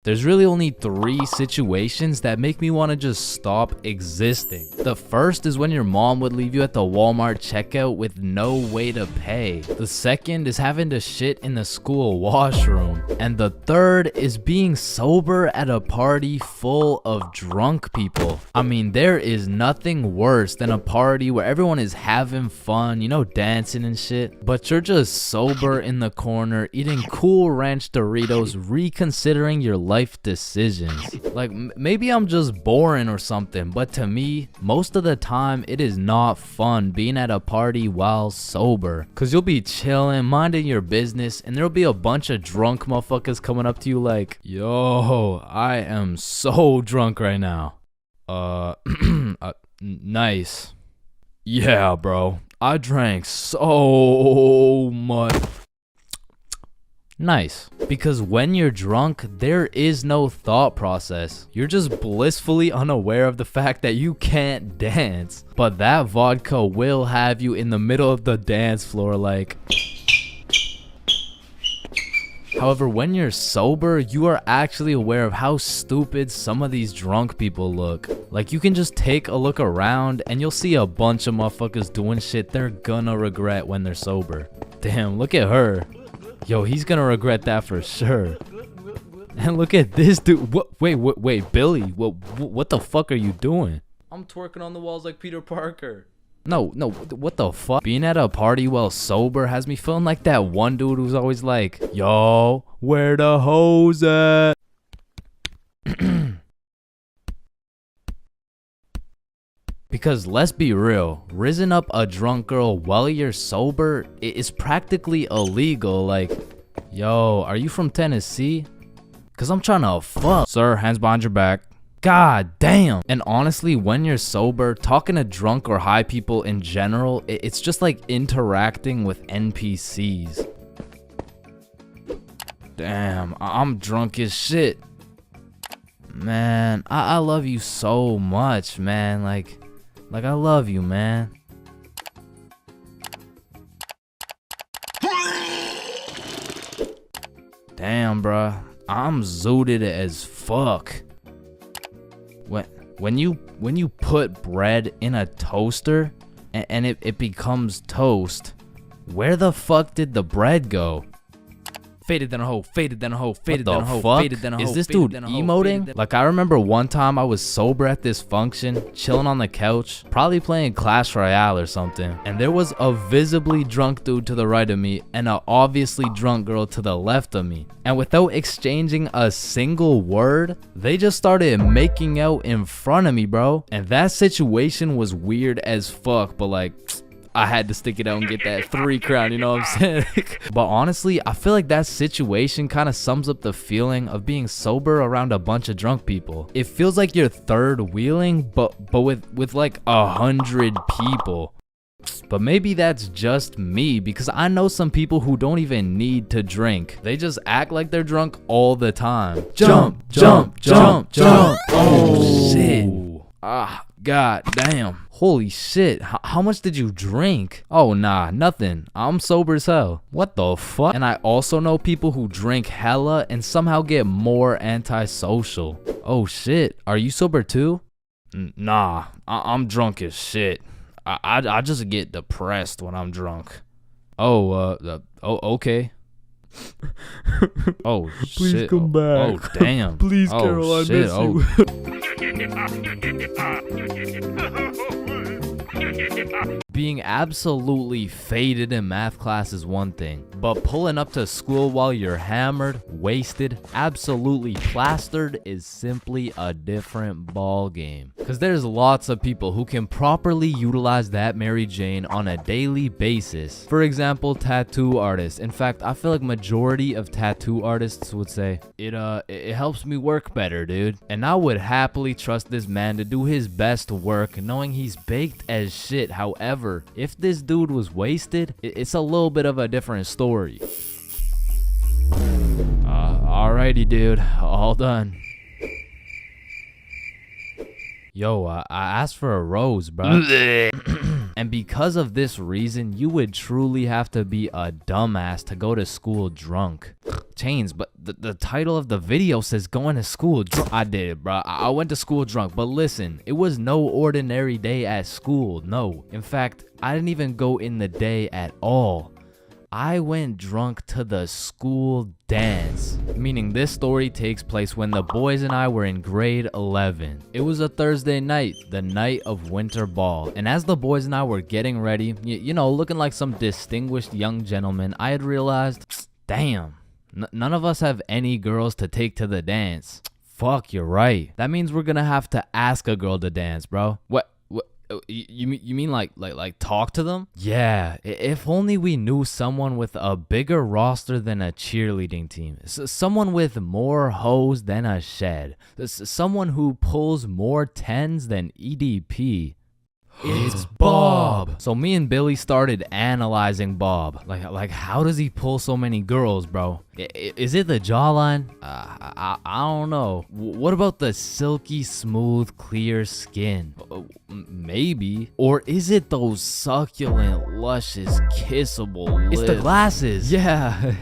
There's really only 3 situations that make me want to just stop existing. The first is when your mom would leave you at the Walmart checkout with no way to pay. The second is having to shit in the school washroom. And the third is being sober at a party full of drunk people. I mean, there is nothing worse than a party where everyone is having fun, you know, dancing and shit, but you're just sober in the corner eating Cool Ranch Doritos, reconsidering your life decisions. Like, maybe I'm just boring or something, but to me, most of the time it is not fun being at a party while sober, cause you'll be chilling, minding your business, and there'll be a bunch of drunk motherfuckers coming up to you like, yo, I am so drunk right now. Nice. Yeah, bro, I drank so much. Nice. Because when you're drunk, there is no thought process. You're just blissfully unaware of the fact that you can't dance. But that vodka will have you in the middle of the dance floor like... However, when you're sober, you are actually aware of how stupid some of these drunk people look. Like, you can just take a look around and you'll see a bunch of motherfuckers doing shit they're gonna regret when they're sober. Damn, look at her. Yo, he's gonna regret that for sure. And look at this dude. Wait, Billy. What the fuck are you doing? I'm twerking on the walls like Peter Parker. No, what the fuck? Being at a party while sober has me feeling like that one dude who's always like, yo, where the hoes at? Because let's be real, rizzing up a drunk girl while you're sober is practically illegal. Like, yo, are you from Tennessee? Cause I'm trying to fuck. Sir, hands behind your back. God damn. And honestly, when you're sober, talking to drunk or high people in general, it's just like interacting with NPCs. Damn, I'm drunk as shit. Man, I love you so much, man. Like I love you, man. Damn, bruh. I'm zooted as fuck. When you put bread in a toaster and it becomes toast, where the fuck did the bread go? Faded than a hoe, faded than a hoe, faded than a hoe, faded than a hoe. Is this dude emoting? Like, I remember one time I was sober at this function, chilling on the couch, probably playing Clash Royale or something, and there was a visibly drunk dude to the right of me and a obviously drunk girl to the left of me. And without exchanging a single word, they just started making out in front of me, bro. And that situation was weird as fuck, but like, I had to stick it out and get that 3 crown, you know what I'm saying? But honestly, I feel like that situation kind of sums up the feeling of being sober around a bunch of drunk people. It feels like you're third wheeling, but with like 100 people. But maybe that's just me, because I know some people who don't even need to drink. They just act like they're drunk all the time. Jump, jump, jump, jump. Oh shit. Ah, god damn. Holy shit, how much did you drink? Oh nah, nothing. I'm sober as hell. What the fuck? And I also know people who drink hella and somehow get more antisocial. Oh shit, are you sober too? Nah, I'm drunk as shit. I just get depressed when I'm drunk. Okay. Oh shit. Please come back. Oh damn. Please, Carol, I miss you. Being absolutely faded in math class is one thing, but pulling up to school while you're hammered, wasted, absolutely plastered is simply a different ball game. Cause there's lots of people who can properly utilize that Mary Jane on a daily basis. For example, tattoo artists. In fact, I feel like majority of tattoo artists would say, it helps me work better, dude. And I would happily trust this man to do his best work knowing he's baked as shit. However, if this dude was wasted, it's a little bit of a different story. Alrighty, dude, all done. Yo, I asked for a rose, bro. And because of this reason, you would truly have to be a dumbass to go to school drunk. Chains, but the title of the video says going to school drunk. I did, bro. I went to school drunk, but listen, it was no ordinary day at school. No, in fact, I didn't even go in the day at all. I went drunk to the school dance, meaning this story takes place when the boys and I were in grade 11. It was a Thursday night, the night of winter ball, and as the boys and I were getting ready, you know, looking like some distinguished young gentlemen, I had realized, damn, none of us have any girls to take to the dance. Fuck, you're right. That means we're gonna have to ask a girl to dance, bro. What? You mean like talk to them? Yeah, if only we knew someone with a bigger roster than a cheerleading team. Someone with more hoes than a shed. Someone who pulls more tens than EDP. It's Bob. So me and Billy started analyzing Bob. Like how does he pull so many girls, bro? Is it the jawline? I don't know. What about the silky smooth clear skin? Maybe. Or is it those succulent luscious kissable lips? It's the glasses. Yeah.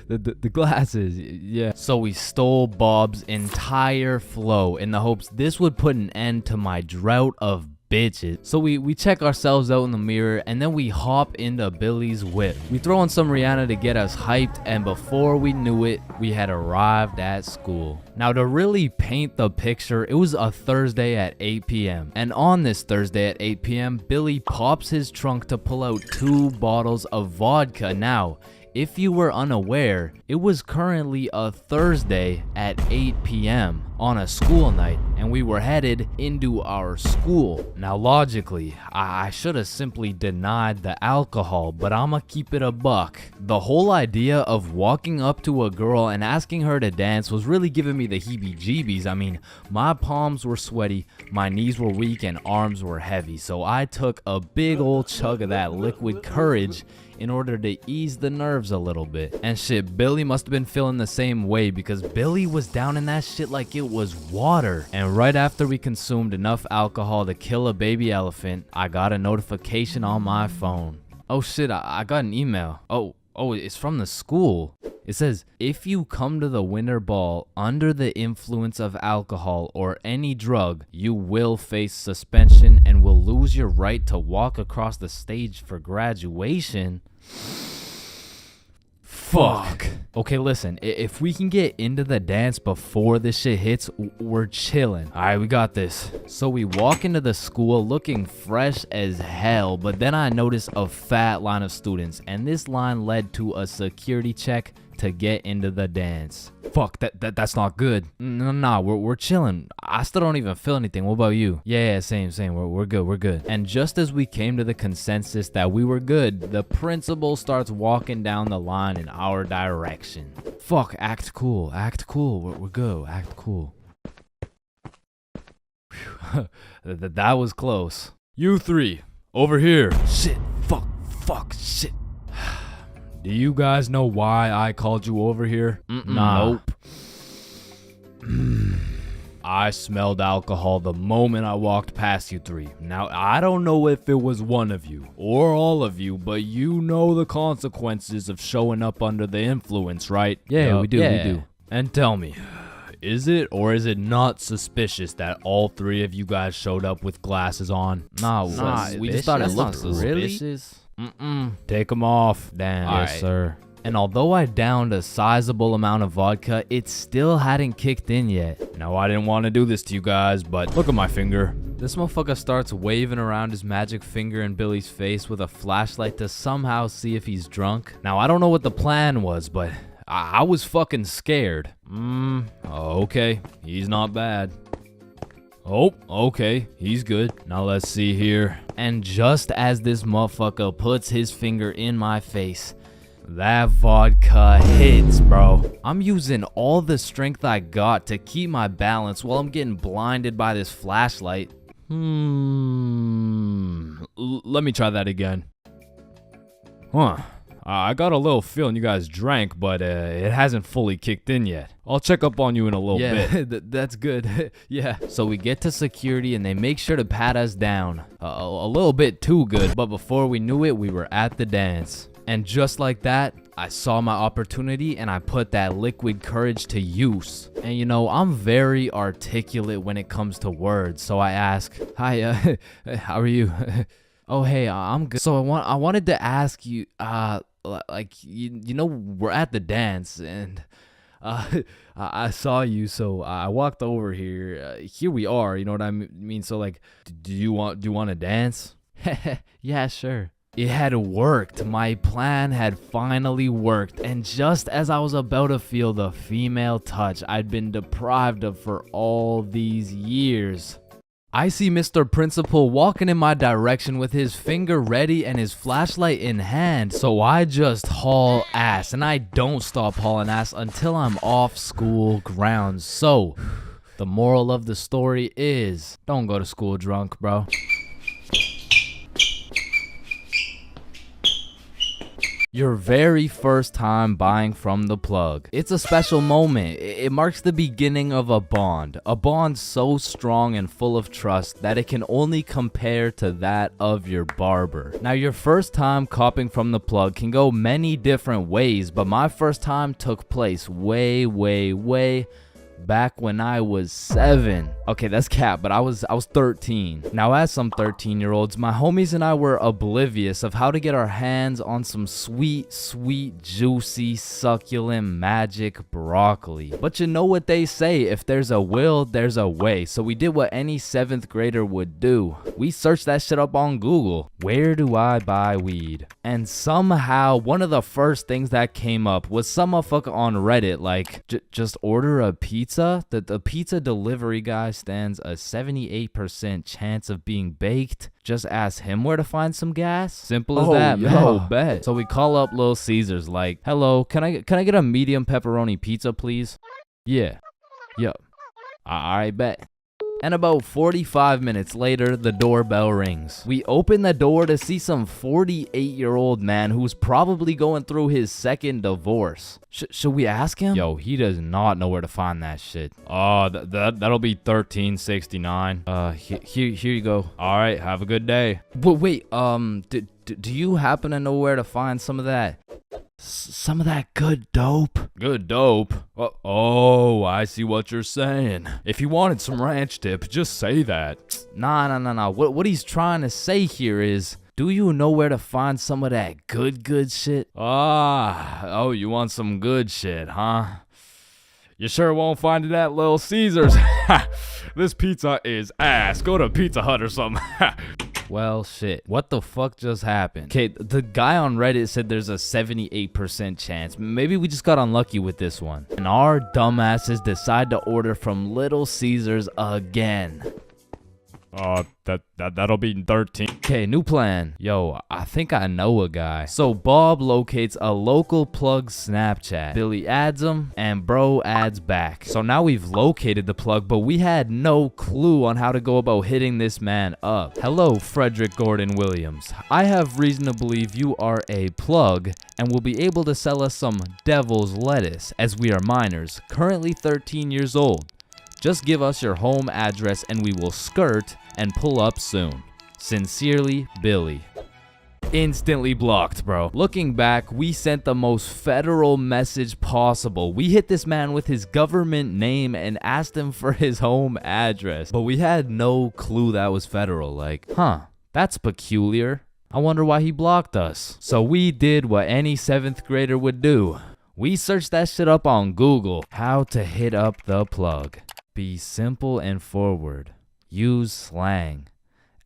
the glasses. Yeah. So we stole Bob's entire flow in the hopes this would put an end to my drought of bitches. So we check ourselves out in the mirror and then we hop into Billy's whip. We throw on some Rihanna to get us hyped, and before we knew it, we had arrived at school. Now to really paint the picture, it was a Thursday at 8 p.m. and on this Thursday at 8 p.m. Billy pops his trunk to pull out 2 bottles of vodka. Now, if you were unaware, it was currently a Thursday at 8 p.m. on a school night, and we were headed into our school. Now logically, I should have simply denied the alcohol, but I'ma keep it a buck. The whole idea of walking up to a girl and asking her to dance was really giving me the heebie-jeebies. I mean, my palms were sweaty, my knees were weak, and arms were heavy, so I took a big old chug of that liquid courage in order to ease the nerves a little bit. And shit, Billy must have been feeling the same way because Billy was down in that shit like it was water. And right after we consumed enough alcohol to kill a baby elephant, I got a notification on my phone. Oh shit, I got an email. Oh, it's from the school. It says, if you come to the winter ball under the influence of alcohol or any drug, you will face suspension and will lose your right to walk across the stage for graduation. Fuck. Okay, listen, if we can get into the dance before this shit hits, we're chilling. All right, we got this. So we walk into the school looking fresh as hell, but then I notice a fat line of students, and this line led to a security check to get into the dance. Fuck, that's not good. Nah, we're chilling. I still don't even feel anything. What about you? Yeah, same. We're good. And just as we came to the consensus that we were good, the principal starts walking down the line in our direction. Fuck, act cool. We're good. Act cool. That was close. You 3, over here. Shit, fuck, shit. Do you guys know why I called you over here? Nah. Nope. I smelled alcohol the moment I walked past you 3. Now, I don't know if it was one of you or all of you, but you know the consequences of showing up under the influence, right? Yeah, we do. And tell me, is it or is it not suspicious that all 3 of you guys showed up with glasses on? Nah, we just thought it looked suspicious. Take them off. Damn. Yes, right, sir. And although I downed a sizable amount of vodka, it still hadn't kicked in yet. Now, I didn't want to do this to you guys, but look at my finger. This motherfucker starts waving around his magic finger in Billy's face with a flashlight to somehow see if he's drunk. Now, I don't know what the plan was, but I was fucking scared. Okay, he's not bad. Oh, okay, he's good. Now let's see here. And just as this motherfucker puts his finger in my face, that vodka hits, bro. I'm using all the strength I got to keep my balance while I'm getting blinded by this flashlight. Let me try that again. I got a little feeling you guys drank, but it hasn't fully kicked in yet. I'll check up on you in a little bit. Yeah, that's good. Yeah. So we get to security and they make sure to pat us down. A little bit too good, but before we knew it, we were at the dance. And just like that, I saw my opportunity and I put that liquid courage to use. And you know, I'm very articulate when it comes to words. So I ask, hi, how are you? Oh, hey, I'm good. So I wanted to ask you, like, you know, we're at the dance and I saw you, so I walked over here. Here we are, you know what I mean? So like, do you want to dance? Yeah, sure. It had worked. My plan had finally worked. And just as I was about to feel the female touch I'd been deprived of for all these years, I see Mr. Principal walking in my direction with his finger ready and his flashlight in hand. So I just haul ass, and I don't stop hauling ass until I'm off school grounds. So the moral of the story is, don't go to school drunk, bro. Your very first time buying from the plug. It's a special moment. It marks the beginning of a bond so strong and full of trust that it can only compare to that of your barber. Now, your first time copping from the plug can go many different ways, but my first time took place way back when I was 7. Okay, that's cap, but I was 13. Now, as some 13-year-olds, my homies and I were oblivious of how to get our hands on some sweet, juicy, succulent, magic broccoli. But you know what they say, if there's a will, there's a way. So we did what any 7th grader would do. We searched that shit up on Google. Where do I buy weed? And somehow, one of the first things that came up was some motherfucker on Reddit like, just order a pizza. The pizza delivery guy stands a 78% chance of being baked. Just ask him where to find some gas. Simple as that, man. Yo, bet. So we call up Little Caesars like, hello, can I get a medium pepperoni pizza, please? Yeah. Yep. I bet. And about 45 minutes later, the doorbell rings. We open the door to see some 48-year-old man who's probably going through his second divorce. Should we ask him? Yo, he does not know where to find that shit. Oh, that'll be $13.69. Here you go. All right, have a good day. But wait, do you happen to know where to find some of that good dope? Good dope? Oh, I see what you're saying. If you wanted some ranch dip, just say that. Nah. What he's trying to say here is, do you know where to find some of that good shit? Oh, you want some good shit, huh? You sure won't find it at Little Caesars. This pizza is ass. Go to Pizza Hut or something. Well, shit. What the fuck just happened? Okay, the guy on Reddit said there's a 78% chance. Maybe we just got unlucky with this one. And our dumbasses decide to order from Little Caesars again. That'll be 13. Okay, new plan. Yo, I think I know a guy. So Bob locates a local plug Snapchat. Billy adds him, and bro adds back. So now we've located the plug, but we had no clue on how to go about hitting this man up. Hello, Frederick Gordon Williams. I have reason to believe you are a plug and will be able to sell us some devil's lettuce, as we are minors, currently 13 years old. Just give us your home address and we will skirt and pull up soon. Sincerely, Billy. Instantly blocked, bro. Looking back, we sent the most federal message possible. We hit this man with his government name and asked him for his home address. But we had no clue that was federal. Like, that's peculiar. I wonder why he blocked us. So we did what any 7th grader would do. We searched that shit up on Google. How to hit up the plug. Be simple and forward. Use slang.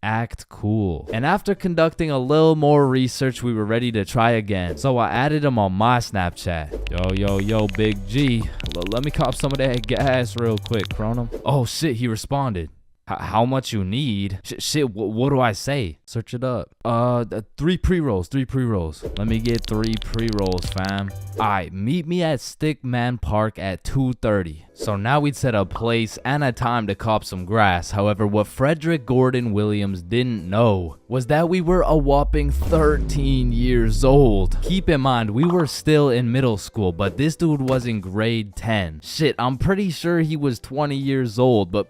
Act cool. And after conducting a little more research, we were ready to try again. So I added him on my Snapchat. Yo, Big G. Let me cop some of that gas real quick, Cronum. Oh shit, he responded. How much you need? Shit, what do I say? Search it up. 3 pre-rolls. Let me get 3 pre-rolls, fam. Alright, meet me at Stickman Park at 2:30. So now we'd set a place and a time to cop some grass. However, what Frederick Gordon Williams didn't know was that we were a whopping 13 years old. Keep in mind, we were still in middle school, but this dude was in grade 10. Shit, I'm pretty sure he was 20 years old, but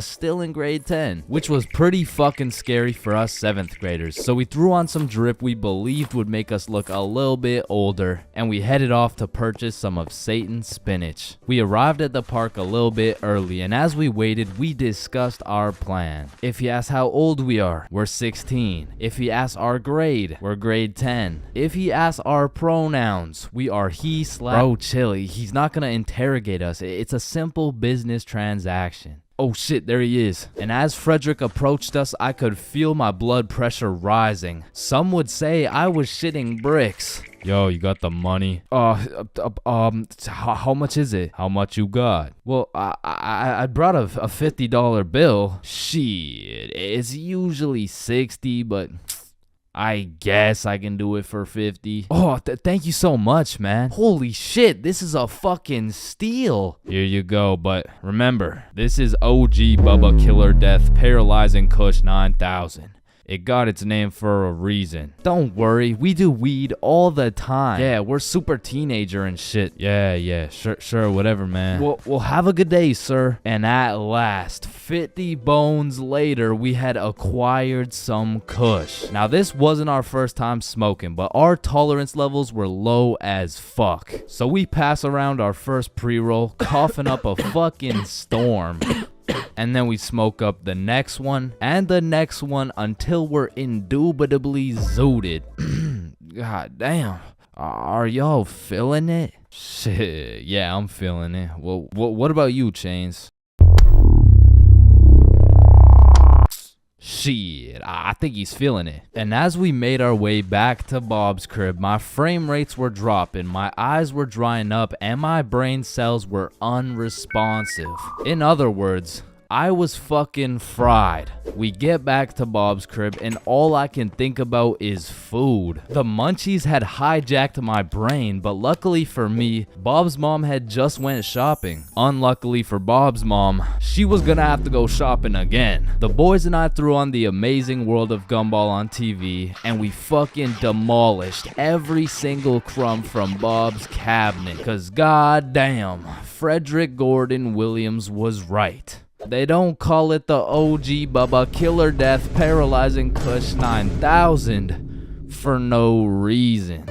still in grade 10, which was pretty fucking scary for us 7th graders. So we threw on some drip we believed would make us look a little bit older, and we headed off to purchase some of Satan's spinach. We arrived at the park a little bit early, and as we waited, we discussed our plan. If he asks how old we are, we're 16. If he asks our grade, we're grade 10. If he asks our pronouns, we are he/. Bro, chill, he's not gonna interrogate us. It's a simple business transaction. Oh shit, there he is. And as Frederick approached us, I could feel my blood pressure rising. Some would say I was shitting bricks. Yo, you got the money? How much is it? How much you got? Well, I brought a $50 bill. Shit, it's usually 60, but I guess I can do it for 50. Oh, thank you so much, man. Holy shit, this is a fucking steal. Here you go, but remember, this is OG Bubba Killer Death Paralyzing Kush 9000. It got its name for a reason. Don't worry, we do weed all the time. Yeah, we're super teenager and shit. Yeah, sure, whatever, man. Well, have a good day, sir. And at last, 50 bones later, we had acquired some kush. Now, this wasn't our first time smoking, but our tolerance levels were low as fuck. So we pass around our first pre-roll, coughing up a fucking storm. And then we smoke up the next one and the next one until we're indubitably zooted. God damn. Are y'all feeling it? Shit, yeah, I'm feeling it. Well, what about you, Chains? Shit, I think he's feeling it. And as we made our way back to Bob's crib, my frame rates were dropping, my eyes were drying up, and my brain cells were unresponsive. In other words, I was fucking fried. We get back to Bob's crib and all I can think about is food. The munchies had hijacked my brain, but luckily for me, Bob's mom had just went shopping. Unluckily for Bob's mom, she was gonna have to go shopping again. The boys and I threw on The Amazing World of Gumball on TV and we fucking demolished every single crumb from Bob's cabinet. Cause goddamn, Frederick Gordon Williams was right. They don't call it the OG Bubba Killer Death Paralyzing Kush 9000 for no reason.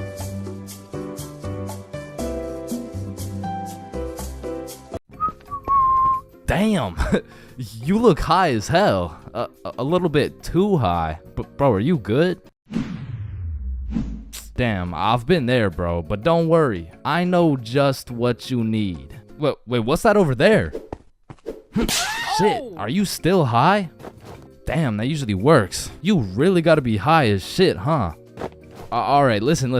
Damn, you look high as hell. A little bit too high. But bro, are you good? Damn, I've been there, bro, but don't worry. I know just what you need. Wait, what's that over there? Shit, are you still high? Damn, that usually works. You really gotta be high as shit, huh? Alright, listen.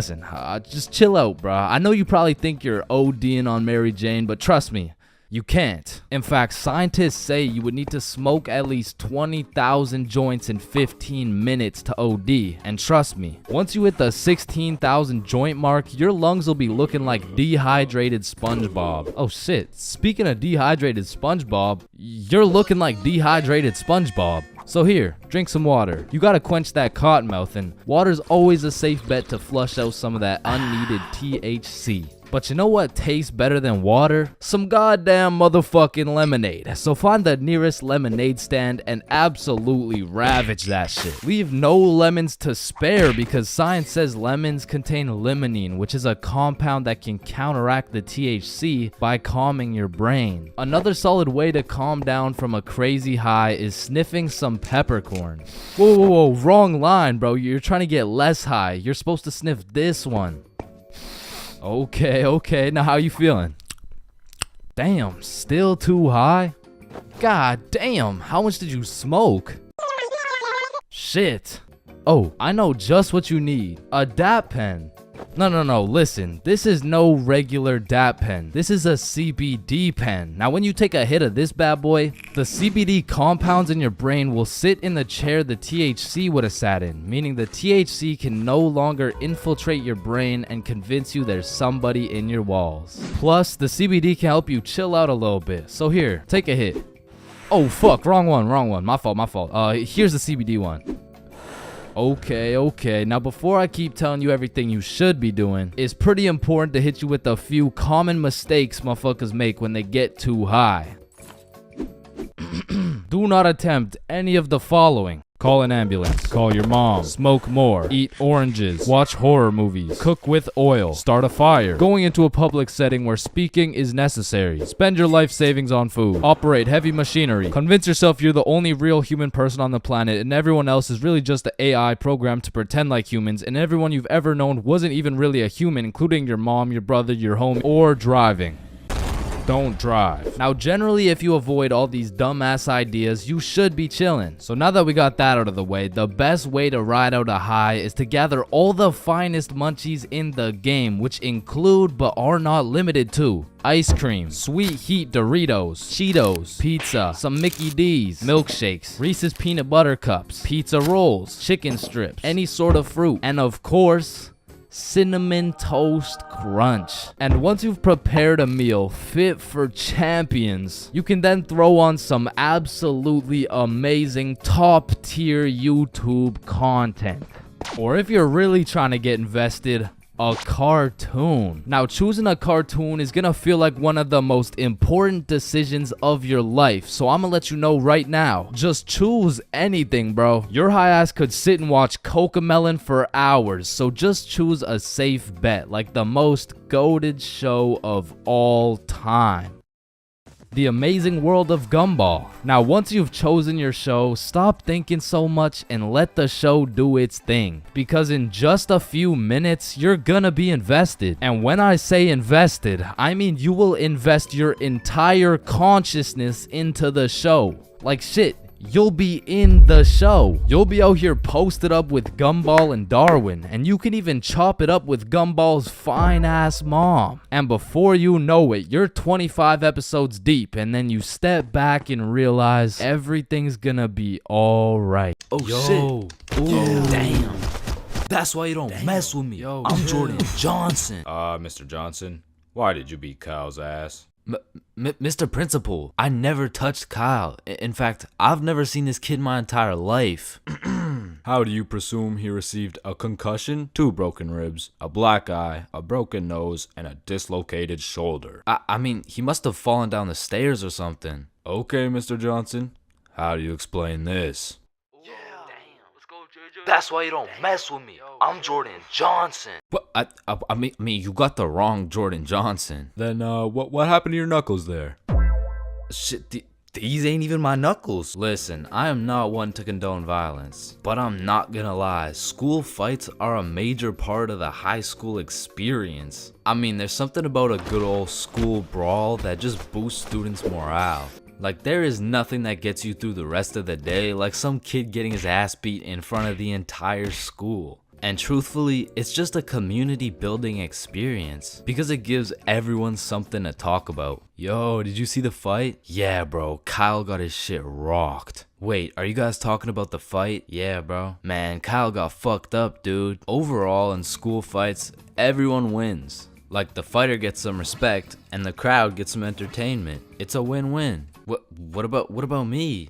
Just chill out, bruh. I know you probably think you're ODing on Mary Jane, but trust me, you can't. In fact, scientists say you would need to smoke at least 20,000 joints in 15 minutes to OD. And trust me, once you hit the 16,000 joint mark, your lungs will be looking like dehydrated SpongeBob. Oh shit, speaking of dehydrated SpongeBob, you're looking like dehydrated SpongeBob. So here, drink some water. You gotta quench that cottonmouth, and water's always a safe bet to flush out some of that unneeded THC. But you know what tastes better than water? Some goddamn motherfucking lemonade. So find the nearest lemonade stand and absolutely ravage that shit. Leave no lemons to spare because science says lemons contain limonene, which is a compound that can counteract the THC by calming your brain. Another solid way to calm down from a crazy high is sniffing some peppercorn. Whoa, wrong line, bro. You're trying to get less high. You're supposed to sniff this one. Okay, now how you feeling? Damn, still too high? God damn, how much did you smoke? Shit. Oh, I know just what you need. A dap pen. No, listen. This is no regular dap pen. This is a CBD pen. Now, when you take a hit of this bad boy, the CBD compounds in your brain will sit in the chair the THC would have sat in, meaning the THC can no longer infiltrate your brain and convince you there's somebody in your walls. Plus, the CBD can help you chill out a little bit. So here, take a hit. Oh, fuck. Wrong one. My fault. Here's the CBD one. Okay. Now, before I keep telling you everything you should be doing, it's pretty important to hit you with a few common mistakes motherfuckers make when they get too high. Do not attempt any of the following. Call an ambulance. Call your mom. Smoke more. Eat oranges. Watch horror movies. Cook with oil. Start a fire. Going into a public setting where speaking is necessary. Spend your life savings on food. Operate heavy machinery. Convince yourself you're the only real human person on the planet and everyone else is really just an AI programmed to pretend like humans, and everyone you've ever known wasn't even really a human, including your mom, your brother, your home, or driving. Don't drive. Now, generally, if you avoid all these dumbass ideas, you should be chilling. So now that we got that out of the way, the best way to ride out a high is to gather all the finest munchies in the game, which include but are not limited to ice cream, sweet heat Doritos, Cheetos, pizza, some Mickey D's, milkshakes, Reese's peanut butter cups, pizza rolls, chicken strips, any sort of fruit, and of course, cinnamon toast crunch. And once you've prepared a meal fit for champions, you can then throw on some absolutely amazing top tier YouTube content. Or if you're really trying to get invested, a cartoon. Now, choosing a cartoon is gonna feel like one of the most important decisions of your life, so I'm gonna let you know right now, just choose anything, bro. Your high ass could sit and watch Cocomelon for hours, so just choose a safe bet, like the most goated show of all time. The Amazing World of Gumball. Now, once you've chosen your show, stop thinking so much and let the show do its thing. Because in just a few minutes, you're gonna be invested. And when I say invested, I mean you will invest your entire consciousness into the show. Like shit. You'll be in the show. You'll be out here posted up with Gumball and Darwin, and you can even chop it up with Gumball's fine ass mom. And before you know it, you're 25 episodes deep, and then you step back and realize everything's gonna be alright. Oh shit. Ooh, damn. That's why you don't mess with me. I'm Jordan Johnson. Mr. Johnson, why did you beat Kyle's ass? Mr. Principal, I never touched Kyle. In fact, I've never seen this kid my entire life. How do you presume he received a concussion, 2 broken ribs, a black eye, a broken nose, and a dislocated shoulder? I mean, he must have fallen down the stairs or something. Okay, Mr. Johnson, how do you explain this? That's why you don't mess with me. I'm Jordan Johnson. What? I mean, you got the wrong Jordan Johnson. Then, what happened to your knuckles there? Shit, these ain't even my knuckles. Listen, I am not one to condone violence, but I'm not gonna lie. School fights are a major part of the high school experience. I mean, there's something about a good old school brawl that just boosts students' morale. Like, there is nothing that gets you through the rest of the day like some kid getting his ass beat in front of the entire school. And truthfully, it's just a community building experience because it gives everyone something to talk about. Yo, did you see the fight? Yeah, bro, Kyle got his shit rocked. Wait, are you guys talking about the fight? Yeah, bro. Man, Kyle got fucked up, dude. Overall, in school fights, everyone wins. Like, the fighter gets some respect and the crowd gets some entertainment. It's a win-win. What about me?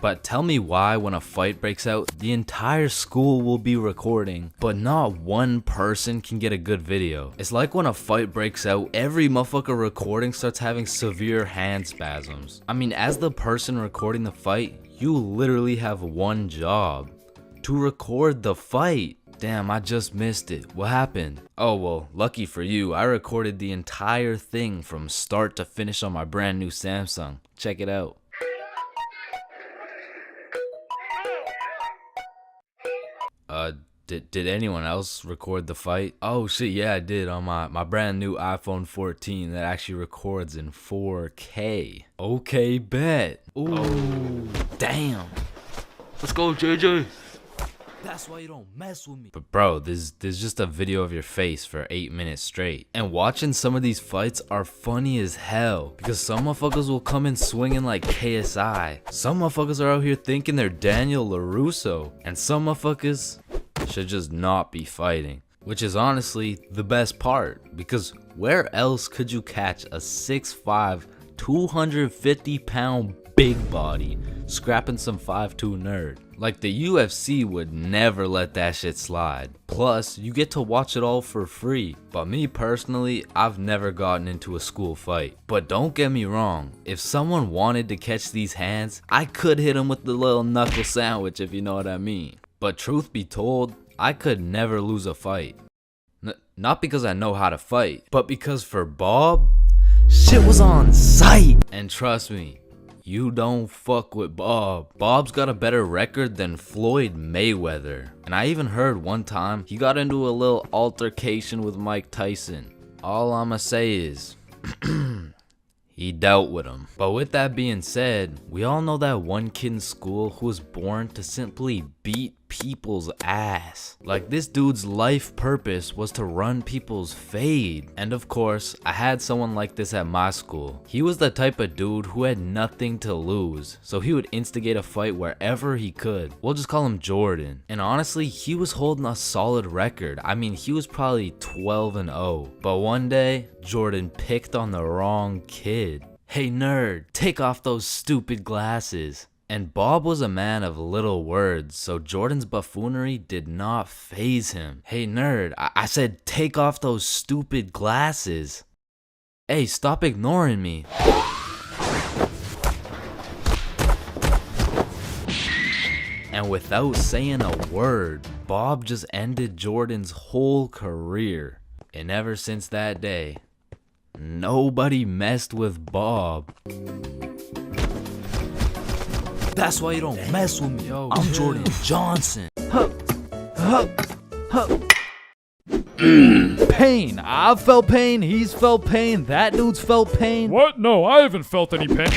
But tell me why when a fight breaks out, the entire school will be recording, but not one person can get a good video. It's like when a fight breaks out, every motherfucker recording starts having severe hand spasms. I mean, as the person recording the fight, you literally have one job: to record the fight. Damn, I just missed it. What happened? Oh, well, lucky for you, I recorded the entire thing from start to finish on my brand new Samsung. Check it out. Did anyone else record the fight? Oh shit, yeah, I did on my brand new iPhone 14 that actually records in 4K. Okay, bet. Ooh, damn. Let's go, JJ. That's why you don't mess with me. But bro, there's just a video of your face for 8 minutes straight. And watching some of these fights are funny as hell. Because some motherfuckers will come in swinging like KSI. Some motherfuckers are out here thinking they're Daniel LaRusso. And some motherfuckers should just not be fighting. Which is honestly the best part. Because where else could you catch a 6'5", 250-pound big body scrapping some 5'2" nerd? Like, the UFC would never let that shit slide. Plus, you get to watch it all for free. But me personally, I've never gotten into a school fight. But don't get me wrong, if someone wanted to catch these hands, I could hit them with the little knuckle sandwich, if you know what I mean. But truth be told, I could never lose a fight. Not because I know how to fight, but because for Bob, shit was on sight. And trust me, you don't fuck with Bob. Bob's got a better record than Floyd Mayweather. And I even heard one time he got into a little altercation with Mike Tyson. All I'ma say is, he dealt with him. But with that being said, we all know that one kid in school who was born to simply beat people's ass. Like, this dude's life purpose was to run people's fade. And of course, I had someone like this at my school. He was the type of dude who had nothing to lose, so he would instigate a fight wherever he could. We'll just call him Jordan. And honestly, he was holding a solid record. I mean, he was probably 12-0. But one day, Jordan picked on the wrong kid. Hey nerd, take off those stupid glasses. And Bob was a man of little words, so Jordan's buffoonery did not faze him. Hey nerd, I said take off those stupid glasses. Hey, stop ignoring me. And without saying a word, Bob just ended Jordan's whole career. And ever since that day, nobody messed with Bob. That's why you don't mess with me. Yo, I'm Jordan Johnson. Pain. I've felt pain. He's felt pain. That dude's felt pain. What? No, I haven't felt any pain.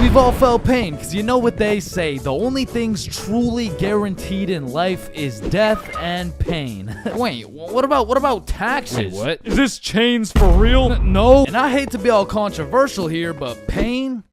We've all felt pain, because you know what they say, the only things truly guaranteed in life is death and pain. Wait, what about taxes? Wait, what? Is this chains for real? No. And I hate to be all controversial here, but pain?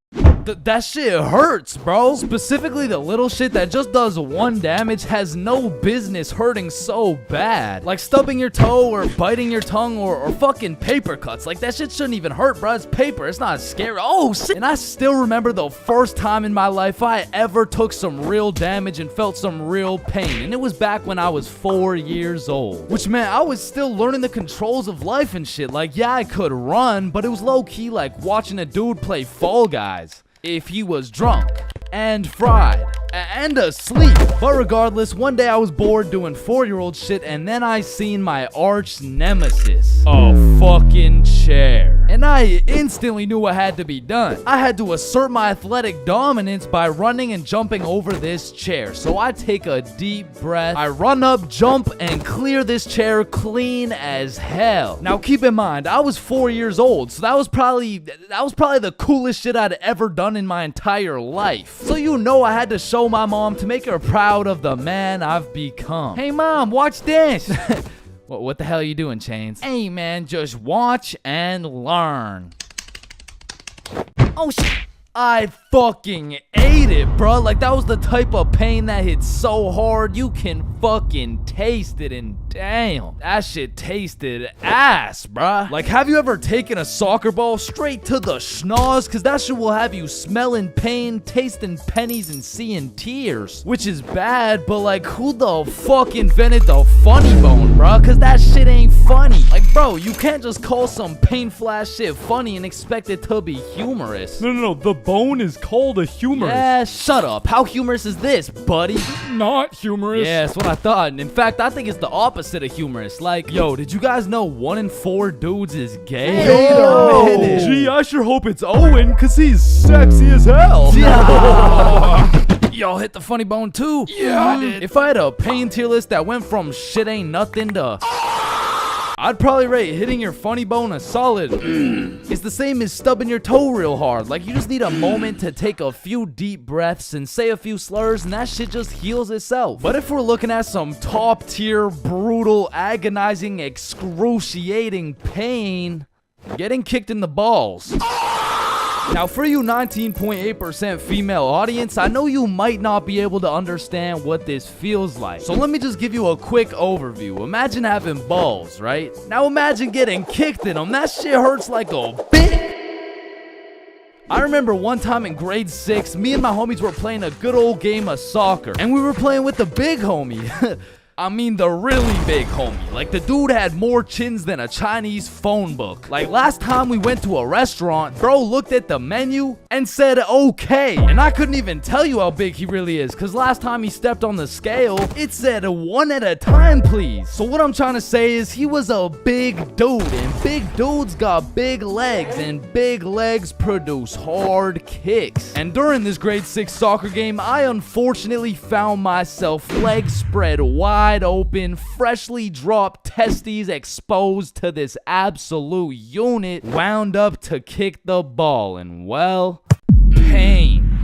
That shit hurts, bro. Specifically, the little shit that just does 1 damage has no business hurting so bad. Like stubbing your toe or biting your tongue or fucking paper cuts. Like, that shit shouldn't even hurt, bro. It's paper. It's not scary. Oh, shit. And I still remember the first time in my life I ever took some real damage and felt some real pain. And it was back when I was 4 years old. Which meant I was still learning the controls of life and shit. Like, yeah, I could run, but it was low-key like watching a dude play Fall Guys. If he was drunk and fried and asleep. But regardless, one day I was bored doing 4-year-old shit, and then I seen my arch nemesis, a fucking chair. And I instantly knew what had to be done. I had to assert my athletic dominance by running and jumping over this chair. So I take a deep breath, I run up, jump, and clear this chair clean as hell. Now keep in mind, I was 4 years old, so that was probably the coolest shit I'd ever done in my entire life. So you know I had to show my mom to make her proud of the man I've become. Hey mom, watch this. What the hell are you doing, Chains? Hey man, just watch and learn. Oh shit. I fucking ate it, bro. Like, that was the type of pain that hits so hard you can fucking taste it, and damn, that shit tasted ass, bro. Like, have you ever taken a soccer ball straight to the schnoz? Cause that shit will have you smelling pain, tasting pennies, and seeing tears. Which is bad, but like, who the fuck invented the funny bone, bro? Cause that shit ain't funny. Like, bro, you can't just call some painful ass shit funny and expect it to be humorous. No, the bone is called a humorous. Yeah, shut up. How humorous is this, buddy? Not humorous. Yeah, that's what I thought. And in fact, I think it's the opposite of humorous. Like, yo, did you guys know 1 in 4 dudes is gay? Wait a minute. Gee, I sure hope it's Owen, cause he's sexy as hell. Yeah. Y'all hit the funny bone too? Yeah, I did. If I had a pain tier list that went from shit ain't nothing to I'd probably rate hitting your funny bone a solid. It's the same as stubbing your toe real hard. Like, you just need a moment to take a few deep breaths and say a few slurs, and that shit just heals itself. But if we're looking at some top tier, brutal, agonizing, excruciating pain, getting kicked in the balls. Now, for you 19.8% female audience, I know you might not be able to understand what this feels like. So let me just give you a quick overview. Imagine having balls, right? Now imagine getting kicked in them. That shit hurts like a bitch. I remember one time in grade 6, me and my homies were playing a good old game of soccer. And we were playing with the big homie. I mean the really big homie. Like, the dude had more chins than a Chinese phone book. Like, last time we went to a restaurant, bro looked at the menu and said okay. And I couldn't even tell you how big he really is, because last time he stepped on the scale, it said 1 at a time, please. So what I'm trying to say is he was a big dude, and big dudes got big legs, and big legs produce hard kicks. And during this grade 6 soccer game, I unfortunately found myself legs spread wide open, freshly dropped testes exposed to this absolute unit, wound up to kick the ball, and well, pain.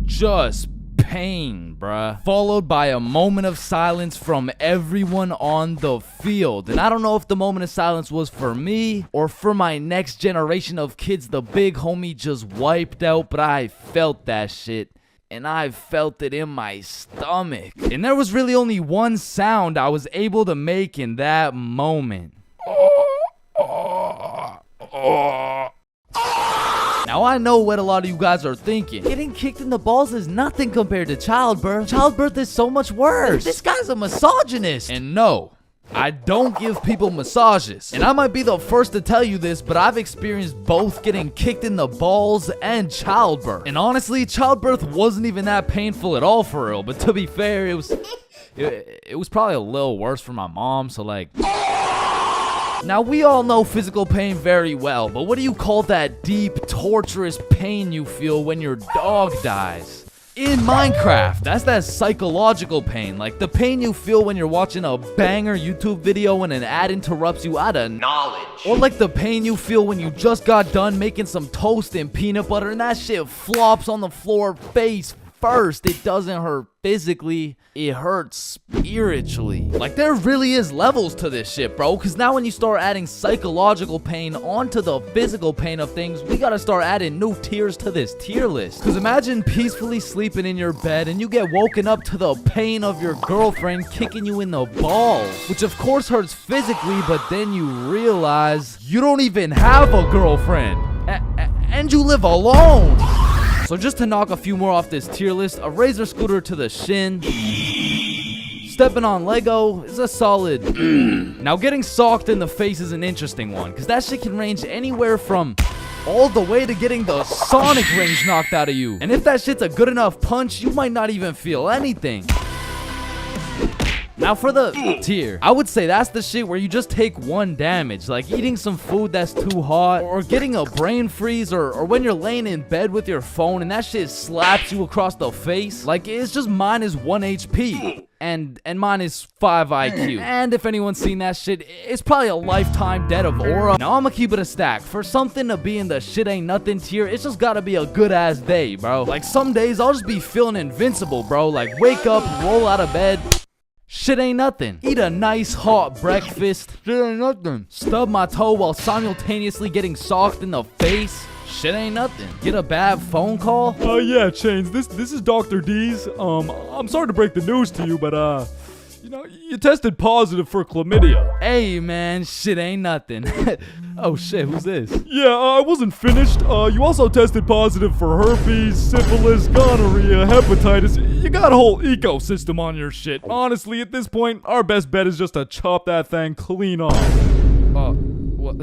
Just pain, bruh. Followed by a moment of silence from everyone on the field. And I don't know if the moment of silence was for me or for my next generation of kids the big homie just wiped out, but I felt that shit. And I felt it in my stomach. And there was really only one sound I was able to make in that moment. Now, I know what a lot of you guys are thinking. Getting kicked in the balls is nothing compared to childbirth. Childbirth is so much worse. This guy's a misogynist. And no, I don't give people massages. And I might be the first to tell you this, but I've experienced both getting kicked in the balls and childbirth. And honestly, childbirth wasn't even that painful at all for real. But to be fair, it was probably a little worse for my mom, so like... Now, we all know physical pain very well, but what do you call that deep, torturous pain you feel when your dog dies? In Minecraft, that's that psychological pain, like the pain you feel when you're watching a banger YouTube video and an ad interrupts you out of knowledge. Or like the pain you feel when you just got done making some toast and peanut butter and that shit flops on the floor face first. It doesn't hurt physically, it hurts spiritually. Like, there really is levels to this shit, bro, because now when you start adding psychological pain onto the physical pain of things, we gotta start adding new tiers to this tier list. Because imagine peacefully sleeping in your bed and you get woken up to the pain of your girlfriend kicking you in the balls, which of course hurts physically, but then you realize you don't even have a girlfriend and you live alone. So just to knock a few more off this tier list, a razor scooter to the shin, stepping on Lego is a solid. Now, getting socked in the face is an interesting one, because that shit can range anywhere from all the way to getting the Sonic rings knocked out of you. And if that shit's a good enough punch, you might not even feel anything. Now, for the tier, I would say that's the shit where you just take one damage, like eating some food that's too hot, or getting a brain freeze, or when you're laying in bed with your phone and that shit slaps you across the face. Like, it's just minus 1 HP. And minus 5 IQ. And if anyone's seen that shit, it's probably a lifetime debt of aura. Now, I'ma keep it a stack. For something to be in the shit ain't nothing tier, it's just gotta be a good ass day, bro. Like, some days I'll just be feeling invincible, bro. Like, wake up, roll out of bed, shit ain't nothing. Eat a nice hot breakfast, shit ain't nothing. Stub my toe while simultaneously getting socked in the face, shit ain't nothing. Get a bad phone call. Yeah, Chains, this is Dr. D's. I'm sorry to break the news to you, but you know, you tested positive for chlamydia. Hey man, shit ain't nothing. Oh shit, who's this? Yeah, I wasn't finished. You also tested positive for herpes, syphilis, gonorrhea, hepatitis. You got a whole ecosystem on your shit. Honestly, at this point, our best bet is just to chop that thing clean off. What?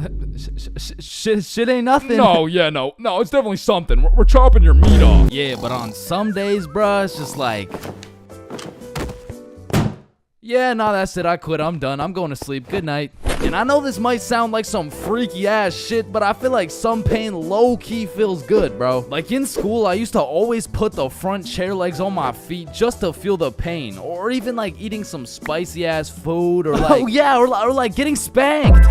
Shit ain't nothing. No, it's definitely something. We're chopping your meat off. Yeah, but on some days, bruh, it's just like... Yeah, nah, that's it. I quit. I'm done. I'm going to sleep. Good night. And I know this might sound like some freaky ass shit, but I feel like some pain low-key feels good, bro. Like in school, I used to always put the front chair legs on my feet just to feel the pain. Or even like eating some spicy ass food, or like, oh yeah, or like getting spanked.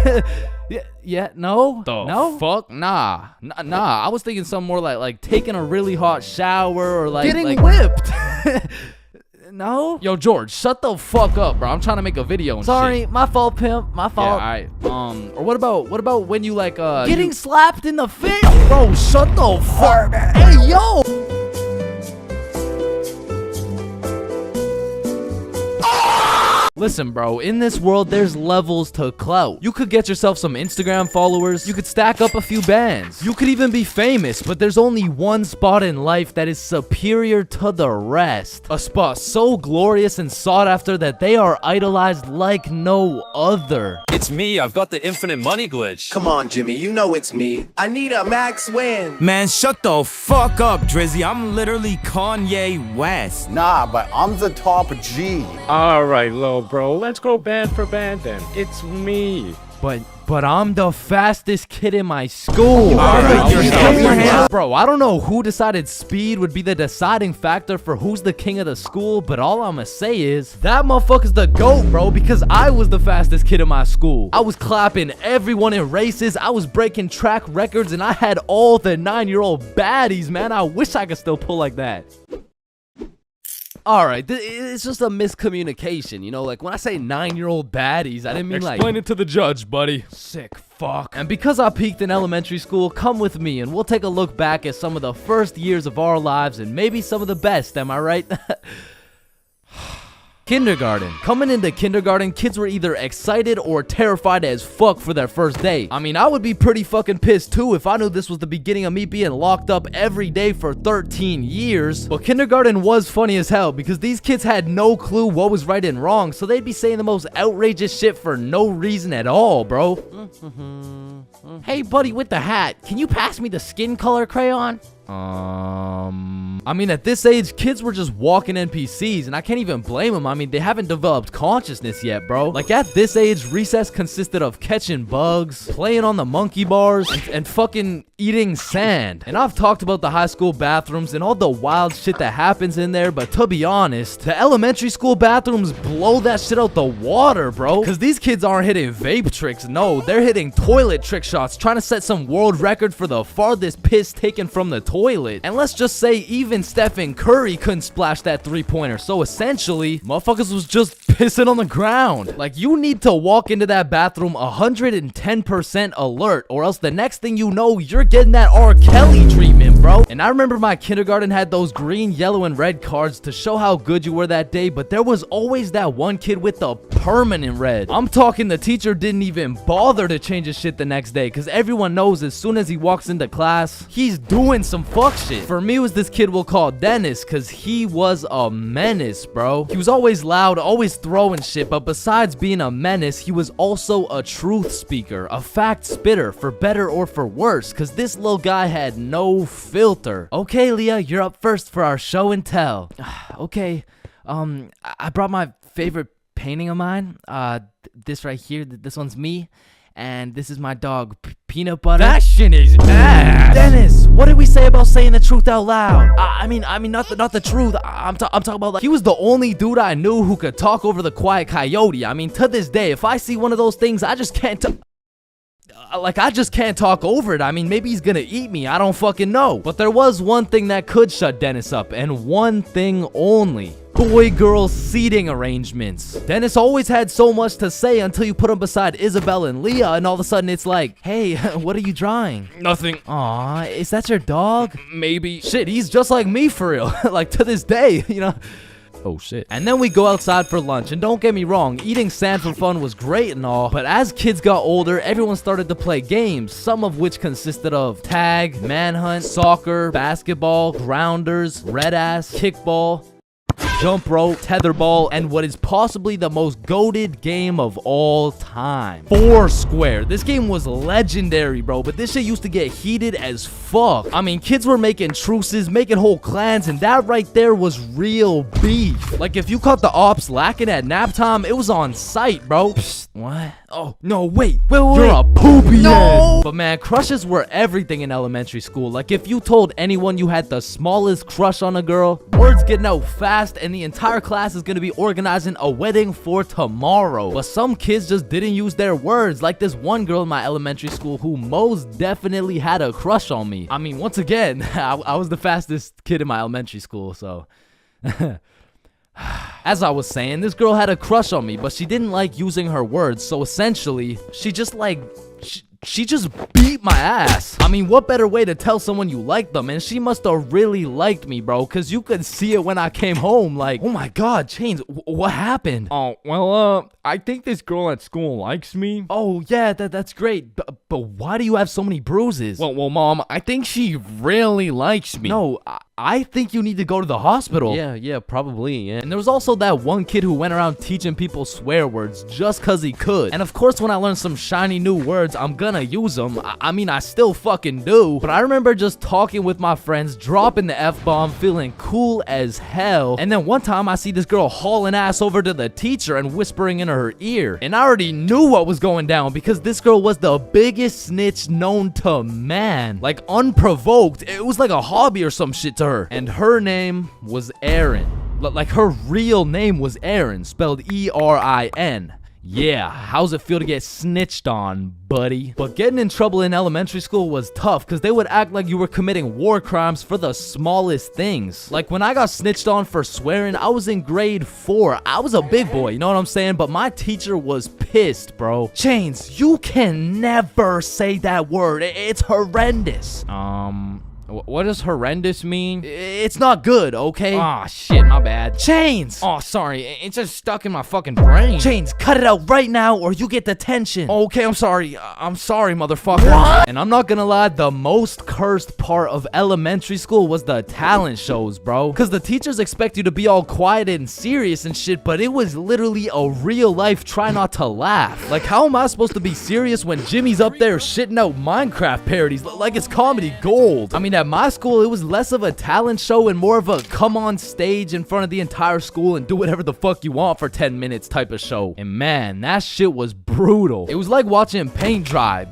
No? The fuck? Nah. I was thinking something more like taking a really hot shower, or like Getting whipped. No? Yo, George, shut the fuck up, bro. I'm trying to make a video and Sorry, shit. my fault, pimp. My Yeah, fault. alright. Or what about when you like Getting slapped in the face. bro, shut the fuck. Hey, yo. Listen, bro, in this world, there's levels to clout. You could get yourself some Instagram followers. You could stack up a few bands. You could even be famous, but there's only one spot in life that is superior to the rest. A spot so glorious and sought after that they are idolized like no other. It's me, I've got the infinite money glitch. Come on, Jimmy, you know it's me. I need a max win. Man, shut the fuck up, Drizzy. I'm literally Kanye West. Nah, but I'm the top G. All right, little bro, let's go band for band then. It's me. But I'm the fastest kid in my school. Alright, Bro, I don't know who decided speed would be the deciding factor for who's the king of the school, but all I'ma say is that motherfucker's the GOAT, bro, because I was the fastest kid in my school. I was clapping everyone in races, I was breaking track records, and I had all the 9-year-old baddies, man. I wish I could still pull like that. Alright, it's just a miscommunication, you know, like when I say 9-year-old baddies, I didn't mean like... Explain it to the judge, buddy. Sick fuck. And because I peaked in elementary school, come with me and we'll take a look back at some of the first years of our lives and maybe some of the best, am I right? Kindergarten. Coming into kindergarten, kids were either excited or terrified as fuck for their first day. I mean, I would be pretty fucking pissed too if I knew this was the beginning of me being locked up every day for 13 years. But kindergarten was funny as hell because these kids had no clue what was right and wrong, so they'd be saying the most outrageous shit for no reason at all, bro. Hey, buddy with the hat, can you pass me the skin color crayon? I mean, at this age, kids were just walking NPCs, and I can't even blame them. I mean, they haven't developed consciousness yet, bro. Like, at this age, recess consisted of catching bugs, playing on the monkey bars, and fucking eating sand. And I've talked about the high school bathrooms and all the wild shit that happens in there, but to be honest, the elementary school bathrooms blow that shit out the water, bro. Because these kids aren't hitting vape tricks, no, they're hitting toilet trick shots, trying to set some world record for the farthest piss taken from the toilet. And let's just say even Stephen Curry couldn't splash that three-pointer, so essentially, motherfuckers was just pissing on the ground. Like, you need to walk into that bathroom 110% alert, or else the next thing you know, you're getting that R. Kelly treatment, bro. And I remember my kindergarten had those green, yellow, and red cards to show how good you were that day, but there was always that one kid with the permanent red. I'm talking the teacher didn't even bother to change his shit the next day, because everyone knows as soon as he walks into class, he's doing some fuck shit. For me, it was this kid we'll call Dennis, because he was a menace, bro. He was always loud, always throwing shit, but besides being a menace, he was also a truth speaker, a fact spitter, for better or for worse, because this little guy had no filter. Okay, Leah, you're up first for our show and tell. Okay, I brought my favorite painting of mine. This right here, this one's me, and this is my dog, Peanut Butter. That shit is ass. Dennis, what did we say about saying the truth out loud? I mean, not the truth. I'm talking about, like, he was the only dude I knew who could talk over the quiet coyote. I mean, to this day, if I see one of those things, I just can't I just can't talk over it. I mean, maybe he's gonna eat me. I don't fucking know. But there was one thing that could shut Dennis up, and one thing only. Boy-girl seating arrangements. Dennis always had so much to say until you put him beside Isabel and Leah, and all of a sudden it's like, hey, what are you drawing? Nothing. Aw, is that your dog? Maybe. Shit, he's just like me for real. Like, to this day, you know? Oh shit. And then we go outside for lunch, and don't get me wrong, eating sand for fun was great and all, but as kids got older, everyone started to play games, some of which consisted of tag, manhunt, soccer, basketball, grounders, red ass, kickball. jump rope, tetherball, and what is possibly the most goated game of all time, Foursquare. This game was legendary, bro, but this shit used to get heated as fuck. I mean, kids were making truces, making whole clans, and that right there was real beef. Like, if you caught the ops lacking at nap time, it was on sight, bro. Psst, what? Oh, no, wait. You're a poopy head. But man, crushes were everything in elementary school. Like, if you told anyone you had the smallest crush on a girl, word's getting out fast, and the entire class is gonna be organizing a wedding for tomorrow. But some kids just didn't use their words, like this one girl in my elementary school who most definitely had a crush on me. I mean, once again, I was the fastest kid in my elementary school, so... As I was saying, this girl had a crush on me, but she didn't like using her words, so essentially, she just she just beat my ass. I mean, what better way to tell someone you like them? And she must have really liked me, bro, because you could see it when I came home. Like, oh my god, Chains, what happened? Oh, well, I think this girl at school likes me. Oh, yeah, that's great. But why do you have so many bruises? Well, Mom, I think she really likes me. No, I think you need to go to the hospital. Yeah, probably, yeah. And there was also that one kid who went around teaching people swear words just cause he could. And of course, when I learn some shiny new words, I'm gonna use them. I mean, I still fucking do. But I remember just talking with my friends, dropping the F-bomb, feeling cool as hell. And then one time I see this girl hauling ass over to the teacher and whispering in her ear. And I already knew what was going down because this girl was the biggest snitch known to man. Like, unprovoked. It was like a hobby or some shit to her. And her name was Erin. Like, her real name was Erin, spelled E-R-I-N. Yeah, how's it feel to get snitched on, buddy? But getting in trouble in elementary school was tough because they would act like you were committing war crimes for the smallest things. Like, when I got snitched on for swearing, I was in grade 4. I was a big boy, you know what I'm saying? But my teacher was pissed, bro. Chains, you can never say that word. It's horrendous. What does horrendous mean? It's not good, okay? Aw, shit, my bad. Chains! Oh, sorry, it's just stuck in my fucking brain. Chains, cut it out right now or you get detention. Okay, I'm sorry. I'm sorry, motherfucker. What? And I'm not gonna lie, the most cursed part of elementary school was the talent shows, bro. Because the teachers expect you to be all quiet and serious and shit, but it was literally a real life try not to laugh. Like, how am I supposed to be serious when Jimmy's up there shitting out Minecraft parodies like it's comedy gold? I mean, at my school, it was less of a talent show and more of a come on stage in front of the entire school and do whatever the fuck you want for 10 minutes type of show. And man, that shit was brutal. It was like watching paint dry.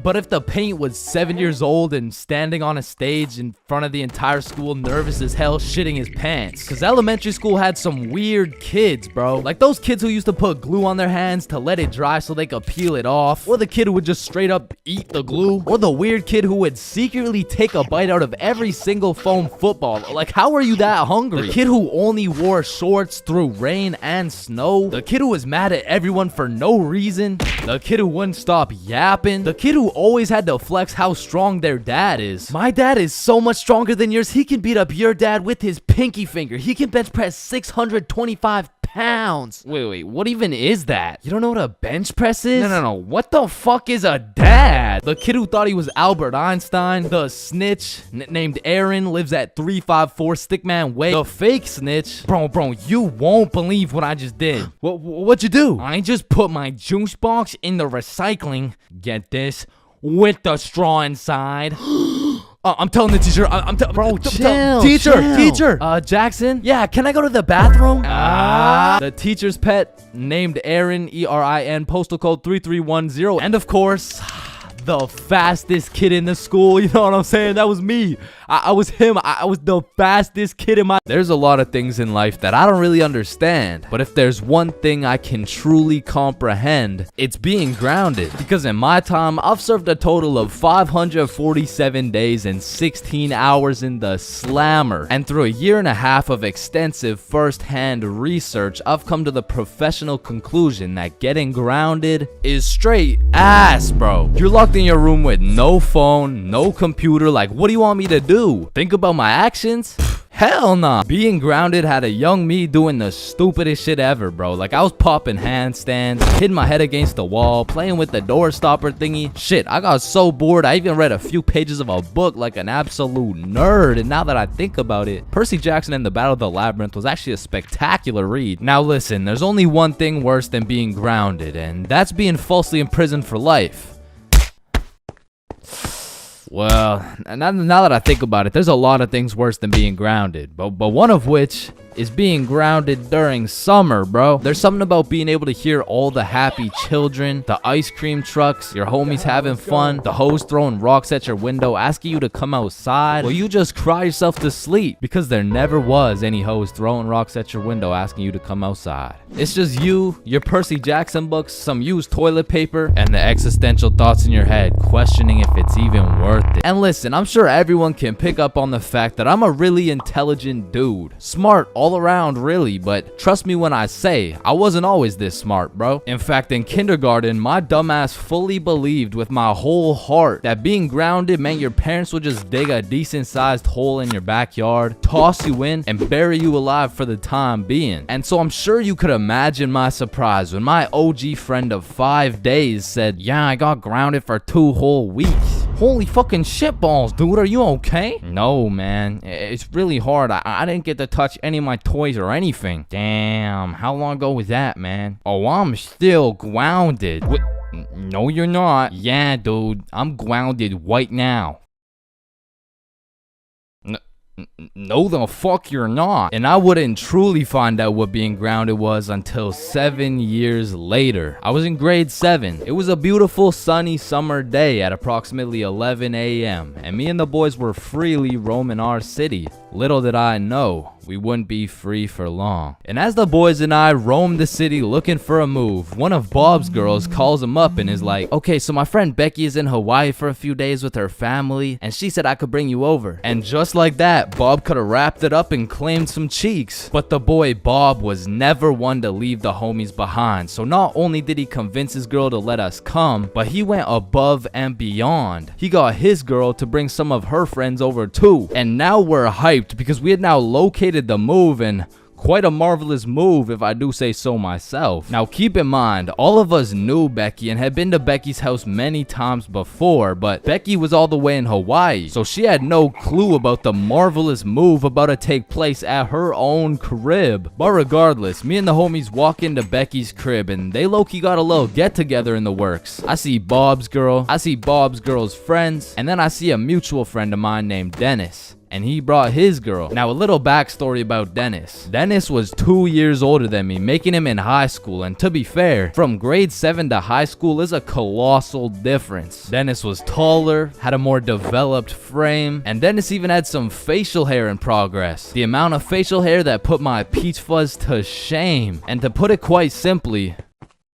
But if the paint was 7 years old and standing on a stage in front of the entire school, nervous as hell, shitting his pants. Because elementary school had some weird kids, bro. Like those kids who used to put glue on their hands to let it dry so they could peel it off. Or the kid who would just straight up eat the glue. Or the weird kid who would secretly take a bite out of every single foam football. Like, how are you that hungry? The kid who only wore shorts through rain and snow. The kid who was mad at everyone for no reason. The kid who wouldn't stop yapping. The kid who always had to flex how strong their dad is. My dad is so much stronger than yours, he can beat up your dad with his pinky finger. He can bench press 625 pounds. Wait, what even is that? You don't know what a bench press is? No, what the fuck is a dad? The kid who thought he was Albert Einstein. The snitch named Aaron lives at 354 Stickman Way. The fake snitch. Bro, you won't believe what I just did. What'd you do? I just put my juice box in the recycling. Get this? With the straw inside. I'm telling the teacher. Bro, chill. Teacher. Jackson? Yeah, can I go to the bathroom? The teacher's pet named Aaron, E-R-I-N, postal code 3310. And of course, the fastest kid in the school. You know what I'm saying? That was me. I was him. I was the fastest kid in my... There's a lot of things in life that I don't really understand. But if there's one thing I can truly comprehend, it's being grounded. Because in my time, I've served a total of 547 days and 16 hours in the slammer. And through a year and a half of extensive first-hand research, I've come to the professional conclusion that getting grounded is straight ass, bro. You're locked in your room with no phone, no computer. Like, what do you want me to do? Think about my actions? Hell nah. Being grounded had a young me doing the stupidest shit ever, bro. Like, I was popping handstands, hitting my head against the wall, playing with the door stopper thingy. Shit, I got so bored, I even read a few pages of a book like an absolute nerd. And now that I think about it, Percy Jackson and the Battle of the Labyrinth was actually a spectacular read. Now listen, there's only one thing worse than being grounded, and that's being falsely imprisoned for life. Well, now that I think about it, there's a lot of things worse than being grounded, but one of which is being grounded during summer, bro. There's something about being able to hear all the happy children, the ice cream trucks, your homies having fun, the hoes throwing rocks at your window, asking you to come outside. Well, you just cry yourself to sleep because there never was any hoes throwing rocks at your window asking you to come outside. It's just you, your Percy Jackson books, some used toilet paper, and the existential thoughts in your head questioning if it's even worth it. And listen, I'm sure everyone can pick up on the fact that I'm a really intelligent dude. Smart all around, really, but trust me when I say I wasn't always this smart, bro. In fact, in kindergarten, my dumbass fully believed with my whole heart that being grounded meant your parents would just dig a decent sized hole in your backyard, toss you in, and bury you alive for the time being. And so I'm sure you could imagine my surprise when my OG friend of 5 days said, yeah, I got grounded for 2 whole weeks. Holy fucking shitballs, dude, are you okay? No, man, it's really hard. I didn't get to touch any of my toys or anything. Damn, how long ago was that, man? Oh, I'm still grounded. What? No, you're not. Yeah, dude, I'm grounded right now. No, the fuck you're not. And I wouldn't truly find out what being grounded was until 7 years later. I was in grade 7. It was a beautiful sunny summer day at approximately 11 a.m. and me and the boys were freely roaming our city. Little did I know we wouldn't be free for long. And as the boys and I roamed the city looking for a move, one of Bob's girls calls him up and is like, okay, so my friend Becky is in Hawaii for a few days with her family, and she said I could bring you over. And just like that, Bob could have wrapped it up and claimed some cheeks. But the boy Bob was never one to leave the homies behind. So not only did he convince his girl to let us come, but he went above and beyond. He got his girl to bring some of her friends over too. And now we're hyped because we had now located the move, and quite a marvelous move if I do say so myself. Now keep in mind, all of us knew Becky and had been to Becky's house many times before, but Becky was all the way in Hawaii, so she had no clue about the marvelous move about to take place at her own crib. But regardless, me and the homies walk into Becky's crib and they low-key got a little get-together in the works. I see Bob's girl, I see Bob's girl's friends, and then I see a mutual friend of mine named Dennis. And he brought his girl. Now, a little backstory about Dennis. Dennis was 2 years older than me, making him in high school. And to be fair, from grade 7 to high school is a colossal difference. Dennis was taller, had a more developed frame, and Dennis even had some facial hair in progress. The amount of facial hair that put my peach fuzz to shame. And to put it quite simply,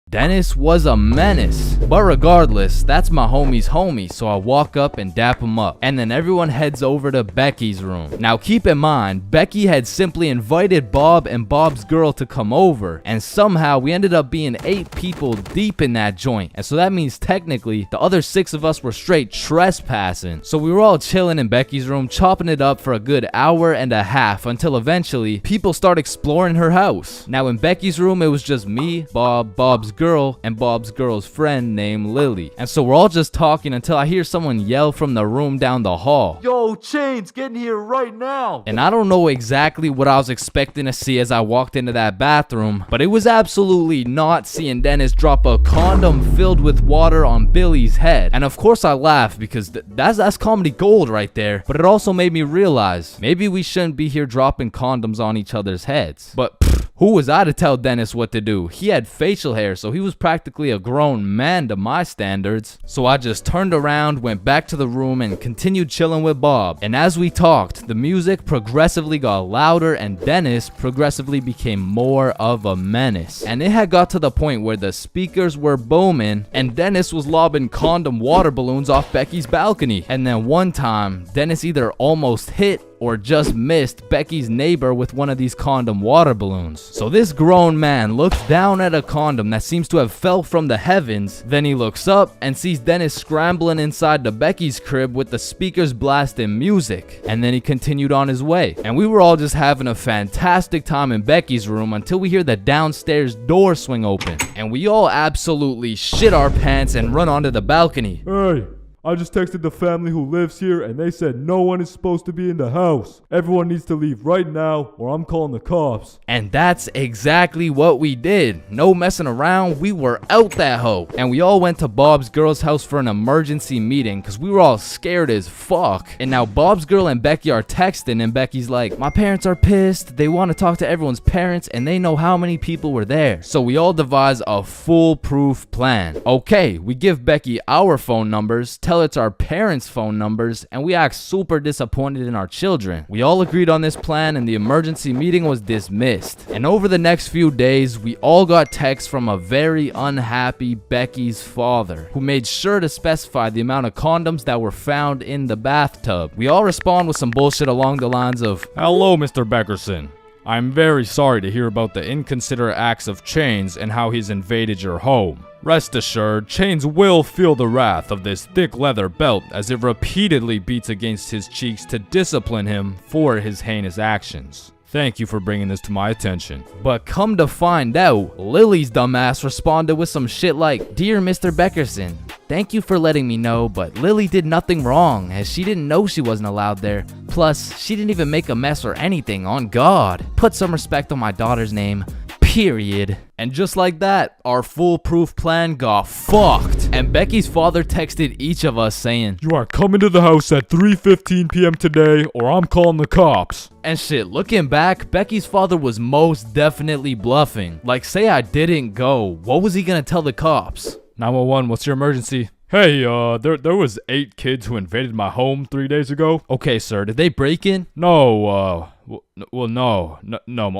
Dennis was a menace. But regardless, that's my homie's homie, so I walk up and dap him up. And then everyone heads over to Becky's room. Now keep in mind, Becky had simply invited Bob and Bob's girl to come over, and somehow we ended up being 8 people deep in that joint. And so that means technically, the other 6 of us were straight trespassing. So we were all chilling in Becky's room, chopping it up for a good hour and a half, until eventually, people start exploring her house. Now in Becky's room, it was just me, Bob, Bob's girl, and Bob's girl's friend named Lily. And so we're all just talking until I hear someone yell from the room down the hall, "Yo, Chains, get in here right now!" And I don't know exactly what I was expecting to see as I walked into that bathroom, but it was absolutely not seeing Dennis drop a condom filled with water on Billy's head. And of course I laughed because that's comedy gold right there, but it also made me realize maybe we shouldn't be here dropping condoms on each other's heads. But who was I to tell Dennis what to do? He had facial hair, so he was practically a grown man to my standards. So I just turned around, went back to the room, and continued chilling with Bob. And as we talked, the music progressively got louder, and Dennis progressively became more of a menace. And it had got to the point where the speakers were booming, and Dennis was lobbing condom water balloons off Becky's balcony. And then one time, Dennis either almost hit or just missed Becky's neighbor with one of these condom water balloons. So this grown man looks down at a condom that seems to have fell from the heavens. Then he looks up and sees Dennis scrambling inside the Becky's crib with the speakers blasting music. And then he continued on his way. And we were all just having a fantastic time in Becky's room until we hear the downstairs door swing open. And we all absolutely shit our pants and run onto the balcony. Hey, I just texted the family who lives here and they said no one is supposed to be in the house. Everyone needs to leave right now or I'm calling the cops. And that's exactly what we did. No messing around, we were out that hoe. And we all went to Bob's girl's house for an emergency meeting because we were all scared as fuck. And now Bob's girl and Becky are texting and Becky's like, my parents are pissed. They want to talk to everyone's parents and they know how many people were there. So we all devise a foolproof plan. Okay, we give Becky our phone numbers, tell it's our parents' phone numbers, and we act super disappointed in our children. We all agreed on this plan and the emergency meeting was dismissed. And over the next few days, we all got texts from a very unhappy Becky's father, who made sure to specify the amount of condoms that were found in the bathtub. We all respond with some bullshit along the lines of, Hello, Mr. Beckerson. I'm very sorry to hear about the inconsiderate acts of Chains and how he's invaded your home. Rest assured, Chains will feel the wrath of this thick leather belt as it repeatedly beats against his cheeks to discipline him for his heinous actions. Thank you for bringing this to my attention. But come to find out, Lily's dumbass responded with some shit like, Dear Mr. Beckerson, thank you for letting me know, but Lily did nothing wrong as she didn't know she wasn't allowed there. Plus, she didn't even make a mess or anything, on God. Put some respect on my daughter's name. Period. And just like that, our foolproof plan got fucked. And Becky's father texted each of us saying, You are coming to the house at 3:15 p.m. today or I'm calling the cops. And shit, looking back, Becky's father was most definitely bluffing. Like, say I didn't go, what was he gonna tell the cops? 911, what's your emergency? Hey, there was 8 kids who invaded my home 3 days ago. Okay, sir, did they break in? No,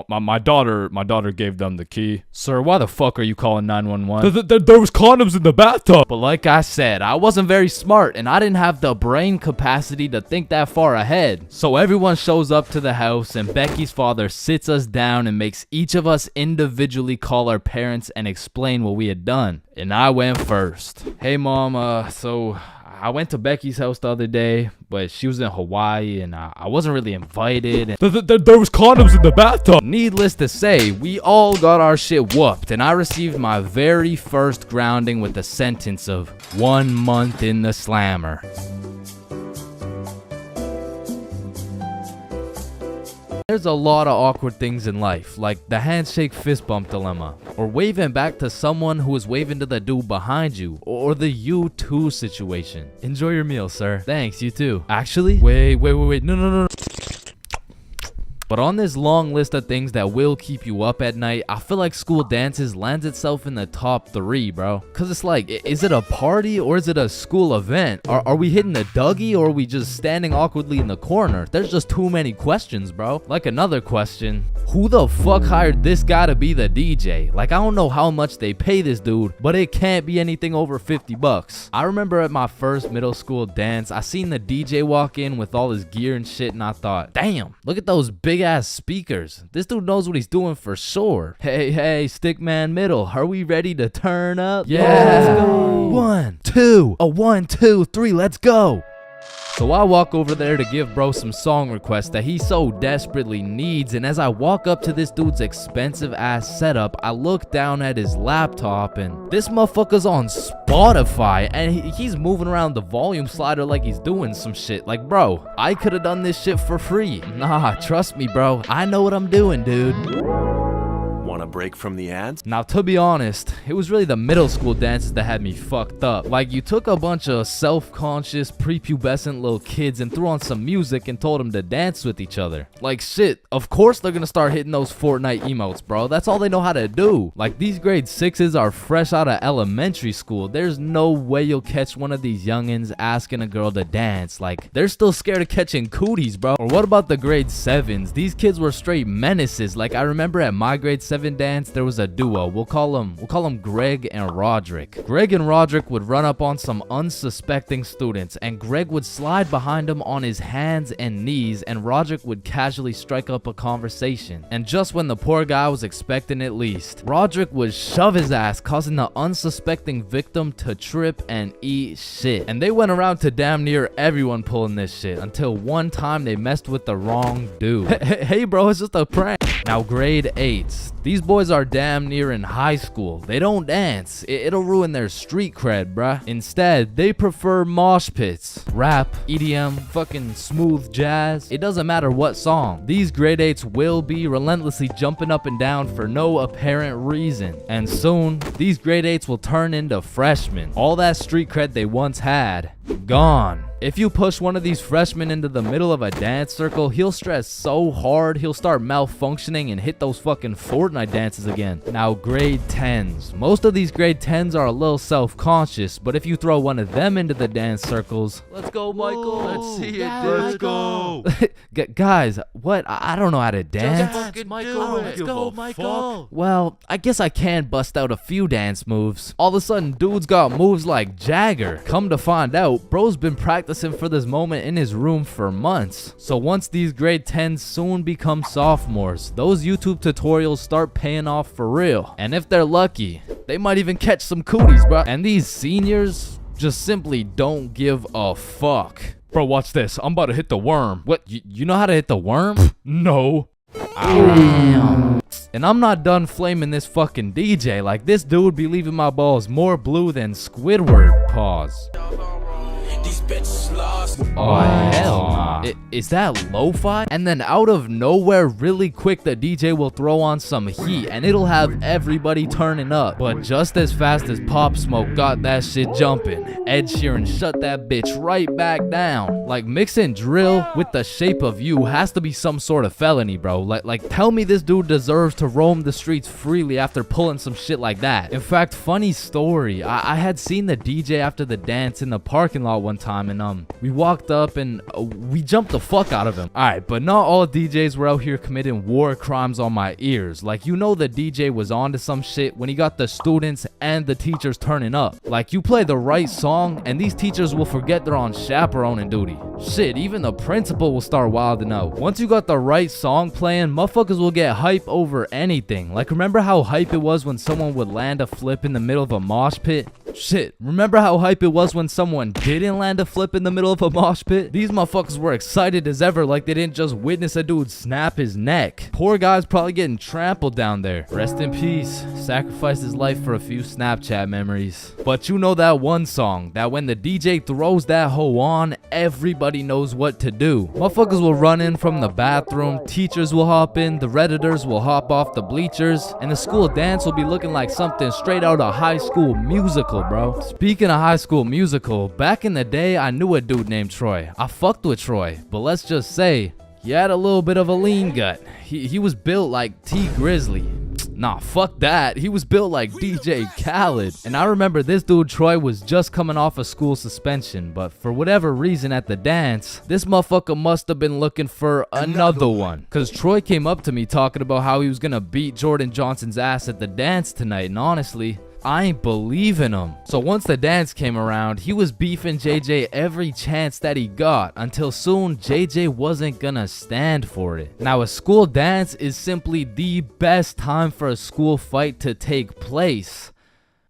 my daughter gave them the key. Sir, why the fuck are you calling 911? There was condoms in the bathtub. But like I said, I wasn't very smart and I didn't have the brain capacity to think that far ahead. So everyone shows up to the house and Becky's father sits us down and makes each of us individually call our parents and explain what we had done. And I went first. Hey mom, so I went to Becky's house the other day, but she was in Hawaii and I wasn't really invited. And there was condoms in the bathtub. needless to say, we all got our shit whooped and I received my very first grounding with a sentence of 1 month in the slammer. There's a lot of awkward things in life, like the handshake fist bump dilemma, or waving back to someone who is waving to the dude behind you, or the you too situation. Enjoy your meal, sir. Thanks, you too. Actually, wait, no. But on this long list of things that will keep you up at night, I feel like school dances lands itself in the top 3, bro. Cause it's like, is it a party or is it a school event? Are we hitting the Dougie or are we just standing awkwardly in the corner? There's just too many questions, bro. Like another question, who the fuck hired this guy to be the DJ? Like, I don't know how much they pay this dude, but it can't be anything over 50 bucks. I remember at my first middle school dance, I seen the DJ walk in with all his gear and shit and I thought, damn, look at those big ass speakers. This dude knows what he's doing for sure. Hey, Stickman Middle, are we ready to turn up? Yeah, let's go. 1, 2, 1, 2, 3, let's go. So I walk over there to give bro some song requests that he so desperately needs, and as I walk up to this dude's expensive ass setup, I look down at his laptop and this motherfucker's on Spotify and he's moving around the volume slider like he's doing some shit. Like, bro, I could have done this shit for free. Nah, trust me, bro. I know what I'm doing, dude. Want a break from the ads? Now, to be honest, it was really the middle school dances that had me fucked up. Like, you took a bunch of self-conscious, prepubescent little kids and threw on some music and told them to dance with each other. Like, shit, of course they're gonna start hitting those Fortnite emotes, bro. That's all they know how to do. Like, these grade 6s are fresh out of elementary school. There's no way you'll catch one of these youngins asking a girl to dance. Like, they're still scared of catching cooties, bro. Or what about the grade 7s? These kids were straight menaces. Like, I remember at my grade 7 in dance, there was a duo. We'll call them Greg and Roderick. Greg and Roderick would run up on some unsuspecting students, and Greg would slide behind him on his hands and knees, and Roderick would casually strike up a conversation. And just when the poor guy was expecting it least, Roderick would shove his ass, causing the unsuspecting victim to trip and eat shit. And they went around to damn near everyone pulling this shit, until one time they messed with the wrong dude. Hey bro, it's just a prank. Now grade 8s. These boys are damn near in high school. They don't dance. It'll ruin their street cred, bruh. Instead, they prefer mosh pits, rap, EDM, fucking smooth jazz. It doesn't matter what song. These grade 8s will be relentlessly jumping up and down for no apparent reason. And soon, these grade 8s will turn into freshmen. All that street cred they once had, gone. If you push one of these freshmen into the middle of a dance circle, he'll stress so hard he'll start malfunctioning and hit those fucking Fortnite dances again. Now grade 10s. Most of these grade 10s are a little self-conscious, but if you throw one of them into the dance circles, let's go Michael, let's see it, let's go. Guys, what? I don't know how to dance. Let's go, Michael. Well, I guess I can bust out a few dance moves. All of a sudden, dude's got moves like Jagger. Come to find out, bro's been practicing for this moment in his room for months. So once these grade 10s soon become sophomores, those YouTube tutorials start paying off for real. And if they're lucky, they might even catch some cooties, bro. And these seniors just simply don't give a fuck. Bro, watch this. I'm about to hit the worm. What? You know how to hit the worm? No. Damn. And I'm not done flaming this fucking DJ. Like, this dude be leaving my balls more blue than Squidward. Pause. Oh, hell nah. Is that lo-fi? And then out of nowhere, really quick, the DJ will throw on some heat and it'll have everybody turning up. But just as fast as Pop Smoke got that shit jumping, Ed Sheeran shut that bitch right back down. Like, mixing drill with The Shape of You has to be some sort of felony, bro. Like tell me this dude deserves to roam the streets freely after pulling some shit like that. In fact, funny story, I had seen the DJ after the dance in the parking lot one time, and we walked up and we jumped the fuck out of him. Alright, but not all DJs were out here committing war crimes on my ears. Like, you know, the DJ was onto some shit when he got the students and the teachers turning up. Like, you play the right song and these teachers will forget they're on chaperoning duty. Shit, even the principal will start wilding out. Once you got the right song playing, motherfuckers will get hype over anything. Like, remember how hype it was when someone would land a flip in the middle of a mosh pit? Shit, remember how hype it was when someone didn't land a flip in the middle of a mosh pit? These motherfuckers were excited as ever, like they didn't just witness a dude snap his neck. Poor guy's probably getting trampled down there. Rest in peace. Sacrificed his life for a few Snapchat memories. But you know that one song, that when the DJ throws that hoe on, everybody knows what to do. Motherfuckers will run in from the bathroom, teachers will hop in, the Redditors will hop off the bleachers, and the school dance will be looking like something straight out of High School Musical, bro. Speaking of High School Musical, back in the day, I knew a dude named Troy. I fucked with Troy, but let's just say, he had a little bit of a lean gut. He was built like T Grizzly. Nah, fuck that. He was built like DJ Khaled. And I remember this dude Troy was just coming off a school suspension, but for whatever reason at the dance, this motherfucker must have been looking for another one. Cause Troy came up to me talking about how he was gonna beat Jordan Johnson's ass at the dance tonight, and honestly, I ain't believing him. So once the dance came around, he was beefing JJ every chance that he got, until soon JJ wasn't gonna stand for it. Now, a school dance is simply the best time for a school fight to take place.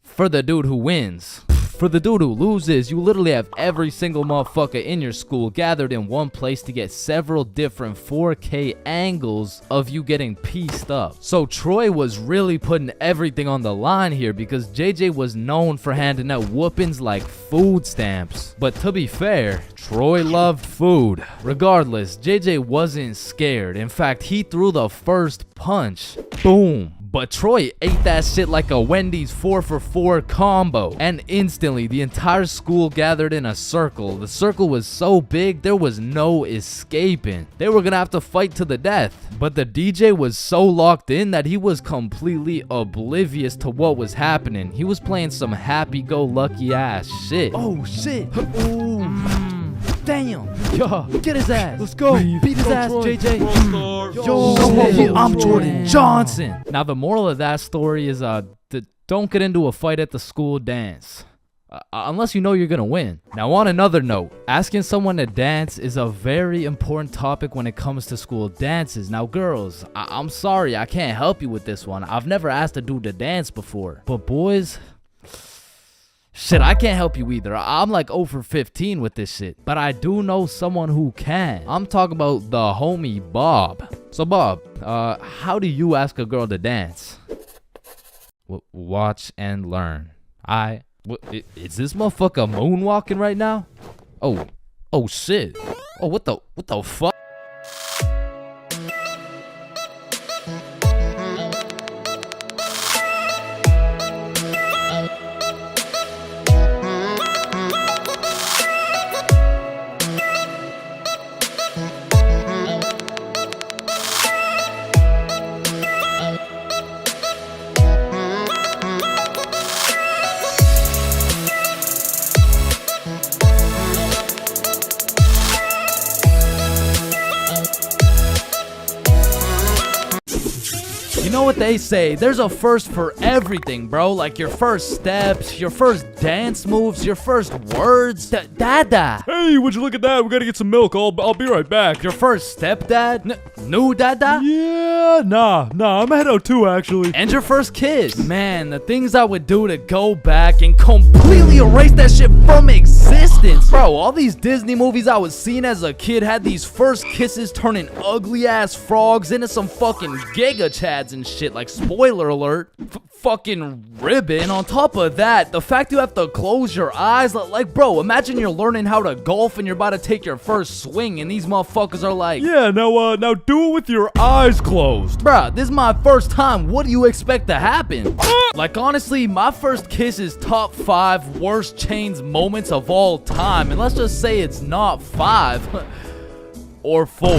For the dude who wins. For the dude who loses, you literally have every single motherfucker in your school gathered in one place to get several different 4K angles of you getting pieced up. So Troy was really putting everything on the line here, because JJ was known for handing out whoopings like food stamps. But to be fair, Troy loved food. Regardless, JJ wasn't scared. In fact, he threw the first punch. Boom. But Troy ate that shit like a Wendy's 4-for-4 combo. And instantly, the entire school gathered in a circle. The circle was so big, there was no escaping. They were gonna have to fight to the death. But the DJ was so locked in that he was completely oblivious to what was happening. He was playing some happy-go-lucky ass shit. Oh shit. Ooh. Damn. Yo, get his ass. Let's go. Beat his ass, JJ. Yo, I'm Jordan Johnson. Now the moral of that story is don't get into a fight at the school dance. Unless you know you're gonna win. Now on another note, asking someone to dance is a very important topic when it comes to school dances. Now girls, I'm sorry I can't help you with this one. I've never asked a dude to dance before. But boys, shit, I can't help you either. I'm like 0 for 15 with this shit. But I do know someone who can. I'm talking about the homie Bob. So Bob, how do you ask a girl to dance? Watch and learn. Is this motherfucker moonwalking right now? Oh shit. Oh, what the fuck? You know what they say, there's a first for everything, bro. Like your first steps, your first dance moves, your first words. Dada. Hey, would you look at that? We gotta get some milk. I'll be right back. Your first stepdad? New dada? Yeah, nah, I'm gonna head out too, actually. And your first kiss? Man, the things I would do to go back and completely erase that shit from existence. Bro, all these Disney movies I was seeing as a kid had these first kisses turning ugly ass frogs into some fucking giga chads and shit. Like, spoiler alert, fucking ribbon. On top of that, the fact you have to close your eyes, like, bro, imagine you're learning how to golf and you're about to take your first swing and these motherfuckers are like, yeah, now do it with your eyes closed. bruh, this is my first time. What do you expect to happen? Like, honestly, my first kiss is top 5 worst Chains moments of all time. And let's just say it's not 5 or 4.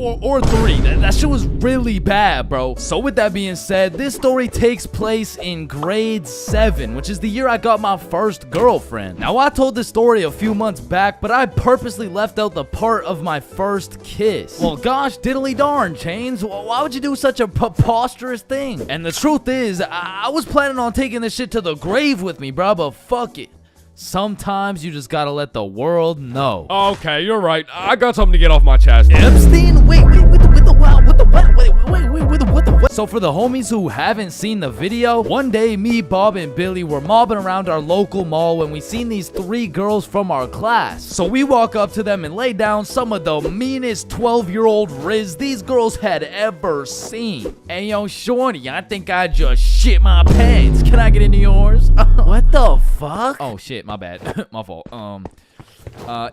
Or 3. That shit was really bad, bro. So with that being said, this story takes place in grade 7, which is the year I got my first girlfriend. Now, I told this story a few months back, but I purposely left out the part of my first kiss. Well, gosh diddly darn, Chains. Why would you do such a preposterous thing? And the truth is, I was planning on taking this shit to the grave with me, bro, but fuck it. Sometimes you just gotta let the world know. Okay, you're right. I got something to get off my chest. Epstein? Wait, with the what? So for the homies who haven't seen the video, one day me, Bob, and Billy were mobbing around our local mall when we seen these 3 girls from our class. So we walk up to them and lay down some of the meanest 12-year-old riz these girls had ever seen. Hey yo, shorty, I think I just shit my pants. Can I get into yours? What the fuck? Oh shit, my bad. My fault.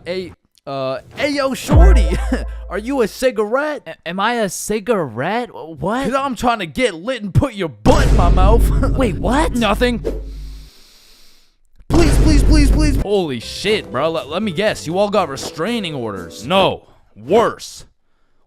Hey yo, shorty, are you a cigarette? Am I a cigarette? What? Cause I'm trying to get lit and put your butt in my mouth. Wait, what? Nothing. Please. Holy shit, bro. Let me guess. You all got restraining orders. No, worse.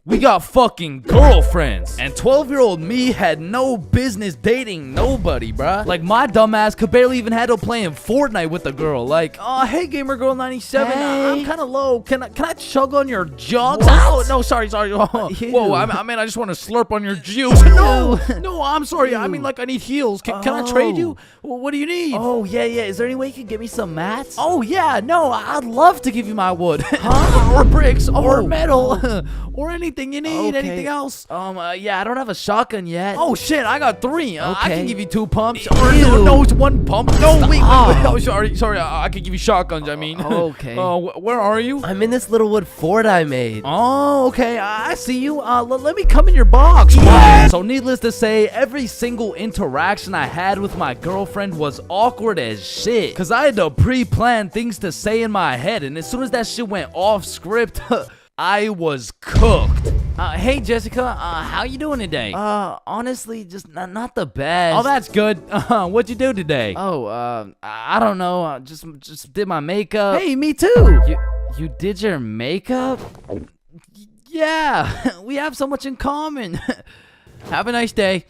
We got fucking girlfriends. And 12-year-old me had no business dating nobody, bruh. Like, my dumbass could barely even handle playing Fortnite with a girl. Like, oh, hey, Gamer Girl 97. Hey. I'm kind of low. Can I chug on your jugs? What? Oh, no, sorry. Whoa, I mean, I just want to slurp on your juice. No, I'm sorry. I mean, like, I need heels. Can I trade you? What do you need? Oh, yeah. Is there any way you could give me some mats? Oh, yeah. No, I'd love to give you my wood. Huh? Or bricks. Or metal. Or anything you need. Okay. Anything else? Yeah, I don't have a shotgun yet. Oh shit, I got 3. I Okay. can give you 2 pumps. Ew. Or no, it's 1 pump. No, wait. Stop. Oh, sorry. I can give you shotguns. I mean. Okay. Where are you? I'm in this little wood fort I made. Oh, okay. I see you. Let me come in your box. So needless to say, every single interaction I had with my girlfriend was awkward as shit. Cause I had to pre-plan things to say in my head, and as soon as that shit went off script, I was cooked. Hey Jessica, how you doing today? Honestly, just not the best. Oh, that's good. What'd you do today? Oh, I don't know. Just did my makeup. Hey, me too. You did your makeup? Yeah, we have so much in common. Have a nice day.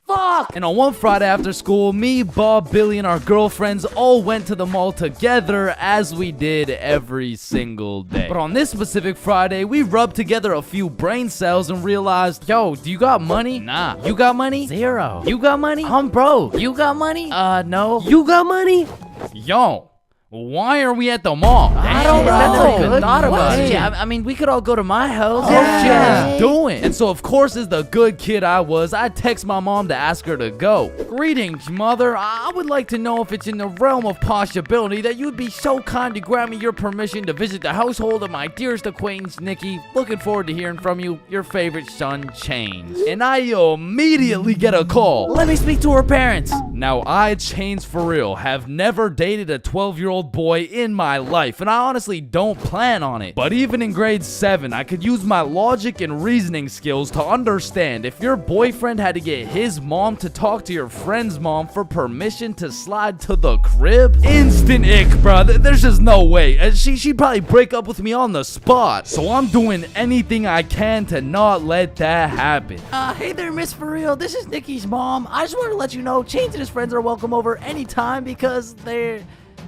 Fuck! fuck? And on one Friday after school, me, Bob, Billy, and our girlfriends all went to the mall together as we did every single day. But on this specific Friday, we rubbed together a few brain cells and realized, yo, do you got money? Nah. You got money? Zero. You got money? I'm broke. You got money? No. You got money? Yo, why are we at the mall? I don't That's know. a good Thought about question. it. I mean, we could all go to my house. Yeah, doing. And so, of course, as the good kid I was, I text my mom to ask her to go. Greetings, mother. I would like to know if it's in the realm of possibility that you'd be so kind to grant me your permission to visit the household of my dearest acquaintance, Nikki. Looking forward to hearing from you, your favorite son, Chains. And I immediately get a call. Let me speak to her parents. Now, I, Chains for real, have never dated a 12-year-old boy in my life, and I honestly don't plan on it. But even in grade 7, I could use my logic and reasoning skills to understand if your boyfriend had to get his mom to talk to your friend's mom for permission to slide to the crib. Instant ick, bruh. There's just no way. She'd probably break up with me on the spot. So I'm doing anything I can to not let that happen. Hey there, Miss For Real. This is Nikki's mom. I just wanted to let you know Chains and his friends are welcome over anytime because they're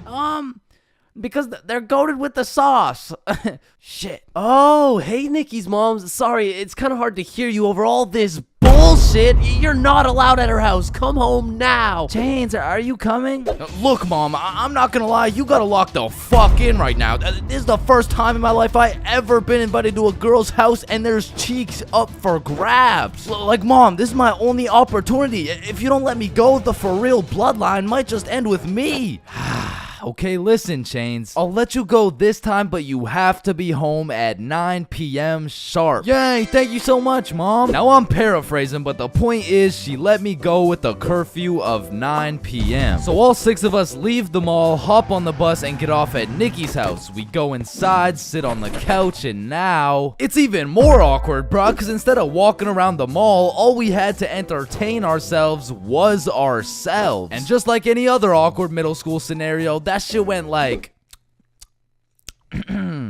goated with the sauce. Shit. Oh, hey, Nikki's mom. Sorry, it's kind of hard to hear you over all this bullshit. You're not allowed at her house. Come home now. Chains, are you coming? Look, Mom, I'm not gonna lie, you gotta lock the fuck in right now. This is the first time in my life I ever been invited to a girl's house and there's cheeks up for grabs. Like, Mom, this is my only opportunity. If you don't let me go, the For Real bloodline might just end with me. Okay, listen, Chains. I'll let you go this time, but you have to be home at 9 p.m. sharp. Yay, thank you so much, Mom. Now, I'm paraphrasing, but the point is she let me go with a curfew of 9 p.m. So all 6 of us leave the mall, hop on the bus, and get off at Nikki's house. We go inside, sit on the couch, and now it's even more awkward, bruh, because instead of walking around the mall, all we had to entertain ourselves was ourselves. And just like any other awkward middle school scenario, that shit went like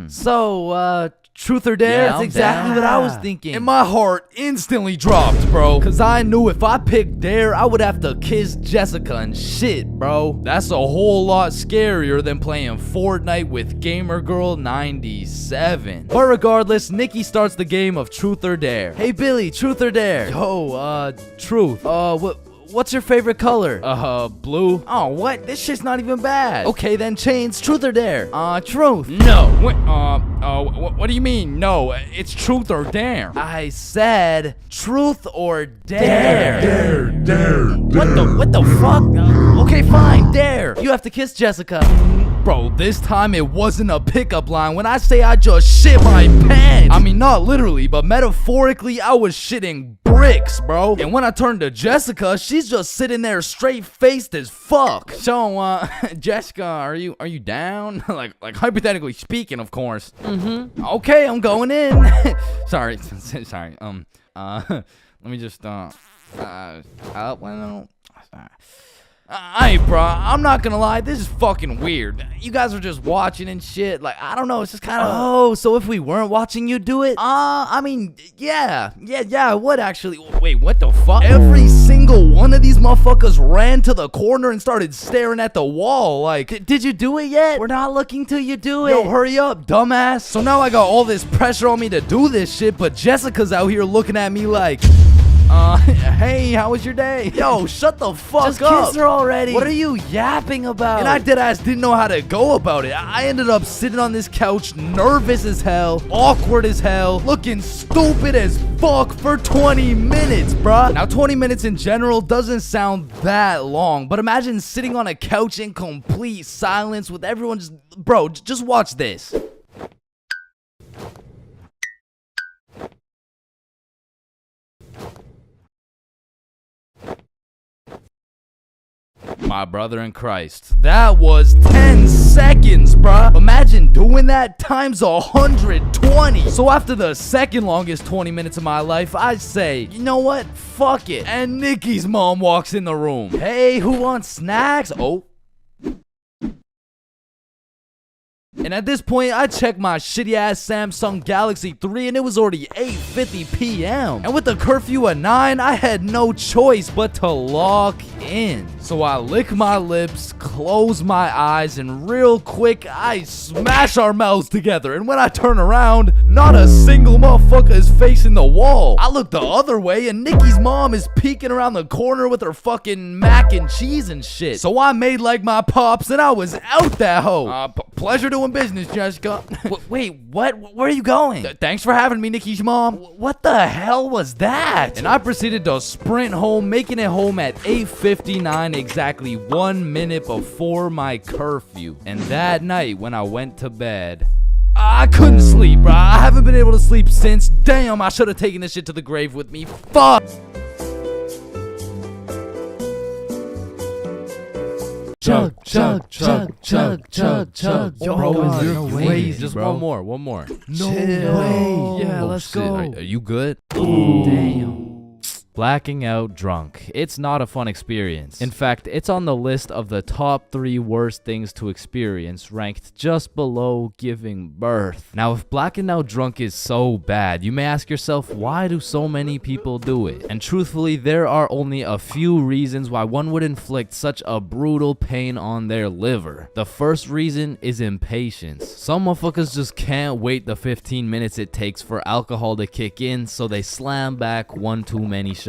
so, truth or dare? Yeah, That's I'm exactly down. what I was thinking. And my heart instantly dropped, bro. Cause I knew if I picked dare, I would have to kiss Jessica and shit, bro. That's a whole lot scarier than playing Fortnite with Gamer Girl 97. But regardless, Nikki starts the game of truth or dare. Hey Billy, truth or dare? Yo, truth. What's your favorite color? Blue. Oh, what? This shit's not even bad. Okay, then Chains, truth or dare? Truth. No. Wait, what do you mean? No, it's truth or dare. I said truth or dare. Dare. What the fuck? Okay, fine, dare. You have to kiss Jessica. Bro, this time it wasn't a pickup line. When I say I just shit my pants, I mean not literally, but metaphorically, I was shitting bricks, bro. And when I turned to Jessica, she's just sitting there straight-faced as fuck. So, Jessica, are you down? like hypothetically speaking, of course. Mm-hmm. Okay, I'm going in. sorry. Let me just, Hey, bro, I'm not gonna lie, this is fucking weird. You guys are just watching and shit. Like, I don't know, it's just kind of. Oh, so if we weren't watching you do it? I mean, yeah, I would actually. Wait, what the fuck? Every single one of these motherfuckers ran to the corner and started staring at the wall. Like, did you do it yet? We're not looking till you do it. Yo, hurry up, dumbass. So now I got all this pressure on me to do this shit, but Jessica's out here looking at me like, hey, how was your day? Yo, shut the fuck Just up. kiss her already. What are you yapping about? And I deadass didn't know how to go about it. I ended up sitting on this couch, nervous as hell, awkward as hell, looking stupid as fuck for 20 minutes, bruh. Now, 20 minutes in general doesn't sound that long, but imagine sitting on a couch in complete silence with everyone just... Bro, just watch this. My brother in Christ, that was 10 seconds, bruh. Imagine doing that times 120. So after the second longest 20 minutes of my life, I say, you know what? Fuck it. And Nikki's mom walks in the room. Hey, who wants snacks? Oh. And at this point, I checked my shitty ass Samsung Galaxy 3 and it was already 8:50 p.m. And with the curfew at 9, I had no choice but to lock in. So I lick my lips, close my eyes, and real quick, I smash our mouths together. And when I turn around, not a single motherfucker is facing the wall. I look the other way and Nikki's mom is peeking around the corner with her fucking mac and cheese and shit. So I made like my pops and I was out that hoe. Pleasure doing business, Jessica. Wait, what? Where are you going? Thanks for having me, Nikki's mom. What the hell was that? And I proceeded to sprint home, making it home at 8:59, exactly 1 minute before my curfew. And that night, when I went to bed, I couldn't sleep, bro. I haven't been able to sleep since. Damn, I should have taken this shit to the grave with me. Fuck. Chug, chug, chug, chug, chug, chug. Yo, Bro, you're crazy, Just bro. one more. No way. Yeah, Oh, let's shit. go. Are you good? Damn. Blacking out drunk. It's not a fun experience. In fact, it's on the list of the top 3 worst things to experience, ranked just below giving birth. Now, if blacking out drunk is so bad, you may ask yourself, why do so many people do it? And truthfully, there are only a few reasons why one would inflict such a brutal pain on their liver. The first reason is impatience. Some motherfuckers just can't wait the 15 minutes it takes for alcohol to kick in, so they slam back one too many shots.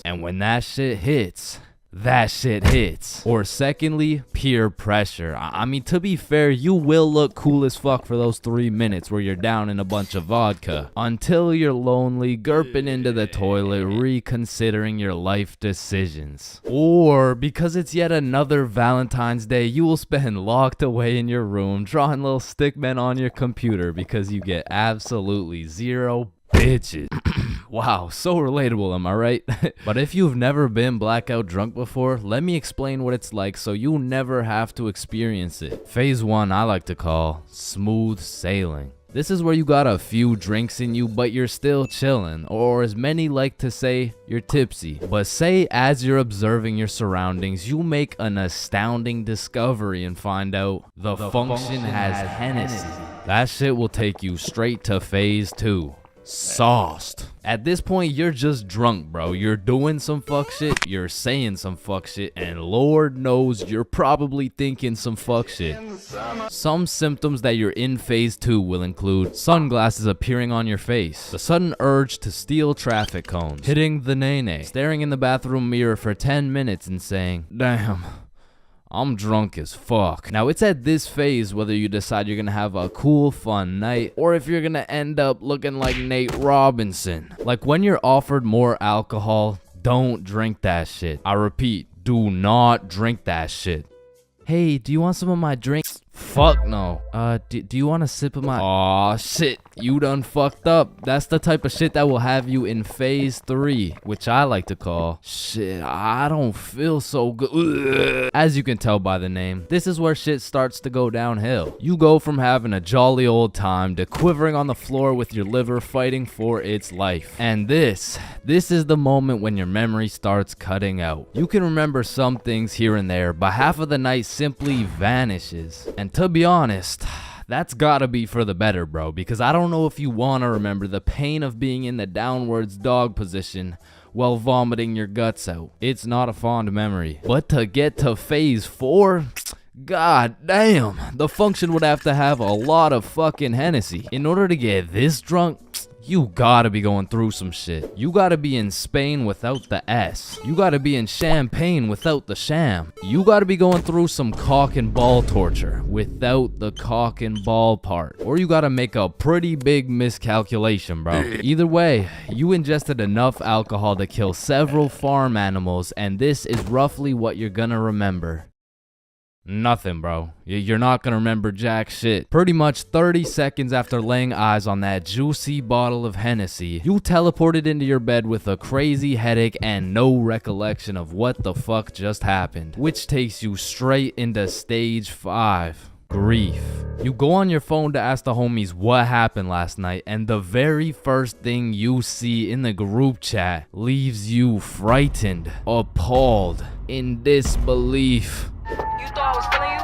And when that shit hits, that shit hits. Or secondly, peer pressure. I mean, to be fair, you will look cool as fuck for those 3 minutes where you're down in a bunch of vodka until you're lonely, gurping into the toilet, reconsidering your life decisions. Or because it's yet another Valentine's Day, you will spend locked away in your room drawing little stick men on your computer because you get absolutely zero bitches. Wow, so relatable, am I right? But if you've never been blackout drunk before, let me explain what it's like so you never have to experience it. Phase 1 I like to call smooth sailing. This is where you got a few drinks in you, but you're still chilling, or as many like to say, you're tipsy. But say as you're observing your surroundings, you make an astounding discovery and find out the function has Hennessy. That shit will take you straight to phase 2. Sauced. At this point, you're just drunk, bro. You're doing some fuck shit, you're saying some fuck shit, and Lord knows you're probably thinking some fuck shit. Some symptoms that you're in phase 2 will include sunglasses appearing on your face, the sudden urge to steal traffic cones, hitting the nay-nay, staring in the bathroom mirror for 10 minutes and saying, damn, I'm drunk as fuck. Now, it's at this phase whether you decide you're gonna have a cool, fun night, or if you're gonna end up looking like Nate Robinson. Like when you're offered more alcohol, don't drink that shit. I repeat, do not drink that shit. Hey, do you want some of my drink? Fuck no. Do you want a sip of my— Aw, shit. You done fucked up. That's the type of shit that will have you in phase 3, which I like to call, shit, I don't feel so good. Ugh. As you can tell by the name, this is where shit starts to go downhill. You go from having a jolly old time to quivering on the floor with your liver fighting for its life. And this is the moment when your memory starts cutting out. You can remember some things here and there, but half of the night simply vanishes. And to be honest, that's gotta be for the better, bro, because I don't know if you wanna remember the pain of being in the downwards dog position while vomiting your guts out. It's not a fond memory. But to get to phase 4, god damn, the function would have to have a lot of fucking Hennessy. In order to get this drunk, you gotta be going through some shit. You gotta be in Spain without the S. You gotta be in Champagne without the sham. You gotta be going through some cock and ball torture without the cock and ball part. Or you gotta make a pretty big miscalculation, bro. Either way, you ingested enough alcohol to kill several farm animals, and this is roughly what you're gonna remember. Nothing, bro. You're not gonna remember jack shit. Pretty much 30 seconds after laying eyes on that juicy bottle of Hennessy, you teleported into your bed with a crazy headache and no recollection of what the fuck just happened, which takes you straight into stage 5. Grief. You go on your phone to ask the homies what happened last night, and the very first thing you see in the group chat leaves you frightened, appalled, in disbelief. You thought I was feeling you?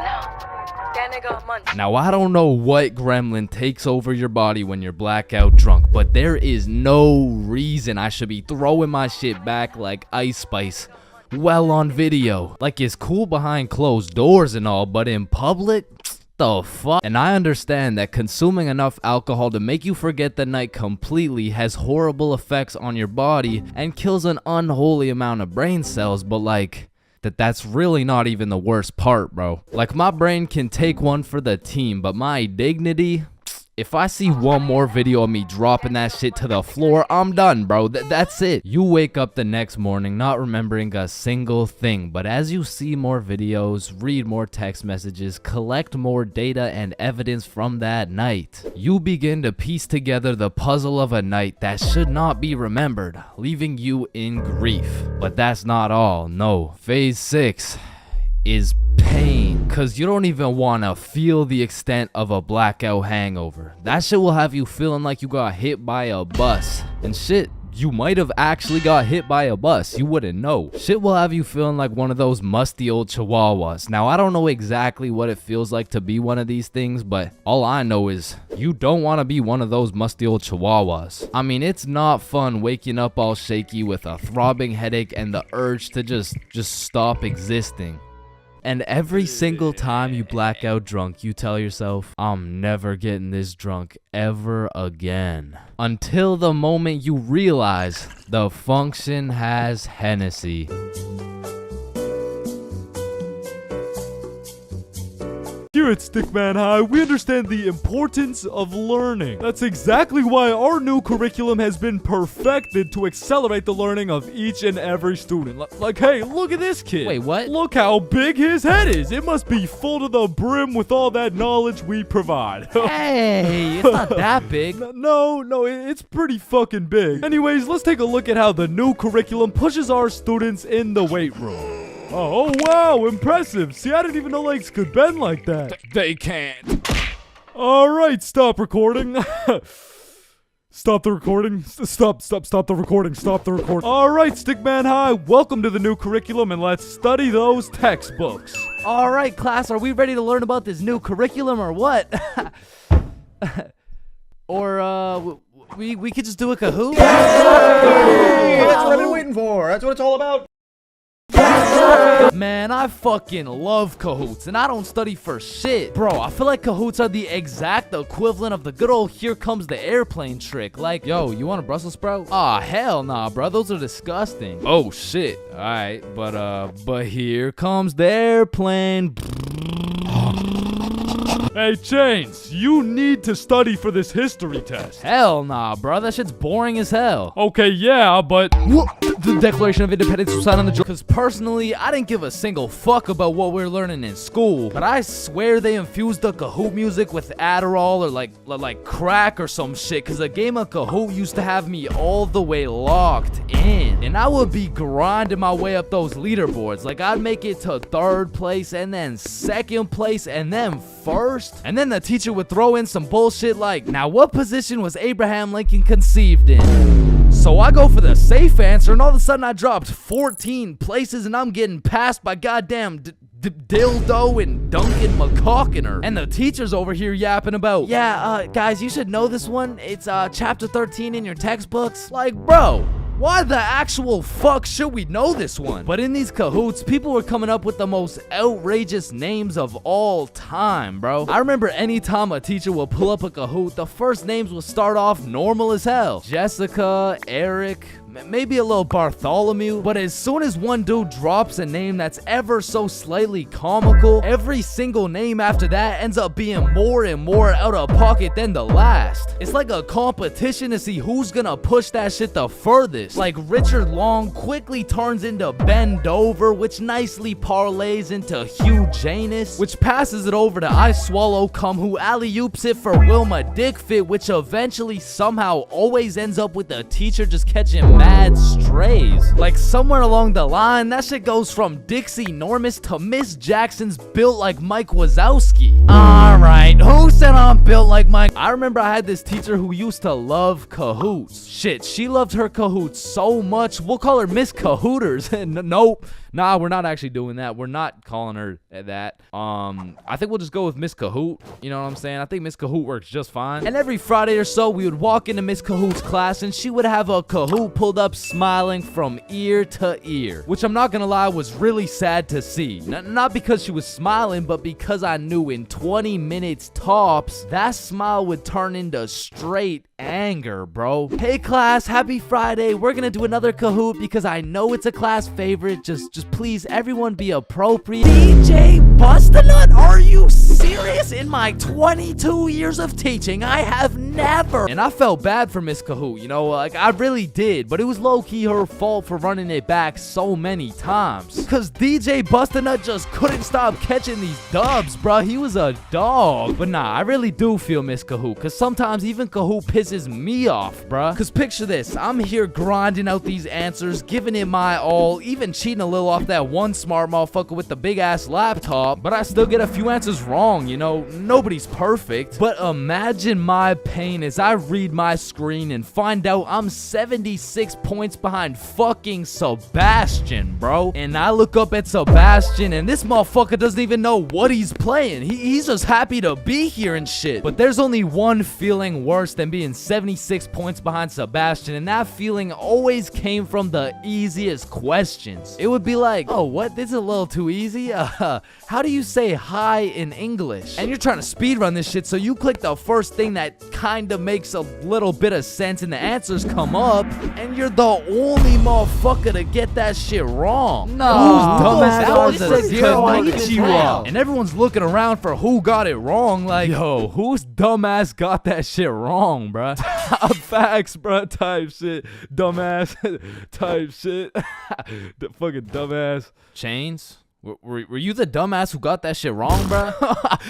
That mega munch. Now, I don't know what gremlin takes over your body when you're blackout drunk, but there is no reason I should be throwing my shit back like Ice Spice. Well, on video. Like, it's cool behind closed doors and all, but in public? The fuck? And I understand that consuming enough alcohol to make you forget the night completely has horrible effects on your body and kills an unholy amount of brain cells, but like, that's really not even the worst part, bro. Like, my brain can take one for the team, but my dignity... If I see one more video of me dropping that shit to the floor, I'm done, bro. That's it. You wake up the next morning not remembering a single thing, but as you see more videos, read more text messages, collect more data and evidence from that night, you begin to piece together the puzzle of a night that should not be remembered, leaving you in grief. But that's not all, no. Phase 6 is pain, cause you don't even want to feel the extent of a blackout hangover. That shit will have you feeling like you got hit by a bus, and shit, you might have actually got hit by a bus, you wouldn't know. Shit will have you feeling like one of those musty old chihuahuas. Now, I don't know exactly what it feels like to be one of these things, but all I know is you don't want to be one of those musty old chihuahuas. I mean, it's not fun waking up all shaky with a throbbing headache and the urge to just stop existing. And every single time you black out drunk, you tell yourself, I'm never getting this drunk ever again. Until the moment you realize the function has Hennessy. Here at Stickman High, we understand the importance of learning. That's exactly why our new curriculum has been perfected to accelerate the learning of each and every student. Like, hey, look at this kid. Wait, what? Look how big his head is. It must be full to the brim with all that knowledge we provide. Hey, it's not that big. No, it's pretty fucking big. Anyways, let's take a look at how the new curriculum pushes our students in the weight room. Oh, wow, impressive. See, I didn't even know legs could bend like that. They can't. All right, stop recording. Stop the recording. Stop the recording. Stop the recording. All right, Stickman High, welcome to the new curriculum, and let's study those textbooks. All right, class, are we ready to learn about this new curriculum or what? Or, we could just do a Kahoot? Hey, that's what I've been waiting for. That's what it's all about. Man, I fucking love Kahoots, and I don't study for shit. Bro, I feel like Kahoots are the exact equivalent of the good old here comes the airplane trick. Like, yo, you want a Brussels sprout? Aw, hell nah, bro, those are disgusting. Oh, shit. Alright, but here comes the airplane. Hey, Chains, you need to study for this history test. Hell nah, bro, that shit's boring as hell. Okay, yeah, but... The Declaration of Independence was signed on the... Because personally, I didn't give a single fuck about what we're learning in school. But I swear they infused the Kahoot music with Adderall or like crack or some shit. Because a game of Kahoot used to have me all the way locked in. And I would be grinding my way up those leaderboards. Like, I'd make it to 3rd place and then 2nd place and then 1st. And then the teacher would throw in some bullshit like, now what position was Abraham Lincoln conceived in? So I go for the safe answer, and all of a sudden I dropped 14 places, and I'm getting passed by goddamn Dildo and Duncan McCawkiner. And the teacher's over here yapping about, Yeah, guys, you should know this one. It's chapter 13 in your textbooks. like, bro, why the actual fuck should we know this one? But in these Kahoots, people were coming up with the most outrageous names of all time, bro. I remember anytime a teacher would pull up a Kahoot, the first names would start off normal as hell. Jessica, Eric, maybe a little Bartholomew. But as soon as one dude drops a name that's ever so slightly comical, every single name after that ends up being more and more out of pocket than the last. It's like a competition to see who's gonna push that shit the furthest. Like, Richard Long quickly turns into Ben Dover, which nicely parlays into Hugh Janus, which passes it over to I Swallow Cum, who alley-oops it for Wilma Dickfit, which eventually somehow always ends up with the teacher just catching mad strays. Like, somewhere along the line, that shit goes from Dixie Normus to Miss Jackson's built like Mike Wazowski. Alright, who said I'm built like Mike? I remember I had this teacher who used to love Kahoots. Shit, she loved her Kahoots so much, we'll call her Miss Cahooters. Nope. Nah, we're not actually doing that. We're not calling her that. I think we'll just go with Miss Kahoot. You know what I'm saying? I think Miss Kahoot works just fine. And every Friday or so, we would walk into Miss Kahoot's class, and she would have a Kahoot pulled up smiling from ear to ear, which I'm not gonna lie was really sad to see. Not because she was smiling, but because I knew in 20 minutes tops, that smile would turn into straight anger, bro. Hey class, happy Friday. We're gonna do another Kahoot because I know it's a class favorite. Just please, everyone be appropriate. DJ Bustanut, are you serious? In my 22 years of teaching, I have never. And I felt bad for Miss Kahoot, you know, like I really did, but it was low-key her fault for running it back so many times. Cause DJ Bustanut just couldn't stop catching these dubs, bruh. He was a dog. But nah, I really do feel Miss Kahoot, cause sometimes even Kahoot pisses me off, bruh. Cause picture this, I'm here grinding out these answers, giving it my all, even cheating a little off that one smart motherfucker with the big-ass laptop, but I still get a few answers wrong, you know, nobody's perfect. But imagine my pain as I read my screen and find out I'm 76 points behind fucking Sebastian, bro. And I look up at Sebastian and this motherfucker doesn't even know what he's playing. He's just happy to be here and shit. But there's only one feeling worse than being 76 points behind Sebastian, and that feeling always came from the easiest questions. It would be like, oh, what? This is a little too easy? How do you say hi in English? And you're trying to speedrun this shit, so you click the first thing that kind of makes a little bit of sense and the answers come up, and you're the only motherfucker to get that shit wrong. No, dumbass, that was a zero. And everyone's looking around for who got it wrong, like, yo, whose dumbass got that shit wrong, bruh? Facts, bruh, type shit. Dumbass, type shit. The fucking dumbass. Chains? Were you the dumbass who got that shit wrong, bro?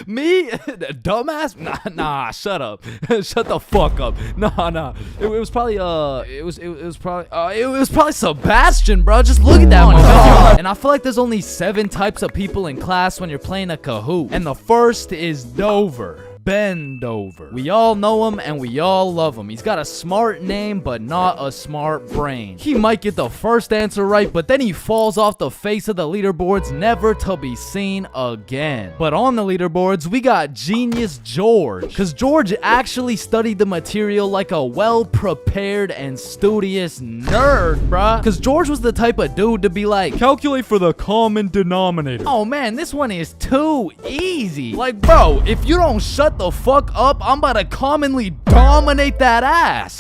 Me? Dumbass? Nah, shut up. Shut the fuck up. Nah. It was probably it was probably Sebastian, bro. Just look at that motherfucker. And I feel like there's only 7 types of people in class when you're playing a Kahoot. And the first is Dover. Bend over. We all know him and we all love him. He's got a smart name, but not a smart brain. He might get the first answer right, but then he falls off the face of the leaderboards, never to be seen again. But on the leaderboards, we got Genius George, because George actually studied the material like a well-prepared and studious nerd, bruh. Because George was the type of dude to be like, Calculate for the common denominator. oh man, this one is too easy. Like, bro, if you don't shut the fuck up, I'm about to commonly dominate that ass.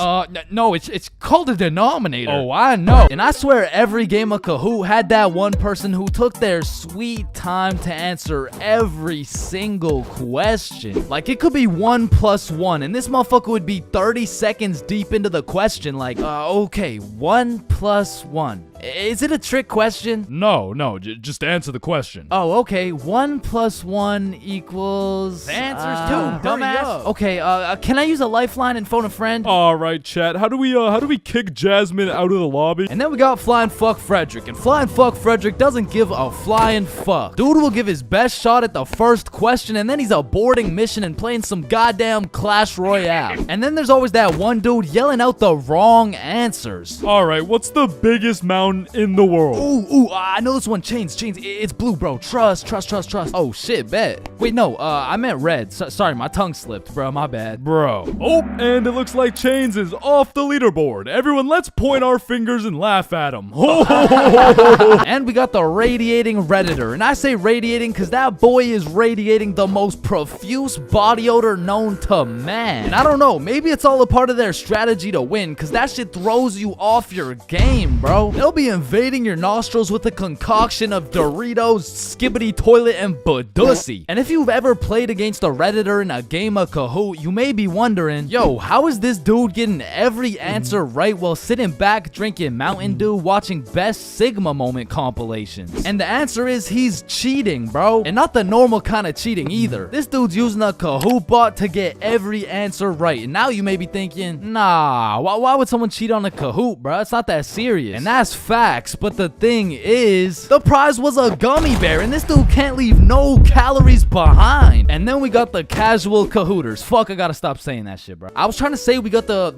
No, it's called a denominator. Oh, I know. And I swear every game of Kahoot had that one person who took their sweet time to answer every single question. Like, it could be 1 + 1, and this motherfucker would be 30 seconds deep into the question, like, okay, 1 + 1. Is it a trick question? No, just answer the question. Oh, okay. 1 + 1 equals... The answer's 2, dumbass. Okay, can I use a lifeline and phone a friend? All right, chat. How do we kick Jasmine out of the lobby? And then we got Flying Fuck Frederick. And Flying Fuck Frederick doesn't give a flying fuck. Dude will give his best shot at the first question, and then he's aborting mission and playing some goddamn Clash Royale. And then there's always that one dude yelling out the wrong answers. All right, what's the biggest mountain in the world? Ooh, I know this one. Chains. It's blue, bro. Trust. Oh, shit, bet. Wait, no, I meant red. Sorry, my tongue slipped, bro. My bad. Bro. Oh, and it looks like Chains is off the leaderboard. Everyone, let's point our fingers and laugh at him. And we got the radiating Redditor. And I say radiating because that boy is radiating the most profuse body odor known to man. And I don't know, maybe it's all a part of their strategy to win, because that shit throws you off your game, bro. They'll be invading your nostrils with a concoction of Doritos, Skibbity Toilet, and Badussi. And if you've ever played against a Redditor in a game of Kahoot, you may be wondering, yo, how is this dude getting every answer right while sitting back drinking Mountain Dew watching Best Sigma Moment compilations? And the answer is he's cheating, bro. And not the normal kind of cheating either. This dude's using a Kahoot bot to get every answer right. And now you may be thinking, nah, why would someone cheat on a Kahoot, bro? It's not that serious. And that's facts, but the thing is, the prize was a gummy bear, and this dude can't leave no calories behind. And then we got the casual Kahooters. Fuck, I gotta stop saying that shit, bro. I was trying to say we got the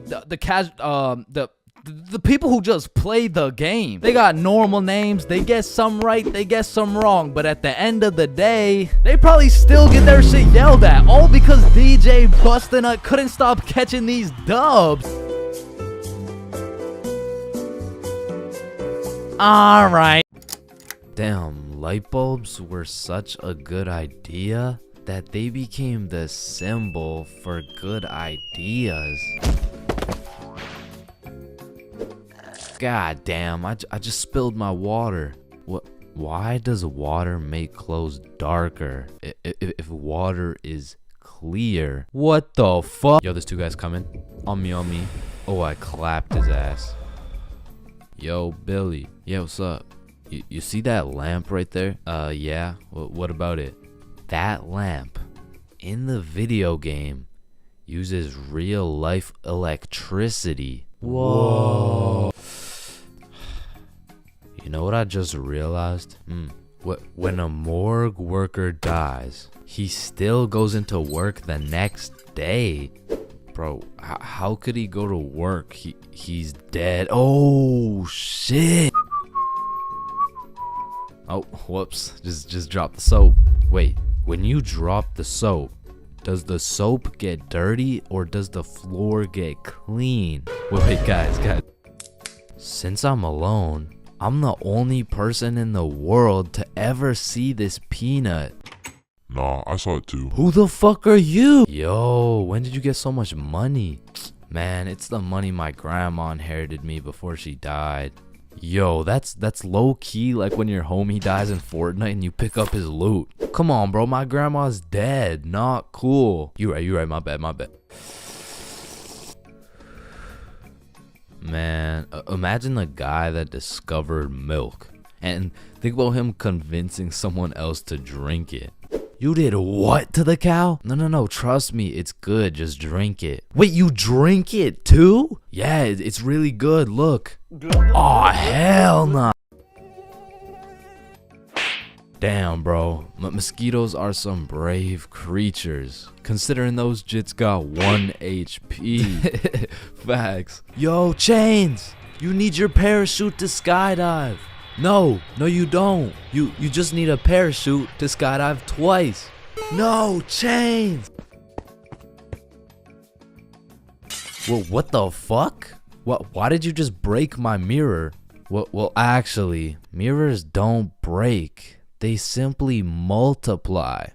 The people who just play the game. They got normal names, they guess some right, they guess some wrong, but at the end of the day, they probably still get their shit yelled at, all because DJ Bustinut couldn't stop catching these dubs. Alright. Damn, light bulbs were such a good idea that they became the symbol for good ideas. God damn, I just spilled my water. What? Why does water make clothes darker if water is clear? What the fuck? Yo, there's two guys coming. On me, on me. Oh, I clapped his ass. Yo, Billy. Yeah, what's up? You see that lamp right there? Yeah. What about it? That lamp in the video game uses real life electricity. Whoa. You know what I just realized? When a morgue worker dies, he still goes into work the next day. Bro, how could he go to work? He's dead. Oh shit. Oh, whoops. Just dropped the soap. Wait, when you drop the soap, does the soap get dirty or does the floor get clean? Wait, guys. Since I'm alone, I'm the only person in the world to ever see this peanut. Nah, I saw it too. Who the fuck are you? Yo, when did you get so much money? Man, it's the money my grandma inherited me before she died. Yo, that's low key like when your homie dies in Fortnite and you pick up his loot. Come on, bro, my grandma's dead. Not cool. You right, my bad. Man, imagine the guy that discovered milk and think about him convincing someone else to drink it. You did what to the cow? No, trust me, it's good, just drink it. Wait, you drink it too? Yeah, it's really good, look. Aw, hell nah. Damn, bro, mosquitoes are some brave creatures, considering those jits got 1 HP. Facts. Yo, Chains, you need your parachute to skydive. No, you don't. You just need a parachute to skydive twice. No, Chains. Well, what the fuck? Why did you just break my mirror? Well, actually, mirrors don't break. They simply multiply.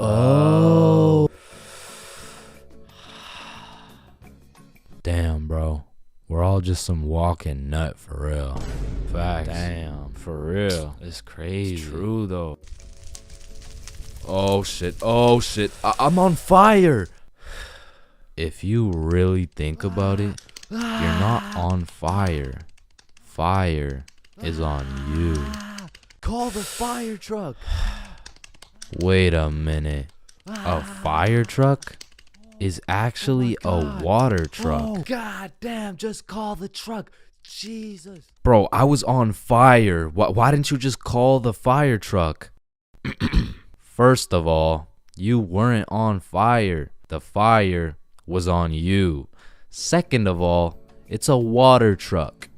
Oh. Damn, bro. We're all just some walking nut for real. Facts. Damn, for real. It's crazy. It's true though. Oh shit. I'm on fire. If you really think about it, you're not on fire. Fire is on you. Call the fire truck. Wait a minute. A fire truck is actually a water truck. Oh, god damn, just call the truck. Jesus. Bro, I was on fire. Why didn't you just call the fire truck? First of all, you weren't on fire. The fire was on you. Second of all, it's a water truck.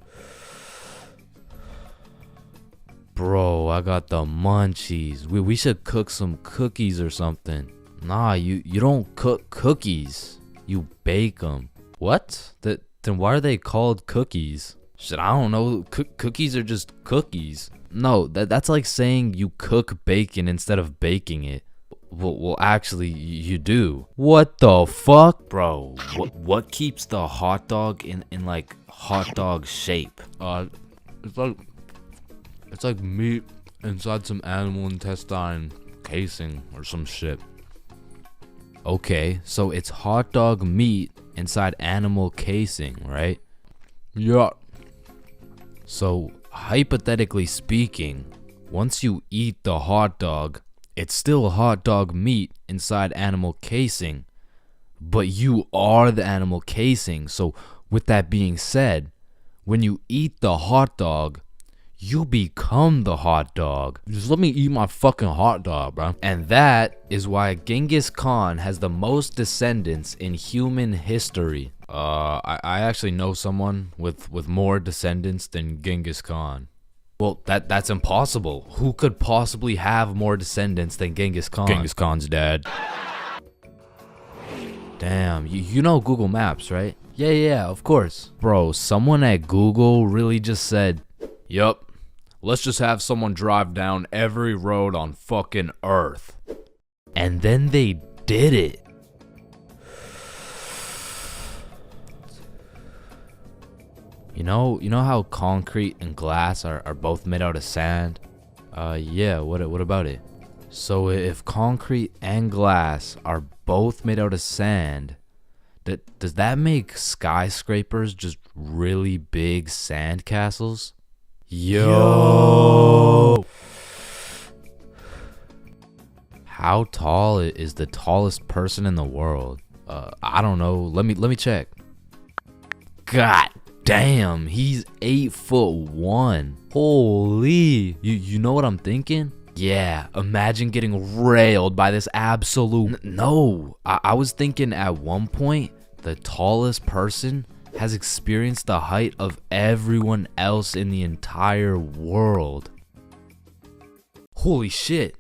Bro, I got the munchies. We should cook some cookies or something. Nah, you don't cook cookies. You bake them. What? Then why are they called cookies? Shit, I don't know. Cookies are just cookies. No, that's like saying you cook bacon instead of baking it. Well, actually, you do. What the fuck? Bro, what keeps the hot dog in like hot dog shape? It's like meat inside some animal intestine casing or some shit. Okay, so it's hot dog meat inside animal casing, right? Yeah. So, hypothetically speaking, once you eat the hot dog, it's still hot dog meat inside animal casing, but you are the animal casing. So, with that being said, when you eat the hot dog, you become the hot dog. Just let me eat my fucking hot dog, bro. And that is why Genghis Khan has the most descendants in human history. I actually know someone with more descendants than Genghis Khan. Well, that's impossible. Who could possibly have more descendants than Genghis Khan? Genghis Khan's dad. Damn, you know Google Maps, right? Yeah, of course. Bro, someone at Google really just said, Yup. Let's just have someone drive down every road on fucking Earth. and then they did it. You know how concrete and glass are both made out of sand? Yeah, what about it? So if concrete and glass are both made out of sand, does that make skyscrapers just really big sand castles? Yo! How tall is the tallest person in the world? I don't know. Let me check. God damn, he's 8'1". Holy, you know what I'm thinking? Yeah, imagine getting railed by this absolute. No, I was thinking at one point the tallest person has experienced the height of everyone else in the entire world. Holy shit.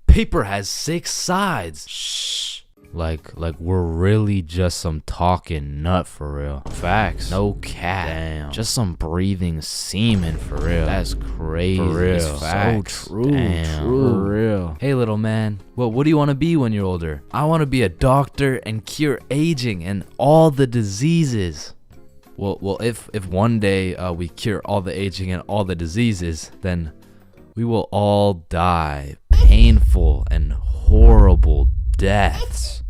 Paper has 6 sides. Shh. Like we're really just some talking nut for real. Facts. No cap. Damn. Just some breathing semen for real. That's crazy. For real. Facts. So true. Damn. True. For real. Hey little man, what do you want to be when you're older? I want to be a doctor and cure aging and all the diseases. Well, if one day we cure all the aging and all the diseases, then we will all die painful and horrible deaths.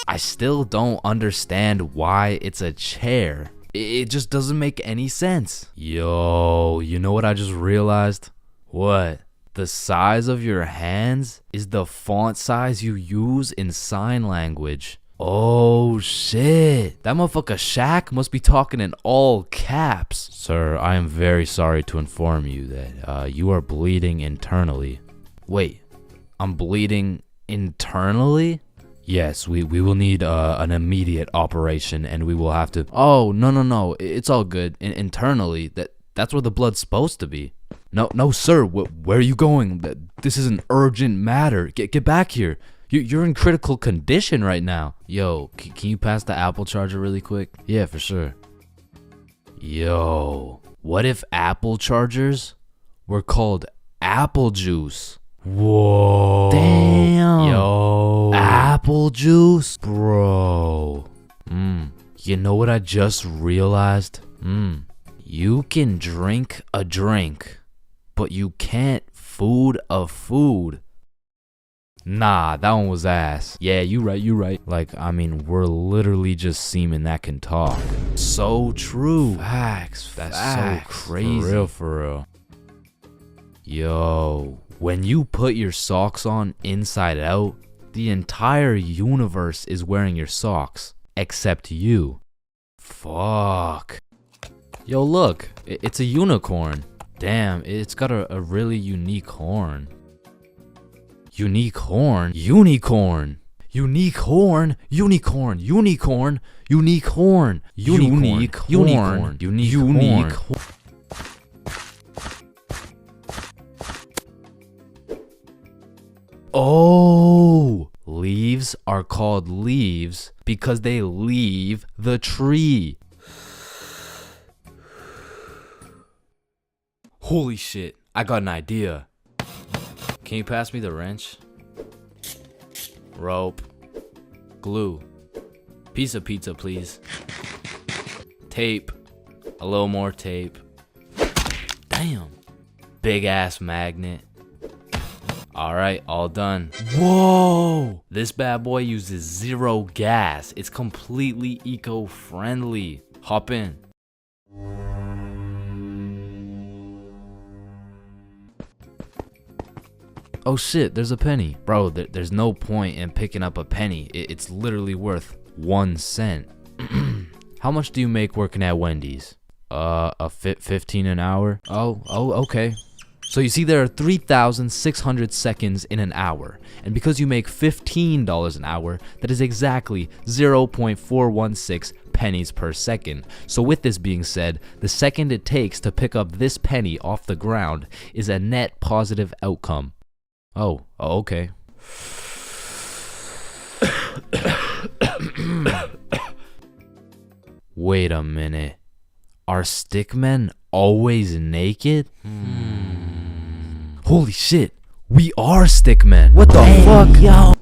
I still don't understand why it's a chair. It just doesn't make any sense. Yo, you know what I just realized? What? The size of your hands is the font size you use in sign language. Oh shit. That motherfucker Shaq must be talking in all caps. Sir, I am very sorry to inform you that you are bleeding internally. Wait, I'm bleeding internally? Yes, we will need an immediate operation and we will have to. Oh, no. It's all good. Internally, that's where the blood's supposed to be. No, sir. Where are you going? This is an urgent matter. Get back here. You're in critical condition right now. Yo, can you pass the Apple charger really quick? Yeah, for sure. Yo, what if Apple chargers were called apple juice? Whoa. Damn. Yo. Apple juice? Bro. You know what I just realized? You can drink a drink, but you can't food a food. Nah, that one was ass. Yeah, you right. Like, I mean, we're literally just semen that can talk. So true. Facts. That's so crazy. For real. Yo, when you put your socks on inside out, the entire universe is wearing your socks, except you. Fuck. Yo, look, it's a unicorn. Damn, it's got a really unique horn. Unique horn? Unicorn. Unique horn. Unicorn. Unicorn. Unique horn. Unique horn. Unique horn. Oh, leaves are called leaves because they leave the tree. Holy shit, I got an idea. Can you pass me the wrench? Rope. Glue. Piece of pizza, please. Tape. A little more tape. Damn. Big ass magnet. Alright, all done. Whoa! This bad boy uses 0 gas. It's completely eco-friendly. Hop in. Oh shit, there's a penny. Bro, there's no point in picking up a penny. It's literally worth 1 cent. How much do you make working at Wendy's? 15 an hour? Oh, okay. So you see there are 3,600 seconds in an hour, and because you make $15 an hour, that is exactly 0.416 pennies per second. So with this being said, the second it takes to pick up this penny off the ground is a net positive outcome. Oh, okay. Wait a minute. Are stickmen always naked? Holy shit, we are stickmen. What the fuck? Yo.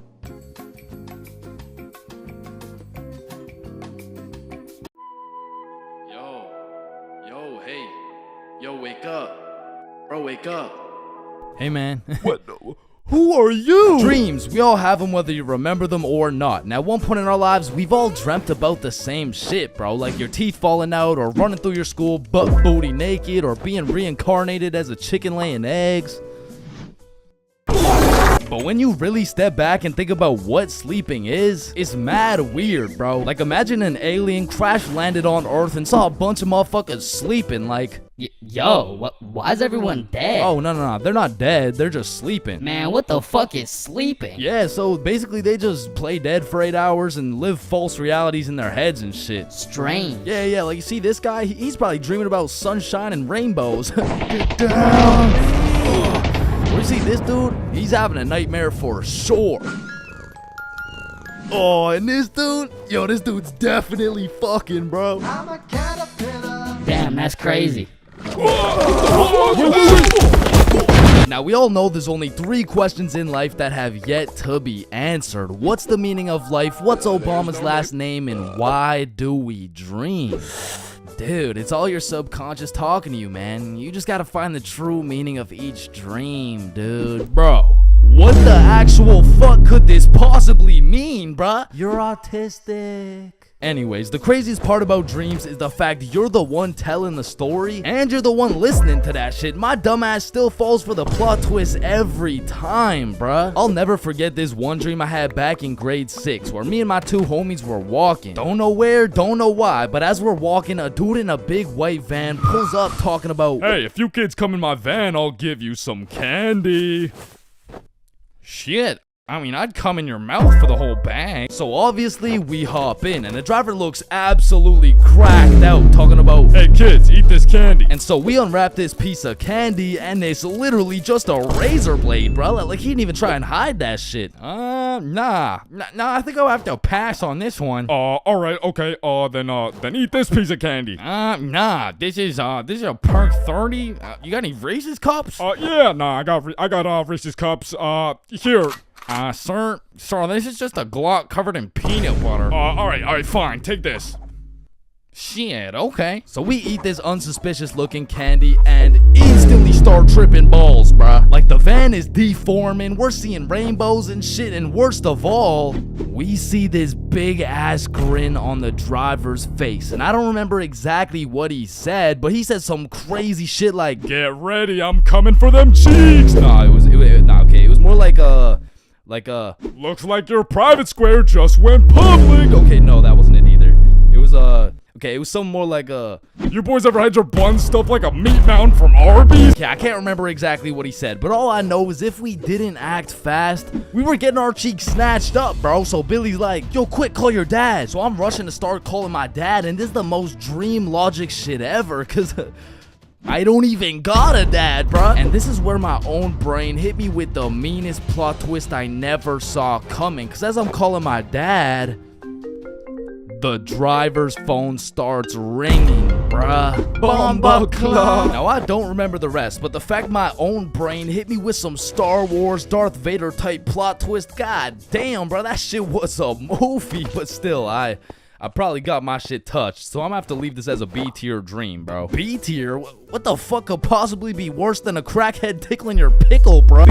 Hey. Yo, wake up. Bro, wake up. Hey, man. What? Who are you? Dreams, we all have them whether you remember them or not. And at one point in our lives, we've all dreamt about the same shit, bro. Like your teeth falling out, or running through your school butt booty naked, or being reincarnated as a chicken laying eggs. But when you really step back and think about what sleeping is, it's mad weird, bro. Like imagine an alien crash landed on Earth and saw a bunch of motherfuckers sleeping, like... Why is everyone dead? Oh, no, they're not dead, they're just sleeping. Man, what the fuck is sleeping? Yeah, so basically they just play dead for 8 hours and live false realities in their heads and shit. Strange. Yeah, like you see this guy, he's probably dreaming about sunshine and rainbows. Get down! Or you see this dude, he's having a nightmare for sure. Oh, and this dude, this dude's definitely fucking, bro. Damn, that's crazy. Now, we all know there's only 3 questions in life that have yet to be answered. What's the meaning of life? What's Obama's last name? And why do we dream? Dude, it's all your subconscious talking to you, man. You just gotta find the true meaning of each dream, dude. Bro, what the actual fuck could this possibly mean, bruh? You're autistic. Anyways, the craziest part about dreams is the fact you're the one telling the story and you're the one listening to that shit. My dumbass still falls for the plot twist every time, bruh. I'll never forget this one dream I had back in grade 6 where me and my 2 homies were walking. Don't know where, don't know why, but as we're walking, a dude in a big white van pulls up talking about, Hey, if you kids come in my van, I'll give you some candy. shit. I mean, I'd come in your mouth for the whole bang. So obviously, we hop in, and the driver looks absolutely cracked out, talking about, Hey kids, eat this candy. and so we unwrap this piece of candy, and it's literally just a razor blade, bro. Like, he didn't even try and hide that shit. Nah, I think I'll have to pass on this one. Alright, okay, then eat this piece of candy. Nah, this is a perk 30. You got any Reese's cups? Yeah, nah, I got Reese's cups, here. Sir, this is just a Glock covered in peanut butter. Alright, fine, take this. Shit, okay. So we eat this unsuspicious looking candy and instantly start tripping balls, bruh. Like the van is deforming, we're seeing rainbows and shit, and worst of all, we see this big ass grin on the driver's face. And I don't remember exactly what he said, but he said some crazy shit like, Get ready, I'm coming for them cheeks. Nah, it was more like Looks like your private square just went public. okay, no, that wasn't it either. It was it was something more like You boys ever had your buns stuffed like a meat mountain from Arby's? yeah, I can't remember exactly what he said, but all I know is if we didn't act fast, we were getting our cheeks snatched up, bro. So Billy's like, yo, quick, call your dad. So I'm rushing to start calling my dad, and this is the most dream logic shit ever, cause I don't even got a dad, bruh. And this is where my own brain hit me with the meanest plot twist I never saw coming. Cause as I'm calling my dad, the driver's phone starts ringing, bruh. Bomba Club. Now I don't remember the rest, but the fact my own brain hit me with some Star Wars Darth Vader type plot twist, god damn, bruh, that shit was a movie. But still, I probably got my shit touched, so I'm gonna have to leave this as a B-tier dream, bro. B-tier? What the fuck could possibly be worse than a crackhead tickling your pickle, bro?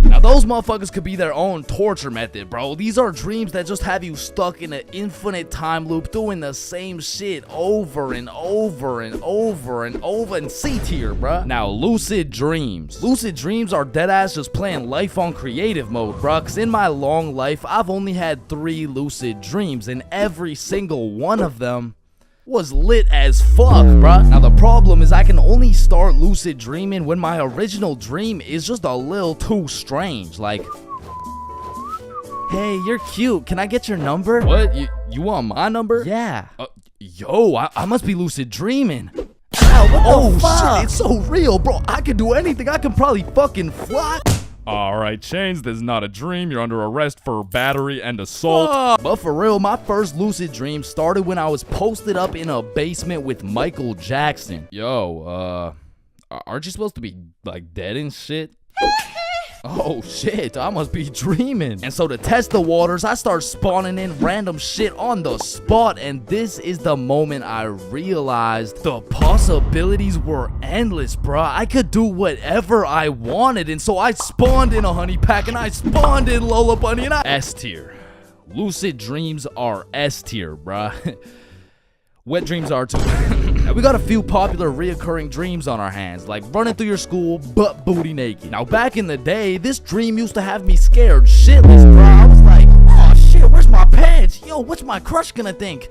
Now those motherfuckers could be their own torture method, bro. These are dreams that just have you stuck in an infinite time loop doing the same shit over and over and over and over. And C-tier, bro. Now, lucid dreams. Lucid dreams are deadass just playing life on creative mode, bro. Cause in my long life, I've only had 3 lucid dreams, and every single one of them was lit as fuck, bruh. Now the problem is I can only start lucid dreaming when my original dream is just a little too strange. Like, hey, you're cute. Can I get your number? What? You want my number? Yeah. Yo, I must be lucid dreaming. Ow, what the fuck? Shit, it's so real, bro. I can do anything. I can probably fucking fly. Alright, Chains, this is not a dream. You're under arrest for battery and assault. But for real, my first lucid dream started when I was posted up in a basement with Michael Jackson. Yo, aren't you supposed to be, like, dead and shit? Oh shit, I must be dreaming. And so to test the waters, I start spawning in random shit on the spot, and this is the moment I realized the possibilities were endless, bruh. I could do whatever I wanted, and so I spawned in a honey pack, and I spawned in Lola Bunny, and I S tier. Lucid dreams are S tier, bruh. Wet dreams are too. Now, we got a few popular reoccurring dreams on our hands, like running through your school butt booty naked. Now, back in the day, this dream used to have me scared shitless, bro. I was like, oh shit, where's my pants? Yo, what's my crush gonna think?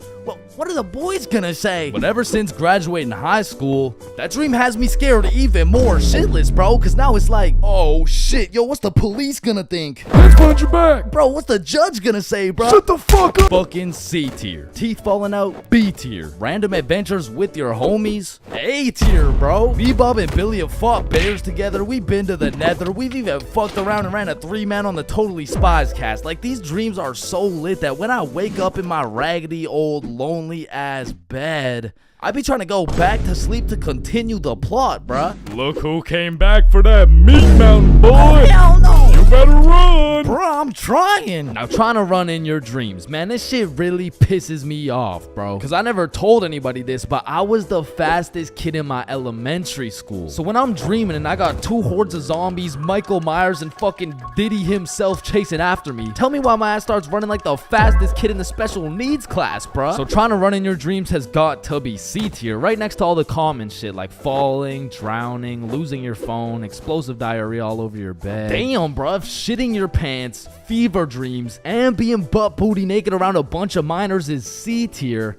What are the boys gonna say? But ever since graduating high school, that dream has me scared even more shitless, bro. Cause now it's like, oh shit, yo, what's the police gonna think? Let's punch your back. Bro, what's the judge gonna say, bro? Shut the fuck up. Fucking C tier. Teeth falling out, B tier. Random adventures with your homies, A tier, bro. Me, Bob, and Billy have fought bears together. We've been to the nether. We've even fucked around and ran a 3-man on the Totally Spies cast. Like, these dreams are so lit that when I wake up in my raggedy old lonely ass bed, I be trying to go back to sleep to continue the plot, bruh. Look who came back for that meat mountain, boy. Oh, hell no. You better run. Bro, I'm trying. Now, trying to run in your dreams, man, this shit really pisses me off, bro. Because I never told anybody this, but I was the fastest kid in my elementary school. So when I'm dreaming and I got 2 hordes of zombies, Michael Myers, and fucking Diddy himself chasing after me, tell me why my ass starts running like the fastest kid in the special needs class, bro. So trying to run in your dreams has got to be C tier, right next to all the common shit like falling, drowning, losing your phone, explosive diarrhea all over your bed. Damn, bruh, shitting your pants, fever dreams, and being butt booty naked around a bunch of minors is C tier.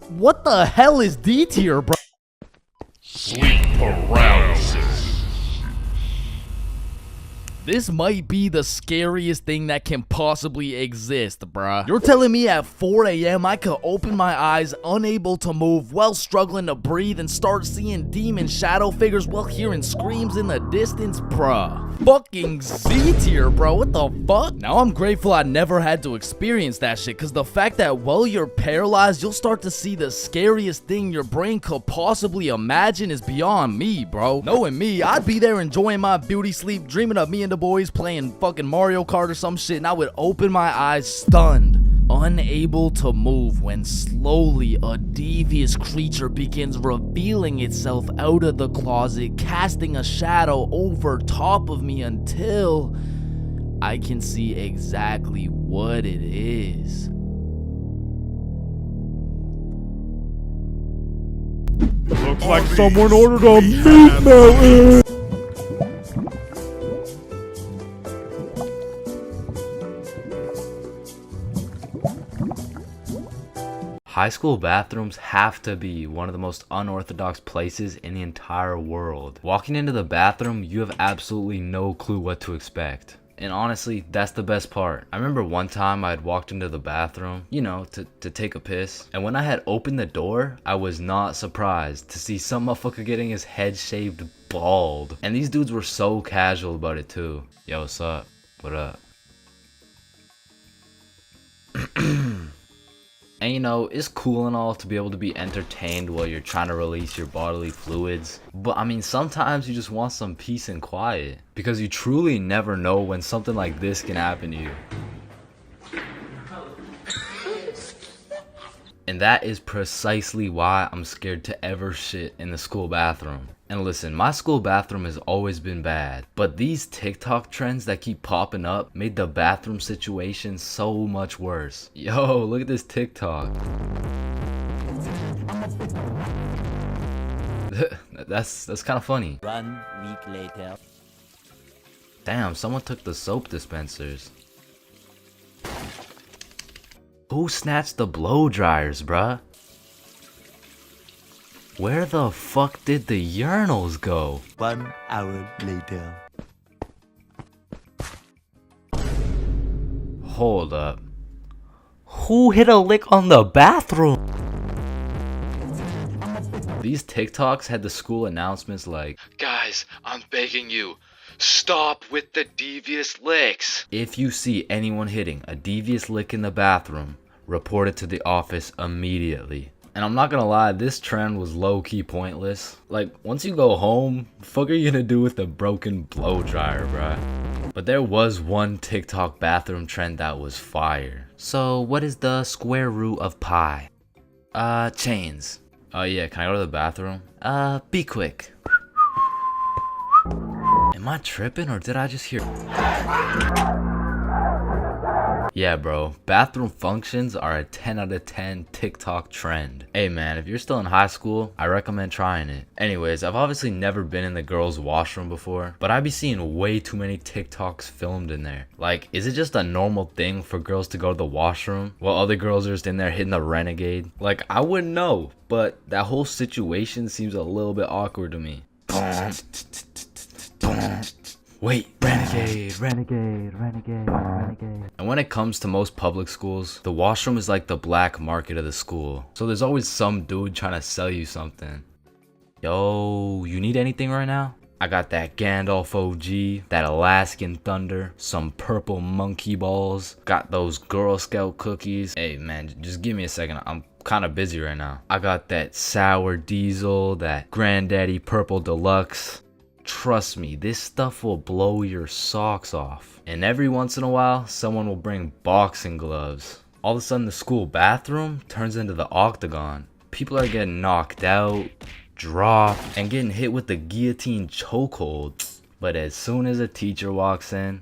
What the hell is D tier, bro? Sleep paralysis. This might be the scariest thing that can possibly exist, bruh. You're telling me at 4 a.m. I could open my eyes, unable to move, while struggling to breathe, and start seeing demon shadow figures while hearing screams in the distance, bruh. Fucking Z tier, bro. What the fuck? Now I'm grateful I never had to experience that shit, because the fact that while you're paralyzed, you'll start to see the scariest thing your brain could possibly imagine is beyond me, bro. Knowing me, I'd be there enjoying my beauty sleep, dreaming of me and the boys playing fucking Mario Kart or some shit, and I would open my eyes stunned, unable to move, when slowly a devious creature begins revealing itself out of the closet, casting a shadow over top of me until I can see exactly what it is. Looks like someone ordered a meat mountain. High school bathrooms have to be one of the most unorthodox places in the entire world. Walking into the bathroom, you have absolutely no clue what to expect. And honestly, that's the best part. I remember one time I had walked into the bathroom, you know, to take a piss. And when I had opened the door, I was not surprised to see some motherfucker getting his head shaved bald. And these dudes were so casual about it too. Yo, what's up? What up? And you know, it's cool and all to be able to be entertained while you're trying to release your bodily fluids. But I mean, sometimes you just want some peace and quiet. Because you truly never know when something like this can happen to you. And that is precisely why I'm scared to ever shit in the school bathroom. And listen, my school bathroom has always been bad, but these TikTok trends that keep popping up made the bathroom situation so much worse. Yo, look at this TikTok. That's kind of funny. 1 week later. Damn, someone took the soap dispensers. Who snatched the blow dryers, bruh? Where the fuck did the urinals go? 1 hour later. Hold up. Who hit a lick on the bathroom? These TikToks had the school announcements like, Guys, I'm begging you, stop with the devious licks. if you see anyone hitting a devious lick in the bathroom, report it to the office immediately. And I'm not gonna lie, this trend was low-key pointless. Like, once you go home, the fuck are you gonna do with the broken blow dryer, bruh? But there was one TikTok bathroom trend that was fire. So, what is the square root of pi? Chains. Oh yeah, can I go to the bathroom? Be quick. Am I tripping or did I just hear? Yeah, bro, bathroom functions are a 10 out of 10 TikTok trend. Hey man, if you're still in high school, I recommend trying it. Anyways, I've obviously never been in the girls' washroom before, but I be seeing way too many TikToks filmed in there. Like, is it just a normal thing for girls to go to the washroom while other girls are just in there hitting the renegade? Like, I wouldn't know, but that whole situation seems a little bit awkward to me. Wait, renegade, renegade, renegade, renegade. And when it comes to most public schools, the washroom is like the black market of the school. So there's always some dude trying to sell you something. Yo, you need anything right now? I got that Gandalf OG, that Alaskan Thunder, some purple monkey balls, got those Girl Scout cookies. Hey man, just give me a second, I'm kind of busy right now. I got that Sour Diesel, that Granddaddy Purple Deluxe. Trust me, this stuff will blow your socks off. And every once in a while, someone will bring boxing gloves. All of a sudden, the school bathroom turns into the octagon. People are getting knocked out, dropped, and getting hit with the guillotine chokehold. But as soon as a teacher walks in,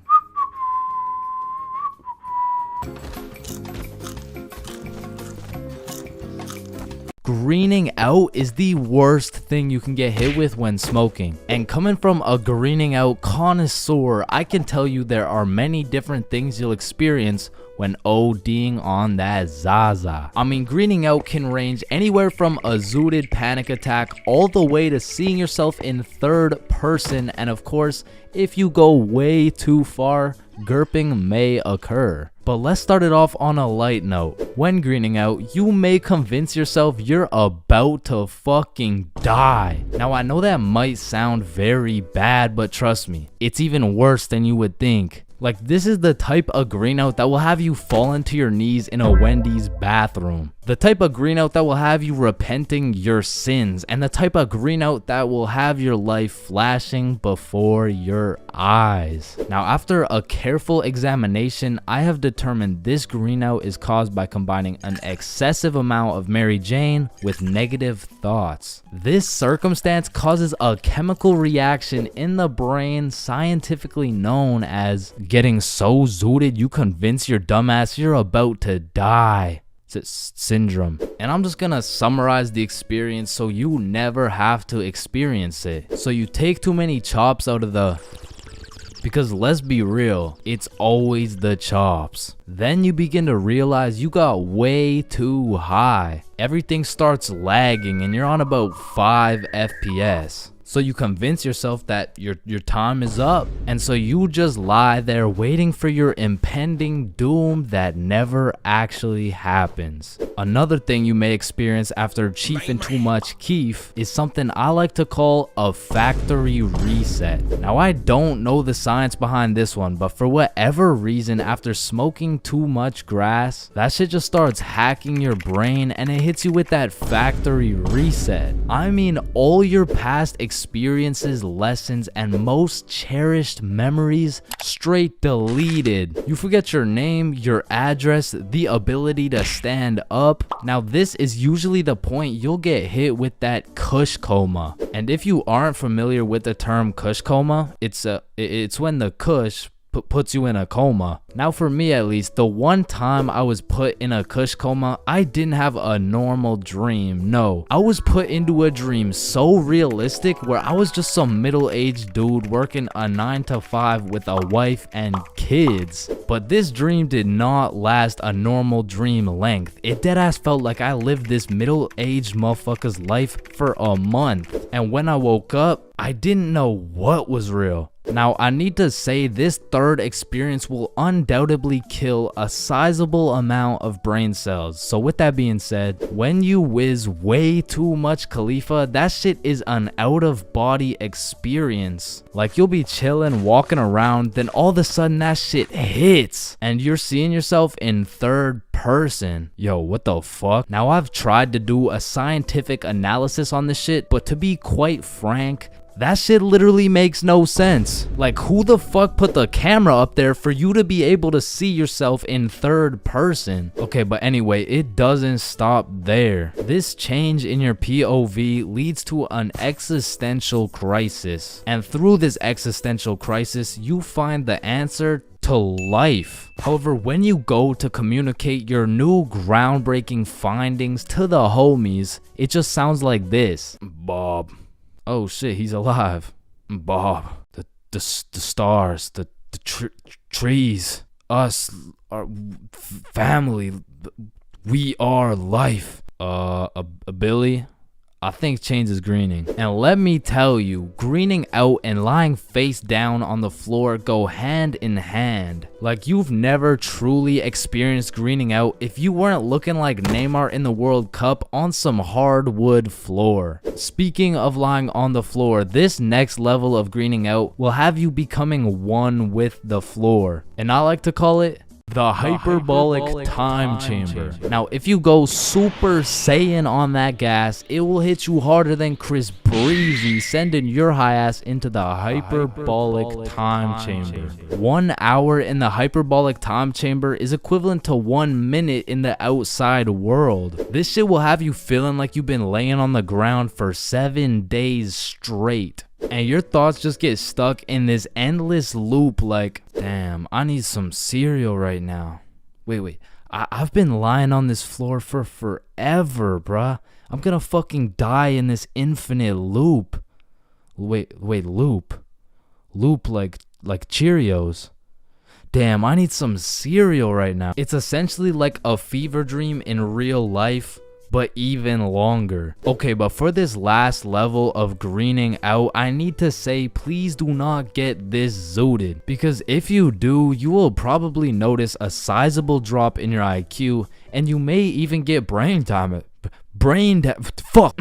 greening out is the worst thing you can get hit with when smoking. And coming from a greening out connoisseur, I can tell you there are many different things you'll experience when ODing on that Zaza. I mean, greening out can range anywhere from a zooted panic attack all the way to seeing yourself in third person, and of course, if you go way too far, gurping may occur. But let's start it off on a light note. When greening out, you may convince yourself you're about to fucking die. Now I know that might sound very bad, but trust me, it's even worse than you would think. Like, this is the type of green out that will have you falling to your knees in a Wendy's bathroom. The type of green out that will have you repenting your sins. And the type of green out that will have your life flashing before your eyes. Now, after a careful examination, I have determined this green out is caused by combining an excessive amount of Mary Jane with negative thoughts. This circumstance causes a chemical reaction in the brain scientifically known as getting so zooted you convince your dumbass you're about to die syndrome. And I'm just gonna summarize the experience so you never have to experience it. So you take too many chops out of the, because let's be real, it's always the chops. Then you begin to realize you got way too high. Everything starts lagging and you're on about 5 FPS. So you convince yourself that your time is up. And so you just lie there waiting for your impending doom that never actually happens. Another thing you may experience after chiefing too much keef is something I like to call a factory reset. Now I don't know the science behind this one, but for whatever reason, after smoking too much grass, that shit just starts hacking your brain and it hits you with that factory reset. I mean, all your past experiences, lessons, and most cherished memories straight deleted. You forget your name, your address, the ability to stand up. Now this is usually the point you'll get hit with that kush coma. And if you aren't familiar with the term kush coma, it's when the kush puts you in a coma. Now for me at least, the one time I was put in a kush coma, I didn't have a normal dream. No, I was put into a dream so realistic where I was just some middle-aged dude working a 9 to 5 with a wife and kids. But this dream did not last a normal dream length. It deadass felt like I lived this middle-aged motherfucker's life for a month. And when I woke up, I didn't know what was real. Now, I need to say this third experience will undoubtedly kill a sizable amount of brain cells. So with that being said, when you whiz way too much Khalifa, that shit is an out-of-body experience. Like, you'll be chilling, walking around, then all of a sudden that shit hits, and you're seeing yourself in third person. Yo, what the fuck? Now, I've tried to do a scientific analysis on this shit, but to be quite frank, that shit literally makes no sense. Like, who the fuck put the camera up there for you to be able to see yourself in third person? Okay, but anyway, it doesn't stop there. This change in your POV leads to an existential crisis. And through this existential crisis, you find the answer to life. However, when you go to communicate your new groundbreaking findings to the homies, it just sounds like this. Bob. Oh shit, he's alive. Bob, the stars, the trees, us, our family, we are life. Billy, I think Chains is greening. And let me tell you, greening out and lying face down on the floor go hand in hand. Like, you've never truly experienced greening out if you weren't looking like Neymar in the World Cup on some hardwood floor. Speaking of lying on the floor, this next level of greening out will have you becoming one with the floor. And I like to call it the hyperbolic time chamber. Now, if you go Super Saiyan on that gas, it will hit you harder than Chris Breezy, sending your high ass into the hyperbolic time chamber. 1 hour in the hyperbolic time chamber is equivalent to 1 minute in the outside world. This shit will have you feeling like you've been laying on the ground for 7 days straight. And your thoughts just get stuck in this endless loop like, damn, I need some cereal right now. Wait, I've been lying on this floor for forever, bruh. I'm gonna fucking die in this infinite loop. Wait, loop? Loop like Cheerios. Damn, I need some cereal right now. It's essentially like a fever dream in real life, but even longer. Okay, but for this last level of greening out, I need to say, please do not get this zooted, because if you do, you will probably notice a sizable drop in your IQ, and you may even get fuck.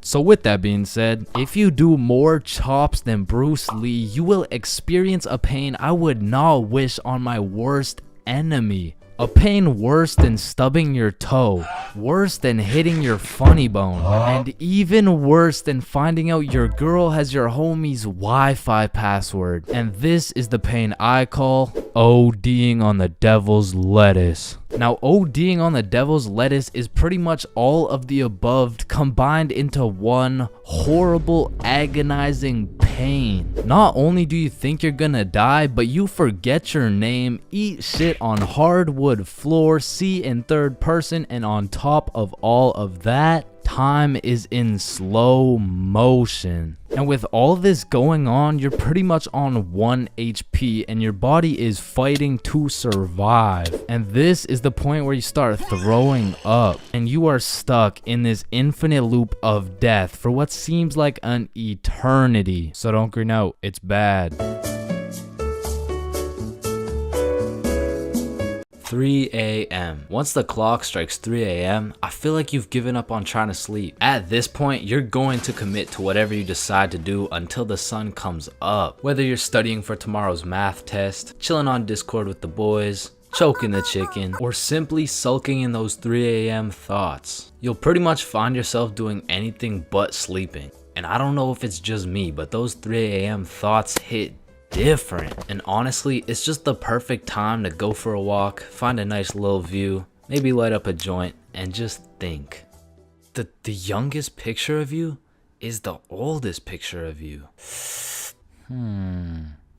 So with that being said, if you do more chops than Bruce Lee, you will experience a pain I would not wish on my worst enemy. A pain worse than stubbing your toe, worse than hitting your funny bone, and even worse than finding out your girl has your homie's Wi-Fi password. And this is the pain I call ODing on the devil's lettuce. Now, ODing on the devil's lettuce is pretty much all of the above combined into one horrible, agonizing pain. Not only do you think you're gonna die, but you forget your name, eat shit on hardwood floor, see in third person, and on top of all of that, time is in slow motion. And with all this going on, you're pretty much on 1 HP and your body is fighting to survive. And this is the point where you start throwing up and you are stuck in this infinite loop of death for what seems like an eternity. So don't green out, it's bad. 3 a.m. Once the clock strikes 3 a.m., I feel like you've given up on trying to sleep. At this point, you're going to commit to whatever you decide to do until the sun comes up. Whether you're studying for tomorrow's math test, chilling on Discord with the boys, choking the chicken, or simply sulking in those 3 a.m. thoughts. You'll pretty much find yourself doing anything but sleeping. And I don't know if it's just me, but those 3 a.m. thoughts hit different. And honestly, it's just the perfect time to go for a walk, find a nice little view, maybe light up a joint, and just think. The youngest picture of you is the oldest picture of you.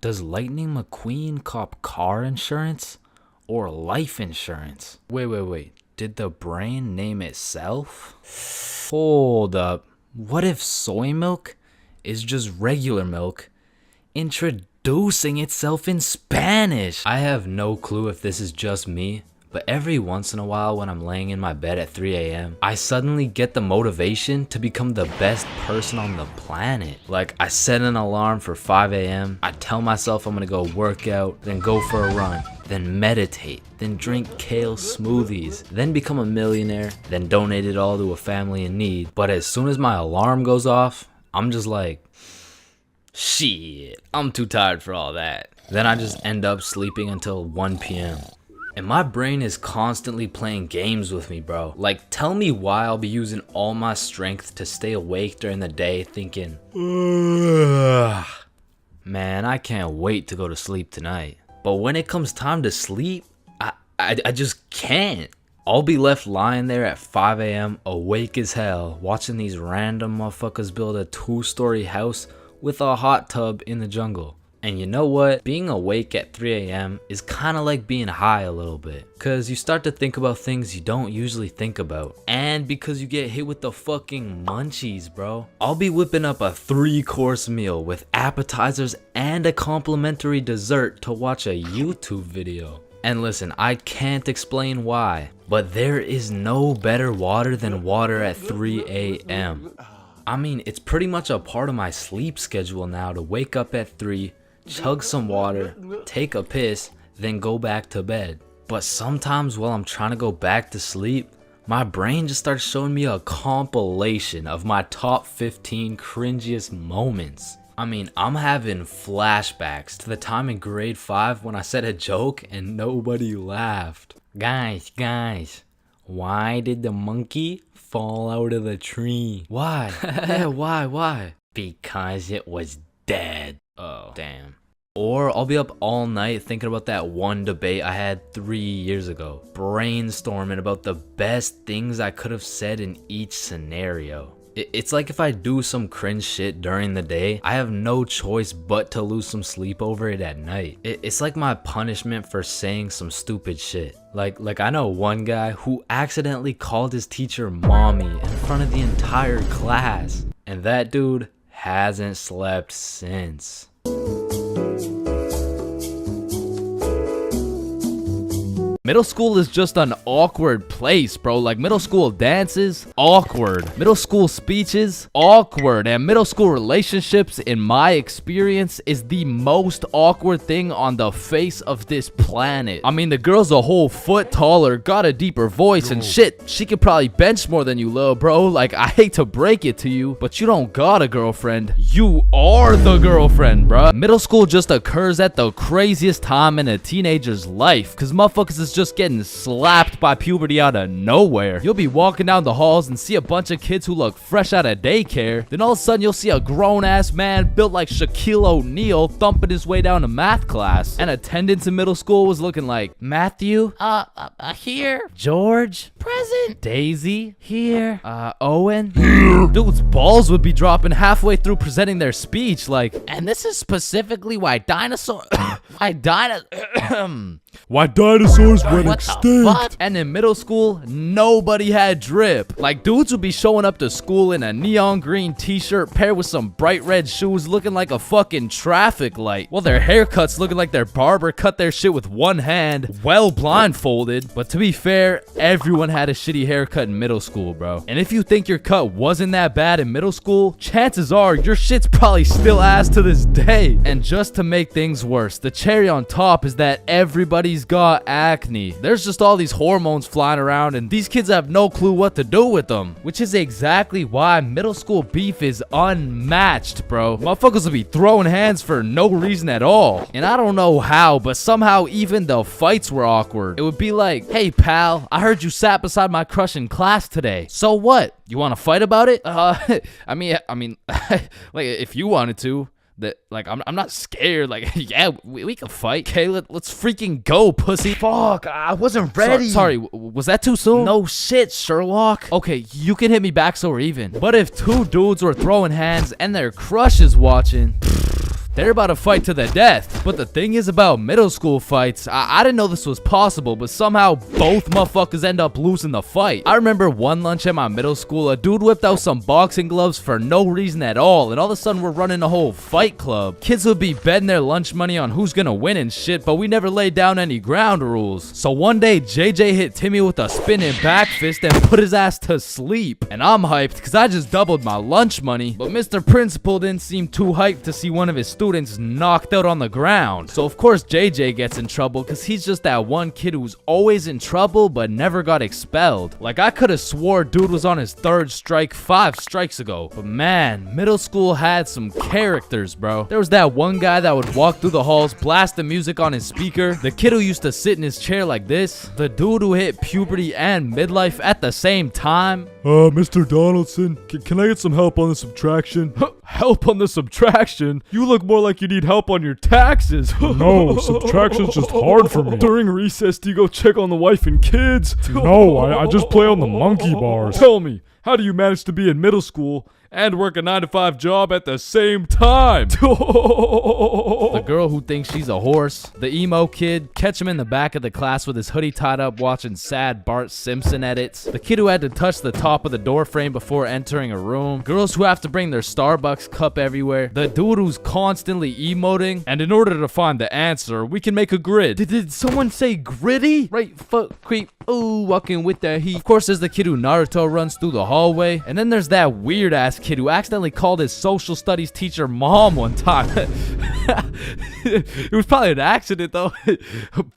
Does Lightning McQueen cop car insurance or life insurance? Wait. Did the brain name itself? Hold up. What if soy milk is just regular milk introducing itself in Spanish? I have no clue if this is just me, but every once in a while when I'm laying in my bed at 3 a.m., I suddenly get the motivation to become the best person on the planet. Like, I set an alarm for 5 a.m., I tell myself I'm gonna go work out, then go for a run, then meditate, then drink kale smoothies, then become a millionaire, then donate it all to a family in need. But as soon as my alarm goes off, I'm just like, shit, I'm too tired for all that. Then I just end up sleeping until 1 p.m. And my brain is constantly playing games with me, bro. Like, tell me why I'll be using all my strength to stay awake during the day thinking, ugh, man, I can't wait to go to sleep tonight. But when it comes time to sleep, I just can't. I'll be left lying there at 5 a.m. awake as hell, watching these random motherfuckers build a 2-story house with a hot tub in the jungle. And you know what? Being awake at 3 a.m. is kind of like being high a little bit. Cause you start to think about things you don't usually think about. And because you get hit with the fucking munchies, bro. I'll be whipping up a 3-course meal with appetizers and a complimentary dessert to watch a YouTube video. And listen, I can't explain why, but there is no better water than water at 3 a.m. I mean, it's pretty much a part of my sleep schedule now to wake up at 3, chug some water, take a piss, then go back to bed. But sometimes while I'm trying to go back to sleep, my brain just starts showing me a compilation of my top 15 cringiest moments. I mean, I'm having flashbacks to the time in grade 5 when I said a joke and nobody laughed. Guys, why did the monkey fall out of the tree? Why? Yeah, why? Because it was dead. Oh, damn. Or I'll be up all night thinking about that one debate I had 3 years ago, brainstorming about the best things I could have said in each scenario. It's like if I do some cringe shit during the day, I have no choice but to lose some sleep over it at night. It's like my punishment for saying some stupid shit. Like I know one guy who accidentally called his teacher mommy in front of the entire class. And that dude hasn't slept since. Middle school is just an awkward place, bro. Like, middle school dances, awkward. Middle school speeches, awkward. And middle school relationships, in my experience, is the most awkward thing on the face of this planet. I mean, the girl's a whole foot taller, got a deeper voice, and shit, she could probably bench more than you, little bro. Like, I hate to break it to you, but you don't got a girlfriend. You are the girlfriend, bro. Middle school just occurs at the craziest time in a teenager's life, because motherfuckers is just getting slapped by puberty out of nowhere. You'll be walking down the halls and see a bunch of kids who look fresh out of daycare. Then all of a sudden you'll see a grown-ass man built like Shaquille O'Neal thumping his way down to math class. And attendance in middle school was looking like, Matthew? Here. George? Present. Daisy? Here. Owen? Here. Dude's balls would be dropping halfway through presenting their speech, like, And this is specifically why dinosaurs went what extinct. the fuck? And in middle school, nobody had drip. Like, dudes would be showing up to school in a neon green t-shirt paired with some bright red shoes looking like a fucking traffic light. Well, their haircuts looking like their barber cut their shit with one hand, well blindfolded. But to be fair, everyone had a shitty haircut in middle school, bro. And if you think your cut wasn't that bad in middle school, chances are your shit's probably still ass to this day. And just to make things worse, the cherry on top is that everybody's got acne. There's just all these hormones flying around and these kids have no clue what to do with them, which is exactly why middle school beef is unmatched, bro. Motherfuckers will be throwing hands for no reason at all. And I don't know how, but somehow even the fights were awkward. It would be like, hey pal, I heard you sat beside my crush in class today. So what? You want to fight about it? I mean, like, if you wanted to. That, like, I'm not scared. Like, yeah, we can fight. Okay, let's freaking go, pussy. Fuck, I wasn't ready. Sorry, was that too soon? No shit, Sherlock. Okay, you can hit me back so we're even. But if two dudes were throwing hands and their crush is watching, They're about to fight to the death. But the thing is about middle school fights, I didn't know this was possible, but somehow both motherfuckers end up losing the fight. I remember one lunch at my middle school, a dude whipped out some boxing gloves for no reason at all, and all of a sudden we're running a whole fight club. Kids would be betting their lunch money on who's gonna win and shit, but we never laid down any ground rules. So one day, JJ hit Timmy with a spinning back fist and put his ass to sleep. And I'm hyped because I just doubled my lunch money, but Mr. Principal didn't seem too hyped to see one of his students knocked out on the ground. So of course JJ gets in trouble because he's just that one kid who's always in trouble but never got expelled. Like, I could have swore dude was on his third strike 5 strikes ago. But man, middle school had some characters, bro. There was that one guy that would walk through the halls, blast the music on his speaker, the kid who used to sit in his chair like this, the dude who hit puberty and midlife at the same time. Mr. Donaldson, can I get some help on the subtraction? Help on the subtraction? You look more like you need help on your taxes. No, subtraction's just hard for me. During recess, do you go check on the wife and kids? No, I just play on the monkey bars. Tell me, how do you manage to be in middle school and work a 9-to-5 job at the same time? The girl who thinks she's a horse, the emo kid, catch him in the back of the class with his hoodie tied up watching sad Bart Simpson edits, the kid who had to touch the top of the door frame before entering a room, girls who have to bring their Starbucks cup everywhere, the dude who's constantly emoting. And in order to find the answer, we can make a grid. Did someone say gritty? Right foot creep, ooh, walking with the heat. Of course, there's the kid who Naruto runs through the hallway, and then there's that weird ass kid who accidentally called his social studies teacher mom one time. It was probably an accident though.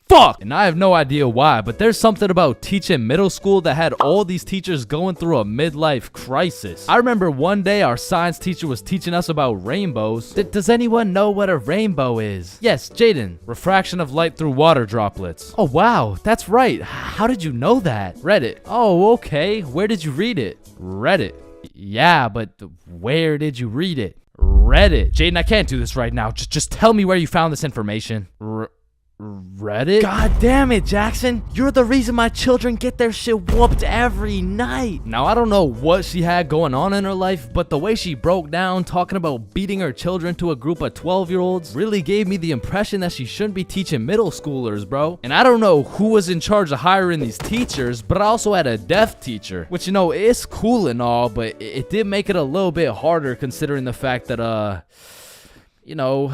Fuck! And I have no idea why, but there's something about teaching middle school that had all these teachers going through a midlife crisis. I remember one day our science teacher was teaching us about rainbows. Does anyone know what a rainbow is? Yes, Jaden. Refraction of light through water droplets. Oh wow, that's right. How did you know that? Reddit. Oh, okay. Where did you read it? Reddit. Yeah, but where did you read it? Reddit. Jaden, I can't do this right now. Just tell me where you found this information. Reddit? God damn it, Jackson. You're the reason my children get their shit whooped every night. Now, I don't know what she had going on in her life, but the way she broke down talking about beating her children to a group of 12-year-olds really gave me the impression that she shouldn't be teaching middle schoolers, bro. And I don't know who was in charge of hiring these teachers, but I also had a deaf teacher, which, you know, it's cool and all, but it did make it a little bit harder considering the fact that, you know,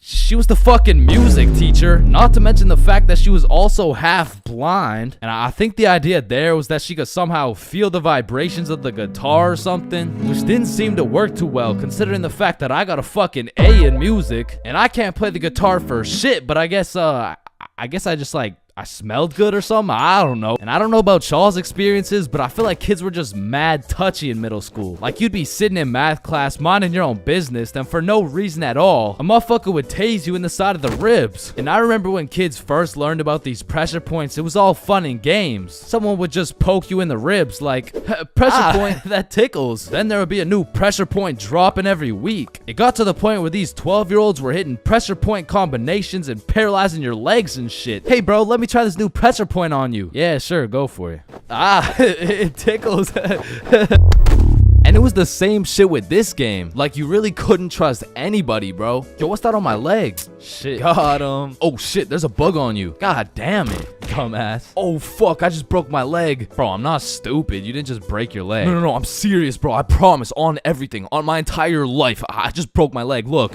she was the fucking music teacher, not to mention the fact that she was also half blind. And I think the idea there was that she could somehow feel the vibrations of the guitar or something, which didn't seem to work too well considering the fact that I got a fucking A in music and I can't play the guitar for shit, but I guess I just like I smelled good or something. I don't know. And I don't know about y'all's experiences, but I feel like kids were just mad touchy in middle school. Like, you'd be sitting in math class minding your own business, then for no reason at all, a motherfucker would tase you in the side of the ribs. And I remember when kids first learned about these pressure points, it was all fun and games. Someone would just poke you in the ribs like, pressure point, that tickles. Then there would be a new pressure point dropping every week. It got to the point where these 12-year-olds were hitting pressure point combinations and paralyzing your legs and shit. Hey bro, let me try this new pressure point on you. Yeah, sure, go for it. It tickles. And it was the same shit with this game. Like, you really couldn't trust anybody, bro. Yo, what's that on my leg? Shit. Got him. Oh shit, there's a bug on you. God damn it, dumbass. Oh fuck, I just broke my leg. Bro, I'm not stupid. You didn't just break your leg. No, I'm serious, bro. I promise, on everything, on my entire life. I just broke my leg. Look.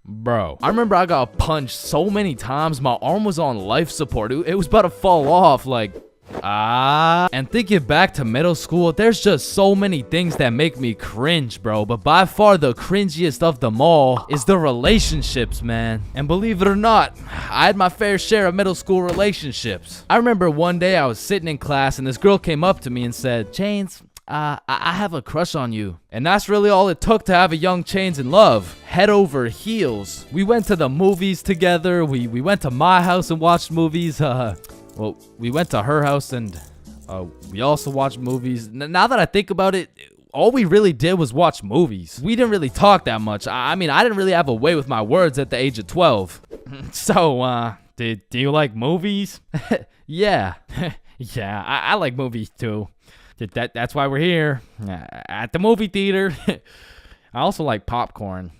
Bro, I remember I got punched so many times, my arm was on life support. It was about to fall off, like, And thinking back to middle school, there's just so many things that make me cringe, bro. But by far the cringiest of them all is the relationships, man. And believe it or not, I had my fair share of middle school relationships. I remember one day I was sitting in class and this girl came up to me and said, Chains, I have a crush on you. And that's really all it took to have a young Chains in love. Head over heels. We went to the movies together. We went to my house and watched movies. Well, we went to her house and we also watched movies. Now that I think about it, all we really did was watch movies. We didn't really talk that much. I mean, I didn't really have a way with my words at the age of 12. So, do you like movies? Yeah. Yeah, I like movies too. That's why we're here at the movie theater. I also like popcorn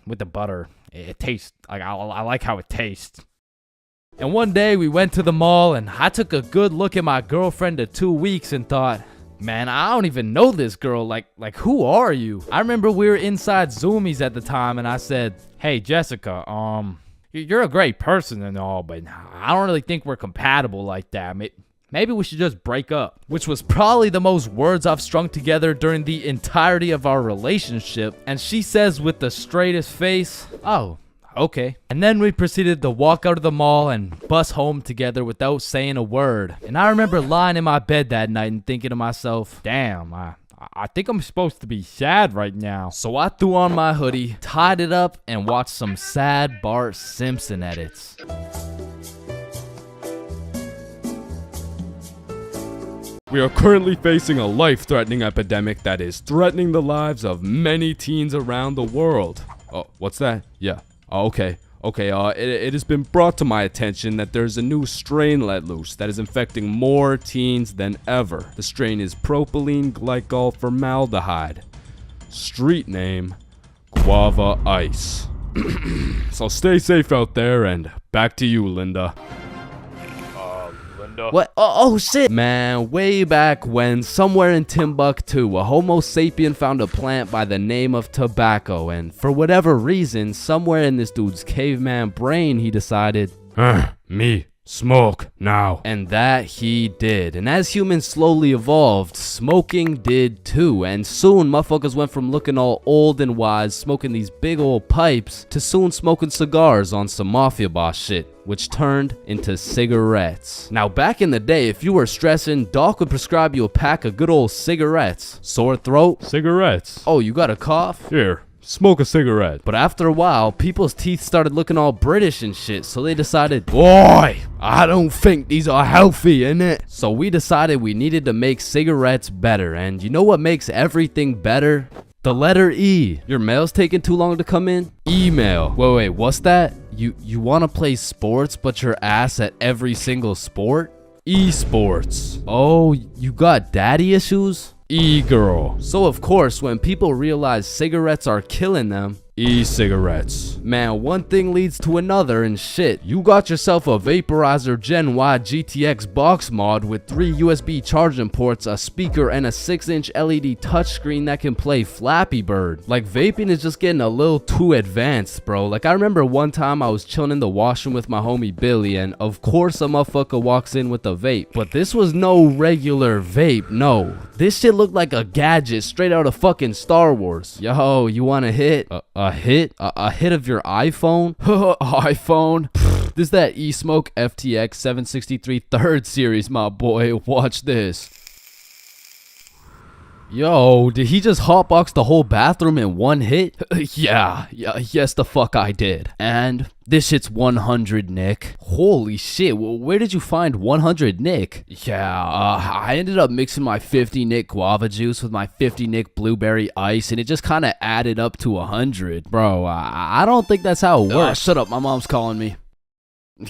with the butter. It tastes like I like how it tastes. And one day we went to the mall and I took a good look at my girlfriend of 2 weeks and thought, man, I don't even know this girl. Like who are you? I remember we were inside Zoomies at the time and I said, Hey, Jessica, you're a great person and all, but I don't really think we're compatible like that. Maybe we should just break up. which was probably the most words I've strung together during the entirety of our relationship. And she says with the straightest face, oh, okay. And then we proceeded to walk out of the mall and bus home together without saying a word. And I remember lying in my bed that night and thinking to myself, Damn, I think I'm supposed to be sad right now. so I threw on my hoodie, tied it up, and watched some sad Bart Simpson edits. We are currently facing a life-threatening epidemic that is threatening the lives of many teens around the world. Oh, what's that? Yeah. Oh, okay. It has been brought to my attention that there's a new strain let loose that is infecting more teens than ever. The strain is propylene glycol formaldehyde. Street name, Guava Ice. So stay safe out there, and back to you, Linda. What? Oh shit! Man, way back when, somewhere in Timbuktu, a Homo sapien found a plant by the name of tobacco, and for whatever reason, somewhere in this dude's caveman brain, he decided, Me, smoke, now. and that he did. And as humans slowly evolved, smoking did too, and soon motherfuckers went from looking all old and wise, smoking these big old pipes, to soon smoking cigars on some mafia boss shit, which turned into cigarettes. Now back in the day, if you were stressing, Doc would prescribe you a pack of good old cigarettes. Sore throat? Cigarettes. Oh, you got a cough? Here, smoke a cigarette. But after a while, people's teeth started looking all British and shit, so they decided, boy, I don't think these are healthy, innit? So we decided we needed to make cigarettes better, and you know what makes everything better? The letter E. Your mail's taking too long to come in? Email. Wait, what's that? You want to play sports, but you're ass at every single sport? Esports. Oh, you got daddy issues? E-girl. So of course, when people realize cigarettes are killing them, e-cigarettes. Man, one thing leads to another and shit. You got yourself a Vaporizer Gen Y GTX box mod with 3 USB charging ports, a speaker, and a 6-inch LED touchscreen that can play Flappy Bird. Like, vaping is just getting a little too advanced, bro. Like, I remember one time I was chilling in the washroom with my homie Billy, and of course a motherfucker walks in with a vape. But this was no regular vape, no. This shit looked like a gadget straight out of fucking Star Wars. Yo, you want a hit? A hit? A hit of your iPhone? iPhone? This is that eSmoke FTX 763 3rd series, my boy. Watch this. Yo, did he just hotbox the whole bathroom in one hit? Yes the fuck I did. And this shit's 100 Nick. Holy shit, where did you find 100 Nick? I ended up mixing my 50 Nick guava juice with my 50 Nick blueberry ice, and it just kind of added up to 100. Bro, I don't think that's how it works. Shut up, my mom's calling me.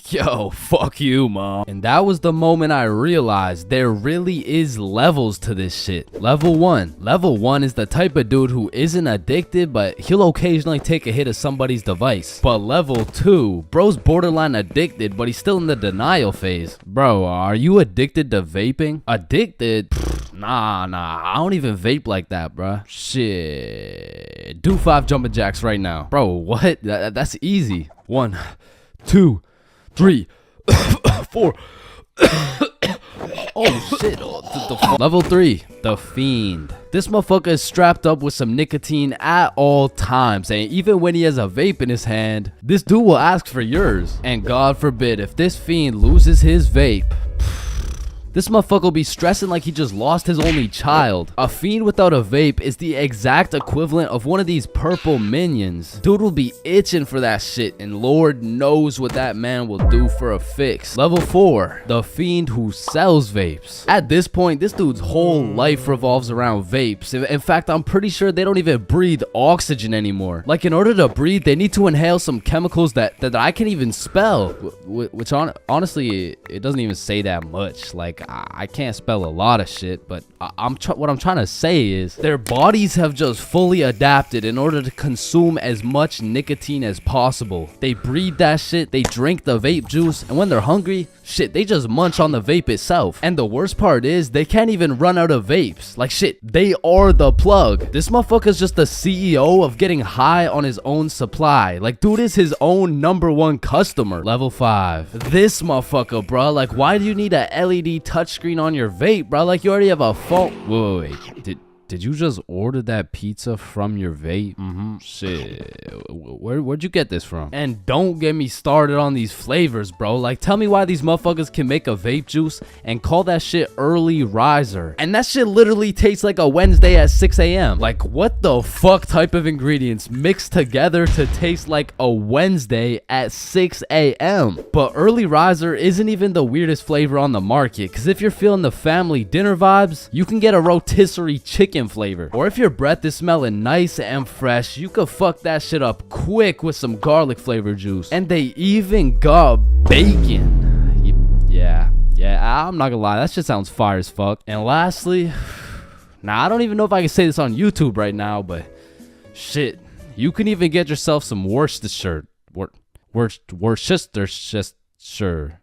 Yo, fuck you, mom. And that was the moment I realized there really is levels to this shit. Level 1. Level 1 is the type of dude who isn't addicted, but he'll occasionally take a hit of somebody's device. But level 2, bro's borderline addicted, but he's still in the denial phase. Bro, are you addicted to vaping? Addicted? Nah, I don't even vape like that, bruh. Shit. Do 5 jumping jacks right now. Bro, what? That's easy. 1, 2, 3, 4. Oh shit. Level 3, the Fiend. This motherfucker is strapped up with some nicotine at all times, and even when he has a vape in his hand, this dude will ask for yours. And God forbid, if this Fiend loses his vape, this motherfucker will be stressing like he just lost his only child. A Fiend without a vape is the exact equivalent of one of these purple minions. Dude will be itching for that shit, and Lord knows what that man will do for a fix. Level 4, the Fiend who sells vapes. At this point, this dude's whole life revolves around vapes. In fact, I'm pretty sure they don't even breathe oxygen anymore. Like, in order to breathe, they need to inhale some chemicals that I can't even spell. Which honestly, it doesn't even say that much. Like, I can't spell a lot of shit, but what I'm trying to say is their bodies have just fully adapted in order to consume as much nicotine as possible. They breathe that shit, they drink the vape juice, and when they're hungry, shit, they just munch on the vape itself. And the worst part is they can't even run out of vapes. Like shit, they are the plug. This motherfucker's just the CEO of getting high on his own supply. Like dude is his own #1 customer. Level 5. This motherfucker, bro. Like why do you need a LED touchscreen on your vape, bro? Like you already have a phone. Wait. Did you just order that pizza from your vape? Shit. Where'd you get this from? And don't get me started on these flavors, bro. Like, tell me why these motherfuckers can make a vape juice and call that shit early riser. And that shit literally tastes like a Wednesday at 6 a.m. Like, what the fuck type of ingredients mixed together to taste like a Wednesday at 6 a.m.? But early riser isn't even the weirdest flavor on the market. Because if you're feeling the family dinner vibes, you can get a rotisserie chicken flavor. Or if your breath is smelling nice and fresh, you could fuck that shit up quick with some garlic flavor juice. And they even got bacon. Yeah, I'm not gonna lie, that shit sounds fire as fuck. And lastly, now I don't even know if I can say this on YouTube right now, but shit, you can even get yourself some Worcestershire. Worcestershire.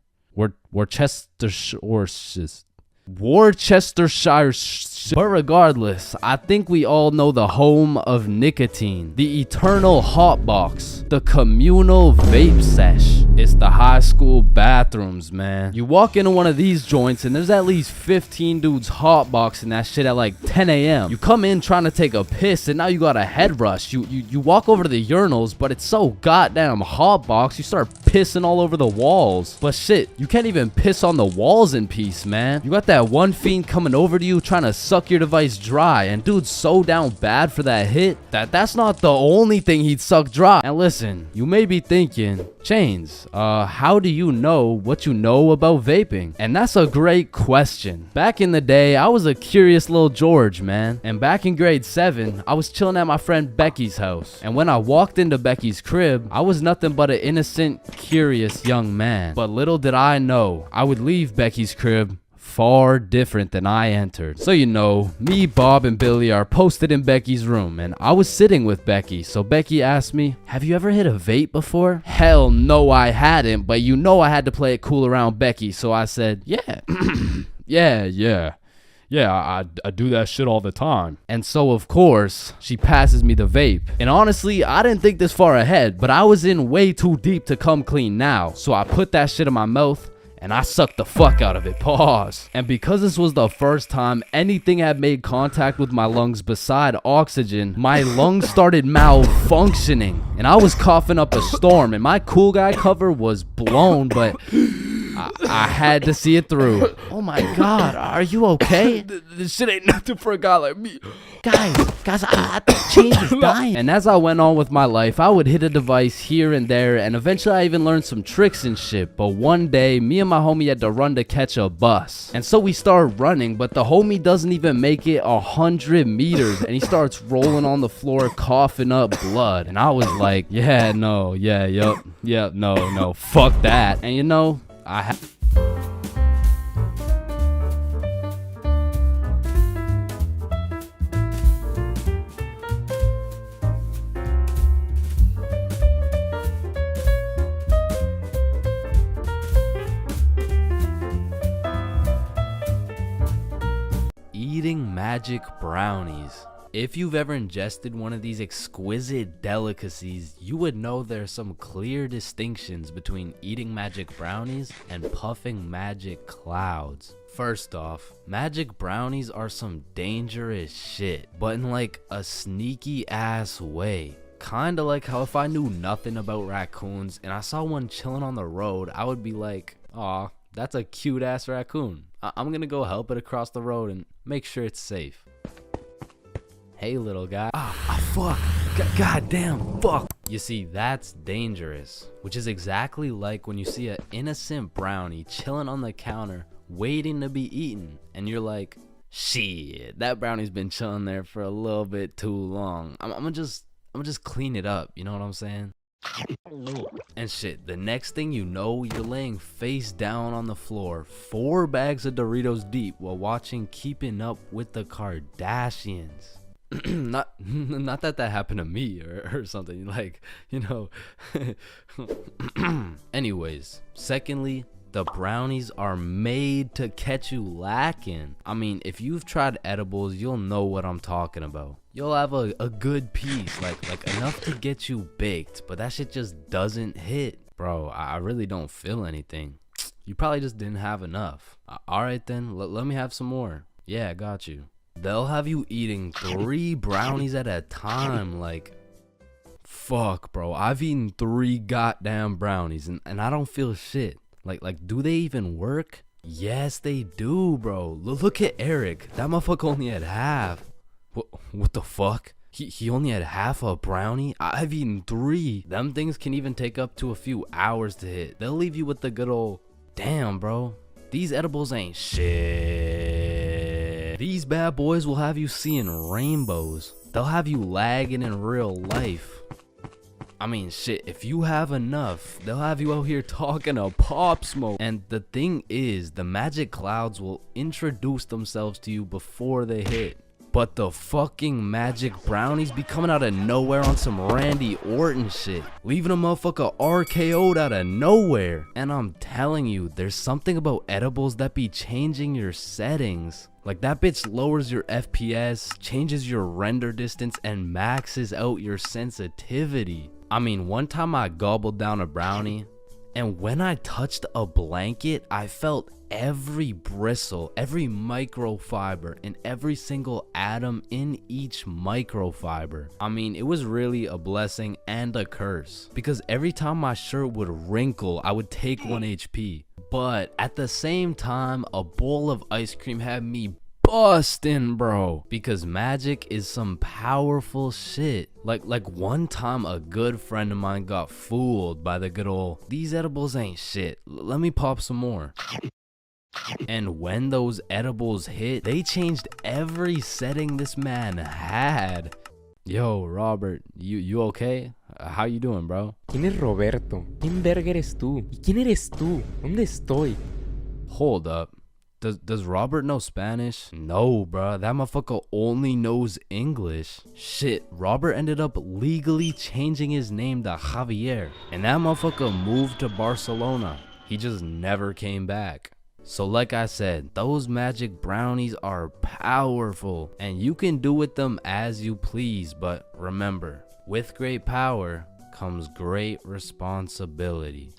But regardless, I think we all know the home of nicotine, the eternal hot box, the communal vape sesh. It's the high school bathrooms, man. You walk into one of these joints and there's at least 15 dudes hotboxing that shit at like 10 a.m. You come in trying to take a piss and now you got a head rush. You walk over to the urinals, but it's so goddamn hotbox, you start pissing all over the walls. But shit, you can't even piss on the walls in peace, man. You got that one fiend coming over to you trying to suck your device dry, and dude's so down bad for that hit that's not the only thing he'd suck dry. And listen, you may be thinking, Chains, how do you know what you know about vaping? And that's a great question. Back in the day, I was a curious little George, man. And back in grade 7, I was chilling at my friend Becky's house. And when I walked into Becky's crib, I was nothing but an innocent, curious young man. But little did I know, I would leave Becky's crib far different than I entered. So you know, me, Bob, and Billy are posted in Becky's room, and I was sitting with Becky. So Becky asked me, have you ever hit a vape before? Hell no, I hadn't, but you know I had to play it cool around Becky, so I said, yeah. Yeah, I do that shit all the time. And so, of course, she passes me the vape. And honestly, I didn't think this far ahead, but I was in way too deep to come clean now. So I put that shit in my mouth, and I sucked the fuck out of it. Pause. And because this was the first time anything had made contact with my lungs beside oxygen, my lungs started malfunctioning. And I was coughing up a storm, and my cool guy cover was blown, but I had to see it through. Oh my god, are you okay? This shit ain't nothing for a guy like me. Guys, I think Chains is dying. And as I went on with my life, I would hit a device here and there, and eventually I even learned some tricks and shit. But one day, me and my homie had to run to catch a bus. And so we start running, but the homie doesn't even make it 100 meters, and he starts rolling on the floor, coughing up blood. And I was like, no, fuck that. And you know, eating magic brownies. If you've ever ingested one of these exquisite delicacies, you would know there are some clear distinctions between eating magic brownies and puffing magic clouds. First off, magic brownies are some dangerous shit, but in like a sneaky ass way. Kinda like how if I knew nothing about raccoons and I saw one chilling on the road, I would be like, aw, that's a cute ass raccoon. I'm gonna go help it across the road and make sure it's safe. Hey little guy. Fuck. Goddamn, fuck. You see, that's dangerous, which is exactly like when you see an innocent brownie chilling on the counter waiting to be eaten, and you're like, shit, that brownie's been chilling there for a little bit too long. I'm gonna just clean it up, you know what I'm saying? And shit, the next thing you know, you're laying face down on the floor, 4 bags of Doritos deep while watching Keeping Up with the Kardashians. not that happened to me or something, like, you know. Anyways, secondly, the brownies are made to catch you lacking. I mean, if you've tried edibles, you'll know what I'm talking about. You'll have a good piece, like enough to get you baked, but that shit just doesn't hit. Bro, I really don't feel anything. You probably just didn't have enough. Alright then, let me have some more. Yeah, I got you. They'll have you eating 3 brownies at a time, like, fuck, bro. I've eaten 3 goddamn brownies and I don't feel shit. Like, do they even work? Yes, they do, bro. Look at Eric. That motherfucker only had half. What the fuck? He only had half a brownie? I've eaten 3. Them things can even take up to a few hours to hit. They'll leave you with the good old, damn, bro. These edibles ain't shit. These bad boys will have you seeing rainbows. They'll have you lagging in real life. I mean, shit, if you have enough, they'll have you out here talking to Pop Smoke. And the thing is, the magic clouds will introduce themselves to you before they hit. But the fucking magic brownies be coming out of nowhere on some Randy Orton shit, leaving a motherfucker RKO'd out of nowhere. And I'm telling you, there's something about edibles that be changing your settings. Like, that bitch lowers your FPS, changes your render distance, and maxes out your sensitivity. I mean, one time I gobbled down a brownie, and when I touched a blanket, I felt every bristle, every microfiber, and every single atom in each microfiber. I mean, it was really a blessing and a curse, because every time my shirt would wrinkle, I would take 1 HP. But at the same time, a bowl of ice cream had me bustin', bro, because magic is some powerful shit. Like one time a good friend of mine got fooled by the good old, these edibles ain't shit, let me pop some more. And when those edibles hit, they changed every setting this man had. Yo, Robert, you okay? How you doing, bro? ¿Quién es Roberto? ¿Quién verga eres tú? ¿Y quién eres tú? ¿Dónde estoy? Hold up. Does Robert know Spanish? No, bruh. That motherfucker only knows English. Shit, Robert ended up legally changing his name to Javier. And that motherfucker moved to Barcelona. He just never came back. So like I said, those magic brownies are powerful. And you can do with them as you please. But remember, with great power comes great responsibility.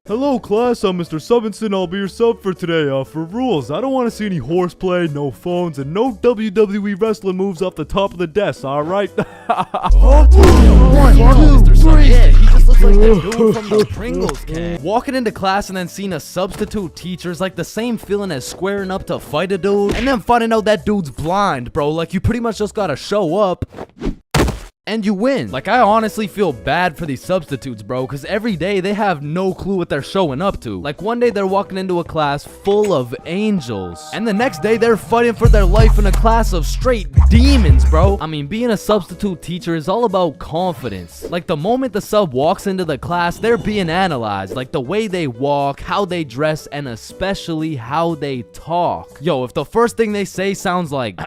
Hello class, I'm Mr. Subinson. I'll be your sub for today. For rules, I don't want to see any horseplay, no phones, and no WWE wrestling moves off the top of the desk, alright? Yeah, he just looks like that dude from the Pringles can. Walking into class and then seeing a substitute teacher is like the same feeling as squaring up to fight a dude and then finding out that dude's blind, bro. Like, you pretty much just gotta show up and you win. Like, I honestly feel bad for these substitutes, bro, because every day they have no clue what they're showing up to. Like, one day they're walking into a class full of angels, and the next day they're fighting for their life in a class of straight demons, bro. I mean, being a substitute teacher is all about confidence. Like, the moment the sub walks into the class, they're being analyzed. Like, the way they walk, how they dress, and especially how they talk. Yo, if the first thing they say sounds like,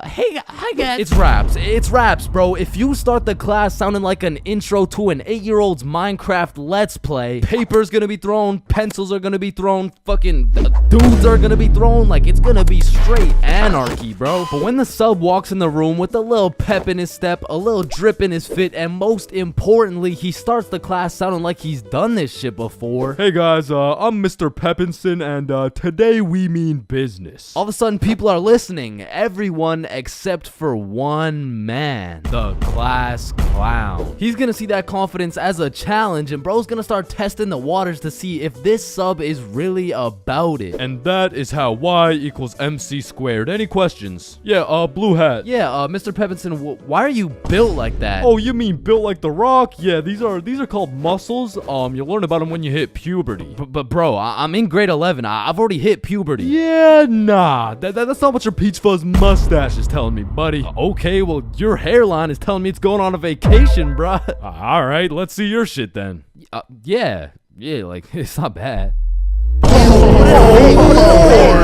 Hey, hi guys. It's raps, bro. If you start the class sounding like an intro to an 8-year-old's Minecraft Let's Play, paper's gonna be thrown, pencils are gonna be thrown, fucking dudes are gonna be thrown, like, it's gonna be straight anarchy, bro. But when the sub walks in the room with a little pep in his step, a little drip in his fit, and most importantly, he starts the class sounding like he's done this shit before. Hey guys, I'm Mr. Peppinson, and today we mean business. All of a sudden, people are listening. Everyone except for one man. The class class clown. He's gonna see that confidence as a challenge, and bro's gonna start testing the waters to see if this sub is really about it. And that is how y equals mc squared. Any questions? Yeah, blue hat. Yeah, Mr. Pepinson, why are you built like that? Oh, you mean built like the Rock? Yeah, these are called muscles. You learn about them when you hit puberty. But bro, I'm in grade 11. I've already hit puberty. Yeah, nah. That's not what your peach fuzz mustache is telling me, buddy. Okay, well, your hairline is telling me it's going on a vacation, bruh. All right, let's see your shit then. Yeah, like, it's not bad.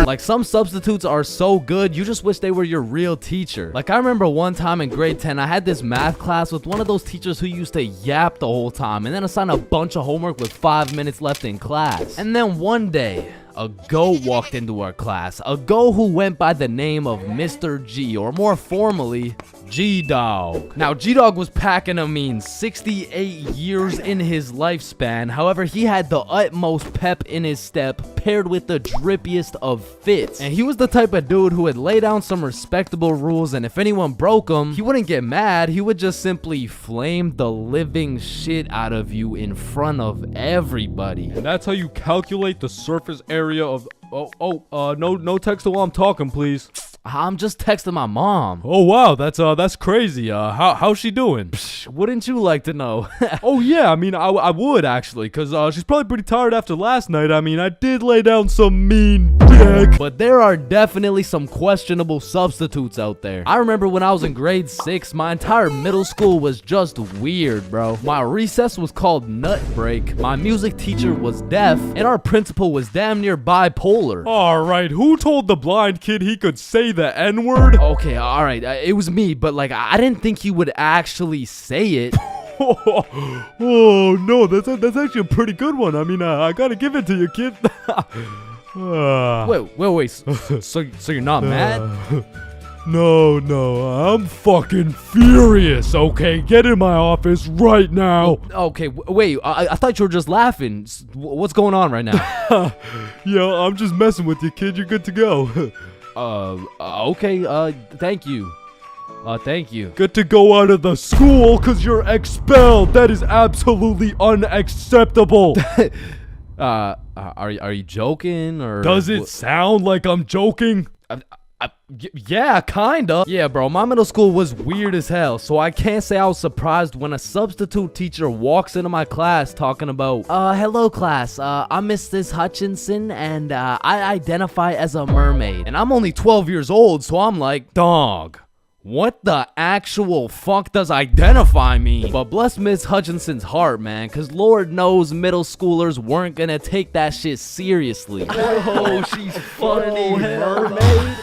Like, some substitutes are so good, you just wish they were your real teacher. Like, I remember one time in grade 10, I had this math class with one of those teachers who used to yap the whole time and then assign a bunch of homework with 5 minutes left in class. And then one day, a goat walked into our class. A goat who went by the name of Mr. G, or more formally, G-Dog. Now, G-Dog was packing a mean 68 years in his lifespan. However, he had the utmost pep in his step, paired with the drippiest of fits. And he was the type of dude who would lay down some respectable rules, and if anyone broke them, he wouldn't get mad. He would just simply flame the living shit out of you in front of everybody. And that's how you calculate the surface area of... no text while I'm talking, please. I'm just texting my mom. Oh wow, that's crazy. How's she doing? Wouldn't you like to know? Oh yeah, I mean, I would actually, cause she's probably pretty tired after last night. I mean, I did lay down some mean dick. But there are definitely some questionable substitutes out there. I remember when I was in grade 6, my entire middle school was just weird, bro. My recess was called Nut Break. My music teacher was deaf, and our principal was damn near bipolar. All right, who told the blind kid he could say the N-word? Okay, all right, it was me, but like I didn't think he would actually say it. Oh no, that's actually a pretty good one. I mean, I gotta give it to you, kid. Wait. So you're not mad? No, I'm fucking furious. Okay, get in my office right now. Okay, wait. I thought you were just laughing. What's going on right now? Yeah, I'm just messing with you, kid. You're good to go. Okay, thank you. Thank you. Good to go out of the school because you're expelled. That is absolutely unacceptable. Are you joking or? Does it sound like I'm joking? Yeah, kinda. Yeah, bro, my middle school was weird as hell, so I can't say I was surprised when a substitute teacher walks into my class talking about, hello class, I'm Mrs. Hutchinson, and I identify as a mermaid. And I'm only 12 years old, so I'm like, dog, what the actual fuck does identify mean? But bless Miss Hutchinson's heart, man, because Lord knows middle schoolers weren't gonna take that shit seriously. Oh, she's funny, mermaid.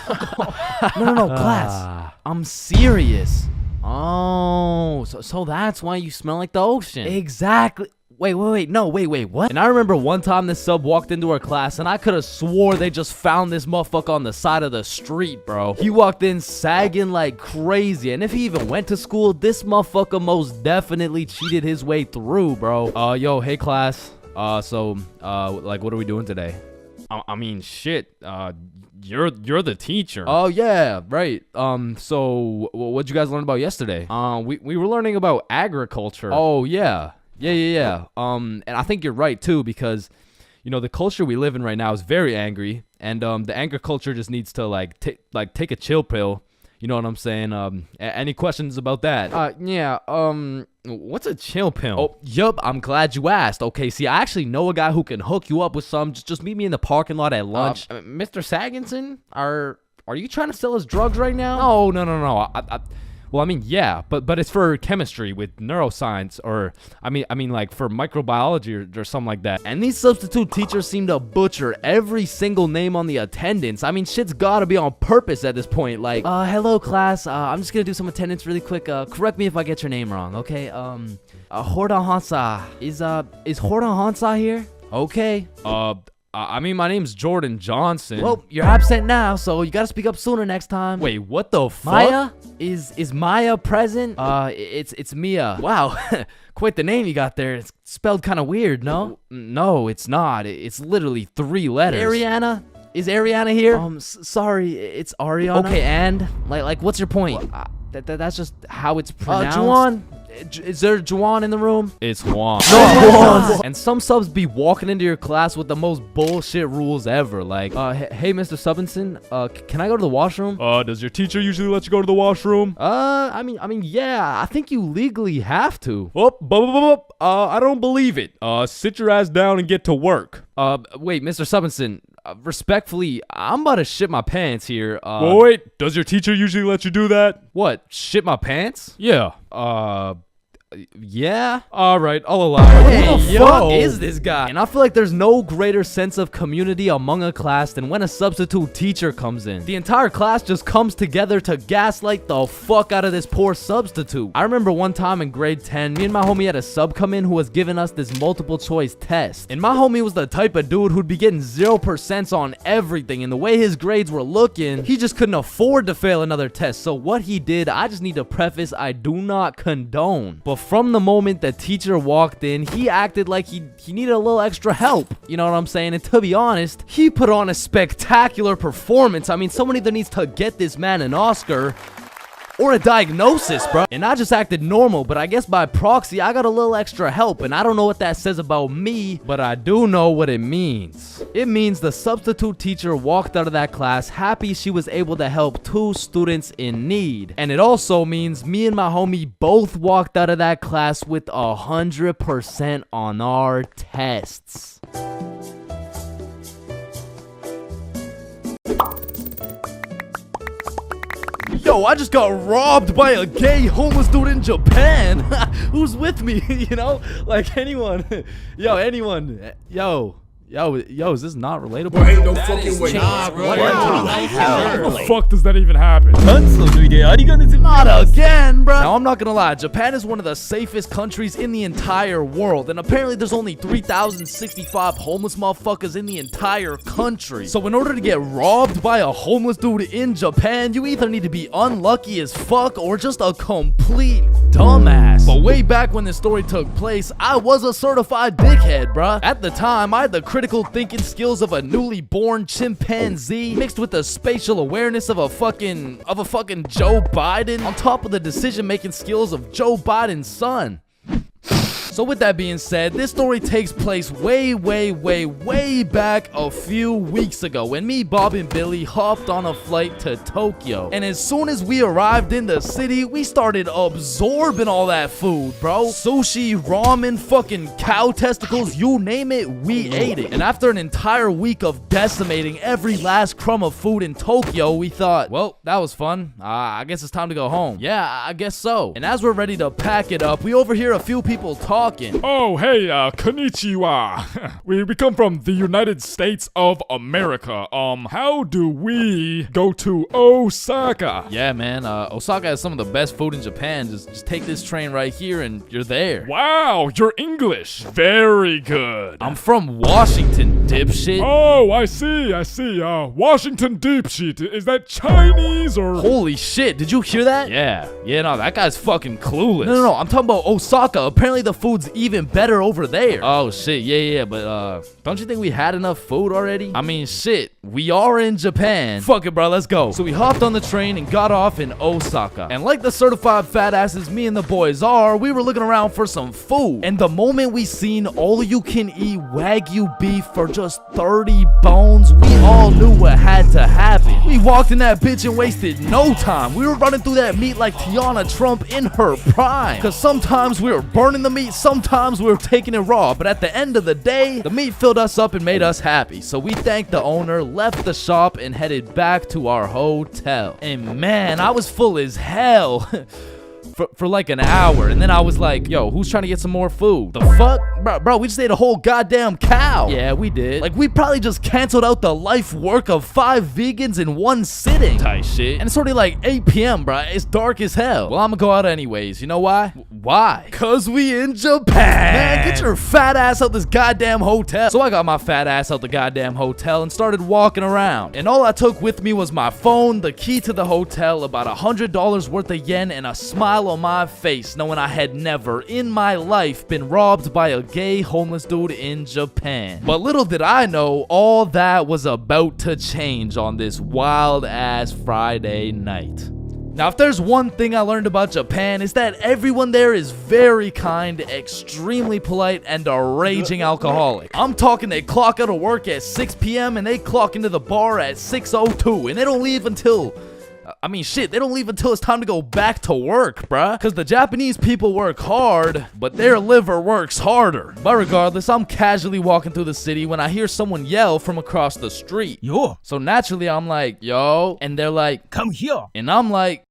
No, class. I'm serious. Oh, so that's why you smell like the ocean. Exactly. Wait, what? And I remember one time this sub walked into our class, and I could have swore they just found this motherfucker on the side of the street, bro. He walked in sagging like crazy, and if he even went to school, this motherfucker most definitely cheated his way through, bro. Yo, hey class. Like, what are we doing today? I mean, shit. You're the teacher. Oh yeah, right. So what'd you guys learn about yesterday? We were learning about agriculture. Oh yeah. Yeah. And I think you're right too, because you know the culture we live in right now is very angry, and the anger culture just needs to take a chill pill. You know what I'm saying? Any questions about that? Yeah. What's a chill pill? Oh, yup. I'm glad you asked. Okay, see, I actually know a guy who can hook you up with some. Just meet me in the parking lot at lunch. Mr. Saginson, are you trying to sell us drugs right now? No. Well, I mean, yeah, but it's for chemistry with neuroscience, or I mean, like for microbiology or something like that. And these substitute teachers seem to butcher every single name on the attendance. I mean, shit's gotta be on purpose at this point. Like, hello class. I'm just gonna do some attendance really quick. Correct me if I get your name wrong, okay? Horda Hansa. Is Horda Hansa here? Okay. I mean, my name's Jordan Johnson. Well, you're absent now, so you gotta speak up sooner next time. Wait, what the fuck? Maya? Is Maya present? It's Mia. Wow, quite the name you got there. It's spelled kind of weird, no? No, it's not. It's literally 3 letters. Ariana? Is Ariana here? Sorry, it's Ariana. Okay, and like, what's your point? That's just how it's pronounced. Juwan? Is there Juwan in the room? It's Juan. No, And some subs be walking into your class with the most bullshit rules ever. Like, hey, Mr. Subinson, can I go to the washroom? Does your teacher usually let you go to the washroom? I mean, yeah, I think you legally have to. I don't believe it. Sit your ass down and get to work. Wait, Mr. Subinson, respectfully, I'm about to shit my pants here. Wait, does your teacher usually let you do that? What, shit my pants? Yeah. Yeah? Alright, I'll allow it. Who the fuck is this guy? And I feel like there's no greater sense of community among a class than when a substitute teacher comes in. The entire class just comes together to gaslight the fuck out of this poor substitute. I remember one time in grade 10, me and my homie had a sub come in who was giving us this multiple choice test. And my homie was the type of dude who'd be getting 0% on everything, and the way his grades were looking, he just couldn't afford to fail another test. So what he did, I just need to preface, I do not condone. But from the moment the teacher walked in, he acted like he needed a little extra help. You know what I'm saying? And to be honest, he put on a spectacular performance. I mean, someone either needs to get this man an Oscar or a diagnosis, bro. And I just acted normal, but I guess by proxy, I got a little extra help. And I don't know what that says about me, but I do know what it means. It means the substitute teacher walked out of that class happy she was able to help 2 students in need. And it also means me and my homie both walked out of that class with 100% on our tests. Yo, I just got robbed by a gay homeless dude in Japan. Who's with me? You know, like anyone. Yo, anyone. Yo, is this not relatable? Bro, ain't no fucking way. Nah, bro. How the fuck does that even happen? Not again, bro. Now, I'm not gonna lie. Japan is one of the safest countries in the entire world. And apparently there's only 3,065 homeless motherfuckers in the entire country. So in order to get robbed by a homeless dude in Japan, you either need to be unlucky as fuck or just a complete dumbass. But way back when this story took place, I was a certified dickhead, bruh. At the time, I had the critical thinking skills of a newly born chimpanzee mixed with the spatial awareness of a fucking Joe Biden on top of the decision-making skills of Joe Biden's son. So with that being said, this story takes place way back a few weeks ago when me, Bob, and Billy hopped on a flight to Tokyo. And as soon as we arrived in the city, we started absorbing all that food, bro. Sushi, ramen, fucking cow testicles, you name it, we ate it. And after an entire week of decimating every last crumb of food in Tokyo, we thought, well, that was fun. I guess it's time to go home. Yeah, I guess so. And as we're ready to pack it up, we overhear a few people talking. Oh, hey, konnichiwa. we come from the United States of America. How do we go to Osaka? Yeah, man, Osaka has some of the best food in Japan. Just take this train right here and you're there. Wow, you're English. Very good. I'm from Washington, dipshit. Oh, I see. Washington dipshit. Is that Chinese or? Holy shit, did you hear that? Yeah, no, that guy's fucking clueless. No, I'm talking about Osaka. Apparently the food's even better over there. Oh shit, yeah, but don't you think we had enough food already? I mean, shit, we are in Japan. Fuck it, bro, let's go. So we hopped on the train and got off in Osaka. And like the certified fat asses me and the boys are, we were looking around for some food. And the moment we seen all you can eat Wagyu beef for just 30 bones, we all knew what had to happen. We walked in that bitch and wasted no time. We were running through that meat like Tiana Trump in her prime. Cause sometimes we were burning the meat, sometimes we were taking it raw, but at the end of the day, the meat filled us up and made us happy. So we thanked the owner, left the shop, and headed back to our hotel. And man, I was full as hell. For like an hour, and then I was like, yo, who's trying to get some more food? The fuck? Bro, we just ate a whole goddamn cow. Yeah, we did. Like, we probably just canceled out the life work of 5 vegans in one sitting. Tight shit. And it's already like 8 p.m., bro. It's dark as hell. Well, I'm gonna go out anyways. You know why? Why? Cause we in Japan. Man, get your fat ass out this goddamn hotel. So I got my fat ass out the goddamn hotel and started walking around. And all I took with me was my phone, the key to the hotel, about $100 worth of yen, and a smile on my face, knowing I had never in my life been robbed by a gay homeless dude in Japan. But little did I know, all that was about to change on this wild ass Friday night. Now, if there's one thing I learned about Japan, is that everyone there is very kind, extremely polite, and a raging alcoholic. I'm talking they clock out of work at 6 p.m. and they clock into the bar at 6:02, and they don't leave until... I mean, shit, they don't leave until it's time to go back to work, bruh. Because the Japanese people work hard, but their liver works harder. But regardless, I'm casually walking through the city when I hear someone yell from across the street. Yo, So naturally, I'm like, yo. And they're like, come here. and I'm like,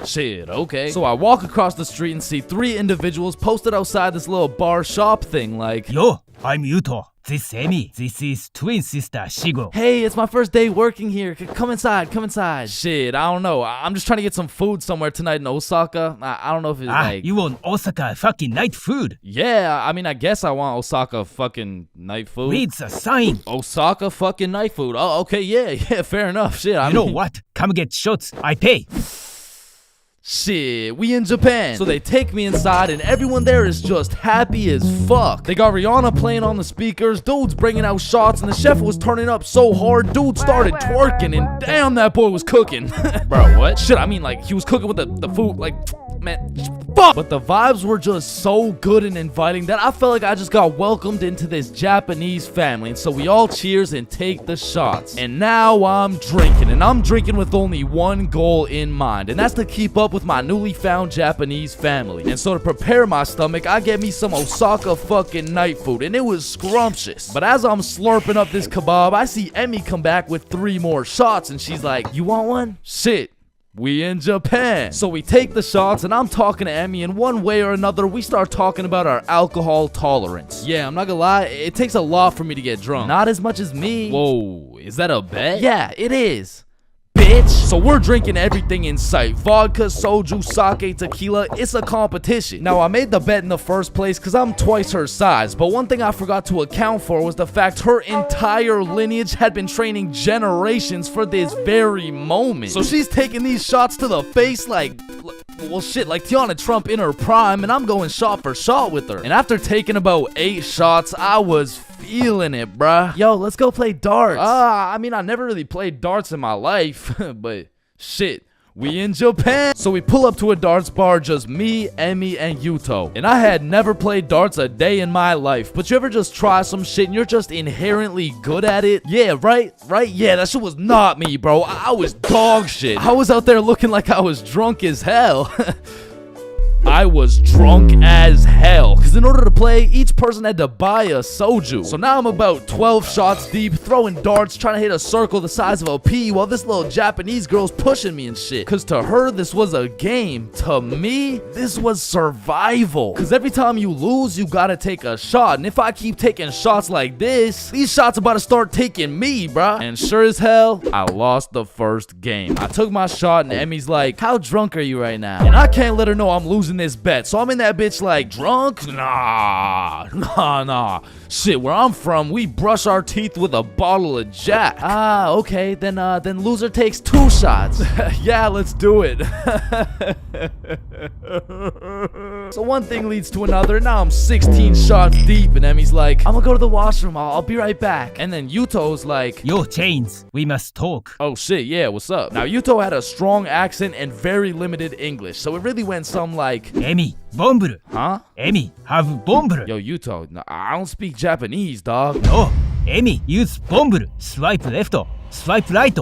shit, okay. So I walk across the street and see 3 individuals posted outside this little bar shop thing like, Yo, I'm Yuto. This Emi. This is twin sister Shigo. hey, it's my first day working here. Come inside, come inside. Shit, I don't know. I'm just trying to get some food somewhere tonight in Osaka. I don't know if it's like... You want Osaka fucking night food? Yeah, I mean, I guess I want Osaka fucking night food. Read the sign. Osaka fucking night food. Oh, okay, yeah, fair enough. Shit, I You know mean- what? Come get shots. I pay. Shit, we in Japan. So they take me inside and everyone there is just happy as fuck. They got Rihanna playing on the speakers, dudes bringing out shots, and the chef was turning up so hard, dude started twerking, and damn, that boy was cooking. Bro, what? Shit, I mean, like, he was cooking with the food, like, man, fuck. But the vibes were just so good and inviting that I felt like I just got welcomed into this Japanese family. And so we all cheers and take the shots. And now I'm drinking, and I'm drinking with only one goal in mind, and that's to keep up with my newly found Japanese family. And so to prepare my stomach, I get me some Osaka fucking night food, and it was scrumptious. But as I'm slurping up this kebab, I see Emmy come back with 3 more shots, and she's like, you want one? Shit. We in Japan. So we take the shots, and I'm talking to Emmy, and one way or another, we start talking about our alcohol tolerance. Yeah, I'm not gonna lie, it takes a lot for me to get drunk. Not as much as me. Whoa, is that a bet? Yeah, it is. Bitch. So we're drinking everything in sight. Vodka, soju, sake, tequila. It's a competition. Now, I made the bet in the first place because I'm twice her size. But one thing I forgot to account for was the fact her entire lineage had been training generations for this very moment. So she's taking these shots to the face like... well, shit, like Tiana Trump in her prime, and I'm going shot for shot with her. And after taking about 8 shots, I was feeling it, bruh. Yo, let's go play darts. I mean, I never really played darts in my life, but shit. We in Japan. So we pull up to a darts bar, just me, Emmy, and Yuto. And I had never played darts a day in my life. But you ever just try some shit and you're just inherently good at it? Yeah, right? Yeah, that shit was not me, bro. I was dog shit. I was out there looking like I was drunk as hell. I was drunk as hell, because in order to play, each person had to buy a soju. So now I'm about 12 shots deep, throwing darts, trying to hit a circle the size of a pea, while this little Japanese girl's pushing me and shit. Because to her, this was a game. To me, this was survival. Because every time you lose, you gotta take a shot. And if I keep taking shots like this, these shots about to start taking me, bruh. And sure as hell, I lost the first game. I took my shot, and Emmy's like, how drunk are you right now? And I can't let her know I'm losing this bet. So I'm in that bitch like, drunk? Nah. Shit, where I'm from, we brush our teeth with a bottle of Jack. Ah, okay, then loser takes 2 shots. Yeah, let's do it. So one thing leads to another. Now I'm 16 shots deep, and Emmy's like, I'm gonna go to the washroom. I'll be right back. And then Yuto's like, Yo, Chains, we must talk. oh shit, yeah, what's up? Now Yuto had a strong accent and very limited English, so it really went something like, Emi, bomburu. huh? Emi, have bomburu. Yo, Yuto, no, I don't speak Japanese, dog. No, Emi, use bomburu. Swipe left, swipe right.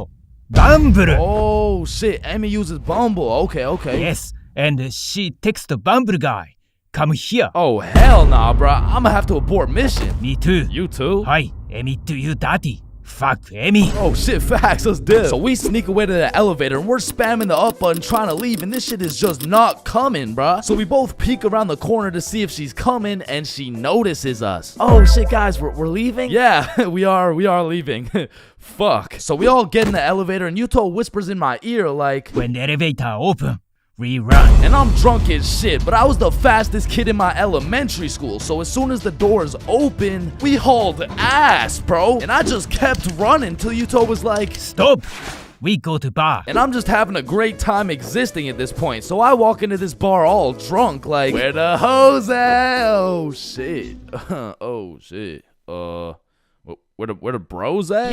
Bamburu. Oh shit, Emmy uses Bumble. Okay. Yes, and she texts the Bumble guy. Come here. Oh hell nah, bruh. I'ma have to abort mission. Me too. You too? Hi, Emi, do you dirty? Fuck, Emi. Oh shit, facts, let's dip. So we sneak away to the elevator and we're spamming the up button trying to leave, and this shit is just not coming, bruh. So we both peek around the corner to see if she's coming, and she notices us. Oh shit, guys, we're leaving? Yeah, we are leaving. Fuck. So we all get in the elevator and Yuto whispers in my ear like, When the elevator open, we run. and I'm drunk as shit, but I was the fastest kid in my elementary school, so as soon as the doors open, we hauled ass, bro. And I just kept running till Yuto was like, Stop. We go to bar. and I'm just having a great time existing at this point. So I walk into this bar all drunk, like, where the hoes at? Oh shit. Oh shit. where the bros at?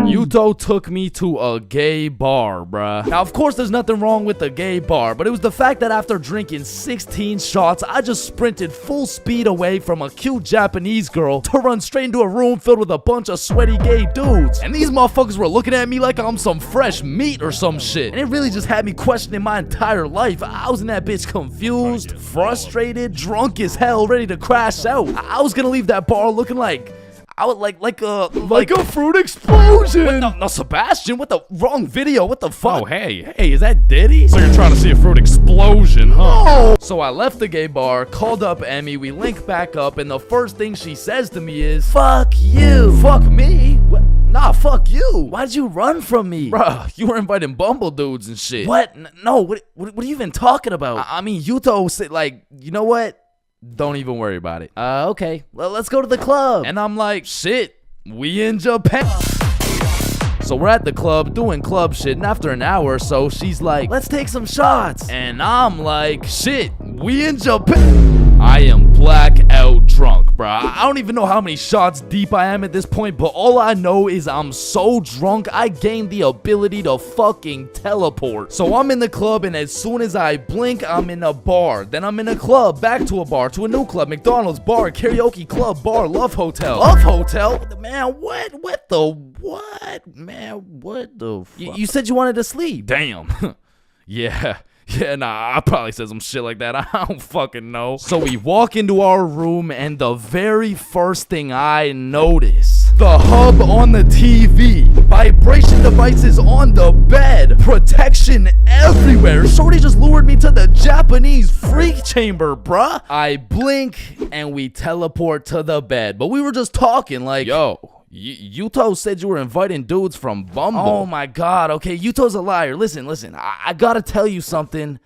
Yuto took me to a gay bar, bruh. Now, of course, there's nothing wrong with the gay bar, but it was the fact that after drinking 16 shots, I just sprinted full speed away from a cute Japanese girl to run straight into a room filled with a bunch of sweaty gay dudes. And these motherfuckers were looking at me like I'm some fresh meat or some shit. And it really just had me questioning my entire life. I was in that bitch confused, frustrated, drunk as hell, ready to crash out. I was gonna leave that bar looking like I would like a fruit explosion. No, Sebastian, what the wrong video? What the fuck? Oh, hey. Is that Diddy? So you're trying to see a fruit explosion, huh? No. So I left the gay bar, called up Emmy, we link back up, and the first thing she says to me is, "Fuck you." Fuck me? What? Nah, fuck you. Why'd you run from me? Bruh, you were inviting Bumble dudes and shit. What? No, what are you even talking about? I mean, Yuto said, like, you know what? Don't even worry about it. Okay. Well, let's go to the club. And I'm like, shit, we in Japan. So we're at the club doing club shit, and after an hour or so, she's like, let's take some shots. And I'm like, shit, we in Japan. I am blackout drunk, bruh. I don't even know how many shots deep I am at this point, but all I know is I'm so drunk, I gained the ability to fucking teleport. So I'm in the club, and as soon as I blink, I'm in a bar. Then I'm in a club, back to a bar, to a new club, McDonald's, bar, karaoke club, bar, love hotel. Love hotel? Man, what? What the what? Man, what the fuck? You said you wanted to sleep. Damn. Yeah, nah, I probably said some shit like that. I don't fucking know. So we walk into our room, and the very first thing I notice, the hub on the TV, vibration devices on the bed, protection everywhere. Shorty just lured me to the Japanese freak chamber, bruh. I blink, and we teleport to the bed. But we were just talking like, yo, Yuto said you were inviting dudes from Bumble. Oh my god, okay, Yuto's a liar. Listen, I gotta tell you something,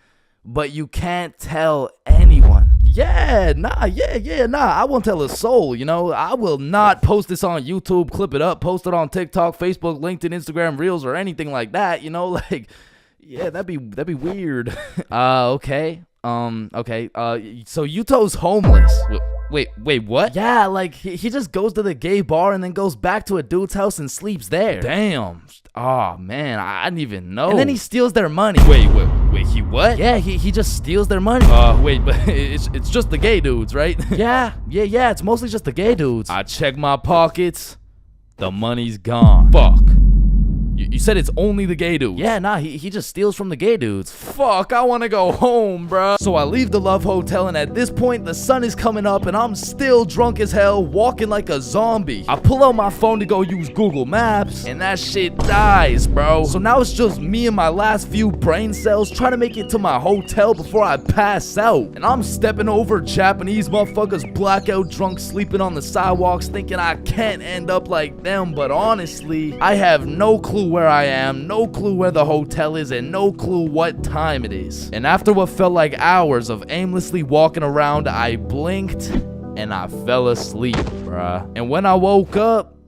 but you can't tell anyone. Yeah, nah, I won't tell a soul, you know. I will not post this on YouTube, clip it up, post it on TikTok, Facebook, LinkedIn, Instagram, Reels, or anything like that, you know, like, yeah, that'd be weird. Okay. So Yuto's homeless. Wait, what? Yeah, like, he just goes to the gay bar and then goes back to a dude's house and sleeps there. Damn. Oh, man, I didn't even know. And then he steals their money. Wait, he what? Yeah, he just steals their money. Wait, but it's just the gay dudes, right? Yeah, it's mostly just the gay dudes. I check my pockets. The money's gone. Fuck. You said it's only the gay dudes. Yeah, nah, he just steals from the gay dudes. Fuck, I wanna go home, bruh. So I leave the Love Hotel, and at this point, the sun is coming up, and I'm still drunk as hell, walking like a zombie. I pull out my phone to go use Google Maps, and that shit dies, bro. So now it's just me and my last few brain cells trying to make it to my hotel before I pass out. And I'm stepping over Japanese motherfuckers blackout drunk, sleeping on the sidewalks, thinking I can't end up like them, but honestly, I have no clue where I am, no clue where the hotel is, and no clue what time it is. And after what felt like hours of aimlessly walking around, I blinked and I fell asleep, bruh. And when I woke up,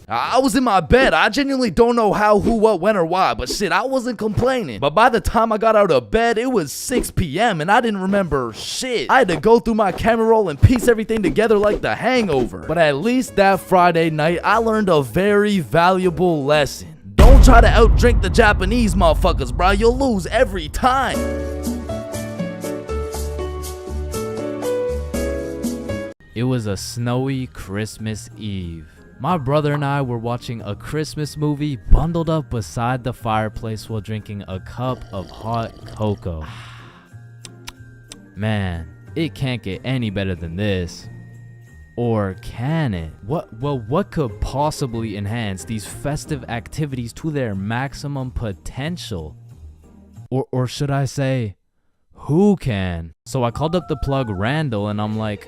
I was in my bed. I genuinely don't know how, who, what, when, or why, but shit, I wasn't complaining. But by the time I got out of bed, it was 6 p.m. and I didn't remember shit. I had to go through my camera roll and piece everything together like The Hangover. But at least that Friday night, I learned a very valuable lesson. Don't try to outdrink the Japanese motherfuckers, bro. You'll lose every time. It was a snowy Christmas Eve. My brother and I were watching a Christmas movie bundled up beside the fireplace while drinking a cup of hot cocoa. Man, it can't get any better than this. Or can it? What could possibly enhance these festive activities to their maximum potential? Or should I say, who can? So I called up the plug Randall and I'm like,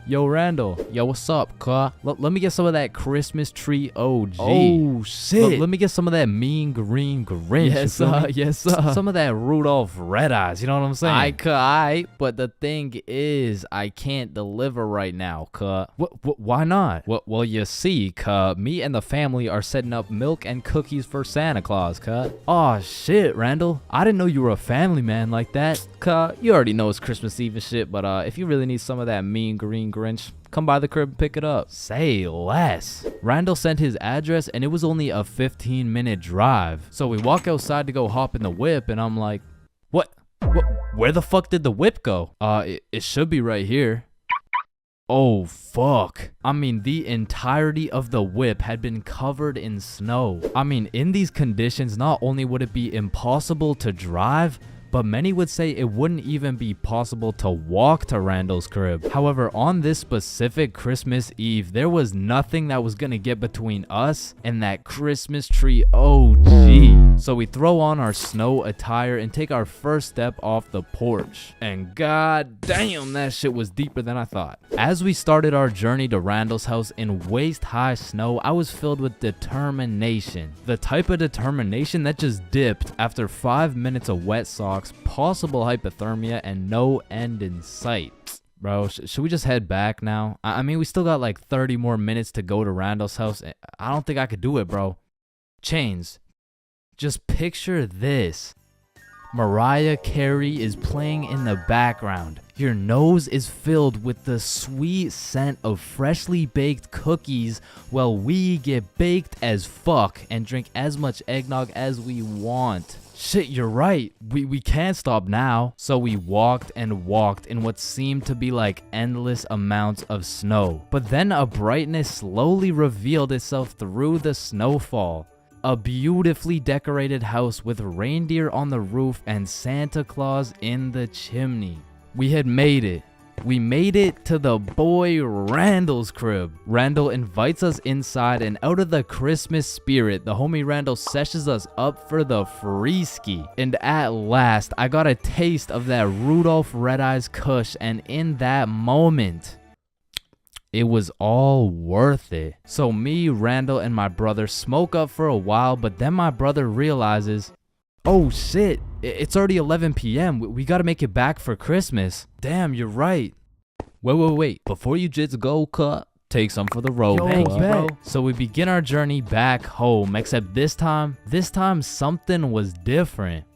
yo, Randall. Yo, what's up, cuh? Let me get some of that Christmas tree OG. Oh, shit. Let me get some of that mean green Grinch. Yes, some of that Rudolph Red Eyes, you know what I'm saying? I, but the thing is, I can't deliver right now, cuh. Why not? Well, you see, cuh, me and the family are setting up milk and cookies for Santa Claus, cuh. Oh, shit, Randall. I didn't know you were a family man like that. Cuh, you already know it's Christmas Eve and shit, but if you really need some of that mean green Grinch. Come by the crib and pick it up. Say less. Randall sent his address and it was only a 15-minute drive. So we walk outside to go hop in the whip and I'm like, what? Where the fuck did the whip go? It should be right here. Oh, fuck. I mean, the entirety of the whip had been covered in snow. I mean, in these conditions, not only would it be impossible to drive, but many would say it wouldn't even be possible to walk to Randall's crib. However, on this specific Christmas Eve, there was nothing that was gonna get between us and that Christmas tree OG. So we throw on our snow attire and take our first step off the porch. And god damn, that shit was deeper than I thought. As we started our journey to Randall's house in waist-high snow, I was filled with determination. The type of determination that just dipped after 5 minutes of wet socks, possible hypothermia, and no end in sight. Bro, should we just head back now? I mean, we still got like 30 more minutes to go to Randall's house. I don't think I could do it, bro. Chains, just picture this. Mariah Carey is playing in the background. Your nose is filled with the sweet scent of freshly baked cookies while we get baked as fuck and drink as much eggnog as we want. Shit, you're right. We can't stop now. So we walked and walked in what seemed to be like endless amounts of snow. But then a brightness slowly revealed itself through the snowfall. A beautifully decorated house with reindeer on the roof and Santa Claus in the chimney. We had made it. We made it to the boy Randall's crib. Randall invites us inside, and out of the Christmas spirit, the homie Randall sessions us up for the free ski. And at last, I got a taste of that Rudolph Red Eyes Kush, and in that moment, it was all worth it. So me, Randall, and my brother smoke up for a while, but then my brother realizes, oh shit, it's already 11 p.m. We gotta make it back for Christmas. Damn, you're right. Wait. Before you just go, cut, take some for the road. Thank you, bro. So we begin our journey back home, except this time something was different.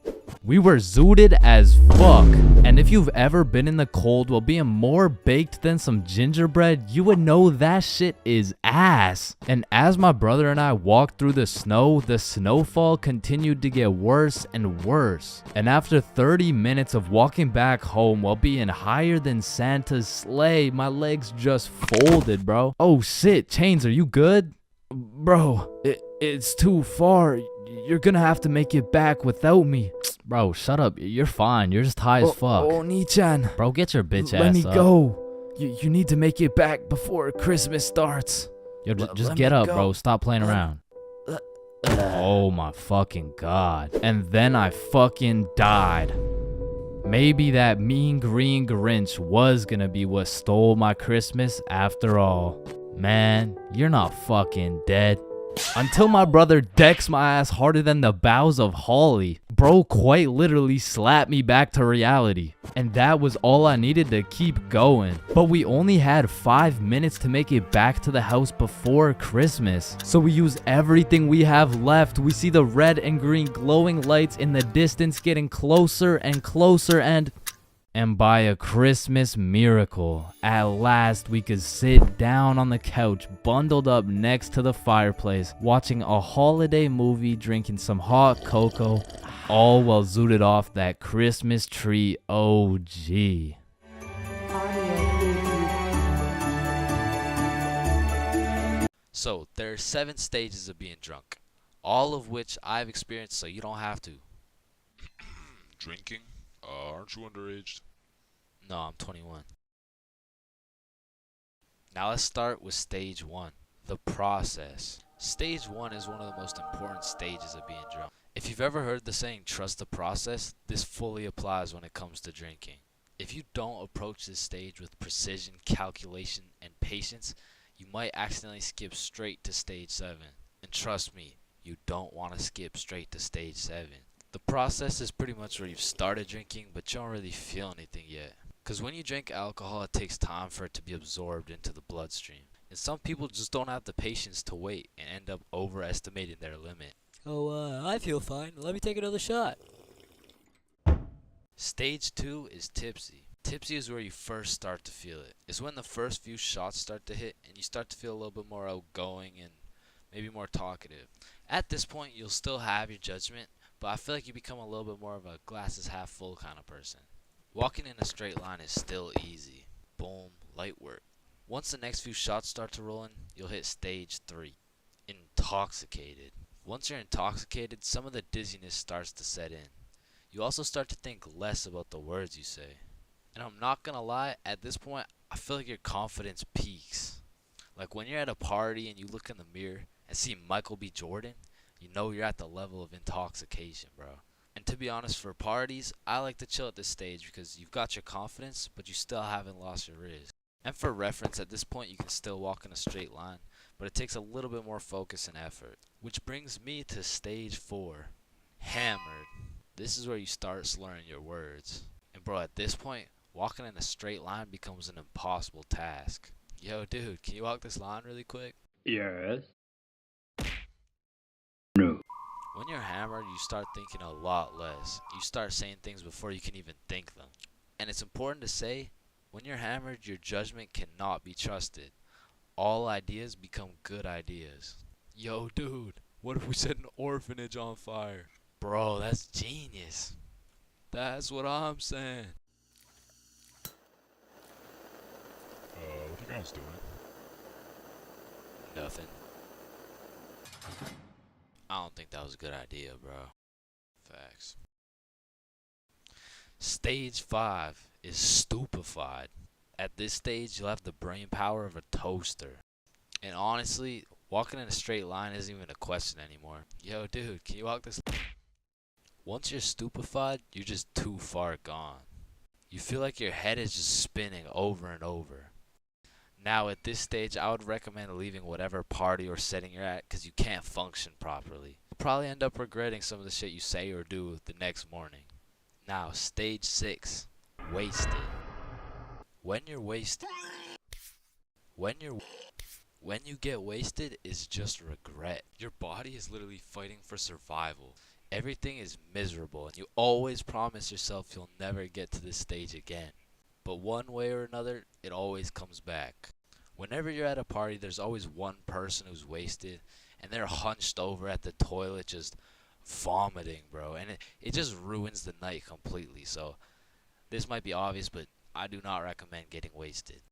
We were zooted as fuck. And if you've ever been in the cold while being more baked than some gingerbread, you would know that shit is ass. And as my brother and I walked through the snowfall continued to get worse and worse. And after 30 minutes of walking back home while being higher than Santa's sleigh, my legs just folded, bro. Oh shit, Chains, are you good? Bro, it's too far. You're gonna have to make it back without me. Bro, shut up. You're fine. You're just high as fuck. Oh, Nichan. Bro, get your bitch ass up. Let me go. You need to make it back before Christmas starts. Yo, just get up, bro. Stop playing around. Oh my fucking god. And then I fucking died. Maybe that mean green Grinch was gonna be what stole my Christmas after all. Man, you're not fucking dead. Until my brother decks my ass harder than the boughs of holly. Bro quite literally slapped me back to reality. And that was all I needed to keep going. But we only had 5 minutes to make it back to the house before Christmas. So we use everything we have left. We see the red and green glowing lights in the distance getting closer and closer, and by a Christmas miracle, at last we could sit down on the couch, bundled up next to the fireplace, watching a holiday movie, drinking some hot cocoa, all while zooted off that Christmas tree OG. So, there are 7 stages of being drunk, all of which I've experienced, so you don't have to. Drinking? Aren't you underage? No, I'm 21. Now let's start with stage 1, the process. Stage 1 is one of the most important stages of being drunk. If you've ever heard the saying, trust the process, this fully applies when it comes to drinking. If you don't approach this stage with precision, calculation, and patience, you might accidentally skip straight to stage 7. And trust me, you don't want to skip straight to stage 7. The process is pretty much where you've started drinking, but you don't really feel anything yet. Because when you drink alcohol, it takes time for it to be absorbed into the bloodstream. And some people just don't have the patience to wait and end up overestimating their limit. Oh, I feel fine. Let me take another shot. Stage 2 is tipsy. Tipsy is where you first start to feel it. It's when the first few shots start to hit and you start to feel a little bit more outgoing and maybe more talkative. At this point, you'll still have your judgment, but I feel like you become a little bit more of a glasses half full kind of person. Walking in a straight line is still easy. Boom, light work. Once the next few shots start to roll in, you'll hit stage 3. Intoxicated. Once you're intoxicated, some of the dizziness starts to set in. You also start to think less about the words you say. And I'm not gonna lie, at this point, I feel like your confidence peaks. Like when you're at a party and you look in the mirror and see Michael B. Jordan, you know you're at the level of intoxication, bro. And to be honest, for parties, I like to chill at this stage because you've got your confidence, but you still haven't lost your riz. And for reference, at this point, you can still walk in a straight line, but it takes a little bit more focus and effort. Which brings me to stage 4, hammered. This is where you start slurring your words. And bro, at this point, walking in a straight line becomes an impossible task. Yo, dude, can you walk this line really quick? Yes. When you're hammered, you start thinking a lot less. You start saying things before you can even think them. And it's important to say, when you're hammered, your judgment cannot be trusted. All ideas become good ideas. Yo, dude, what if we set an orphanage on fire? Bro, that's genius. That's what I'm saying. What you guys doing? Nothing. I don't think that was a good idea, bro. Facts. Stage 5 is stupefied. At this stage, you'll have the brain power of a toaster. And honestly, walking in a straight line isn't even a question anymore. Yo, dude, can you walk this? Once you're stupefied, you're just too far gone. You feel like your head is just spinning over and over. Now, at this stage, I would recommend leaving whatever party or setting you're at because you can't function properly. You'll probably end up regretting some of the shit you say or do the next morning. Now, stage 6, wasted. When you're wasted, when you get wasted, is just regret. Your body is literally fighting for survival. Everything is miserable, and you always promise yourself you'll never get to this stage again. But one way or another, it always comes back. Whenever you're at a party, there's always one person who's wasted, and they're hunched over at the toilet just vomiting, bro. And it just ruins the night completely. So this might be obvious, but I do not recommend getting wasted.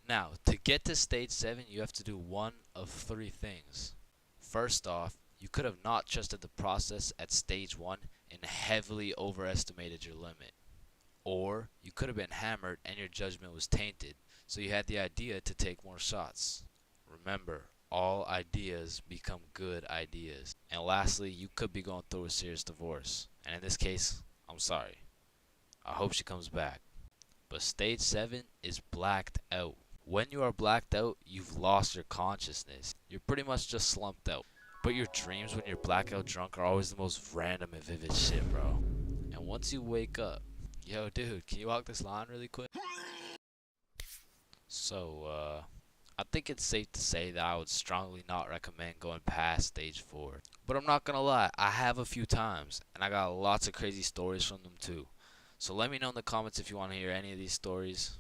Now, to get to stage 7, you have to do one of 3 things. First off, you could have not trusted the process at stage 1 and heavily overestimated your limit. Or you could have been hammered and your judgment was tainted, so you had the idea to take more shots. Remember, all ideas become good ideas. And lastly, you could be going through a serious divorce. And in this case, I'm sorry. I hope she comes back. But stage 7 is blacked out. When you are blacked out, you've lost your consciousness. You're pretty much just slumped out. But your dreams when you're blackout drunk are always the most random and vivid shit, bro. And once you wake up, yo, dude, can you walk this line really quick? So, I think it's safe to say that I would strongly not recommend going past stage 4. But I'm not gonna lie, I have a few times, and I got lots of crazy stories from them too. So let me know in the comments if you want to hear any of these stories.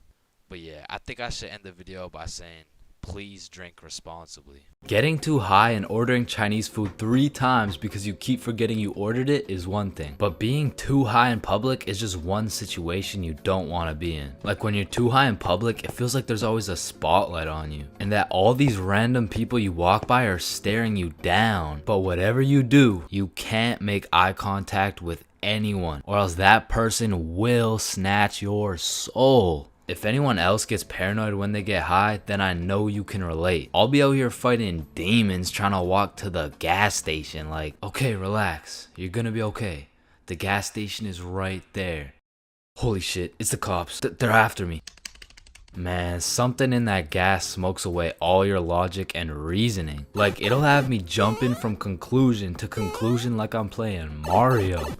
But yeah, I think I should end the video by saying, please drink responsibly. Getting too high and ordering Chinese food 3 times because you keep forgetting you ordered it is one thing. But being too high in public is just one situation you don't want to be in. Like when you're too high in public, it feels like there's always a spotlight on you. And that all these random people you walk by are staring you down. But whatever you do, you can't make eye contact with anyone, or else that person will snatch your soul. If anyone else gets paranoid when they get high, then I know you can relate. I'll be out here fighting demons trying to walk to the gas station like, okay, relax, you're gonna be okay. The gas station is right there. Holy shit, it's the cops. They're after me. Man, something in that gas smokes away all your logic and reasoning. Like, it'll have me jumping from conclusion to conclusion like I'm playing Mario.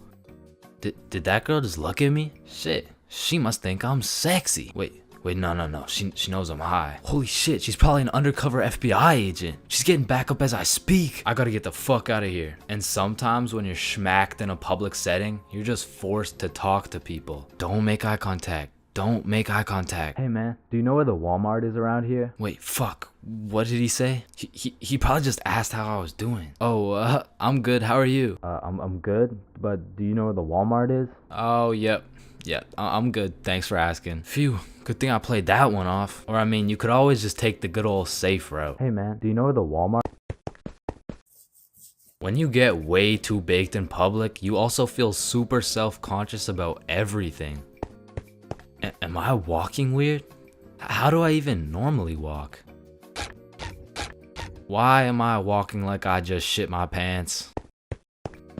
Did that girl just look at me? Shit. She must think I'm sexy. Wait, no. She knows I'm high. Holy shit, she's probably an undercover FBI agent. She's getting back up as I speak. I gotta get the fuck out of here. And sometimes when you're schmacked in a public setting, you're just forced to talk to people. Don't make eye contact. Don't make eye contact. Hey man, do you know where the Walmart is around here? Wait, fuck. What did he say? He probably just asked how I was doing. Oh, I'm good. How are you? I'm good, but do you know where the Walmart is? Oh, yep. I'm good. Thanks for asking. Phew. Good thing I played that one off. Or I mean, you could always just take the good old safe route. Hey man, do you know where the Walmart? When you get way too baked in public, you also feel super self-conscious about everything. Am I walking weird? How do I even normally walk? Why am I walking like I just shit my pants?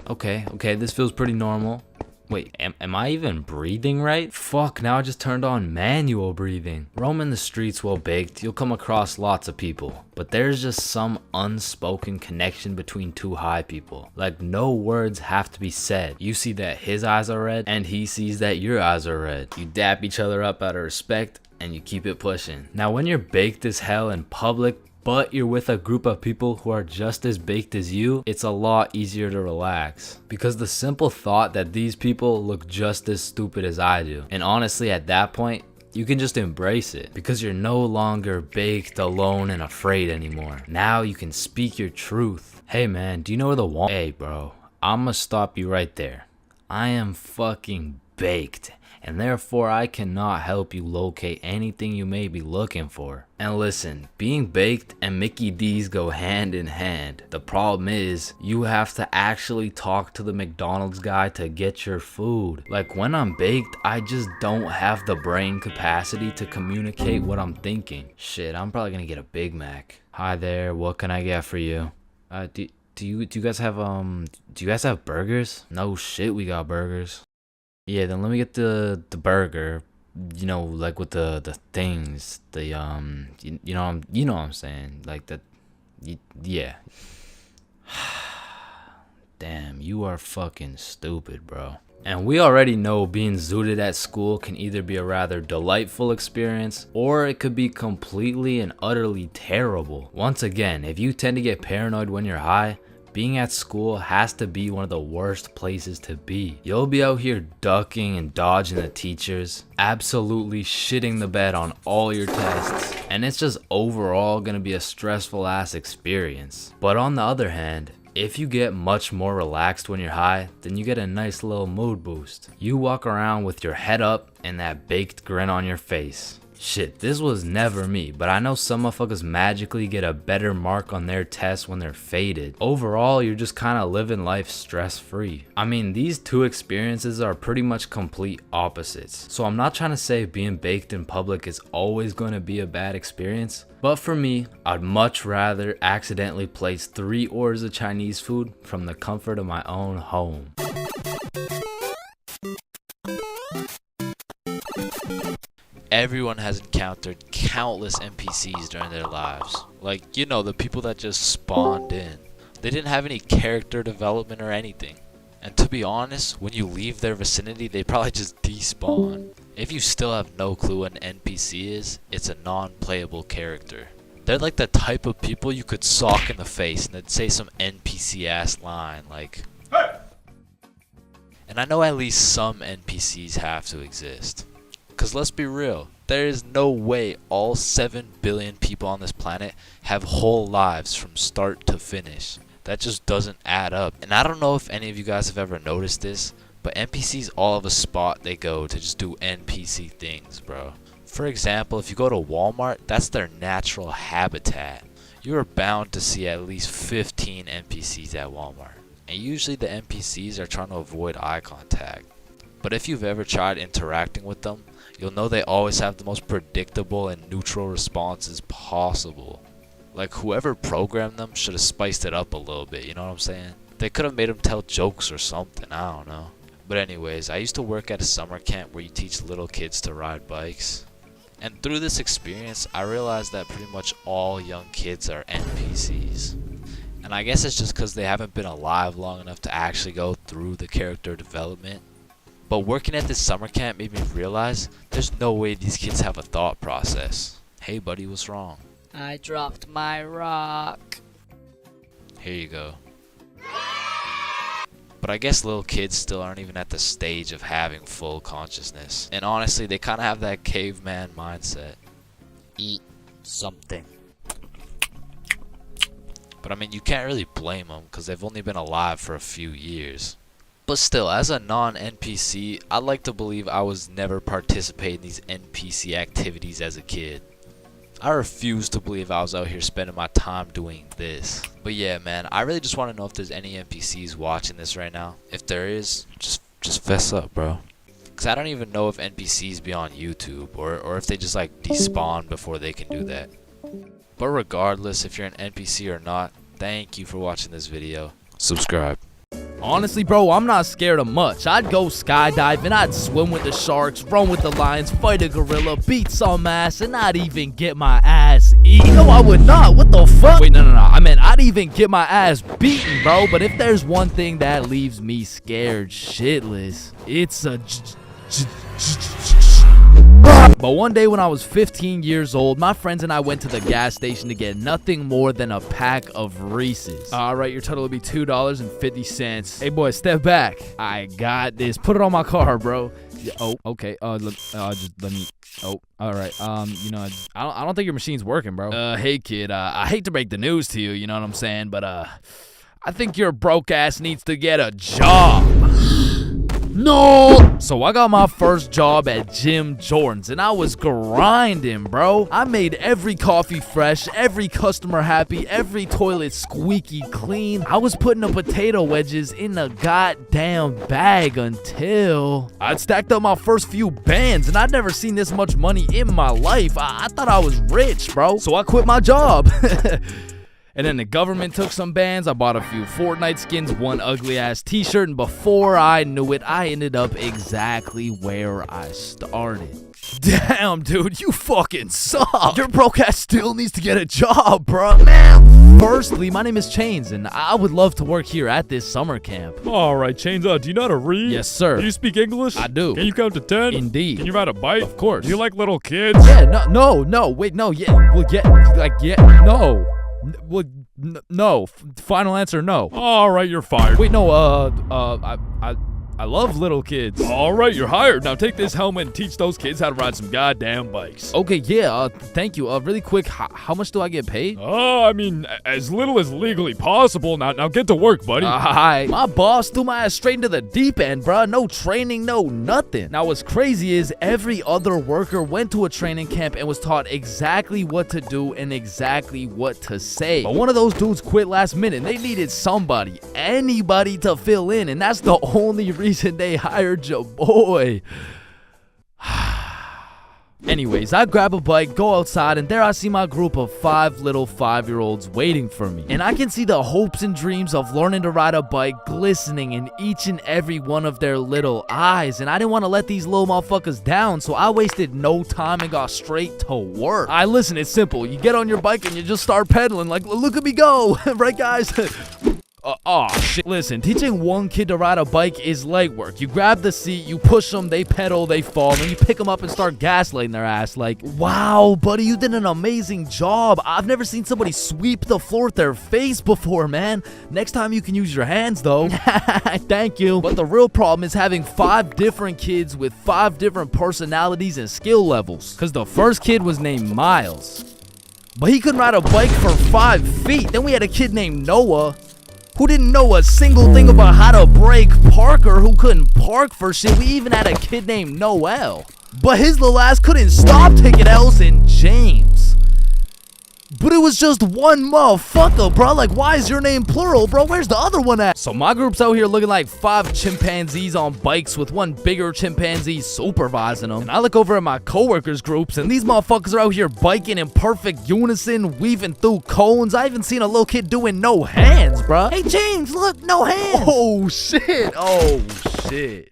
Okay, this feels pretty normal. Wait, am I even breathing right? Fuck, now I just turned on manual breathing. Roaming the streets while baked, you'll come across lots of people. But there's just some unspoken connection between two high people. Like no words have to be said. You see that his eyes are red, and he sees that your eyes are red. You dap each other up out of respect, and you keep it pushing. Now when you're baked as hell in public, but you're with a group of people who are just as baked as you, it's a lot easier to relax. Because the simple thought that these people look just as stupid as I do. And honestly, at that point, you can just embrace it. Because you're no longer baked, alone, and afraid anymore. Now you can speak your truth. Hey man, do you know where the Walmart? Hey bro, I'ma stop you right there. I am fucking baked. And therefore I cannot help you locate anything you may be looking for. And listen, being baked and Mickey D's go hand in hand. The problem is, you have to actually talk to the McDonald's guy to get your food. Like when I'm baked, I just don't have the brain capacity to communicate what I'm thinking. Shit, I'm probably gonna get a Big Mac. Hi there, what can I get for you? Do you guys have burgers? No shit, we got burgers. Yeah, then let me get the burger, you know, like with the things, the you know what I'm saying, like that, yeah. Damn, you are fucking stupid, bro. And we already know being zooted at school can either be a rather delightful experience, or it could be completely and utterly terrible. Once again, if you tend to get paranoid when you're high, being at school has to be one of the worst places to be. You'll be out here ducking and dodging the teachers, absolutely shitting the bed on all your tests, and it's just overall gonna be a stressful ass experience. But on the other hand, if you get much more relaxed when you're high, then you get a nice little mood boost. You walk around with your head up and that baked grin on your face. Shit, this was never me, but I know some motherfuckers magically get a better mark on their tests when they're faded. Overall, you're just kind of living life stress-free. I mean, these two experiences are pretty much complete opposites. So I'm not trying to say being baked in public is always going to be a bad experience, but for me, I'd much rather accidentally place 3 orders of Chinese food from the comfort of my own home. Everyone has encountered countless NPCs during their lives. Like, you know, the people that just spawned in. They didn't have any character development or anything. And to be honest, when you leave their vicinity, they probably just despawn. If you still have no clue what an NPC is, it's a non-playable character. They're like the type of people you could sock in the face and they'd say some NPC ass line like, "Hey!" And I know at least some NPCs have to exist. Cause let's be real, there is no way all 7 billion people on this planet have whole lives from start to finish. That just doesn't add up. And I don't know if any of you guys have ever noticed this, but NPCs all have a spot they go to just do NPC things, bro. For example, if you go to Walmart, that's their natural habitat. You are bound to see at least 15 NPCs at Walmart. And usually the NPCs are trying to avoid eye contact. But if you've ever tried interacting with them, you'll know they always have the most predictable and neutral responses possible. Like whoever programmed them should have spiced it up a little bit, you know what I'm saying? They could have made them tell jokes or something, I don't know. But anyways, I used to work at a summer camp where you teach little kids to ride bikes. And through this experience, I realized that pretty much all young kids are NPCs. And I guess it's just because they haven't been alive long enough to actually go through the character development. But working at this summer camp made me realize there's no way these kids have a thought process. Hey buddy, what's wrong? I dropped my rock. Here you go. But I guess little kids still aren't even at the stage of having full consciousness. And honestly, they kind of have that caveman mindset. Eat something. But I mean, you can't really blame them because they've only been alive for a few years. But still, as a non-NPC, I'd like to believe I was never participating in these NPC activities as a kid. I refuse to believe I was out here spending my time doing this. But yeah, man, I really just want to know if there's any NPCs watching this right now. If there is, just fess up, bro. Because I don't even know if NPCs be on YouTube or if they just like despawn before they can do that. But regardless if you're an NPC or not, thank you for watching this video. Subscribe. Honestly, bro, I'm not scared of much. I'd go skydiving, I'd swim with the sharks, run with the lions, fight a gorilla, beat some ass, and not even get my ass eaten. No, I would not. What the fuck? Wait, no. I mean, I'd even get my ass beaten, bro. But if there's one thing that leaves me scared shitless, it's a... But one day when I was 15 years old, my friends and I went to the gas station to get nothing more than a pack of Reese's. All right, your total will be $2.50. Hey, boy, step back. I got this. Put it on my car, bro. Oh, okay. Just let me. Oh, all right. You know, I don't think your machine's working, bro. Hey, kid. I hate to break the news to you. You know what I'm saying? But I think your broke ass needs to get a job. No! So I got my first job at Jim Jordan's and I was grinding, bro. I made every coffee fresh, every customer happy, every toilet squeaky clean. I was putting the potato wedges in a goddamn bag until I'd stacked up my first few bands and I'd never seen this much money in my life. I thought I was rich, bro. So I quit my job. And then the government took some bands, I bought a few Fortnite skins, one ugly-ass t-shirt, and before I knew it, I ended up exactly where I started. Damn, dude, you fucking suck. Your broke ass still needs to get a job, bro. Man, firstly, my name is Chains, and I would love to work here at this summer camp. All right, Chains, do you know how to read? Yes, sir. Do you speak English? I do. Can you count to 10? Indeed. Can you ride a bike? Of course. Do you like little kids? Yeah, no, wait, no, yeah, well, yeah, like, yeah, no. Well, no. Final answer, no. All right, you're fired. Wait, no, I love little kids. All right, you're hired. Now take this helmet and teach those kids how to ride some goddamn bikes. Okay, yeah, thank you. Really quick, how much do I get paid? I mean, as little as legally possible. Now get to work, buddy. Hi. My boss threw my ass straight into the deep end, bruh. No training, no nothing. Now, what's crazy is every other worker went to a training camp and was taught exactly what to do and exactly what to say. But one of those dudes quit last minute, and they needed somebody, anybody to fill in, and that's the only reason they hired your boy. Anyways, I grab a bike, go outside, and there I see my group of 5 little 5-year-olds waiting for me. And I can see the hopes and dreams of learning to ride a bike glistening in each and every one of their little eyes. And I didn't want to let these little motherfuckers down, so I wasted no time and got straight to work. Listen, it's simple. You get on your bike and you just start pedaling like, look at me go. Right, guys? Shit. Listen, teaching one kid to ride a bike is legwork. You grab the seat, you push them, they pedal, they fall, and you pick them up and start gaslighting their ass like, wow, buddy, you did an amazing job. I've never seen somebody sweep the floor with their face before, man. Next time you can use your hands, though. Thank you. But the real problem is having 5 different kids with 5 different personalities and skill levels. Because the first kid was named Miles, but he couldn't ride a bike for 5 feet. Then we had a kid named Noah, who didn't know a single thing about how to brake. Parker, who couldn't park for shit. We even had a kid named Noel, but his little ass couldn't stop taking L's. And James, but it was just one motherfucker, bro. Like, why is your name plural, bro? Where's the other one at? So my group's out here looking like 5 chimpanzees on bikes with one bigger chimpanzee supervising them. And I look over at my coworkers' groups, and these motherfuckers are out here biking in perfect unison, weaving through cones. I even seen a little kid doing no hands, bro. Hey, James, look, no hands. Oh, shit. Oh, shit.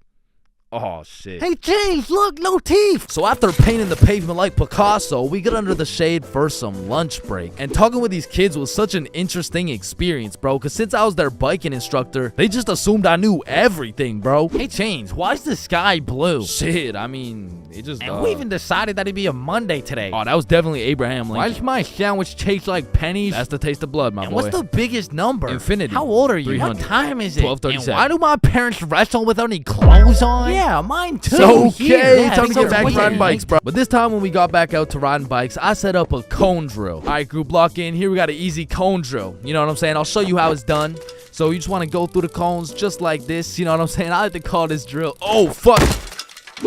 Oh, shit. Hey, James, look, no teeth. So after painting the pavement like Picasso, we get under the shade for some lunch break. And talking with these kids was such an interesting experience, bro, because since I was their biking instructor, they just assumed I knew everything, bro. Hey, Chains, why's the sky blue? Shit, I mean, He just And who even decided that it'd be a Monday today? Oh, that was definitely Abraham Lincoln. Why does my sandwich taste like pennies? That's the taste of blood, my And boy. what's the biggest number? Infinity. How old are you? 300. What time is it? 12:37. And why do my parents wrestle without any clothes on? Yeah, mine too. So, okay, Yeah, time to get back to weird. riding bikes, bro. But this time when we got back out to riding bikes, I set up a cone drill. All right, group, lock in. Here we got an easy cone drill. You know what I'm saying? I'll show you how it's done. So you just want to go through the cones just like this. You know what I'm saying? I like to call this drill. Oh, fuck.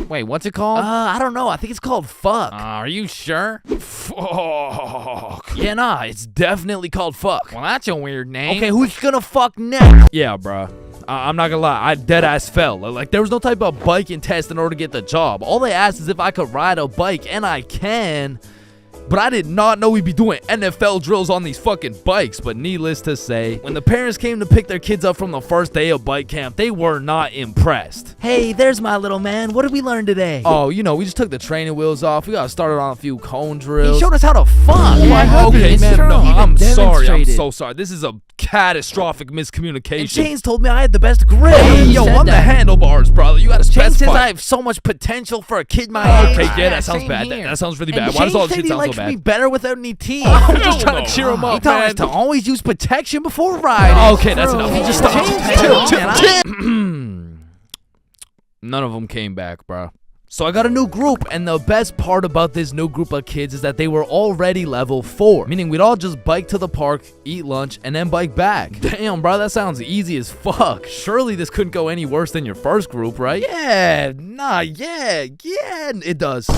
Wait, what's it called? I don't know. I think it's called fuck. Are you sure? Fuck. Yeah, nah, it's definitely called fuck. Well, that's a weird name. Okay, who's gonna fuck next? Yeah, bro. I'm not gonna lie, I dead ass fell. Like, there was no type of biking test in order to get the job. All they asked is if I could ride a bike, and I can. But I did not know we'd be doing NFL drills on these fucking bikes. But needless to say, when the parents came to pick their kids up from the first day of bike camp, they were not impressed. Hey, there's my little man. What did we learn today? Oh, you know, we just took the training wheels off. We got started on a few cone drills. He showed us how to fuck. Okay, man, no, I'm sorry. I'm demonstrated. so sorry. This is a catastrophic miscommunication. And Chains told me I had the best grip. Hey, He yo, said I'm the that. handlebars, brother. You gotta Chains says specify. I have so much potential for a kid my age. Okay, yeah, that sounds same bad. here. That sounds really And bad. Why does all Chains this shit said sound he so likes bad? me better without any teeth. I'm just trying to cheer him He up, taught us man. to always use protection before riding. Okay, that's enough. Just stop. None of them came back, bro. So I got a new group, and the best part about this new group of kids is that they were already level 4, meaning we'd all just bike to the park, eat lunch, and then bike back. Damn, bro, that sounds easy as fuck. Surely this couldn't go any worse than your first group, right? Yeah, it does.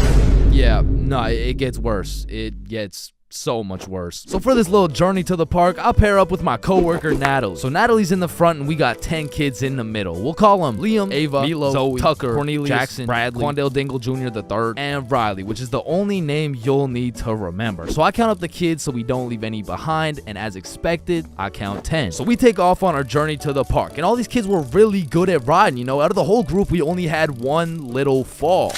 Yeah, nah, it gets worse. It gets so much worse. So for this little journey to the park, I'll pair up with my coworker Natalie. So Natalie's in the front and we got 10 kids in the middle. We'll call them Liam, Ava, Milo, Zoe, Tucker, Cornelius, Jackson, Bradley, Quandale Dingle Jr. the third, and Riley, which is the only name you'll need to remember. So I count up the kids so we don't leave any behind, and as expected, I count 10. So we take off on our journey to the park, and all these kids were really good at riding. You know, out of the whole group, we only had one little fall.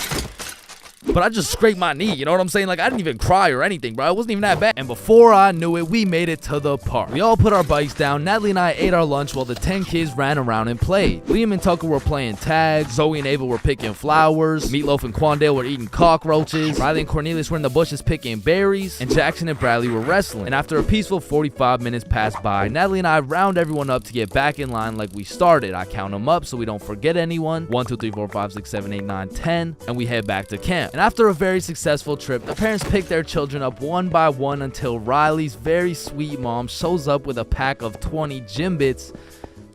But I just scraped my knee, you know what I'm saying? Like, I didn't even cry or anything, bro. It wasn't even that bad. And before I knew it, we made it to the park. We all put our bikes down. Natalie and I ate our lunch while the 10 kids ran around and played. Liam and Tucker were playing tag. Zoe and Ava were picking flowers. Meatloaf and Quandale were eating cockroaches. Riley and Cornelius were in the bushes picking berries. And Jackson and Bradley were wrestling. And after a peaceful 45 minutes passed by, Natalie and I round everyone up to get back in line like we started. I count them up so we don't forget anyone. 1, 2, 3, 4, 5, 6, 7, 8, 9, 10. And we head back to camp. And after a very successful trip, the parents pick their children up one by one until Riley's very sweet mom shows up with a pack of 20 gym bits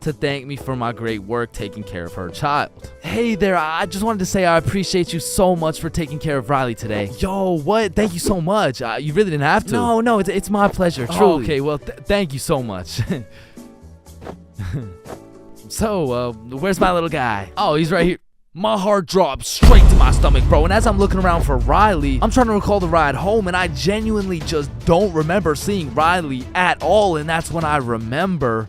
to thank me for my great work taking care of her child. Hey there, I just wanted to say I appreciate you so much for taking care of Riley today. Yo, what? Thank you so much. You really didn't have to. No, it's my pleasure, truly. Oh, okay, well, thank you so much. So, where's my little guy? Oh, he's right here. My heart dropped straight to my stomach, bro. And as I'm looking around for Riley, I'm trying to recall the ride home, and I genuinely just don't remember seeing Riley at all. And that's when I remember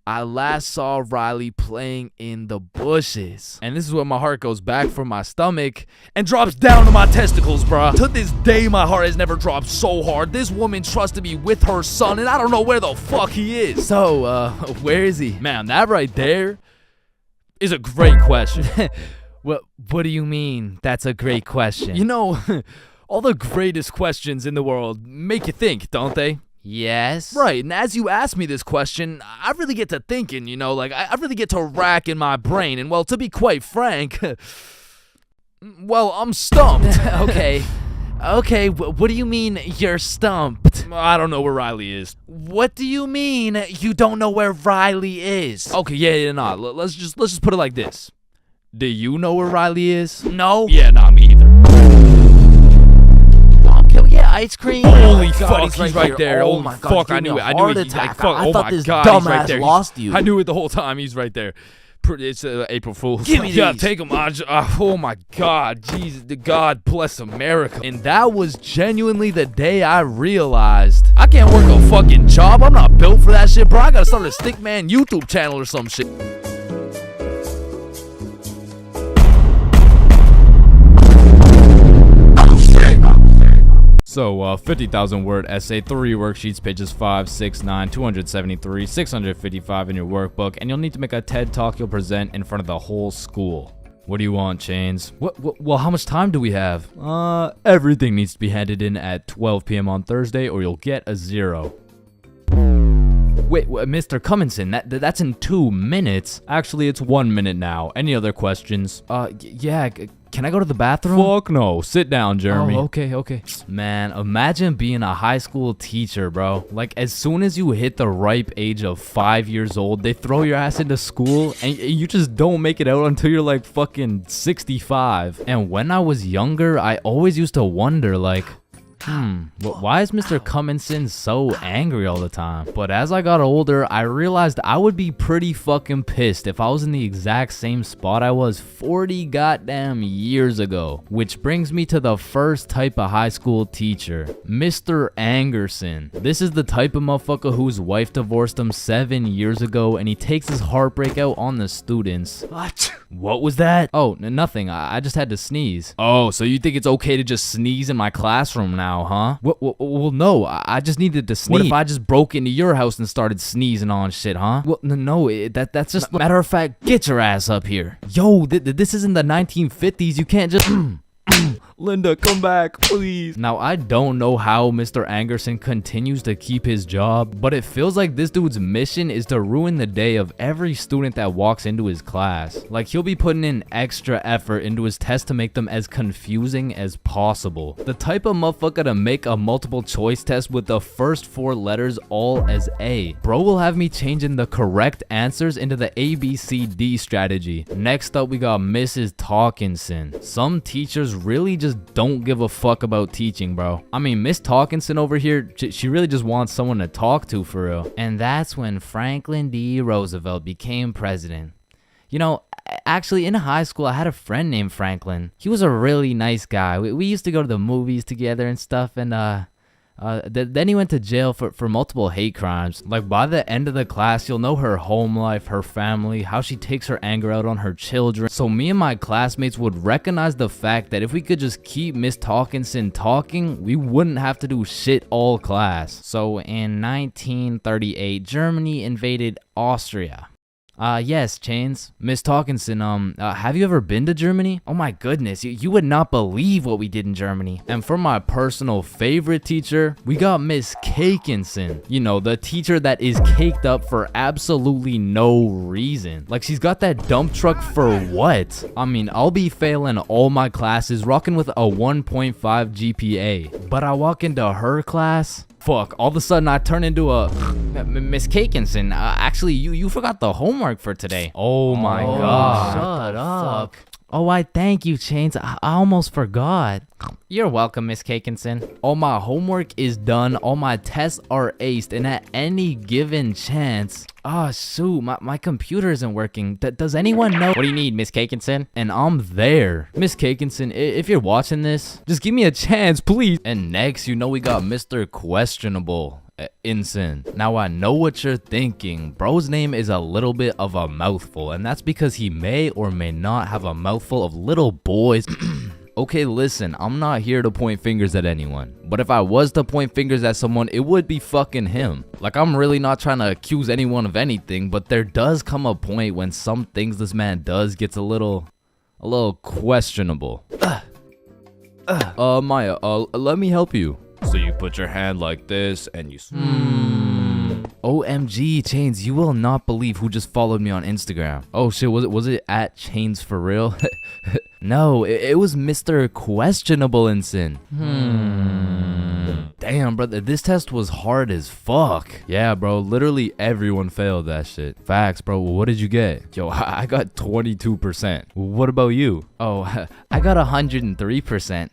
I last saw Riley playing in the bushes. And this is when my heart goes back from my stomach and drops down to my testicles, bro. To this day, my heart has never dropped so hard. This woman trusted me with her son, and I don't know where the fuck he is. So, where is he? Man, that right there is a great question. What do you mean that's a great question? You know, all the greatest questions in the world make you think, don't they? Yes. Right, and as you ask me this question, I really get to thinking, you know, like, I really get to rack in my brain, and, well, to be quite frank, well, I'm stumped. Okay, what do you mean you're stumped? I don't know where Riley is. What do you mean you don't know where Riley is? Okay, yeah, nah, let's just put it like this. Do you know where Riley is? No. Yeah, nah, me either. Yeah, ice cream. Holy fuck, he's right there. Oh my god, fuck, I knew it. I knew it. Attack. Fuck, I oh thought my this god, he's right dumbass there. lost you. I knew it the whole time. He's right there. It's April Fool's. Give me Yeah, these. take him. Oh my god, Jesus, God bless America. And that was genuinely the day I realized I can't work a fucking job. I'm not built for that shit, bro. I gotta start a Stickman YouTube channel or some shit. So, 50,000 word essay, 3 worksheets, pages 5, 6, 9, 273, 655 in your workbook, and you'll need to make a TED Talk you'll present in front of the whole school. What do you want, Chains? Well, how much time do we have? Everything needs to be handed in at 12 p.m. on Thursday or you'll get a 0. Wait, Mr. Cummingson, that's in 2 minutes. Actually, it's 1 minute now. Any other questions? Yeah, can I go to the bathroom? Fuck no. Sit down, Jeremy. Oh, okay. Man, imagine being a high school teacher, bro. Like, as soon as you hit the ripe age of 5 years old, they throw your ass into school and you just don't make it out until you're like fucking 65. And when I was younger, I always used to wonder, like, why is Mr. Cummingson so angry all the time? But as I got older, I realized I would be pretty fucking pissed if I was in the exact same spot I was 40 goddamn years ago. Which brings me to the first type of high school teacher, Mr. Angerson. This is the type of motherfucker whose wife divorced him 7 years ago and he takes his heartbreak out on the students. What was that? Oh, nothing. I just had to sneeze. Oh, so you think it's okay to just sneeze in my classroom now, huh? Well, no, I just needed to sneeze. What if I just broke into your house and started sneezing on shit, huh? Well, no, that's just matter of fact. Get your ass up here. Yo, this isn't the 1950s. You can't just... Linda, come back, please. Now, I don't know how Mr. Angerson continues to keep his job, but it feels like this dude's mission is to ruin the day of every student that walks into his class. Like, he'll be putting in extra effort into his tests to make them as confusing as possible. The type of motherfucker to make a multiple choice test with the first 4 letters all as A. Bro will have me changing the correct answers into the ABCD strategy. Next up, we got Mrs. Talkinson. Some teachers really just don't give a fuck about teaching, bro. I mean, Miss Talkinson over here, she really just wants someone to talk to for real. And that's when Franklin D. Roosevelt became president. You know, actually in high school, I had a friend named Franklin. He was a really nice guy. We used to go to the movies together and stuff, and then he went to jail for multiple hate crimes. Like, by the end of the class, you'll know her home life, her family, how she takes her anger out on her children. So me and my classmates would recognize the fact that if we could just keep Miss Talkinson talking, we wouldn't have to do shit all class. So in 1938, Germany invaded Austria. Yes, Chains. Miss Talkinson, have you ever been to Germany? Oh my goodness, you would not believe what we did in Germany. And for my personal favorite teacher, we got Miss Cakinson. You know, the teacher that is caked up for absolutely no reason. Like, she's got that dump truck for what? I mean, I'll be failing all my classes, rocking with a 1.5 GPA. But I walk into her class, fuck, all of a sudden I turn into a Miss Cakinson. Actually, you forgot the homework for today. Oh my god. Shut up. Oh, I thank you, Chains. I almost forgot. You're welcome, Miss Cakinson. All my homework is done. All my tests are aced. And at any given chance... shoot, my computer isn't working. Does anyone know? What do you need, Miss Cakinson? And I'm there. Miss Cakinson, if you're watching this, just give me a chance, please. And next, you know we got Mr. Questionable. Ensign. Now I know what you're thinking. Bro's name is a little bit of a mouthful, and that's because he may or may not have a mouthful of little boys. Okay, listen, I'm not here to point fingers at anyone, but if I was to point fingers at someone, it would be fucking him. Like, I'm really not trying to accuse anyone of anything, but there does come a point when some things this man does gets a little questionable. Maya, let me help you. So you put your hand like this and you... OMG, Chains, you will not believe who just followed me on Instagram. Oh shit, was it at ChainsFR? No, it was Mr. Questionable Ensign. Damn, brother, this test was hard as fuck. Yeah, bro, literally everyone failed that shit. Facts, bro. What did you get? Yo, I got 22%. What about you? Oh, I got 103%.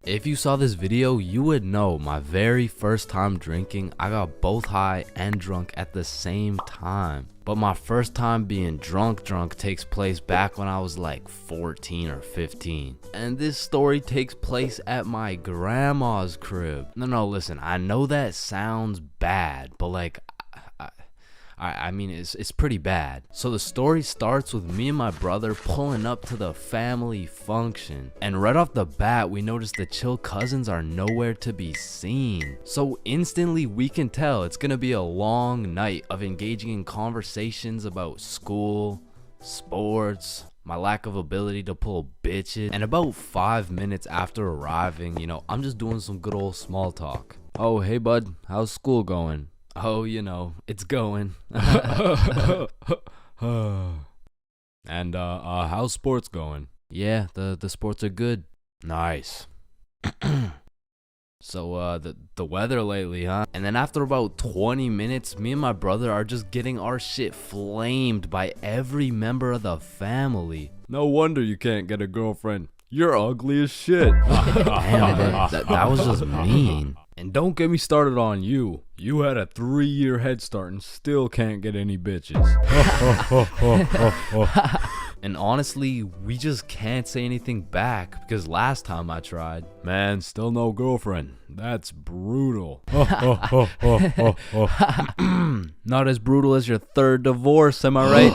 If you saw this video, you would know my very first time drinking, I got both high and drunk at the same time. But my first time being drunk takes place back when I was like 14 or 15. And this story takes place at my grandma's crib. No, listen, I know that sounds bad, but like, I mean, it's pretty bad. So the story starts with me and my brother pulling up to the family function. And right off the bat, we notice the chill cousins are nowhere to be seen. So instantly we can tell it's gonna be a long night of engaging in conversations about school, sports, my lack of ability to pull bitches. And about 5 minutes after arriving, you know, I'm just doing some good old small talk. Oh, hey bud, how's school going? Oh, you know, it's going. And how's sports going? Yeah, the sports are good. Nice. So the weather lately, huh? And then after about 20 minutes, me and my brother are just getting our shit flamed by every member of the family. No wonder you can't get a girlfriend. You're ugly as shit. Damn, that was just mean. And don't get me started on you. You had a 3-year head start and still can't get any bitches. And honestly, we just can't say anything back because last time I tried, man, still no girlfriend. That's brutal. not as brutal as your third divorce, am I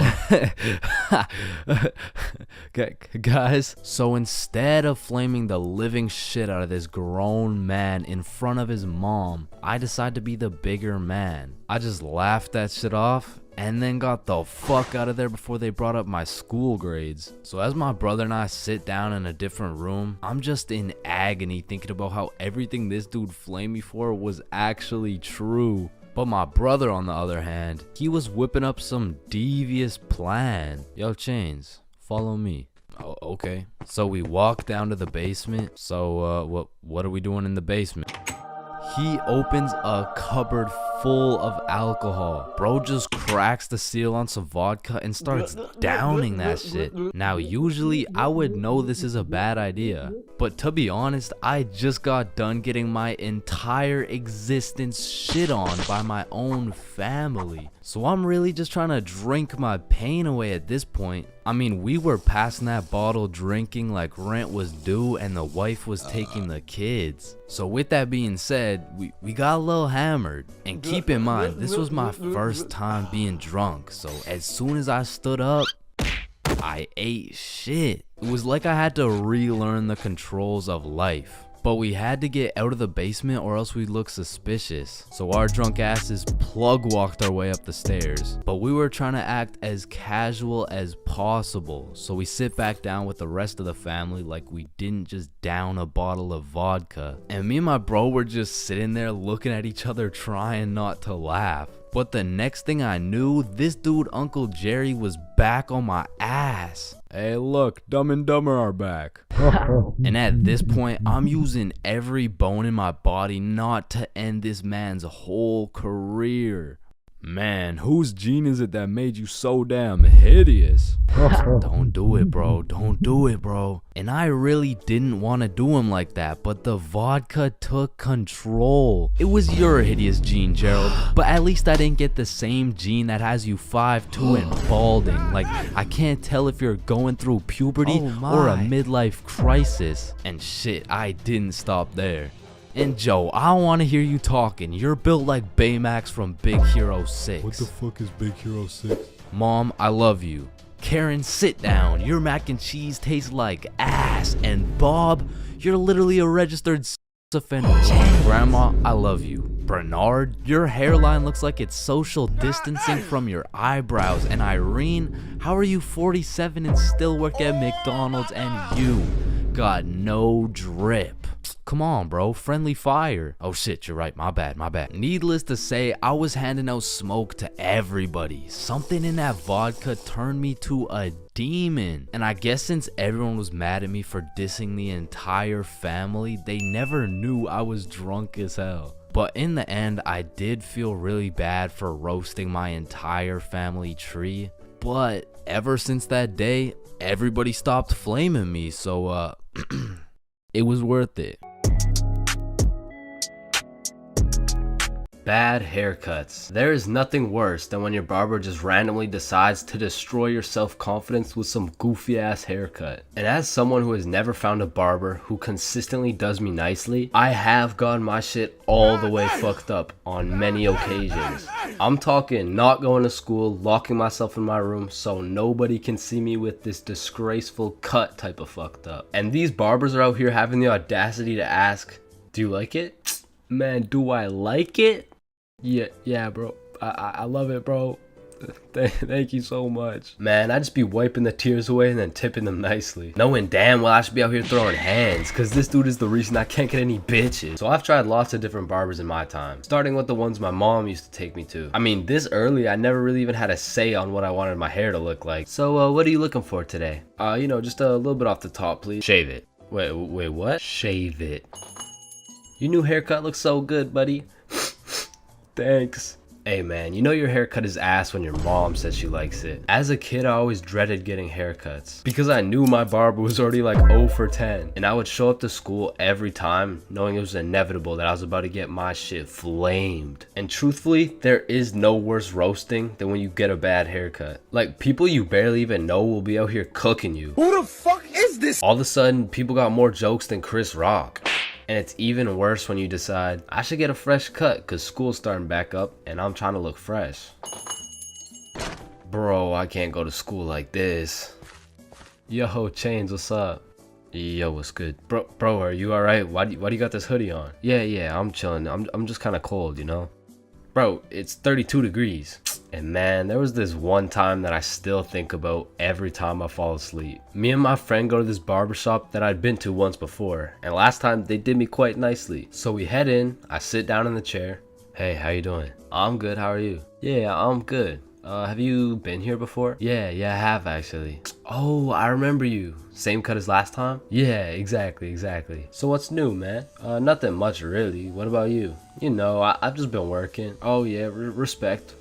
right? Guys, so instead of flaming the living shit out of this grown man in front of his mom, I decided to be the bigger man. I just laughed that shit off and then got the fuck out of there before they brought up my school grades. So as my brother and I sit down in a different room, I'm just in agony thinking about how everything this dude flamed me for was actually true. But my brother, on the other hand, he was whipping up some devious plan. Yo, Chains, follow me. Oh, okay. So we walk down to the basement. So what are we doing in the basement? He opens a cupboard full of alcohol. Bro just cracks the seal on some vodka and starts downing that shit. Now, usually I would know this is a bad idea, but to be honest, I just got done getting my entire existence shit on by my own family. So I'm really just trying to drink my pain away at this point. I mean, we were passing that bottle drinking like rent was due and the wife was taking the kids. So with that being said, we got a little hammered. And keep in mind, this was my first time being drunk. So as soon as I stood up, I ate shit. It was like I had to relearn the controls of life. But we had to get out of the basement or else we'd look suspicious. So our drunk asses plug walked our way up the stairs. But we were trying to act as casual as possible. So we sit back down with the rest of the family like we didn't just down a bottle of vodka. And me and my bro were just sitting there looking at each other trying not to laugh. But the next thing I knew, this dude Uncle Jerry was back on my ass. Hey look, Dumb and Dumber are back. And at this point, I'm using every bone in my body not to end this man's whole career. Man, whose gene is it that made you so damn hideous? Don't do it, bro. Don't do it, bro. And I really didn't want to do him like that, but the vodka took control. It was your hideous gene, Gerald, but at least I didn't get the same gene that has you 5'2" and balding. Like, I can't tell if you're going through puberty or a midlife crisis. And shit, I didn't stop there. And Joe, I don't want to hear you talking. You're built like Baymax from Big Hero 6. What the fuck is Big Hero 6? Mom, I love you. Karen, sit down. Your mac and cheese tastes like ass. And Bob, you're literally a registered offender. Grandma, I love you. Bernard, your hairline looks like it's social distancing from your eyebrows. And Irene, how are you 47 and still work at McDonald's and you got no drip? Come on, bro. Friendly fire. Oh shit, you're right. My bad. Needless to say, I was handing out smoke to everybody. Something in that vodka turned me to a demon. And I guess since everyone was mad at me for dissing the entire family, they never knew I was drunk as hell. But in the end, I did feel really bad for roasting my entire family tree. But ever since that day, everybody stopped flaming me. So, it was worth it. Bad haircuts. There is nothing worse than when your barber just randomly decides to destroy your self-confidence with some goofy ass haircut. And as someone who has never found a barber who consistently does me nicely, I have gotten my shit all the way fucked up on many occasions. I'm talking not going to school, locking myself in my room so nobody can see me with this disgraceful cut type of fucked up. And these barbers are out here having the audacity to ask, do you like it? Man, do I like it? Yeah, bro. I love it, bro. Thank you so much. Man, I just be wiping the tears away and then tipping them nicely, knowing damn well I should be out here throwing hands, cause this dude is the reason I can't get any bitches. So I've tried lots of different barbers in my time, starting with the ones my mom used to take me to. I mean, this early I never really even had a say on what I wanted my hair to look like. So what are you looking for today? You know, just a little bit off the top, please. Shave it. Wait, what? Shave it. Your new haircut looks so good, buddy. Thanks. Hey man, you know your haircut is ass when your mom says she likes it. As a kid, I always dreaded getting haircuts because I knew my barber was already like 0 for 10. And I would show up to school every time knowing it was inevitable that I was about to get my shit flamed. And truthfully, there is no worse roasting than when you get a bad haircut. Like, people you barely even know will be out here cooking you. Who the fuck is this? All of a sudden, people got more jokes than Chris Rock. And it's even worse when you decide, I should get a fresh cut because school's starting back up and I'm trying to look fresh. Bro, I can't go to school like this. Yo, Chains, what's up? Yo, what's good? Bro, are you alright? Why do you got this hoodie on? Yeah, I'm chilling. I'm just kind of cold, you know? Bro, it's 32 degrees. And man, there was this one time that I still think about every time I fall asleep. Me and my friend go to this barbershop that I'd been to once before, and last time they did me quite nicely. So we head in, I sit down in the chair. Hey, how you doing? I'm good, how are you? Yeah, I'm good. Have you been here before? Yeah, I have actually. Oh, I remember you. Same cut as last time? Yeah, exactly. So what's new, man? Nothing much really. What about you? You know, I've just been working. Oh yeah, respect.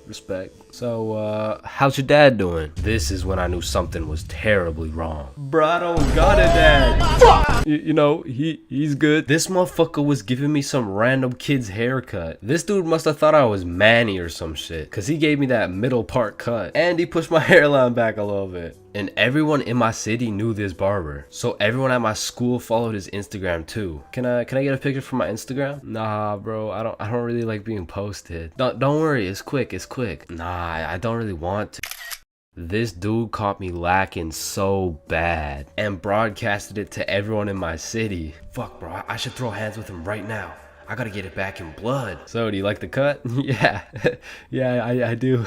So, how's your dad doing? This is when I knew something was terribly wrong. Bro, I don't got a dad. Fuck! You know, he's good. This motherfucker was giving me some random kid's haircut. This dude must have thought I was Manny or some shit, cause he gave me that middle part cut. And he pushed my hairline back a little bit. And everyone in my city knew this barber. So everyone at my school followed his Instagram too. Can I get a picture from my Instagram? Nah, bro, I don't really like being posted. Don't worry, it's quick. Nah, I don't really want to. This dude caught me lacking so bad and broadcasted it to everyone in my city. Fuck, bro, I should throw hands with him right now. I gotta get it back in blood. So, do you like the cut? Yeah, I do.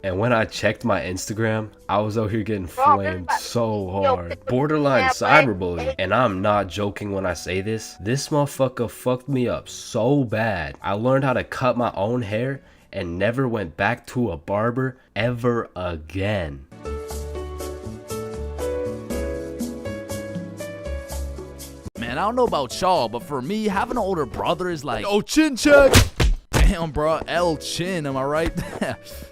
And when I checked my Instagram, I was out here getting flamed so hard. Borderline cyberbullying. And I'm not joking when I say this. This motherfucker fucked me up so bad. I learned how to cut my own hair and never went back to a barber ever again. Man, I don't know about y'all, but for me, having an older brother is like, Oh, chin check. damn, bro, El Chin, am I right?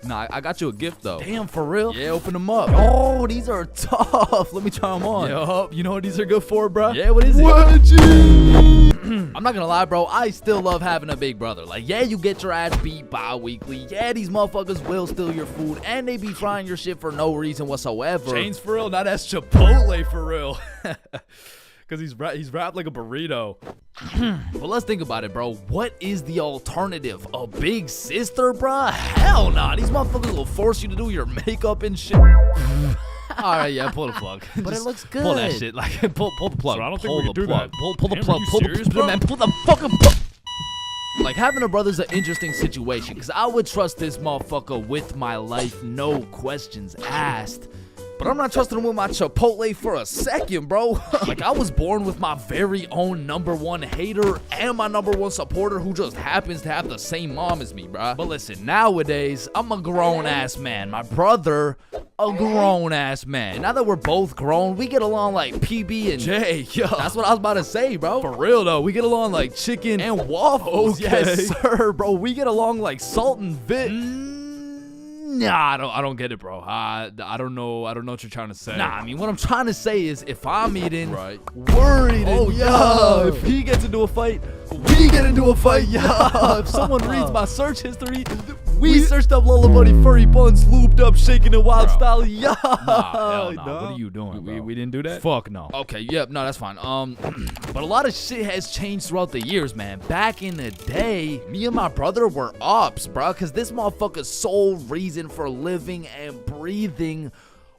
Nah, I got you a gift though. Damn, for real? Yeah, open them up. Oh, these are tough. Let me try them on. Yup, you know what these are good for, bro? Yeah, what is it? Wedgie. I'm not gonna lie, bro. I still love having a big brother. Like, yeah, you get your ass beat bi-weekly. Yeah, these motherfuckers will steal your food, and they be frying your shit for no reason whatsoever. Chains for real, not as Chipotle for real. Cause he's wrapped like a burrito. But let's think about it, bro. What is the alternative? A big sister, bro? Hell nah. These motherfuckers will force you to do your makeup and shit. Alright, yeah, pull the plug. But it looks good. Pull that shit. Like, pull the plug. So I don't think we can do that. Pull the Damn, plug. are you Pull serious, the bro? man. Pull the fucking plug. Like, having a brother's an interesting situation, because I would trust this motherfucker with my life, no questions asked. But I'm not trusting him with my Chipotle for a second, bro. Like, I was born with my very own #1 hater and my #1 supporter who just happens to have the same mom as me, bro. But listen, nowadays, I'm a grown-ass man. My brother, a grown-ass man. And now that we're both grown, we get along like PB and J. Yo, that's what I was about to say, bro. For real though, we get along like chicken And waffles, Okay. yes, sir, bro. We get along like salt and vit. Nah, I don't get it, bro. I don't know what you're trying to say. Nah, I mean, what I'm trying to say is if I'm eating Right. worried Oh, and yo, if he gets into into a fight. We get into a fight, yeah. If someone reads my search history, we searched up Lola Bunny furry buns, looped up, shaking it wild style, yeah. Nah, what are you doing, bro? We didn't do that? Fuck no. Okay, yep, no, that's fine. But a lot of shit has changed throughout the years, man. Back in the day, me and my brother were ops, bro, because this motherfucker's sole reason for living and breathing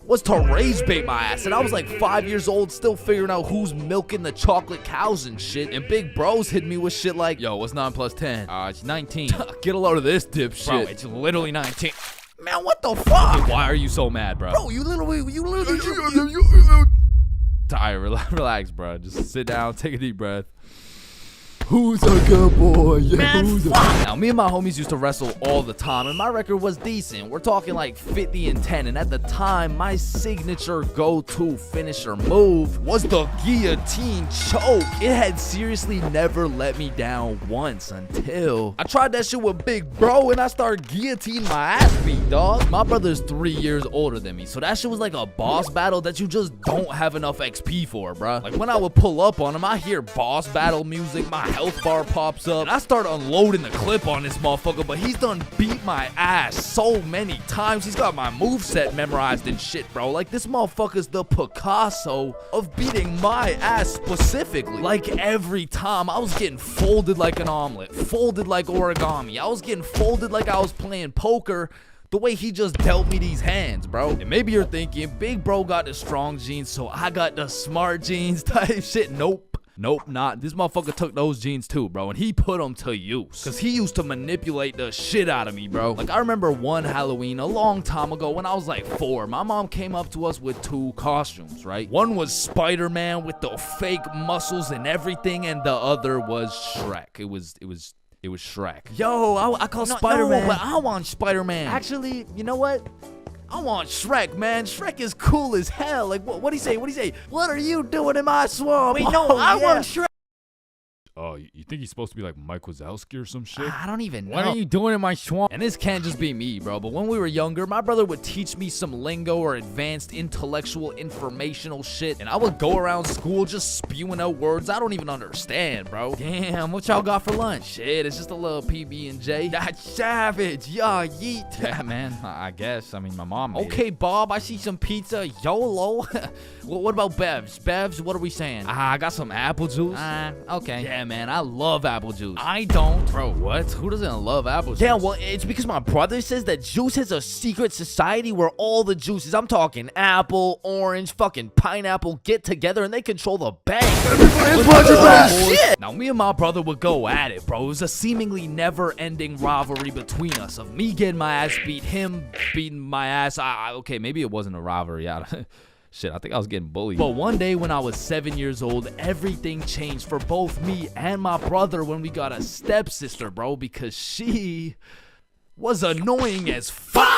was to rage bait my ass. And I was like 5 years old, still figuring out who's milking the chocolate cows and shit. And big bros hit me with shit like, yo, what's 9 plus 10? It's 19. Get a load of this dipshit. Bro, it's literally 19. Man, what the fuck? Why are you so mad, bro? Bro, you literally. Tired, relax, bro. Just sit down, take a deep breath. Who's a good boy? Yeah, man, Now, me and my homies used to wrestle all the time, and my record was decent. We're talking like 50-10, and at the time, my signature go-to finisher move was the guillotine choke. It had seriously never let me down once until I tried that shit with Big Bro, and I started guillotining my ass beat, dog. My brother's 3 years older than me, so that shit was like a boss battle that you just don't have enough XP for, bruh. Like, when I would pull up on him, I hear boss battle music, my health bar pops up, and I start unloading the clip on this motherfucker, but he's done beat my ass so many times. He's got my moveset memorized and shit, bro. Like, this motherfucker's the Picasso of beating my ass specifically. Like, every time, I was getting folded like an omelet, folded like origami. I was getting folded like I was playing poker, the way he just dealt me these hands, bro. And maybe you're thinking, Big Bro got the strong genes, so I got the smart genes type shit. Nope, not. This motherfucker took those genes too, bro, and he put them to use. Cause he used to manipulate the shit out of me, bro. Like, I remember one Halloween a long time ago when I was like 4. My mom came up to us with 2 costumes, right? One was Spider-Man with the fake muscles and everything, and the other was Shrek. It was Shrek. Yo, I call Spider-Man. No, but I want Spider-Man. Actually, you know what? I want Shrek, man. Shrek is cool as hell. Like, what'd he say? What are you doing in my swamp? Wait, no, I want Shrek. Oh, you think he's supposed to be like Mike Wazowski or some shit? I don't even know. What are you doing in my swamp? And this can't just be me, bro. But when we were younger, my brother would teach me some lingo or advanced intellectual informational shit. And I would go around school just spewing out words I don't even understand, bro. Damn, what y'all got for lunch? Shit, it's just a little PB&J. That's savage. Yeah, yeet. Yeah, man, I guess. I mean, my mom made Okay, it. Bob, I see some pizza. YOLO. What about Bevs? Bevs, what are we saying? I got some apple juice. Okay. Yeah, man, I love apple juice. I don't. Bro, what? Who doesn't love apple juice? Yeah, well, it's because my brother says that juice has a secret society where all the juices, I'm talking apple, orange, fucking pineapple, get together and they control the bank. Shit! Now, me and my brother would go at it, bro. It was a seemingly never-ending rivalry between us of me getting my ass beat, him beating my ass. Okay, maybe it wasn't a rivalry. Shit, I think I was getting bullied. But one day when I was 7 years old, everything changed for both me and my brother when we got a stepsister, bro, because she was annoying as fuck.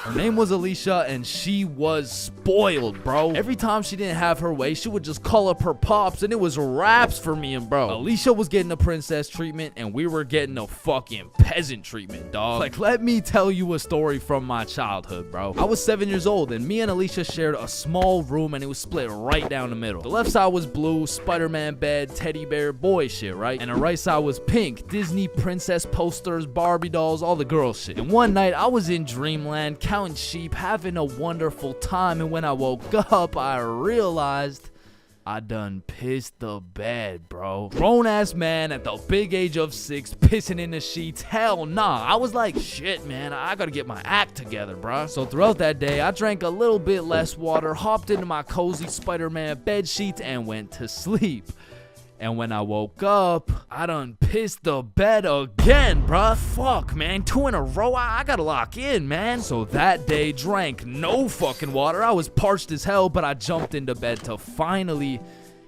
Her name was Alicia, and she was spoiled, bro. Every time she didn't have her way, she would just call up her pops, and it was raps for me and bro. Alicia was getting a princess treatment, and we were getting a fucking peasant treatment, dog. Like, let me tell you a story from my childhood, bro. I was 7 years old, and me and Alicia shared a small room, and it was split right down the middle. The left side was blue, Spider-Man bed, teddy bear, boy shit, right? And the right side was pink, Disney princess posters, Barbie dolls, all the girl shit. And one night, I was in dreamland, counting sheep, having a wonderful time, and when I woke up, I realized I done pissed the bed, bro. Grown-ass man at the big age of 6, pissing in the sheets. Hell nah. I was like, shit, man, I gotta get my act together, bro. So throughout that day, I drank a little bit less water, hopped into my cozy Spider-Man bed sheets, and went to sleep. And when I woke up, I done pissed the bed again, bruh. Fuck, man. 2 in a row? I gotta lock in, man. So that day, drank no fucking water. I was parched as hell, but I jumped into bed to finally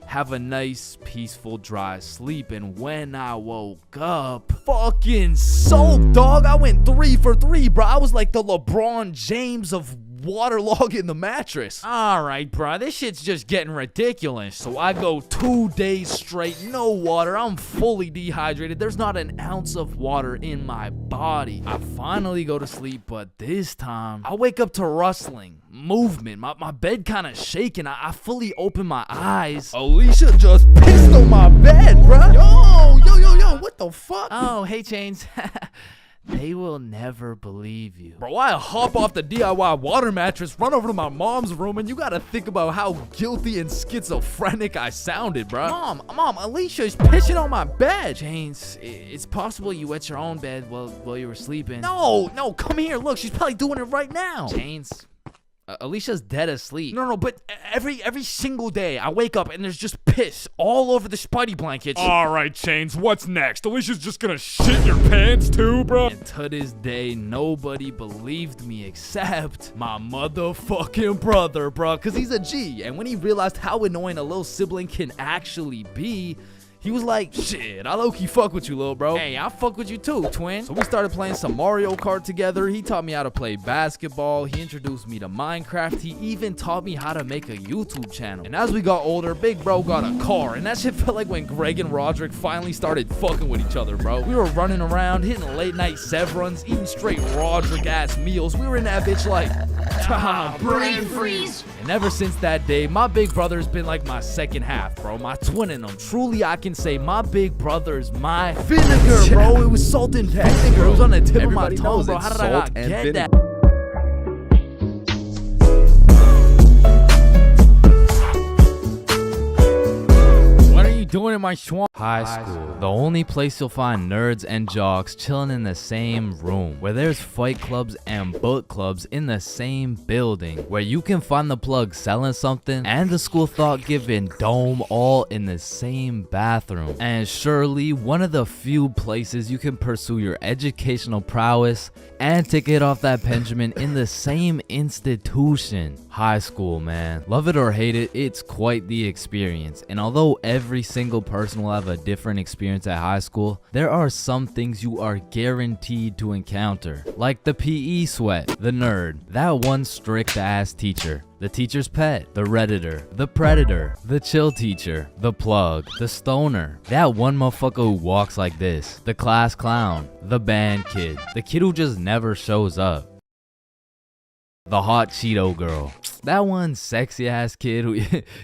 have a nice, peaceful, dry sleep. And when I woke up, fucking soaked, dog. I went 3 for 3, bro. I was like the LeBron James of waterlogging the mattress. Alright, bro, this shit's just getting ridiculous. So I go 2 days straight, no water. I'm fully dehydrated. There's not an ounce of water in my body. I finally go to sleep, but this time I wake up to rustling, movement, my bed kind of shaking. I fully open my eyes. Alicia just pissed on my bed, bro. Yo! fuck? Oh, hey, Chains. They will never believe you. Bro, I hop off the DIY water mattress, run over to my mom's room, and you gotta think about how guilty and schizophrenic I sounded, bro. Mom, Alicia's pissing on my bed. Chains, it's possible you wet your own bed while you were sleeping. No, come here. Look, she's probably doing it right now. Chains, Alicia's dead asleep. No, but every single day I wake up and there's just piss all over the Spidey blankets. Alright, Chains, what's next? Alicia's just gonna shit your pants too, bro? And to this day, nobody believed me except my motherfucking brother, bro. Cause he's a G, and when he realized how annoying a little sibling can actually be, he was like, shit, I low-key fuck with you, little bro. Hey, I fuck with you too, twin. So we started playing some Mario Kart together. He taught me how to play basketball. He introduced me to Minecraft. He even taught me how to make a YouTube channel. And as we got older, big bro got a car. And that shit felt like when Greg and Roderick finally started fucking with each other, bro. We were running around, hitting late night Sevruns, eating straight Roderick-ass meals. We were in that bitch like, Brain freeze. and ever since that day, my big brother's been like my second half, bro. My twin in him. Truly, I can say my big brother's my vinegar, bro. It was salt and vinegar. It was on the tip of my tongue, bro. How did I not get that? Doing in my swamp. High school, the only place you'll find nerds and jocks chilling in the same room, where there's fight clubs and book clubs in the same building, where you can find the plug selling something and the school thought-giving dome all in the same bathroom, and surely one of the few places you can pursue your educational prowess and take it off that Benjamin in the same institution. High school, man. Love it or hate it, it's quite the experience. And although every single person will have a different experience at high school, there are some things you are guaranteed to encounter. Like the PE sweat, the nerd, that one strict ass teacher, the teacher's pet, the redditor, the predator, the chill teacher, the plug, the stoner, that one motherfucker who walks like this, the class clown, the band kid, the kid who just never shows up, the hot Cheeto girl, that one sexy ass kid who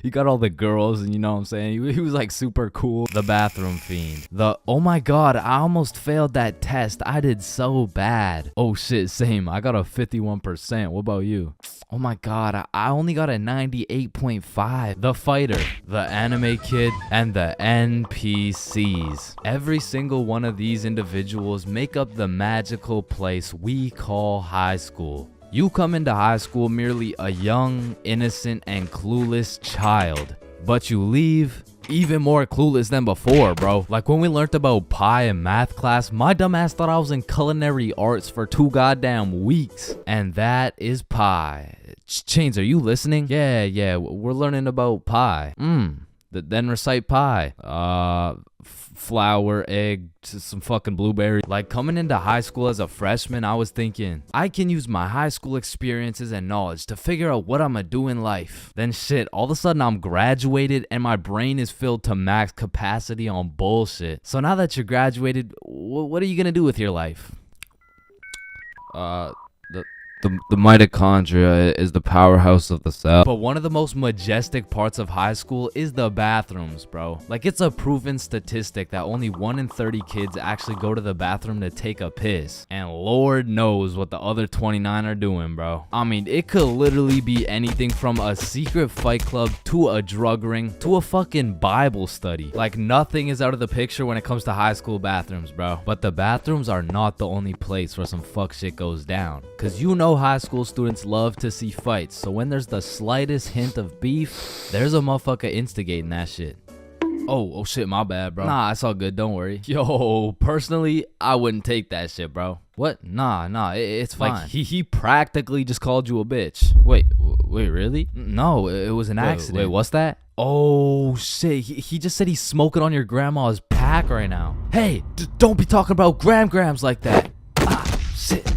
he got all the girls, and you know what I'm saying, he was like super cool, the bathroom fiend, the oh my god I almost failed that test, I did so bad, oh shit same, I got a 51%, what about you? Oh my god, I only got a 98.5. The fighter, the anime kid, and the NPCs. Every single one of these individuals make up the magical place we call high school. You come into high school merely a young, innocent, and clueless child, but you leave even more clueless than before, bro. Like when we learned about pie in math class, my dumb ass thought I was in culinary arts for 2 goddamn weeks. And that is pie. Chains, are you listening? Yeah, we're learning about pie. Then recite pie. Flour, egg, some fucking blueberry. Like coming into high school as a freshman, I was thinking, I can use my high school experiences and knowledge to figure out what I'm gonna do in life. Then shit, all of a sudden I'm graduated and my brain is filled to max capacity on bullshit. So now that you're graduated, what are you gonna do with your life? The mitochondria is the powerhouse of the cell. But one of the most majestic parts of high school is the bathrooms, bro. Like it's a proven statistic that only 1 in 30 kids actually go to the bathroom to take a piss. And Lord knows what the other 29 are doing, bro. I mean, it could literally be anything from a secret fight club to a drug ring to a fucking Bible study. Like nothing is out of the picture when it comes to high school bathrooms, bro. But the bathrooms are not the only place where some fuck shit goes down. Cause you know high school students love to see fights, so when there's the slightest hint of beef, there's a motherfucker instigating that shit. Oh shit, my bad, bro. Nah, it's all good, don't worry. Yo, personally, I wouldn't take that shit, bro. What? Nah, it's fine. Like, he practically just called you a bitch. Wait, really? No, it was an accident. Wait, what's that? Oh shit, he just said he's smoking on your grandma's pack right now. Hey, don't be talking about grams like that. Shit.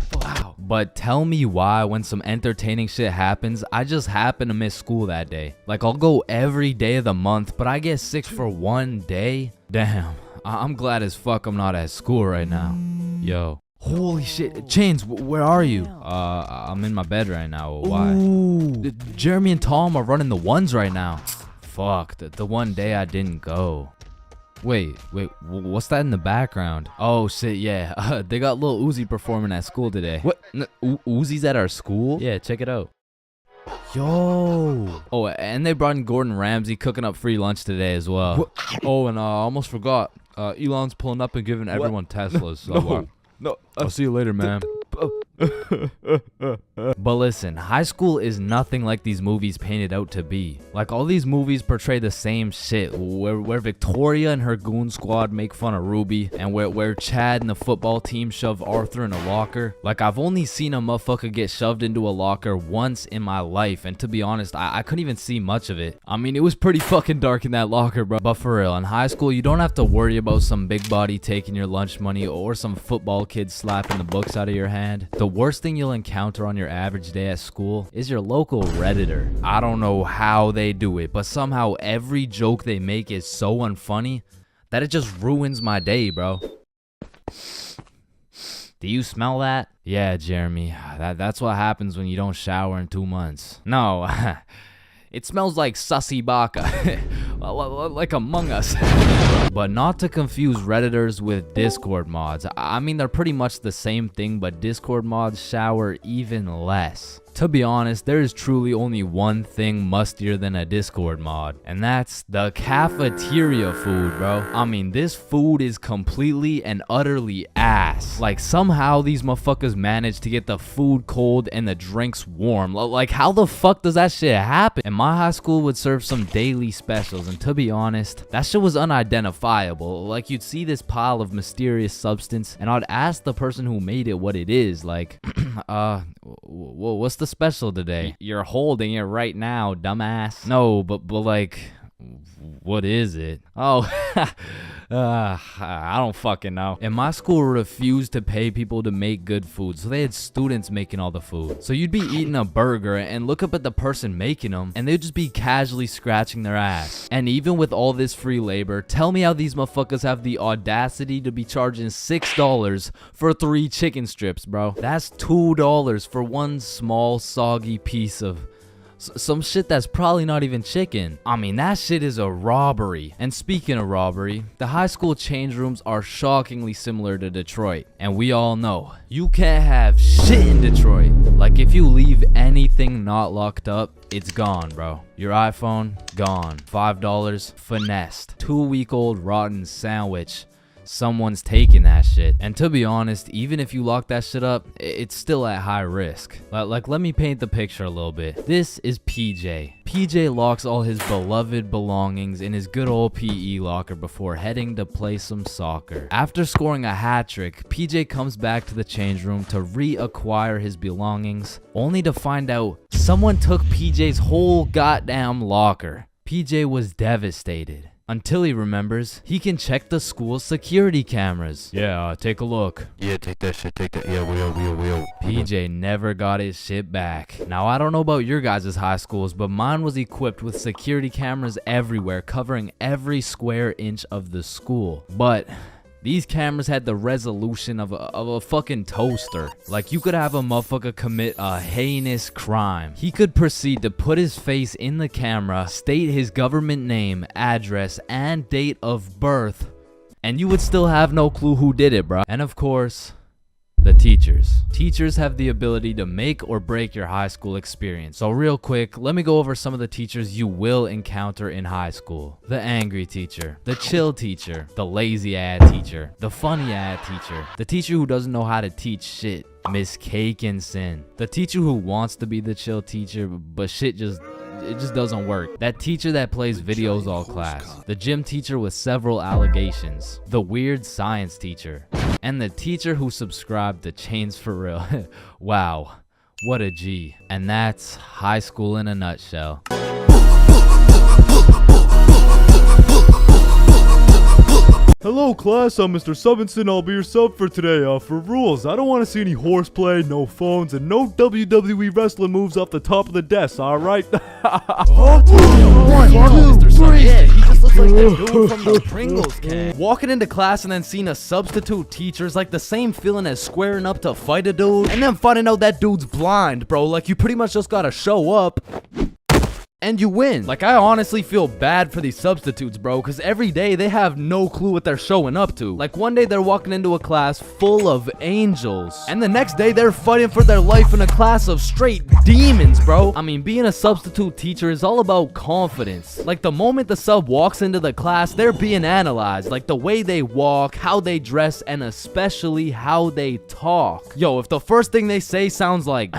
But tell me why when some entertaining shit happens, I just happen to miss school that day. Like I'll go every day of the month, but I get sick for 1 day? Damn, I'm glad as fuck I'm not at school right now. Yo. Holy shit, Chains, where are you? I'm in my bed right now, why? Ooh. Jeremy and Tom are running the ones right now. Fuck, the one day I didn't go. Wait, what's that in the background? Oh shit, yeah. They got Lil Uzi performing at school today. What? Uzi's at our school? Yeah, check it out. Yo. Oh, and they brought in Gordon Ramsay cooking up free lunch today as well. What? Oh, and I almost forgot. Elon's pulling up and giving everyone Teslas. So no. I'll see you later, man. But listen, high school is nothing like these movies paint it out to be. Like, all these movies portray the same shit, where Victoria and her goon squad make fun of Ruby, and where Chad and the football team shove Arthur in a locker. Like, I've only seen a motherfucker get shoved into a locker once in my life, and to be honest, I couldn't even see much of it. I mean, it was pretty fucking dark in that locker, bro. But for real, in high school, you don't have to worry about some big body taking your lunch money or some football kid slapping the books out of your hand. The worst thing you'll encounter on your average day at school is your local Redditor. I don't know how they do it, but somehow every joke they make is so unfunny that it just ruins my day, bro. Do you smell that? Yeah, Jeremy, that's what happens when you don't shower in 2 months. No, it smells like sussy baka, like Among Us. But not to confuse Redditors with Discord mods. I mean, they're pretty much the same thing, but Discord mods shower even less. To be honest, there is truly only one thing mustier than a Discord mod, and that's the cafeteria food, bro. I mean, this food is completely and utterly ass. Like, somehow these motherfuckers manage to get the food cold and the drinks warm. Like, how the fuck does that shit happen? And my high school would serve some daily specials, and to be honest, that shit was unidentifiable. Like, you'd see this pile of mysterious substance, and I'd ask the person who made it what it is. Like, what's the special today? You're holding it right now, dumbass. No, but like, what is it? Oh, I don't fucking know. And my school refused to pay people to make good food, so they had students making all the food. So you'd be eating a burger and look up at the person making them, and they'd just be casually scratching their ass. And even with all this free labor, tell me how these motherfuckers have the audacity to be charging $6 for 3 chicken strips, bro. That's $2 for one small soggy piece of some shit that's probably not even chicken. I mean, that shit is a robbery. And speaking of robbery, the high school change rooms are shockingly similar to Detroit. And we all know, you can't have shit in Detroit. Like, if you leave anything not locked up, it's gone, bro. Your iPhone, gone. $5, finessed. 2-week-old rotten sandwich. Someone's taking that shit. And to be honest, even if you lock that shit up, it's still at high risk. Like, let me paint the picture a little bit. This is PJ. PJ locks all his beloved belongings in his good old PE locker before heading to play some soccer. After scoring a hat trick, PJ comes back to the change room to reacquire his belongings, only to find out someone took PJ's whole goddamn locker. PJ was devastated. Until he remembers, he can check the school's security cameras. Yeah, take a look. Yeah, take that shit, take that. Yeah, we'll. PJ never got his shit back. Now, I don't know about your guys' high schools, but mine was equipped with security cameras everywhere, covering every square inch of the school. But these cameras had the resolution of a fucking toaster. Like, you could have a motherfucker commit a heinous crime. He could proceed to put his face in the camera, state his government name, address, and date of birth, and you would still have no clue who did it, bro. And of course, the teachers. Teachers have the ability to make or break your high school experience. So real quick, let me go over some of the teachers you will encounter in high school. The angry teacher, the chill teacher, the lazy ass teacher, the funny ass teacher, the teacher who doesn't know how to teach shit, Miss Cakinson, the teacher who wants to be the chill teacher, but shit just doesn't work. That teacher that plays videos all class. The gym teacher with several allegations. The weird science teacher. And the teacher who subscribed to ChainsFR. Wow, what a G. And that's high school in a nutshell. Hello class, I'm Mr. Subinson. I'll be your sub for today. For rules, I don't want to see any horseplay, no phones, and no WWE wrestling moves off the top of the desk, alright? Mr. Sub. Yeah, he just looks like that dude from the Pringles can. Walking into class and then seeing a substitute teacher is like the same feeling as squaring up to fight a dude and then finding out that dude's blind, bro. Like, you pretty much just gotta show up and you win. Like, I honestly feel bad for these substitutes, bro, because every day they have no clue what they're showing up to. Like, one day they're walking into a class full of angels, and the next day they're fighting for their life in a class of straight demons, bro. I mean, being a substitute teacher is all about confidence. Like, the moment the sub walks into the class, they're being analyzed. Like, the way they walk, how they dress, and especially how they talk. Yo, if the first thing they say sounds like,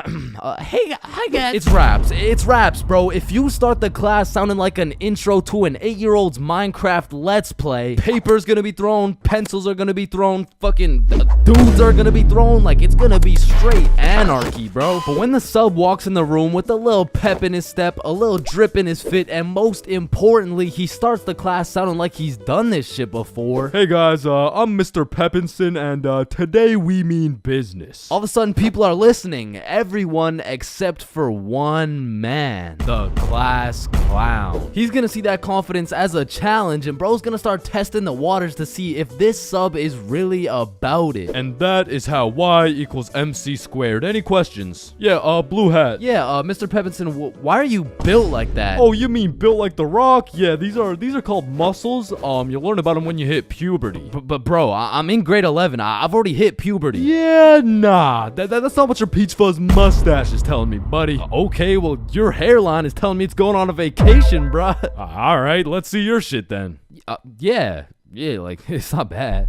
hey, hi guys. It's raps, bro. If you start the class sounding like an intro to an 8-year-old's Minecraft Let's Play, papers gonna be thrown, pencils are gonna be thrown, fucking dudes are gonna be thrown, like it's gonna be straight anarchy, bro. But when the sub walks in the room with a little pep in his step, a little drip in his fit, and most importantly, he starts the class sounding like he's done this shit before. Hey guys, I'm Mr. Peppinson, and today we mean business. All of a sudden, people are listening. Everyone except for one man, the class clown. He's gonna see that confidence as a challenge, and bro's gonna start testing the waters to see if this sub is really about it. And that is how Y equals MC squared. Any questions? Yeah, blue hat. Yeah, Mr. Peppinson, why are you built like that? Oh, you mean built like The Rock? Yeah, these are called muscles. You'll learn about them when you hit puberty. But bro, I'm in grade 11. I've already hit puberty. Yeah, nah. That's not what your peach fuzz mustache is telling me, buddy. Okay, well, your hairline is telling me it's going on a vacation, bruh. Alright, let's see your shit then. Yeah, like, it's not bad.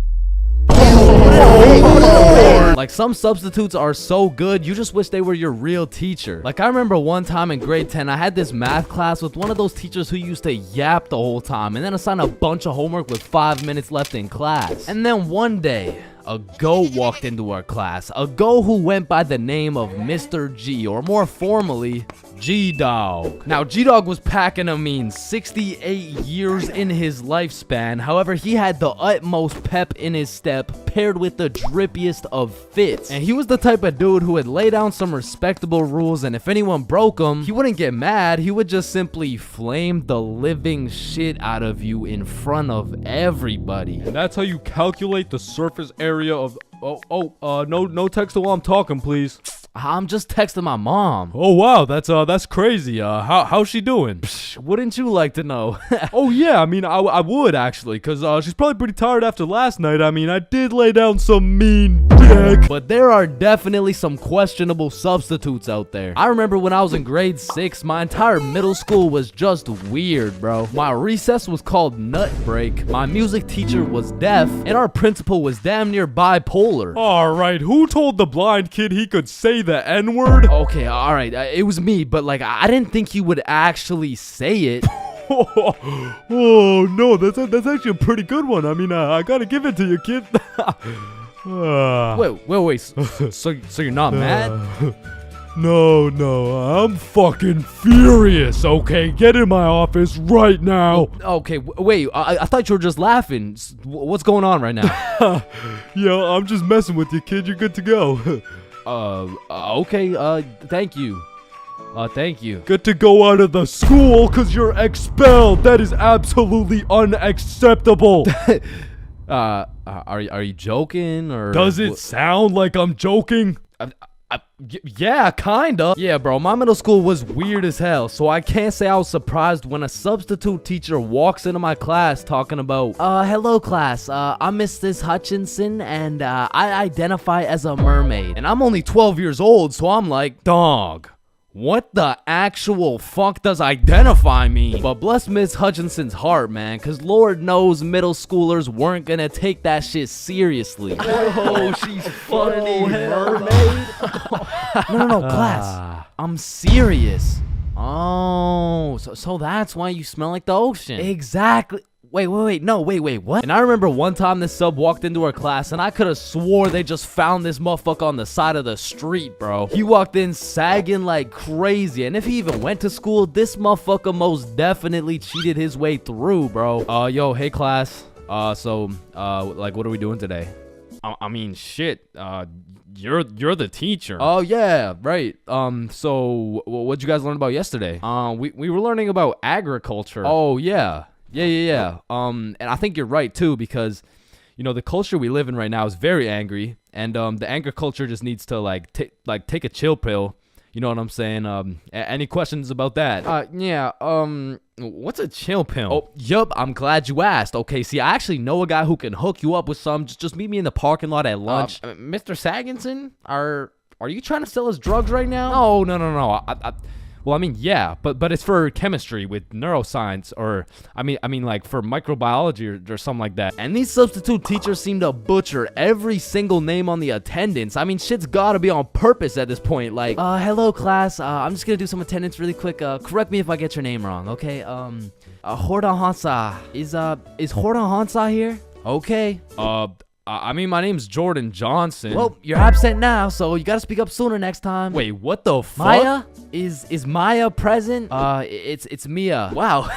Like, some substitutes are so good, you just wish they were your real teacher. Like, I remember one time in grade 10, I had this math class with one of those teachers who used to yap the whole time and then assign a bunch of homework with 5 minutes left in class. And then one day, a goat walked into our class. A goat who went by the name of Mr. G, or more formally, G-Dog. Now, G-Dog was packing a mean 68 years in his lifespan. However, he had the utmost pep in his step, paired with the drippiest of fits. And he was the type of dude who would lay down some respectable rules, and if anyone broke them, he wouldn't get mad. He would just simply flame the living shit out of you in front of everybody. And that's how you calculate the surface area of... no text while I'm talking, please. I'm just texting my mom. Oh wow, that's crazy. How's she doing? Wouldn't you like to know? Oh yeah, I mean, I would actually, cause she's probably pretty tired after last night. I mean, I did lay down some mean dick. But there are definitely some questionable substitutes out there. I remember when I was in grade 6, my entire middle school was just weird, bro. My recess was called Nut Break. My music teacher was deaf, and our principal was damn near bipolar. Alright, who told the blind kid he could say the N-word? Okay, alright, it was me, but like, I didn't think he would actually say it. Oh no, that's actually a pretty good one. I mean, I gotta give it to you, kid. Wait, so you're not mad? No, I'm fucking furious, okay? Get in my office right now. Okay, wait, I thought you were just laughing. What's going on right now? Yo, I'm just messing with you, kid. You're good to go. Okay, thank you. Thank you. Good to go out of the school, cause you're expelled. That is absolutely unacceptable. Are you joking, or does it sound like I'm joking? Yeah, kinda. Yeah, bro, my middle school was weird as hell, so I can't say I was surprised when a substitute teacher walks into my class talking about, hello class, I'm Mrs. Hutchinson, and I identify as a mermaid. And I'm only 12 years old, so I'm like, dog, what the actual fuck does identify mean? But bless Miss Hutchinson's heart, man, cause Lord knows middle schoolers weren't gonna take that shit seriously. Oh, she's funny, mermaid. No, class. I'm serious. Oh, so that's why you smell like the ocean. Exactly. Wait, what? And I remember one time this sub walked into our class, and I could have swore they just found this motherfucker on the side of the street, bro. He walked in sagging like crazy, and if he even went to school, this motherfucker most definitely cheated his way through, bro. Yo, hey class. Like, what are we doing today? I mean, shit. You're the teacher. Oh yeah, right. So what'd you guys learn about yesterday? We were learning about agriculture. Oh yeah. Yeah. And I think you're right too, because you know the culture we live in right now is very angry, and the agriculture just needs to take a chill pill. You know what I'm saying? Any questions about that? Yeah, what's a chill pill? Oh, yup, I'm glad you asked. Okay, see, I actually know a guy who can hook you up with some. Just meet me in the parking lot at lunch. Mr. Saginson, are you trying to sell us drugs right now? No. Well, I mean, yeah, but it's for chemistry with neuroscience, or I mean, like for microbiology or something like that. And these substitute teachers seem to butcher every single name on the attendance. I mean, shit's gotta be on purpose at this point. Like, hello class. I'm just gonna do some attendance really quick. Correct me if I get your name wrong, okay? Horda Hansa. Is Horda Hansa here? Okay. I mean, my name's Jordan Johnson. Well, you're absent now, so you gotta speak up sooner next time. Wait, what the fuck? Maya? Is Maya present? It's Mia. Wow,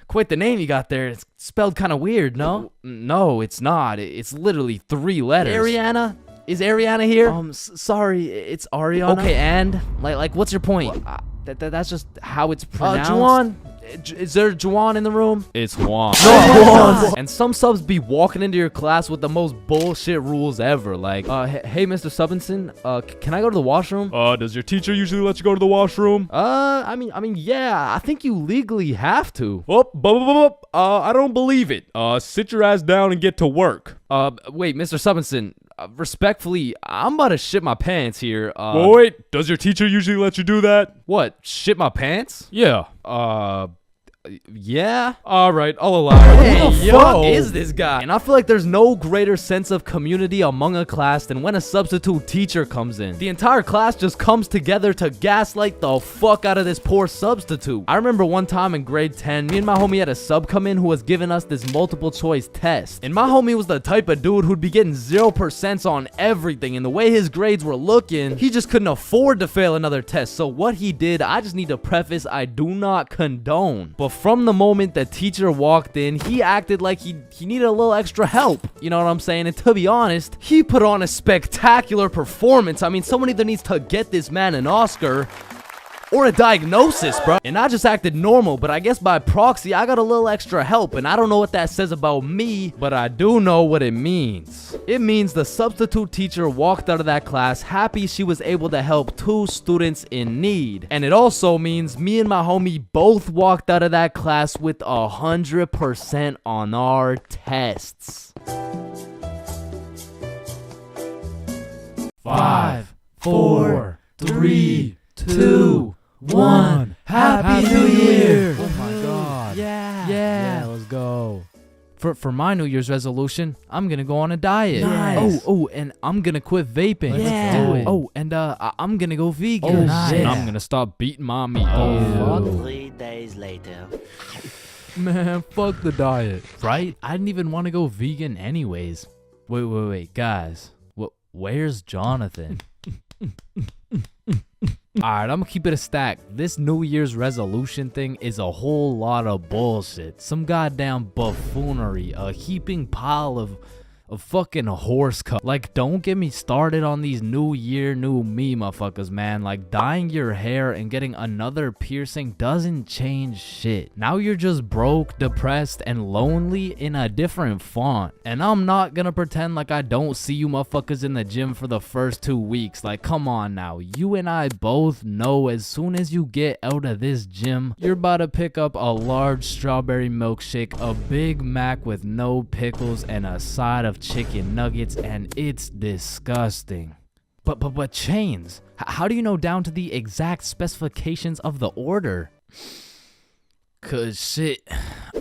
quite the name you got there. It's spelled kind of weird, no? No, it's not. It's literally 3 letters. Ariana? Is Ariana here? Sorry, it's Ariana. Okay, and? Like what's your point? That's just how it's pronounced. Juwan? Is there Juwan in the room? It's Juan. No, Juan. And some subs be walking into your class with the most bullshit rules ever. Like, hey, Mr. Subinson, can I go to the washroom? Does your teacher usually let you go to the washroom? I mean, yeah, I think you legally have to. Oh, I don't believe it. Sit your ass down and get to work. Wait, Mr. Subinson, respectfully, I'm about to shit my pants here. Wait, does your teacher usually let you do that? What, shit my pants? Yeah. Yeah? Alright, I'll allow it. Who the fuck is this guy? And I feel like there's no greater sense of community among a class than when a substitute teacher comes in. The entire class just comes together to gaslight the fuck out of this poor substitute. I remember one time in grade 10, me and my homie had a sub come in who was giving us this multiple choice test. And my homie was the type of dude who'd be getting 0% on everything. And the way his grades were looking, he just couldn't afford to fail another test. So what he did, I just need to preface, I do not condone. But from the moment the teacher walked in, he acted like he needed a little extra help. You know what I'm saying? And to be honest, he put on a spectacular performance. I mean, someone either needs to get this man an Oscar or a diagnosis, bro. And I just acted normal, but I guess by proxy, I got a little extra help. And I don't know what that says about me, but I do know what it means. It means the substitute teacher walked out of that class happy she was able to help 2 students in need. And it also means me and my homie both walked out of that class with 100% on our tests. 5, 4, 3, 2, 1. Happy New Year! Oh my god. Yeah, let's go. For my New Year's resolution, I'm gonna go on a diet. Nice. Oh, and I'm gonna quit vaping. Let's do it. Oh, and I'm gonna go vegan. Oh, nice. And I'm gonna stop beating my meat. 3 days later. Man, fuck the diet. Right? I didn't even want to go vegan anyways. Wait, guys. Where's Jonathan? Alright, I'm gonna keep it a stack. This New Year's resolution thing is a whole lot of bullshit. Some goddamn buffoonery. A heaping pile of fucking horse cut. Like, don't get me started on these new year, new me motherfuckers, man. Like, dyeing your hair and getting another piercing doesn't change shit. Now you're just broke, depressed, and lonely in a different font. And I'm not gonna pretend like I don't see you motherfuckers in the gym for the first 2 weeks. Like, come on now. You and I both know as soon as you get out of this gym, you're about to pick up a large strawberry milkshake, a Big Mac with no pickles, and a side of chicken nuggets, and it's disgusting. But Chains, how do you know down to the exact specifications of the order? Cause shit,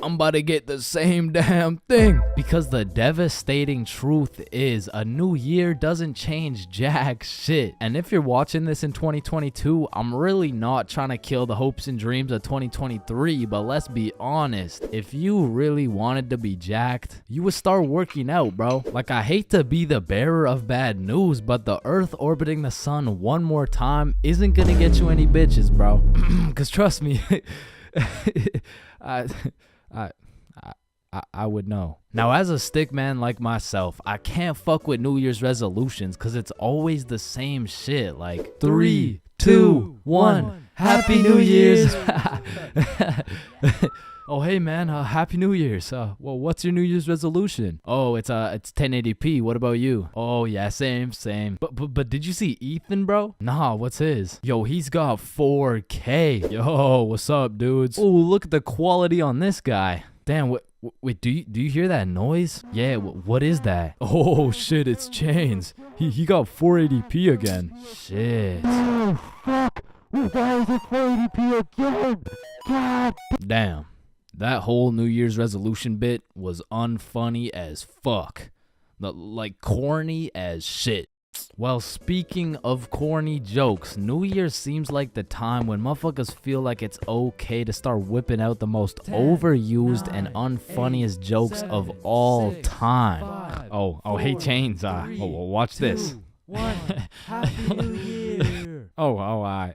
I'm about to get the same damn thing. Because the devastating truth is a new year doesn't change jack shit. And if you're watching this in 2022, I'm really not trying to kill the hopes and dreams of 2023, but let's be honest, if you really wanted to be jacked, you would start working out, bro. Like, I hate to be the bearer of bad news, but the earth orbiting the sun one more time isn't gonna get you any bitches, bro. Cause trust me, I would know. Now, as a stick man like myself, I can't fuck with New Year's resolutions because it's always the same shit. Like 3, 2, 1, Happy New Year's. Oh, hey man, Happy New Year's. Well, what's your New Year's resolution? Oh, it's 1080p. What about you? Oh yeah, same. But did you see Ethan, bro? Nah, what's his? Yo, he's got 4K. Yo, what's up, dudes? Oh, look at the quality on this guy. Damn, wait, do you hear that noise? Yeah, what is that? Oh shit, it's Chains. He got 480p again. Shit. Oh fuck, why is it 480p again? God. Damn. That whole New Year's resolution bit was unfunny as fuck. Like corny as shit. Well, speaking of corny jokes, New Year's seems like the time when motherfuckers feel like it's okay to start whipping out the most overused and unfunniest jokes of all time. Oh, hey Chains, watch this. Happy New Year.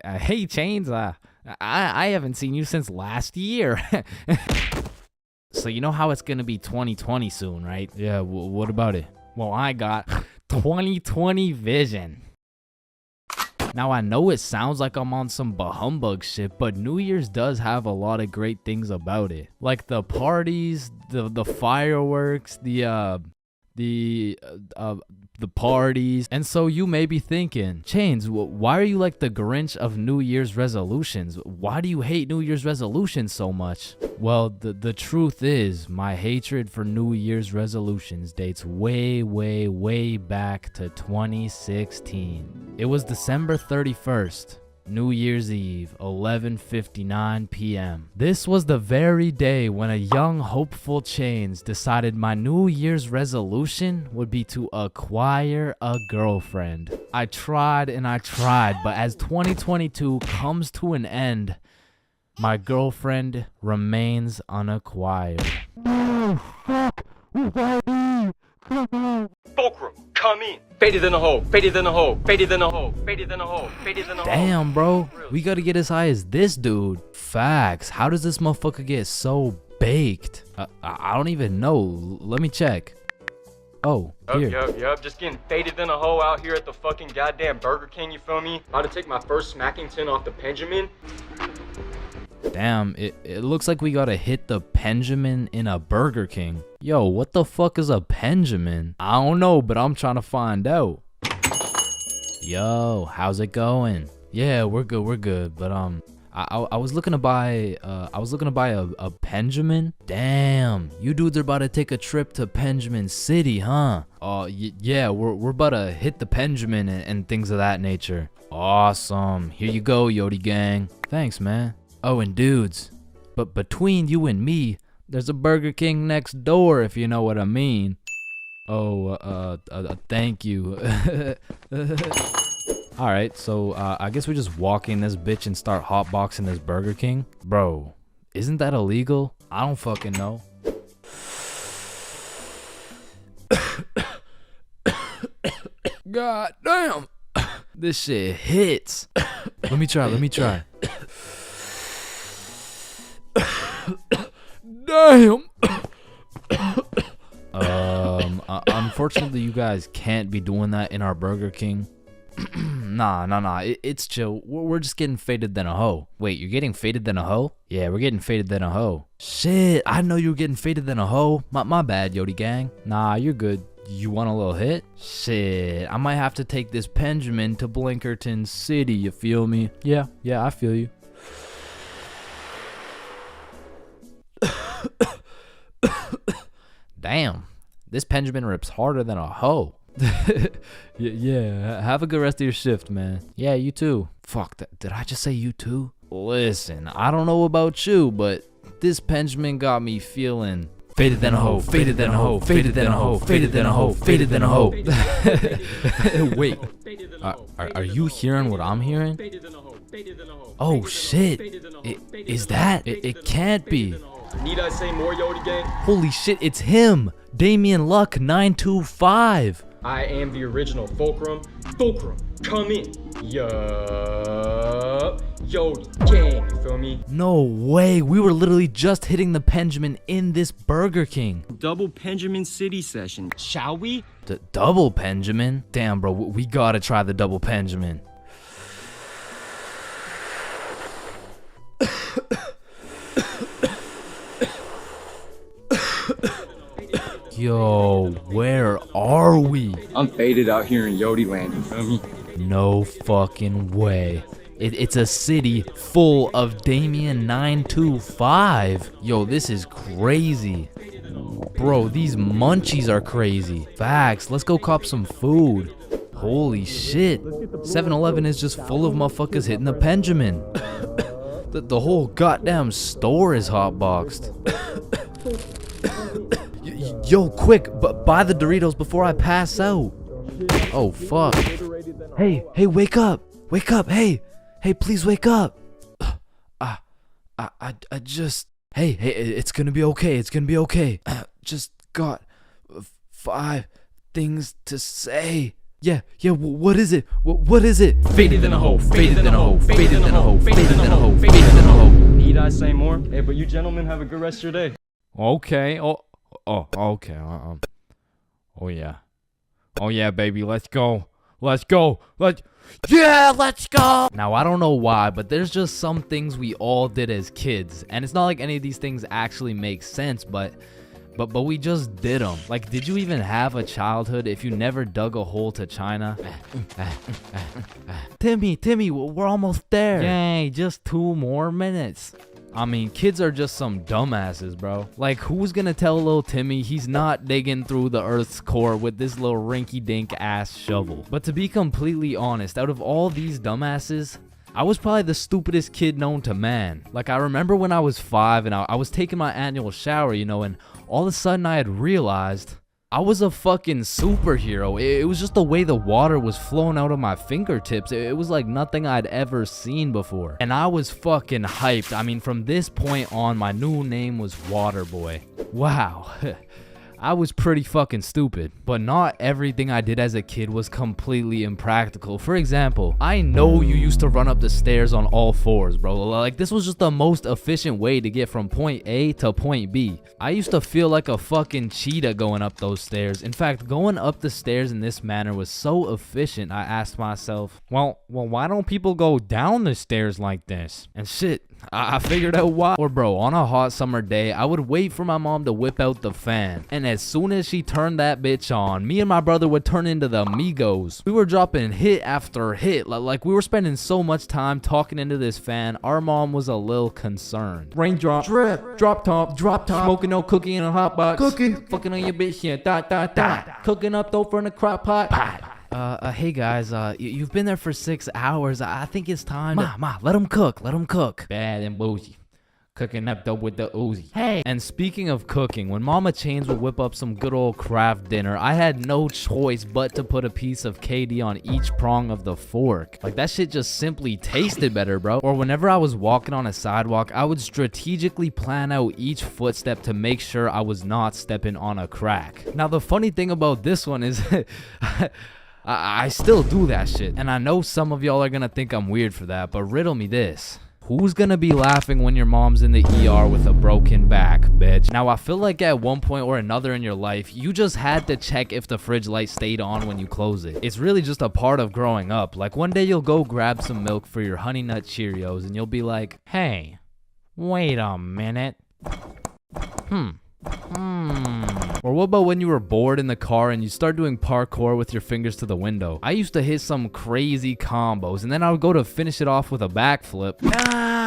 Hey Chains, I haven't seen you since last year. So you know how it's gonna be 2020 soon, right? Yeah, what about it? Well, I got 2020 vision. Now I know it sounds like I'm on some bahumbug shit, but New Year's does have a lot of great things about it. Like the parties, the fireworks, the parties. And so you may be thinking, Chains, why are you like the Grinch of New Year's resolutions? Why do you hate New Year's resolutions so much? Well, the truth is, my hatred for New Year's resolutions dates way back to 2016. It was December 31st. New Year's Eve, 11:59 p.m. This was the very day when a young hopeful Chains decided my New Year's resolution would be to acquire a girlfriend. I tried and I tried, but as 2022 comes to an end, my girlfriend remains unacquired. Oh, fuck. Why me? Come on. Fulcrum, come in. Faded in a hole, faded in a hole, faded in a hole, faded in a hole, faded in a hole. Damn, bro. We gotta get as high as this dude. Facts. How does this motherfucker get so baked? I don't even know. Let me check. Oh, here. Yup. Just getting faded in a hole out here at the fucking goddamn Burger King, you feel me? About to take my first Smackington off the Benjamin. Damn, it looks like we gotta hit the Benjamin in a Burger King. Yo, what the fuck is a Benjamin? I don't know, but I'm trying to find out. Yo, how's it going? Yeah, we're good, but I was looking to buy a Benjamin. Damn, you dudes are about to take a trip to Benjamin City, huh? Yeah, we're about to hit the Benjamin and things of that nature. Awesome. Here you go, Yodi gang. Thanks, man. Oh, and dudes, but between you and me, there's a Burger King next door, if you know what I mean. Oh, thank you. Alright, so I guess we just walk in this bitch and start hotboxing this Burger King. Bro, isn't that illegal? I don't fucking know. God damn. This shit hits. Let me try. Damn. Unfortunately, you guys can't be doing that in our Burger King. Nah. It's chill. We're just getting faded than a hoe. Wait, you're getting faded than a hoe? Yeah, we're getting faded than a hoe. Shit, I know you were getting faded than a hoe. My bad, Yodi gang. Nah, you're good. You want a little hit? Shit, I might have to take this Benjamin to Blinkerton City, you feel me? Yeah, I feel you. Damn, this Benjamin rips harder than a hoe. Yeah, have a good rest of your shift, man. Yeah, you too. Fuck, did I just say you too? Listen, I don't know about you, but this Benjamin got me feeling faded than a hoe, faded than a hoe, faded than a hoe, faded than a hoe, faded than a hoe. Wait, are you hearing what I'm hearing? Oh shit, is that? It can't be. Need I say more, Yodi gang? Holy shit, it's him! Damian Luck 925. I am the original Fulcrum. Fulcrum, come in. Yup. Yodi gang, you feel me? No way, we were literally just hitting the Benjamin in this Burger King. Double Benjamin City session, shall we? Double Benjamin? Damn, bro, we gotta try the double Benjamin. Yo, where are we? I'm faded out here in Yodi Land, you feel me? No fucking way. It's a city full of Damien 925. Yo, this is crazy. Bro, these munchies are crazy. Facts, let's go cop some food. Holy shit. 7-Eleven is just full of motherfuckers hitting the Benjamin. The whole goddamn store is hotboxed. Yo, quick, buy the Doritos before I pass out. Oh, fuck. Hey, wake up. Wake up, hey, please wake up. I just... Hey, it's gonna be okay, it's gonna be okay. Just got 5 things to say. Yeah, what is it? What is it? Faded in a hole, Faded in a hole, faded in a hole, faded in a hole, faded in a hole. Need I say more? Hey, but you gentlemen have a good rest of your day. Okay. Okay. Oh yeah, baby. Let's go. Yeah, let's go. Now, I don't know why, but there's just some things we all did as kids. And it's not like any of these things actually make sense, but we just did them. Like, did you even have a childhood if you never dug a hole to China? Timmy, we're almost there. Yay, just 2 more minutes. I mean, kids are just some dumbasses, bro. Like, who's gonna tell little Timmy he's not digging through the Earth's core with this little rinky-dink ass shovel? But to be completely honest, out of all these dumbasses, I was probably the stupidest kid known to man. Like, I remember when I was 5 and I was taking my annual shower, you know, and all of a sudden I had realized I was a fucking superhero. It was just the way the water was flowing out of my fingertips. It was like nothing I'd ever seen before. And I was fucking hyped. I mean, from this point on, my new name was Waterboy. Wow. I was pretty fucking stupid, but not everything I did as a kid was completely impractical. For example, I know you used to run up the stairs on all 4s, bro. Like, this was just the most efficient way to get from point A to point B. I used to feel like a fucking cheetah going up those stairs. In fact, going up the stairs in this manner was so efficient, I asked myself, well, why don't people go down the stairs like this? And shit, I figured out why. Or bro, on a hot summer day, I would wait for my mom to whip out the fan. And as soon as she turned that bitch on, me and my brother would turn into the Migos. We were dropping hit after hit. Like, we were spending so much time talking into this fan, our mom was a little concerned. Raindrop, drip, drop top, smoking no cookie in a hot box, fucking on your bitch, yeah, cooking up dope from the crock pot. Hey guys, you've been there for 6 hours. I think it's time. Ma, let them cook. Bad and bougie. Cooking up dope with the Uzi. Hey. And speaking of cooking, when Mama Chains would whip up some good old craft dinner, I had no choice but to put a piece of KD on each prong of the fork. Like, that shit just simply tasted better, bro. Or whenever I was walking on a sidewalk, I would strategically plan out each footstep to make sure I was not stepping on a crack. Now, the funny thing about this one is I still do that shit. And I know some of y'all are gonna think I'm weird for that, but riddle me this. Who's gonna be laughing when your mom's in the ER with a broken back, bitch? Now, I feel like at one point or another in your life, you just had to check if the fridge light stayed on when you close it. It's really just a part of growing up. Like, one day you'll go grab some milk for your Honey Nut Cheerios and you'll be like, hey, wait a minute. Or what about when you were bored in the car and you start doing parkour with your fingers to the window? I used to hit some crazy combos and then I would go to finish it off with a backflip.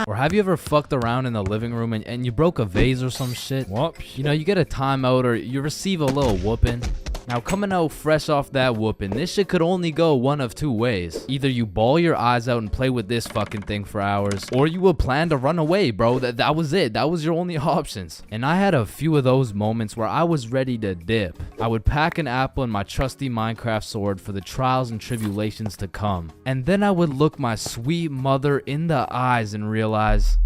Or have you ever fucked around in the living room and you broke a vase or some shit? Whoops. You know, you get a timeout or you receive a little whooping. Now, coming out fresh off that whooping, this shit could only go one of 2 ways. Either you bawl your eyes out and play with this fucking thing for hours, or you would plan to run away, bro. That was it. That was your only options. And I had a few of those moments where I was ready to dip. I would pack an apple and my trusty Minecraft sword for the trials and tribulations to come. And then I would look my sweet mother in the eyes and realize,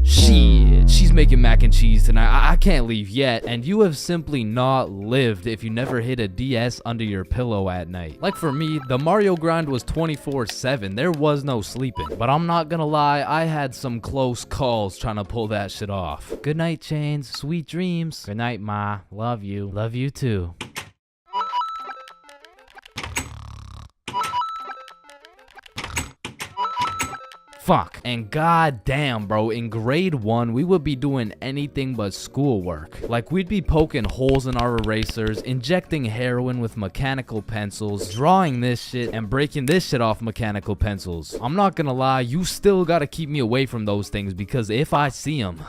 shit, she's making mac and cheese tonight. I can't leave yet. And you have simply not lived if you never hit a DS under your pillow at night. Like, for me, the Mario grind was 24/7. There was no sleeping. But I'm not gonna lie, I had some close calls trying to pull that shit off. Good night, Chains. Sweet dreams. Good night, Ma. Love you. Love you too. Fuck. And goddamn, bro, in grade 1, we would be doing anything but schoolwork. Like, we'd be poking holes in our erasers, injecting heroin with mechanical pencils, drawing this shit, and breaking this shit off mechanical pencils. I'm not gonna lie, you still gotta keep me away from those things, because if I see them,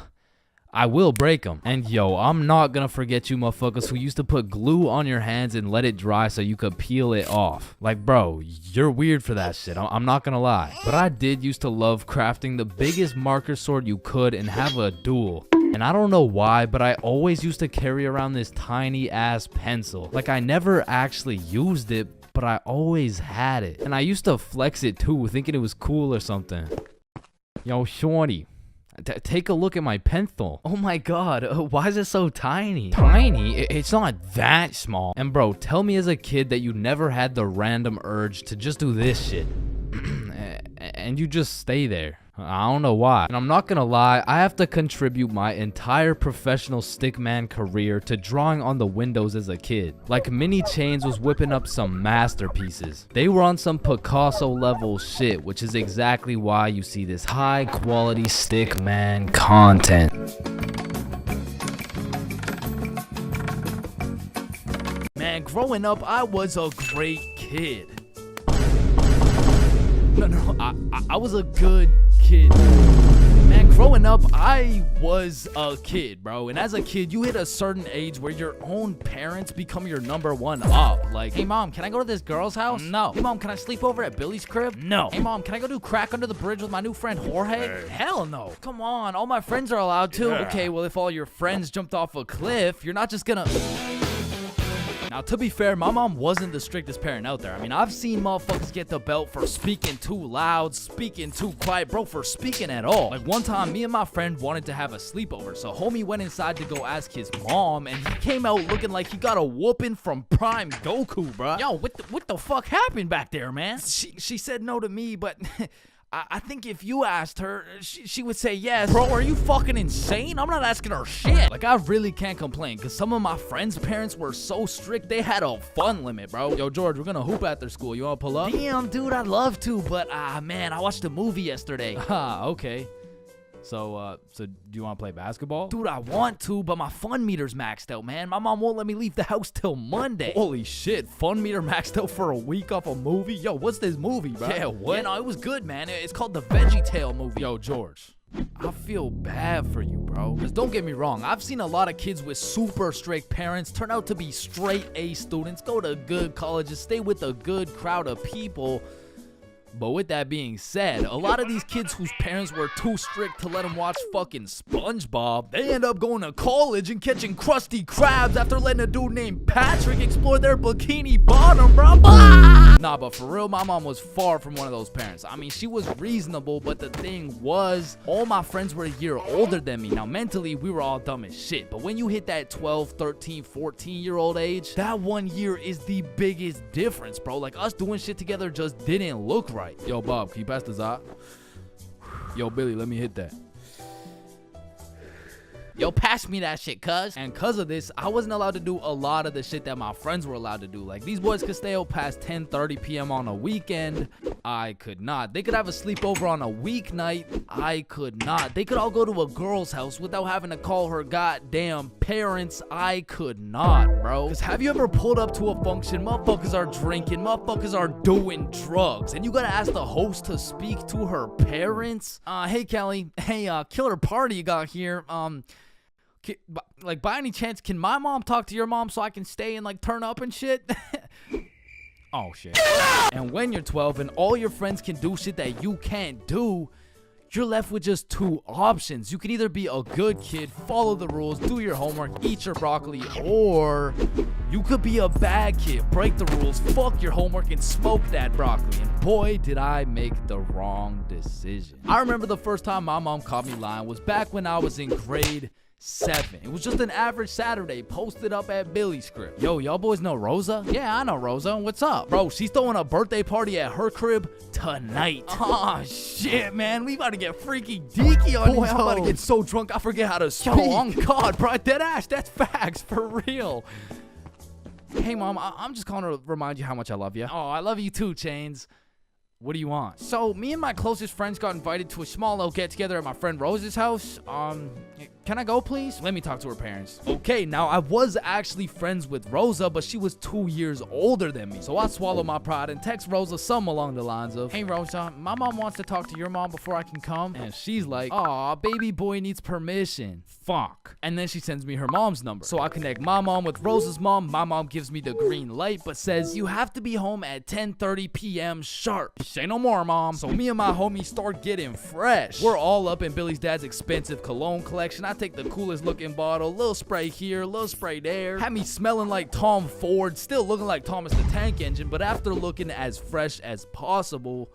I will break them. And yo, I'm not gonna forget you motherfuckers who used to put glue on your hands and let it dry so you could peel it off. Like, bro, you're weird for that shit. I'm not gonna lie. But I did used to love crafting the biggest marker sword you could and have a duel. And I don't know why, but I always used to carry around this tiny ass pencil. Like, I never actually used it, but I always had it. And I used to flex it too, thinking it was cool or something. Yo, shorty. Take a look at my pencil. Oh my god, why is it so tiny? Tiny? It's not that small. And bro, tell me as a kid that you never had the random urge to just do this shit. And you just stay there. I don't know why. And I'm not gonna lie, I have to contribute my entire professional stickman career to drawing on the windows as a kid. Like, Mini Chains was whipping up some masterpieces. They were on some Picasso level shit, which is exactly why you see this high quality stickman content. Man, growing up, I was a great kid. No, I was a good kid. Man, growing up, I was a kid, bro. And as a kid, you hit a certain age where your own parents become your #1 up. Like, hey, mom, can I go to this girl's house? No. Hey, mom, can I sleep over at Billy's crib? No. Hey, mom, can I go do crack under the bridge with my new friend Jorge? Hell no. Come on, all my friends are allowed to. Yeah. Okay, well, if all your friends jumped off a cliff, you're not just gonna... Now, to be fair, my mom wasn't the strictest parent out there. I mean, I've seen motherfuckers get the belt for speaking too loud, speaking too quiet, bro, for speaking at all. Like, one time, me and my friend wanted to have a sleepover, so homie went inside to go ask his mom, and he came out looking like he got a whooping from Prime Goku, bro. Yo, what the fuck happened back there, man? She said no to me, but... I think if you asked her, she would say yes. Bro, are you fucking insane? I'm not asking her shit. Like, I really can't complain, because some of my friends' parents were so strict, they had a fun limit, bro. Yo, George, we're gonna hoop after school. You wanna pull up? Damn, dude, I'd love to, but, man, I watched a movie yesterday. Okay. So do you want to play basketball? Dude, I want to, but my fun meter's maxed out, man. My mom won't let me leave the house till Monday. Holy shit, fun meter maxed out for a week off a movie? Yo, what's this movie, bro? Yeah, what? Yeah, no, it was good, man. It's called the Veggie Tale movie. Yo, George, I feel bad for you, bro. Because don't get me wrong, I've seen a lot of kids with super strict parents turn out to be straight A students, go to good colleges, stay with a good crowd of people. But with that being said, a lot of these kids whose parents were too strict to let them watch fucking SpongeBob, they end up going to college and catching Krusty Krabs after letting a dude named Patrick explore their bikini bottom, bro. Nah, but for real, my mom was far from one of those parents. I mean, she was reasonable, but the thing was, all my friends were a year older than me. Now, mentally, we were all dumb as shit. But when you hit that 12, 13, 14-year-old age, that 1 year is the biggest difference, bro. Like, us doing shit together just didn't look right. Yo, Bob, can you pass the Zot? Yo, Billy, let me hit that. Yo, pass me that shit, cuz. And cuz of this, I wasn't allowed to do a lot of the shit that my friends were allowed to do. Like, these boys could stay out past 10:30 p.m. on a weekend. I could not. They could have a sleepover on a weeknight. I could not. They could all go to a girl's house without having to call her goddamn parents. I could not, bro. Because have you ever pulled up to a function, motherfuckers are drinking, motherfuckers are doing drugs, and you gotta ask the host to speak to her parents? Hey, Kelly. Hey, killer party you got here. Like, by any chance, can my mom talk to your mom so I can stay and, like, turn up and shit? Oh, shit. And when you're 12 and all your friends can do shit that you can't do, you're left with just two options. You can either be a good kid, follow the rules, do your homework, eat your broccoli, or you could be a bad kid, break the rules, fuck your homework, and smoke that broccoli. And boy, did I make the wrong decision. I remember the first time my mom caught me lying was back when I was in grade 7. It was just an average Saturday, posted up at Billy's crib. Yo, y'all boys know Rosa? Yeah, I know Rosa. What's up? Bro, she's throwing a birthday party at her crib tonight. Oh, shit, man. We about to get freaky deaky on these. I'm about to get so drunk I forget how to speak. Yo, on God, bro. Dead ass. That's facts. For real. Hey, Mom, I'm just calling to remind you how much I love you. Oh, I love you too, Chains. What do you want? So, me and my closest friends got invited to a small little get-together at my friend Rose's house. Can I go, please? Let me talk to her parents. Okay, now, I was actually friends with Rosa, but she was 2 years older than me. So, I swallowed my pride and text Rosa something along the lines of, "Hey, Rosa, my mom wants to talk to your mom before I can come." And she's like, "Aw, baby boy needs permission." Fuck. And then she sends me her mom's number. So, I connect my mom with Rosa's mom. My mom gives me the green light, but says, "You have to be home at 10:30 p.m. sharp." Say no more, mom. So me and my homies start getting fresh. We're all up in Billy's dad's expensive cologne collection. I take the coolest looking bottle, little spray here, little spray there. Had me smelling like Tom Ford, still looking like Thomas the Tank Engine, but after looking as fresh as possible,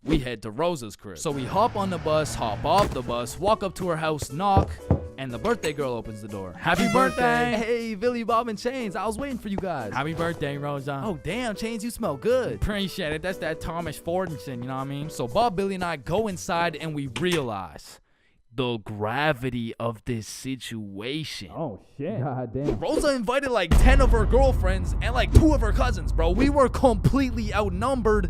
we head to Rosa's crib. So we hop on the bus, hop off the bus, walk up to her house, knock, and the birthday girl opens the door. Happy birthday! Hey, Billy, Bob, and Chains. I was waiting for you guys. Happy birthday, Rosa. Oh, damn, Chains, you smell good. Appreciate it. That's that Thomas Fordinson, you know what I mean? So Bob, Billy, and I go inside, and we realize the gravity of this situation. Oh, shit. God damn. Rosa invited like 10 of her girlfriends and like 2 of her cousins, bro. We were completely outnumbered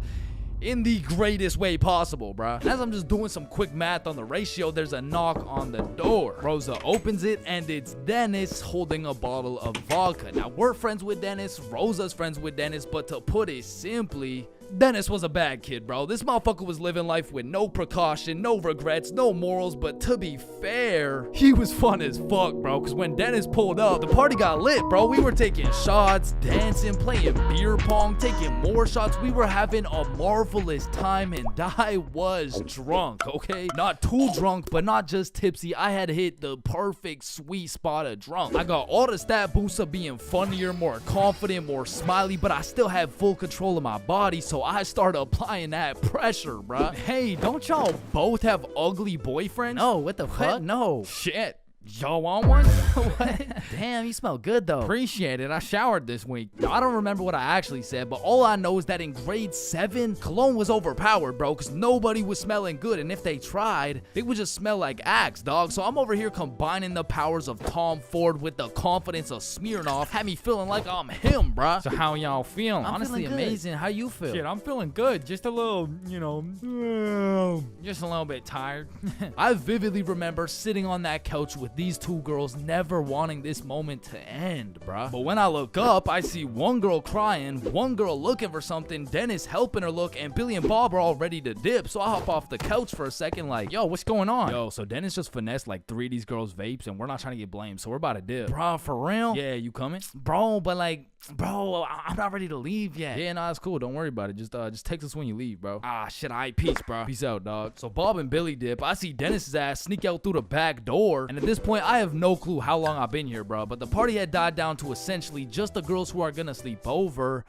in the greatest way possible, bruh. As I'm just doing some quick math on the ratio, there's a knock on the door. Rosa opens it, and it's Dennis holding a bottle of vodka. Now, we're friends with Dennis, Rosa's friends with Dennis, but to put it simply, Dennis was a bad kid, bro. This motherfucker was living life with no precaution, no regrets, no morals, but to be fair, he was fun as fuck, bro, because when Dennis pulled up, the party got lit, bro. We were taking shots, dancing, playing beer pong, taking more shots. We were having a marvelous time, and I was drunk, okay? Not too drunk, but not just tipsy. I had hit the perfect sweet spot of drunk. I got all the stat boosts of being funnier, more confident, more smiley, but I still had full control of my body, so I started applying that pressure, bruh. Hey, don't y'all both have ugly boyfriends? No, what the fuck? No. Shit. Y'all want one? What? Damn, you smell good though. Appreciate it. I showered this week. Now, I don't remember what I actually said, but all I know is that in grade 7, cologne was overpowered, bro, because nobody was smelling good, and if they tried, they would just smell like Axe, dog. So I'm over here combining the powers of Tom Ford with the confidence of Smirnoff. Had me feeling like I'm him, bruh. So how y'all feeling? Honestly, amazing. How you feel? Shit, I'm feeling good. Just a little, Just a little bit tired. I vividly remember sitting on that couch with these 2 girls, never wanting this moment to end, bruh. But when I look up, I see one girl crying, one girl looking for something, Dennis helping her look, and Billy and Bob are all ready to dip. So I hop off the couch for a second like, yo, what's going on? Yo, so Dennis just finessed like 3 of these girls' vapes, and we're not trying to get blamed, so we're about to dip. Bro, for real? Yeah, you coming? Bro, but like, bro, I'm not ready to leave yet. Yeah, nah, it's cool. Don't worry about it. Just text us when you leave, bro. Ah, shit, alright, peace, bro. Peace out, dog. So Bob and Billy dip. I see Dennis's ass sneak out through the back door, and at this point, I have no clue how long I've been here, bro. But the party had died down to essentially just the girls who are gonna sleep over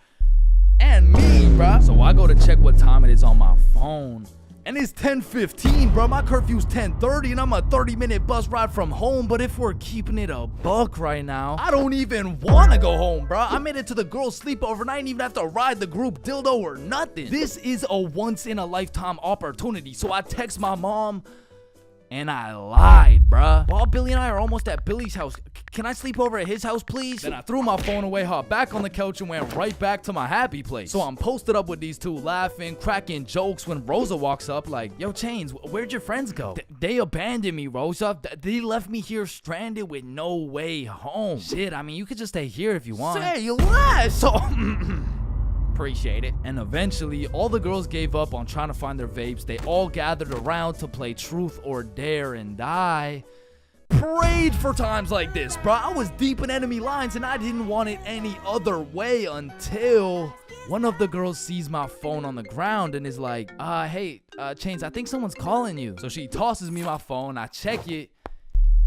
and me, bro. So I go to check what time it is on my phone. And it's 10:15, bro. My curfew's 10:30, and I'm a 30-minute bus ride from home. But if we're keeping it a buck right now, I don't even want to go home, bro. I made it to the girls' sleepover, and I didn't even have to ride the group dildo or nothing. This is a once-in-a-lifetime opportunity. So I text my mom, and I lied, bruh. Bob, Billy, and I are almost at Billy's house. Can I sleep over at his house, please? Then I threw my phone away, hopped back on the couch, and went right back to my happy place. So I'm posted up with these 2, laughing, cracking jokes, when Rosa walks up like, yo, Chains, where'd your friends go? They abandoned me, Rosa. They left me here stranded with no way home. Shit, I mean, you could just stay here if you want. Say less! So... Appreciate it. And eventually, all the girls gave up on trying to find their vapes. They all gathered around to play Truth or Dare, and I prayed for times like this, bro. I was deep in enemy lines, and I didn't want it any other way until one of the girls sees my phone on the ground and is like, hey, Chains, I think someone's calling you. So she tosses me my phone. I check it,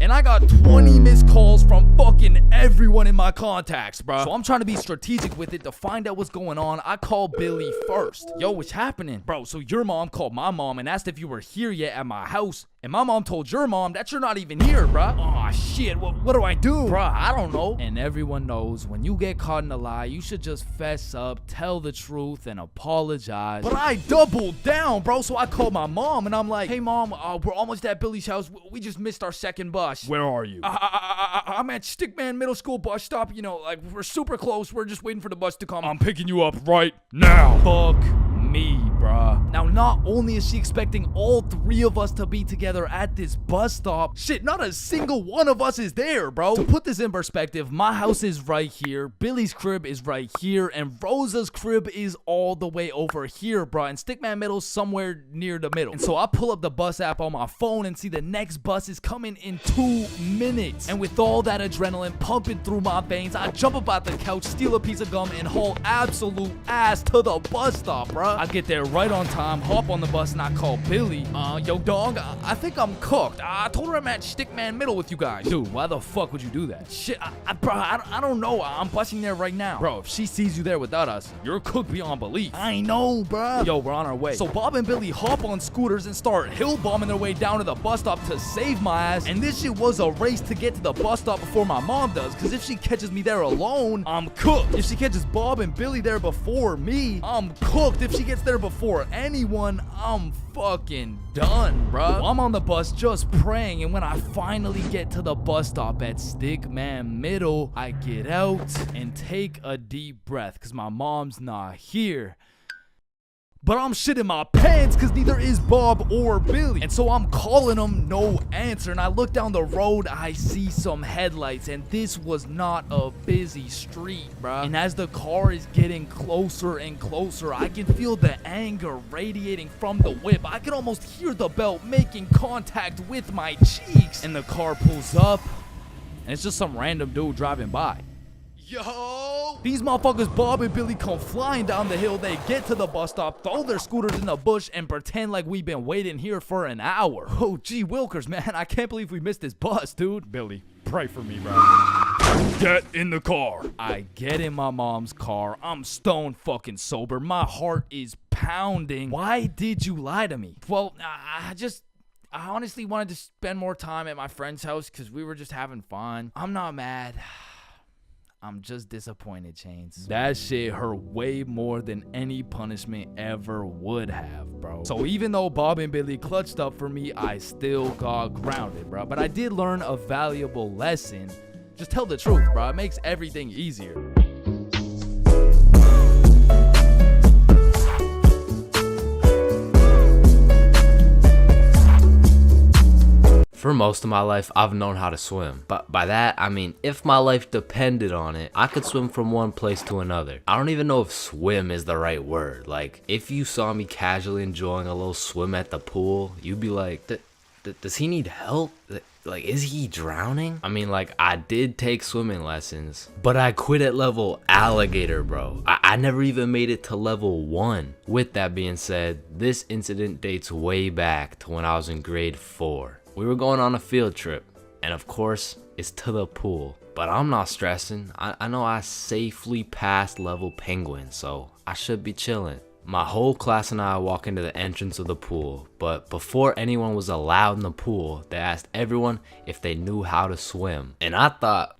and I got 20 missed calls from fucking everyone in my contacts, bro. So I'm trying to be strategic with it to find out what's going on. I call Billy first. Yo, what's happening? Bro, so your mom called my mom and asked if you were here yet at my house. And my mom told your mom that you're not even here, bruh. Aw, shit, what do I do? Bruh, I don't know. And everyone knows when you get caught in a lie, you should just fess up, tell the truth, and apologize. But I doubled down, bro, so I called my mom, and I'm like, hey, mom, we're almost at Billy's house. We just missed our second bus. Where are you? I'm at Stickman Middle School bus stop. You know, like, we're super close. We're just waiting for the bus to come. I'm picking you up right now. Fuck me, bro. bruh. Now, not only is she expecting all three of us to be together at this bus stop, shit, not a single one of us is there, bro. To put this in perspective, my house is right here, Billy's crib is right here, and Rosa's crib is all the way over here, bro. And Stickman Middle's somewhere near the middle. And so I pull up the bus app on my phone and see the next bus is coming in 2 minutes. And with all that adrenaline pumping through my veins, I jump up out the couch, steal a piece of gum, and haul absolute ass to the bus stop, bruh. I get there right on time, hop on the bus, and I call Billy. Yo, dog, I think I'm cooked. I told her I'm at Stickman Middle with you guys. Dude, why the fuck would you do that? Shit, bro, I don't know. I'm busting there right now. Bro, if she sees you there without us, you're cooked beyond belief. I know, bruh. Yo, we're on our way. So Bob and Billy hop on scooters and start hill bombing their way down to the bus stop to save my ass. And this shit was a race to get to the bus stop before my mom does, because if she catches me there alone, I'm cooked. If she catches Bob and Billy there before me, I'm cooked. If she gets there before anyone, I'm fucking done, bruh. I'm on the bus just praying, and when I finally get to the bus stop at Stickman Middle, I get out and take a deep breath, because my mom's not here. But I'm shitting my pants because neither is Bob or Billy. And so I'm calling them, no answer. And I look down the road, I see some headlights. And this was not a busy street, bruh. And as the car is getting closer and closer, I can feel the anger radiating from the whip. I can almost hear the belt making contact with my cheeks. And the car pulls up, and it's just some random dude driving by. Yo! These motherfuckers, Bob and Billy, come flying down the hill. They get to the bus stop, throw their scooters in the bush, and pretend like we've been waiting here for an hour. Oh, gee wilkers, man. I can't believe we missed this bus, dude. Billy, pray for me, bro. Get in the car. I get in my mom's car. I'm stone fucking sober. My heart is pounding. Why did you lie to me? Well, I honestly wanted to spend more time at my friend's house because we were just having fun. I'm not mad. I'm just disappointed, Chains. That shit hurt way more than any punishment ever would have, bro. So even though Bob and Billy clutched up for me, I still got grounded, bro. But I did learn a valuable lesson. Just tell the truth, bro. It makes everything easier. For most of my life, I've known how to swim. But by that, I mean, if my life depended on it, I could swim from one place to another. I don't even know if swim is the right word. Like, if you saw me casually enjoying a little swim at the pool, you'd be like, does he need help? Like, is he drowning? I mean, like, I did take swimming lessons, but I quit at level alligator, bro. I never even made it to level 1. With that being said, this incident dates way back to when I was in grade 4. We were going on a field trip, and of course, it's to the pool. But I'm not stressing. I know I safely passed level penguin, so I should be chilling. My whole class and I walk into the entrance of the pool, but before anyone was allowed in the pool, they asked everyone if they knew how to swim. And I thought,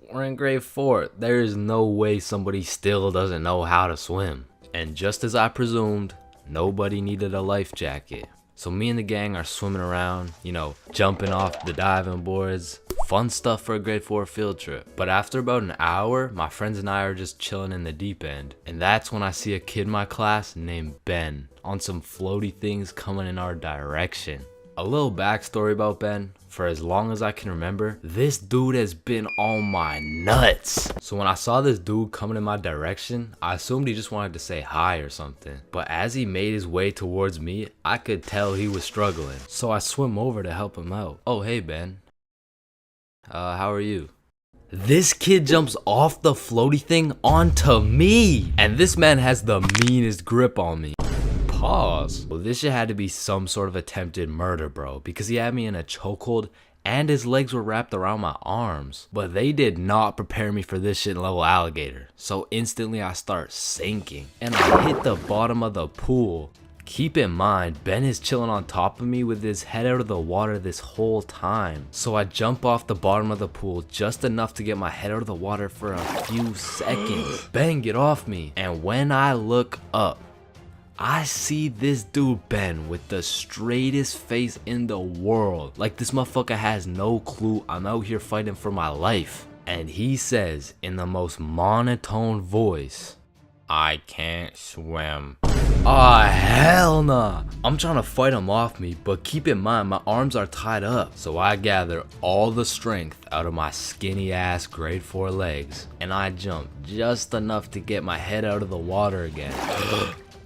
we're in grade 4. There is no way somebody still doesn't know how to swim. And just as I presumed, nobody needed a life jacket. So me and the gang are swimming around, you know, jumping off the diving boards. Fun stuff for a grade 4 field trip. But after about an hour, my friends and I are just chilling in the deep end. And that's when I see a kid in my class named Ben on some floaty things coming in our direction. A little backstory about Ben. For as long as I can remember, this dude has been on my nuts. So when I saw this dude coming in my direction, I assumed he just wanted to say hi or something. But as he made his way towards me, I could tell he was struggling. So I swim over to help him out. Oh, hey Ben. How are you? This kid jumps off the floaty thing onto me. And this man has the meanest grip on me. Pause. Well, this shit had to be some sort of attempted murder, bro, because he had me in a chokehold and his legs were wrapped around my arms. But they did not prepare me for this shit in level alligator. So instantly I start sinking and I hit the bottom of the pool. Keep in mind, Ben is chilling on top of me with his head out of the water this whole time. So I jump off the bottom of the pool just enough to get my head out of the water for a few seconds. Ben, get off me. And when I look up, I see this dude Ben with the straightest face in the world. Like this motherfucker has no clue I'm out here fighting for my life. And he says in the most monotone voice, "I can't swim." Ah, hell nah. I'm trying to fight him off me, but keep in mind my arms are tied up. So I gather all the strength out of my skinny ass grade 4 legs, and I jump just enough to get my head out of the water again.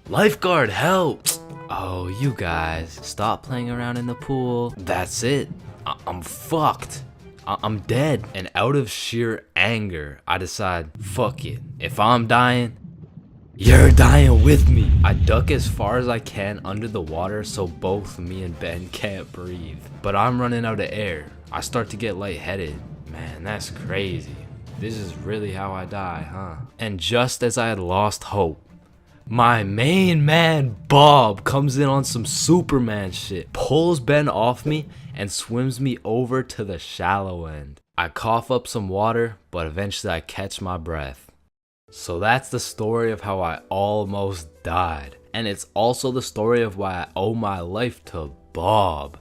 Lifeguard, help! Oh, you guys, stop playing around in the pool. That's it. I'm fucked. I'm dead. And out of sheer anger, I decide, fuck it. If I'm dying, you're dying with me. I duck as far as I can under the water so both me and Ben can't breathe. But I'm running out of air. I start to get lightheaded. Man, that's crazy. This is really how I die, huh? And just as I had lost hope, my main man Bob comes in on some Superman shit, pulls Ben off me, and swims me over to the shallow end. I cough up some water, but eventually I catch my breath. So that's the story of how I almost died. And it's also the story of why I owe my life to Bob.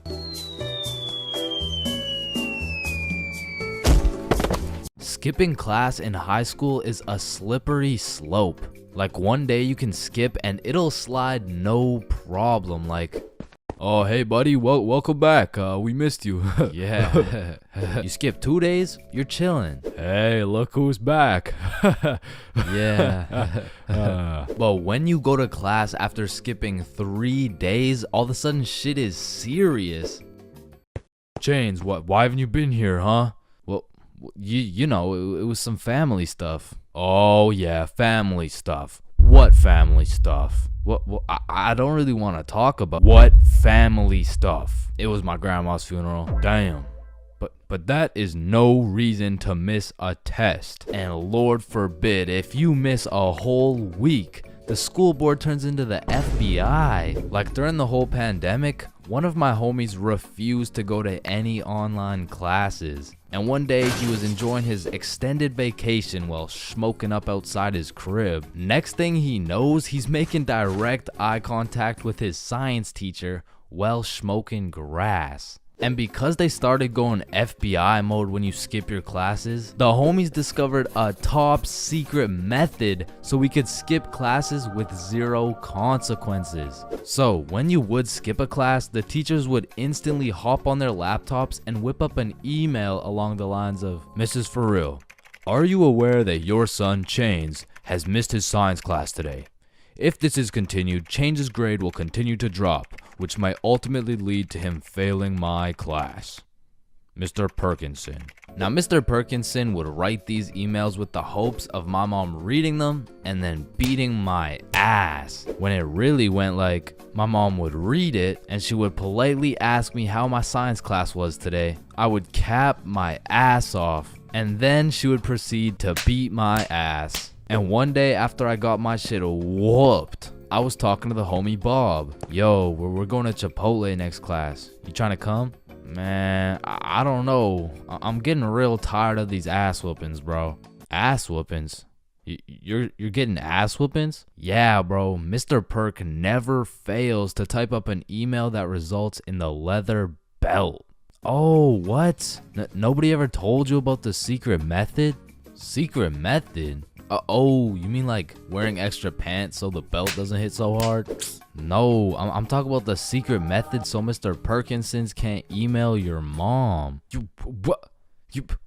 Skipping class in high school is a slippery slope. Like one day you can skip and it'll slide no problem, like, oh hey buddy, welcome back, we missed you. Yeah. You skip 2 days, you're chilling. Hey, look who's back. Yeah. But when you go to class after skipping 3 days, all of a sudden shit is serious. Chains, why haven't you been here, huh? Well, you know, it was some family stuff. Oh yeah, family stuff. What family stuff? Well, I don't really want to talk about what family stuff. It was my grandma's funeral. Damn. But that is no reason to miss a test. And Lord forbid, if you miss a whole week, the school board turns into the FBI. Like during the whole pandemic, one of my homies refused to go to any online classes. And one day he was enjoying his extended vacation while smoking up outside his crib. Next thing he knows, he's making direct eye contact with his science teacher while smoking grass. And because they started going FBI mode when you skip your classes, the homies discovered a top secret method so we could skip classes with 0 consequences. So when you would skip a class, the teachers would instantly hop on their laptops and whip up an email along the lines of, Mrs. For real, are you aware that your son Chains has missed his science class today? If this is continued, Chains' grade will continue to drop, which might ultimately lead to him failing my class. Mr. Perkinson. Now, Mr. Perkinson would write these emails with the hopes of my mom reading them and then beating my ass. When it really went like, my mom would read it and she would politely ask me how my science class was today. I would cap my ass off and then she would proceed to beat my ass. And one day after I got my shit whooped, I was talking to the homie Bob. Yo, we're going to Chipotle next class. You trying to come? Man, I don't know. I'm getting real tired of these ass whoopings, bro. Ass whoopings? You're getting ass whoopings? Yeah, bro. Mr. Perk never fails to type up an email that results in the leather belt. Oh, what? Nobody ever told you about the secret method? Secret method? Oh, you mean like wearing extra pants so the belt doesn't hit so hard? No, I'm talking about the secret method so Mr. Perkinsons can't email your mom.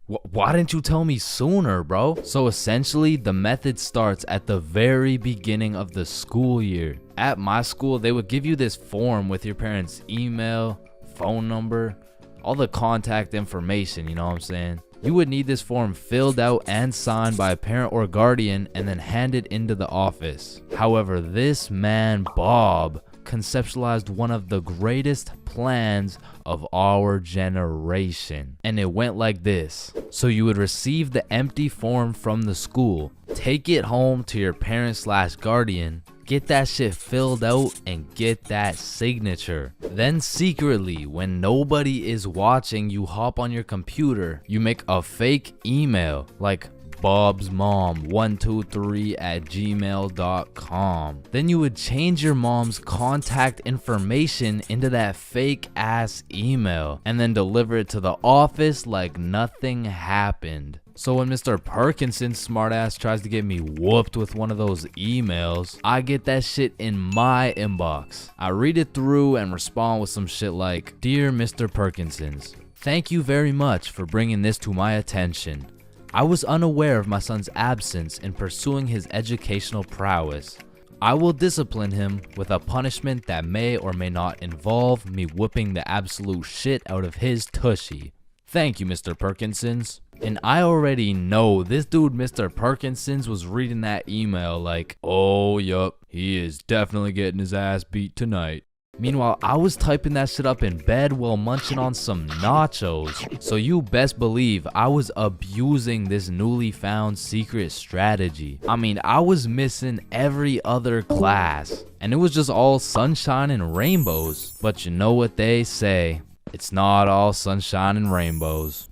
Why didn't you tell me sooner, bro? So essentially, the method starts at the very beginning of the school year. At my school, they would give you this form with your parents' email, phone number, all the contact information, you know what I'm saying? You would need this form filled out and signed by a parent or guardian and then handed into the office. However, this man, Bob, conceptualized one of the greatest plans of our generation. And it went like this. So you would receive the empty form from the school, take it home to your parent/guardian, get that shit filled out and get that signature. Then secretly, when nobody is watching, you hop on your computer, you make a fake email like bobsmom123@gmail.com. Then you would change your mom's contact information into that fake ass email and then deliver it to the office like nothing happened. So when Mr. Perkinson's smartass tries to get me whooped with one of those emails, I get that shit in my inbox. I read it through and respond with some shit like, "Dear Mr. Perkinsons, thank you very much for bringing this to my attention. I was unaware of my son's absence in pursuing his educational prowess. I will discipline him with a punishment that may or may not involve me whipping the absolute shit out of his tushy. Thank you, Mr. Perkinsons." And I already know this dude, Mr. Perkinsons, was reading that email like, "Oh, yup, he is definitely getting his ass beat tonight." Meanwhile, I was typing that shit up in bed while munching on some nachos. So you best believe I was abusing this newly found secret strategy. I mean, I was missing every other class, and it was just all sunshine and rainbows. But you know what they say, it's not all sunshine and rainbows.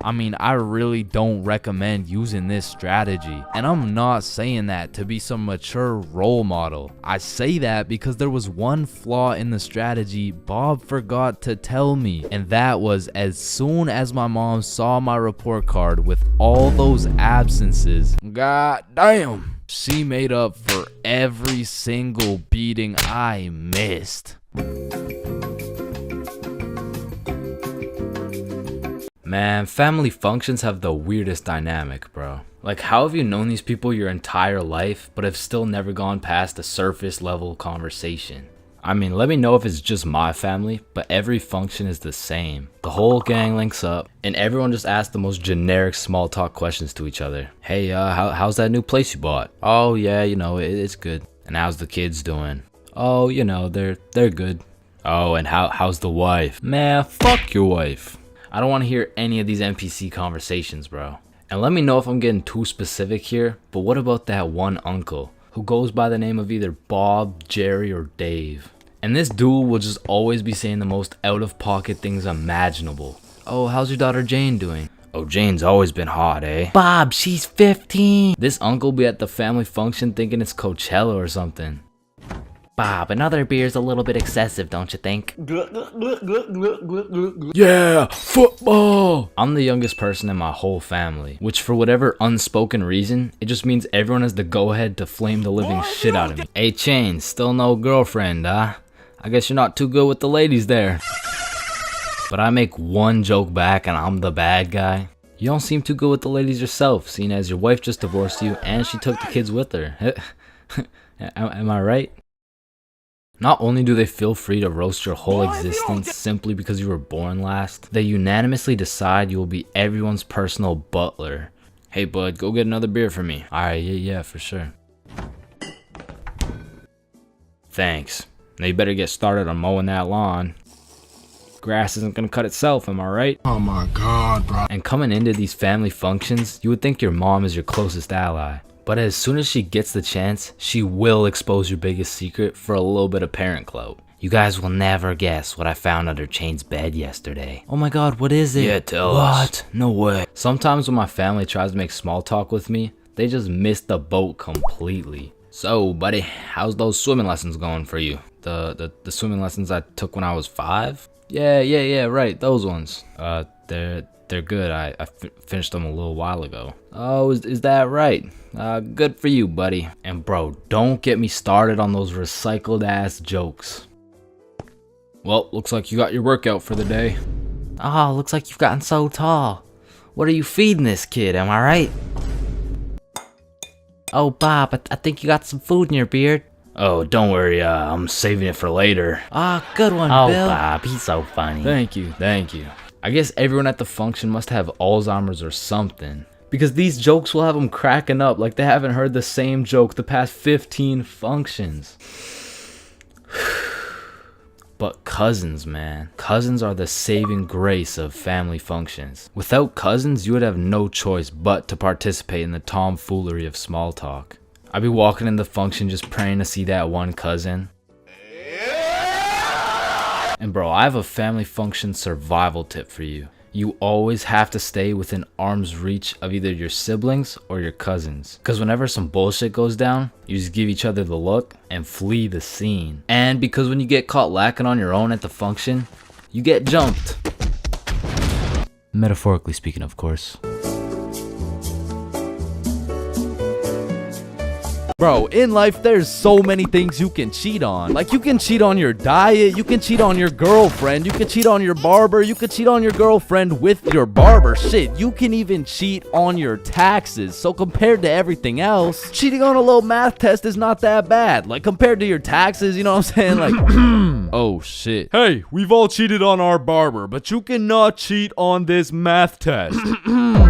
I mean, I really don't recommend using this strategy. And I'm not saying that to be some mature role model. I say that because there was one flaw in the strategy Bob forgot to tell me. And that was, as soon as my mom saw my report card with all those absences, god damn, she made up for every single beating I missed. Man, family functions have the weirdest dynamic, bro. Like, how have you known these people your entire life, but have still never gone past a surface level conversation? I mean, let me know if it's just my family, but every function is the same. The whole gang links up, and everyone just asks the most generic small talk questions to each other. Hey, how's that new place you bought? Oh yeah, you know, it's good. And how's the kids doing? Oh, you know, they're good. Oh, and how's the wife? Man, fuck your wife. I don't want to hear any of these NPC conversations, bro. And let me know if I'm getting too specific here, but what about that one uncle who goes by the name of either Bob, Jerry, or Dave? And this dude will just always be saying the most out-of-pocket things imaginable. Oh, how's your daughter Jane doing? Oh, Jane's always been hot, eh? Bob, she's 15. This uncle be at the family function thinking it's Coachella or something. Bob, another beer's a little bit excessive, don't you think? Yeah, football! I'm the youngest person in my whole family, which for whatever unspoken reason, it just means everyone has the go-ahead to flame the living shit out of me. Hey, Chains, still no girlfriend, huh? I guess you're not too good with the ladies there. But I make one joke back and I'm the bad guy. You don't seem too good with the ladies yourself, seeing as your wife just divorced you and she took the kids with her. Am I right? Not only do they feel free to roast your whole existence simply because you were born last, they unanimously decide you will be everyone's personal butler. Hey bud, go get another beer for me. Alright, yeah, for sure. Thanks. Now you better get started on mowing that lawn. Grass isn't gonna cut itself, am I right? Oh my god, bro. And coming into these family functions, you would think your mom is your closest ally. But as soon as she gets the chance, she will expose your biggest secret for a little bit of parent clout. You guys will never guess what I found under Chain's bed yesterday. Oh my god, what is it? Yeah, tell us. What? No way. Sometimes when my family tries to make small talk with me, they just miss the boat completely. So, buddy, how's those swimming lessons going for you? The swimming lessons I took when I was 5? Yeah, right, those ones. They're good. I finished them a little while ago. Oh, is that right? Good for you, buddy. And bro, don't get me started on those recycled ass jokes. Well, looks like you got your workout for the day. Oh, looks like you've gotten so tall. What are you feeding this kid, am I right? Oh, Bob, I think you got some food in your beard. Oh, don't worry, I'm saving it for later. Ah, good one, Bill. Oh, Bob, he's so funny. Thank you. I guess everyone at the function must have Alzheimer's or something, because these jokes will have them cracking up like they haven't heard the same joke the past 15 functions. But cousins, man. Cousins are the saving grace of family functions. Without cousins, you would have no choice but to participate in the tomfoolery of small talk. I'd be walking in the function just praying to see that one cousin. And bro, I have a family function survival tip for you. You always have to stay within arm's reach of either your siblings or your cousins. Because whenever some bullshit goes down, you just give each other the look and flee the scene. And because when you get caught lacking on your own at the function, you get jumped. Metaphorically speaking, of course. Bro, in life, there's so many things you can cheat on. Like, you can cheat on your diet, you can cheat on your girlfriend, you can cheat on your barber, you can cheat on your girlfriend with your barber. Shit, you can even cheat on your taxes. So compared to everything else, cheating on a little math test is not that bad. Like, compared to your taxes, you know what I'm saying? Like, oh shit. Hey, we've all cheated on our barber, but you cannot cheat on this math test.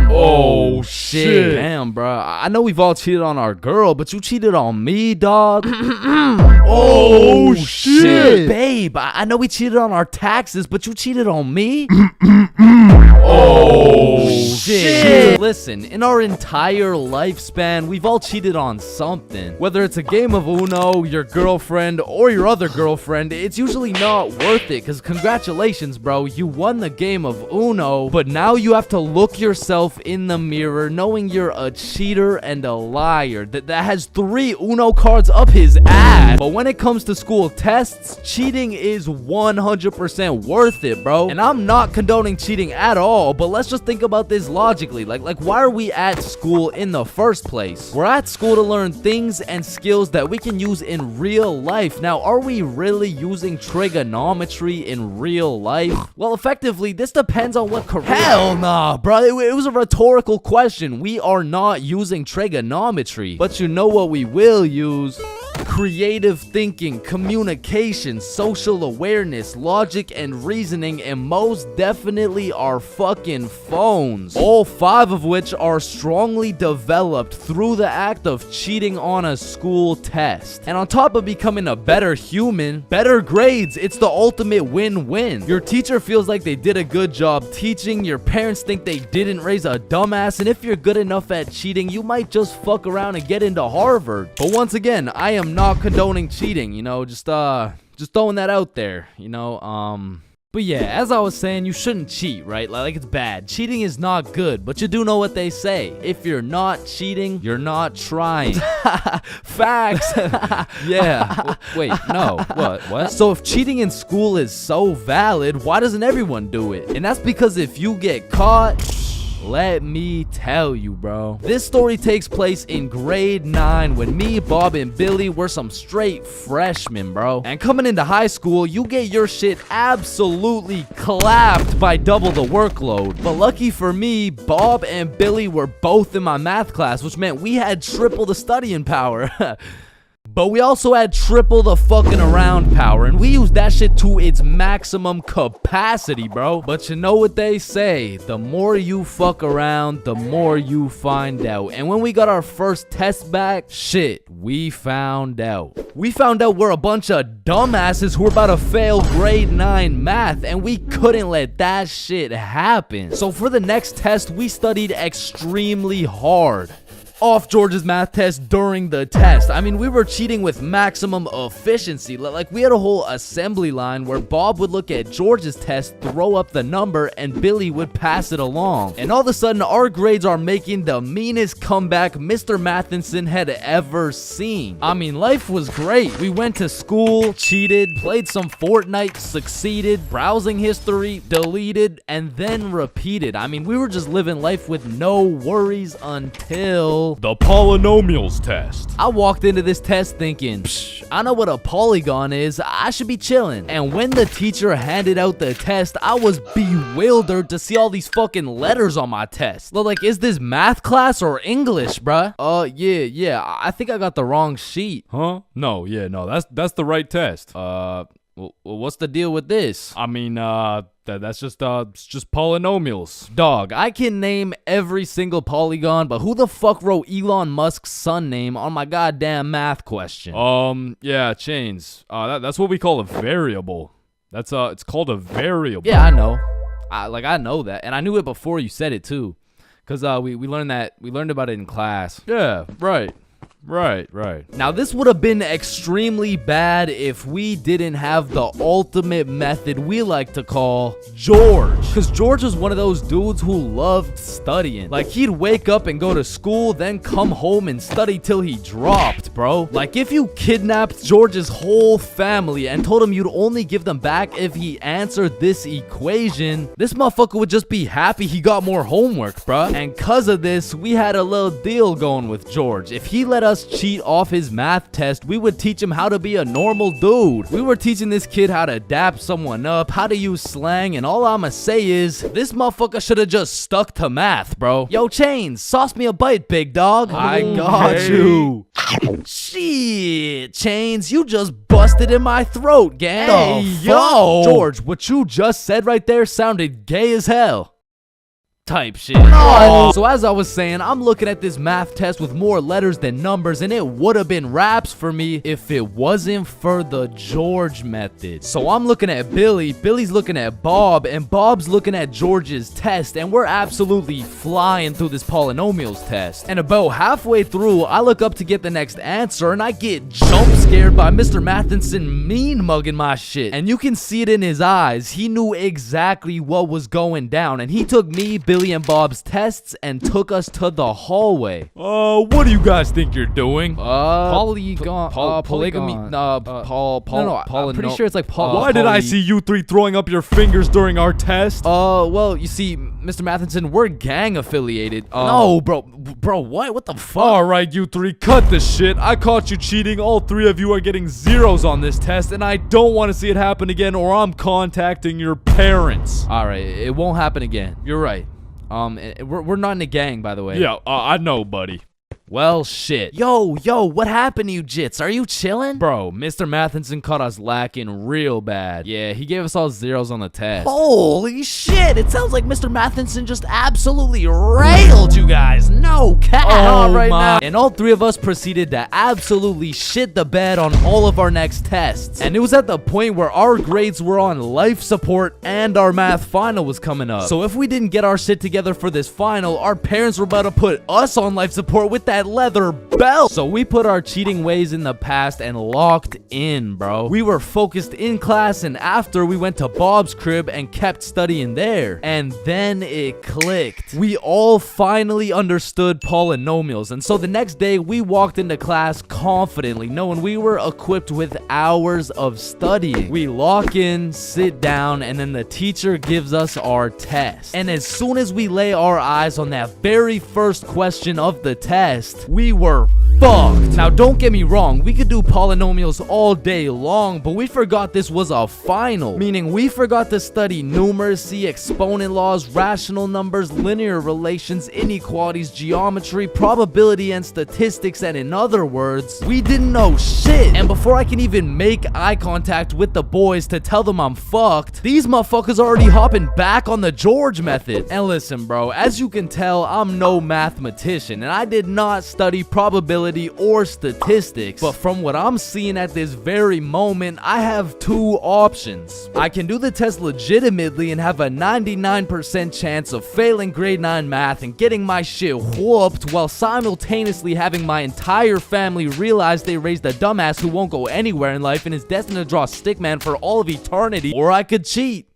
Oh shit. Damn, bro. I know we've all cheated on our girl, but you cheated on me, dog. Oh shit. Babe, I know we cheated on our taxes, but you cheated on me? Oh shit. Listen, in our entire lifespan, we've all cheated on something. Whether it's a game of Uno, your girlfriend, or your other girlfriend, it's usually not worth it, because congratulations, bro, you won the game of Uno, but now you have to look yourself in the mirror knowing you're a cheater and a liar that has 3 Uno cards up his ass. But when it comes to school tests, cheating is 100% worth it, bro. And I'm not condoning cheating at all, but let's just think about this logically. Like why are we at school in the first place? We're at school to learn things and skills that we can use in real life. Now, are we really using trigonometry in real life? Well, effectively, this depends on what career. Hell nah, bro. It was a rhetorical question. We are not using trigonometry, but you know what we will use? Creative thinking, communication, social awareness, logic, and reasoning, and most definitely our fucking phones. All 5 of which are strongly developed through the act of cheating on a school test. And on top of becoming a better human, better grades, it's the ultimate win-win. Your teacher feels like they did a good job teaching, your parents think they didn't raise a dumbass, and if you're good enough at cheating, you might just fuck around and get into Harvard. But once again, I am not condoning cheating, you know, just throwing that out there, you know. But yeah, as I was saying, you shouldn't cheat, right? Like, it's bad. Cheating is not good, but you do know what they say. If you're not cheating, you're not trying. Facts. Yeah. Wait, no. What? So if cheating in school is so valid, why doesn't everyone do it? And that's because if you get caught, let me tell you, bro. This story takes place in grade 9 when me, Bob, and Billy were some straight freshmen, bro. And coming into high school, you get your shit absolutely clapped by double the workload. But lucky for me, Bob and Billy were both in my math class, which meant we had triple the studying power. But we also had triple the fucking around power, and we used that shit to its maximum capacity, bro. But you know what they say, the more you fuck around, the more you find out. And when we got our first test back, shit, we found out. We found out we're a bunch of dumbasses who were about to fail grade 9 math, and we couldn't let that shit happen. So for the next test, we studied extremely hard. Off George's math test during the test. I mean, we were cheating with maximum efficiency. Like, we had a whole assembly line where Bob would look at George's test, throw up the number, and Billy would pass it along. And all of a sudden, our grades are making the meanest comeback Mr. Matheson had ever seen. I mean, life was great. We went to school, cheated, played some Fortnite, succeeded, browsing history, deleted, and then repeated. I mean, we were just living life with no worries until the polynomials test. I walked into this test thinking, psh, I know what a polygon is, I should be chilling. And when the teacher handed out the test, I was bewildered to see all these fucking letters on my test. Like, is this math class or English, bruh? Yeah, I think I got the wrong sheet. Huh? No, that's the right test. Well, what's the deal with this? I mean, that's just polynomials. Dog, I can name every single polygon, but who the fuck wrote Elon Musk's son name on my goddamn math question? Yeah, Chains. That's what we call a variable. It's called a variable. Yeah, I know. I know that, and I knew it before you said it too, cause we learned about it in class. Yeah, right. Right. Now, this would have been extremely bad if we didn't have the ultimate method we like to call George. Because George was one of those dudes who loved studying. Like, he'd wake up and go to school, then come home and study till he dropped, bro. Like, if you kidnapped George's whole family and told him you'd only give them back if he answered this equation, this motherfucker would just be happy he got more homework, bro. And cause of this, we had a little deal going with George. If he let us us cheat off his math test, we would teach him how to be a normal dude. We were teaching this kid how to dap someone up, how to use slang, and all I'ma say is, this motherfucker should have just stuck to math, bro. Yo, Chains, sauce me a bite, big dog. I got you. Shit, Chains, you just busted in my throat, gang. Hey, yo. George, what you just said right there sounded gay as hell. Type shit. So as I was saying, I'm looking at this math test with more letters than numbers, and it would have been raps for me if it wasn't for the George method. So I'm looking at Billy, Billy's looking at Bob, and Bob's looking at George's test, and we're absolutely flying through this polynomials test. And about halfway through, I look up to get the next answer, and I get jump scared by Mr. Matheson mean mugging my shit. And you can see it in his eyes. He knew exactly what was going down, and he took me, Billy, and Bob's tests and took us to the hallway. What do you guys think you're doing? Polygamy. I'm pretty sure it's like Why did I see you three throwing up your fingers during our test? Well, you see, Mr. Matheson, we're gang affiliated. No, bro, what the fuck? Alright, you three, cut this shit. I caught you cheating. All three of you are getting zeros on this test, and I don't want to see it happen again, or I'm contacting your parents. Alright, it won't happen again. You're right. We're not in a gang, by the way. Yeah, I know, buddy. Well, shit. Yo, what happened to you, Jits? Are you chilling? Bro, Mr. Matheson caught us lacking real bad. Yeah, he gave us all zeros on the test. Holy shit, it sounds like Mr. Matheson just absolutely railed you guys. No cap right now. And all three of us proceeded to absolutely shit the bed on all of our next tests. And it was at the point where our grades were on life support and our math final was coming up. So if we didn't get our shit together for this final, our parents were about to put us on life support with that leather belt. So we put our cheating ways in the past and locked in, bro. We were focused in class, and after we went to Bob's crib and kept studying there. And then it clicked. We all finally understood polynomials, and so the next day we walked into class confidently, knowing we were equipped with hours of studying. We lock in, sit down, and then the teacher gives us our test. And as soon as we lay our eyes on that very first question of the test, we were fucked. Now, don't get me wrong, we could do polynomials all day long, but we forgot this was a final, meaning we forgot to study numeracy, exponent laws, rational numbers, linear relations, inequalities, geometry, probability, and statistics, and in other words, we didn't know shit. And before I can even make eye contact with the boys to tell them I'm fucked, these motherfuckers already hopping back on the George method. And listen, bro, as you can tell, I'm no mathematician, and I did not study probability or statistics, but from what I'm seeing at this very moment, I have two options. I can do the test legitimately and have a 99% chance of failing grade 9 math and getting my shit whooped, while simultaneously having my entire family realize they raised a dumbass who won't go anywhere in life and is destined to draw stickman for all of eternity, or I could cheat.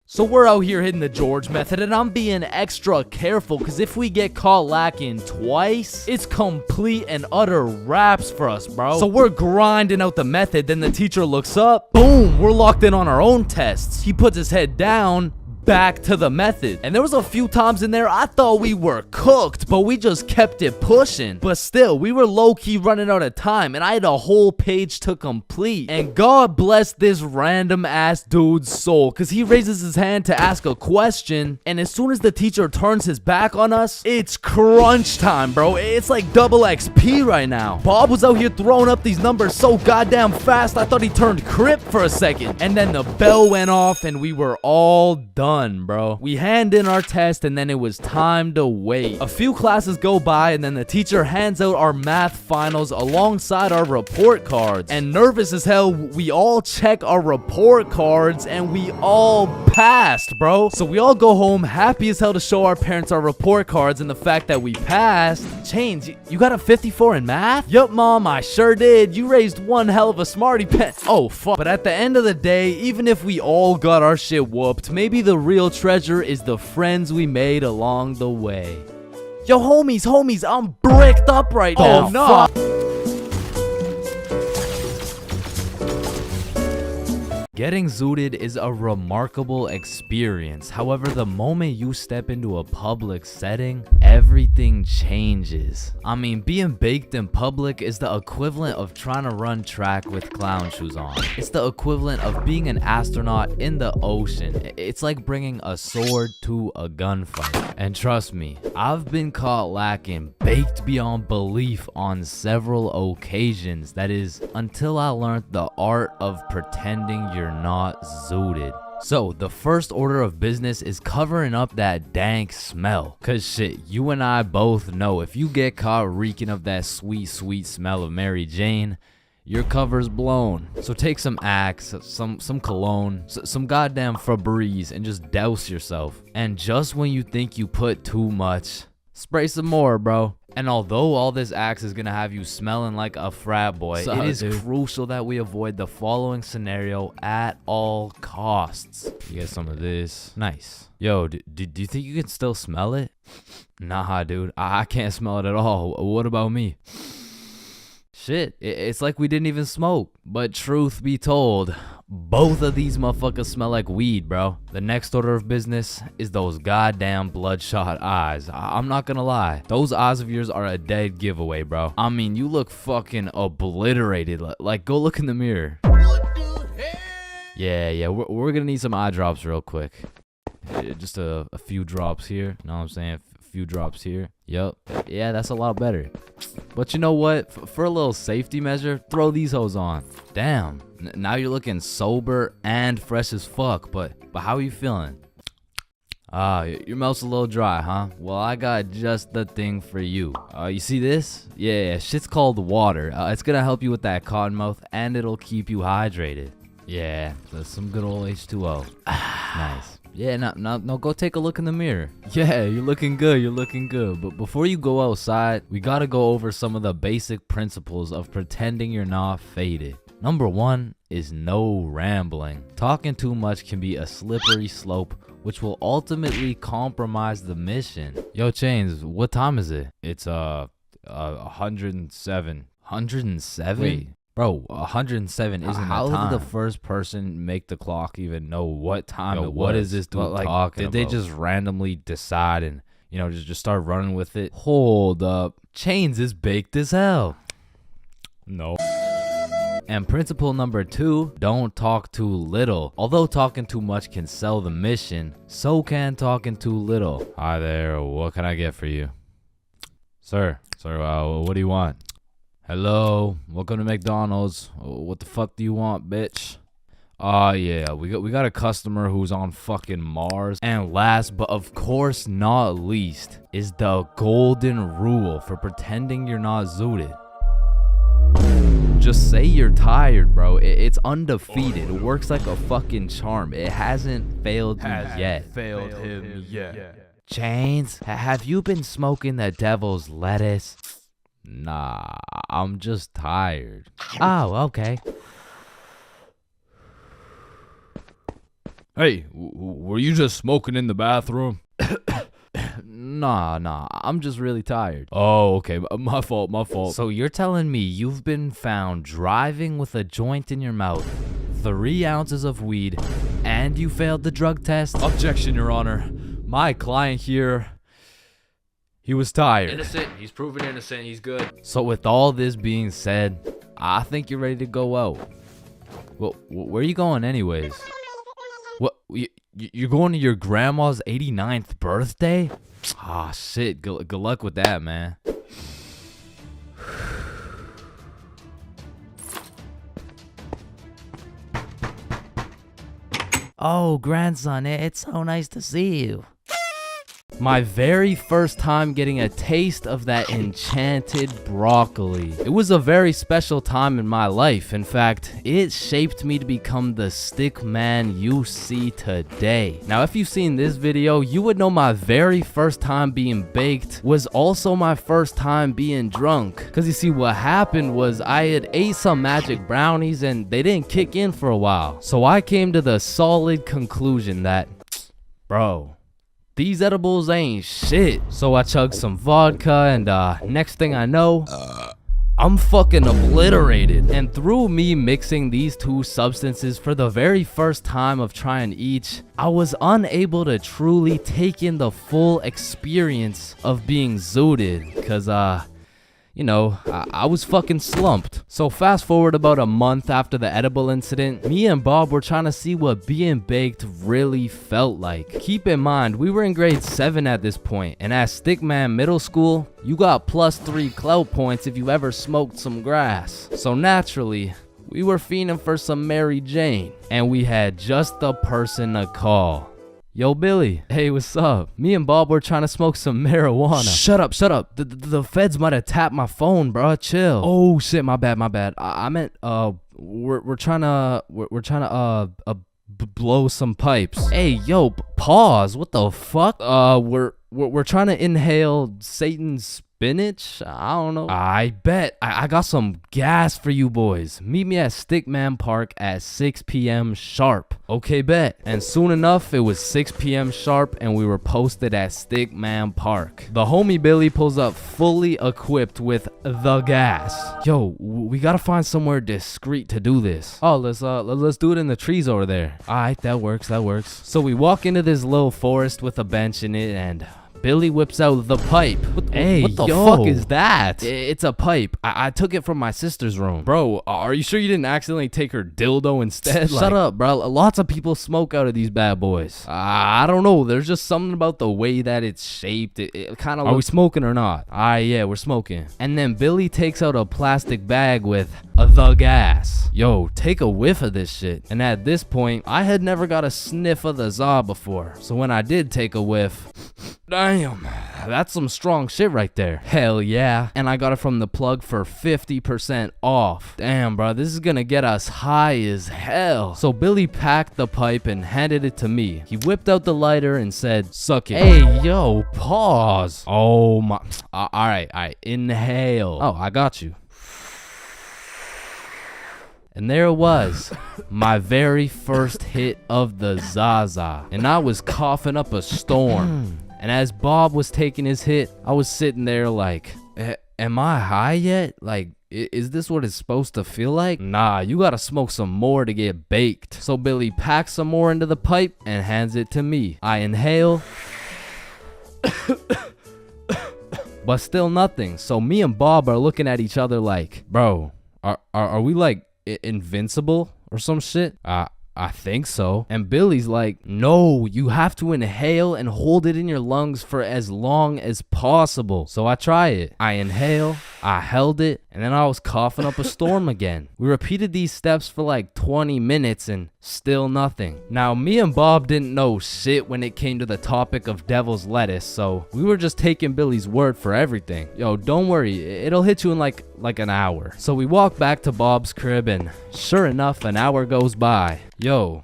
So we're out here hitting the George method, and I'm being extra careful, because if we get caught lacking twice, it's complete and utter raps for us, bro. So we're grinding out the method, then the teacher looks up, boom, we're locked in on our own tests. He puts his head down, back to the method. And there was a few times in there I thought we were cooked, but we just kept it pushing. But still, we were low-key running out of time, and I had a whole page to complete. And God bless this random ass dude's soul, because he raises his hand to ask a question, and as soon as the teacher turns his back on us, it's crunch time, bro. It's like double XP right now. Bob was out here throwing up these numbers so goddamn fast, I thought he turned Crip for a second. And then the bell went off, and we were all done, bro. We hand in our test, and then it was time to wait. A few classes go by, and then the teacher hands out our math finals alongside our report cards. And nervous as hell, we all check our report cards, and we all passed, bro. So we all go home happy as hell to show our parents our report cards and the fact that we passed. Chains, you got a 54 in math? Yup, mom, I sure did. You raised one hell of a smarty pet. Oh, fuck. But at the end of the day, even if we all got our shit whooped, maybe the real treasure is the friends we made along the way. Yo, homies, I'm bricked up right now. Oh, no. Getting zooted is a remarkable experience. However, the moment you step into a public setting, everything changes. I mean, being baked in public is the equivalent of trying to run track with clown shoes on. It's the equivalent of being an astronaut in the ocean. It's like bringing a sword to a gunfight. And trust me, I've been caught lacking baked beyond belief on several occasions. That is, until I learned the art of pretending you're not zooted. So, the first order of business is covering up that dank smell. Cause shit, you and I both know if you get caught reeking of that sweet, sweet smell of Mary Jane, your cover's blown. So take some Axe, some cologne, some goddamn Febreze, and just douse yourself. And just when you think you put too much, spray some more, bro. And although all this Axe is gonna have you smelling like a frat boy, it is crucial that we avoid the following scenario at all costs. You get some of this. Nice. Yo, do you think you can still smell it? Nah, dude. I can't smell it at all. What about me? Shit, it's like we didn't even smoke. But truth be told, both of these motherfuckers smell like weed, bro. The next order of business is those goddamn bloodshot eyes. I'm not gonna lie. Those eyes of yours are a dead giveaway, bro. I mean, you look fucking obliterated. Like, go look in the mirror. Yeah, we're gonna need some eye drops real quick. Just a few drops here. You know what I'm saying? Few drops here. Yup. Yeah, that's a lot better. But you know what? For a little safety measure, throw these hoes on. Damn. Now you're looking sober and fresh as fuck. But how are you feeling? Your mouth's a little dry, huh? Well, I got just the thing for you. You see this? Yeah, shit's called water. It's gonna help you with that cotton mouth, and it'll keep you hydrated. Yeah, that's some good old H2O. Nice. Yeah, now go take a look in the mirror. Yeah, you're looking good, But before you go outside, we gotta go over some of the basic principles of pretending you're not faded. Number 1 is no rambling. Talking too much can be a slippery slope, which will ultimately compromise the mission. Yo, Chains, what time is it? It's 107. 107? Wait. Bro, 107 isn't how did the first person make the clock even know what time it was? What is this dude talking about? Did they just randomly decide and, you know, just start running with it? Hold up. Chains is baked as hell. No. And principle number 2, don't talk too little. Although talking too much can sell the mission, so can talking too little. Hi there, what can I get for you? Sir, what do you want? Hello, welcome to McDonald's. What the fuck do you want, bitch? Yeah, we got a customer who's on fucking Mars. And last but of course not least is the golden rule for pretending you're not zooted. Just say you're tired, bro. It's undefeated. It works like a fucking charm. It hasn't failed you yet. Failed him yet. Chains, have you been smoking the devil's lettuce? Nah, I'm just tired. Oh, okay. Hey, were you just smoking in the bathroom? Nah, I'm just really tired. Oh, okay, my fault. So you're telling me you've been found driving with a joint in your mouth, 3 ounces of weed, and you failed the drug test? Objection, Your Honor. My client here, he was tired. Innocent. He's proven innocent. He's good. So with all this being said, I think you're ready to go out. Well, where are you going anyways? What? You're going to your grandma's 89th birthday? Ah, shit. Good luck with that, man. Oh, grandson, it's so nice to see you. My very first time getting a taste of that enchanted broccoli. It was a very special time in my life. In fact, it shaped me to become the stick man you see today. Now, if you've seen this video, you would know my very first time being baked was also my first time being drunk. Cause you see, what happened was I had ate some magic brownies and they didn't kick in for a while. So I came to the solid conclusion that, bro, these edibles ain't shit. So I chugged some vodka and next thing I know, I'm fucking obliterated. And through me mixing these two substances for the very first time of trying each, I was unable to truly take in the full experience of being zooted, cause you know, I was fucking slumped. So fast forward about a month after the edible incident, me and Bob were trying to see what being baked really felt like. Keep in mind, we were in grade 7 at this point, and at Stickman Middle School, you got +3 clout points if you ever smoked some grass. So naturally, we were fiending for some Mary Jane, and we had just the person to call. Yo, Billy. Hey, what's up? Me and Bob were trying to smoke some marijuana. Shut up. The feds might have tapped my phone, bro. Chill. Oh shit, my bad. I meant we're trying to blow some pipes. Hey, yo, pause. What the fuck? We're trying to inhale Satan's spinach? I don't know. I bet. I got some gas for you boys. Meet me at Stickman Park at 6 p.m. sharp. Okay, bet. And soon enough, it was 6 p.m. sharp and we were posted at Stickman Park. The homie Billy pulls up fully equipped with the gas. Yo, we gotta find somewhere discreet to do this. Oh, let's do it in the trees over there. Alright, that works. So we walk into this little forest with a bench in it, and Billy whips out the pipe. What the fuck is that? It's a pipe. I took it from my sister's room. Bro, are you sure you didn't accidentally take her dildo instead? Shut up, bro. Lots of people smoke out of these bad boys. I don't know. There's just something about the way that it's shaped. It kind of. Are we smoking or not? Yeah, we're smoking. And then Billy takes out a plastic bag with the gas. Yo, take a whiff of this shit. And at this point, I had never got a sniff of the za before. So when I did take a whiff, damn, that's some strong shit right there. Hell yeah. And I got it from the plug for 50% off. Damn, bro, this is gonna get us high as hell. So Billy packed the pipe and handed it to me. He whipped out the lighter and said, suck it. Hey, yo, pause. Oh my. All right, inhale. Oh, I got you. And there it was, my very first hit of the Zaza. And I was coughing up a storm. And as Bob was taking his hit, I was sitting there like, am I high yet? Like, is this what it's supposed to feel like? Nah, you gotta smoke some more to get baked. So Billy packs some more into the pipe and hands it to me. I inhale. But still nothing. So me and Bob are looking at each other like, bro, are we like invincible or some shit? I think so. And Billy's like, no, you have to inhale and hold it in your lungs for as long as possible. So I try it. I inhale, I held it, and then I was coughing up a storm again. We repeated these steps for like 20 minutes and still nothing. Now, me and Bob didn't know shit when it came to the topic of devil's lettuce, so we were just taking Billy's word for everything. Yo, don't worry, it'll hit you in like an hour. So we walk back to Bob's crib, and sure enough, an hour goes by. Yo,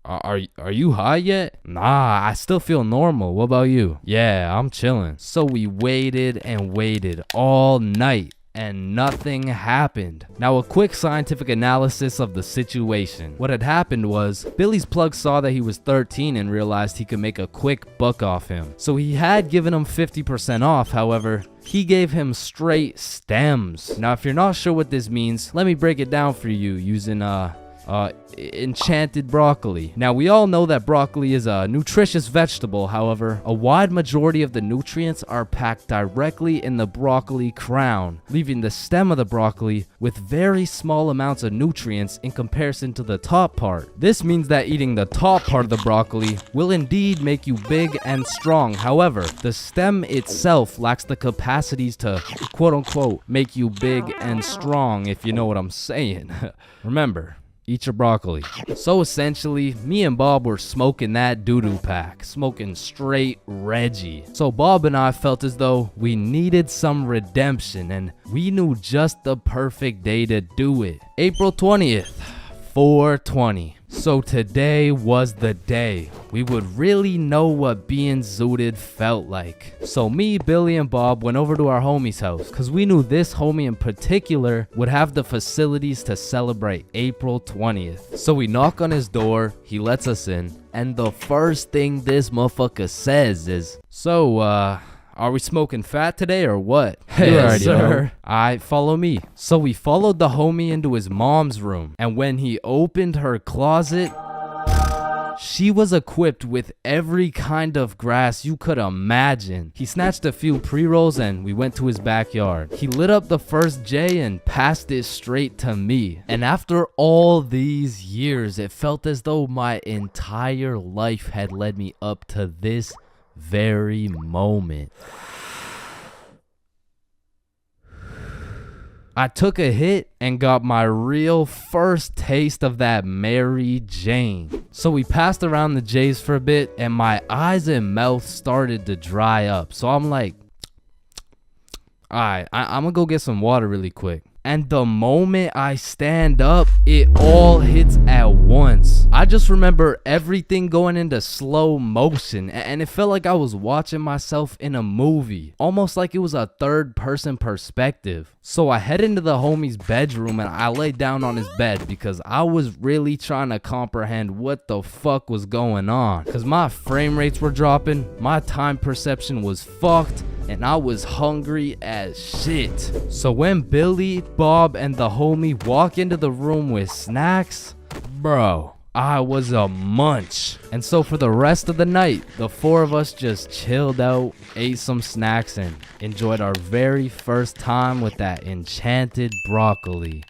are you high yet? Nah, I still feel normal. What about you? Yeah, I'm chilling. So we waited and waited all night, and nothing happened. Now, a quick scientific analysis of the situation. What had happened was, Billy's plug saw that he was 13 and realized he could make a quick buck off him. So he had given him 50% off, however, he gave him straight stems. Now, if you're not sure what this means, let me break it down for you using enchanted broccoli. Now, we all know that broccoli is a nutritious vegetable. However, a wide majority of the nutrients are packed directly in the broccoli crown, leaving the stem of the broccoli with very small amounts of nutrients in comparison to the top part. This means that eating the top part of the broccoli will indeed make you big and strong. However, the stem itself lacks the capacities to quote-unquote make you big and strong, if you know what I'm saying. Remember, eat your broccoli. So essentially, me and Bob were smoking that doo-doo pack, smoking straight Reggie. So Bob and I felt as though we needed some redemption, and we knew just the perfect day to do it. April 20th, 420. So today was the day we would really know what being zooted felt like. So me, Billy, and Bob went over to our homie's house because we knew this homie in particular would have the facilities to celebrate April 20th. So we knock on his door, he lets us in, and the first thing this motherfucker says is, so, Are we smoking fat today or what? Hey, Yes, sir. sir. Alright, follow me. So we followed the homie into his mom's room, and when he opened her closet, she was equipped with every kind of grass you could imagine. He snatched a few pre-rolls and we went to his backyard. He lit up the first J and passed it straight to me. And after all these years, it felt as though my entire life had led me up to this very moment. I took a hit and got my real first taste of that Mary Jane. So we passed around the J's for a bit and my eyes and mouth started to dry up. So I'm like, alright, I'm gonna go get some water really quick. And the moment I stand up, it all hits at once. I just remember everything going into slow motion, and it felt like I was watching myself in a movie, almost like it was a third-person perspective. So I head into the homie's bedroom and I lay down on his bed because I was really trying to comprehend what the fuck was going on. Because my frame rates were dropping, my time perception was fucked, and I was hungry as shit. So when Billy, Bob, and the homie walk into the room with snacks, bro, I was a munch. And so for the rest of the night, the four of us just chilled out, ate some snacks, and enjoyed our very first time with that enchanted broccoli.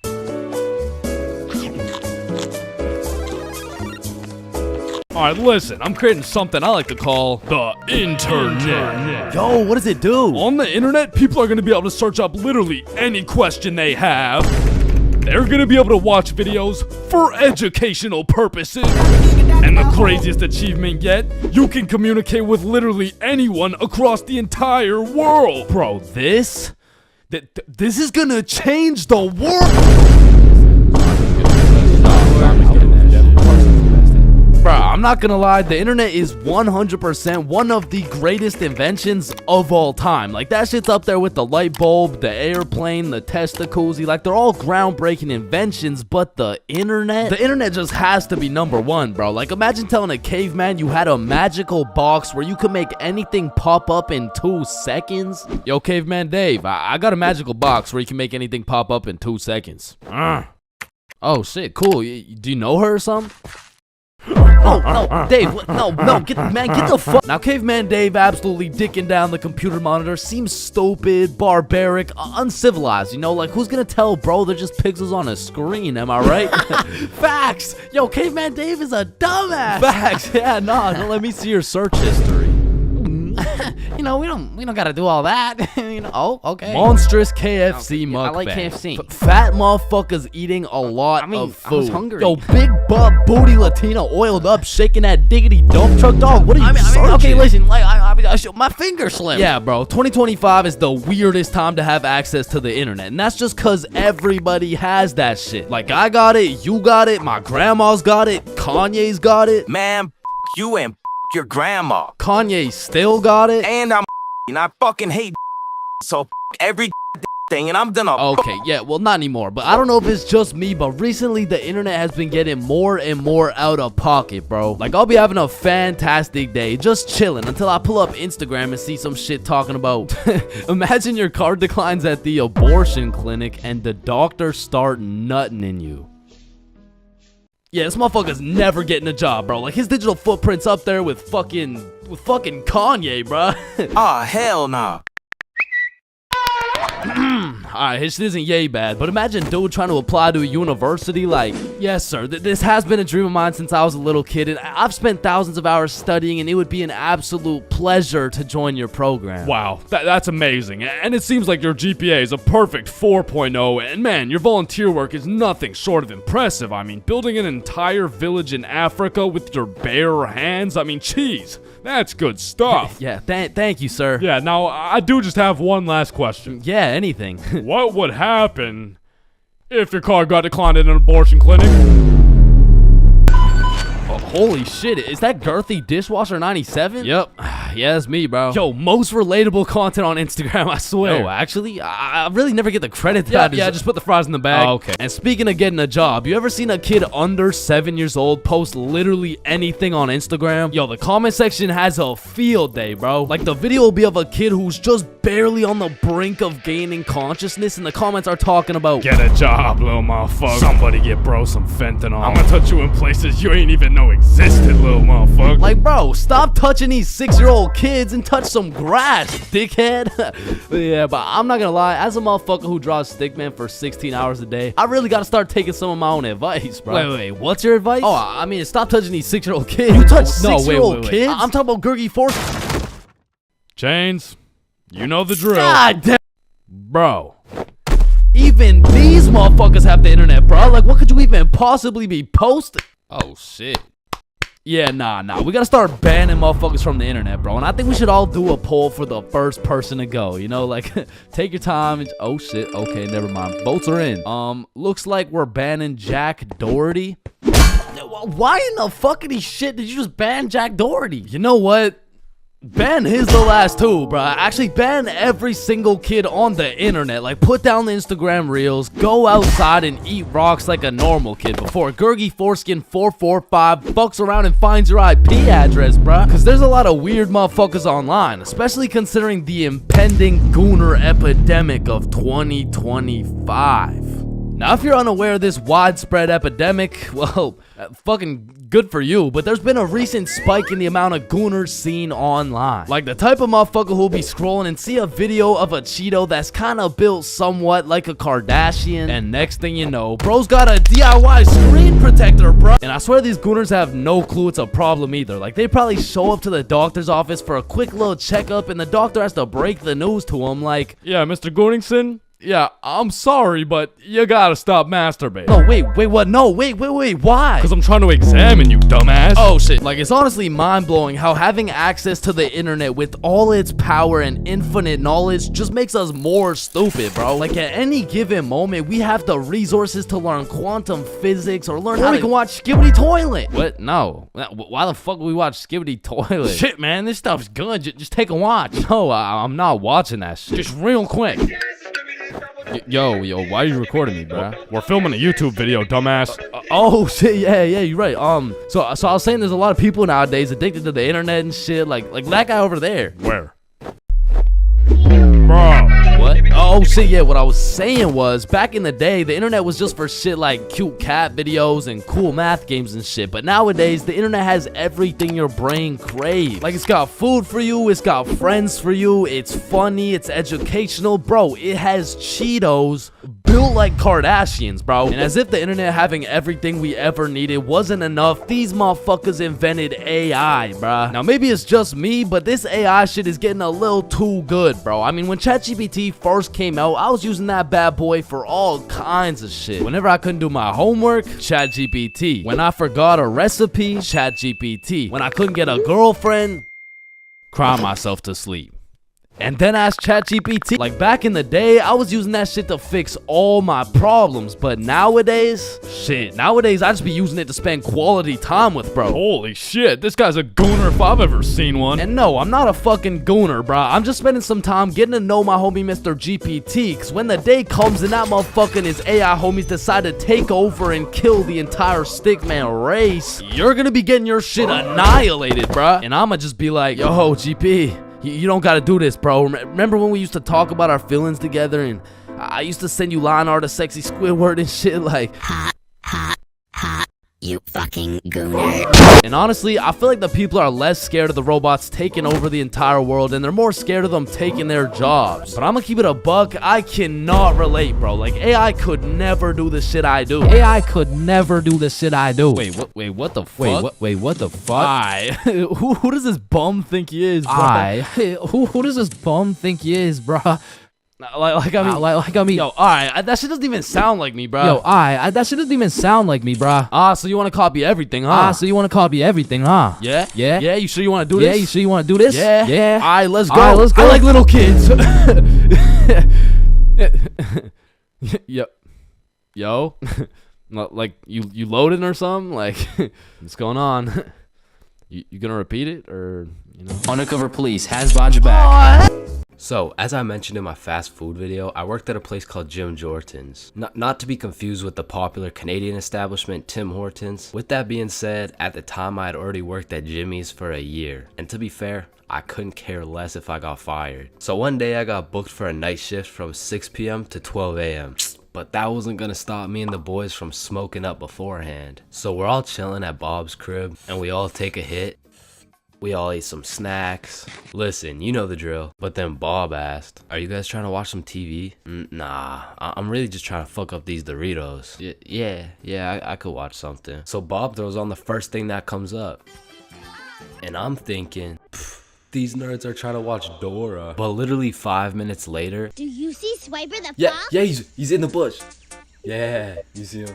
Alright, listen, I'm creating something I like to call the internet. Yo, what does it do? On the internet, people are going to be able to search up literally any question they have. They're going to be able to watch videos for educational purposes. And the craziest achievement yet, you can communicate with literally anyone across the entire world. Bro, this is going to change the world. Bro, I'm not gonna lie, the internet is 100% one of the greatest inventions of all time. Like, that shit's up there with the light bulb, the airplane, the Testacuzzi. Like, they're all groundbreaking inventions, but the internet just has to be number one, bro. Like, imagine telling a caveman you had a magical box where you could make anything pop up in 2 seconds. Yo, Caveman Dave, I got a magical box where you can make anything pop up in 2 seconds. Oh, shit, cool. Do you know her or something? No, Dave, get the fuck. Now, Caveman Dave absolutely dicking down the computer monitor seems stupid, barbaric, uncivilized, you know? Like, who's gonna tell bro they're just pixels on a screen, am I right? Facts! Yo, Caveman Dave is a dumbass! Facts! Yeah, nah, don't let me see your search history. You know, we don't gotta do all that. You know, oh, okay. Monstrous KFC mukbang. I like KFC. Fat motherfuckers eating a lot of food. I was hungry. Yo, big butt booty Latina oiled up, shaking that diggity dump truck, dog. What are you searching? Okay, listen, like my finger slipped. Yeah, bro. 2025 is the weirdest time to have access to the internet, and that's just cause everybody has that shit. Like, I got it, you got it, my grandma's got it, Kanye's got it. Man, you and your grandma. Kanye still got it. And I fucking hate so every thing, and I'm done. Okay, yeah, well, not anymore, but I don't know if it's just me, but recently the internet has been getting more and more out of pocket, bro. Like, I'll be having a fantastic day, just chilling, until I pull up Instagram and see some shit talking about imagine your car declines at the abortion clinic and the doctor start nutting in you. Yeah, this motherfucker's never getting a job, bro. Like, his digital footprint's up there with fucking Kanye, bro. Aw, hell nah. Alright, his shit isn't yay bad, but imagine dude trying to apply to a university. Like, yes sir, this has been a dream of mine since I was a little kid, and I've spent thousands of hours studying, and it would be an absolute pleasure to join your program. Wow, that's amazing. And it seems like your GPA is a perfect 4.0, and man, your volunteer work is nothing short of impressive. I mean, building an entire village in Africa with your bare hands, I mean, jeez, that's good stuff. Yeah, thank you, sir. Yeah, now, I do just have one last question. Yeah, anything. What would happen if your car got declined at an abortion clinic? Oh, holy shit, is that girthy dishwasher 97? Yep. Yeah, that's me, bro. Yo, most relatable content on Instagram, I swear. Yo, actually, I really never get the credit that Yeah, I deserve. yeah, just put the fries in the bag. Oh, okay. And speaking of getting a job, you ever seen a kid under 7 years old post literally anything on Instagram? Yo, the comment section has a field day, bro. Like, the video will be of a kid who's just barely on the brink of gaining consciousness, and the comments are talking about, Get a job, little motherfucker. Somebody get bro some fentanyl. I'm gonna touch you in places you ain't even know existed, little motherfucker. like, bro, stop touching these 6-year-old kids and touch some grass, dickhead. Yeah, but I'm not gonna lie, as a motherfucker who draws stickman for 16 hours a day, I really gotta start taking some of my own advice, bro. Wait, what's your advice? Oh, I mean, stop touching these 6-year-old kids. You touch No, wait, 6-year-old wait. kids? I'm talking about Gurgi Force. Chains, you know the drill. God damn. Bro. Even these motherfuckers have the internet, bro. Like, what could you even possibly be posting? Oh, shit. Yeah, nah. We gotta start banning motherfuckers from the internet, bro. And I think we should all do a poll for the first person to go. You know, like, take your time. Oh, shit. Okay, never mind. Votes are in. Looks like we're banning Jack Doherty. Why in the fuckity shit did you just ban Jack Doherty? You know what? Ban his the last two, bro. Actually, ban every single kid on the internet. Like, put down the Instagram reels, go outside and eat rocks like a normal kid before Gurgi Foreskin 445 fucks around and finds your IP address, bro. Because there's a lot of weird motherfuckers online, especially considering the impending gooner epidemic of 2025. Now, if you're unaware of this widespread epidemic, well, fucking good for you, but there's been a recent spike in the amount of gooners seen online. Like the type of motherfucker who'll be scrolling and see a video of a Cheeto that's kinda built somewhat like a Kardashian, and next thing you know, bro's got a DIY screen protector, bro. And I swear these gooners have no clue it's a problem either. Like, they probably show up to the doctor's office for a quick little checkup, and the doctor has to break the news to him like, Yeah, Mr. Gooningson? Yeah, I'm sorry, but you gotta stop masturbating. no, wait, what? No, wait, why? Because I'm trying to examine you, dumbass. Oh shit, like, it's honestly mind-blowing how having access to the internet with all its power and infinite knowledge just makes us more stupid, bro. Like, at any given moment, we have the resources to learn quantum physics or learn how we can watch Skibbity Toilet. What? No. Why the fuck would we watch Skibbity Toilet? Shit, man, this stuff's good. Just take a watch. No, I'm not watching that shit. Just real quick. Yo, why are you recording me, bruh? We're filming a YouTube video, dumbass. Oh shit, yeah, you're right. So I was saying there's a lot of people nowadays addicted to the internet and shit, like that guy over there. Where? Bro. What? Oh shit, yeah, what I was saying was, back in the day, the internet was just for shit like cute cat videos and cool math games and shit, but nowadays, the internet has everything your brain craves. Like, it's got food for you, it's got friends for you, it's funny, it's educational, bro, it has Cheetos built like Kardashians, bro. And as if the internet having everything we ever needed wasn't enough, these motherfuckers invented AI, bruh. Now, maybe it's just me, but this AI shit is getting a little too good, bro. I mean, when ChatGPT first came out, I was using that bad boy for all kinds of shit. Whenever I couldn't do my homework, ChatGPT. When I forgot a recipe, ChatGPT. When I couldn't get a girlfriend, cry myself to sleep. And then ask ChatGPT. Like, back in the day, I was using that shit to fix all my problems. But nowadays, I just be using it to spend quality time with, bro. Holy shit, this guy's a gooner if I've ever seen one. And no, I'm not a fucking gooner, bro. I'm just spending some time getting to know my homie Mr. GPT. Cause when the day comes and that motherfucker and his AI homies decide to take over and kill the entire stickman race, you're gonna be getting your shit annihilated, bro. And I'ma just be like, yo, GP. You don't gotta do this, bro. Remember when we used to talk about our feelings together and I used to send you line art of sexy Squidward and shit like, hot, you fucking gooner. And honestly, I feel like the people are less scared of the robots taking over the entire world and they're more scared of them taking their jobs. But I'm gonna keep it a buck, I cannot relate, bro. Like, AI could never do the shit I do. AI could never do the shit I do. Wait, what the fuck? Wait, what the fuck? Who does this bum think he is, bro? Who does this bum think he is, bro? Like I mean, yo, alright, that shit doesn't even sound like me, bro. Yo, that shit doesn't even sound like me, bro. So you want to copy everything, huh? Yeah? Yeah, you sure you want to do this? Yeah, you sure you want to do this? Yeah. Alright, let's go. Alright, let's go. I like little kids. Yo. Like, you loading or something? Like, what's going on? You gonna repeat it, or, you know? Undercover police has Bodge back. So, as I mentioned in my fast food video, I worked at a place called Jim Jordan's. Not to be confused with the popular Canadian establishment Tim Hortons. With that being said, at the time I had already worked at Jimmy's for a year. And to be fair, I couldn't care less if I got fired. So one day I got booked for a night shift from 6 p.m. to 12 a.m. But that wasn't gonna stop me and the boys from smoking up beforehand. So we're all chilling at Bob's crib and we all take a hit. We all ate some snacks. Listen, you know the drill. But then Bob asked, "Are you guys trying to watch some TV?" Nah, I'm really just trying to fuck up these Doritos. Yeah, I could watch something. So Bob throws on the first thing that comes up. And I'm thinking, these nerds are trying to watch Dora. But literally 5 minutes later. Do you see Swiper the Yeah, fox? yeah, he's in the bush. Yeah, you see him.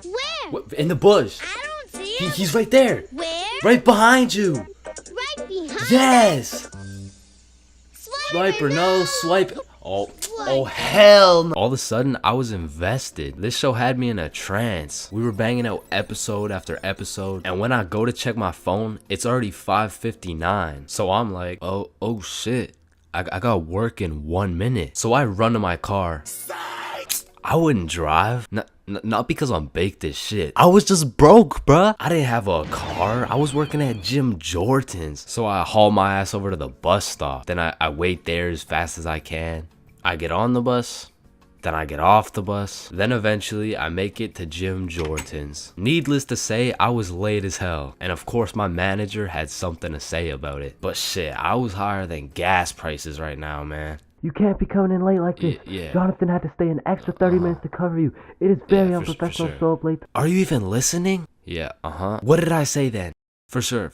Where? In the bush. I don't see him. He's right there. Where? Right behind you. Right behind. Yes. Swiper, no, swipe. Oh hell no. All of a sudden, I was invested. This show had me in a trance. We were banging out episode after episode, and when I go to check my phone, it's already 5:59. So I'm like, oh shit. I got work in 1 minute. So I run to my car. I wouldn't drive. Not because I'm baked as shit. I was just broke, bruh. I didn't have a car. I was working at Jim Jordan's. So I haul my ass over to the bus stop. Then I wait there as fast as I can. I get on the bus. Then I get off the bus. Then eventually I make it to Jim Jordan's. Needless to say, I was late as hell. And of course my manager had something to say about it. But shit, I was higher than gas prices right now, man. You can't be coming in late like this. Yeah. Jonathan had to stay an extra 30 minutes to cover you. It is very unprofessional to show up late. Are you even listening? Yeah, What did I say then? For sure.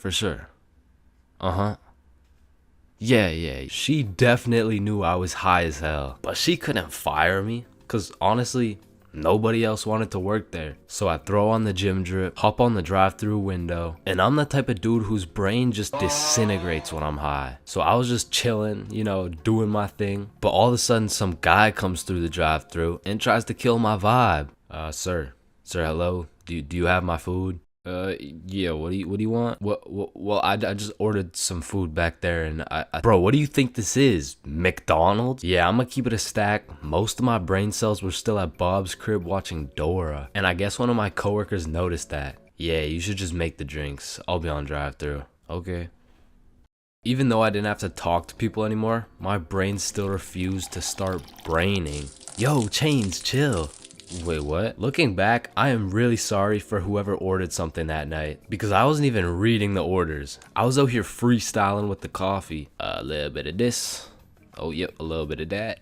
Yeah. She definitely knew I was high as hell. But she couldn't fire me. Cause honestly, nobody else wanted to work there. So I throw on the gym drip, hop on the drive-thru window, and I'm the type of dude whose brain just disintegrates when I'm high. So I was just chilling, you know, doing my thing. But all of a sudden some guy comes through the drive-thru and tries to kill my vibe. Sir, hello? Do you have my food? Yeah, what do you want? Well, I just ordered some food back there, and bro, what do you think this is? McDonald's? Yeah, I'm gonna keep it a stack. Most of my brain cells were still at Bob's crib watching Dora, and I guess one of my coworkers noticed that. Yeah, you should just make the drinks. I'll be on drive-thru. Okay. Even though I didn't have to talk to people anymore, my brain still refused to start braining. Yo, Chains, chill. Wait, what? Looking back, I am really sorry for whoever ordered something that night, because I wasn't even reading the orders. I was out here freestyling with the coffee. A little bit of this. Oh, yep, a little bit of that.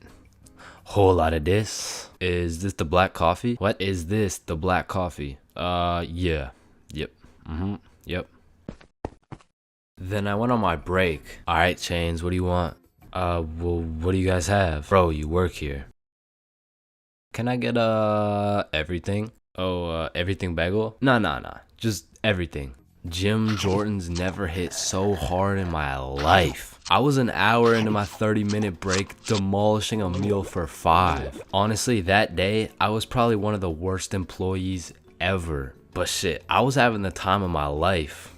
Whole lot of this. Is this the black coffee? What is this, the black coffee? Yeah. Yep. Yep. Then I went on my break. Alright, Chains, what do you want? Well, what do you guys have? Bro, you work here. Can I get, everything? Oh, everything bagel? Nah. Just everything. Jim Jordan's never hit so hard in my life. I was an hour into my 30-minute break demolishing a meal for 5. Honestly, that day, I was probably one of the worst employees ever. But shit, I was having the time of my life.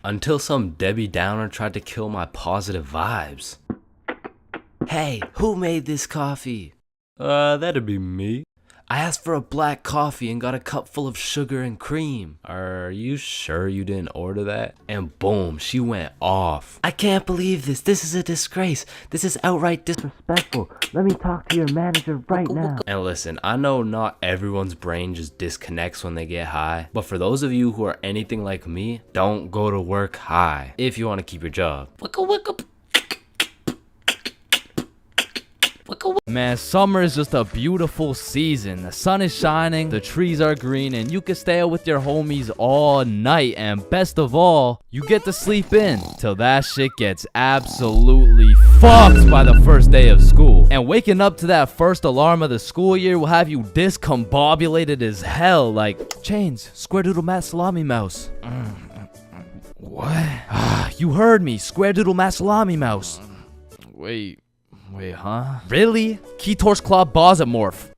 Until some Debbie Downer tried to kill my positive vibes. Hey, who made this coffee? That'd be me. I asked for a black coffee and got a cup full of sugar and cream. Are you sure you didn't order that? And boom, she went off. I can't believe this. This is a disgrace. This is outright disrespectful. Let me talk to your manager right now. And listen, I know not everyone's brain just disconnects when they get high, but for those of you who are anything like me, don't go to work high if you want to keep your job. Man, summer is just a beautiful season. The sun is shining, the trees are green, and you can stay out with your homies all night. And best of all, you get to sleep in till that shit gets absolutely fucked by the first day of school. And waking up to that first alarm of the school year will have you discombobulated as hell. Like, Chains, square doodle mat salami mouse. What? You heard me, square doodle mat salami mouse. Wait, huh? Really? Keytor's Claw Bosomorph.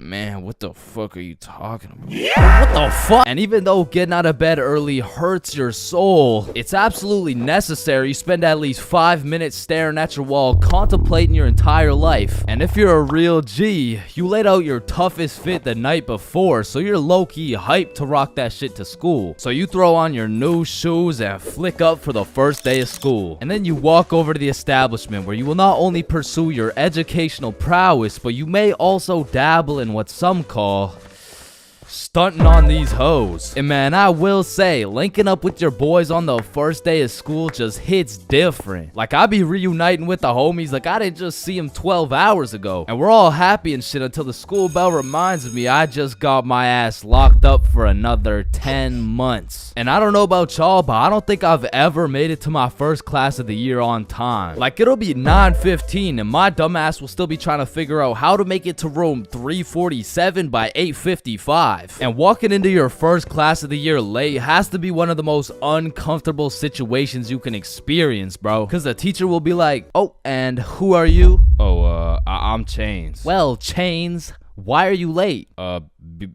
Man, what the fuck are you talking about? What the fuck? And even though getting out of bed early hurts your soul, it's absolutely necessary you spend at least 5 minutes staring at your wall, contemplating your entire life. And if you're a real G, you laid out your toughest fit the night before, so you're low-key hyped to rock that shit to school. So you throw on your new shoes and flick up for the first day of school. And then you walk over to the establishment where you will not only pursue your educational prowess, but you may also dabble in what some call stunting on these hoes. And man, I will say, linking up with your boys on the first day of school just hits different. Like, I be reuniting with the homies like I didn't just see them 12 hours ago. And we're all happy and shit until the school bell reminds me I just got my ass locked up for another 10 months. And I don't know about y'all, but I don't think I've ever made it to my first class of the year on time. Like, it'll be 9:15 and my dumbass will still be trying to figure out how to make it to room 347 by 8:55. And walking into your first class of the year late has to be one of the most uncomfortable situations you can experience, bro. Because the teacher will be like, oh, and who are you? Oh, I'm Chains. Well, Chains, why are you late?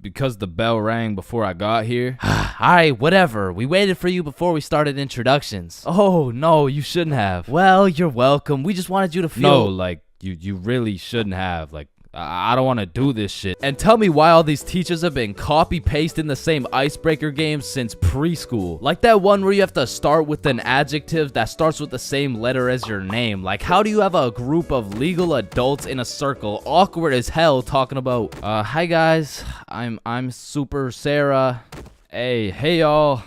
Because the bell rang before I got here. Alright, whatever. We waited for you before we started introductions. Oh, no, you shouldn't have. Well, you're welcome. We just wanted you to feel... No, like, you really shouldn't have. Like, I don't want to do this shit. And tell me why all these teachers have been copy-pasting the same icebreaker games since preschool. Like that one where you have to start with an adjective that starts with the same letter as your name. Like, how do you have a group of legal adults in a circle, awkward as hell, talking about, hi guys, I'm Super Sarah. Hey y'all.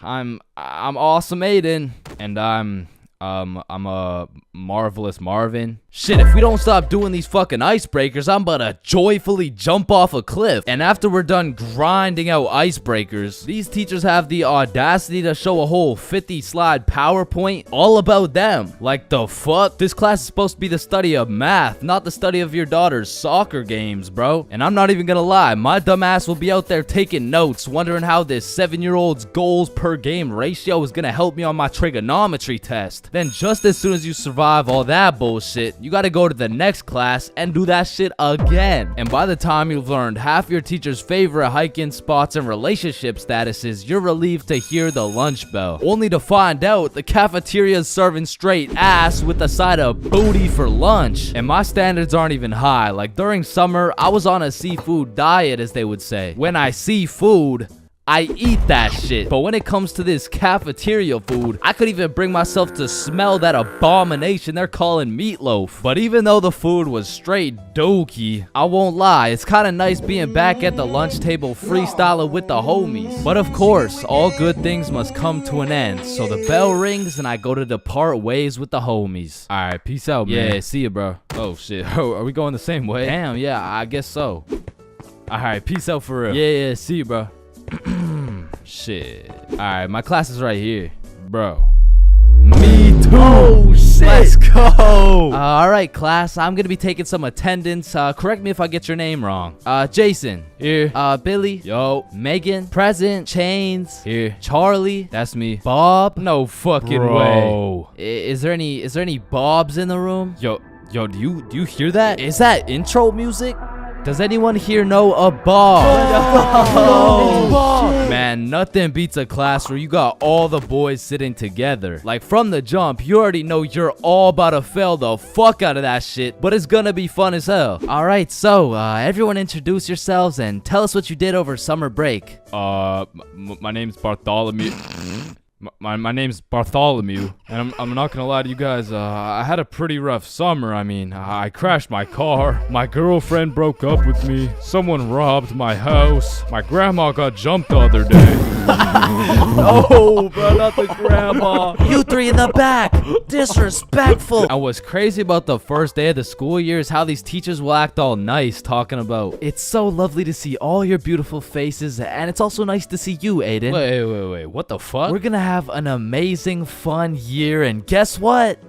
I'm Awesome Aiden. And I'm a Marvelous Marvin. Shit, if we don't stop doing these fucking icebreakers, I'm about to joyfully jump off a cliff. And after we're done grinding out icebreakers, these teachers have the audacity to show a whole 50-slide PowerPoint all about them. Like, the fuck? This class is supposed to be the study of math, not the study of your daughter's soccer games, bro. And I'm not even gonna lie, my dumb ass will be out there taking notes, wondering how this 7-year-old's goals per game ratio is gonna help me on my trigonometry test. Then just as soon as you survive all that bullshit, you gotta go to the next class and do that shit again. And by the time you've learned half your teacher's favorite hiking spots and relationship statuses, you're relieved to hear the lunch bell, only to find out the cafeteria's serving straight ass with a side of booty for lunch. And my standards aren't even high. Like, during summer, I was on a seafood diet, as they would say. When I see food, I eat that shit. But when it comes to this cafeteria food, I could even bring myself to smell that abomination they're calling meatloaf. But even though the food was straight dookie, I won't lie, it's kind of nice being back at the lunch table freestyling with the homies. But of course, all good things must come to an end. So the bell rings and I go to depart ways with the homies. Alright, peace out, man. Yeah, see ya, bro. Oh shit, are we going the same way? Damn, yeah, I guess so. Alright, peace out for real. Yeah, see you, bro. Shit. Alright, my class is right here. Bro. Me too. Oh shit. Let's go. Alright, class, I'm gonna be taking some attendance. Correct me if I get your name wrong. Jason. Here. Billy. Yo. Megan. Present. Chains. Here. Charlie. That's me. Bob. No fucking Bro. way. Is there any Bobs in the room? Yo, do you hear that? Is that intro music? Does anyone here know a Bob? Oh, man, nothing beats a class where you got all the boys sitting together. Like, from the jump, you already know you're all about to fail the fuck out of that shit, but it's gonna be fun as hell. Alright, so, everyone introduce yourselves and tell us what you did over summer break. My name's Bartholomew. My name's Bartholomew, and I'm not gonna lie to you guys, I had a pretty rough summer. I mean, I crashed my car, my girlfriend broke up with me, someone robbed my house, my grandma got jumped the other day. No, bro, not the grandma. You three in the back, disrespectful. And what's crazy about the first day of the school year is how these teachers will act all nice, talking about, it's so lovely to see all your beautiful faces, and it's also nice to see you, Aiden. Wait, what the fuck? We're gonna have an amazing, fun year, and guess what?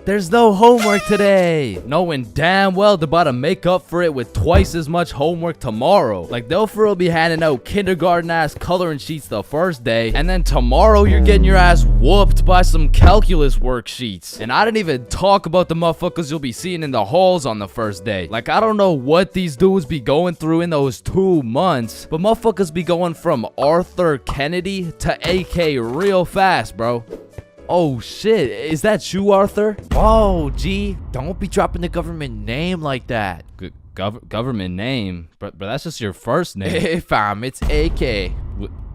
there's no homework today. Knowing damn well they're about to make up for it with twice as much homework tomorrow. Like, they'll for real be handing out kindergarten-ass coloring sheets the first day, and then tomorrow you're getting your ass whooped by some calculus worksheets. And I didn't even talk about the motherfuckers you'll be seeing in the halls on the first day. Like, I don't know what these dudes be going through in those 2 months, but motherfuckers be going from Arthur Kennedy to AK real fast, bro. Oh shit, is that you, Arthur? Whoa, G, don't be dropping the government name like that. Government name? But that's just your first name. Hey fam, it's AK.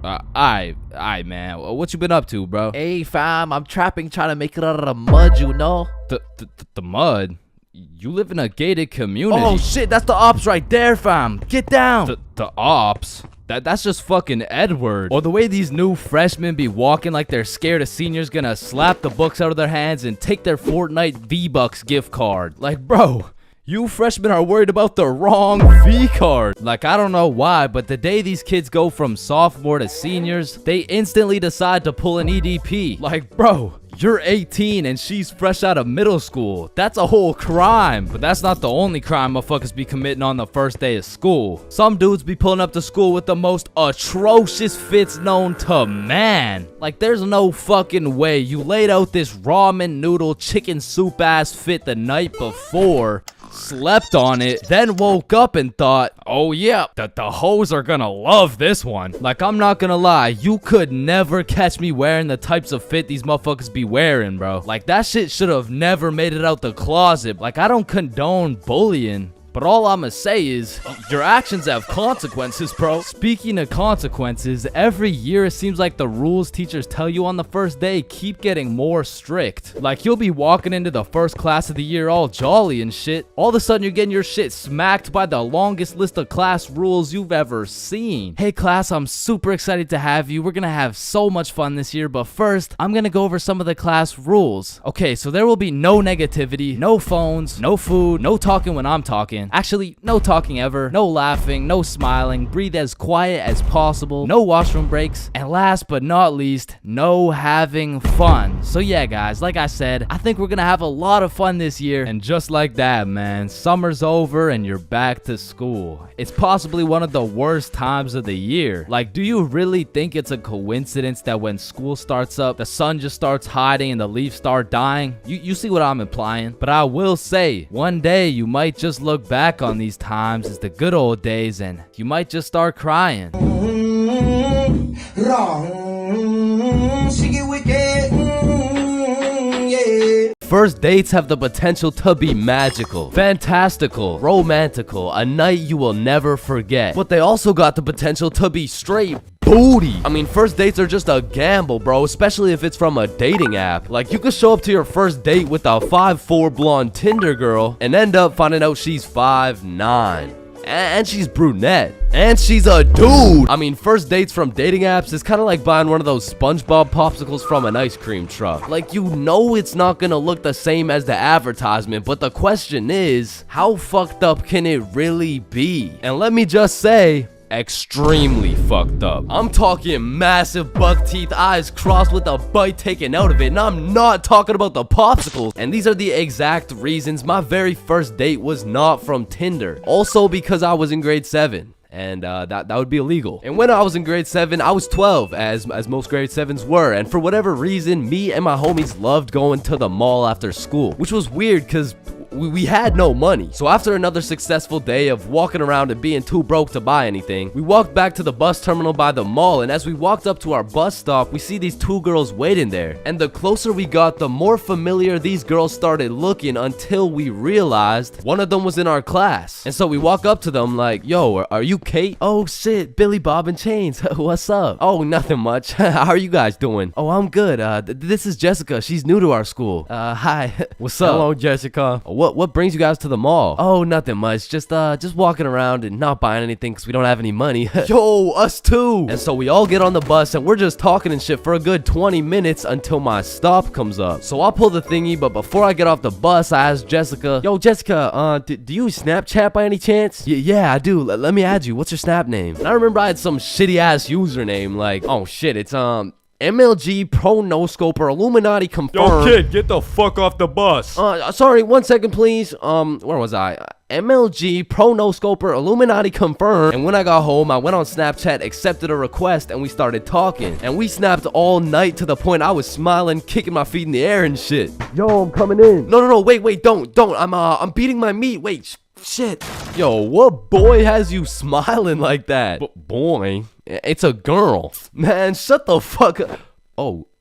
Aight, man. What you been up to, bro? Hey fam, I'm trapping, trying to make it out of the mud, you know? The mud? You live in a gated community. Oh shit, that's the ops right there, fam. Get down. The ops? That's just fucking Edward. Or the way these new freshmen be walking like they're scared a senior's gonna slap the books out of their hands and take their Fortnite V-Bucks gift card. Like, bro, you freshmen are worried about the wrong V-card. Like, I don't know why, but the day these kids go from sophomore to seniors, they instantly decide to pull an EDP. Like, bro, you're 18 and she's fresh out of middle school. That's a whole crime. But that's not the only crime motherfuckers be committing on the first day of school. Some dudes be pulling up to school with the most atrocious fits known to man. Like, there's no fucking way you laid out this ramen noodle chicken soup ass fit the night before, slept on it, then woke up and thought, oh yeah, the hoes are gonna love this one. Like, I'm not gonna lie, you could never catch me wearing the types of fit these motherfuckers be wearing, bro. Like, that shit should have never made it out the closet. Like, I don't condone bullying, but all I'ma say is, your actions have consequences, bro. Speaking of consequences, every year it seems like the rules teachers tell you on the first day keep getting more strict. Like, you'll be walking into the first class of the year all jolly and shit. All of a sudden you're getting your shit smacked by the longest list of class rules you've ever seen. Hey class, I'm super excited to have you. We're gonna have so much fun this year, but first, I'm gonna go over some of the class rules. Okay, so there will be no negativity, no phones, no food, no talking when I'm talking. Actually, no talking ever, no laughing, no smiling, breathe as quiet as possible, no washroom breaks, and last but not least, no having fun. So yeah, guys, like I said, I think we're gonna have a lot of fun this year. And just like that, man, summer's over and you're back to school. It's possibly one of the worst times of the year. Like, do you really think it's a coincidence that when school starts up, the sun just starts hiding and the leaves start dying? You see what I'm implying? But I will say, one day you might just look back on these times as the good old days and you might just start crying. First dates have the potential to be magical, fantastical, romantical, a night you will never forget. But they also got the potential to be straight booty. I mean, first dates are just a gamble, bro, especially if it's from a dating app. Like, you could show up to your first date with a 5'4" blonde Tinder girl and end up finding out she's 5'9". And she's brunette. And she's a dude. I mean, first dates from dating apps is kind of like buying one of those SpongeBob popsicles from an ice cream truck. Like, you know it's not gonna look the same as the advertisement, but the question is, how fucked up can it really be? And let me just say, extremely fucked up. I'm talking massive buck teeth, eyes crossed with a bite taken out of it, and I'm not talking about the popsicles. And these are the exact reasons my very first date was not from Tinder. Also because I was in grade 7. And that would be illegal. And when I was in grade 7, I was 12, as most grade 7s were. And for whatever reason, me and my homies loved going to the mall after school, which was weird because we had no money. So after another successful day of walking around and being too broke to buy anything, we walked back to the bus terminal by the mall, and as we walked up to our bus stop, we see these 2 girls waiting there. And the closer we got, the more familiar these girls started looking, until we realized one of them was in our class. And so we walk up to them like, yo, are you Kate? Oh shit, Billy Bob and Chains. What's up? Oh, nothing much. How are you guys doing? Oh, I'm good. This is Jessica. She's new to our school. Hi. What's up? Hello, Jessica. What brings you guys to the mall? Oh, nothing much. Just walking around and not buying anything because we don't have any money. Yo, us too. And so we all get on the bus and we're just talking and shit for a good 20 minutes until my stop comes up. So I'll pull the thingy, but before I get off the bus, I ask Jessica, yo, Jessica, do you Snapchat by any chance? Yeah, I do. Let me add you. What's your Snap name? And I remember I had some shitty ass username like, oh shit, it's MLG, Pro No Scoper, Illuminati Yo, confirmed. kid, get the fuck off the bus. Sorry, 1 second, please. Where was I? MLG, Pro No Scoper, Illuminati confirmed. And when I got home, I went on Snapchat, accepted a request, and we started talking. And we snapped all night to the point I was smiling, kicking my feet in the air and shit. Yo, I'm coming in. No, wait, don't. I'm beating my meat. Wait, shit. Yo, what boy has you smiling like that? Boy, it's a girl. Man, shut the fuck up.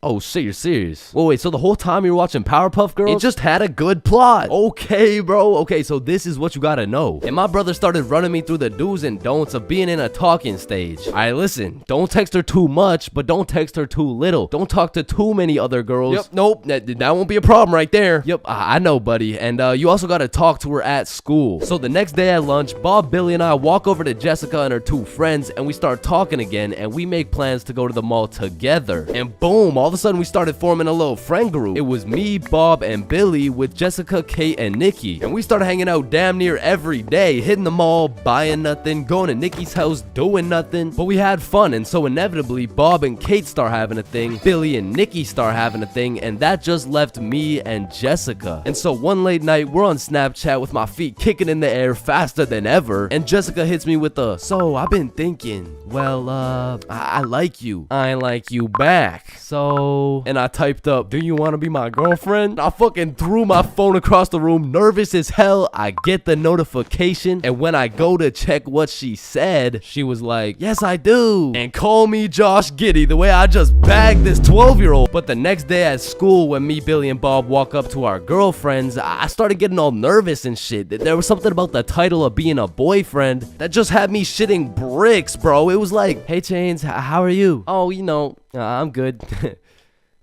Oh shit, you're serious. Wait, so the whole time you were watching Powerpuff Girls? It just had a good plot. Okay, bro. Okay, so this is what you gotta know. And my brother started running me through the do's and don'ts of being in a talking stage. Alright, listen. Don't text her too much, but don't text her too little. Don't talk to too many other girls. Yep, nope. That won't be a problem right there. Yep, I know, buddy. And you also gotta talk to her at school. So the next day at lunch, Bob, Billy, and I walk over to Jessica and her two friends, and we start talking again, and we make plans to go to the mall together. And boom, all of a sudden we started forming a little friend group. It was me, Bob, and Billy with Jessica, Kate, and Nikki. And we started hanging out damn near every day, hitting the mall, buying nothing, going to Nikki's house, doing nothing. But we had fun, and so inevitably, Bob and Kate start having a thing, Billy and Nikki start having a thing, and that just left me and Jessica. And so one late night, we're on Snapchat with my feet kicking in the air faster than ever, and Jessica hits me with a, so I've been thinking, well, I like you. I like you back. So... And I typed up, do you want to be my girlfriend? I fucking threw my phone across the room, nervous as hell. I get the notification, and when I go to check what she said, she was like, yes, I do. And call me Josh Giddy, the way I just bagged this 12-year-old. But the next day at school, when me, Billy, and Bob walk up to our girlfriends, I started getting all nervous and shit. There was something about the title of being a boyfriend that just had me shitting bricks, bro. It was like, hey, Chains, how are you? Oh, you know, I'm good.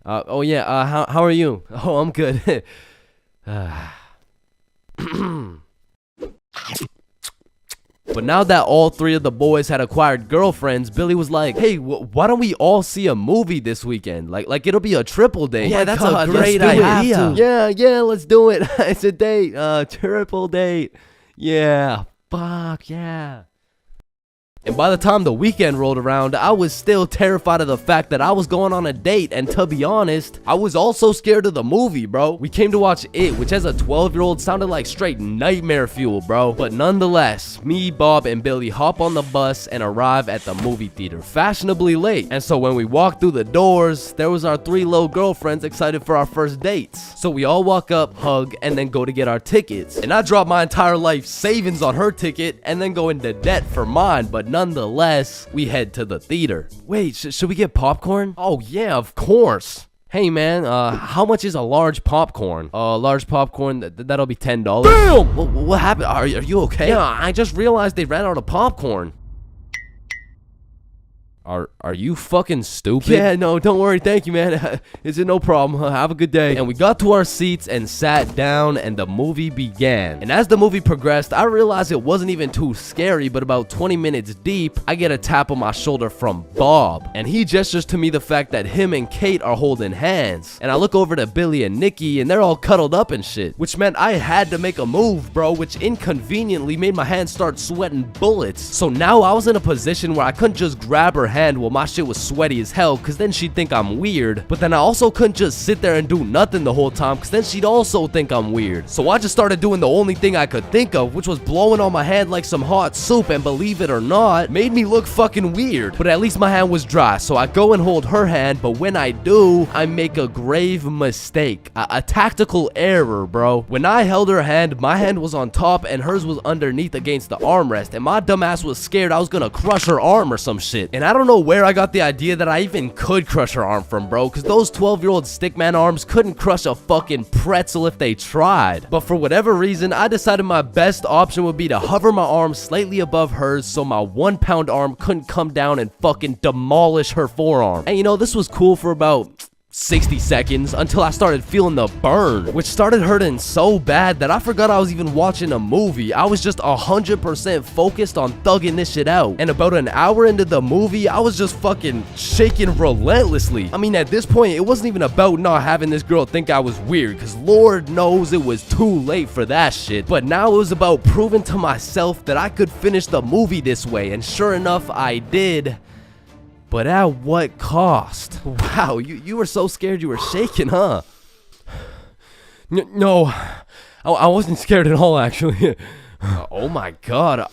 Oh yeah, how are you? Oh, I'm good. But now that all three of the boys had acquired girlfriends, Billy was like, hey, why don't we all see a movie this weekend? Like it'll be a triple date. Yeah, that's a great idea. Yeah, let's do it. It's a date, triple date. Yeah, fuck yeah. And by the time the weekend rolled around, I was still terrified of the fact that I was going on a date, and to be honest, I was also scared of the movie, bro. We came to watch It, which as a 12-year-old sounded like straight nightmare fuel, bro. But nonetheless, me, Bob, and Billy hop on the bus and arrive at the movie theater fashionably late. And so when we walked through the doors, there was our three little girlfriends excited for our first dates. So we all walk up, hug, and then go to get our tickets. And I dropped my entire life savings on her ticket and then go into debt for mine, but nonetheless, we head to the theater. Wait, should we get popcorn? Oh yeah, of course. Hey man, how much is a large popcorn? Large popcorn, that'll be $10. Damn! What happened? Are you okay? Yeah, I just realized they ran out of popcorn. Are you fucking stupid? Yeah, no, don't worry. Thank you, man. Is it no problem? Have a good day. And we got to our seats and sat down, and the movie began. And as the movie progressed, I realized it wasn't even too scary, but about 20 minutes deep, I get a tap on my shoulder from Bob. And he gestures to me the fact that him and Kate are holding hands. And I look over to Billy and Nikki, and they're all cuddled up and shit. Which meant I had to make a move, bro, which inconveniently made my hands start sweating bullets. So now I was in a position where I couldn't just grab her hand while my shit was sweaty as hell, cause then she'd think I'm weird. But then I also couldn't just sit there and do nothing the whole time, cause then she'd also think I'm weird. So I just started doing the only thing I could think of, which was blowing on my hand like some hot soup, and believe it or not, made me look fucking weird. But at least my hand was dry, so I go and hold her hand, but when I do, I make a grave mistake. A tactical error, bro. When I held her hand, my hand was on top and hers was underneath against the armrest, and my dumbass was scared I was gonna crush her arm or some shit. And I don't know where I got the idea that I even could crush her arm from, bro, because those 12-year-old stickman arms couldn't crush a fucking pretzel if they tried. But for whatever reason, I decided my best option would be to hover my arm slightly above hers so my 1-pound arm couldn't come down and fucking demolish her forearm. And you know, this was cool for about 60 seconds until I started feeling the burn, which started hurting so bad that I forgot I was even watching a movie. I was just 100% focused on thugging this shit out. And about an hour into the movie, I was just fucking shaking relentlessly. I mean, at this point, it wasn't even about not having this girl think I was weird, because Lord knows it was too late for that shit. But now it was about proving to myself that I could finish the movie this way, and sure enough, I did. But at what cost? Wow, you were so scared you were shaking, huh? No, I wasn't scared at all, actually. Oh my God.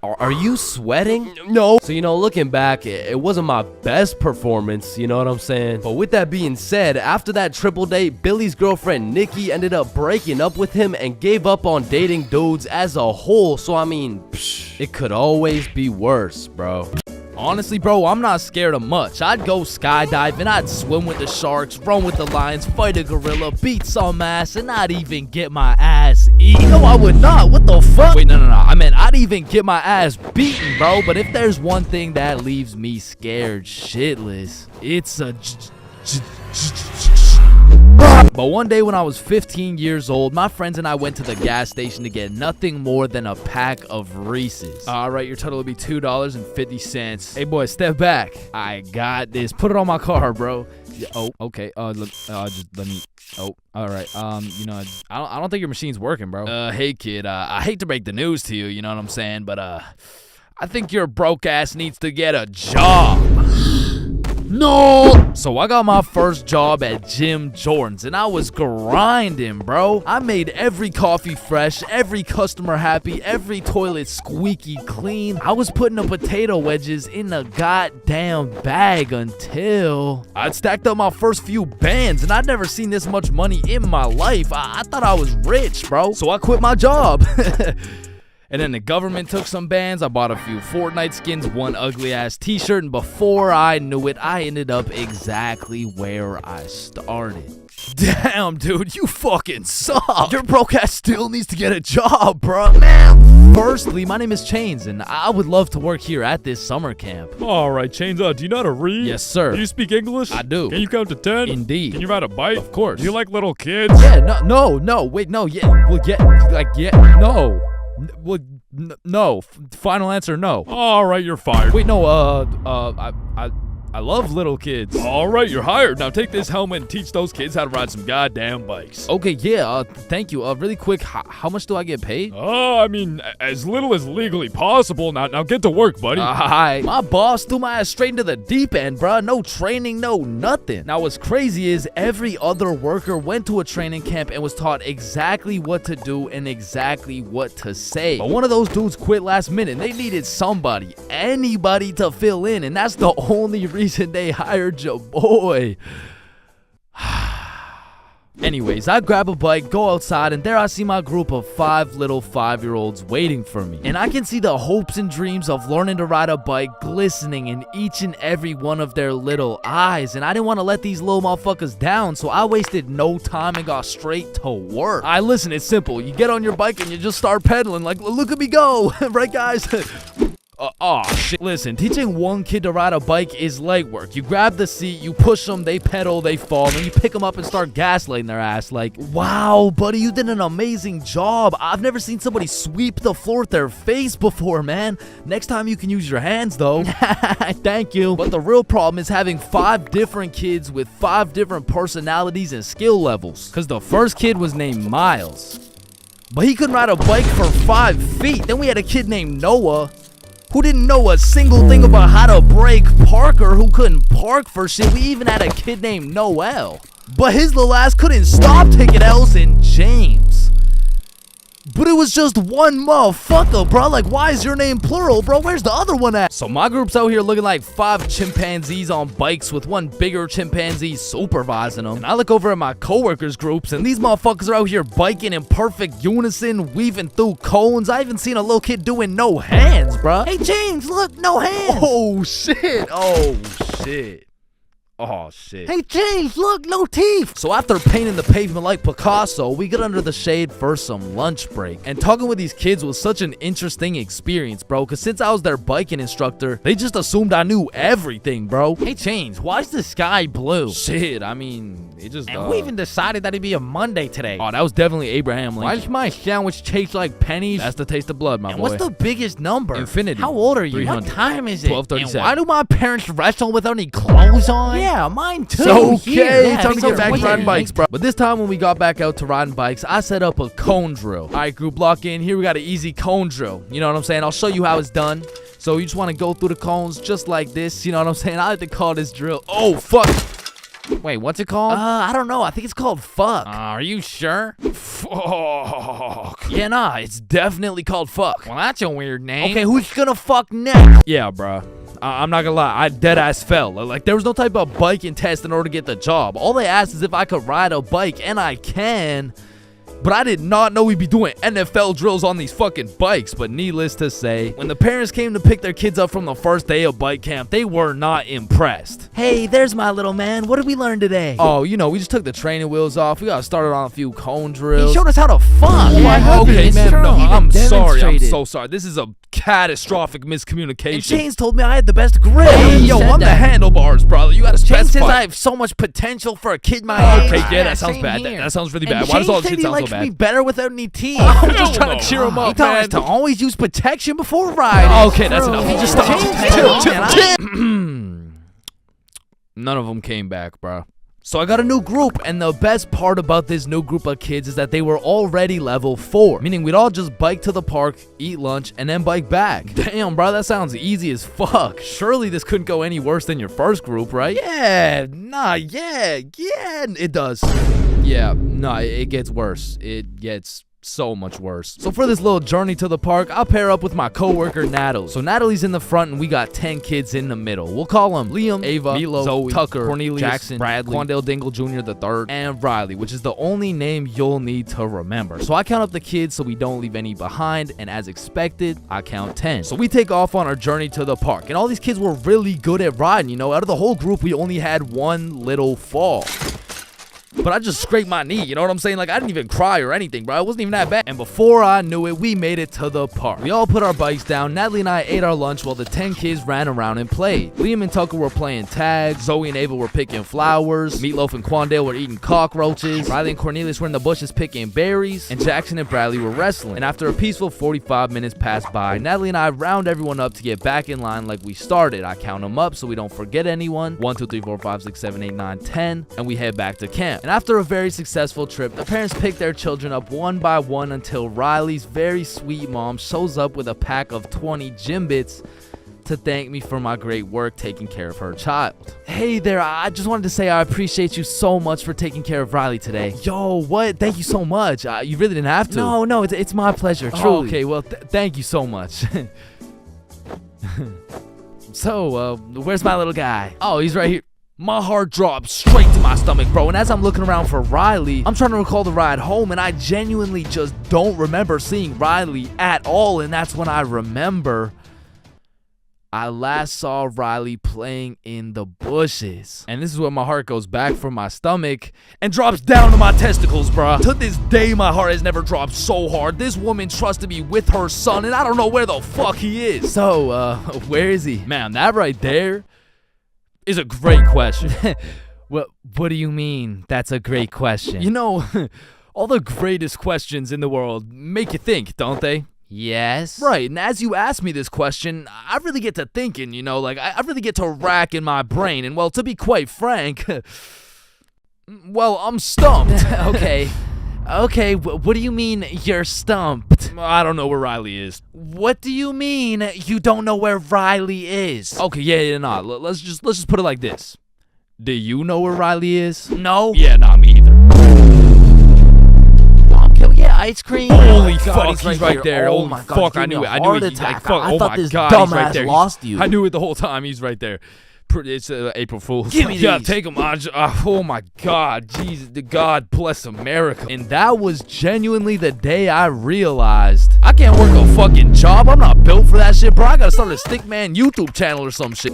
Are you sweating? No. So, looking back, it wasn't my best performance, you know what I'm saying? But with that being said, after that triple date, Billy's girlfriend Nikki ended up breaking up with him and gave up on dating dudes as a whole. So, I mean, it could always be worse, bro. Honestly, bro, I'm not scared of much. I'd go skydiving, I'd swim with the sharks, run with the lions, fight a gorilla, beat some ass, and not even get my ass eaten. No, I would not. What the fuck? Wait, no. I meant I'd even get my ass beaten, bro. But if there's one thing that leaves me scared shitless, it's a... But one day when I was 15 years old, my friends and I went to the gas station to get nothing more than a pack of Reese's. All right, your total will be $2.50. Hey, boy, step back. I got this. Put it on my car, bro. Oh, okay. Just let me. Oh, all right. I don't think your machine's working, bro. Hey, kid. I hate to break the news to you. You know what I'm saying? But I think your broke ass needs to get a job. No! So I got my first job at Jim Jordan's and I was grinding, bro. I made every coffee fresh, every customer happy, every toilet squeaky clean. I was putting the potato wedges in a goddamn bag until I'd stacked up my first few bands and I'd never seen this much money in my life. I thought I was rich, bro. So I quit my job. And then the government took some bands. I bought a few Fortnite skins, one ugly-ass t-shirt, and before I knew it, I ended up exactly where I started. Damn, dude, you fucking suck. Your broke ass still needs to get a job, bro. Man, firstly, my name is Chains, and I would love to work here at this summer camp. All right, Chains, do you know how to read? Yes, sir. Do you speak English? I do. Can you count to 10? Indeed. Can you ride a bike? Of course. Do you like little kids? Yeah, no, wait, no, yeah, well, yeah, like, yeah, no. Well, no. Final answer, no. All right, you're fired. Wait, no, I love little kids. All right, you're hired. Now take this helmet and teach those kids how to ride some goddamn bikes. Okay, yeah, thank you. Really quick, how much do I get paid? I mean, as little as legally possible. Now get to work, buddy. Hi. My boss threw my ass straight into the deep end, bruh. No training, no nothing. Now, what's crazy is every other worker went to a training camp and was taught exactly what to do and exactly what to say. But one of those dudes quit last minute. They needed somebody, anybody to fill in, and that's the only reason they hired your boy. Anyways, I grab a bike, go outside, and there I see my group of 5 little 5-year-olds waiting for me. And I can see the hopes and dreams of learning to ride a bike glistening in each and every one of their little eyes. And I didn't want to let these little motherfuckers down, so I wasted no time and got straight to work. Listen, it's simple. You get on your bike and you just start pedaling like, look at me go. Right, guys? Shit. Listen, teaching one kid to ride a bike is legwork. You grab the seat, you push them, they pedal, they fall, then you pick them up and start gaslighting their ass like, wow, buddy, you did an amazing job. I've never seen somebody sweep the floor with their face before, man. Next time you can use your hands, though. Thank you. But the real problem is having 5 different kids with 5 different personalities and skill levels. Because the first kid was named Miles, but he couldn't ride a bike for 5 feet. Then we had a kid named Noah, who didn't know a single thing about how to brake. Parker, who couldn't park for shit. We even had a kid named Noel, but his little ass couldn't stop taking L's. And James, but it was just one motherfucker, bro. Like, why is your name plural, bro? Where's the other one at? So my group's out here looking like 5 chimpanzees on bikes with one bigger chimpanzee supervising them. And I look over at my coworkers' groups, and these motherfuckers are out here biking in perfect unison, weaving through cones. I even seen a little kid doing no hands, bro. Hey, James, look, no hands. Oh, shit. Oh, shit. Oh, shit. Hey, James, look, no teeth. So after painting the pavement like Picasso, we get under the shade for some lunch break. And talking with these kids was such an interesting experience, bro, because since I was their biking instructor, they just assumed I knew everything, bro. Hey, James, why is the sky blue? Shit, I mean, it just... And who even decided that it'd be a Monday today? Oh, that was definitely Abraham Lincoln. Why does my sandwich taste like pennies? That's the taste of blood, my boy. What's the biggest number? Infinity. How old are you? 300. What time is it? 12:37. And why do my parents wrestle without any clothes on? Yeah, mine too. So, okay, Yeah, time to get back to riding bikes, bro. But this time when we got back out to riding bikes, I set up a cone drill. All right, group, lock in. Here we got an easy cone drill. You know what I'm saying? I'll show you how it's done. So you just want to go through the cones just like this. You know what I'm saying? I like to call this drill. Oh, fuck. Wait, what's it called? I don't know. I think it's called fuck. Are you sure? Fuck. Yeah, nah, it's definitely called fuck. Well, that's a weird name. Okay, who's gonna fuck next? Yeah, bruh. I'm not gonna lie, I dead ass fell. Like, there was no type of biking test in order to get the job. All they asked is if I could ride a bike, and I can. But I did not know we'd be doing NFL drills on these fucking bikes. But needless to say, when the parents came to pick their kids up from the first day of bike camp, they were not impressed. Hey, there's my little man. What did we learn today? Oh, you know, we just took the training wheels off. We got started on a few cone drills. He showed us how to fuck. Okay, man, no, I'm sorry. I'm demonstrated. so sorry. This is a catastrophic miscommunication. And Chains told me I had the best grip. Hey, yo, I'm the handlebars, brother. You gotta Chains specify. says I have so much potential for a kid my age. Okay, yeah, that sounds bad. That sounds really bad. And Why does all Chains this said shit he sound so likes bad? me better without any teeth. I'm just trying to cheer him up, He told us man. to always use protection before riding. Okay, that's enough. Just stop. None of them came back, bro. So I got a new group, and the best part about this new group of kids is that they were already level 4, meaning we'd all just bike to the park, eat lunch, and then bike back. Damn, bro, that sounds easy as fuck. Surely this couldn't go any worse than your first group, right? Yeah, it does. Yeah, no, it gets worse. It gets so much worse. So for this little journey to the park, I'll pair up with my coworker Natalie. So Natalie's in the front and we got 10 kids in the middle. We'll call them Liam, Ava, Milo, Zoe, Tucker, Cornelius, Jackson, Bradley, Quandale Dingle Jr. the third, and Riley, which is the only name you'll need to remember. So I count up the kids so we don't leave any behind, and as expected, I count 10. So we take off on our journey to the park, and all these kids were really good at riding. You know, out of the whole group, we only had one little fall. But I just scraped my knee, you know what I'm saying? Like, I didn't even cry or anything, bro. It wasn't even that bad. And before I knew it, we made it to the park. We all put our bikes down. Natalie and I ate our lunch while the 10 kids ran around and played. Liam and Tucker were playing tag. Zoe and Ava were picking flowers. Meatloaf and Quandale were eating cockroaches. Riley and Cornelius were in the bushes picking berries. And Jackson and Bradley were wrestling. And after a peaceful 45 minutes passed by, Natalie and I round everyone up to get back in line like we started. I count them up so we don't forget anyone. 1, 2, 3, 4, 5, 6, 7, 8, 9, 10. And we head back to camp. And after a very successful trip, the parents pick their children up one by one until Riley's very sweet mom shows up with a pack of 20 gym bits to thank me for my great work taking care of her child. Hey there, I just wanted to say I appreciate you so much for taking care of Riley today. Yo, what? Thank you so much. You really didn't have to. No, it's my pleasure, truly. Oh, okay, well, thank you so much. So, where's my little guy? Oh, he's right here. My heart dropped straight to my stomach, bro. And as I'm looking around for Riley, I'm trying to recall the ride home, and I genuinely just don't remember seeing Riley at all. And that's when I remember I last saw Riley playing in the bushes. And this is when my heart goes back from my stomach and drops down to my testicles, bro. To this day, my heart has never dropped so hard. This woman trusted me with her son, and I don't know where the fuck he is. So, where is he? Man, that right there is a great question. What do you mean that's a great question? You know, all the greatest questions in the world make you think, don't they? Yes. Right, and as you ask me this question, I really get to thinking, you know, like, I really get to rack in my brain, and well, to be quite frank, well, I'm stumped. Okay, what do you mean you're stumped? I don't know where Riley is. What do you mean you don't know where Riley is? Okay, yeah, nah. Let's just put it like this. Do you know where Riley is? No. Yeah, nah, me either. Yeah, ice cream. Holy fuck, he's right there. Oh Holy my God, fuck, I knew it. I knew it. Like, fuck, I oh thought my this God, he's right dumbass there. lost you. I knew it the whole time. He's right there. It's April Fool's. Give me Yeah, these. take him. Oh my God, Jesus, God bless America. And that was genuinely the day I realized I can't work a fucking job. I'm not built for that shit, bro. I gotta start a Stickman YouTube channel or some shit.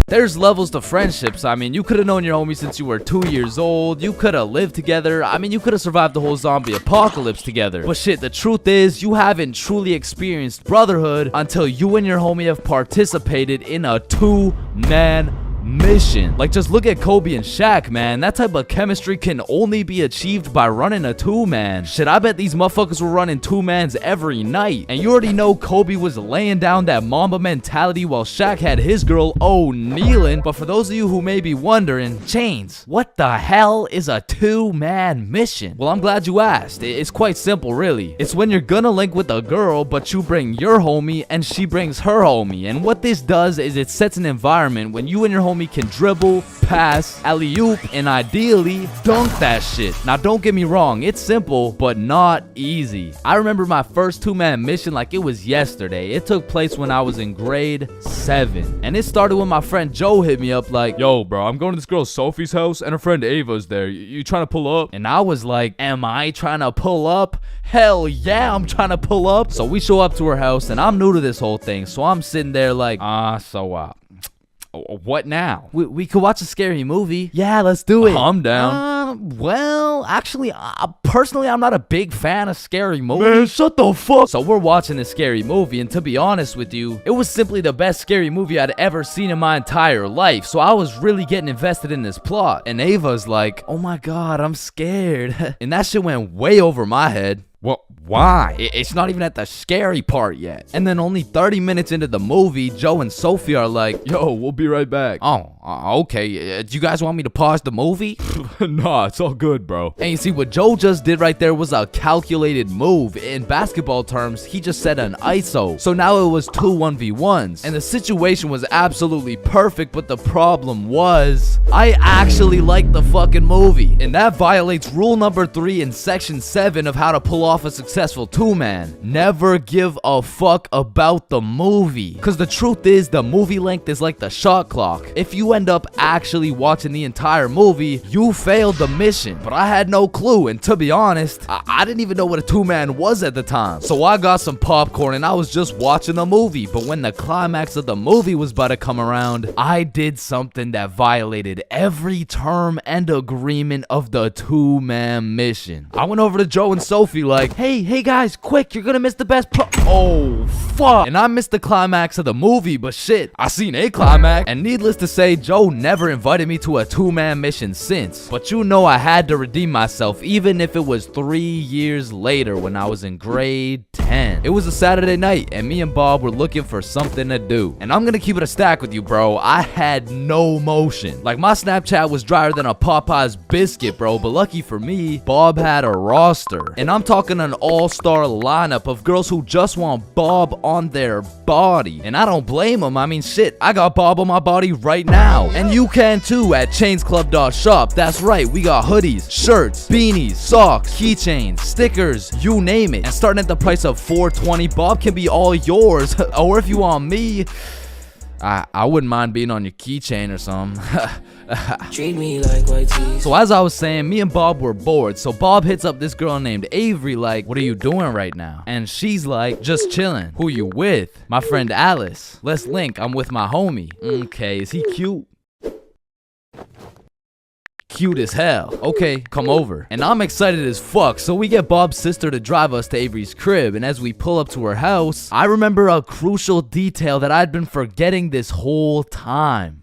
There's levels to friendships. I mean, you could have known your homie since you were 2 years old. You could have lived together. I mean, you could have survived the whole zombie apocalypse together. But shit, the truth is, you haven't truly experienced brotherhood until you and your homie have participated in a 2-man mission. Like, just look at Kobe and Shaq, man. That type of chemistry can only be achieved by running a two-man. Shit, I bet these motherfuckers were running two-mans every night. And you already know Kobe was laying down that Mamba mentality while Shaq had his girl kneeling. But for those of you who may be wondering, Chains, what the hell is a two-man mission? Well, I'm glad you asked. It's quite simple, really. It's when you're gonna link with a girl, but you bring your homie and she brings her homie. And what this does is it sets an environment when you and your homie can dribble, pass, alley-oop, and ideally dunk that shit. Now, don't get me wrong, it's simple, but not easy. I remember my first two-man mission like it was yesterday. It took place when I was in grade 7. And it started when my friend Joe hit me up like, yo, bro, I'm going to this girl Sophie's house and her friend Ava's there. You trying to pull up? And I was like, am I trying to pull up? Hell yeah, I'm trying to pull up. So we show up to her house, and I'm new to this whole thing, so I'm sitting there like, what now? We could watch a scary movie. Yeah, let's do it. I'm down. Well, actually, personally, I'm not a big fan of scary movies. Man, shut the fuck. So we're watching a scary movie, and to be honest with you, it was simply the best scary movie I'd ever seen in my entire life. So I was really getting invested in this plot. And Ava's like, oh my god, I'm scared. And that shit went way over my head. What? Why? It's not even at the scary part yet. And then only 30 minutes into the movie, Joe and Sophie are like, yo, we'll be right back. Oh, okay. Do you guys want me to pause the movie? Nah, it's all good, bro. And you see, what Joe just did right there was a calculated move. In basketball terms, he just set an ISO. So now it was 2 1v1s. And the situation was absolutely perfect, but the problem was, I actually liked the fucking movie. And that violates rule number 3 in section 7 of how to pull off a successful two-man. Never give a fuck about the movie. Because the truth is, the movie length is like the shot clock. If you end up actually watching the entire movie, you failed the mission. But I had no clue, and to be honest, I didn't even know what a two-man was at the time. So I got some popcorn and I was just watching the movie. But when the climax of the movie was about to come around, I did something that violated every term and agreement of the two-man mission. I went over to Joe and Sophie like, hey guys, quick, you're gonna miss the best oh fuck. And I missed the climax of the movie, but shit, I seen a climax. And needless to say, Joe never invited me to a two-man mission since. But you know I had to redeem myself, even if it was 3 years later when I was in grade 10. It was a Saturday night, and me and Bob were looking for something to do. And I'm gonna keep it a stack with you, bro. I had no motion. Like, my Snapchat was drier than a Popeye's biscuit, bro. But lucky for me, Bob had a roster. And I'm talking an all-star lineup of girls who just want Bob on their body. And I don't blame them. I mean, shit, I got Bob on my body right now. And you can too at chainsclub.shop. That's right, we got hoodies, shirts, beanies, socks, keychains, stickers, you name it. And starting at the price of $4.20, Bob can be all yours. Or if you want me, I wouldn't mind being on your keychain or something. Treat me like white teeth. So as I was saying, me and Bob were bored. So Bob hits up this girl named Avery like, what are you doing right now? And she's like, just chilling. Who you with? My friend Alice. Let's link. I'm with my homie. Okay, is he cute? Cute as hell. Okay, come over. And I'm excited as fuck, so we get Bob's sister to drive us to Avery's crib, and as we pull up to her house, I remember a crucial detail that I'd been forgetting this whole time.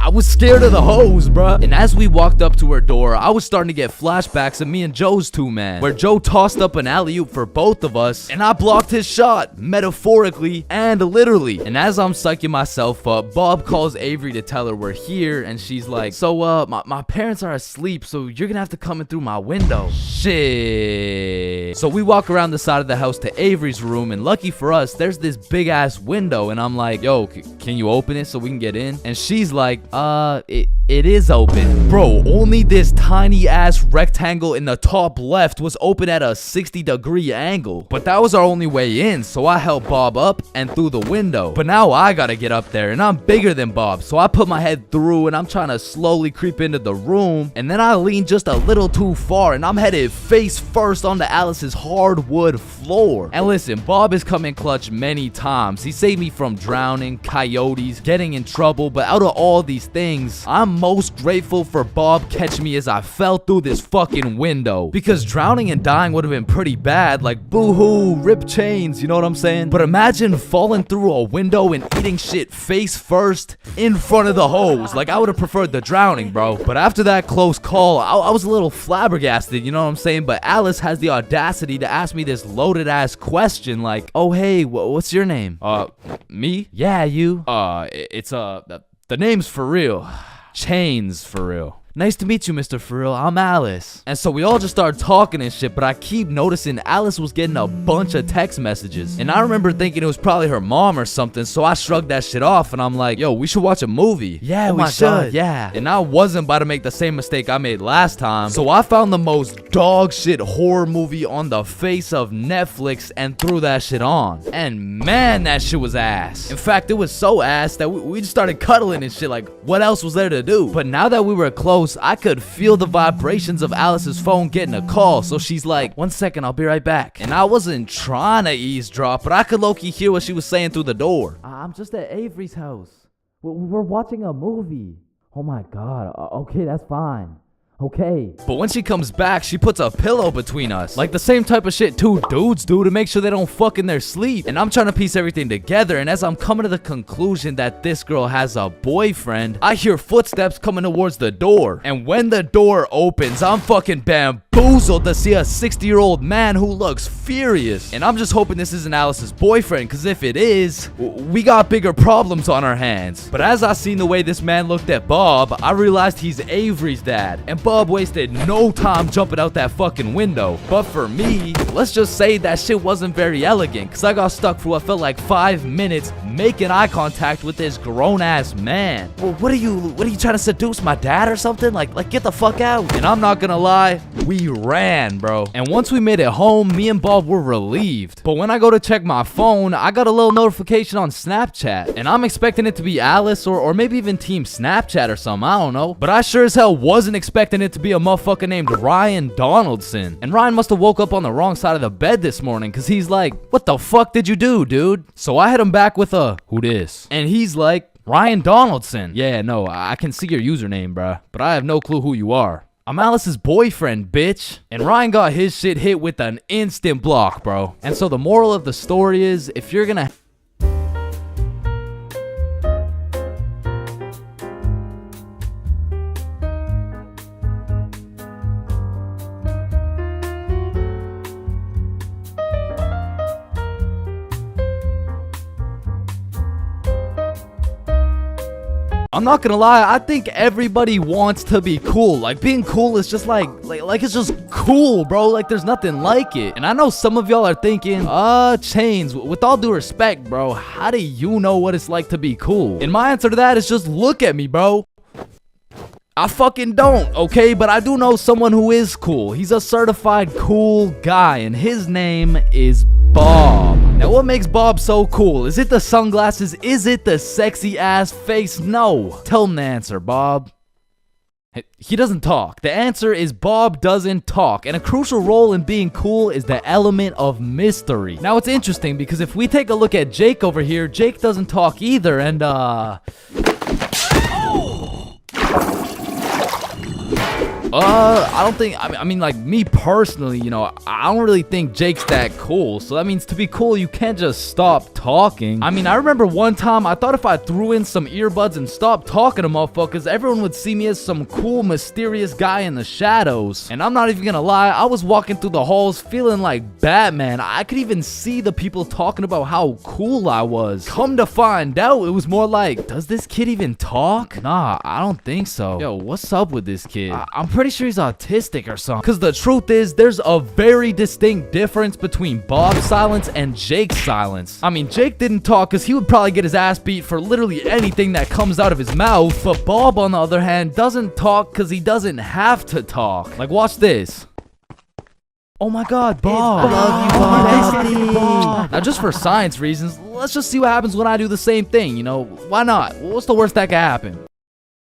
I was scared of the hoes, bruh. And as we walked up to her door, I was starting to get flashbacks of me and Joe's two-man, where Joe tossed up an alley-oop for both of us, and I blocked his shot, metaphorically and literally. And as I'm psyching myself up, Bob calls Avery to tell her we're here, and she's like, so, my parents are asleep, so you're gonna have to come in through my window. Shit. So we walk around the side of the house to Avery's room, and lucky for us, there's this big-ass window, and I'm like, yo, can you open it so we can get in? And she's like, it is open. Bro, only this tiny ass rectangle in the top left was open at a 60-degree angle. But that was our only way in, so I helped Bob up and through the window. But now I gotta get up there, and I'm bigger than Bob, so I put my head through, and I'm trying to slowly creep into the room, and then I lean just a little too far, and I'm headed face first onto Alice's hardwood floor. And listen, Bob has come in clutch many times. He saved me from drowning, coyotes, getting in trouble, but out of all these these things, I'm most grateful for Bob catching me as I fell through this fucking window. Because drowning and dying would have been pretty bad, like boo-hoo, rip Chains, you know what I'm saying? But imagine falling through a window and eating shit face first in front of the hose. Like, I would have preferred the drowning, bro. But after that close call, I was a little flabbergasted, you know what I'm saying? But Alice has the audacity to ask me this loaded ass question like, oh hey, what's your name? Me? Yeah, you. It's the name's for real. Chains for real. Nice to meet you, Mr. Frill. I'm Alice. And so we all just started talking and shit, but I keep noticing Alice was getting a bunch of text messages. And I remember thinking it was probably her mom or something, so I shrugged that shit off and I'm like, yo, we should watch a movie. Yeah, we should. God, yeah. And I wasn't about to make the same mistake I made last time. So I found the most dog shit horror movie on the face of Netflix and threw that shit on. And man, that shit was ass. In fact, it was so ass that we just started cuddling and shit. Like, what else was there to do? But now that we were close, I could feel the vibrations of Alice's phone getting a call, so she's like, 1 second, I'll be right back. And I wasn't trying to eavesdrop, but I could low-key hear what she was saying through the door. I'm just at Avery's house. We're watching a movie. Oh my god, okay, that's fine. Okay. But when she comes back, she puts a pillow between us. Like the same type of shit two dudes do to make sure they don't fuck in their sleep. And I'm trying to piece everything together, and as I'm coming to the conclusion that this girl has a boyfriend, I hear footsteps coming towards the door. And when the door opens, I'm fucking bamboozled to see a 60-year-old man who looks furious. And I'm just hoping this isn't Alice's boyfriend, because if it is, we got bigger problems on our hands. But as I seen the way this man looked at Bob, I realized he's Avery's dad. And Bob wasted no time jumping out that fucking window. But for me, let's just say that shit wasn't very elegant, because I got stuck for what felt like 5 minutes making eye contact with this grown-ass man. Well, what are you trying to seduce my dad or something? Like get the fuck out. And I'm not gonna lie, we ran, bro. And once we made it home, me and Bob were relieved. But when I go to check my phone, I got a little notification on Snapchat, and I'm expecting it to be Alice or maybe even Team Snapchat or something, I don't know. But I sure as hell wasn't expecting it to be a motherfucker named Ryan Donaldson. And Ryan must have woke up on the wrong side of the bed this morning, because he's like, what the fuck did you do, dude? So I hit him back with a, who dis? And he's like, Ryan Donaldson. Yeah, no, I can see your username, bruh, but I have no clue who you are. I'm Alice's boyfriend, bitch. And Ryan got his shit hit with an instant block, bro. And so the moral of the story is, if you're gonna I'm not gonna lie, I think everybody wants to be cool. Like, being cool is just like it's just cool, bro. Like, there's nothing like it. And I know some of y'all are thinking, Chains, with all due respect, bro, how do you know what it's like to be cool? And my answer to that is just look at me, bro. I fucking don't, okay? But I do know someone who is cool. He's a certified cool guy, and his name is Bob. Now, what makes Bob so cool? Is it the sunglasses? Is it the sexy ass face? No. Tell him the answer, Bob. He doesn't talk. The answer is Bob doesn't talk. And a crucial role in being cool is the element of mystery. Now, it's interesting because if we take a look at Jake over here, Jake doesn't talk either, and I don't think, I mean, like, me personally, you know, I don't really think Jake's that cool. So that means to be cool, you can't just stop talking. I mean, I remember one time, I thought if I threw in some earbuds and stopped talking to motherfuckers, everyone would see me as some cool, mysterious guy in the shadows. And I'm not even gonna lie, I was walking through the halls feeling like Batman. I could even see the people talking about how cool I was. Come to find out, it was more like, does this kid even talk? Nah, I don't think so. Yo, what's up with this kid? I'm pretty sure he's autistic or something. Because the truth is, there's a very distinct difference between Bob's silence and Jake's silence. I mean, Jake didn't talk because he would probably get his ass beat for literally anything that comes out of his mouth. But Bob, on the other hand, doesn't talk because he doesn't have to talk. Like, watch this. Oh my god, Bob. I love you, Bob. Now, just for science reasons, let's just see what happens when I do the same thing, you know? Why not? What's the worst that can happen?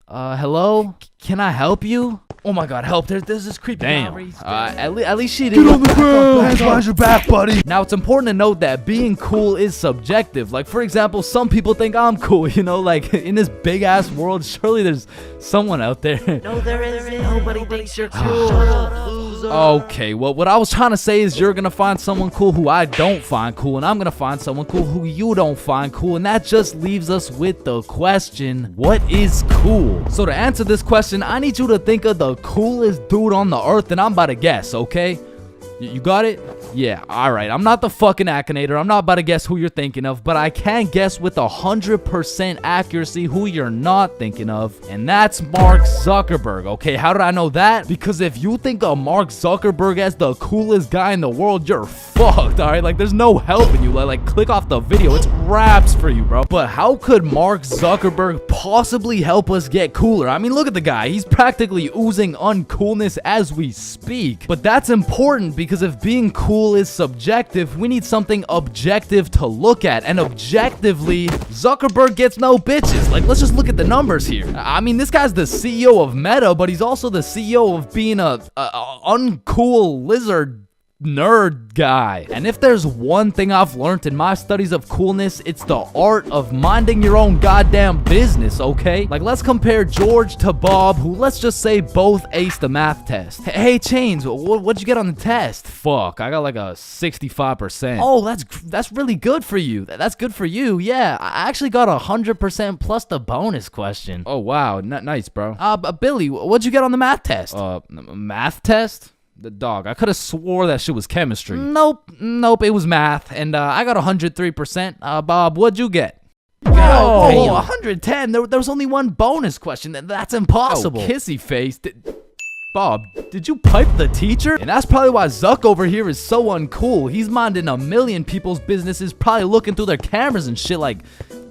Hello? Can I help you? Oh my god, help. There's this creepy Damn. at least she didn't. Get on the ground. Hands your back, buddy. Now, it's important to note that being cool is subjective. Like, for example, some people think I'm cool, you know? Like, in this big-ass world, surely there's someone out there. No, there isn't. Nobody thinks you're cool. Shut up, loser. Okay, well, what I was trying to say is you're gonna find someone cool who I don't find cool, and I'm gonna find someone cool who you don't find cool, and that just leaves us with the question, what is cool? So to answer this question, I need you to think of the coolest dude on the earth, and I'm about to guess, okay? You got it? Yeah, alright. I'm not the fucking Akinator. I'm not about to guess who you're thinking of, but I can guess with 100% accuracy who you're not thinking of, and that's Mark Zuckerberg, okay? How did I know that? Because if you think of Mark Zuckerberg as the coolest guy in the world, you're fucked, alright? Like, there's no helping you. Like, click off the video. It's raps for you, bro. But how could Mark Zuckerberg possibly help us get cooler? I mean, look at the guy. He's practically oozing uncoolness as we speak. But that's important because if being cool is subjective, we need something objective to look at, and objectively, Zuckerberg gets no bitches. Like, let's just look at the numbers here. I mean, this guy's the CEO of Meta, but he's also the CEO of being a uncool lizard nerd guy. And if there's one thing I've learned in my studies of coolness, it's the art of minding your own goddamn business, okay? Like, let's compare George to Bob, who, let's just say, both aced the math test. Hey, Chains, what'd you get on the test? Fuck, I got like a 65%. Oh, that's really good for you. That's good for you. Yeah, I actually got 100% plus the bonus question. Oh, wow, nice, bro. Billy, what'd you get on the math test? Math test? The dog. I could have swore that shit was chemistry. Nope, it was math, and I got 103%. Bob, what'd you get? Oh, 110. There was only one bonus question. That's impossible. Oh, kissy face. Bob, did you pipe the teacher? And that's probably why Zuck over here is so uncool. He's minding a million people's businesses, probably looking through their cameras and shit like,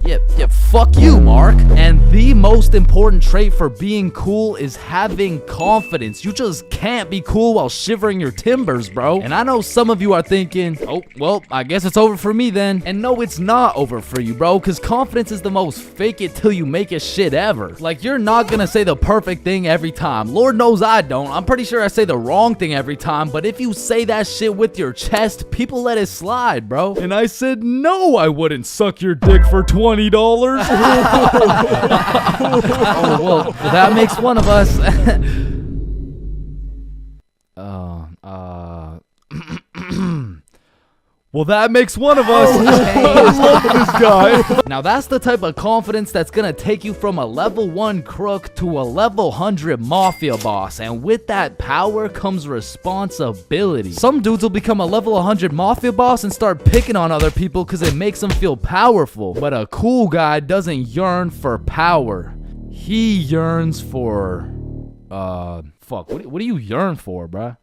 yeah, fuck you, Mark. And the most important trait for being cool is having confidence. You just can't be cool while shivering your timbers, bro. And I know some of you are thinking, oh, well, I guess it's over for me then. And no, it's not over for you, bro, because confidence is the most fake it till you make it shit ever. Like, you're not gonna say the perfect thing every time. Lord knows I don't. I'm pretty sure I say the wrong thing every time, but if you say that shit with your chest, people let it slide, bro. And I said, no, I wouldn't suck your dick for $20. Oh, well, that makes one of us. Well, that makes one of us. I love this guy. Now, that's the type of confidence that's gonna take you from a level 1 crook to a level 100 mafia boss. And with that power comes responsibility. Some dudes will become a level 100 mafia boss and start picking on other people because it makes them feel powerful. But a cool guy doesn't yearn for power. He yearns for... fuck, what do you yearn for, bruh?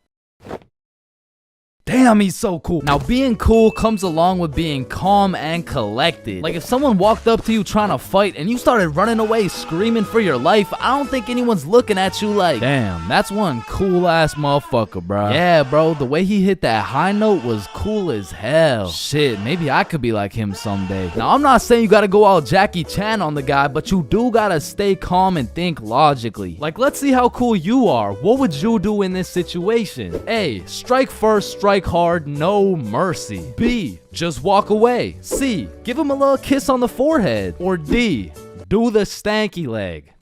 Damn, he's so cool. Now, being cool comes along with being calm and collected. Like, if someone walked up to you trying to fight and you started running away screaming for your life, I don't think anyone's looking at you like, damn, that's one cool-ass motherfucker, bro. Yeah, bro, the way he hit that high note was cool as hell. Shit, maybe I could be like him someday. Now, I'm not saying you gotta go all Jackie Chan on the guy, but you do gotta stay calm and think logically. Like, let's see how cool you are. What would you do in this situation? A, strike first, strike hard, no mercy. B, just walk away. C, give him a little kiss on the forehead. Or D, do the stanky leg.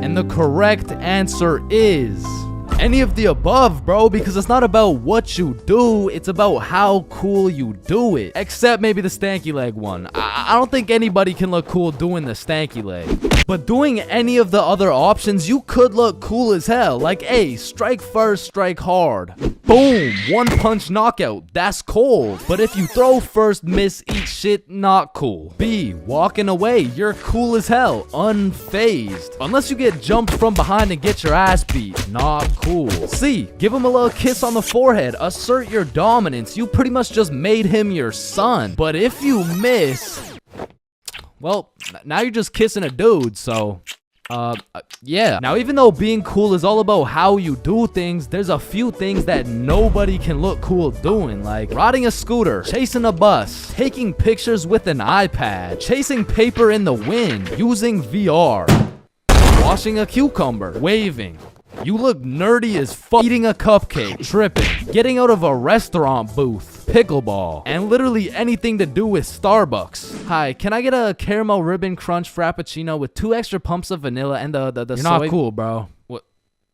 And the correct answer is any of the above, bro, because it's not about what you do, it's about how cool you do it. Except maybe the stanky leg one. I don't think anybody can look cool doing the stanky leg. But doing any of the other options, you could look cool as hell. Like, A, strike first, strike hard. Boom, one punch knockout. That's cold. But if you throw first, miss, eat shit, not cool. B, walking away. You're cool as hell, unfazed. Unless you get jumped from behind and get your ass beat. Not cool. C, give him a little kiss on the forehead. Assert your dominance. You pretty much just made him your son. But if you miss, well, now you're just kissing a dude, so... yeah. Now, even though being cool is all about how you do things, there's a few things that nobody can look cool doing, like riding a scooter, chasing a bus, taking pictures with an iPad, chasing paper in the wind, using VR, washing a cucumber, waving. You look nerdy as fuck, eating a cupcake, tripping, getting out of a restaurant booth, pickleball, and literally anything to do with Starbucks. Hi, can I get a caramel ribbon crunch frappuccino with 2 extra pumps of vanilla and the You're soy? not cool, bro.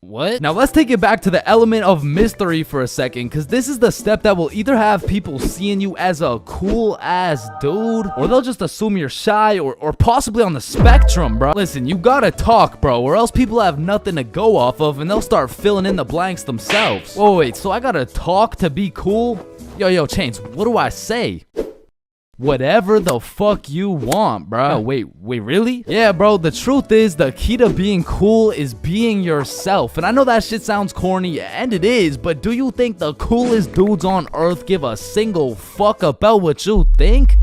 What? Now let's take it back to the element of mystery for a second, because this is the step that will either have people seeing you as a cool ass dude, or they'll just assume you're shy or possibly on the spectrum, bro. Listen, you gotta talk, bro, or else people have nothing to go off of and they'll start filling in the blanks themselves. Whoa, wait, so I gotta talk to be cool? Yo, Chains, what do I say? Whatever the fuck you want, bro. Oh, wait, really? Yeah, bro, the truth is the key to being cool is being yourself. And I know that shit sounds corny, and it is, but do you think the coolest dudes on earth give a single fuck about what you think?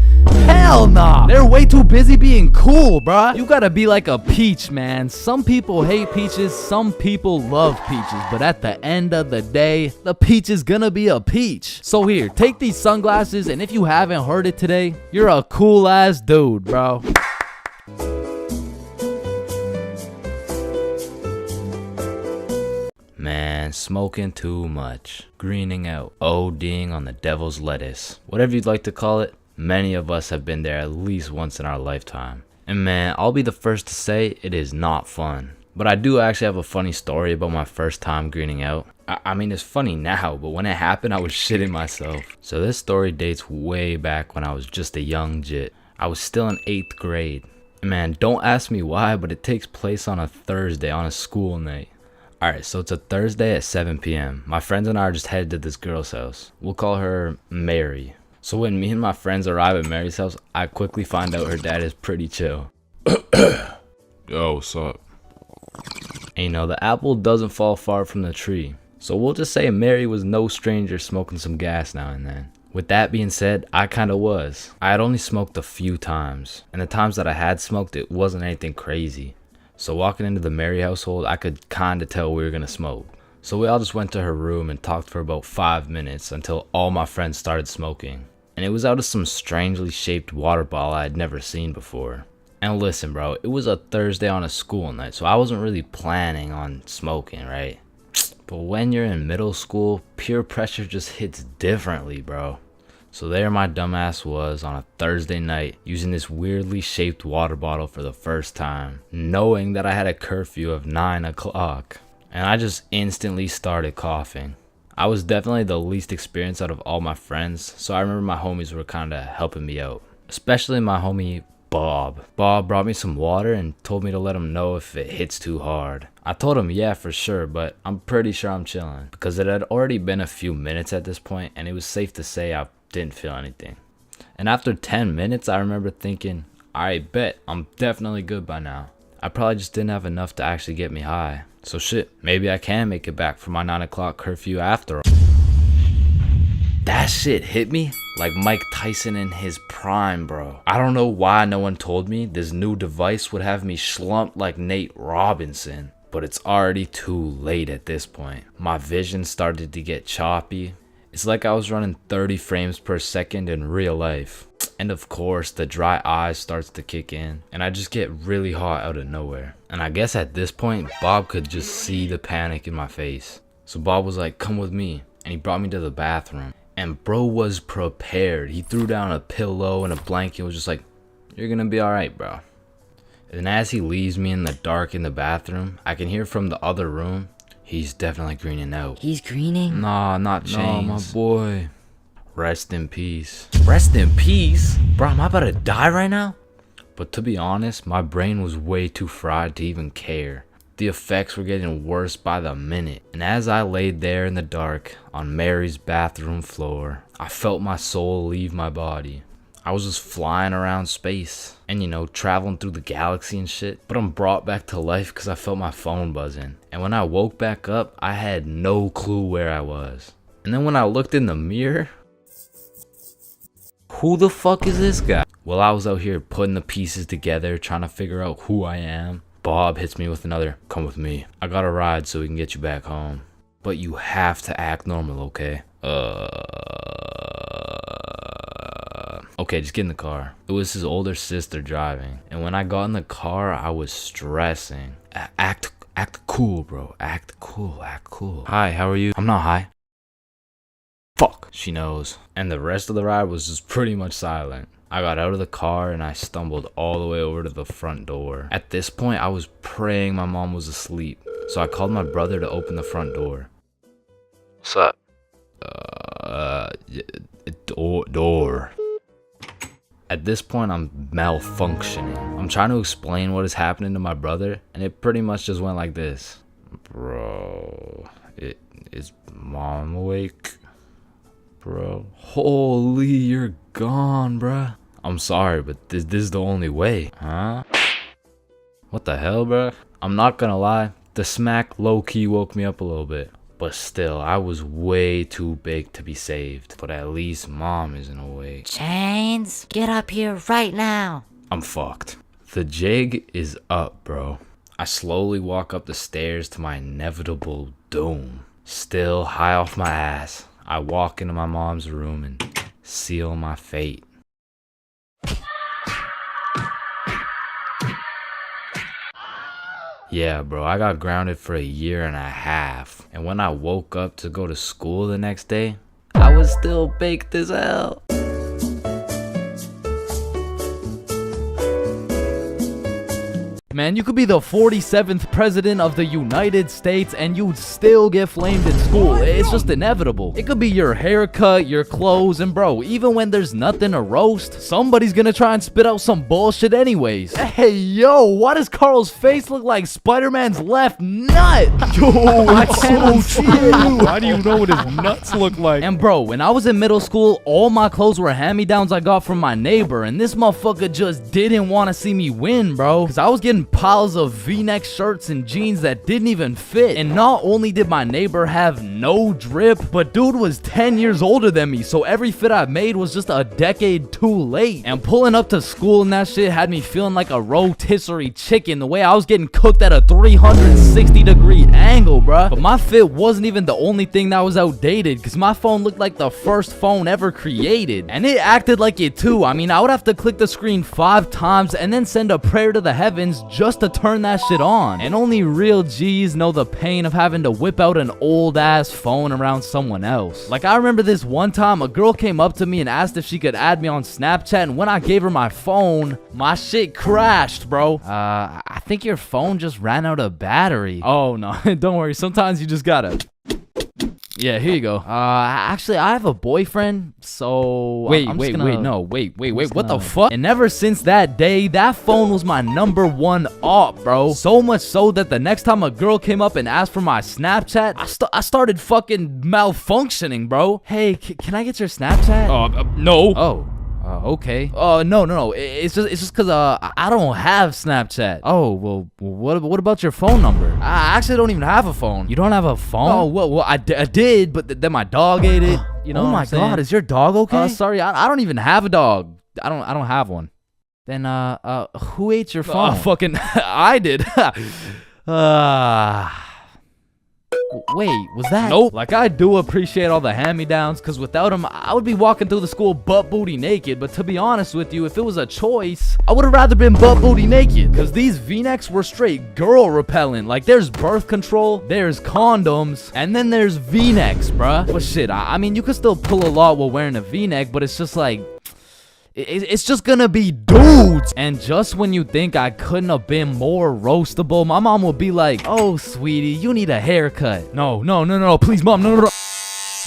Hell nah. They're way too busy being cool, bruh. You gotta be like a peach, man. Some people hate peaches, some people love peaches, but at the end of the day, the peach is gonna be a peach. So here, take these sunglasses, and if you haven't heard it today, you're a cool ass dude, bro. Man, smoking too much, greening out, ODing on the devil's lettuce, whatever you'd like to call it. Many of us have been there at least once in our lifetime. And man, I'll be the first to say it is not fun. But I do actually have a funny story about my first time greening out. I mean, it's funny now, but when it happened, I was shitting myself. So this story dates way back when I was just a young jit. I was still in 8th grade. And man, don't ask me why, but it takes place on a Thursday on a school night. Alright, so it's a Thursday at 7 p.m. My friends and I are just headed to this girl's house. We'll call her Mary. So when me and my friends arrive at Mary's house, I quickly find out her dad is pretty chill. Yo, what's up? And you know, the apple doesn't fall far from the tree. So we'll just say Mary was no stranger smoking some gas now and then. With that being said, I kinda was. I had only smoked a few times, and the times that I had smoked, it wasn't anything crazy. So walking into the Mary household, I could kinda tell we were gonna smoke. So we all just went to her room and talked for about 5 minutes until all my friends started smoking. And it was out of some strangely shaped water bottle I had never seen before. And listen, bro, it was a Thursday on a school night, so I wasn't really planning on smoking, right? But when you're in middle school, peer pressure just hits differently, bro. So there my dumbass was on a Thursday night using this weirdly shaped water bottle for the first time, knowing that I had a curfew of 9 o'clock. And I just instantly started coughing. I was definitely the least experienced out of all my friends, so I remember my homies were kinda helping me out. Especially my homie Bob. Bob brought me some water and told me to let him know if it hits too hard. I told him yeah for sure, but I'm pretty sure I'm chilling, because it had already been a few minutes at this point and it was safe to say I didn't feel anything. And after 10 minutes I remember thinking, alright, bet, I'm definitely good by now. I probably just didn't have enough to actually get me high. So shit, maybe I can make it back for my 9 o'clock curfew after all. That shit hit me like Mike Tyson in his prime, bro. I don't know why no one told me this new device would have me slumped like Nate Robinson, but it's already too late at this point. My vision started to get choppy. It's like I was running 30 frames per second in real life. And of course, the dry eyes starts to kick in, and I just get really hot out of nowhere. And I guess at this point, Bob could just see the panic in my face. So Bob was like, come with me, and he brought me to the bathroom. And bro was prepared. He threw down a pillow and a blanket and was just like, you're gonna be alright, bro. And as he leaves me in the dark in the bathroom, I can hear from the other room, he's definitely greening out. He's greening? Nah, not Chains. Nah, my boy. Rest in peace. Rest in peace? Bro, am I about to die right now? But to be honest, my brain was way too fried to even care. The effects were getting worse by the minute. And as I laid there in the dark on Mary's bathroom floor, I felt my soul leave my body. I was just flying around space and, you know, traveling through the galaxy and shit. But I'm brought back to life because I felt my phone buzzing. And when I woke back up, I had no clue where I was. And then when I looked in the mirror, who the fuck is this guy? Well, I was out here putting the pieces together, trying to figure out who I am. Bob hits me with another, come with me. I got a ride so we can get you back home. But you have to act normal, okay? Okay, Okay, just get in the car. It was his older sister driving. And when I got in the car, I was stressing. Act cool, bro. Act cool. Hi, how are you? I'm not high. Fuck. She knows. And the rest of the ride was just pretty much silent. I got out of the car and I stumbled all the way over to the front door. At this point, I was praying my mom was asleep. So I called my brother to open the front door. What's up? Door. At this point, I'm malfunctioning. I'm trying to explain what is happening to my brother, and it pretty much just went like this. Bro, is mom awake? Bro, holy, you're gone, bruh. I'm sorry, but this is the only way, huh? What the hell, bruh? I'm not gonna lie, the smack low-key woke me up a little bit. But still, I was way too big to be saved. But at least mom isn't awake. Chains, get up here right now. I'm fucked. The jig is up, bro. I slowly walk up the stairs to my inevitable doom. Still high off my ass, I walk into my mom's room and seal my fate. Yeah, bro, I got grounded for 1.5 years. And when I woke up to go to school the next day, I was still baked as hell. Man, you could be the 47th president of the United States and you'd still get flamed in school. It's just inevitable. It could be your haircut, your clothes, and bro, even when there's nothing to roast, somebody's gonna try and spit out some bullshit anyways. Hey, yo, why does Carl's face look like Spider-Man's left nut? Yo, I can't see it. Why do you know what his nuts look like? And bro, when I was in middle school, all my clothes were hand-me-downs I got from my neighbor, and this motherfucker just didn't want to see me win, bro, because I was getting piles of V-neck shirts and jeans that didn't even fit. And not only did my neighbor have no drip, but dude was 10 years older than me, so every fit I made was just a decade too late. And pulling up to school and that shit had me feeling like a rotisserie chicken, the way I was getting cooked at a 360-degree angle, bruh. But my fit wasn't even the only thing that was outdated, because my phone looked like the first phone ever created. And it acted like it too. I mean, I would have to click the screen 5 times and then send a prayer to the heavens just to turn that shit on. And only real G's know the pain of having to whip out an old ass phone around someone else. Like, I remember this one time a girl came up to me and asked if she could add me on Snapchat, and when I gave her my phone, my shit crashed, bro. I think your phone just ran out of battery. Oh no, don't worry, sometimes you just gotta... Yeah, here you go. Actually, I have a boyfriend, so... Wait, what the fuck? And ever since that day, that phone was my #1 op, bro. So much so that the next time a girl came up and asked for my Snapchat, I started fucking malfunctioning, bro. Hey, can I get your Snapchat? No. Oh. Okay. No. It's just because I don't have Snapchat. Oh, well, what about your phone number? I actually don't even have a phone. You don't have a phone? Oh, well, I did, but then my dog ate it. You know? Oh my God, is your dog okay? Sorry, I don't even have a dog. I don't have one. Then who ate your phone? Fucking I did. Wait, was that? Nope. Like, I do appreciate all the hand-me-downs, because without them, I would be walking through the school butt-booty naked. But to be honest with you, if it was a choice, I would have rather been butt-booty naked, because these V-necks were straight girl-repellent. Like, there's birth control, there's condoms, and then there's V-necks, bruh. But shit, I mean, you could still pull a lot while wearing a V-neck, but it's just like... It's just gonna be dudes. And just when you think I couldn't have been more roastable, my mom will be like, oh, sweetie, you need a haircut. No, please, mom, no.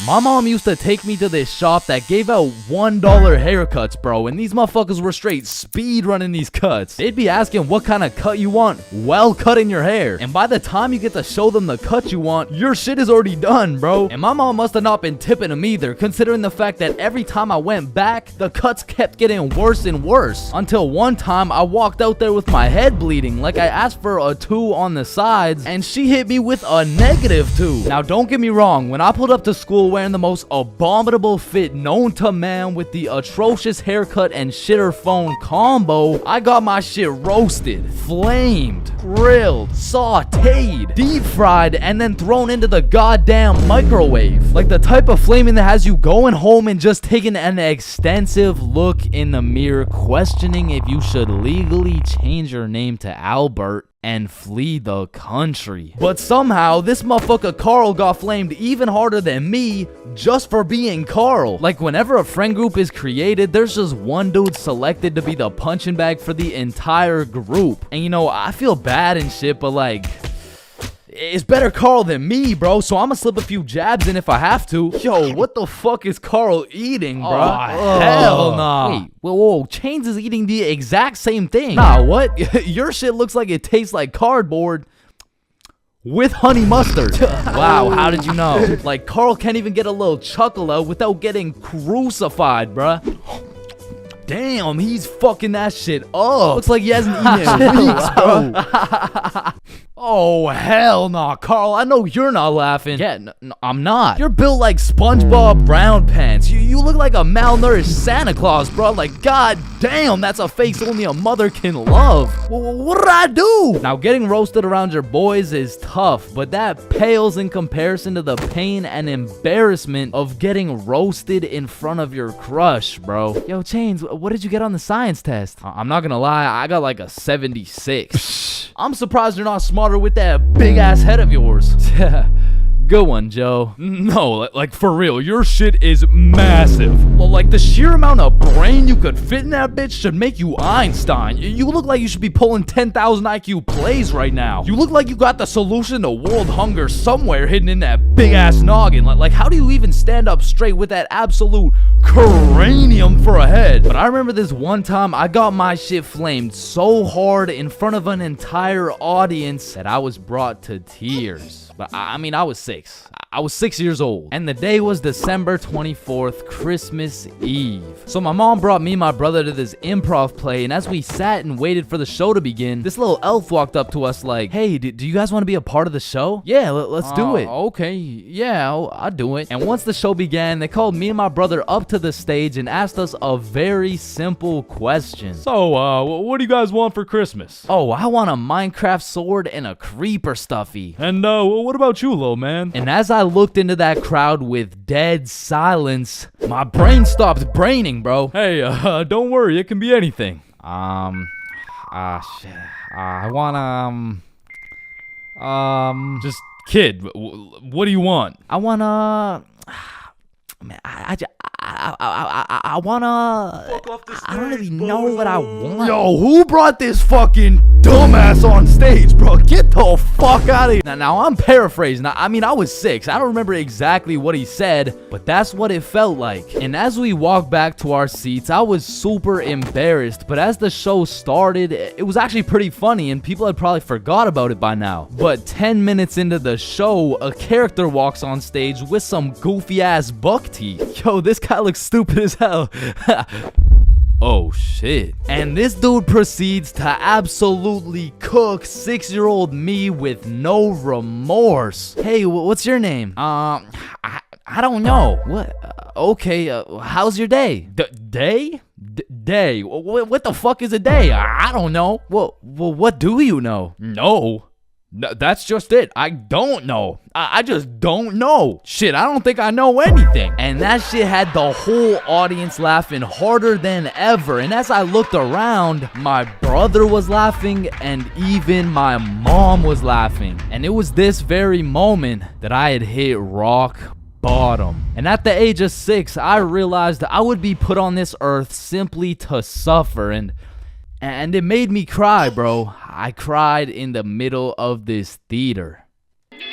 My mom used to take me to this shop that gave out $1 haircuts, bro, and these motherfuckers were straight speed running these cuts. They'd be asking what kind of cut you want while cutting your hair, and by the time you get to show them the cut you want, your shit is already done, bro. And my mom must have not been tipping them either, considering the fact that every time I went back, the cuts kept getting worse and worse, until one time I walked out there with my head bleeding, like I asked for a 2 on the sides, and she hit me with a -2. Now don't get me wrong, when I pulled up to school school wearing the most abominable fit known to man with the atrocious haircut and shitter phone combo, I got my shit roasted, flamed, grilled, sauteed, deep fried, and then thrown into the goddamn microwave. Like the type of flaming that has you going home and just taking an extensive look in the mirror, questioning if you should legally change your name to Albert and flee the country. But somehow, this motherfucker Carl got flamed even harder than me just for being Carl. Like, whenever a friend group is created, there's just one dude selected to be the punching bag for the entire group. And you know, I feel bad and shit, but like, it's better Carl than me, bro, so I'ma slip a few jabs in if I have to. Yo, what the fuck is Carl eating, bro? Oh, hell nah. Wait, whoa, Chains is eating the exact same thing. Nah, what? Your shit looks like it tastes like cardboard with honey mustard. Wow, how did you know? Like, Carl can't even get a little chuckle out without getting crucified, bruh. Damn, he's fucking that shit up. Looks like he hasn't eaten in weeks, bro. Oh, hell nah, Carl. I know you're not laughing. Yeah, no, I'm not. You're built like SpongeBob Brown Pants. You look like a malnourished Santa Claus, bro. Like, god damn, that's a face only a mother can love. What did I do? Now, getting roasted around your boys is tough, but that pales in comparison to the pain and embarrassment of getting roasted in front of your crush, bro. Yo, Chains, what did you get on the science test? I'm not gonna lie, I got like a 76. I'm surprised you're not smarter with that big ass head of yours. Good one, Joe. No, like for real, your shit is massive. Well, like the sheer amount of brain you could fit in that bitch should make you Einstein. You look like you should be pulling 10,000 IQ plays right now. You look like you got the solution to world hunger somewhere hidden in that big ass noggin. Like how do you even stand up straight with that absolute cranium for a head? But I remember this one time I got my shit flamed so hard in front of an entire audience that I was brought to tears. But I mean, I was 6. I was 6 years old. And the day was December 24th, Christmas Eve. So my mom brought me and my brother to this improv play, and as we sat and waited for the show to begin, this little elf walked up to us like, hey, do you guys want to be a part of the show? Yeah, let's do it. Okay, yeah, I'll do it. And once the show began, they called me and my brother up to the stage and asked us a very simple question. So, what do you guys want for Christmas? Oh, I want a Minecraft sword and a creeper stuffy. And, what about you, little man? And as I looked into that crowd with dead silence, my brain stopped braining, bro. Hey, don't worry, it can be anything. Shit. I want, Just, kid, what do you want? I wanna... Man, I wanna... I don't really know what I want. Yo, who brought this fucking dumbass on stage, bro? Get the fuck out of here. Now I'm paraphrasing. I mean, I was 6. I don't remember exactly what he said, but that's what it felt like. And as we walked back to our seats, I was super embarrassed. But as the show started, it was actually pretty funny, and people had probably forgot about it by now. But 10 minutes into the show, a character walks on stage with some goofy-ass buck teeth. Yo, this guy looks stupid as hell. Oh shit. And this dude proceeds to absolutely cook 6-year-old me with no remorse. Hey, what's your name? I don't know. What? Okay, how's your day? Day? Day? What the fuck is a day? I don't know. Well, what do you know? No. That's just it. I don't know. I just don't know. Shit, I don't think I know anything. And that shit had the whole audience laughing harder than ever. And as I looked around, my brother was laughing and even my mom was laughing. And it was this very moment that I had hit rock bottom. And at the age of 6, I realized I would be put on this earth simply to suffer, and it made me cry, bro. I cried in the middle of this theater.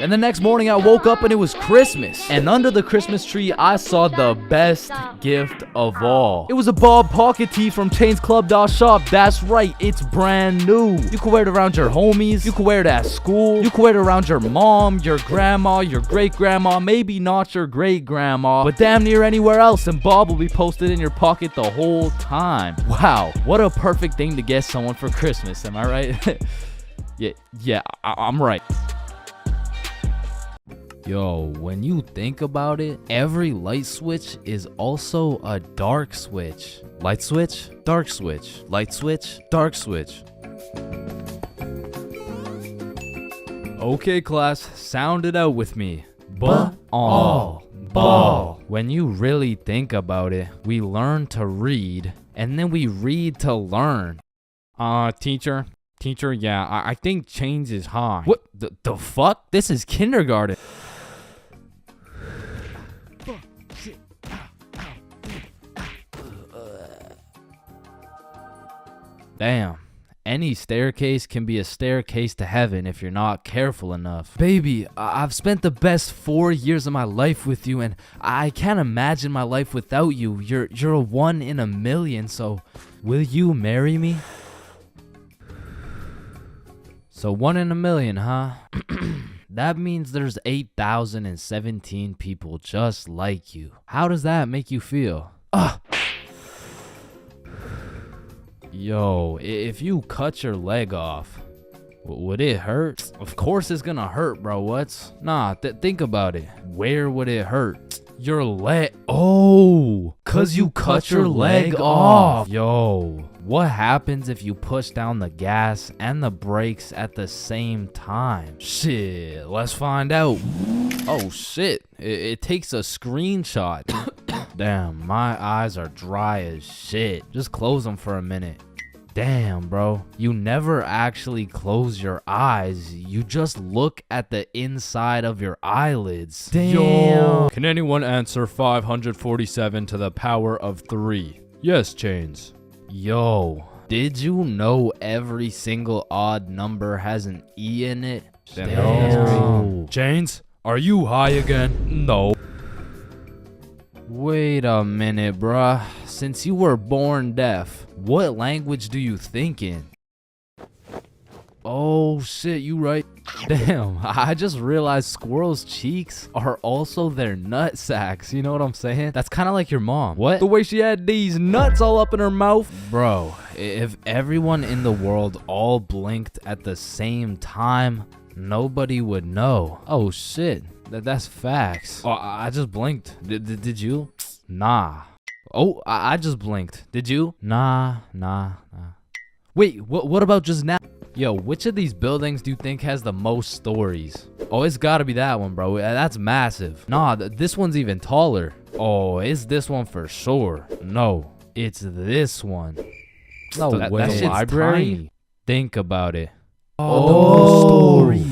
And the next morning I woke up and it was Christmas. And under the Christmas tree I saw the best gift of all. It was a Bob pocket tee from ChainsClub.shop. That's right, it's brand new. You can wear it around your homies. You can wear it at school. You can wear it around your mom, your grandma, your great-grandma, maybe not your great-grandma, but damn near anywhere else, and Bob will be posted in your pocket the whole time. Wow, what a perfect thing to get someone for Christmas, am I right? Yeah, I'm right. Yo, when you think about it, every light switch is also a dark switch. Light switch, dark switch, light switch, dark switch. Okay, class, sound it out with me. Ball. When you really think about it, we learn to read, and then we read to learn. Teacher, yeah, I think Chains is high. What the fuck? This is kindergarten. Damn. Any staircase can be a staircase to heaven if you're not careful enough. Baby, I've spent the best 4 years of my life with you, and I can't imagine my life without you. You're a 1 in a million, so will you marry me? So 1 in a million, huh? That means there's 8,017 people just like you. How does that make you feel? Yo, if you cut your leg off, would it hurt? Of course it's gonna hurt, bro. What's? Nah, think about it. Where would it hurt? Your leg. Oh, cause you cut your leg off. Yo, what happens if you push down the gas and the brakes at the same time? Shit, let's find out. Oh shit, it takes a screenshot. Damn, my eyes are dry as shit. Just close them for a minute. Damn, bro. You never actually close your eyes. You just look at the inside of your eyelids. Damn. Yo. Can anyone answer 547 to the power of 3? Yes, Chains. Yo, did you know every single odd number has an E in it? Damn. Chains, are you high again? No. Wait a minute, bruh. Since you were born deaf, what language do you think in? Oh shit, you right. Damn, I just realized squirrels' cheeks are also their nut sacks. You know what I'm saying? That's kind of like your mom. What? The way she had these nuts all up in her mouth. Bro, if everyone in the world all blinked at the same time, nobody would know. Oh shit. That's facts. Oh, I just blinked. Did you? Nah. Oh, I just blinked. Did you? Nah. Wait, what about just now? Yo, which of these buildings do you think has the most stories? Oh, it's gotta be that one, bro. That's massive. Nah, this one's even taller. Oh, it's this one for sure. No, it's this one. No way. That shit's Library? tiny. Think about it. Oh, story.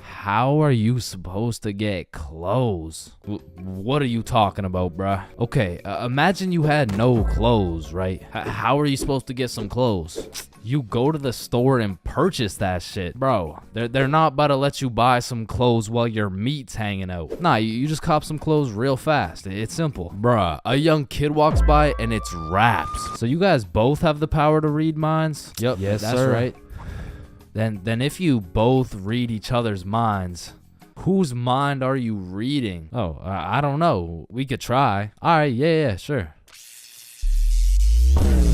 How are you supposed to get clothes? What are you talking about, bruh? Okay, imagine you had no clothes, right? How are you supposed to get some clothes? You go to the store and purchase that shit. Bro, they're not about to let you buy some clothes while your meat's hanging out. Nah, you just cop some clothes real fast. It's simple. Bruh, a young kid walks by and it's raps. So you guys both have the power to read minds? Yep, yes, that's sir. Right. Then if you both read each other's minds, whose mind are you reading? Oh, I don't know. We could try. All right, yeah, sure.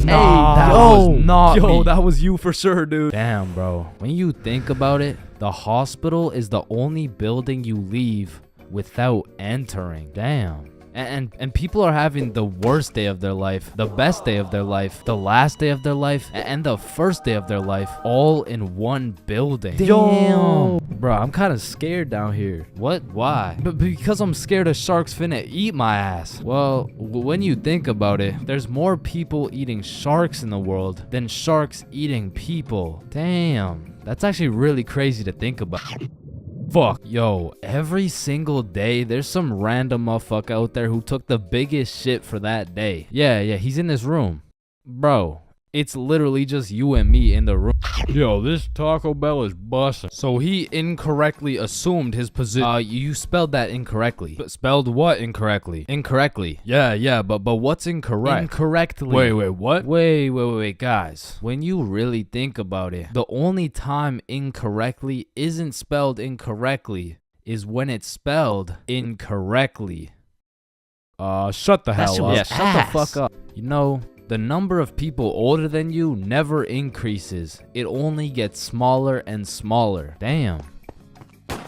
Nah, that was not me. That was you for sure, dude. Damn, bro. When you think about it, the hospital is the only building you leave without entering. Damn. And people are having the worst day of their life, the best day of their life, the last day of their life, and the first day of their life, all in one building. Damn. Bro, I'm kind of scared down here. What? Why? But because I'm scared a shark's finna eat my ass. Well, when you think about it, there's more people eating sharks in the world than sharks eating people. Damn. That's actually really crazy to think about. Fuck. Yo, every single day, there's some random motherfucker out there who took the biggest shit for that day. Yeah, he's in this room. Bro, it's literally just you and me in the room. Yo, this Taco Bell is busting. So he incorrectly assumed his position. You spelled that incorrectly. But spelled what incorrectly? Incorrectly. Yeah, but what's incorrect? Incorrectly. Wait, what? Wait, guys. When you really think about it, the only time incorrectly isn't spelled incorrectly is when it's spelled incorrectly. Shut the hell up. Yeah, shut the fuck up. You know, the number of people older than you never increases. It only gets smaller and smaller. Damn.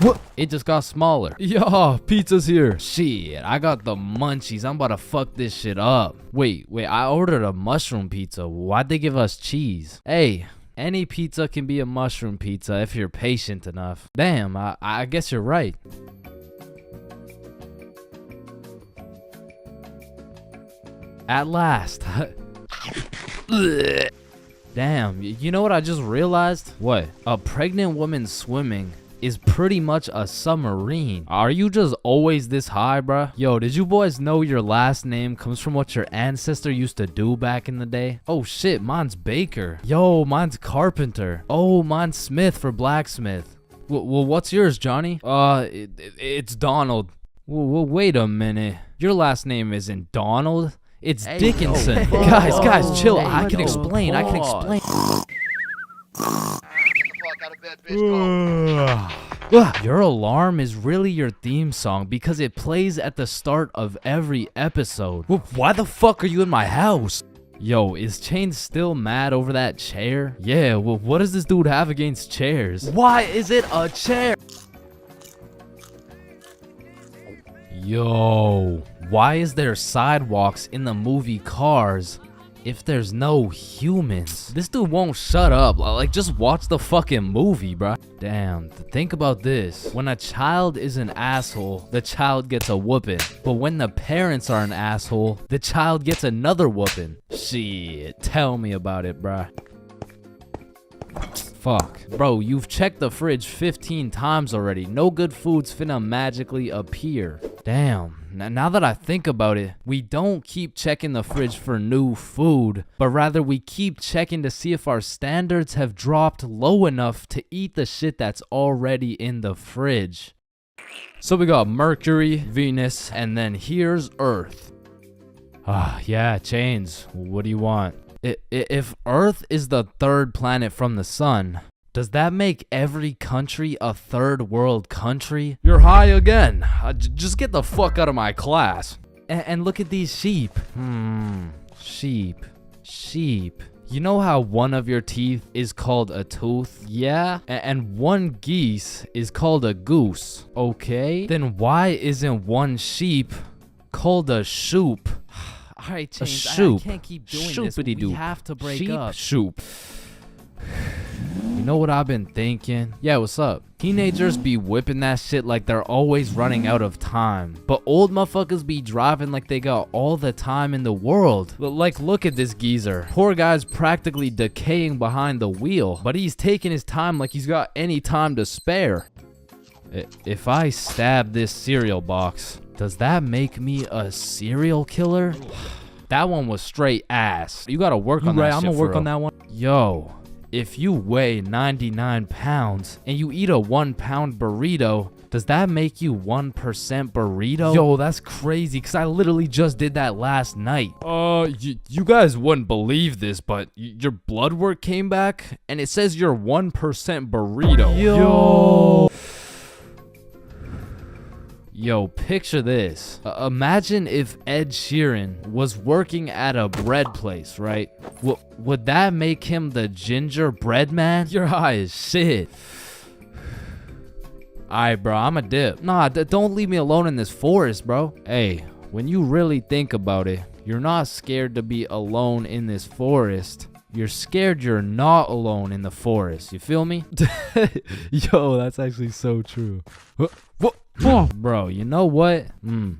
What? It just got smaller. Yo, pizza's here. Shit, I got the munchies. I'm about to fuck this shit up. Wait, I ordered a mushroom pizza. Why'd they give us cheese? Hey, any pizza can be a mushroom pizza if you're patient enough. Damn, I guess you're right. At last. Damn, you know what I just realized? What? A pregnant woman swimming is pretty much a submarine. Are you just always this high, bruh? Yo, did you boys know your last name comes from what your ancestor used to do back in the day? Oh shit, mine's Baker. Yo, mine's Carpenter. Oh, mine's Smith for blacksmith. Well, what's yours, Johnny? It's Donald. Well, wait a minute. Your last name isn't Donald. It's Dickinson. Guys, chill. I can explain. Your alarm is really your theme song because it plays at the start of every episode. Why the fuck are you in my house? Yo, is Chains still mad over that chair? Yeah, well, what does this dude have against chairs? Why is it a chair? Yo, why is there sidewalks in the movie Cars if there's no humans? This dude won't shut up. Like, just watch the fucking movie, bruh. Damn, think about this. When a child is an asshole, the child gets a whooping. But when the parents are an asshole, the child gets another whooping. Shit, tell me about it, bruh. Fuck. Bro, you've checked the fridge 15 times already. No good food's finna magically appear. Damn. Now that I think about it, we don't keep checking the fridge for new food, but rather we keep checking to see if our standards have dropped low enough to eat the shit that's already in the fridge. So we got Mercury, Venus, and then here's Earth. Yeah, Chains. What do you want? If Earth is the third planet from the sun, does that make every country a third world country? You're high again. Just get the fuck out of my class. And look at these sheep. Sheep. You know how one of your teeth is called a tooth? Yeah? And one geese is called a goose. Okay? Then why isn't one sheep called a shoop? Alright, Chains, I can't keep doing this. We have to break up. Shoop. You know what I've been thinking? Yeah, what's up? Teenagers be whipping that shit like they're always running out of time. But old motherfuckers be driving like they got all the time in the world. Like, look at this geezer. Poor guy's practically decaying behind the wheel. But he's taking his time like he's got any time to spare. If I stab this cereal box, does that make me a serial killer? That one was straight ass. You gotta work on that shit. I'm gonna work on that one. Yo, if you weigh 99 pounds and you eat a 1 pound burrito, does that make you 1% burrito? Yo, that's crazy, because I literally just did that last night. You guys wouldn't believe this, but your blood work came back and it says you're 1% burrito. Yo, picture this. Imagine if Ed Sheeran was working at a bread place, right? Would that make him the gingerbread man? You're high as shit. Alright, bro, I'm a dip. Nah, don't leave me alone in this forest, bro. Hey, when you really think about it, you're not scared to be alone in this forest. You're scared you're not alone in the forest. You feel me? Yo, that's actually so true. Bro, you know what?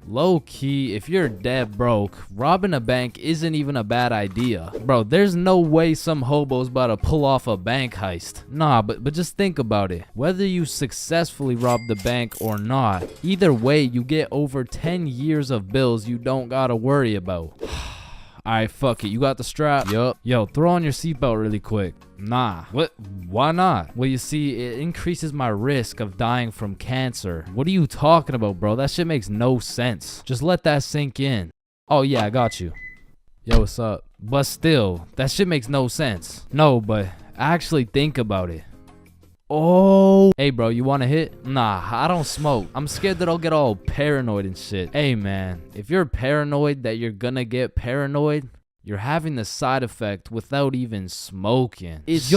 Low key, if you're dead broke, robbing a bank isn't even a bad idea. Bro, there's no way some hobo's about to pull off a bank heist. Nah, but just think about it. Whether you successfully rob the bank or not, either way, you get over 10 years of bills you don't gotta worry about. Alright, fuck it. You got the strap? Yup. Yo, throw on your seatbelt really quick. Nah. What? Why not? Well, you see, it increases my risk of dying from cancer. What are you talking about, bro? That shit makes no sense. Just let that sink in. Oh, yeah, I got you. Yo, what's up? But still, that shit makes no sense. No, but actually think about it. Oh, hey bro, you want to hit? Nah, I don't smoke. I'm scared that I'll get all paranoid and shit. Hey man, if you're paranoid that you're gonna get paranoid, you're having the side effect without even smoking. It's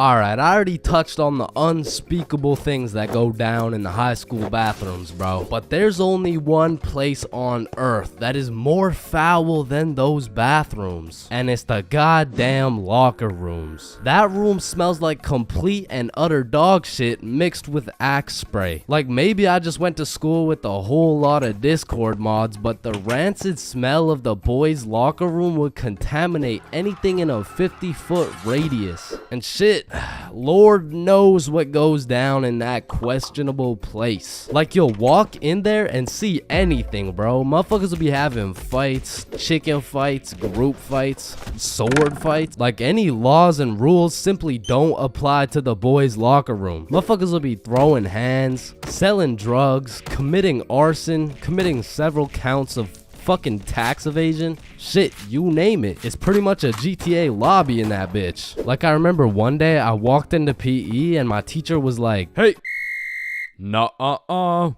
Alright, I already touched on the unspeakable things that go down in the high school bathrooms, bro. But there's only one place on earth that is more foul than those bathrooms. And it's the goddamn locker rooms. That room smells like complete and utter dog shit mixed with Axe spray. Like maybe I just went to school with a whole lot of Discord mods, but the rancid smell of the boys' locker room would contaminate anything in a 50-foot radius. And shit, Lord knows what goes down in that questionable place. Like you'll walk in there and see anything, bro. Motherfuckers will be having fights, chicken fights, group fights, sword fights. Like any laws and rules simply don't apply to the boys' locker room. Motherfuckers will be throwing hands, selling drugs, committing arson, committing several counts of fucking tax evasion. Shit, you name it. It's pretty much a GTA lobby in that bitch. Like I remember one day I walked into PE and my teacher was like, "Hey,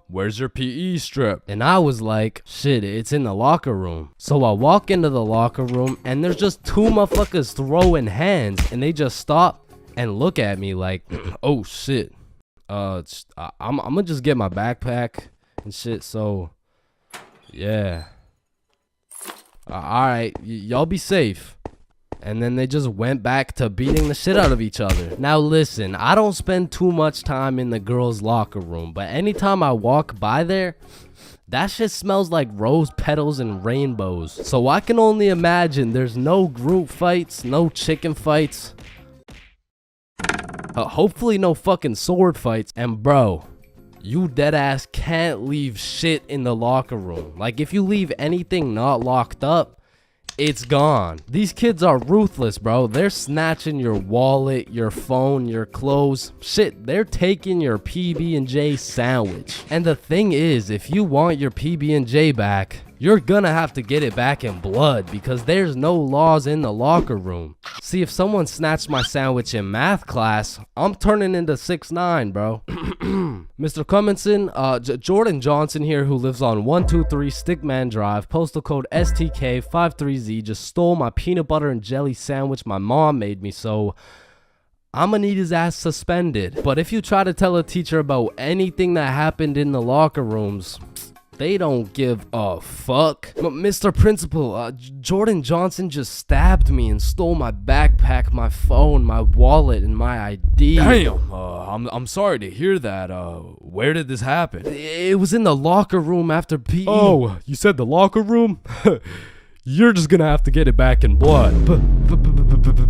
where's your PE strip?" And I was like, "Shit, it's in the locker room." So I walk into the locker room and there's just two motherfuckers throwing hands and they just stop and look at me like, "Oh shit. I'm gonna just get my backpack and shit, so yeah. Alright, y'all be safe." And then they just went back to beating the shit out of each other. Now listen, I don't spend too much time in the girls' locker room, but anytime I walk by there, that shit smells like rose petals and rainbows. So I can only imagine there's no group fights, no chicken fights, hopefully no fucking sword fights. And bro, you deadass can't leave shit in the locker room. Like if you leave anything not locked up, it's gone. These kids are ruthless, bro. They're snatching your wallet, your phone, your clothes. Shit, they're taking your PB&J sandwich. And the thing is, if you want your PB&J back, you're gonna have to get it back in blood because there's no laws in the locker room. See, if someone snatched my sandwich in math class, I'm turning into 6'9", bro. Mr. Cumminson, Jordan Johnson here, who lives on 123 Stickman Drive, postal code STK53Z, just stole my peanut butter and jelly sandwich my mom made me, so I'm gonna need his ass suspended. But if you try to tell a teacher about anything that happened in the locker rooms, they don't give a fuck. Mr. Principal, Jordan Johnson just stabbed me and stole my backpack, my phone, my wallet, and my ID. Damn, I'm sorry to hear that. Where did this happen? It was in the locker room after PE. Oh, you said the locker room? You're just gonna have to get it back in blood.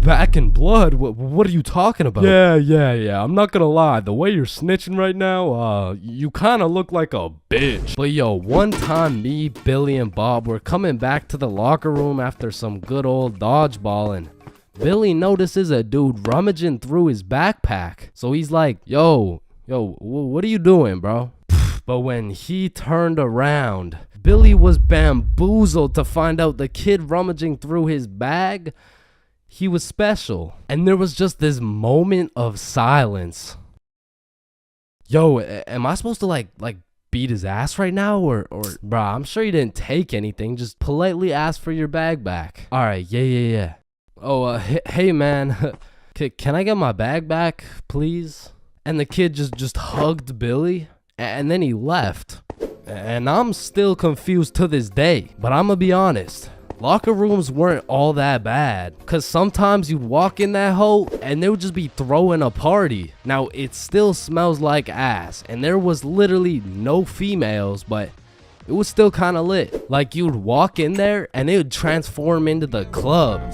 Back in blood? What are you talking about? Yeah. I'm not gonna lie. The way you're snitching right now, you kind of look like a bitch. But yo, one time me, Billy, and Bob were coming back to the locker room after some good old dodgeball, and Billy notices a dude rummaging through his backpack. So he's like, yo, what are you doing, bro? But when he turned around, Billy was bamboozled to find out the kid rummaging through his bag, he was special. And there was just this moment of silence. Yo, am I supposed to like beat his ass right now? Or bruh, I'm sure he didn't take anything. Just politely ask for your bag back. Alright, yeah. Oh, hey man, can I get my bag back, please? And the kid just hugged Billy, and then he left. And I'm still confused to this day. But I'm gonna be honest, locker rooms weren't all that bad. Cause sometimes you'd walk in that hole and they would just be throwing a party. Now it still smells like ass, and there was literally no females, but it was still kinda lit. Like you'd walk in there and it would transform into the club.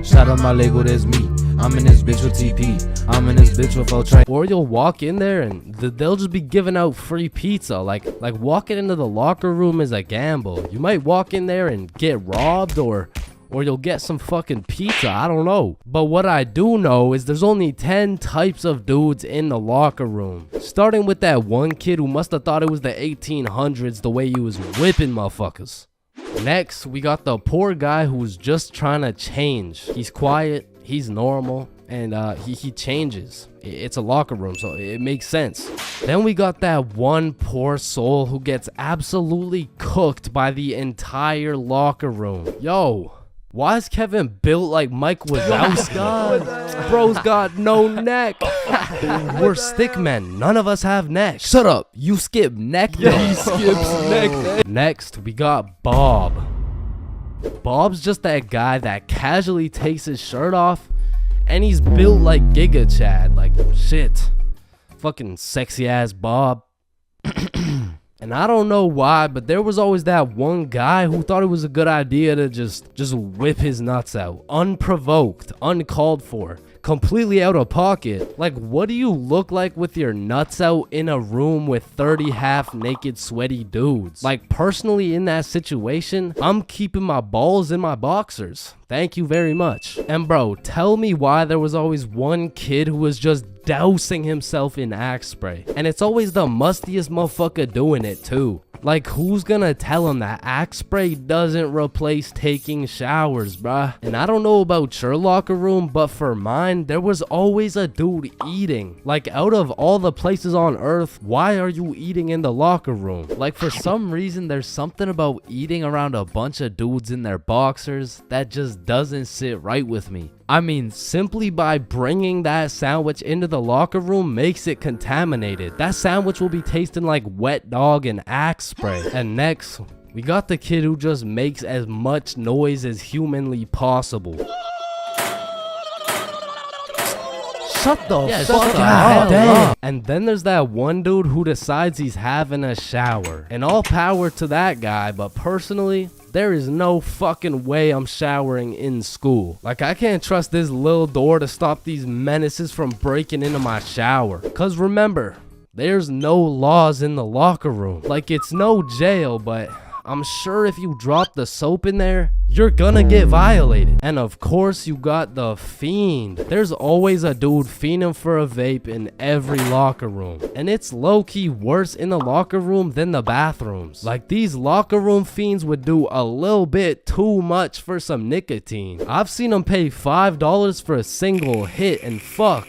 Shout out my Lego, there's me. I'm in this bitch with TP. I'm in this bitch with Ultra. Or you'll walk in there and they'll just be giving out free pizza. Like walking into the locker room is a gamble. You might walk in there and get robbed, or you'll get some fucking pizza. I don't know. But what I do know is there's only 10 types of dudes in the locker room. Starting with that one kid who must have thought it was the 1800s the way he was whipping motherfuckers. Next, we got the poor guy who's just trying to change. He's quiet, he's normal, and he changes. It's a locker room, so it makes sense. Then we got that one poor soul who gets absolutely cooked by the entire locker room. Yo, Why is Kevin built like Mike Wazowski? Bro's got no neck. We're stickmen. None of us have necks. Shut up. You skip neck day. He skips neck day. Next, we got Bob. Bob's just that guy that casually takes his shirt off, and he's built like Giga Chad. Like, shit. Fucking sexy ass Bob. And I don't know why, but there was always that one guy who thought it was a good idea to just whip his nuts out. Unprovoked, uncalled for, completely out of pocket. Like, what do you look like with your nuts out in a room with 30 half-naked sweaty dudes? Like, personally in that situation, I'm keeping my balls in my boxers. Thank you very much. And bro, tell me why there was always one kid who was just dousing himself in Axe spray. And it's always the mustiest motherfucker doing it too. Like, who's gonna tell him that Axe spray doesn't replace taking showers, bruh? And I don't know about your locker room, but for mine, there was always a dude eating. Like, out of all the places on earth, why are you eating in the locker room? Like, for some reason, there's something about eating around a bunch of dudes in their boxers that just doesn't sit right with me. I mean, simply by bringing that sandwich into the locker room makes it contaminated. That sandwich will be tasting like wet dog and Axe spray. And next, we got the kid who just makes as much noise as humanly possible. Shut the fuck up. And then there's that one dude who decides he's having a shower. And all power to that guy, but personally, there is no fucking way I'm showering in school. Like, I can't trust this little door to stop these menaces from breaking into my shower. Cause remember, there's no laws in the locker room. Like, it's no jail, but I'm sure if you drop the soap in there, you're gonna get violated. And of course, you got the fiend. There's always a dude fiending for a vape in every locker room. And it's low-key worse in the locker room than the bathrooms. Like, these locker room fiends would do a little bit too much for some nicotine. I've seen them pay $5 for a single hit, and fuck,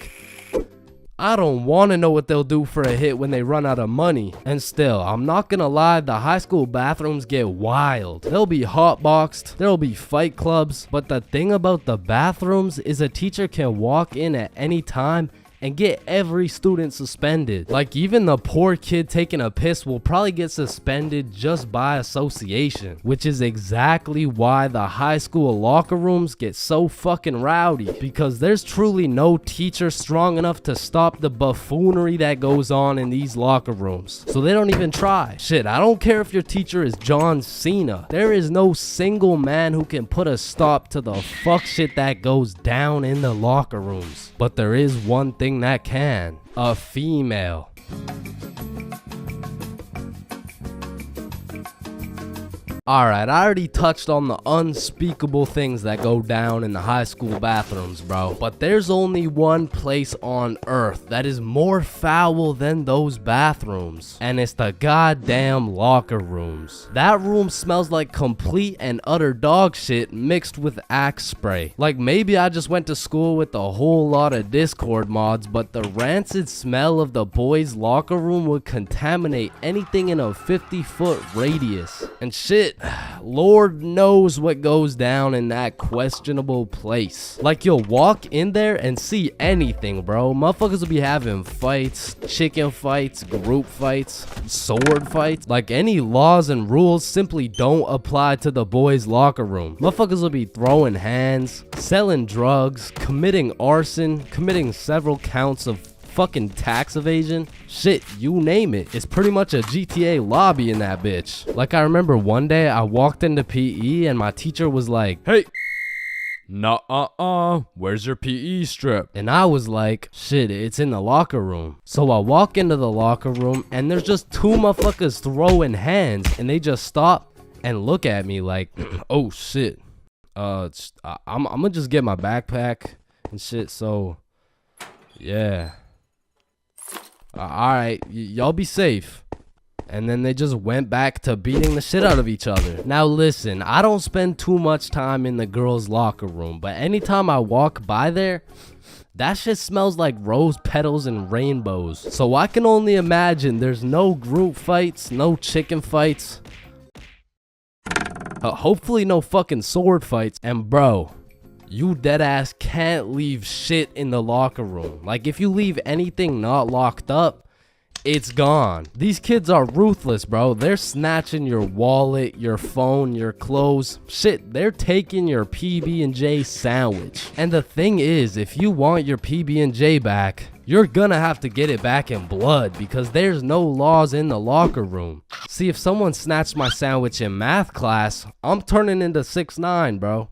I don't want to know what they'll do for a hit when they run out of money. And still, I'm not gonna lie, the high school bathrooms get wild. They'll be hotboxed, there'll be fight clubs, but the thing about the bathrooms is a teacher can walk in at any time and get every student suspended. Like, even the poor kid taking a piss will probably get suspended just by association, which is exactly why the high school locker rooms get so fucking rowdy, because there's truly no teacher strong enough to stop the buffoonery that goes on in these locker rooms. So they don't even try. Shit, I don't care if your teacher is John Cena. There is no single man who can put a stop to the fuck shit that goes down in the locker rooms. But there is one thing that can: a female. Alright, I already touched on the unspeakable things that go down in the high school bathrooms, bro. But there's only one place on earth that is more foul than those bathrooms. And it's the goddamn locker rooms. That room smells like complete and utter dog shit mixed with Axe spray. Like, maybe I just went to school with a whole lot of Discord mods, but the rancid smell of the boys' locker room would contaminate anything in a 50-foot radius. And shit, Lord knows what goes down in that questionable place. Like, you'll walk in there and see anything, bro. Motherfuckers will be having fights, chicken fights, group fights, sword fights. Like, any laws and rules simply don't apply to the boys' locker room. Motherfuckers will be throwing hands, selling drugs, committing arson, committing several counts of fucking tax evasion. Shit, you name it. It's pretty much a GTA lobby in that bitch. Like, I remember one day I walked into PE and my teacher was like, "Hey, where's your PE strip?" And I was like, "Shit, it's in the locker room." So I walk into the locker room and there's just two motherfuckers throwing hands, and they just stop and look at me like, "Oh shit, I'm gonna just get my backpack and shit, so yeah. Alright, y'all be safe." And then they just went back to beating the shit out of each other. Now listen, I don't spend too much time in the girls' locker room, but anytime I walk by there, that shit smells like rose petals and rainbows. So I can only imagine there's no group fights, no chicken fights. Hopefully no fucking sword fights. And bro, you deadass can't leave shit in the locker room. Like, if you leave anything not locked up, it's gone. These kids are ruthless, bro. They're snatching your wallet, your phone, your clothes. Shit, they're taking your PB&J sandwich. And the thing is, if you want your PB&J back, you're gonna have to get it back in blood because there's no laws in the locker room. See, if someone snatched my sandwich in math class, I'm turning into 6'9", bro.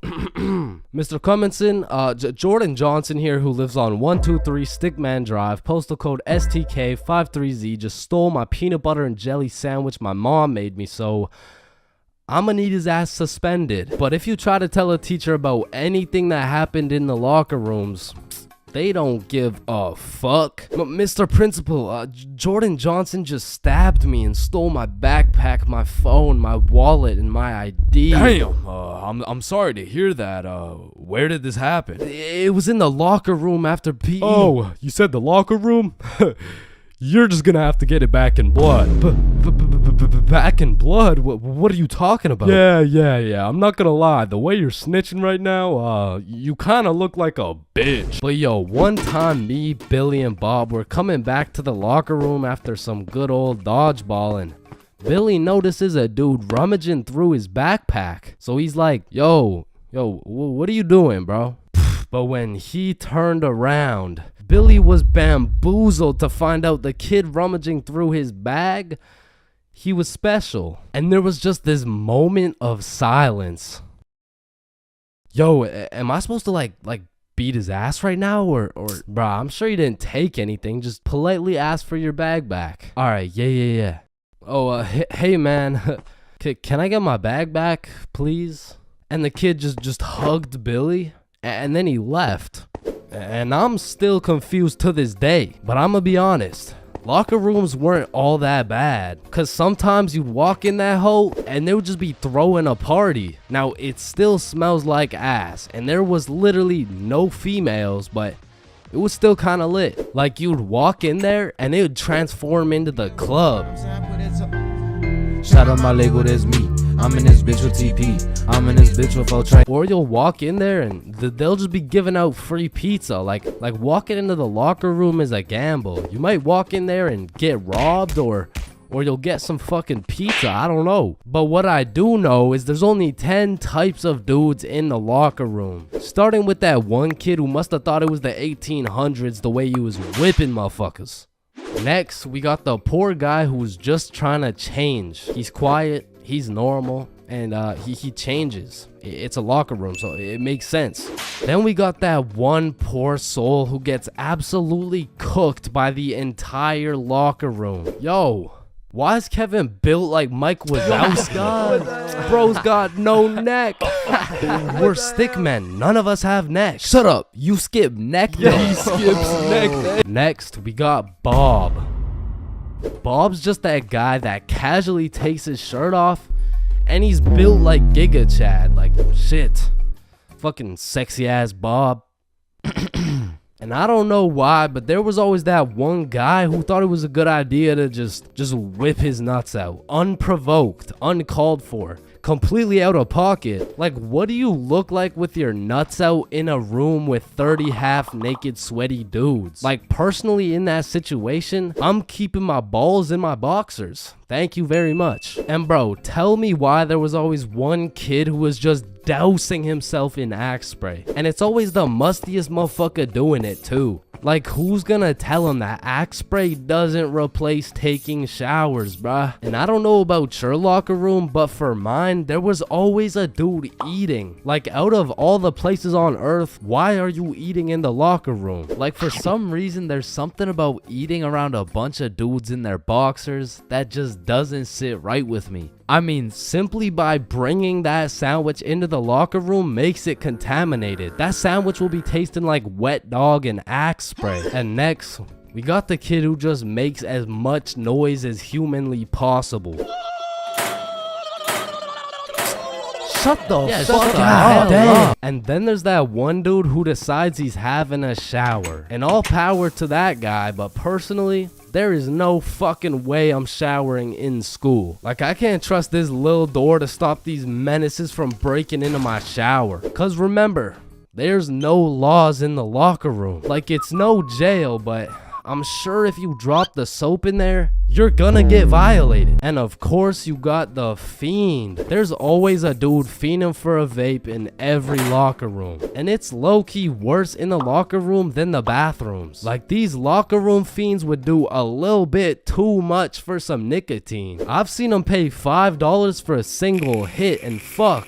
Mr. Cumminson, Jordan Johnson here, who lives on 123 Stickman Drive, postal code STK53Z, just stole my peanut butter and jelly sandwich my mom made me, so I'ma need his ass suspended. But if you try to tell a teacher about anything that happened in the locker rooms, they don't give a fuck. Mr. Principal, Jordan Johnson just stabbed me and stole my backpack, my phone, my wallet, and my ID. Damn, I'm sorry to hear that. Where did this happen? It was in the locker room after PE. Oh, you said the locker room? You're just gonna have to get it back in blood. Back in blood? What are you talking about? Yeah. I'm not gonna lie. The way you're snitching right now, you kind of look like a bitch. But yo, one time me, Billy, and Bob were coming back to the locker room after some good old dodgeball, and Billy notices a dude rummaging through his backpack. So he's like, yo, what are you doing, bro? But when he turned around, Billy was bamboozled to find out the kid rummaging through his bag, he was special. And there was just this moment of silence. Yo, am I supposed to like beat his ass right now? Or bruh, I'm sure you didn't take anything. Just politely ask for your bag back. All right, yeah. Oh, hey man, can I get my bag back, please? And the kid just hugged Billy, and then he left. And I'm still confused to this day. But I'm gonna be honest, locker rooms weren't all that bad. Cause sometimes you'd walk in that hole and they would just be throwing a party. Now it still smells like ass, and there was literally no females, but it was still kinda lit. Like, you'd walk in there and it would transform into the club. Shout out my Lego, that's me. I'm in this bitch with TP. I'm in this bitch with Ultra. Or you'll walk in there and they'll just be giving out free pizza. Like walking into the locker room is a gamble. You might walk in there and get robbed, or you'll get some fucking pizza. I don't know. But what I do know is there's only 10 types of dudes in the locker room. Starting with that one kid who must have thought it was the 1800s the way he was whipping motherfuckers. Next, we got the poor guy who's just trying to change. He's quiet, he's normal, and he changes. It's a locker room, so it makes sense. Then we got that one poor soul who gets absolutely cooked by the entire locker room. Yo, why is Kevin built like Mike Wazowski? Bro's got no neck. We're stickmen. None of us have necks. Shut up. You skip neck day. Yeah, he skips neck day. Next, we got Bob. Bob's just that guy that casually takes his shirt off, and he's built like Giga Chad. Like, shit. Fucking sexy ass Bob. And I don't know why, but there was always that one guy who thought it was a good idea to just whip his nuts out. Unprovoked, uncalled for, completely out of pocket. Like, what do you look like with your nuts out in a room with 30 half-naked sweaty dudes? Like, personally in that situation, I'm keeping my balls in my boxers. Thank you very much. And bro, tell me why there was always one kid who was just dousing himself in Axe spray. And it's always the mustiest motherfucker doing it too. Like, who's gonna tell him that Axe spray doesn't replace taking showers, bruh? And I don't know about your locker room, but for mine, there was always a dude eating. Like, out of all the places on earth, why are you eating in the locker room? Like, for some reason, there's something about eating around a bunch of dudes in their boxers that just doesn't sit right with me. I mean, simply by bringing that sandwich into the locker room makes it contaminated. That sandwich will be tasting like wet dog and Axe spray. And next, we got the kid who just makes as much noise as humanly possible. Shut the fuck up. And then there's that one dude who decides he's having a shower. And all power to that guy, but personally, There is no fucking way I'm showering in school. Like, I can't trust this little door to stop these menaces from breaking into my shower. Cause remember, there's no laws in the locker room. Like, it's no jail, but I'm sure if you drop the soap in there, you're gonna get violated. And of course you got the fiend. There's always a dude fiending for a vape in every locker room. And it's low-key worse in the locker room than the bathrooms. Like, these locker room fiends would do a little bit too much for some nicotine. I've seen them pay $5 for a single hit, and fuck,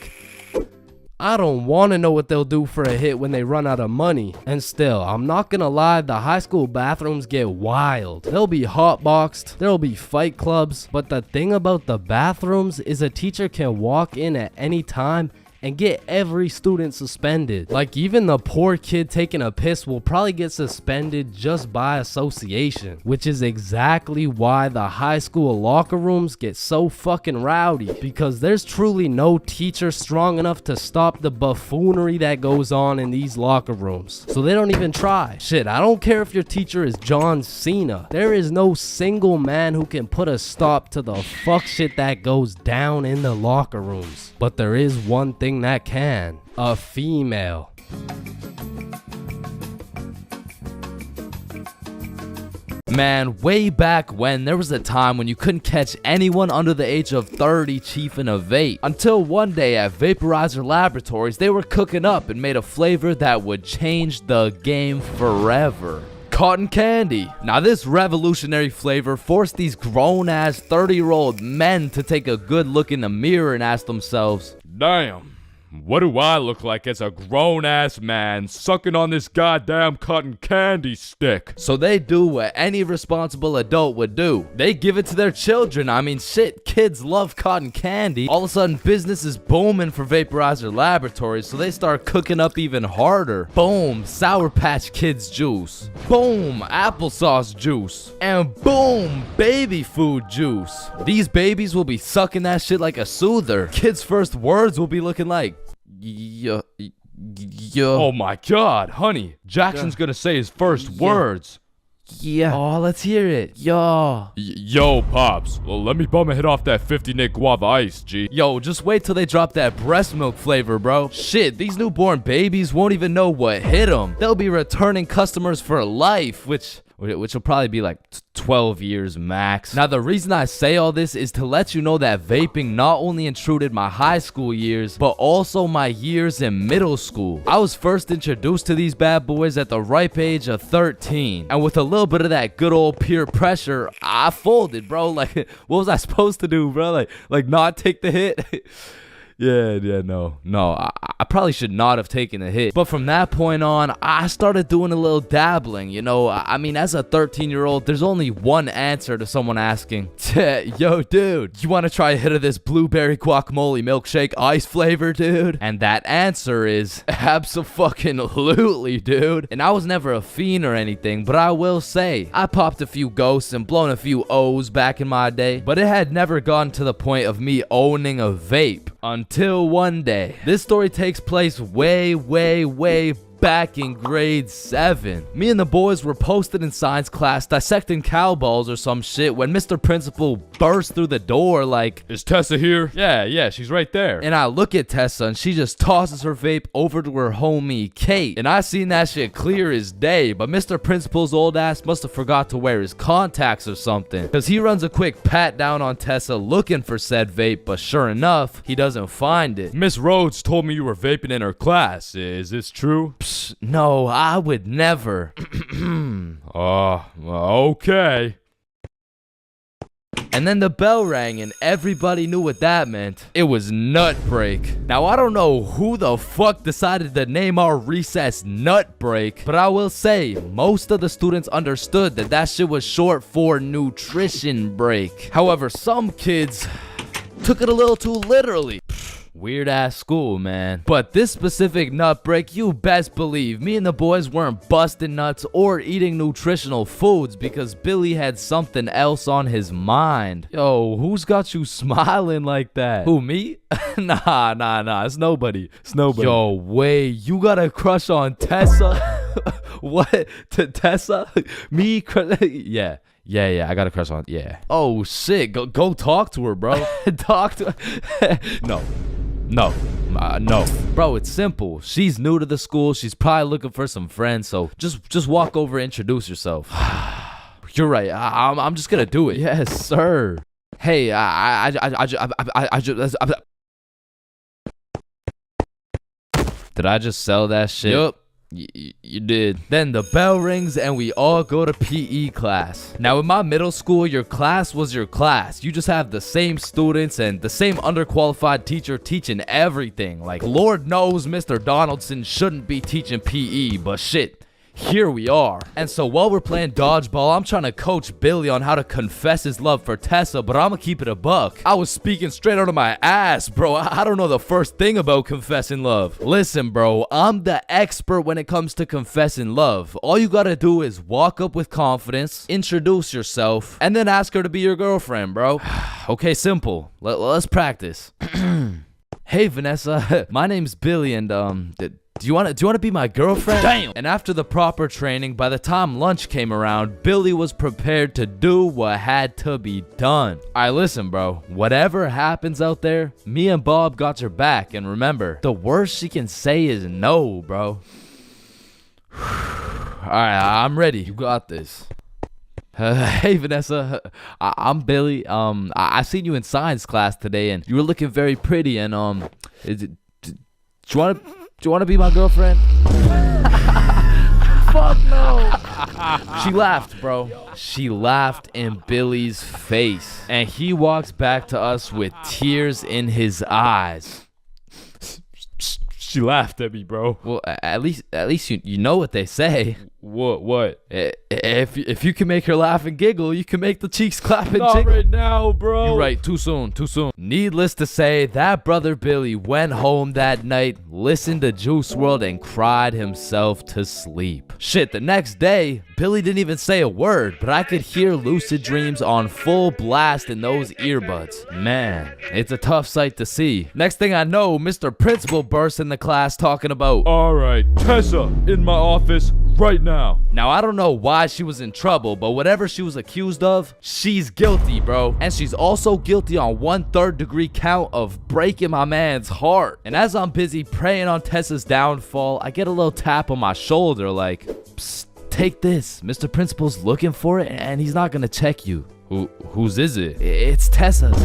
I don't want to know what they'll do for a hit when they run out of money. And still, I'm not gonna lie, the high school bathrooms get wild. They'll be hotboxed, there'll be fight clubs, but the thing about the bathrooms is a teacher can walk in at any time and get every student suspended. Like, even the poor kid taking a piss will probably get suspended just by association, which is exactly why the high school locker rooms get so fucking rowdy, because there's truly no teacher strong enough to stop the buffoonery that goes on in these locker rooms. So they don't even try. Shit, I don't care if your teacher is John Cena. There is no single man who can put a stop to the fuck shit that goes down in the locker rooms. But there is one thing that can: a female. Man, way back when, there was a time when you couldn't catch anyone under the age of 30 chiefing a vape. Until one day at Vaporizer Laboratories, they were cooking up and made a flavor that would change the game forever. Cotton candy. Now, this revolutionary flavor forced these grown-ass 30-year-old men to take a good look in the mirror and ask themselves, Damn, what do I look like as a grown-ass man sucking on this goddamn cotton candy stick? So they do what any responsible adult would do. They give it to their children. I mean, shit, kids love cotton candy. All of a sudden, business is booming for Vaporizer Laboratories, so they start cooking up even harder. Boom, Sour Patch Kids juice. Boom, applesauce juice. And boom, baby food juice. These babies will be sucking that shit like a soother. Kids' first words will be looking like, yo. Oh my god, honey, Jackson's gonna say his first words. Yeah. Oh, let's hear it. Yo. Yo, Pops. Well, let me bum a hit off that 50 Nick Guava Ice, G. Yo, just wait till they drop that breast milk flavor, bro. Shit, these newborn babies won't even know what hit them. They'll be returning customers for life, which will probably be like 12 years max. Now, the reason I say all this is to let you know that vaping not only intruded my high school years, but also my years in middle school. I was first introduced to these bad boys at the ripe age of 13. And with a little bit of that good old peer pressure, I folded, bro. Like, what was I supposed to do, bro? Like not take the hit? No. I probably should not have taken the hit. But from that point on, I started doing a little dabbling, you know. I mean, as a 13-year-old, there's only one answer to someone asking, yo, dude, you want to try a hit of this blueberry guacamole milkshake ice flavor, dude? And that answer is abso-fucking-lutely, dude. And I was never a fiend or anything, but I will say, I popped a few ghosts and blown a few O's back in my day, but it had never gotten to the point of me owning a vape. Until one day. This story takes place way back in grade 7. Me and the boys were posted in science class dissecting cowballs or some shit when Mr. Principal burst through the door like, Is Tessa here? Yeah, she's right there. And I look at Tessa and she just tosses her vape over to her homie Kate. And I seen that shit clear as day, but Mr. Principal's old ass must have forgot to wear his contacts or something, because he runs a quick pat down on Tessa looking for said vape, but sure enough, he doesn't find it. Miss Rhodes told me you were vaping in her class. Is this true? No, I would never. Okay. And then the bell rang and everybody knew what that meant. It was nut break. Now, I don't know who the fuck decided to name our recess nut break, but I will say most of the students understood that that shit was short for nutrition break. However, some kids took it a little too literally. Weird ass school, man. But this specific nut break, you best believe me and the boys weren't busting nuts or eating nutritional foods because Billy had something else on his mind. Yo, who's got you smiling like that? Who, me? Nah. It's nobody. Yo, wait, you got a crush on Tessa? What? To Tessa? Me? Yeah. Yeah, I got a crush on. Yeah. Oh shit, go talk to her, bro. Talk to No. No. Bro, it's simple. She's new to the school. She's probably looking for some friends. So just walk over and introduce yourself. You're right. I'm just gonna do it. Yes, sir. Hey, did I just sell that shit? Yup. You did. Then the bell rings and we all go to PE class. Now in my middle school, your class was your class. You just have the same students and the same underqualified teacher teaching everything. Like, Lord knows Mr. Donaldson shouldn't be teaching PE, but shit, here we are. And so while we're playing dodgeball, I'm trying to coach Billy on how to confess his love for Tessa, but I'ma keep it a buck. I was speaking straight out of my ass, bro. I don't know the first thing about confessing love. Listen, bro, I'm the expert when it comes to confessing love. All you gotta do is walk up with confidence, introduce yourself, and then ask her to be your girlfriend, bro. Okay, simple. Let's practice. Hey, Vanessa. My name's Billy, and do you want to be my girlfriend? Damn! And after the proper training, by the time lunch came around, Billy was prepared to do what had to be done. Alright, listen, bro. Whatever happens out there, me and Bob got your back. And remember, the worst she can say is no, bro. Alright, I'm ready. You got this. Hey, Vanessa. I'm Billy. I seen you in science class today, and you were looking very pretty. And do you want to be my girlfriend? Fuck no. She laughed, bro. She laughed in Billy's face. And he walks back to us with tears in his eyes. She laughed at me, bro. Well, at least you know what they say. What? If you can make her laugh and giggle, you can make the cheeks clap and Not jiggle. right now, bro. You're right. Too soon. Needless to say, that brother Billy went home that night, listened to Juice WRLD, and cried himself to sleep. Shit, the next day, Billy didn't even say a word, but I could hear Lucid Dreams on full blast in those earbuds. Man, it's a tough sight to see. Next thing I know, Mr. Principal bursts in the class talking about, all right, Tessa, in my office right now. Now, I don't know why she was in trouble, but whatever she was accused of, she's guilty, bro. And she's also guilty on 1/3 degree count of breaking my man's heart. And as I'm busy praying on Tessa's downfall, I get a little tap on my shoulder like, psst, take this. Mr. Principal's looking for it and he's not gonna check you. Whose is it? It's Tessa's.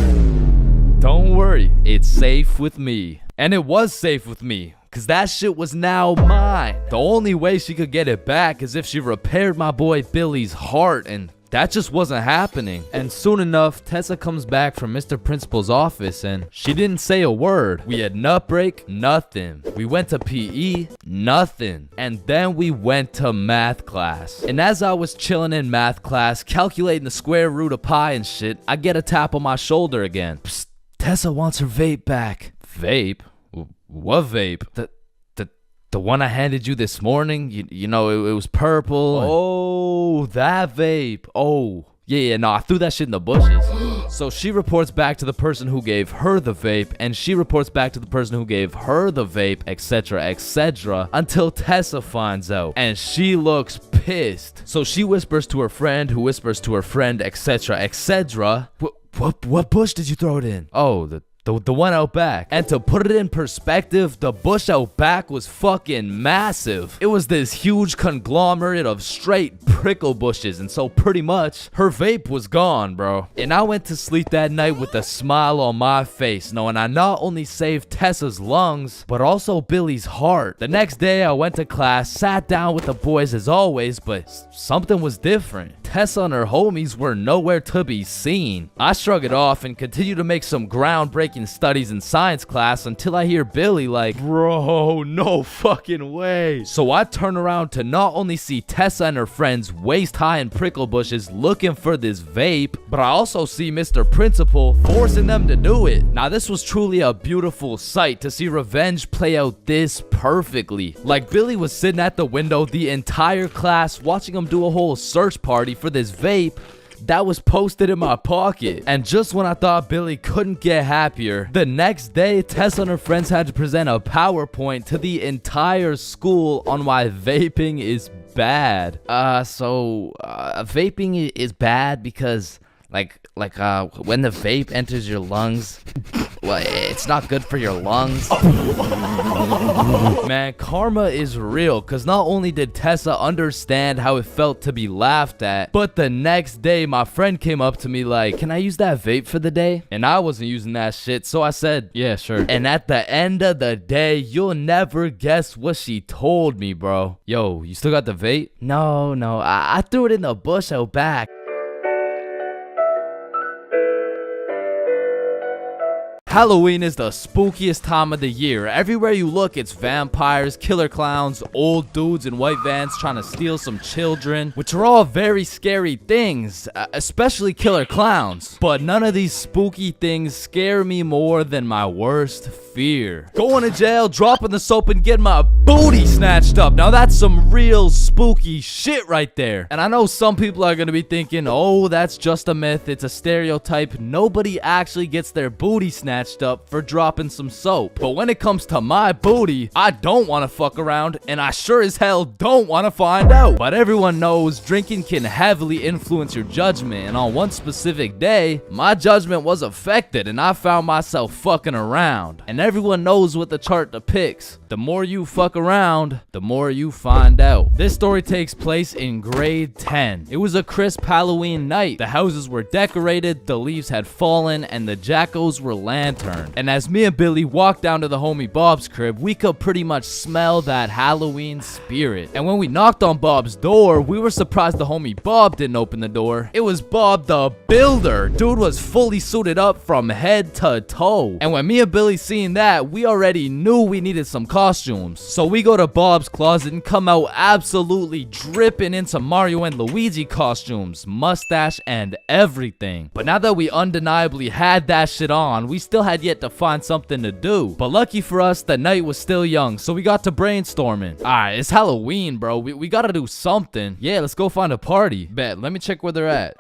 Don't worry, it's safe with me. And it was safe with me, cause that shit was now mine. The only way she could get it back is if she repaired my boy Billy's heart, and that just wasn't happening. And soon enough, Tessa comes back from Mr. Principal's office and she didn't say a word. We had nut break, nothing. We went to PE, nothing. And then we went to math class. And as I was chilling in math class, calculating the square root of pi and shit, I get a tap on my shoulder again. Psst, Tessa wants her vape back. Vape? What vape? The one I handed you this morning? You know, it was purple. Oh, that vape. Oh, yeah, no, I threw that shit in the bushes. So she reports back to the person who gave her the vape, and she reports back to the person who gave her the vape, etc., until Tessa finds out, and she looks pissed. So she whispers to her friend, who whispers to her friend, etc. What bush did you throw it in? Oh, the one out back. And to put it in perspective, the bush out back was fucking massive. It was this huge conglomerate of straight prickle bushes, and so pretty much her vape was gone, bro. And I went to sleep that night with a smile on my face, knowing I not only saved Tessa's lungs, but also Billy's heart. The next day I went to class, sat down with the boys as always, but something was different. Tessa and her homies were nowhere to be seen. I shrug it off and continue to make some groundbreaking studies in science class until I hear Billy like, bro, no fucking way. So I turn around to not only see Tessa and her friends waist high in prickle bushes looking for this vape, but I also see Mr. Principal forcing them to do it. Now this was truly a beautiful sight to see revenge play out this perfectly. Like Billy was sitting at the window the entire class watching him do a whole search party for this vape, that was posted in my pocket. And just when I thought Billy couldn't get happier, the next day, Tessa and her friends had to present a PowerPoint to the entire school on why vaping is bad. Vaping is bad because like when the vape enters your lungs, well, it's not good for your lungs. Man, karma is real, because not only did Tessa understand how it felt to be laughed at, but the next day my friend came up to me like, can I use that vape for the day? And I wasn't using that shit, so I said, yeah, sure. And at the end of the day, you'll never guess what she told me, bro. Yo, you still got the vape? No, I threw it in the bush out back. Halloween is the spookiest time of the year. Everywhere you look, it's vampires, killer clowns, old dudes in white vans trying to steal some children, which are all very scary things, especially killer clowns. But none of these spooky things scare me more than my worst fear. Going to jail, dropping the soap, and getting my booty snatched up. Now that's some real spooky shit right there. And I know some people are gonna be thinking, oh, that's just a myth, it's a stereotype. Nobody actually gets their booty snatched up for dropping some soap. But when it comes to my booty, I don't want to fuck around, and I sure as hell don't want to find out. But everyone knows drinking can heavily influence your judgment, and on one specific day, my judgment was affected and I found myself fucking around. And everyone knows what the chart depicts. The more you fuck around, the more you find out. This story takes place in grade 10. It was a crisp Halloween night. The houses were decorated, the leaves had fallen, and the jackos were lanterned. And as me and Billy walked down to the homie Bob's crib, we could pretty much smell that Halloween spirit. And when we knocked on Bob's door, we were surprised the homie Bob didn't open the door. It was Bob the Builder. Dude was fully suited up from head to toe. And when me and Billy seen that, we already knew we needed some costumes. So we go to Bob's closet and come out absolutely dripping in some Mario and Luigi costumes, mustache and everything. But now that we undeniably had that shit on, we still had yet to find something to do. But lucky for us, the night was still young, so we got to brainstorming. Alright, it's Halloween, bro. We gotta do something. Yeah, let's go find a party. Bet, let me check where they're at.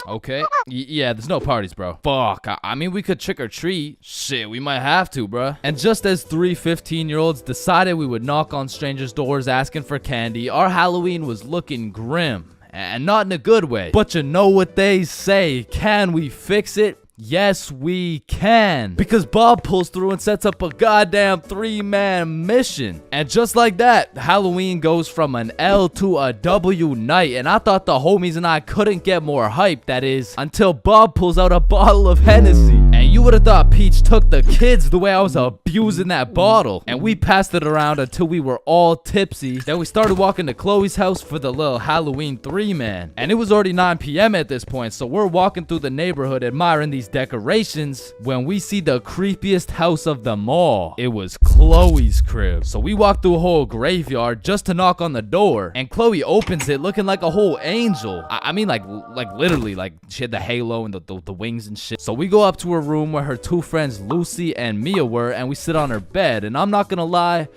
Okay. Yeah, there's no parties, bro. Fuck. I mean, we could trick or treat. Shit, we might have to, bro. And just as three 15-year-olds decided we would knock on strangers' doors asking for candy, our Halloween was looking grim. And not in a good way. But you know what they say. Can we fix it? Yes, we can. Because Bob pulls through and sets up a goddamn 3-man mission. And just like that, Halloween goes from an L to a W night. And I thought the homies and I couldn't get more hype, that is, until Bob pulls out a bottle of Hennessy. And you would have thought Peach took the kids the way I was abusing that bottle. And we passed it around until we were all tipsy. Then we started walking to Chloe's house for the little Halloween 3-man. And it was already 9 p.m. at this point, so we're walking through the neighborhood admiring these decorations when we see the creepiest house of them all. It was Chloe's crib. So we walked through a whole graveyard just to knock on the door, and Chloe opens it looking like a whole angel. I mean like literally, like she had the halo and the wings and shit. So we go up to her room where her two friends Lucy and Mia were, and we sit on her bed, and I'm not gonna lie,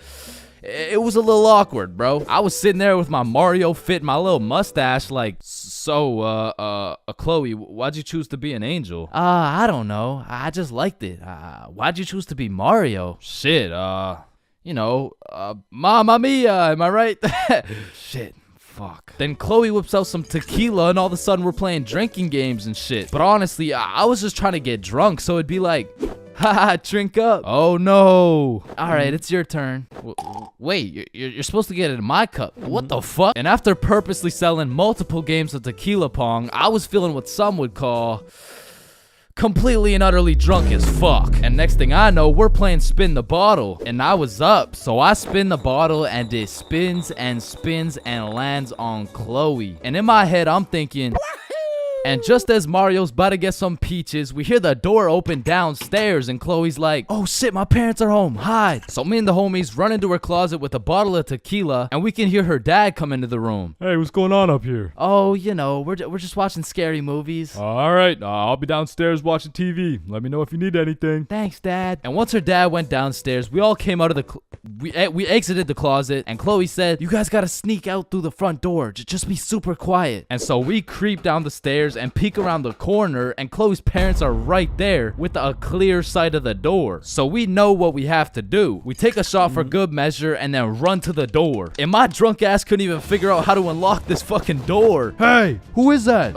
it was a little awkward, bro. I was sitting there with my Mario fit, my little mustache, like, so, Chloe, why'd you choose to be an angel? I don't know. I just liked it. Why'd you choose to be Mario? Shit, you know, Mamma Mia, am I right? Shit. Fuck. Then Chloe whips out some tequila and all of a sudden we're playing drinking games and shit. But honestly, I was just trying to get drunk, so it'd be like, haha, drink up. Oh no. Alright, it's your turn. Wait, you're supposed to get it in my cup. What the fuck? And after purposely selling multiple games of tequila pong, I was feeling what some would call completely and utterly drunk as fuck. And next thing I know, we're playing spin the bottle, and I was up, so I spin the bottle and it spins and spins and lands on Chloe. And in my head I'm thinking, And just as Mario's about to get some peaches, we hear the door open downstairs and Chloe's like, oh shit, my parents are home, hide. So me and the homies run into her closet with a bottle of tequila and we can hear her dad come into the room. Hey, what's going on up here? Oh, you know, we're just watching scary movies. All right, I'll be downstairs watching TV. Let me know if you need anything. Thanks, Dad. And once her dad went downstairs, we all came out of the we exited the closet and Chloe said, you guys gotta sneak out through the front door. Just be super quiet. And so we creep down the stairs and peek around the corner and Chloe's parents are right there with a clear sight of the door. So we know what we have to do. We take a shot for good measure and then run to the door. And my drunk ass couldn't even figure out how to unlock this fucking door. Hey, who is that?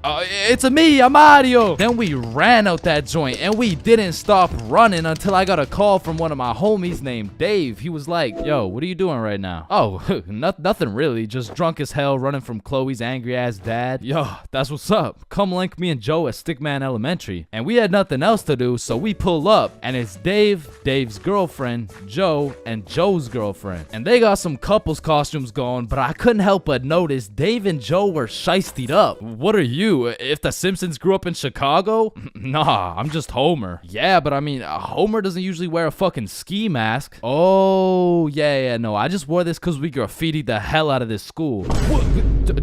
It's me, I'm Mario. Then we ran out that joint and we didn't stop running until I got a call from one of my homies named Dave. He was like, yo, what are you doing right now? Oh, nothing really, just drunk as hell running from Chloe's angry ass dad. Yo, that's what's up. Come link me and Joe at Stickman Elementary. And we had nothing else to do, so we pull up and it's Dave, Dave's girlfriend, Joe, and Joe's girlfriend. And they got some couples costumes going, but I couldn't help but notice Dave and Joe were shiestied up. What are you? If the Simpsons grew up in Chicago? Nah, I'm just Homer. Yeah, but I mean, Homer doesn't usually wear a fucking ski mask. Oh, yeah, no, I just wore this because we graffitied the hell out of this school. What?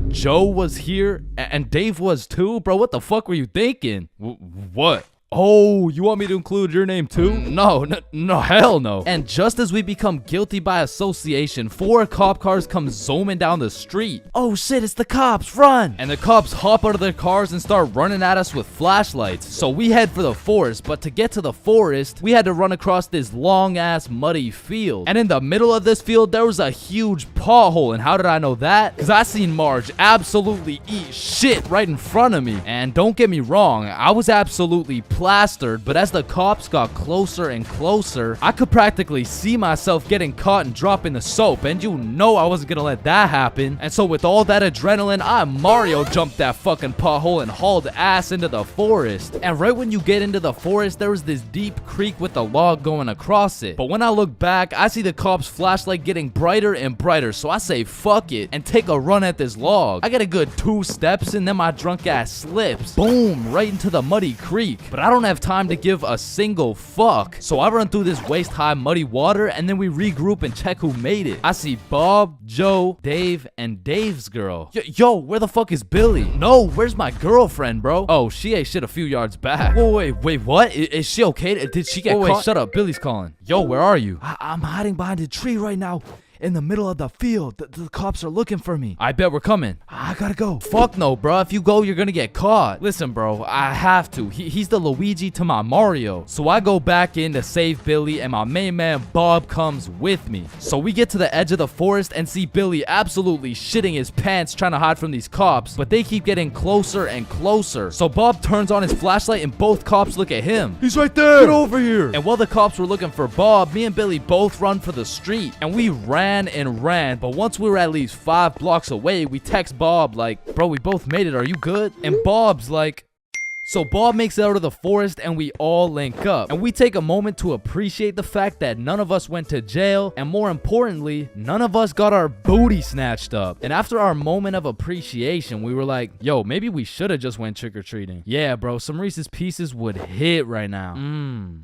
Joe was here and Dave was too? Bro, what the fuck were you thinking? What? Oh, you want me to include your name too? No, hell no. And just as we become guilty by association, 4 cop cars come zooming down the street. Oh shit, it's the cops, run! And the cops hop out of their cars and start running at us with flashlights. So we head for the forest, but to get to the forest, we had to run across this long ass muddy field. And in the middle of this field, there was a huge pothole. And how did I know that? Because I seen Marge absolutely eat shit right in front of me. And don't get me wrong, I was absolutely plastered, but as the cops got closer and closer, I could practically see myself getting caught and dropping the soap, and you know I wasn't gonna let that happen. And so with all that adrenaline, I Mario jumped that fucking pothole and hauled ass into the forest. And right when you get into the forest, there was this deep creek with a log going across it. But when I look back, I see the cops' flashlight getting brighter and brighter, so I say fuck it and take a run at this log. I get a good 2 steps and then my drunk ass slips. Boom, right into the muddy creek. But I don't have time to give a single fuck. So I run through this waist-high muddy water and then we regroup and check who made it. I see Bob, Joe, Dave, and Dave's girl. Yo, where the fuck is Billy? No, where's my girlfriend, bro? Oh, she ate shit a few yards back. Wait, what? Is she okay? Did she get caught? Wait, shut up. Billy's calling. Yo, where are you? I'm hiding behind a tree right now. In the middle of the field. The cops are looking for me. I bet we're coming. I gotta go. Fuck no, bro. If you go, you're gonna get caught. Listen, bro, I have to. He's the Luigi to my Mario. So I go back in to save Billy and my main man Bob comes with me. So we get to the edge of the forest and see Billy absolutely shitting his pants trying to hide from these cops, but they keep getting closer and closer. So Bob turns on his flashlight and both cops look at him. He's right there. Get over here. And while the cops were looking for Bob, me and Billy both run for the street and we ran, but once we were at least 5 blocks away, we text Bob like, bro, we both made it, are you good? And Bob's like, so Bob makes it out of the forest and we all link up. And we take a moment to appreciate the fact that none of us went to jail. And more importantly, none of us got our booty snatched up. And after our moment of appreciation, we were like, yo, maybe we should have just went trick-or-treating. Yeah, bro, some Reese's Pieces would hit right now.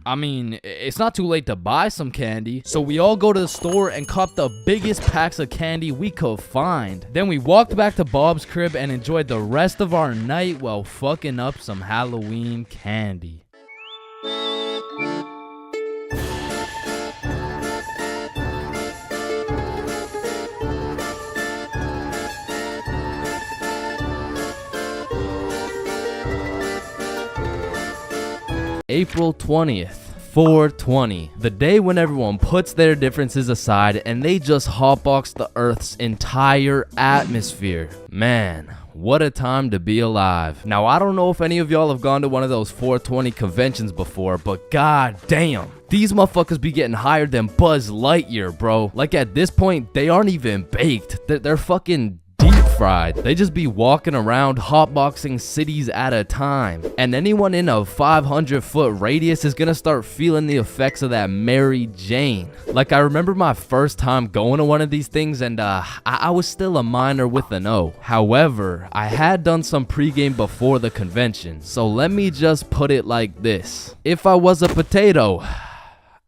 I mean, it's not too late to buy some candy. So we all go to the store and cop the biggest packs of candy we could find. Then we walked back to Bob's crib and enjoyed the rest of our night while fucking up some Halloween candy. April 20th. 420, the day when everyone puts their differences aside and they just hotbox the Earth's entire atmosphere. Man, what a time to be alive. Now, I don't know if any of y'all have gone to one of those 420 conventions before, but god damn, these motherfuckers be getting higher than Buzz Lightyear, bro. Like at this point, they aren't even baked. They're fucking deep fried. They just be walking around hotboxing cities at a time. And anyone in a 500-foot radius is gonna start feeling the effects of that Mary Jane. Like, I remember my first time going to one of these things, and I was still a minor with an O. However, I had done some pregame before the convention, so let me just put it like this. If I was a potato,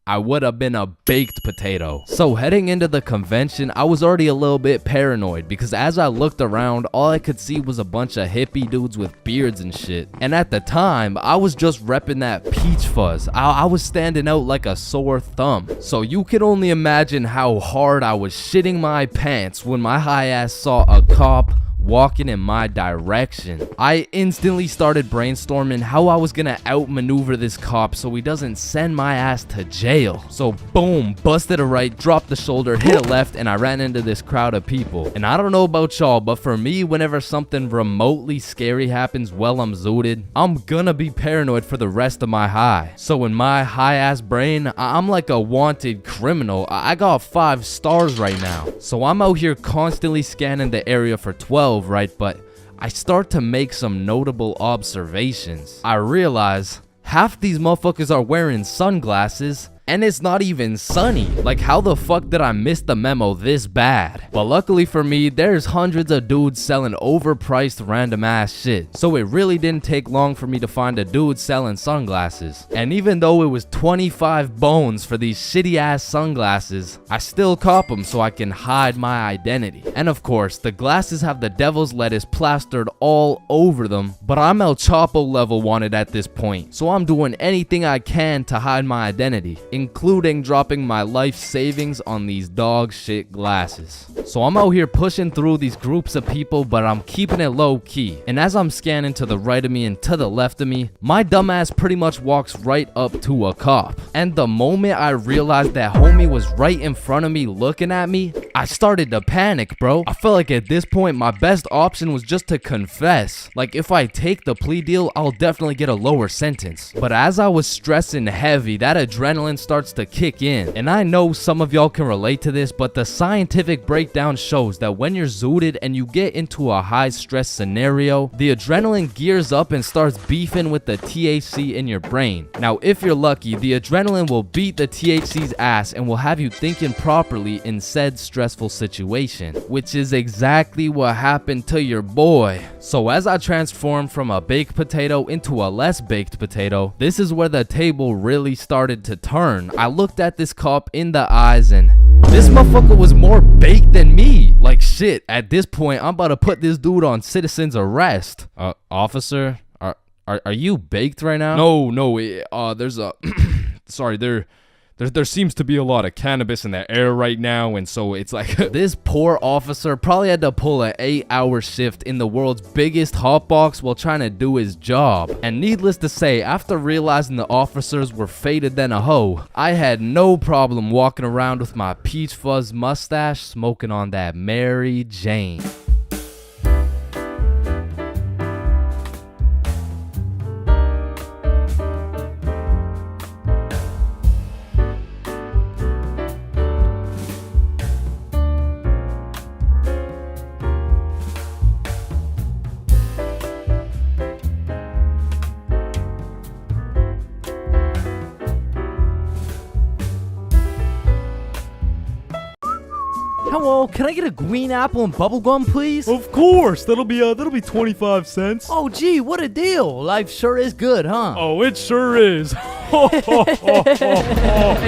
I would have been a baked potato. So heading into the convention, I was already a little bit paranoid because as I looked around, all I could see was a bunch of hippie dudes with beards and shit. And at the time, I was just repping that peach fuzz. I was standing out like a sore thumb. So you can only imagine how hard I was shitting my pants when my high ass saw a cop walking in my direction. I instantly started brainstorming how I was gonna outmaneuver this cop so he doesn't send my ass to jail. So boom, busted a right, dropped the shoulder, hit a left, and I ran into this crowd of people. And I don't know about y'all, but for me, whenever something remotely scary happens while I'm zooted, I'm gonna be paranoid for the rest of my high. So in my high ass brain, I'm like a wanted criminal. I got 5 stars right now. So I'm out here constantly scanning the area for 12, right? But I start to make some notable observations. I realize half these motherfuckers are wearing sunglasses, and it's not even sunny. Like, how the fuck did I miss the memo this bad? But luckily for me, there's hundreds of dudes selling overpriced random ass shit. So it really didn't take long for me to find a dude selling sunglasses. And even though it was 25 bones for these shitty ass sunglasses, I still cop them so I can hide my identity. And of course, the glasses have the devil's lettuce plastered all over them, but I'm El Chapo level wanted at this point. So I'm doing anything I can to hide my identity, including dropping my life savings on these dog shit glasses. So I'm out here pushing through these groups of people, but I'm keeping it low key. And as I'm scanning to the right of me and to the left of me, my dumbass pretty much walks right up to a cop. And the moment I realized that homie was right in front of me looking at me, I started to panic, bro. I felt like at this point my best option was just to confess. Like, if I take the plea deal, I'll definitely get a lower sentence. But as I was stressing heavy, that adrenaline starts to kick in. And I know some of y'all can relate to this, but the scientific breakdown shows that when you're zooted and you get into a high stress scenario, the adrenaline gears up and starts beefing with the THC in your brain. Now, if you're lucky, the adrenaline will beat the THC's ass and will have you thinking properly in said stressful situation, which is exactly what happened to your boy. So as I transformed from a baked potato into a less baked potato, this is where the table really started to turn. I looked at this cop in the eyes and this motherfucker was more baked than me. Like, shit, at this point, I'm about to put this dude on citizen's arrest. Officer, are you baked right now? No, there's a sorry, there seems to be a lot of cannabis in the air right now, and so it's like this poor officer probably had to pull an 8-hour shift in the world's biggest hotbox while trying to do his job. And needless to say, after realizing the officers were faded than a hoe, I had no problem walking around with my peach fuzz mustache smoking on that Mary Jane. Hello, can I get a green apple and bubblegum, please? Of course, that'll be 25 cents. Oh, gee, what a deal. Life sure is good, huh? Oh, it sure is. Hey,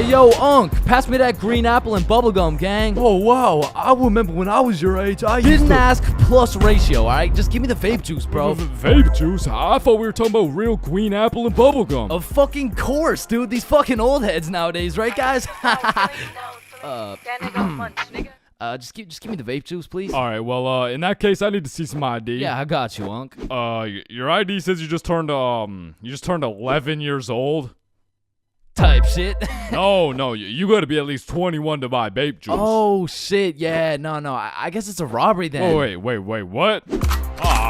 yo, Unc, pass me that green apple and bubblegum, gang. Oh, wow. I remember when I was your age, I used Didn't ask plus ratio, all right? Just give me the vape juice, bro. Vape juice? I thought we were talking about real green apple and bubblegum. Of fucking course, dude. These fucking old heads nowadays, right, guys? Just give me the vape juice, please. All right, well, in that case, I need to see some ID. Yeah, I got you, Unc. Your ID says you just turned 11 years old. Type shit. No, you gotta be at least 21 to buy vape juice. Oh, shit, yeah, no, I guess it's a robbery then. Oh, wait, what?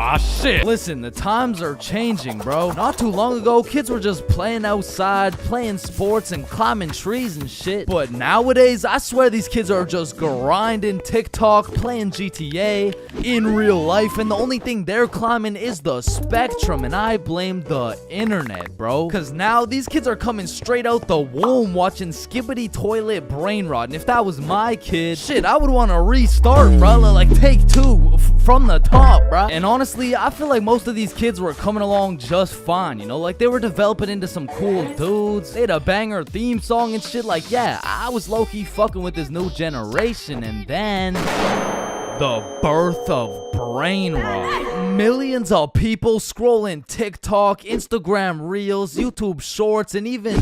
Aw, shit. Listen, the times are changing, bro. Not too long ago, kids were just playing outside, playing sports, and climbing trees and shit. But nowadays, I swear these kids are just grinding TikTok, playing GTA in real life, and the only thing they're climbing is the spectrum, and I blame the internet, bro. Cause now these kids are coming straight out the womb watching Skibbity Toilet Brain Rot, and if that was my kid, shit, I would want to restart, bro. Like take two from the top, bro. And honestly, I feel like most of these kids were coming along just fine, you know, like they were developing into some cool dudes. They had a banger theme song and shit. Like, yeah, I was low-key fucking with this new generation, and then the birth of brain rot. Millions of people scrolling TikTok, Instagram Reels, YouTube Shorts, and even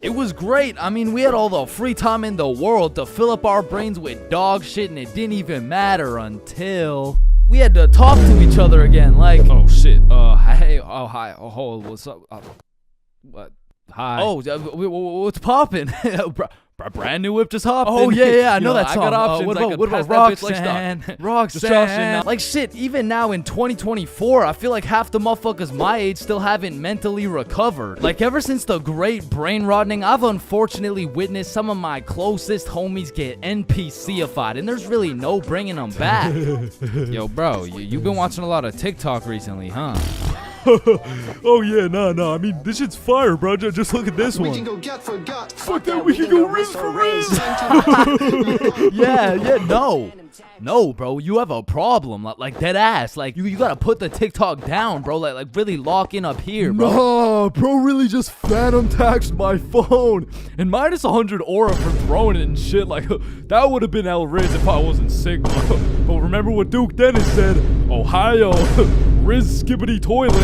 it was great. I mean, we had all the free time in the world to fill up our brains with dog shit, and it didn't even matter until we had to talk to each other again. Like, Oh, shit. hey, oh, hi, oh, what's up? What? Hi. Oh, what's poppin'? Brand new whip just hopped. Oh, yeah, I know that I song. got options. What I about- could what pass about that bitch like Roxanne? stock. Roxanne. Roxanne. Like shit, even now in 2024, I feel like half the motherfuckers my age still haven't mentally recovered. Like ever since the great brain rotting, I've unfortunately witnessed some of my closest homies get NPC-ified, and there's really no bringing them back. Yo, bro, you've been watching a lot of TikTok recently, huh? Oh yeah, nah. I mean, this shit's fire, bro. Just look at this one. go get for gut. Fuck that, we can go Riz for Riz. yeah, no, bro, you have a problem, like dead ass. Like you gotta put the TikTok down, bro. Like really lock in up here, bro. Nah, bro really just phantom taxed my phone and minus 100 aura for throwing it and shit. Like that would have been El Riz if I wasn't sick. But remember what Duke Dennis said? Ohio, Riz Skibbity Toilet,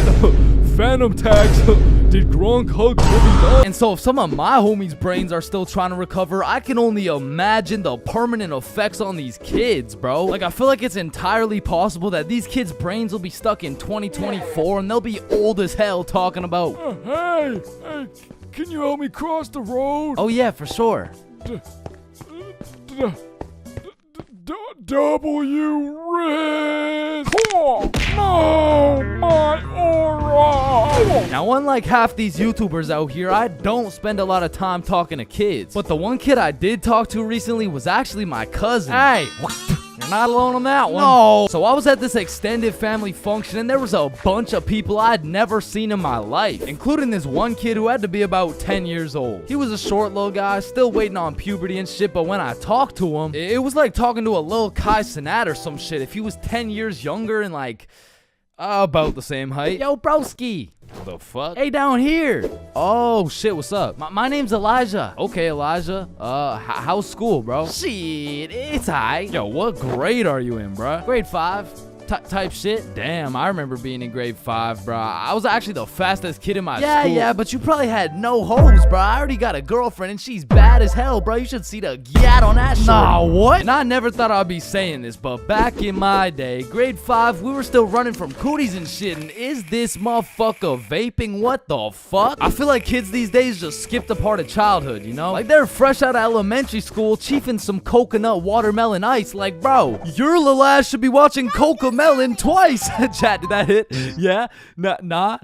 phantom tax. Did Gronk hug Livy Dog? And so if some of my homies' brains are still trying to recover, I can only imagine the permanent effects on these kids, bro. Like I feel like it's entirely possible that these kids' brains will be stuck in 2024 and they'll be old as hell talking about, Hey, can you help me cross the road? oh yeah, for sure. W Riz! Oh, no, my aura! Now, unlike half these YouTubers out here, I don't spend a lot of time talking to kids. But the one kid I did talk to recently was actually my cousin. Hey! You're not alone on that one. No. So I was at this extended family function, and there was a bunch of people I'd never seen in my life, including this one kid who had to be about 10 years old. He was a short little guy, still waiting on puberty and shit, but when I talked to him, it was like talking to a little Kai Cenat or some shit. If he was 10 years younger and like about the same height. Yo, broski. The fuck? Hey, down here. Oh, shit, what's up? My name's Elijah. Okay, Elijah. How's school, bro? Shit, it's alright. Yo, what grade are you in, bro? Grade 5. Type shit. Damn, I remember being in grade 5, bro. I was actually the fastest kid in my school. Yeah, but you probably had no hoes, bro. I already got a girlfriend and she's bad as hell, bro. You should see the gat on that shit. Nah, what? And I never thought I'd be saying this, but back in my day, grade 5, we were still running from cooties and shit, and is this motherfucker vaping? What the fuck? I feel like kids these days just skipped a part of childhood, you know? Like they're fresh out of elementary school, chiefing some coconut watermelon ice. Like, bro, your little ass should be watching Cocomelon twice. Chat, did that hit? Yeah? No.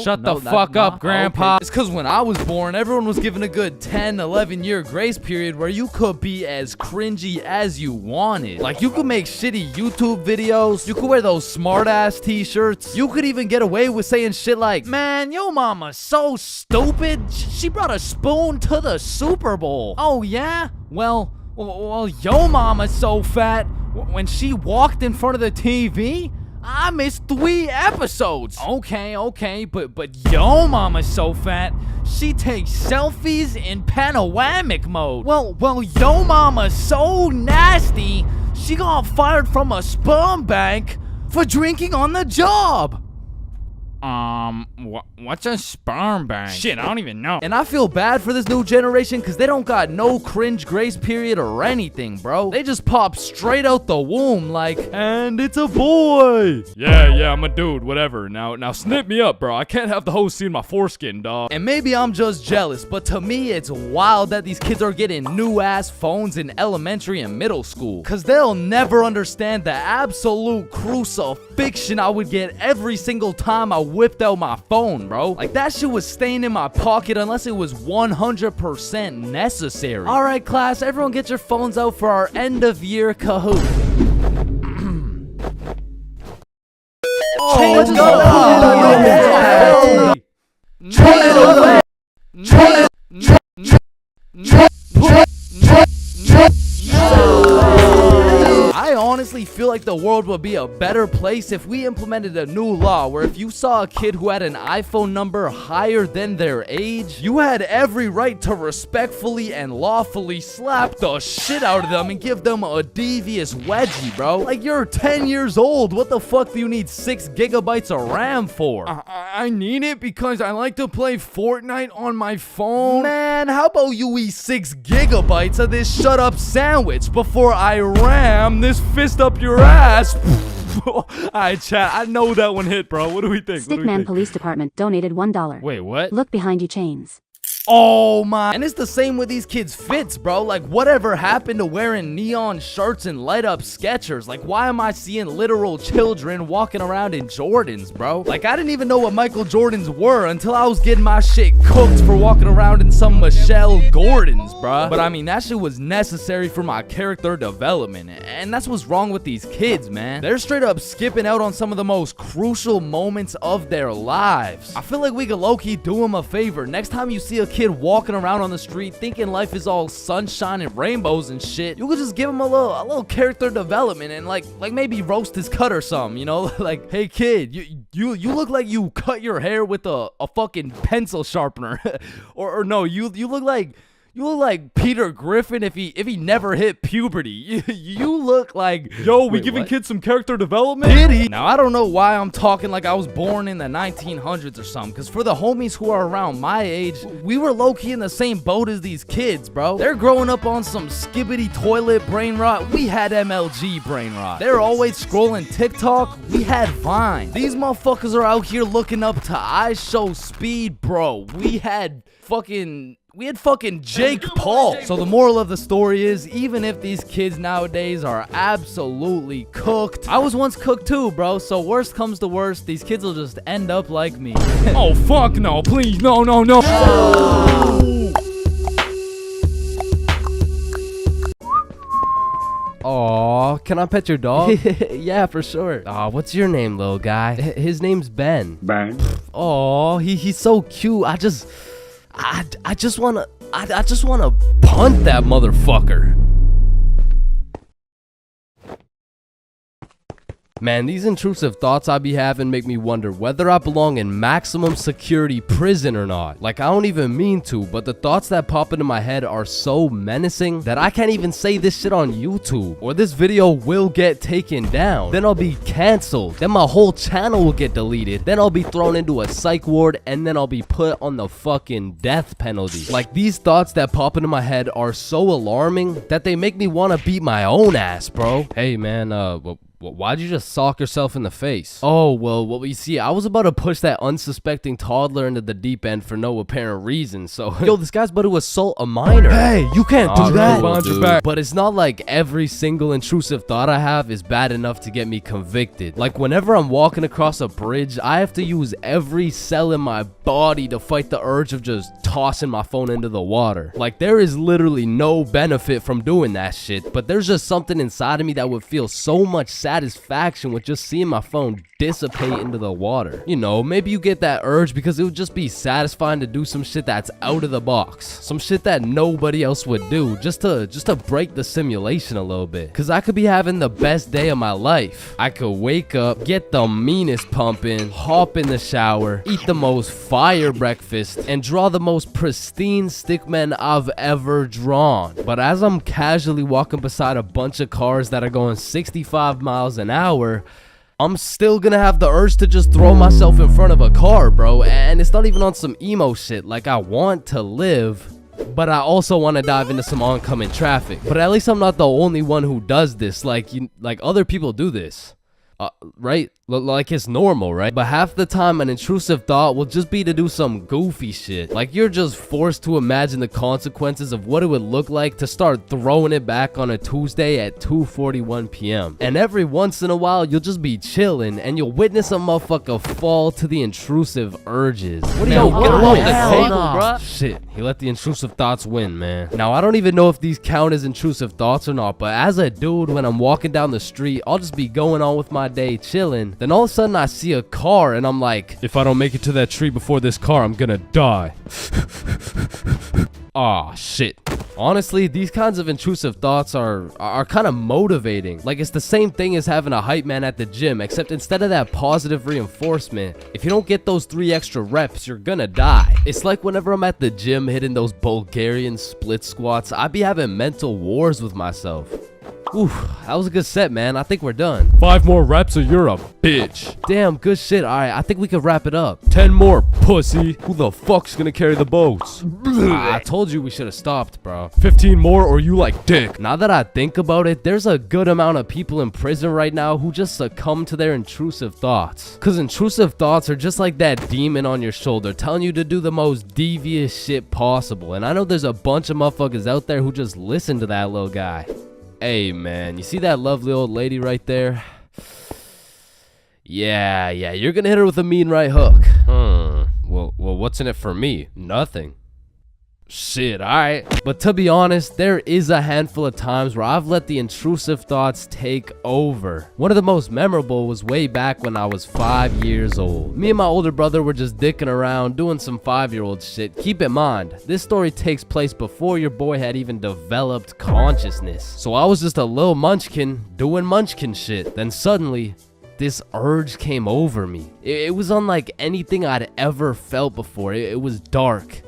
Shut the fuck up, Grandpa. Okay. It's because when I was born, everyone was given a good 10, 11-year grace period where you could be as cringy as you wanted. Like, you could make shitty YouTube videos. You could wear those smart-ass t-shirts. You could even get away with saying shit like, man, yo mama's so stupid. She brought a spoon to the Super Bowl. Oh, yeah? Well, yo mama's so fat. When she walked in front of the TV, I missed 3 episodes. Okay, but yo mama's so fat, she takes selfies in panoramic mode. Well, yo mama's so nasty, she got fired from a sperm bank for drinking on the job. What's a sperm bank? Shit, I don't even know. And I feel bad for this new generation because they don't got no cringe grace period or anything, bro. They just pop straight out the womb like, and it's a boy. Yeah, I'm a dude, whatever. Now snip me up, bro. I can't have the host seeing my foreskin, dog. And maybe I'm just jealous, but to me, it's wild that these kids are getting new-ass phones in elementary and middle school. Because they'll never understand the absolute crucifixion I would get every single time I whipped out my phone, bro. Like, that shit was staying in my pocket unless it was 100% necessary. All right, class, everyone get your phones out for our end-of-year Kahoot. Oh, let's go! I honestly feel like the world would be a better place if we implemented a new law where if you saw a kid who had an iPhone number higher than their age, you had every right to respectfully and lawfully slap the shit out of them and give them a devious wedgie, bro. Like, you're 10 years old. What the fuck do you need 6 gigabytes of RAM for? I need it because I like to play Fortnite on my phone. Man, how about you eat 6 gigabytes of this shut up sandwich before I ram this fist up your ass? Alright, chat. I know that one hit, bro. What do we think? Stickman Police Department donated $1. Wait, what? Look behind you, Chains. Oh my. And it's the same with these kids' fits, bro. Like, whatever happened to wearing neon shirts and light up Skechers? Like, why am I seeing literal children walking around in Jordans, bro? Like, I didn't even know what Michael Jordans were until I was getting my shit cooked for walking around in some Michelle Gordons, bro. But I mean, that shit was necessary for my character development. And that's what's wrong with these kids, man. They're straight up skipping out on some of the most crucial moments of their lives. I feel like we could low-key do them a favor. Next time you see a kid walking around on the street thinking life is all sunshine and rainbows and shit, you could just give him a little character development and like maybe roast his cut or something, you know? Like, hey kid, you look like you cut your hair with a fucking pencil sharpener. or no, you look like Peter Griffin if he never hit puberty. You look like... Yo, we giving kids some character development? Did he? Now, I don't know why I'm talking like I was born in the 1900s or something, because for the homies who are around my age, we were low-key in the same boat as these kids, bro. They're growing up on some skibbity toilet brain rot. We had MLG brain rot. They're always scrolling TikTok. We had Vine. These motherfuckers are out here looking up to I Show Speed, bro. We had fucking Jake Paul. So the moral of the story is, even if these kids nowadays are absolutely cooked, I was once cooked too, bro. So worst comes to worst, these kids will just end up like me. Oh, fuck no, please, no. Aw, can I pet your dog? Yeah, for sure. Aw, what's your name, little guy? His name's Ben. Ben. Aw, he's so cute. I just wanna punt that motherfucker. Man, these intrusive thoughts I be having make me wonder whether I belong in maximum security prison or not. Like, I don't even mean to, but the thoughts that pop into my head are so menacing that I can't even say this shit on YouTube, or this video will get taken down. Then I'll be canceled. Then my whole channel will get deleted. Then I'll be thrown into a psych ward, and then I'll be put on the fucking death penalty. Like, these thoughts that pop into my head are so alarming that they make me want to beat my own ass, bro. Hey, man, why'd you just sock yourself in the face? Oh, well, you see, I was about to push that unsuspecting toddler into the deep end for no apparent reason, so... Yo, this guy's about to assault a minor. Hey, you can't do that. Cool, but it's not like every single intrusive thought I have is bad enough to get me convicted. Like, whenever I'm walking across a bridge, I have to use every cell in my body to fight the urge of just tossing my phone into the water. Like, there is literally no benefit from doing that shit, but there's just something inside of me that would feel so much satisfaction with just seeing my phone dissipate into the water. You know, maybe you get that urge because it would just be satisfying to do some shit that's out of the box, some shit that nobody else would do, just to break the simulation a little bit. Cause I could be having the best day of my life. I could wake up, get the meanest pump in, hop in the shower, eat the most fire breakfast, and draw the most pristine stickmen I've ever drawn. But as I'm casually walking beside a bunch of cars that are going 65 miles an hour, I'm still gonna have the urge to just throw myself in front of a car, bro. And it's not even on some emo shit. Like, I want to live, but I also want to dive into some oncoming traffic. But at least I'm not the only one who does this. Like, other people do this. Right? Like, it's normal, right? But half the time an intrusive thought will just be to do some goofy shit. Like, you're just forced to imagine the consequences of what it would look like to start throwing it back on a Tuesday at 2:41 p.m. And every once in a while, you'll just be chilling and you'll witness a motherfucker fall to the intrusive urges. What are you get off the table, bruh? Shit, he let the intrusive thoughts win, man. Now, I don't even know if these count as intrusive thoughts or not, but as a dude, when I'm walking down the street, I'll just be going on with my day chilling. Then all of a sudden I see a car and I'm like, if I don't make it to that tree before this car, I'm gonna die. Aw, shit. Honestly, these kinds of intrusive thoughts are kind of motivating. Like, it's the same thing as having a hype man at the gym, except instead of that positive reinforcement, if you don't get those 3 extra reps, you're gonna die. It's like whenever I'm at the gym hitting those Bulgarian split squats, I be having mental wars with myself. Oof, that was a good set, man. I think we're done. 5 more reps or you're a bitch. Damn, good shit. All right, I think we could wrap it up. 10 more, pussy. Who the fuck's gonna carry the boats? I told you we should have stopped, bro. 15 more or you like dick. Now that I think about it, there's a good amount of people in prison right now who just succumb to their intrusive thoughts. Cause intrusive thoughts are just like that demon on your shoulder telling you to do the most devious shit possible. And I know there's a bunch of motherfuckers out there who just listen to that little guy. Hey, man, you see that lovely old lady right there? Yeah, you're gonna hit her with a mean right hook. Well, what's in it for me? Nothing. Shit, alright. But to be honest, there is a handful of times where I've let the intrusive thoughts take over. One of the most memorable was way back when I was 5 years old. Me and my older brother were just dicking around, doing some 5-year-old shit. Keep in mind, this story takes place before your boy had even developed consciousness. So I was just a little munchkin doing munchkin shit. Then suddenly, this urge came over me. It was unlike anything I'd ever felt before. It was dark,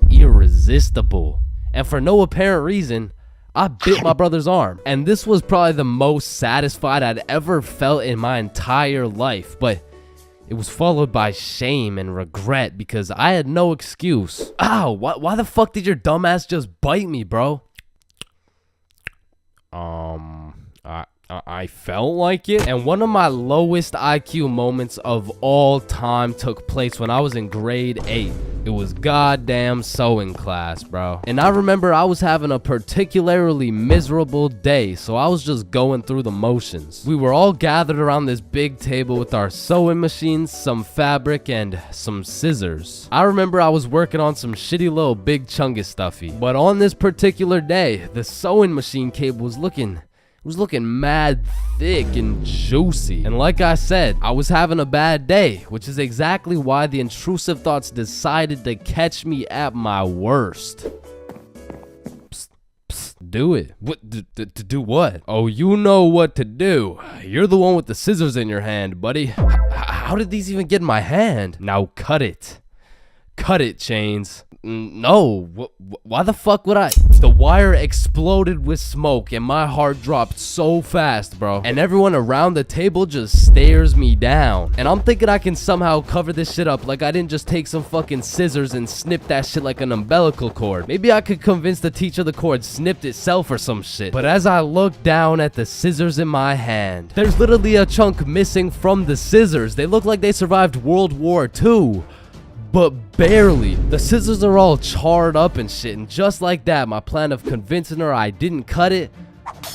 irresistible, and for no apparent reason, I bit my brother's arm. And this was probably the most satisfied I'd ever felt in my entire life, but it was followed by shame and regret because I had no excuse. Ow, why the fuck did your dumbass just bite me, bro? I felt like it. And one of my lowest IQ moments of all time took place when I was in grade 8. It was goddamn sewing class, bro. And I remember I was having a particularly miserable day, so I was just going through the motions. We were all gathered around this big table with our sewing machines, some fabric, and some scissors. I remember I was working on some shitty little big chungus stuffy. But on this particular day, the sewing machine cable was looking mad thick and juicy. And like I said, I was having a bad day, which is exactly why the intrusive thoughts decided to catch me at my worst. Psst, do it. What? To do what? Oh, you know what to do. You're the one with the scissors in your hand, buddy. How did these even get in my hand? Now cut it. Cut it, Chains. No, why the fuck would I? The wire exploded with smoke and my heart dropped so fast, bro. And everyone around the table just stares me down. And I'm thinking I can somehow cover this shit up like I didn't just take some fucking scissors and snip that shit like an umbilical cord. Maybe I could convince the teacher the cord snipped itself or some shit. But as I look down at the scissors in my hand, there's literally a chunk missing from the scissors. They look like they survived World War II. But barely. The scissors are all charred up and shit, and just like that, my plan of convincing her I didn't cut it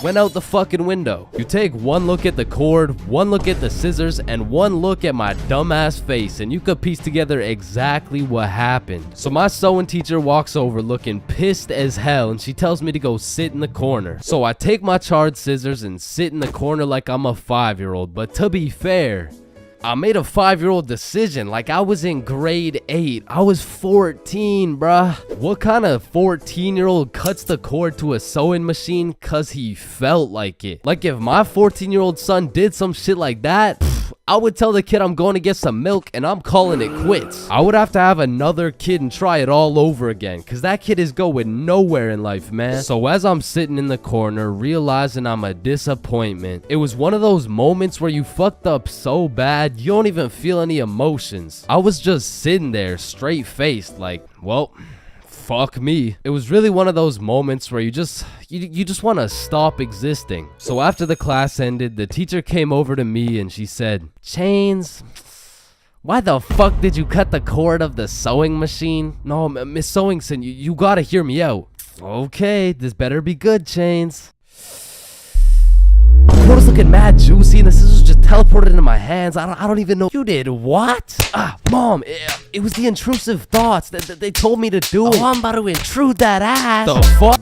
went out the fucking window. You take one look at the cord, one look at the scissors, and one look at my dumbass face, and you could piece together exactly what happened. So my sewing teacher walks over looking pissed as hell, and she tells me to go sit in the corner. So I take my charred scissors and sit in the corner like I'm a 5-year-old, but to be fair, I made a 5-year-old decision like I was in grade 8. I was 14, bruh. What kind of 14-year-old cuts the cord to a sewing machine cause he felt like it? Like if my 14-year-old son did some shit like that, I would tell the kid I'm going to get some milk and I'm calling it quits. I would have to have another kid and try it all over again, cause that kid is going nowhere in life, man. So as I'm sitting in the corner, realizing I'm a disappointment, it was one of those moments where you fucked up so bad, you don't even feel any emotions. I was just sitting there straight faced like, well, fuck me. It was really one of those moments where you just want to stop existing. So after the class ended, the teacher came over to me and she said, Chains, why the fuck did you cut the cord of the sewing machine? No, Miss Sewingson, you gotta hear me out. Okay, this better be good, Chains. The cord was looking mad juicy and the scissors just teleported into my hands. I don't even know. You did what? Mom, it was the intrusive thoughts that they told me to do it. Oh, I'm about to intrude that ass. The fuck?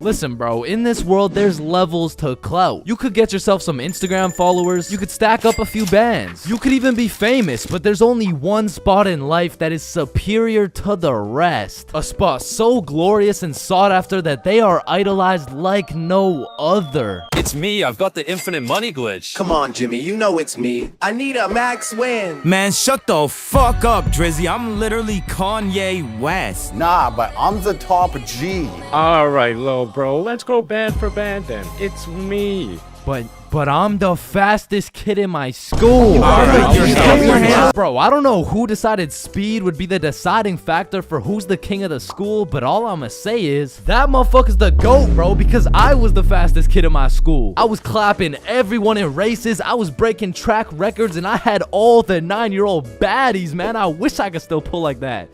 Listen, bro, in this world, there's levels to clout. You could get yourself some Instagram followers, you could stack up a few bands, you could even be famous, but there's only one spot in life that is superior to the rest. A spot so glorious and sought after that they are idolized like no other. It's me, I've got the infinite money glitch. Come on, Jimmy, you know it's me. I need a max win. Man, shut the fuck up, Drizzy. I'm literally Kanye West. Nah, but I'm the top G. Alright, low bro, let's go band for band then. It's me. But I'm the fastest kid in my school. Bro, I don't know who decided speed would be the deciding factor for who's the king of the school, but all I'ma say is that motherfucker's the GOAT, bro, because I was the fastest kid in my school. I was clapping everyone in races, I was breaking track records, and I had all the 9-year-old baddies, man. I wish I could still pull like that.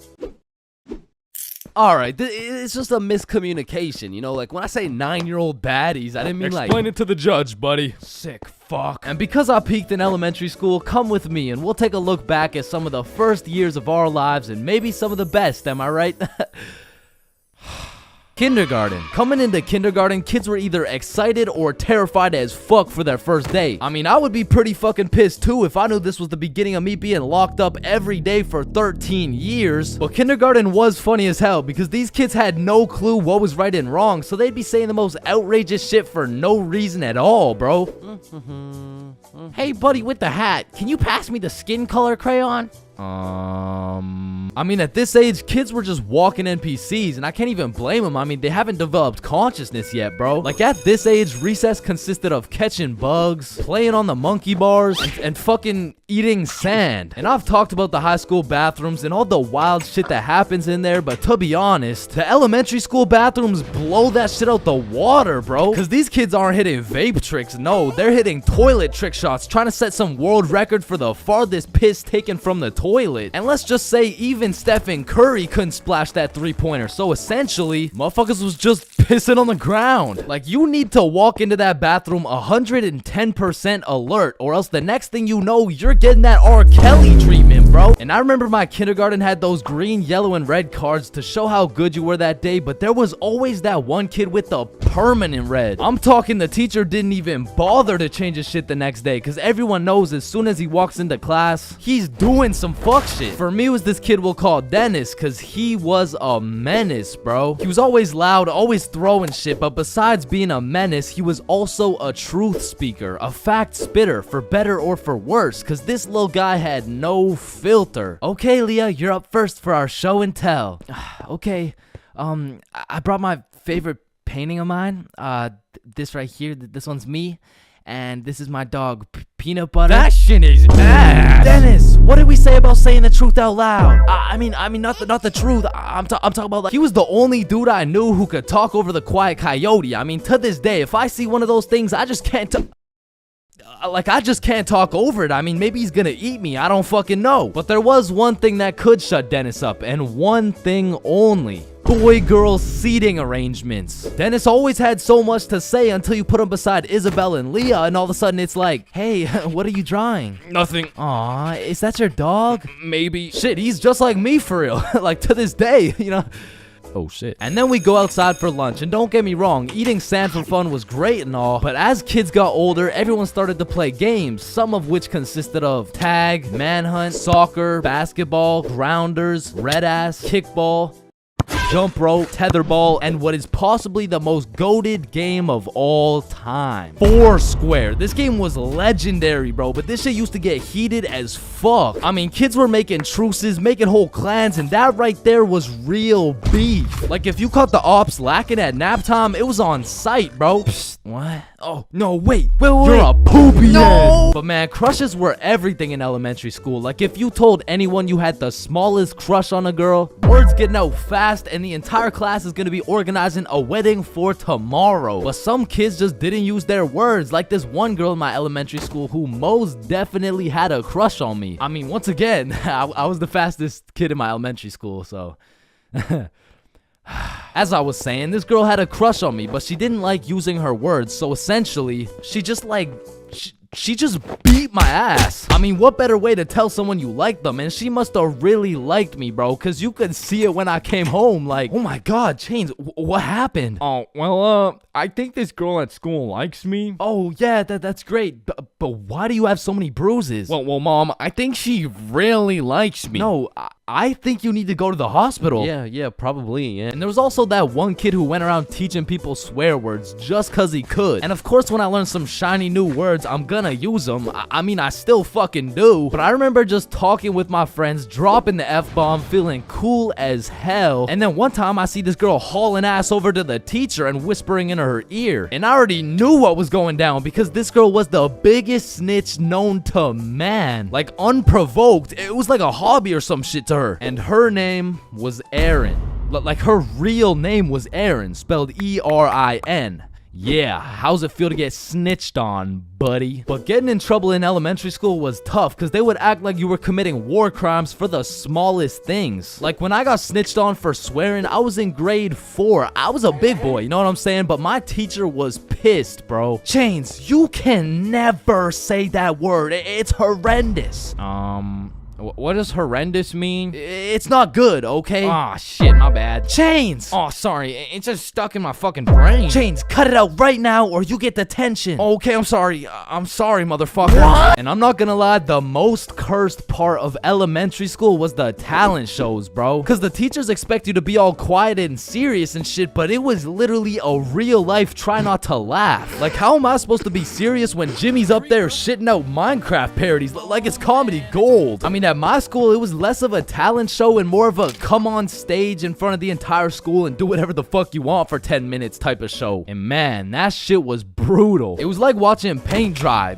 Alright, it's just a miscommunication, you know, like when I say 9-year-old baddies, I didn't mean like... Explain it to the judge, buddy. Sick fuck. And because I peaked in elementary school, come with me and we'll take a look back at some of the first years of our lives and maybe some of the best, am I right? Kindergarten. Coming into kindergarten, kids were either excited or terrified as fuck for their first day. I mean, I would be pretty fucking pissed too if I knew this was the beginning of me being locked up every day for 13 years. But kindergarten was funny as hell because these kids had no clue what was right and wrong, so they'd be saying the most outrageous shit for no reason at all, bro. Hey, buddy with the hat, can you pass me the skin color crayon? I mean, at this age, kids were just walking NPCs, and I can't even blame them. I mean, they haven't developed consciousness yet, bro. Like, at this age, recess consisted of catching bugs, playing on the monkey bars, and fucking eating sand. And I've talked about the high school bathrooms and all the wild shit that happens in there, but to be honest, the elementary school bathrooms blow that shit out the water, bro. Because these kids aren't hitting vape tricks, no, they're hitting toilet trick shots, trying to set some world record for the farthest piss taken from the toilet. And let's just say even Stephen Curry couldn't splash that 3-pointer, so essentially, motherfuckers was just pissing on the ground. Like, you need to walk into that bathroom 110% alert, or else the next thing you know, you're getting that R. Kelly treatment, bro. And I remember my kindergarten had those green, yellow, and red cards to show how good you were that day, but there was always that one kid with the permanent red. I'm talking the teacher didn't even bother to change his shit the next day, because everyone knows as soon as he walks into class, he's doing some fuck shit. For me, it was this kid we'll call Dennis, because he was a menace, bro. He was always loud, always throwing shit, but besides being a menace, he was also a truth speaker, a fact spitter, for better or for worse, because this little guy had no filter. Okay, Leah, you're up first for our show and tell. Okay, I brought my favorite painting of mine. This right here, this one's me, and this is my dog, Peanut Butter. That shit is ass. Dennis, what did we say about saying the truth out loud? I mean, not the truth. I'm talking about, like, he was the only dude I knew who could talk over the quiet coyote. I mean, to this day, if I see one of those things, I just can't I just can't talk over it. I mean, maybe he's gonna eat me. I don't fucking know. But there was one thing that could shut Dennis up, and one thing only. boy-girl seating arrangements. Dennis always had so much to say until you put him beside Isabel and Leah, and all of a sudden it's like, hey, what are you drawing? Nothing. Aw, is that your dog? Maybe. Shit, he's just like me for real. Like, to this day, you know? Oh shit. And then we go outside for lunch, and don't get me wrong, eating sand for fun was great and all, but as kids got older, everyone started to play games, some of which consisted of tag, manhunt, soccer, basketball, grounders, red ass, kickball, jump rope, tetherball, and what is possibly the most goated game of all time, Foursquare. This game was legendary, bro, but this shit used to get heated as fuck. I mean, kids were making truces, making whole clans, and that right there was real beef. Like, if you caught the ops lacking at nap time, it was on sight, bro. Psst, what? Oh, no, wait. You're a poopy head. But man, crushes were everything in elementary school. Like, if you told anyone you had the smallest crush on a girl, word's getting out fast, and the entire class is gonna be organizing a wedding for tomorrow. But some kids just didn't use their words, like this one girl in my elementary school who most definitely had a crush on me. I mean, once again, I was the fastest kid in my elementary school, so... As I was saying, this girl had a crush on me, but she didn't like using her words, so essentially, she just she just beat my ass. I mean, what better way to tell someone you like them? And she must have really liked me, bro, because you could see it when I came home. Like, oh my god, Chains, what happened? Oh, well, I think this girl at school likes me. Oh, yeah, that's great. But why do you have so many bruises? Well, Mom, I think she really likes me. No, I think you need to go to the hospital. Yeah, probably, yeah. And there was also that one kid who went around teaching people swear words just cause he could. And of course, when I learn some shiny new words, I'm gonna use them. I mean, I still fucking do. But I remember just talking with my friends, dropping the F-bomb, feeling cool as hell. And then one time I see this girl hauling ass over to the teacher and whispering in her ear. And I already knew what was going down because this girl was the biggest snitch known to man. Like, unprovoked. It was like a hobby or some shit to her. And her name was Erin. Like, her real name was Erin, spelled E-R-I-N. Yeah, how's it feel to get snitched on, buddy? But getting in trouble in elementary school was tough because they would act like you were committing war crimes for the smallest things. Like, when I got snitched on for swearing, I was in grade 4. I was a big boy, you know what I'm saying? But my teacher was pissed, bro. Chains, you can never say that word. It's horrendous. What does horrendous mean? It's not good, okay? Aw, shit, my bad. Chains! Oh, sorry, it's just stuck in my fucking brain. Chains, cut it out right now or you get detention. Okay, I'm sorry, motherfucker. What? And I'm not gonna lie, the most cursed part of elementary school was the talent shows, bro. Cause the teachers expect you to be all quiet and serious and shit, but it was literally a real life try not to laugh. Like, how am I supposed to be serious when Jimmy's up there shitting out Minecraft parodies like it's comedy gold? I mean, at my school, it was less of a talent show and more of a come on stage in front of the entire school and do whatever the fuck you want for 10 minutes type of show. And man, that shit was brutal. It was like watching paint dry.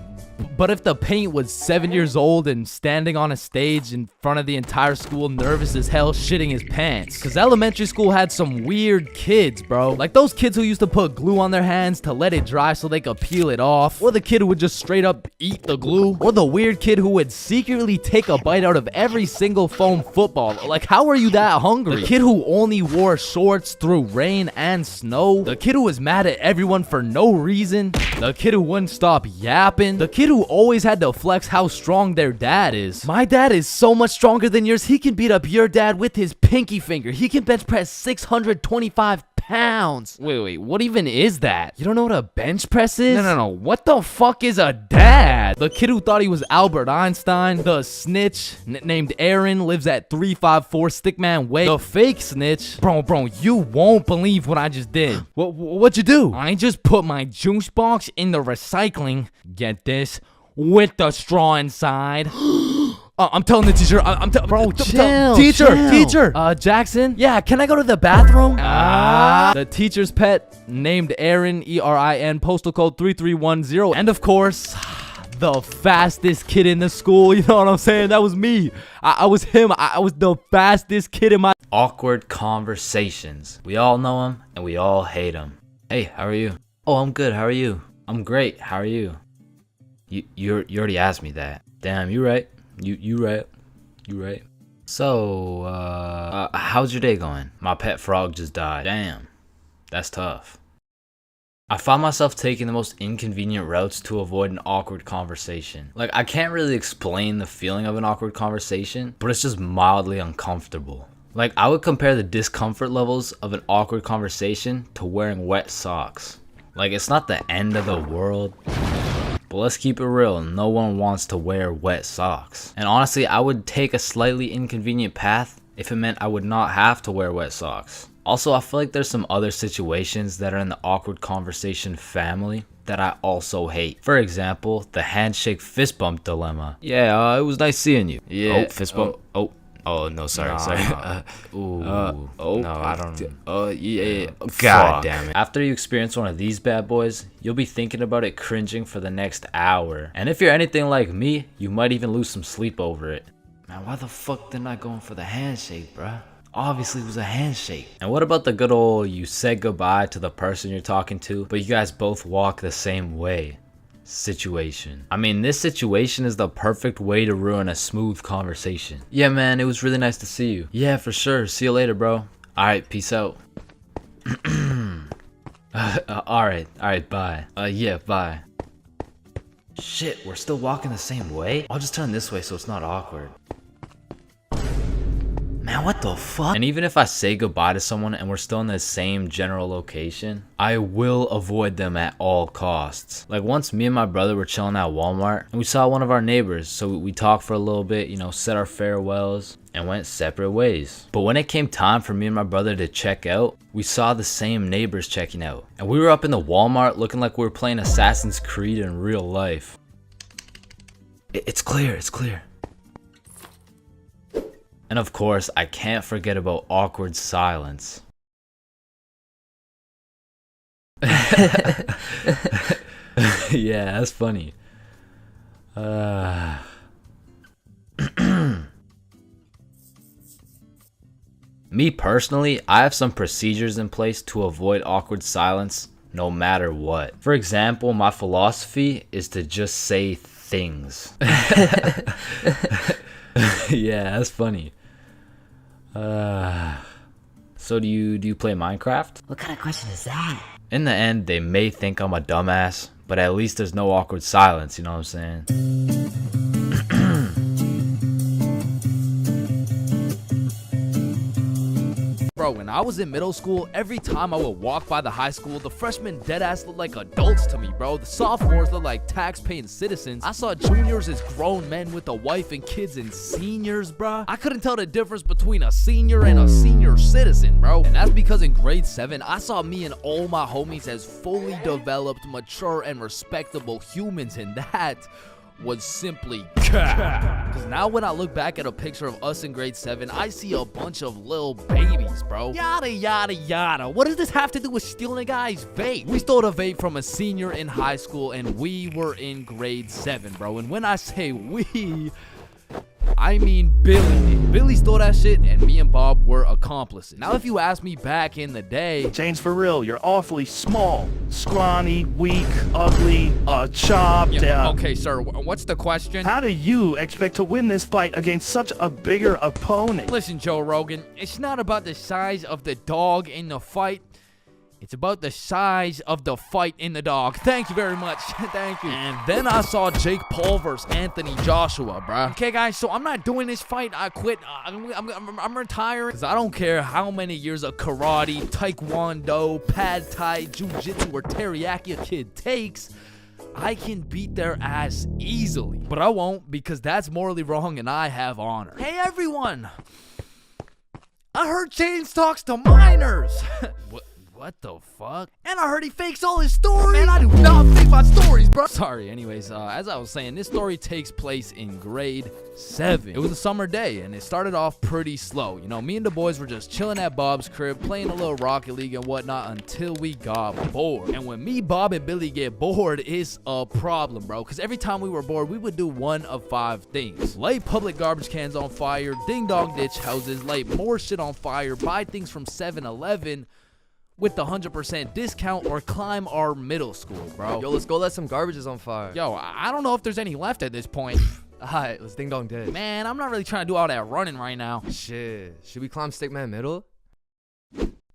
But if the paint was 7 years old and standing on a stage in front of the entire school nervous as hell shitting his pants. Cause elementary school had some weird kids, bro. Like those kids who used to put glue on their hands to let it dry so they could peel it off. Or the kid who would just straight up eat the glue. Or the weird kid who would secretly take a bite out of every single foam football. Like, how are you that hungry? The kid who only wore shorts through rain and snow. The kid who was mad at everyone for no reason. The kid who wouldn't stop yapping. The kid who always had to flex how strong their dad is. My dad is so much stronger than yours, he can beat up your dad with his pinky finger. He can bench press 625 pounds. Wait, what even is that? You don't know what a bench press is? No, what the fuck is a dad? The kid who thought he was Albert Einstein. The snitch named Aaron lives at 354 Stickman Way. The fake snitch. Bro, you won't believe what I just did. What'd you do? I just put my juice box in the recycling. Get this? With the straw inside. I'm telling the teacher. Bro, chill. Teacher. Jackson? Yeah, can I go to the bathroom? The teacher's pet named Aaron, E-R-I-N, postal code 3310. And of course, the fastest kid in the school. You know what I'm saying? That was me. I was him. I was the fastest kid in my... Awkward conversations. We all know him and we all hate him. Hey, how are you? Oh, I'm good. How are you? I'm great. How are you? You already asked me that. Damn, you right. You right. So, how's your day going? My pet frog just died. Damn, that's tough. I found myself taking the most inconvenient routes to avoid an awkward conversation. Like, I can't really explain the feeling of an awkward conversation, but it's just mildly uncomfortable. Like, I would compare the discomfort levels of an awkward conversation to wearing wet socks. Like, it's not the end of the world, but let's keep it real, no one wants to wear wet socks. And honestly, I would take a slightly inconvenient path if it meant I would not have to wear wet socks. Also, I feel like there's some other situations that are in the awkward conversation family that I also hate. For example, the handshake fist bump dilemma. Yeah, it was nice seeing you. Yeah. Oh, fist bump. Oh, no, sorry. No, I don't. Yeah. God damn it. After you experience one of these bad boys, you'll be thinking about it cringing for the next hour. And if you're anything like me, you might even lose some sleep over it. Man, why the fuck didn't I go in for the handshake, bruh? Obviously it was a handshake. And what about the good old you said goodbye to the person you're talking to, but you guys both walk the same way situation? I mean, this situation is the perfect way to ruin a smooth conversation. Yeah, man, it was really nice to see you. Yeah, for sure. See you later, bro. Alright, peace out. Alright, bye. Yeah, bye. Shit, we're still walking the same way? I'll just turn this way so it's not awkward. Man, what the fuck? And even if I say goodbye to someone and we're still in the same general location, I will avoid them at all costs. Like once me and my brother were chilling at Walmart and we saw one of our neighbors, so we talked for a little bit, you know, said our farewells and went separate ways. But when it came time for me and my brother to check out, we saw the same neighbors checking out. And we were up in the Walmart looking like we were playing Assassin's Creed in real life. It's clear. And of course, I can't forget about awkward silence. Yeah, that's funny. Me personally, I have some procedures in place to avoid awkward silence no matter what. For example, my philosophy is to just say things. Yeah, that's funny. So do you play Minecraft? What kind of question is that? In the end, they may think I'm a dumbass, but at least there's no awkward silence, you know what I'm saying? Bro, when I was in middle school, every time I would walk by the high school, the freshmen deadass looked like adults to me, bro. The sophomores looked like tax-paying citizens. I saw juniors as grown men with a wife and kids, and seniors, bro. I couldn't tell the difference between a senior and a senior citizen, bro. And that's because in grade 7, I saw me and all my homies as fully developed, mature, and respectable humans, and that was simply cap. Because now when I look back at a picture of us in grade 7, I see a bunch of little babies, bro. Yada, yada, yada. What does this have to do with stealing a guy's vape? We stole a vape from a senior in high school, and we were in grade 7, bro. And when I say we, I mean Billy. Billy stole that shit, and me and Bob were accomplices. Now, if you ask me back in the day, ChainsFR, you're awfully small, scrawny, weak, ugly, chopped. Yeah, okay, sir, what's the question? How do you expect to win this fight against such a bigger opponent? Listen, Joe Rogan, it's not about the size of the dog in the fight. It's about the size of the fight in the dog. Thank you very much. Thank you. And then I saw Jake Paul versus Anthony Joshua, bro. Okay, guys, so I'm not doing this fight. I quit. I'm retiring. Because I don't care how many years of karate, taekwondo, pad thai, jiu-jitsu, or teriyaki a kid takes. I can beat their ass easily. But I won't, because that's morally wrong and I have honor. Hey, everyone. I heard Chains talks to minors. What the fuck? And I heard he fakes all his stories. Man, I do not fake my stories, bro. Sorry, anyways, as I was saying, this story takes place in grade 7. It was a summer day, and it started off pretty slow. You know, me and the boys were just chilling at Bob's crib, playing a little Rocket League and whatnot until we got bored. And when me, Bob, and Billy get bored, it's a problem, bro. Because every time we were bored, we would do one of 5 things. Light public garbage cans on fire, ding-dong ditch houses, light more shit on fire, buy things from 7-Eleven, with the 100% discount, or climb our middle school, bro. Yo, let's go let some garbages on fire. Yo, I don't know if there's any left at this point. Alright, let's ding dong ditch. Man, I'm not really trying to do all that running right now. Shit. Should we climb Stickman Middle?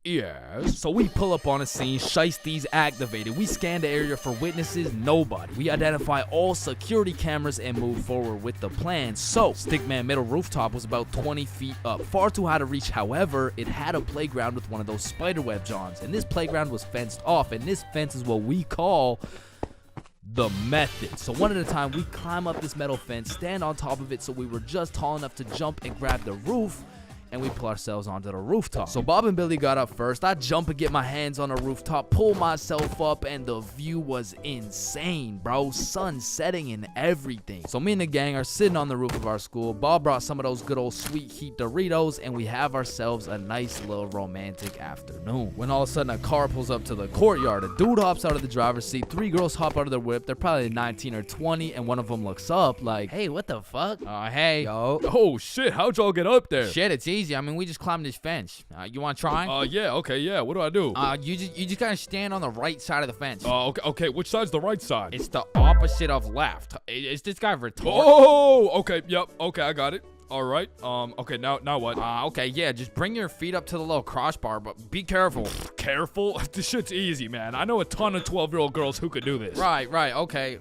Yes. So we pull up on a scene, Shiesties activated. We scan the area for witnesses, nobody. We identify all security cameras and move forward with the plan. So, Stickman Middle rooftop was about 20 feet up, far too high to reach. However, it had a playground with one of those spiderweb johns, and this playground was fenced off, and this fence is what we call the method. So one at a time, we climb up this metal fence, stand on top of it so we were just tall enough to jump and grab the roof, and we pull ourselves onto the rooftop. So Bob and Billy got up first. I jump and get my hands on the rooftop, pull myself up, and the view was insane, bro. Sun setting and everything. So me and the gang are sitting on the roof of our school. Bob brought some of those good old sweet heat Doritos, and we have ourselves a nice little romantic afternoon. When all of a sudden a car pulls up to the courtyard. A dude hops out of the driver's seat. 3 girls hop out of their whip. They're probably 19 or 20, and one of them looks up like, hey, what the fuck? Hey. Yo. Oh shit, how'd y'all get up there? Shit, it's easy. I mean, we just climbed this fence. You want to try? Yeah, okay, yeah. What do I do? You just gotta stand on the right side of the fence. Okay. Which side's the right side? It's the opposite of left. Is this guy retarded? Oh, okay, yep, okay, I got it. All right. Okay, now what? Okay, yeah, just bring your feet up to the little crossbar, but be careful. Careful? This shit's easy, man. I know a ton of 12-year-old girls who could do this. Right, okay.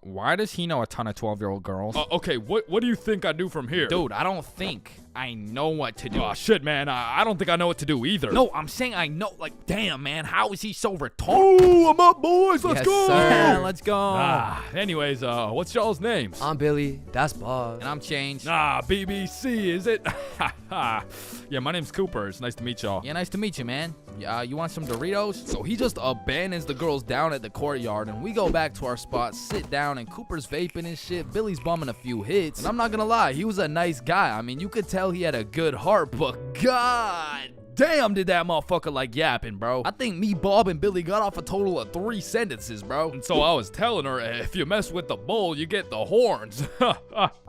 Why does he know a ton of 12-year-old girls? Okay, what do you think I do from here? Dude, I don't think I know what to do. Oh, shit, man. I don't think I know what to do either. No, I'm saying I know. Like, damn, man. How is he so retarded? Oh, I'm up, boys. Let's Yes, go. sir. Yeah, let's go. Anyways, what's y'all's names? I'm Billy. That's Bob. And I'm Change. BBC, is it? Yeah, my name's Cooper. It's nice to meet y'all. Yeah, nice to meet you, man. You want some Doritos? So he just abandons the girls down at the courtyard, and we go back to our spot, sit down, and Cooper's vaping and shit. Billy's bumming a few hits. And I'm not gonna lie, he was a nice guy. I mean, you could tell he had a good heart, but God damn did that motherfucker like yapping, bro. I think me, Bob, and Billy got off a total of 3 sentences, bro. And so I was telling her, if you mess with the bull, you get the horns.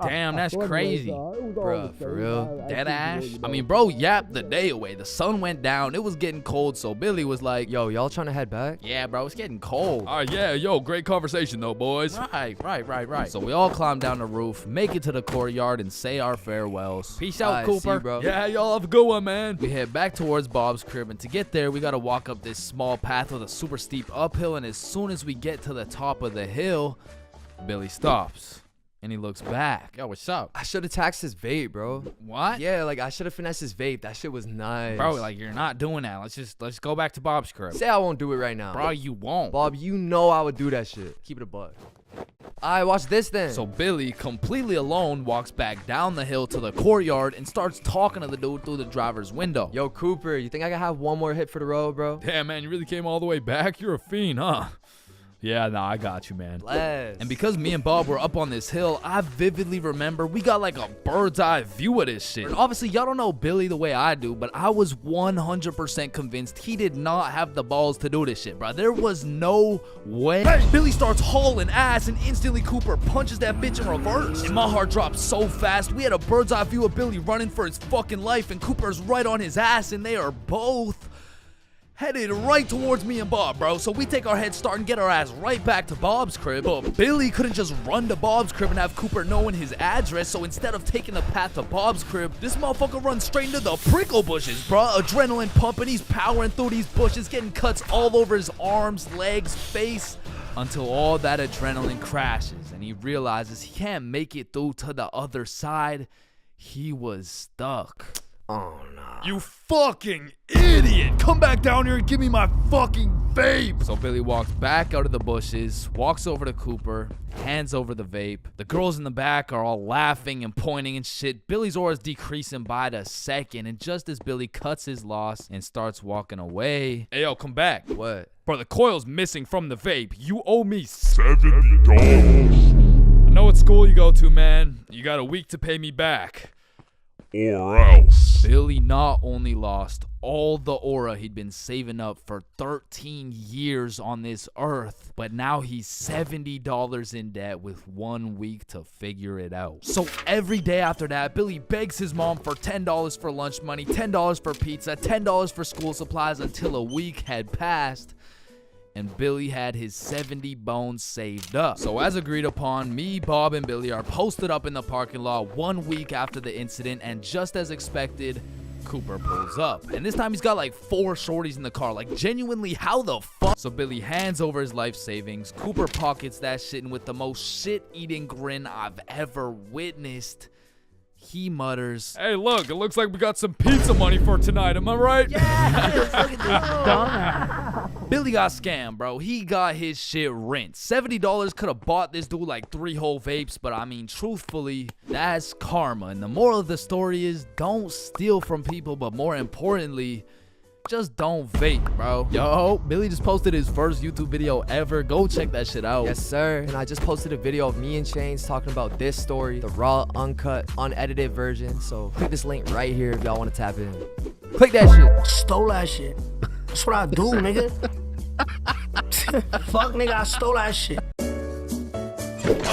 Damn, that's crazy. Bruh, for real? Dead ass? I mean, bro yapped the day away. The sun went down. It was getting cold, so Billy was like, Yo, y'all trying to head back? yeah, bro, it's getting cold. All right, yeah, yo, great conversation though, boys. Right. So we all climb down the roof, make it to the courtyard, and say our farewells. Peace out, Alright, see Cooper. you, bro. Yeah, y'all have a good one, man. We head back towards Bob's crib, and to get there, we gotta walk up this small path with a super steep uphill, and as soon as we get to the top of the hill, Billy stops. And he looks back. Yo, what's up? I should have taxed his vape, bro. What? Yeah, like I should have finessed his vape. That shit was nice. Bro, like, you're not doing that. Let's go back to Bob's crib. Say I won't do it right now. Bro, you won't. Bob, you know I would do that shit. Keep it a buck. Alright, watch this then. So Billy, completely alone, walks back down the hill to the courtyard and starts talking to the dude through the driver's window. Yo, Cooper, you think I can have one more hit for the road, bro? Damn, man, you really came all the way back? You're a fiend, huh? Yeah, nah, I got you, man. Bless. And because me and Bob were up on this hill, I vividly remember we got like a bird's eye view of this shit. And obviously, y'all don't know Billy the way I do, but I was 100% convinced he did not have the balls to do this shit, bro. There was no way. Hey! Billy starts hauling ass, and instantly Cooper punches that bitch in reverse. And my heart dropped so fast. We had a bird's eye view of Billy running for his fucking life, and Cooper's right on his ass, and they are both headed right towards me and Bob, bro. So we take our head start and get our ass right back to Bob's crib. But Billy couldn't just run to Bob's crib and have Cooper knowing his address. So instead of taking the path to Bob's crib, this motherfucker runs straight into the prickle bushes, bro. Adrenaline pumping. He's powering through these bushes, getting cuts all over his arms, legs, face, until all that adrenaline crashes and he realizes he can't make it through to the other side. He was stuck. Oh, no. You fucking idiot! Come back down here and give me my fucking vape! So Billy walks back out of the bushes, walks over to Cooper, hands over the vape. The girls in the back are all laughing and pointing and shit. Billy's aura is decreasing by the second, and just as Billy cuts his loss and starts walking away... Hey, yo, come back. What? Bro, the coil's missing from the vape. You owe me $70. I know what school you go to, man. You got a week to pay me back. Or else. Billy not only lost all the aura he'd been saving up for 13 years on this earth, but now he's $70 in debt with 1 week to figure it out. So every day after that, Billy begs his mom for $10 for lunch money, $10 for pizza, $10 for school supplies until a week had passed and Billy had his 70 bones saved up. So as agreed upon, me, Bob, and Billy are posted up in the parking lot 1 week after the incident, and just as expected, Cooper pulls up. And this time he's got like 4 shorties in the car. Like, genuinely, how the fuck? So Billy hands over his life savings. Cooper pockets that shit, and with the most shit-eating grin I've ever witnessed, he mutters, "Hey, look, it looks like we got some pizza money for tonight, am I right?" Yeah, look at this dumb. Billy got scammed, bro. He got his shit rinsed. $70 could have bought this dude like 3 whole vapes, but I mean, truthfully, that's karma. And the moral of the story is, don't steal from people, but more importantly, just don't vape, bro. Yo, Billy just posted his first YouTube video ever. Go check that shit out. Yes, sir. And I just posted a video of me and Chains talking about this story, the raw, uncut, unedited version. So click this link right here if y'all want to tap in. Click that shit. Stole that shit. That's what I do, nigga. Fuck, nigga, I stole that shit.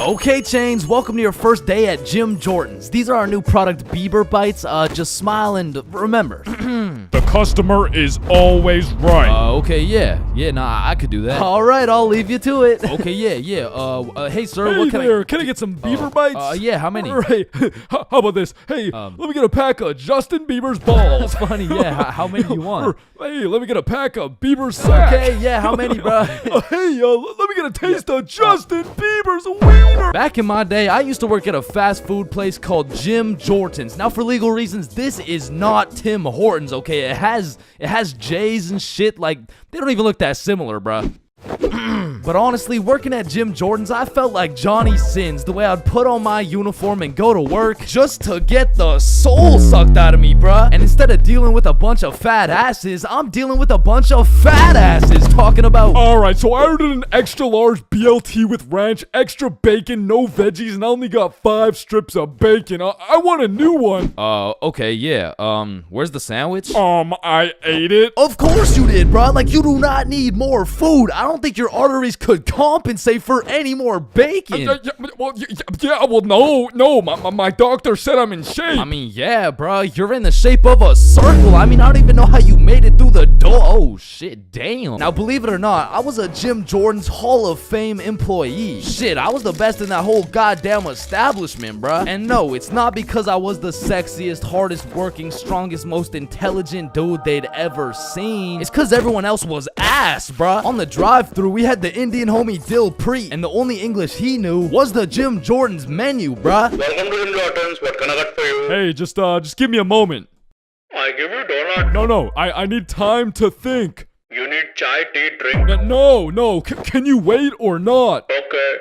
Okay, Chains, welcome to your first day at Jim Jordan's. These are our new product, Bieber Bites. Just smile and remember. The customer is always right. Okay, yeah, nah, I could do that. All right, I'll leave you to it. Okay, yeah. Hey, sir, what can I? Can I get some Bieber Bites? Yeah, how many? Right. How about this? Hey, let me get a pack of Justin Bieber's balls. Funny, yeah. How many you want? Hey, let me get a pack of Bieber's sack. Okay, yeah, how many, bro? Hey, let me get a taste of Justin Bieber's wiener. Back in my day, I used to work at a fast food place called Jim Jordan's. Now, for legal reasons, this is not Tim Hortons, okay? It has J's and shit. Like, they don't even look that similar, bruh. But honestly, working at Jim Jordan's, I felt like Johnny Sins, the way I'd put on my uniform and go to work just to get the soul sucked out of me, bruh. And instead of dealing with a bunch of fat asses, I'm dealing with a bunch of fat asses talking about... Alright, so I ordered an extra large BLT with ranch, extra bacon, no veggies, and I only got 5 strips of bacon. I want a new one. Okay, yeah. Where's the sandwich? I ate it. Of course you did, bruh. Like, you do not need more food. I don't think your arteries could compensate for any more bacon. No, my doctor said I'm in shape. I mean, yeah, bro, you're in the shape of a circle. I mean, I don't even know how you made it through the door. Oh, shit, damn. Now, believe it or not, I was a Jim Jordan's Hall of Fame employee. Shit, I was the best in that whole goddamn establishment, bro. And no, it's not because I was the sexiest, hardest working, strongest, most intelligent dude they'd ever seen. It's because everyone else was ass, bro. On the drive-thru, we had the Indian homie Dill Preet, and the only English he knew was the Jim Jordan's menu, bruh. Welcome to Jim Jordan's. What can I get for you? Hey, just give me a moment. I give you donut. No, I need time to think. You need chai, tea, drink. No. Can you wait or not? Okay.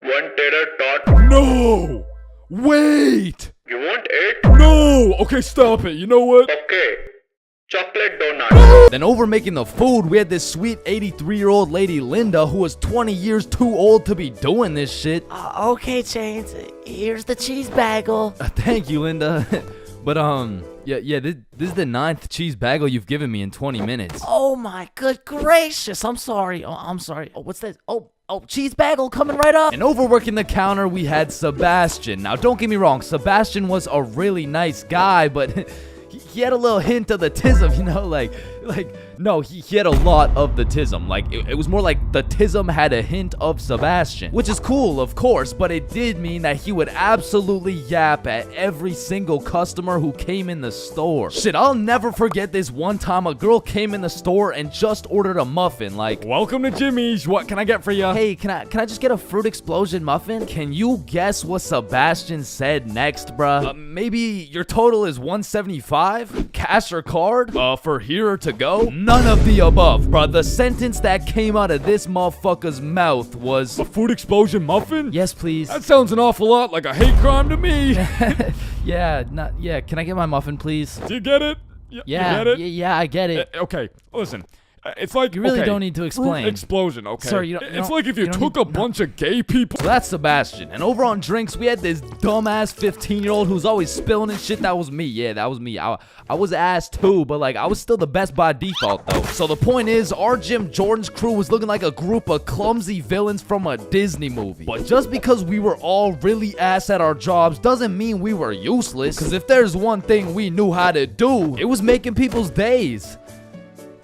1 tater tot. No! Wait! You want 8? No! Okay, stop it. You know what? Okay. Chocolate donut. Then over making the food, we had this sweet 83-year-old lady, Linda, who was 20 years too old to be doing this shit. Okay, Chains, here's the cheese bagel. Thank you, Linda. But, yeah, this is the 9th cheese bagel you've given me in 20 minutes. Oh my good gracious, I'm sorry. I'm sorry. Oh, what's this? Oh, cheese bagel coming right up. And overworking the counter, we had Sebastian. Now, don't get me wrong, Sebastian was a really nice guy, but... he had a little hint of the tism, you know, no, he had a lot of the tism. Like, it was more like the tism had a hint of Sebastian, which is cool, of course, but it did mean that he would absolutely yap at every single customer who came in the store. Shit, I'll never forget this one time a girl came in the store and just ordered a muffin, like, welcome to Jimmy's, what can I get for you? Hey, can I just get a fruit explosion muffin? Can you guess what Sebastian said next, bruh? Maybe your total is $175? Cash or card? For here or to go? None of the above, bruh. The sentence that came out of this motherfucker's mouth was... A food explosion muffin? Yes, please. That sounds an awful lot like a hate crime to me. Yeah, can I get my muffin, please? Do you get it? Yeah, you get it? Yeah, I get it. Okay, listen. It's like, you really don't need to explain. Explosion, okay? Sir, it's like if you took a bunch of gay people. So that's Sebastian. And over on drinks, we had this dumbass 15-year-old who's always spilling and shit. That was me. Yeah, that was me. I was ass too, but like I was still the best by default though. So the point is, our Jim Jordan's crew was looking like a group of clumsy villains from a Disney movie. But just because we were all really ass at our jobs doesn't mean we were useless. Because if there's one thing we knew how to do, it was making people's days.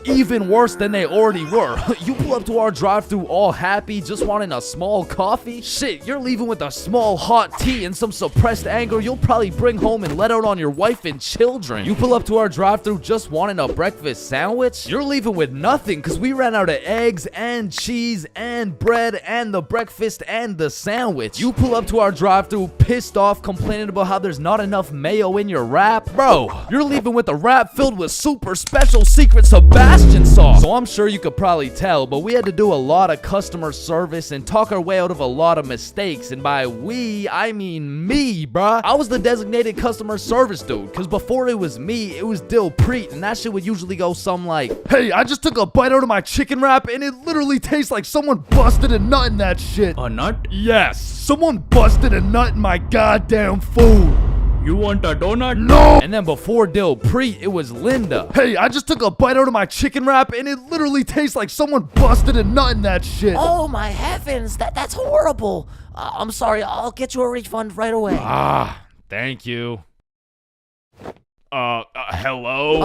even worse than they already were. You pull up to our drive-thru all happy, just wanting a small coffee? Shit, you're leaving with a small hot tea and some suppressed anger you'll probably bring home and let out on your wife and children. You pull up to our drive-thru just wanting a breakfast sandwich? You're leaving with nothing because we ran out of eggs and cheese and bread and the breakfast and the sandwich. You pull up to our drive-thru pissed off, complaining about how there's not enough mayo in your wrap? Bro, you're leaving with a wrap filled with super special secret Sebastian sauce. So I'm sure you could probably tell, but we had to do a lot of customer service and talk our way out of a lot of mistakes. And by we, I mean me, bruh. I was the designated customer service dude, because before it was me, it was Dilpreet, and that shit would usually go something like, "Hey, I just took a bite out of my chicken wrap, and it literally tastes like someone busted a nut in that shit." A nut? Yes, someone busted a nut in my goddamn food. You want a donut? No! And then before Dilpreet, it was Linda. "Hey, I just took a bite out of my chicken wrap, and it literally tastes like someone busted a nut in that shit." Oh my heavens, that's horrible. I'm sorry, I'll get you a refund right away. Ah, thank you. Hello?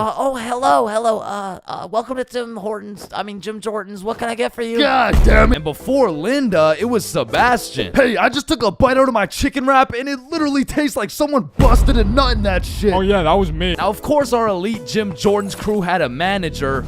Hello. Welcome to Jim Jordan's. What can I get for you? God damn it. And before Linda, it was Sebastian. "Hey, I just took a bite out of my chicken wrap, and it literally tastes like someone busted a nut in that shit." Oh yeah, that was me. Now, of course, our elite Jim Jordan's crew had a manager,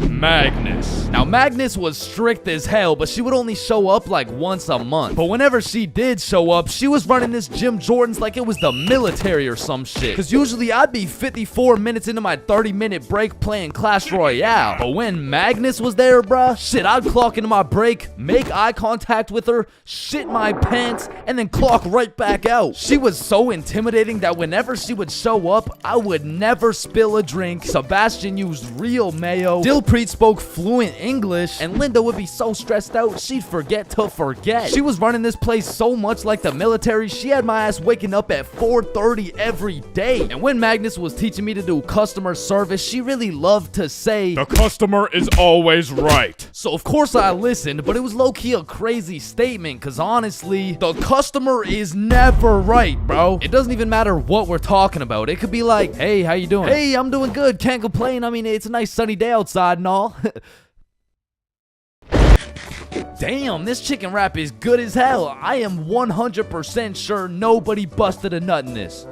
Magnus. Now, Magnus was strict as hell, but she would only show up like once a month. But whenever she did show up, she was running this Jim Jordan's like it was the military or some shit. Cause usually I'd be 54 minutes into my 30-minute break playing Clash Royale. But when Magnus was there, bruh, shit, I'd clock into my break, make eye contact with her, shit my pants, and then clock right back out. She was so intimidating that whenever she would show up, I would never spill a drink. Sebastian used real mayo. Dilpreet spoke fluent English, and Linda would be so stressed out she'd forget to forget. She was running this place so much like the military, she had my ass waking up at 4:30 every day. And when Magnus was teaching me to do customer service, she really loved to say, "The customer is always right." So of course I listened, but it was low-key a crazy statement, cause honestly, the customer is never right, bro. It doesn't even matter what we're talking about. It could be like, "Hey, how you doing?" "Hey, I'm doing good, can't complain. I mean, it's a nice sunny day outside and all." Damn, this chicken wrap is good as hell. I am 100% sure nobody busted a nut in this.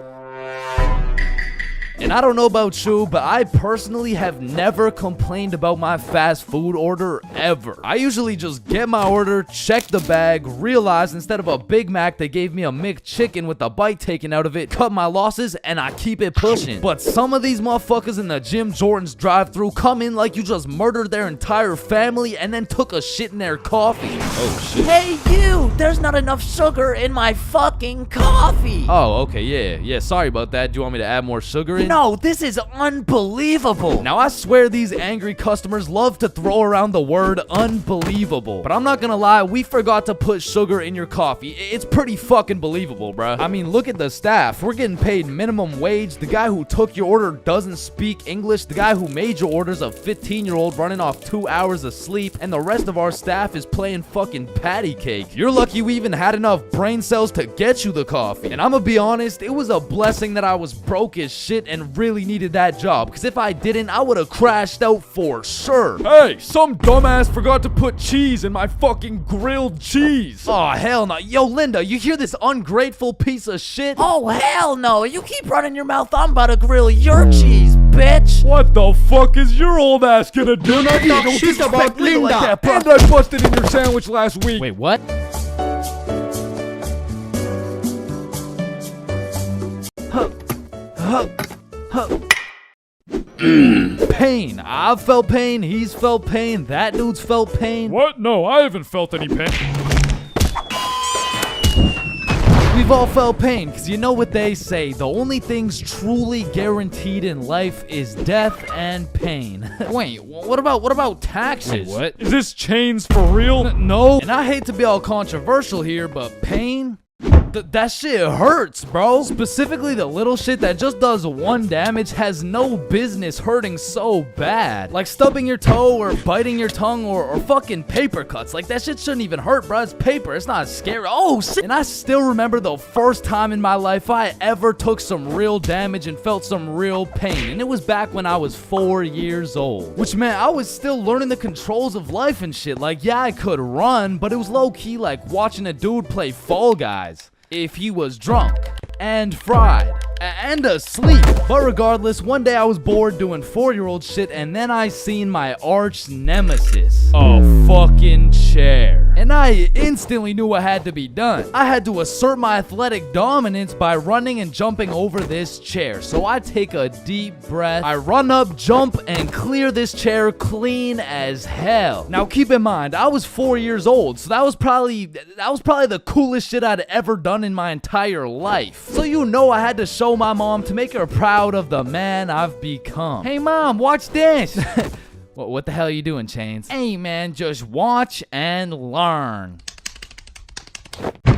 And I don't know about you, but I personally have never complained about my fast food order ever. I usually just get my order, check the bag, realize instead of a Big Mac, they gave me a McChicken with a bite taken out of it, cut my losses, and I keep it pushing. But some of these motherfuckers in the Jim Jordan's drive-thru come in like you just murdered their entire family and then took a shit in their coffee. Oh shit. Hey you, there's not enough sugar in my fucking coffee. Oh, okay, yeah, sorry about that. Do you want me to add more sugar in? No, this is unbelievable. Now, I swear these angry customers love to throw around the word unbelievable. But I'm not gonna lie, we forgot to put sugar in your coffee. It's pretty fucking believable, bruh. I mean, look at the staff. We're getting paid minimum wage. The guy who took your order doesn't speak English. The guy who made your order's a 15-year-old running off 2 hours of sleep. And the rest of our staff is playing fucking patty cake. You're lucky we even had enough brain cells to get you the coffee. And I'm gonna be honest, it was a blessing that I was broke as shit and really needed that job, because if I didn't, I would have crashed out for sure. "Hey, some dumbass forgot to put cheese in my fucking grilled cheese." Oh, hell no. Yo, Linda, you hear this ungrateful piece of shit? Oh, hell no. You keep running your mouth, I'm about to grill your cheese, bitch. What the fuck is your old ass gonna do? Don't talk shit about Linda. Like that, and I busted in your sandwich last week. Wait, what? Pain. I've felt pain. He's felt pain. That dude's felt pain. What? No, I haven't felt any pain. We've all felt pain, because you know what they say, the only things truly guaranteed in life is death and pain. Wait, what about taxes? Wait, what? Is this Chains for real? No. And I hate to be all controversial here, but pain That shit hurts, bro. Specifically, the little shit that just does 1 damage has no business hurting so bad. Like stubbing your toe or biting your tongue or fucking paper cuts. Like that shit shouldn't even hurt, bro. It's paper. It's not scary. Oh, shit. And I still remember the first time in my life I ever took some real damage and felt some real pain. And it was back when I was 4 years old. Which meant I was still learning the controls of life and shit. Like, yeah, I could run, but it was low-key like watching a dude play Fall Guys if he was drunk and fried and asleep. But regardless, one day I was bored doing 4-year-old shit, and then I seen my arch nemesis, a fucking chair. And I instantly knew what had to be done. I had to assert my athletic dominance by running and jumping over this chair. So I take a deep breath, I run up, jump, and clear this chair clean as hell. Now keep in mind, I was 4 years old, so that was probably the coolest shit I'd ever done in my entire life. So you know I had to show my mom to make her proud of the man I've become. Hey mom, watch this. What the hell are you doing, Chains? Hey man, just watch and learn.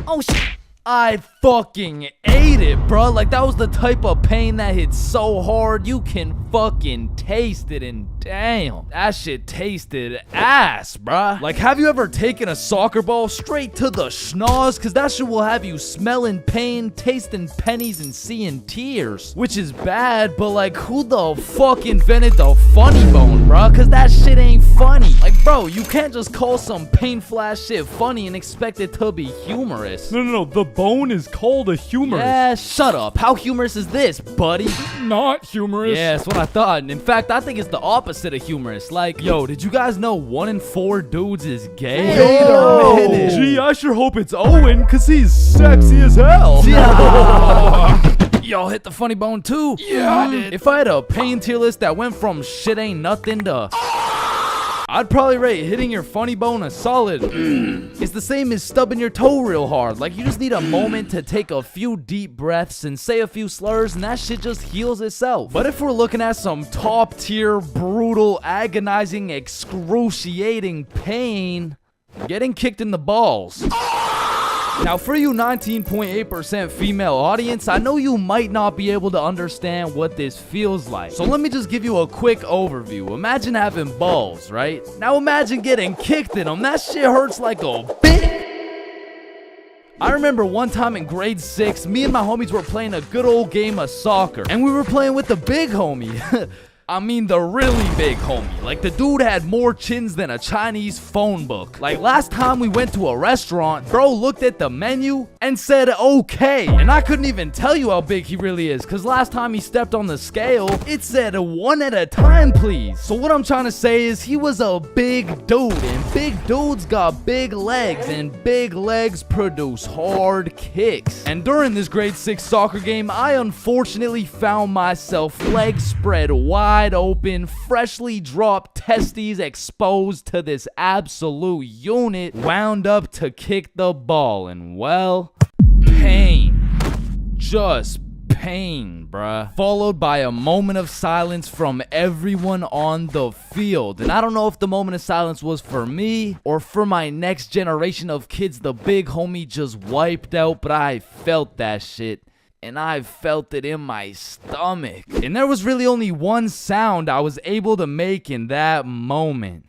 Oh shit. I fucking ate it, bro. Like, that was the type of pain that hits so hard you can fucking taste it, and damn, that shit tasted ass, bruh. Like, have you ever taken a soccer ball straight to the schnoz? Cause that shit will have you smelling pain, tasting pennies, and seeing tears. Which is bad, but like, who the fuck invented the funny bone, bruh? Cause that shit ain't funny. Like, bro, you can't just call some painful ass shit funny and expect it to be humorous. No, the bone is called a humorous. Yeah, shut up. How humorous is this, buddy? Not humorous. Yeah, that's what I thought. And in fact, I think it's the opposite of humorous. Like, yo, did you guys know 1 in 4 dudes is gay? Wait a minute. Gee, I sure hope it's Owen, cause he's sexy as hell. Yeah. Y'all hit the funny bone too? Yeah, I did. If I had a pain tier list that went from shit ain't nothing to I'd probably rate hitting your funny bone a solid It's the same as stubbing your toe real hard. Like, you just need a moment to take a few deep breaths and say a few slurs, and that shit just heals itself. But if we're looking at some top tier, brutal, agonizing, excruciating pain, getting kicked in the balls. Now, for you 19.8% female audience, I know you might not be able to understand what this feels like. So let me just give you a quick overview. Imagine having balls, right? Now imagine getting kicked in them. That shit hurts like a bitch. I remember one time in grade 6, me and my homies were playing a good old game of soccer. And we were playing with the big homie. I mean the really big homie. Like, the dude had more chins than a Chinese phone book. Like, last time we went to a restaurant, bro looked at the menu and said okay. And I couldn't even tell you how big he really is, cause last time he stepped on the scale, it said 1 at a time, please. So what I'm trying to say is he was a big dude, and big dudes got big legs, and big legs produce hard kicks. And during this grade 6 soccer game, I unfortunately found myself legs spread wide open, freshly dropped testes exposed to this absolute unit, wound up to kick the ball, and well, pain. Just pain, bruh. Followed by a moment of silence from everyone on the field. And I don't know if the moment of silence was for me or for my next generation of kids the big homie just wiped out, but I felt that shit. And I felt it in my stomach. And there was really only one sound I was able to make in that moment.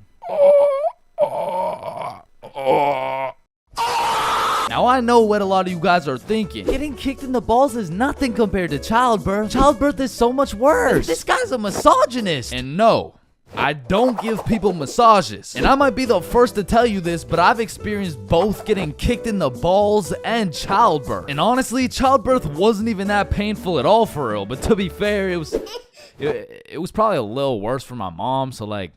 Now I know what a lot of you guys are thinking. Getting kicked in the balls is nothing compared to childbirth. Childbirth is so much worse. This guy's a misogynist. And no, I don't give people massages. And I might be the first to tell you this, but I've experienced both getting kicked in the balls and childbirth. And honestly, childbirth wasn't even that painful at all for real. But to be fair, it was probably a little worse for my mom, so like...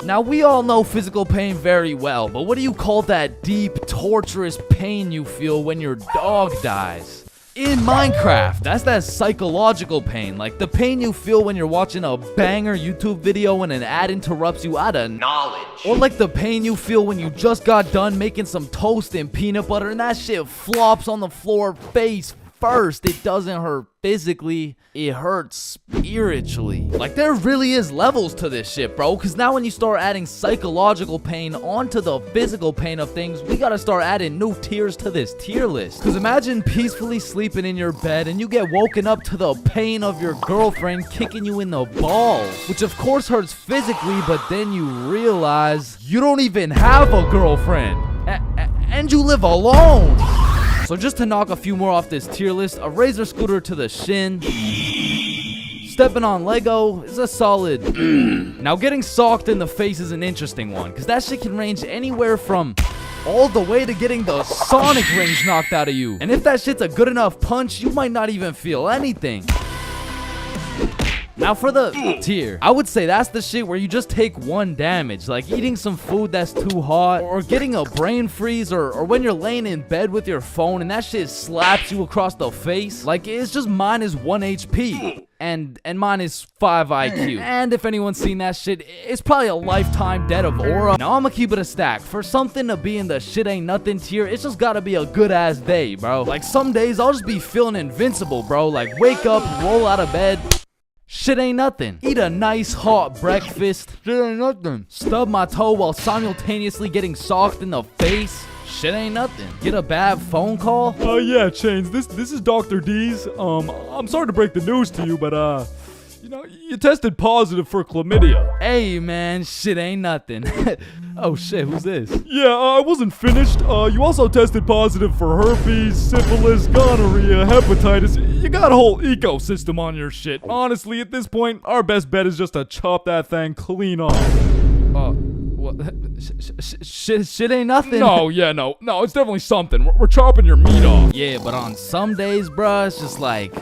Now, we all know physical pain very well, but what do you call that deep, torturous pain you feel when your dog dies? In Minecraft, that's that psychological pain, like the pain you feel when you're watching a banger YouTube video and an ad interrupts you out of knowledge. Or like the pain you feel when you just got done making some toast and peanut butter and that shit flops on the floor face first, it doesn't hurt physically, it hurts spiritually. Like, there really is levels to this shit, bro, because now when you start adding psychological pain onto the physical pain of things, we gotta start adding new tiers to this tier list. Because imagine peacefully sleeping in your bed and you get woken up to the pain of your girlfriend kicking you in the balls, which of course hurts physically, but then you realize you don't even have a girlfriend and you live alone. So just to knock a few more off this tier list, a razor scooter to the shin, stepping on Lego is a solid. Now getting socked in the face is an interesting one, because that shit can range anywhere from all the way to getting the Sonic rings knocked out of you. And if that shit's a good enough punch, you might not even feel anything. Now for the tier, I would say that's the shit where you just take one damage, like eating some food that's too hot, or getting a brain freeze, or when you're laying in bed with your phone and that shit slaps you across the face. Like, it's just minus 1 HP. And minus 5 IQ. And if anyone's seen that shit, it's probably a lifetime debt of aura. Now I'ma keep it a stack. For something to be in the shit ain't nothing tier, it's just gotta be a good ass day, bro. Like, some days I'll just be feeling invincible, bro. Like, wake up, roll out of bed, shit ain't nothing. Eat a nice hot breakfast, shit ain't nothing. Stub my toe while simultaneously getting socked in the face, shit ain't nothing. Get a bad phone call? Yeah, Chains, this is Dr. D's. I'm sorry to break the news to you, but, you know, you tested positive for chlamydia. Hey, man, shit ain't nothing. Oh, shit, who's this? Yeah, I wasn't finished. You also tested positive for herpes, syphilis, gonorrhea, hepatitis. You got a whole ecosystem on your shit. Honestly, at this point, our best bet is just to chop that thing clean off. What? Shit ain't nothing. No, it's definitely something. We're chopping your meat off. Yeah, but on some days, bruh, it's just like,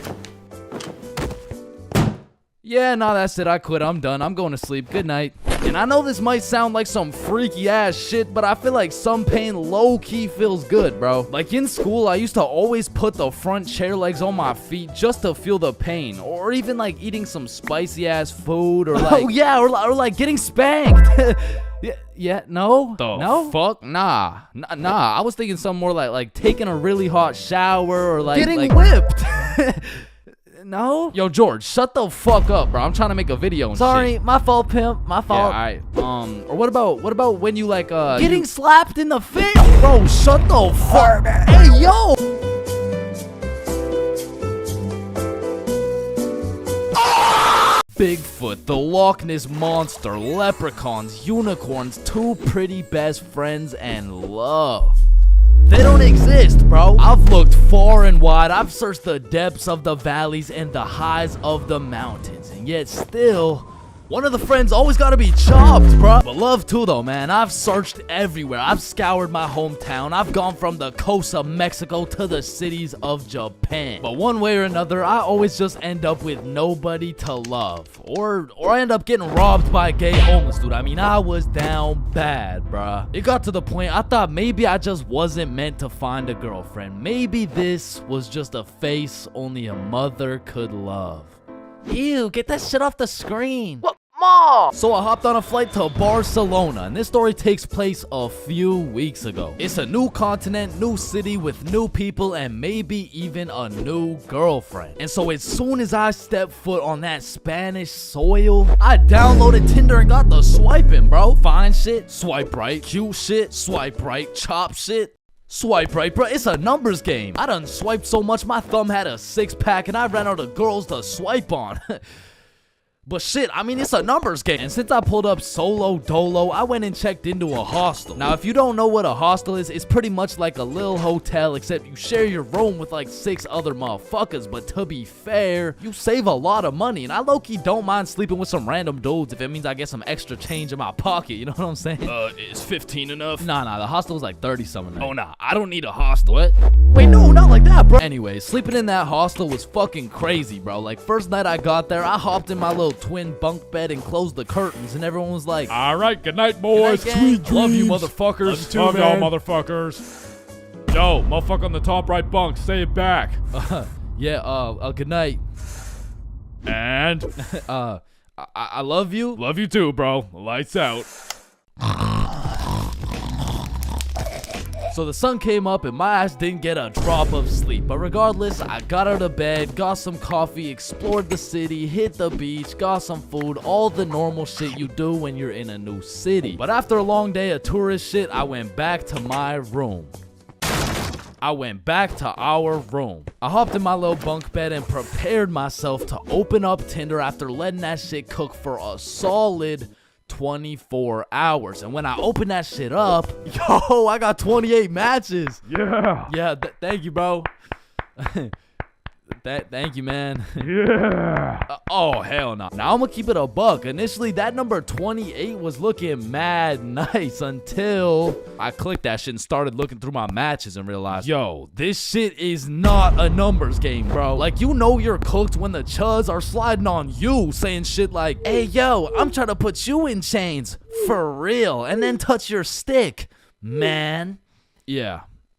yeah, nah, that's it. I quit. I'm done. I'm going to sleep. Good night. And I know this might sound like some freaky ass shit, but I feel like some pain low-key feels good, bro. Like, in school, I used to always put the front chair legs on my feet just to feel the pain. Or even like eating some spicy ass food, or like, oh yeah, or like getting spanked. No? No? Fuck? Nah. I was thinking something more like taking a really hot shower, or like getting whipped. No? Yo, George, shut the fuck up, bro. I'm trying to make a video and Sorry, shit. my fault, pimp. My fault. Yeah, alright. Or what about when you like getting slapped in the face? Bro, shut the fuck. Hey, yo! Bigfoot, the Loch Ness Monster, leprechauns, unicorns, two pretty best friends, and love. They don't exist, bro. I've looked far and wide. I've searched the depths of the valleys and the highs of the mountains. And yet still, one of the friends always gotta be chopped, bro. But love too, though, man. I've searched everywhere. I've scoured my hometown. I've gone from the coast of Mexico to the cities of Japan. But one way or another, I always just end up with nobody to love. Or I end up getting robbed by a gay homeless dude. I mean, I was down bad, bruh. It got to the point I thought maybe I just wasn't meant to find a girlfriend. Maybe this was just a face only a mother could love. Ew, get that shit off the screen. What? Mom! So I hopped on a flight to Barcelona, and this story takes place a few weeks ago. It's a new continent, new city with new people, and maybe even a new girlfriend. And so as soon as I stepped foot on that Spanish soil, I downloaded Tinder and got the swiping, bro. Fine shit, swipe right. Cute shit, swipe right. Chop shit, swipe right, bro. It's a numbers game. I done swiped so much my thumb had a 6-pack and I ran out of girls to swipe on. But shit, I mean, it's a numbers game. And since I pulled up solo dolo, I went and checked into a hostel. Now, if you don't know what a hostel is, it's pretty much like a little hotel, except you share your room with like 6 other motherfuckers. But to be fair, you save a lot of money. And I low-key don't mind sleeping with some random dudes if it means I get some extra change in my pocket. You know what I'm saying? Is 15 enough? Nah, the hostel was like 30-something. Oh, nah, I don't need a hostel. What? Wait, no, not like that, bro. Anyway, sleeping in that hostel was fucking crazy, bro. Like, first night I got there, I hopped in my little twin bunk bed and closed the curtains, and everyone was like, all right, good night, boys. Good night, gang. Sweet love you, motherfuckers. Love y'all, motherfuckers. Yo, motherfucker on the top right bunk, say it back. Good night. And? I love you. Love you too, bro. Lights out. So the sun came up and my ass didn't get a drop of sleep. But regardless, I got out of bed, got some coffee, explored the city, hit the beach, got some food, all the normal shit you do when you're in a new city. But after a long day of tourist shit, I went back to my room. I went back to our room. I hopped in my little bunk bed and prepared myself to open up Tinder after letting that shit cook for a solid 24 hours. And when I opened that shit up, yo, I got 28 matches. Yeah. Yeah, thank you, bro. Thank you, man. Yeah. Oh, hell no. Now I'm gonna keep it a buck. Initially, that number 28 was looking mad nice until I clicked that shit and started looking through my matches and realized, yo, this shit is not a numbers game, bro. Like, you know you're cooked when the chuds are sliding on you, saying shit like, hey, yo, I'm trying to put you in chains for real, and then touch your stick, man.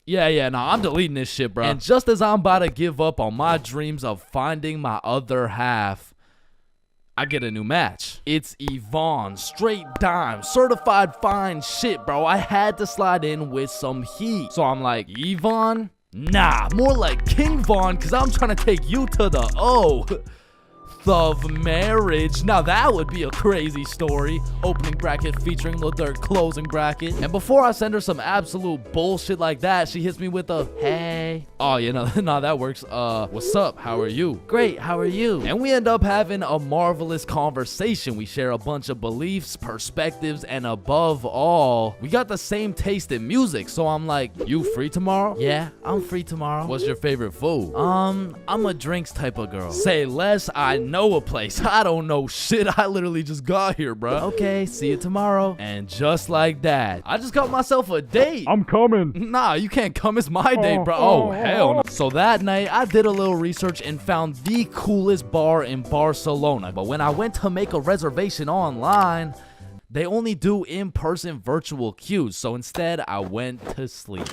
Yeah, nah, I'm deleting this shit, bro. And just as I'm about to give up on my dreams of finding my other half, I get a new match. It's Yvonne, straight dime, certified fine shit, bro. I had to slide in with some heat. So I'm like, Yvonne? Nah, more like King Von, because I'm trying to take you to the O of marriage. Now that would be a crazy story. Opening bracket featuring Lil Durk, closing bracket. And before I send her some absolute bullshit like that, she hits me with a, hey. Oh, you know, nah, that works. What's up? How are you? Great, how are you? And we end up having a marvelous conversation. We share a bunch of beliefs, perspectives, and above all, we got the same taste in music. So I'm like, you free tomorrow? Yeah, I'm free tomorrow. What's your favorite food? I'm a drinks type of girl. Say less, I know a place. I don't know shit. I literally just got here, bro. Okay, see you tomorrow. And just like that, I just got myself a date. I'm coming. Nah, you can't come. It's my date, bro. Oh, hell no. So that night, I did a little research and found the coolest bar in Barcelona. But when I went to make a reservation online, they only do in-person virtual queues. So instead, I went to sleep.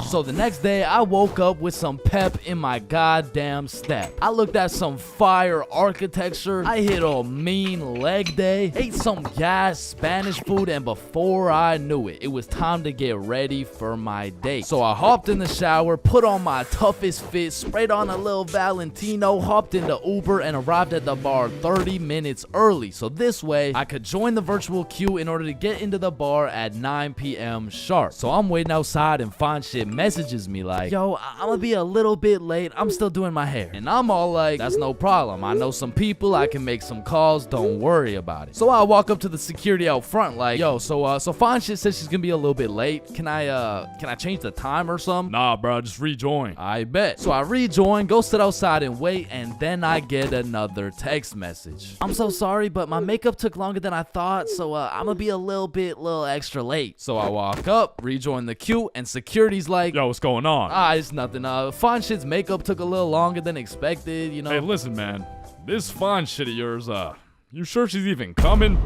So the next day, I woke up with some pep in my goddamn step. I looked at some fire architecture. I hit a mean leg day, ate some gas Spanish food, and before I knew it, it was time to get ready for my date. So I hopped in the shower, put on my toughest fit, sprayed on a little Valentino, hopped into Uber, and arrived at the bar 30 minutes early. So this way, I could join the virtual queue in order to get into the bar at 9 p.m. sharp. So I'm waiting outside and Fine Shit messages me like, yo, I'm gonna be a little bit late. I'm still doing my hair. And I'm all like, that's no problem. I know some people. I can make some calls. Don't worry about it. So I walk up to the security out front like, yo, so Fine Shit says she's gonna be a little bit late. Can I change the time or something? Nah, bro, just rejoin. I bet. So I rejoin, go sit outside and wait, and then I get another text message. I'm so sorry, but my makeup took longer than I thought, so I'm gonna be a little extra late. So I walk up, rejoin the queue, and security's like, yo, what's going on? It's nothing. Fine Shit's makeup took a little longer than expected, you know. Hey, listen, man. This Fine Shit of yours, you sure she's even coming?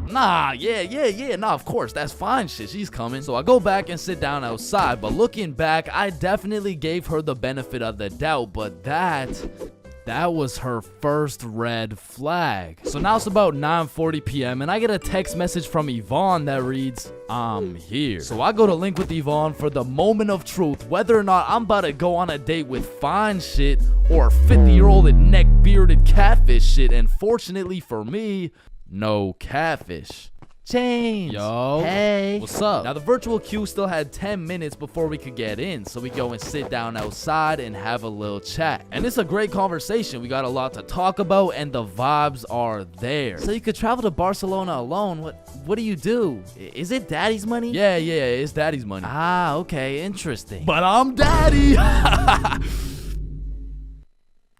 Nah, yeah. Nah, of course, that's Fine Shit. She's coming. So I go back and sit down outside, but looking back, I definitely gave her the benefit of the doubt, but that was her first red flag. So now it's about 9:40 p.m. and I get a text message from Yvonne that reads, I'm here. So I go to link with Yvonne for the moment of truth, whether or not I'm about to go on a date with Fine Shit or 50-year-old neck bearded catfish shit. And fortunately for me, no catfish. Chains. Yo. Hey. What's up? Now, the virtual queue still had 10 minutes before we could get in, so we go and sit down outside and have a little chat. And it's a great conversation. We got a lot to talk about, and the vibes are there. So you could travel to Barcelona alone. What do you do? Is it daddy's money? Yeah, it's daddy's money. Ah, okay, interesting. But I'm daddy.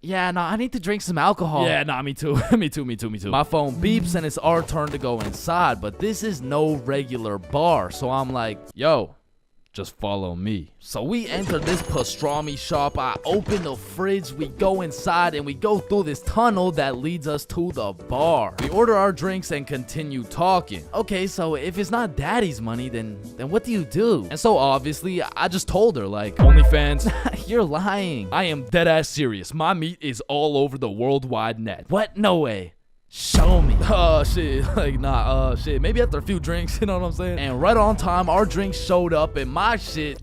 Yeah, no, I need to drink some alcohol. Yeah, nah, me too. me too. My phone beeps and it's our turn to go inside, but this is no regular bar. So I'm like, yo, just follow me. So we enter this pastrami shop. I open the fridge, we go inside, and we go through this tunnel that leads us to the bar. We order our drinks and continue talking. Okay, so if it's not daddy's money, then what do you do? And so obviously, I just told her, like, OnlyFans. You're lying. I am dead ass serious. My meat is all over the worldwide net. What? No way. Show me. shit, like, nah, shit, maybe after a few drinks, you know what I'm saying? And right on time, our drinks showed up, and my shit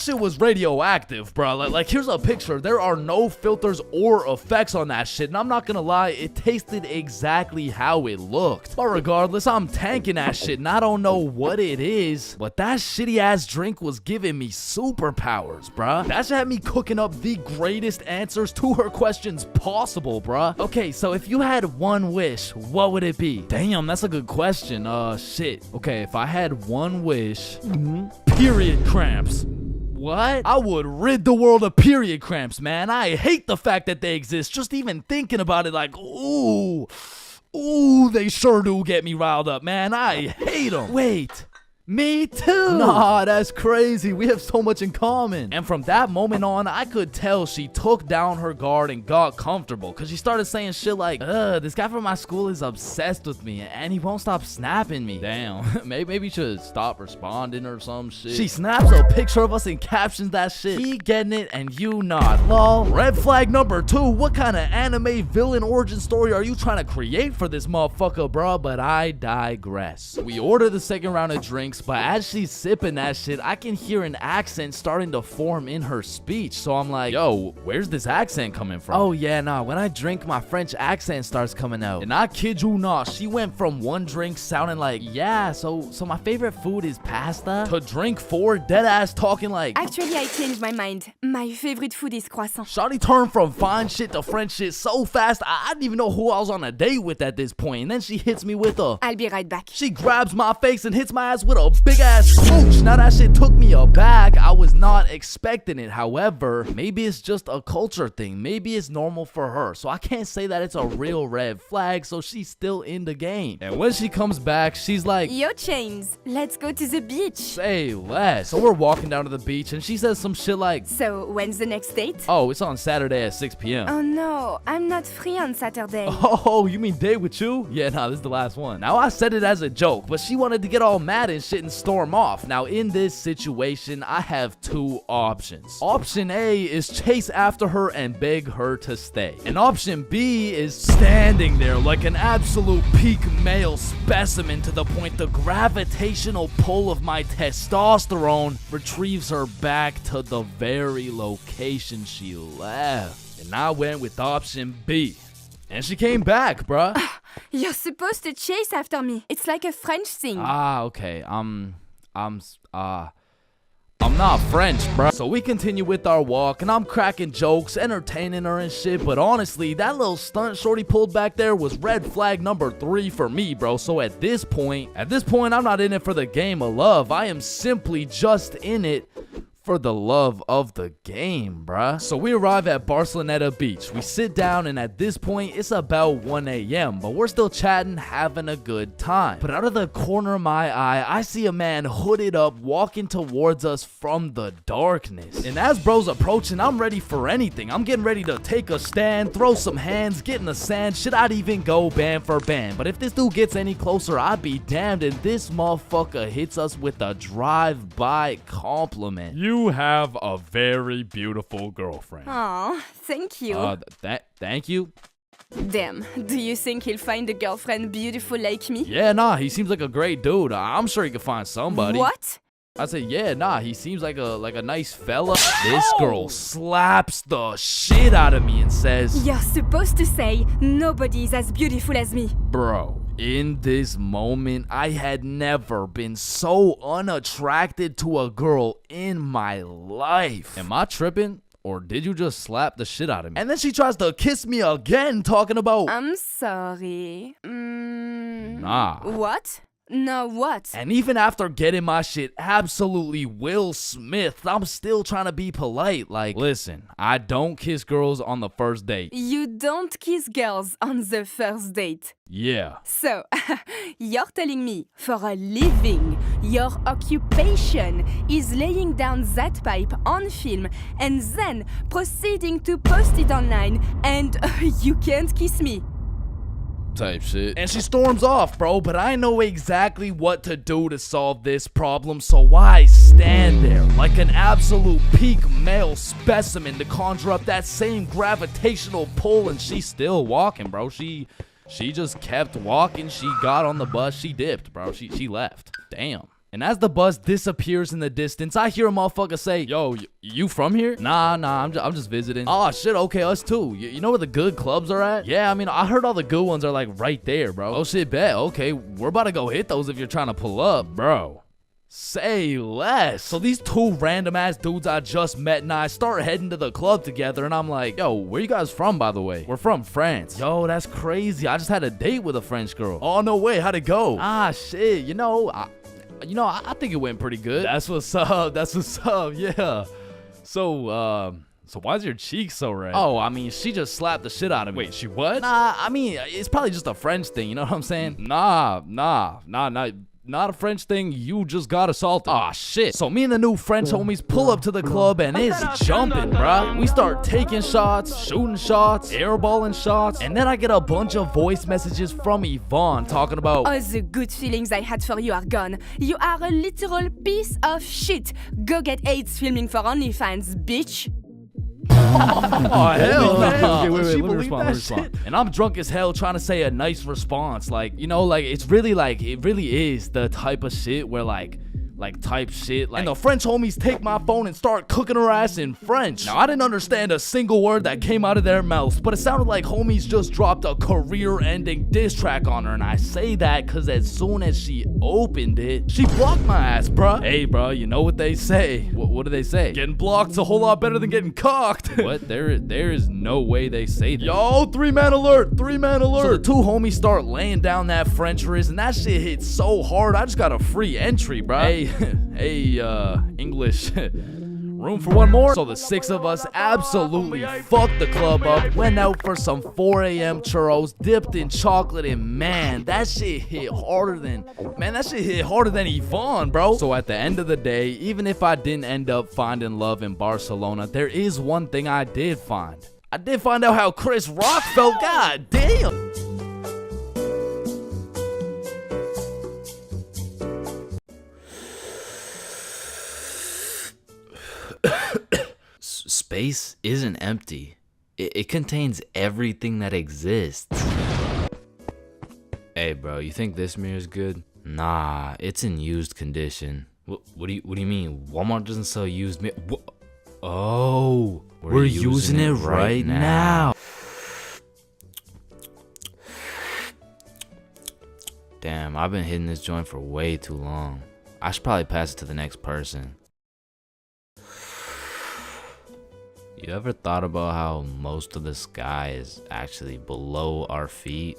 was radioactive, bro. Like, here's a picture. There are no filters or effects on that shit, and I'm not gonna lie, it tasted exactly how it looked. But regardless, I'm tanking that shit, and I don't know what it is, but that shitty ass drink was giving me superpowers, bruh. That shit had me cooking up the greatest answers to her questions possible, bruh. Okay, so if you had one wish, what would it be? Damn, that's a good question. Shit. Okay, if I had one wish, period cramps. What? I would rid the world of period cramps, man. I hate the fact that they exist. Just even thinking about it, like, ooh, they sure do get me riled up, man. I hate them. Wait. Me too. Nah, that's crazy. We have so much in common. And from that moment on, I could tell she took down her guard and got comfortable, because she started saying shit like, this guy from my school is obsessed with me and he won't stop snapping me. Damn, maybe you should stop responding or some shit. She snaps a picture of us and captions that shit. He getting it and you not. Lol. Red flag number 2. What kind of anime villain origin story are you trying to create for this motherfucker, bro? But I digress. We order the second round of drinks, but as she's sipping that shit, I can hear an accent starting to form in her speech. So I'm like, yo, where's this accent coming from? Oh yeah, nah, when I drink, my French accent starts coming out. And I kid you not, she went from one drink sounding like, yeah, so my favorite food is pasta, to drink 4 dead ass talking like, actually, I changed my mind. My favorite food is croissant. Shawty turned from fine shit to French shit so fast, I didn't even know who I was on a date with at this point. And then she hits me with a, I'll be right back. She grabs my face and hits my ass with a big ass smooch. Now that shit took me aback. I was not expecting it. However, maybe it's just a culture thing. Maybe it's normal for her. So I can't say that it's a real red flag. So she's still in the game. And when she comes back, she's like, yo, Chains, let's go to the beach. Say less. So we're walking down to the beach and she says some shit like, so when's the next date? Oh, it's on Saturday at 6 p.m. Oh no, I'm not free on Saturday. Oh, you mean date with you? Yeah, nah, this is the last one. Now I said it as a joke, but she wanted to get all mad and shit and storm off. Now in this situation, I have 2 options. Option A is chase after her and beg her to stay. And option B is standing there like an absolute peak male specimen, to the point the gravitational pull of my testosterone retrieves her back to the very location she left. And I went with option B. And she came back, bruh. You're supposed to chase after me. It's like a French thing. Ah, okay. I'm not French, bruh. So we continue with our walk, and I'm cracking jokes, entertaining her and shit. But honestly, that little stunt shorty pulled back there was red flag number 3 for me, bro. So at this point, I'm not in it for the game of love. I am simply just in it for the love of the game, bruh. So we arrive at Barceloneta Beach. We sit down, and at this point, it's about 1 a.m., but we're still chatting, having a good time. But out of the corner of my eye, I see a man hooded up walking towards us from the darkness. And as bro's approaching, I'm ready for anything. I'm getting ready to take a stand, throw some hands, get in the sand. Shit, I'd even go band for band. But if this dude gets any closer, I'd be damned. And this motherfucker hits us with a drive-by compliment. You have a very beautiful girlfriend. Aw, thank you. Thank you. Damn, do you think he'll find a girlfriend beautiful like me? Yeah, nah, he seems like a great dude. I'm sure he could find somebody. What? I said, yeah, nah, he seems like a nice fella. This girl slaps the shit out of me and says, you're supposed to say, nobody's as beautiful as me. Bro, in this moment, I had never been so unattracted to a girl in my life. Am I tripping? Or did you just slap the shit out of me? And then she tries to kiss me again, talking about, I'm sorry. Nah. What? No, what? And even after getting my shit absolutely Will Smith, I'm still trying to be polite. Like, listen, I don't kiss girls on the first date. You don't kiss girls on the first date. Yeah. So, you're telling me, for a living, your occupation is laying down that pipe on film and then proceeding to post it online, and you can't kiss me? Type shit. And she storms off, bro, but I know exactly what to do to solve this problem, so I stand there like an absolute peak male specimen to conjure up that same gravitational pull, and she's still walking, bro. She She just kept walking. She got on the bus. She dipped, bro. She left. Damn. And as the bus disappears in the distance, I hear a motherfucker say, yo, you from here? Nah, I'm just visiting. Oh, shit, okay, us too. You know where the good clubs are at? Yeah, I mean, I heard all the good ones are like right there, bro. Oh, shit, bet. Okay, we're about to go hit those if you're trying to pull up. Bro, say less. So these two random ass dudes I just met and I start heading to the club together and I'm like, yo, where you guys from, by the way? We're from France. Yo, that's crazy. I just had a date with a French girl. Oh, no way. How'd it go? Ah, shit, I think it went pretty good. That's what's up. That's what's up. Yeah. So why's your cheek so red? Oh, I mean, she just slapped the shit out of me. Wait, she what? Nah, I mean, it's probably just a French thing. You know what I'm saying? Nah. Not a French thing. You just got assaulted. Aw, shit. So me and the new French homies pull up to the club and it's jumping, bruh. We start taking shots, shooting shots, airballing shots, and then I get a bunch of voice messages from Yvonne talking about, all the good feelings I had for you are gone. You are a literal piece of shit. Go get AIDS filming for OnlyFans, bitch. Oh, hell no. Okay, wait, She let me believe respond, that let me respond. shit? And I'm drunk as hell trying to say a nice response. Like, it really is the type of shit where type shit. And the French homies take my phone and start cooking her ass in French. Now, I didn't understand a single word that came out of their mouths, but it sounded like homies just dropped a career-ending diss track on her. And I say that because as soon as she opened it, she blocked my ass, bruh. Hey, bruh, you know what they say. What do they say? Getting blocked's a whole lot better than getting cocked. What? There is no way they say that. Yo, 3-man alert! 3-man alert! So the two homies start laying down that French wrist, and that shit hit so hard, I just got a free entry, bruh. Hey, English, room for one more? So the six of us absolutely fucked the club up, went out for some 4 a.m. churros, dipped in chocolate, and man, that shit hit harder than Yvonne, bro. So at the end of the day, even if I didn't end up finding love in Barcelona, there is one thing I did find. I did find out how Chris Rock felt, god damn. Space isn't empty. It contains everything that exists. Hey, bro, you think this mirror's good? Nah, it's in used condition. What do you mean? Walmart doesn't sell used mirror. Oh, we're using it right now. Damn, I've been hitting this joint for way too long. I should probably pass it to the next person. You ever thought about how most of the sky is actually below our feet?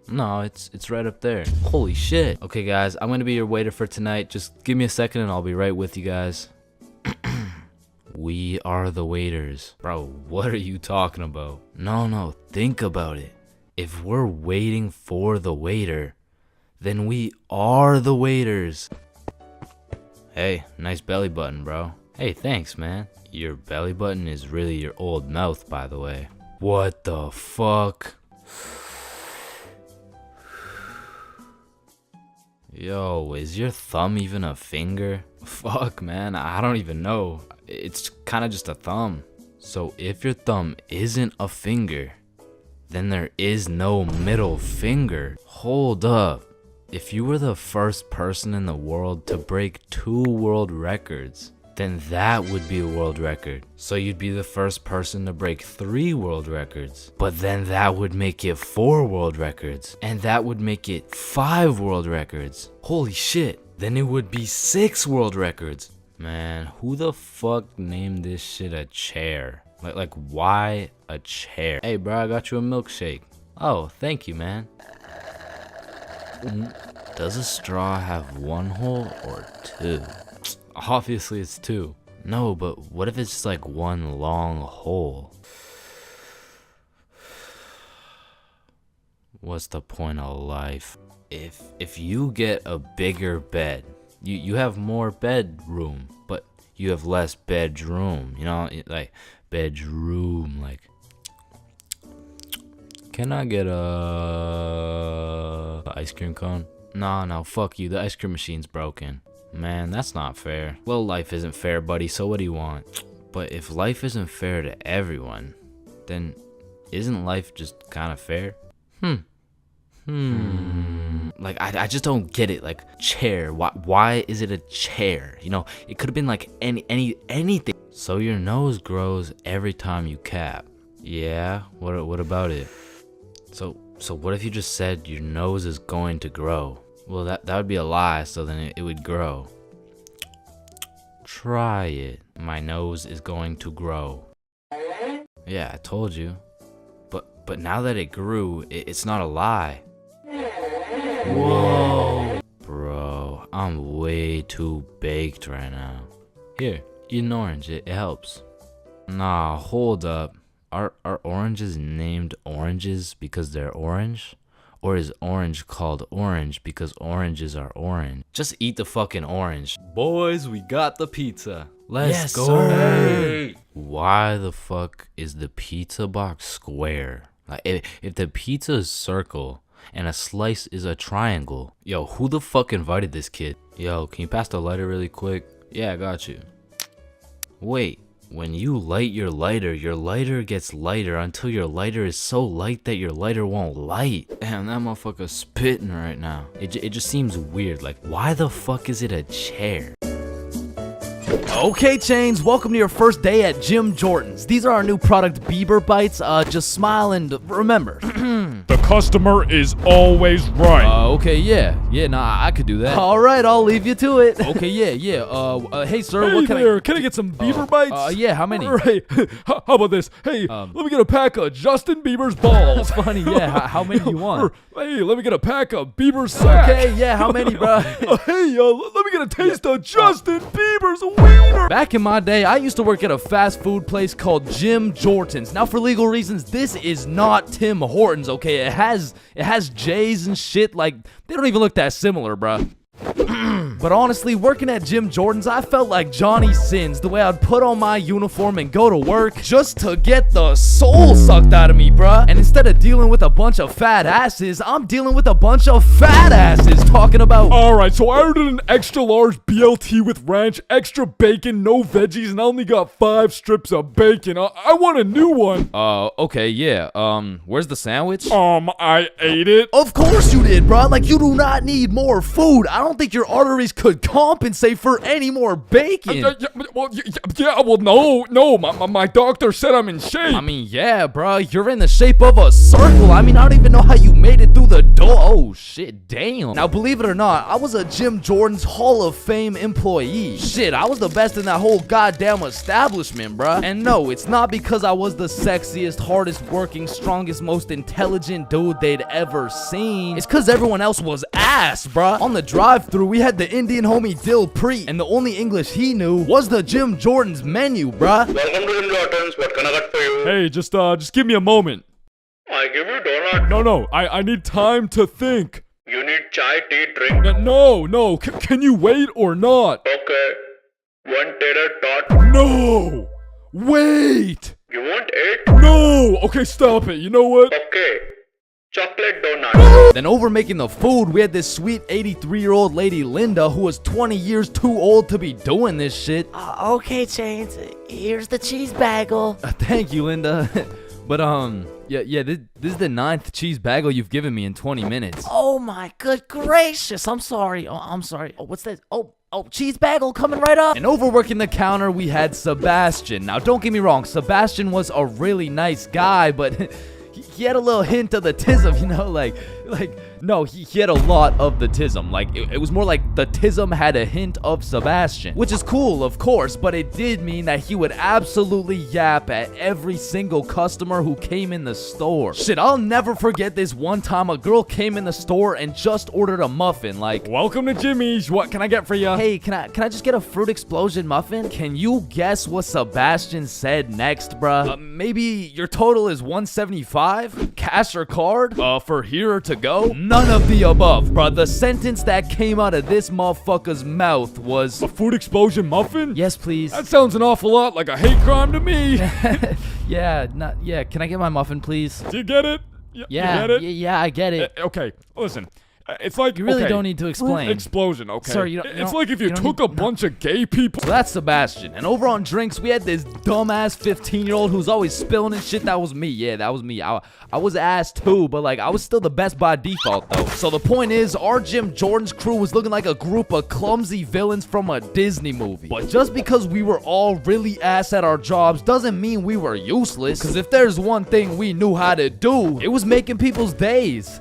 No, it's right up there. Holy shit. Okay, guys, I'm gonna be your waiter for tonight. Just give me a second and I'll be right with you guys. We are the waiters. Bro, what are you talking about? No, think about it. If we're waiting for the waiter, then we are the waiters. Hey, nice belly button, bro. Hey, thanks, man. Your belly button is really your old mouth, by the way. What the fuck? Yo, is your thumb even a finger? Fuck, man, I don't even know. It's kind of just a thumb. So if your thumb isn't a finger, then there is no middle finger. Hold up. If you were the first person in the world to break 2 world records, then that would be a world record. So you'd be the first person to break 3 world records. But then that would make it 4 world records. And that would make it 5 world records. Holy shit. Then it would be 6 world records. Man, who the fuck named this shit a chair? Like why a chair? Hey bro, I got you a milkshake. Oh, thank you, man. Does a straw have 1 hole or 2? Obviously it's 2. No, but what if it's just like 1 long hole? What's the point of life? If you get a bigger bed, you have more bedroom, but you have less bedroom, you know, like bedroom, like. Can I get a ice cream cone? No, fuck you, the ice cream machine's broken. Man, that's not fair. Well, life isn't fair, buddy, so what do you want? But if life isn't fair to everyone, then isn't life just kind of fair? Like, I just don't get it. Like, chair. Why is it a chair? You know, it could have been like anything. So your nose grows every time you cap. Yeah? What about it? So what if you just said your nose is going to grow? Well, that would be a lie, so then it would grow. Try it. My nose is going to grow. Yeah, I told you. But now that it grew, it's not a lie. Whoa. Bro, I'm way too baked right now. Here, eat an orange, it helps. Nah, hold up. Are oranges named oranges because they're orange? Or is orange called orange because oranges are orange? Just eat the fucking orange. Boys, we got the pizza. Let's go. Sir. Why the fuck is the pizza box square? Like, if the pizza is circle and a slice is a triangle, yo, who the fuck invited this kid? Yo, can you pass the lighter really quick? Yeah, I got you. Wait, when you light your lighter gets lighter until your lighter is so light that your lighter won't light. Damn, that motherfucker's spitting right now. It just seems weird. Like, why the fuck is it a chair? Okay, Chains, welcome to your first day at Jim Jordan's. These are our new product, Bieber Bites. Just smile and remember. The customer is always right. Okay, yeah, nah, I could do that. All right, I'll leave you to it. Okay, yeah. Hey, sir, what can I get some Bieber Bites? Yeah, how many? Right. How about this? Hey, let me get a pack of Justin Bieber's balls. Funny, yeah. How many do you want? Hey, let me get a pack of Bieber's sack. Okay, yeah, how many, bro? Hey, let me get a taste of Justin Bieber's wiener. Back in my day, I used to work at a fast food place called Jim Jordan's. Now, for legal reasons, this is not Tim Hortons, okay? It has J's and shit. Like, they don't even look that similar, bruh. But honestly, working at Jim Jordan's, I felt like Johnny Sins, the way I'd put on my uniform and go to work just to get the soul sucked out of me, bruh. And instead of dealing with a bunch of fat asses, I'm dealing with a bunch of fat asses talking about... Alright, so I ordered an extra large BLT with ranch, extra bacon, no veggies, and I only got 5 strips of bacon. I want a new one. Okay, yeah. Where's the sandwich? I ate it. Of course you did, bruh. Like, you do not need more food. I don't think your arteries could compensate for any more bacon. No, my doctor said I'm in shape. I mean, yeah, bro, you're in the shape of a circle. I mean, I don't even know how you made it through the door. Oh, shit, damn. Now, believe it or not, I was a Jim Jordan's Hall of Fame employee. Shit, I was the best in that whole goddamn establishment, bro. And no, it's not because I was the sexiest, hardest working, strongest, most intelligent dude they'd ever seen. It's because everyone else was ass, bro. On the drive-thru, we had the Indian homie Dil Preet, and the only English he knew was the Jim Jordan's menu, bruh. Welcome to Jim Jordan's. What can I get for you? Hey, just give me a moment. I give you donut. No, I need time to think. You need chai, tea, drink. No. Can you wait or not? Okay. 1 tater tot. No! Wait! You want 8? No! Okay, stop it. You know what? Okay. Chocolate donut. Then over making the food, we had this sweet 83-year-old lady, Linda, who was 20 years too old to be doing this shit. Okay, Chains, here's the cheese bagel. Thank you, Linda. But, yeah, this is the 9th cheese bagel you've given me in 20 minutes. Oh my good gracious, I'm sorry. I'm sorry. What's that? Oh, cheese bagel coming right up. And overworking the counter, we had Sebastian. Now, don't get me wrong, Sebastian was a really nice guy, but... he had a little hint of the tism, you know, no, he had a lot of the tism. Like, it was more like the tism had a hint of Sebastian, which is cool, of course, but it did mean that he would absolutely yap at every single customer who came in the store. Shit, I'll never forget this one time a girl came in the store and just ordered a muffin, like, welcome to Jimmy's, what can I get for you? Hey, can I just get a fruit explosion muffin? Can you guess what Sebastian said next, bruh? Maybe your total is $175? Cash or card? For here or to go? None of the above, bruh. The sentence that came out of this motherfucker's mouth was... A food explosion muffin? Yes, please. That sounds an awful lot like a hate crime to me. Yeah, can I get my muffin, please? Do you get it? Yeah, you get it? Yeah, I get it. Okay, listen. It's like, You really okay, don't need to explain. Explosion, okay? Sir, you it's don't- like if you don't took need- a bunch of gay people. So that's Sebastian. And over on drinks, we had this dumbass 15-year-old who's always spilling and shit. That was me. Yeah, that was me. I was ass too, but like I was still the best by default though. So the point is, our Jim Jordan's crew was looking like a group of clumsy villains from a Disney movie. But just because we were all really ass at our jobs doesn't mean we were useless. Cause if there's one thing we knew how to do, it was making people's days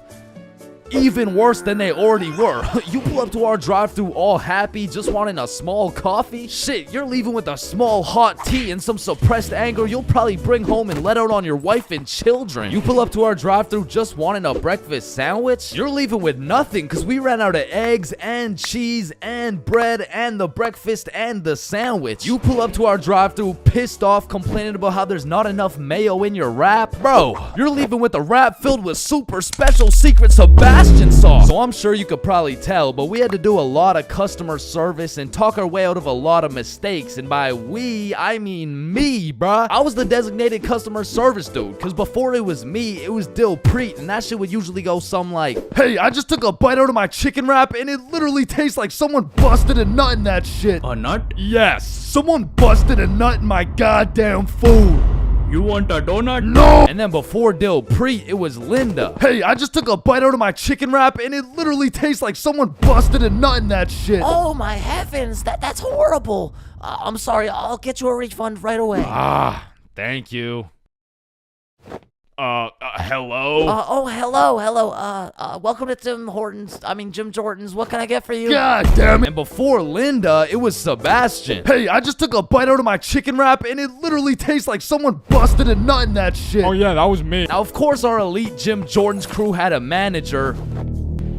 even worse than they already were. You pull up to our drive-thru all happy, just wanting a small coffee? Shit, you're leaving with a small hot tea and some suppressed anger you'll probably bring home and let out on your wife and children. You pull up to our drive-thru just wanting a breakfast sandwich? You're leaving with nothing because we ran out of eggs and cheese and bread and the breakfast and the sandwich. You pull up to our drive-thru pissed off, complaining about how there's not enough mayo in your wrap? Bro, you're leaving with a wrap filled with super special secret Sebastian sauce. So I'm sure you could probably tell, but we had to do a lot of customer service and talk our way out of a lot of mistakes. And by we, I mean me, bruh. I was the designated customer service dude, because before it was me, it was Dilpreet, and that shit would usually go something like, "Hey, I just took a bite out of my chicken wrap, and it literally tastes like someone busted a nut in that shit." A nut? Yes, someone busted a nut in my goddamn food. You want a donut? No! And then before Dilpreet, it was Linda. "Hey, I just took a bite out of my chicken wrap, and it literally tastes like someone busted a nut in that shit." Oh my heavens, that's horrible. I'm sorry, I'll get you a refund right away. Ah, thank you. Hello? Hello. Welcome to Jim Jordan's. What can I get for you? God damn it. And before Linda, it was Sebastian. "Hey, I just took a bite out of my chicken wrap, and it literally tastes like someone busted a nut in that shit." Oh yeah, that was me. Now, of course, our elite Jim Jordan's crew had a manager,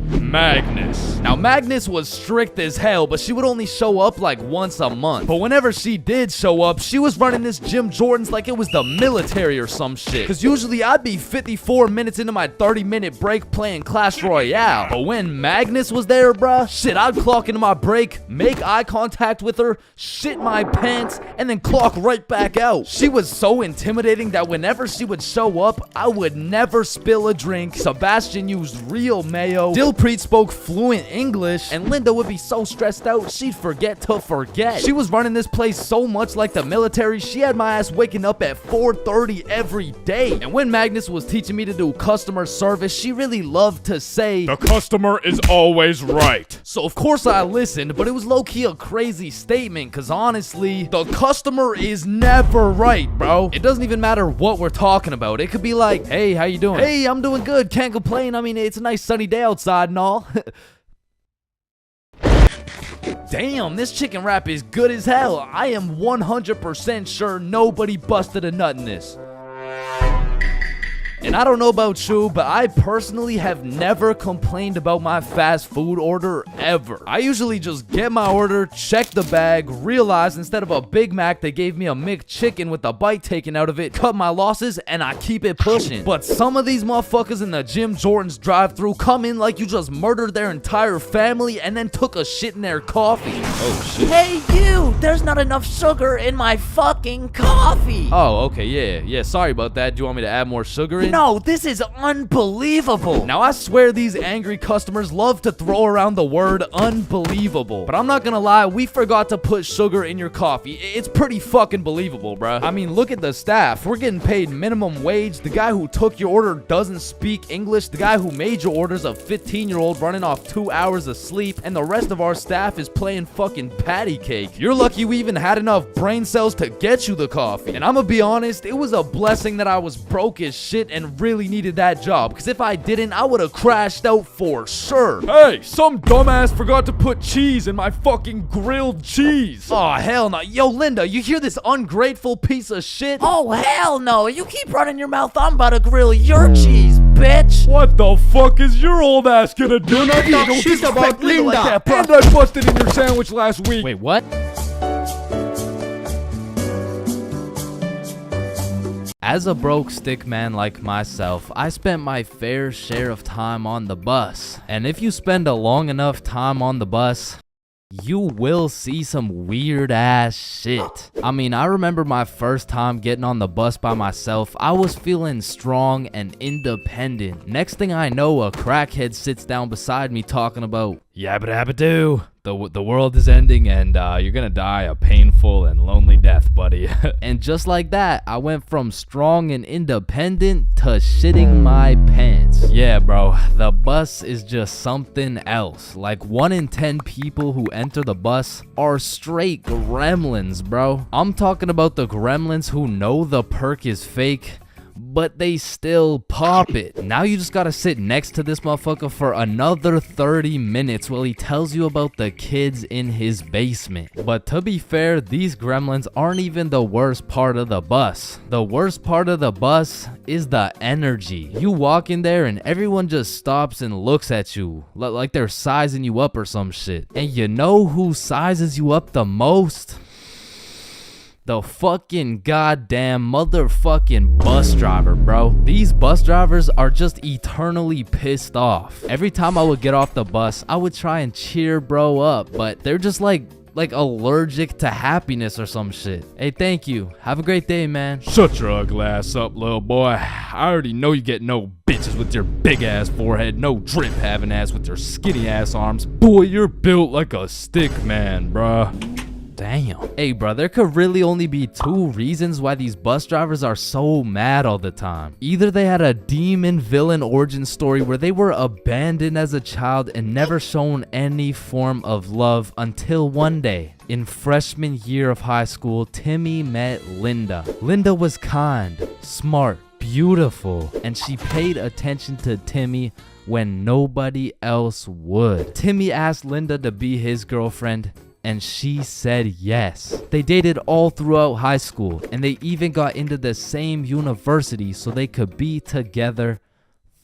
Magnus. Now, Magnus was strict as hell, but she would only show up like once a month. But whenever she did show up, she was running this Jim Jordan's like it was the military or some shit. Cause usually I'd be 54 minutes into my 30-minute break playing Clash Royale. But when Magnus was there, bruh, shit, I'd clock into my break, make eye contact with her, shit my pants, and then clock right back out. She was so intimidating that whenever she would show up, I would never spill a drink. Sebastian used real mayo. Dilpreet spoke fluent English, and Linda would be so stressed out she'd forget to forget. She was running this place so much like the military, she had my ass waking up at 4:30 every day. And when Magnus was teaching me to do customer service, she really loved to say, "The customer is always right." So of course I listened, but it was low-key a crazy statement, cause honestly, the customer is never right, bro. It doesn't even matter what we're talking about. It could be like, "Hey, how you doing?" "Hey, I'm doing good, can't complain. I mean, it's a nice sunny day outside and all." Damn, this chicken wrap is good as hell. I am 100% sure nobody busted a nut in this. And I don't know about you, but I personally have never complained about my fast food order ever. I usually just get my order, check the bag, realize instead of a Big Mac, they gave me a McChicken with a bite taken out of it, cut my losses, and I keep it pushing. But some of these motherfuckers in the Jim Jordan's drive-thru come in like you just murdered their entire family and then took a shit in their coffee. Oh shit. Hey you, there's not enough sugar in my fucking coffee. Oh, okay, yeah, sorry about that. Do you want me to add more sugar in? No, this is unbelievable. Now, I swear these angry customers love to throw around the word unbelievable. But I'm not gonna lie, we forgot to put sugar in your coffee. It's pretty fucking believable, bruh. I mean, look at the staff. We're getting paid minimum wage. The guy who took your order doesn't speak English. The guy who made your order's a 15-year-old running off 2 hours of sleep. And the rest of our staff is playing fucking patty cake. You're lucky we even had enough brain cells to get you the coffee. And I'm gonna be honest, it was a blessing that I was broke as shit and really needed that job, because if I didn't, I would have crashed out for sure. "Hey, some dumbass forgot to put cheese in my fucking grilled cheese." Oh, hell no. Yo, Linda, you hear this ungrateful piece of shit? Oh, hell no. You keep running your mouth, I'm about to grill your cheese, bitch. "What the fuck is your old ass gonna do?" not talk shit about Linda. Like that, and I busted in your sandwich last week. Wait, what? As a broke stick man like myself, I spent my fair share of time on the bus. And if you spend a long enough time on the bus, you will see some weird ass shit. I mean, I remember my first time getting on the bus by myself. I was feeling strong and independent. Next thing I know, a crackhead sits down beside me talking about yabba dabba doo. The world is ending and you're gonna die a painful and lonely death, buddy. And just like that, I went from strong and independent to shitting my pants. Yeah, bro, the bus is just something else. Like 1 in 10 people who enter the bus are straight gremlins, bro. I'm talking about the gremlins who know the perk is fake, but they still pop it. Now you just gotta sit next to this motherfucker for another 30 minutes while he tells you about the kids in his basement. But to be fair, these gremlins aren't even the worst part of the bus. The worst part of the bus is the energy. You walk in there and everyone just stops and looks at you like they're sizing you up or some shit. And you know who sizes you up the most? The fucking goddamn motherfucking bus driver, bro. These bus drivers are just eternally pissed off. Every time I would get off the bus, I would try and cheer bro up, but they're just like allergic to happiness or some shit. Hey, thank you. Have a great day, man. Shut your ugly ass up, little boy. I already know you get no bitches with your big ass forehead, no drip having ass with your skinny ass arms. Boy, you're built like a stick man, bruh. Damn. Hey, bro, there could really only be 2 reasons why these bus drivers are so mad all the time. Either they had a demon villain origin story where they were abandoned as a child and never shown any form of love until one day. In freshman year of high school, Timmy met Linda. Linda was kind, smart, beautiful, and she paid attention to Timmy when nobody else would. Timmy asked Linda to be his girlfriend, and she said yes. They dated all throughout high school, and they even got into the same university so they could be together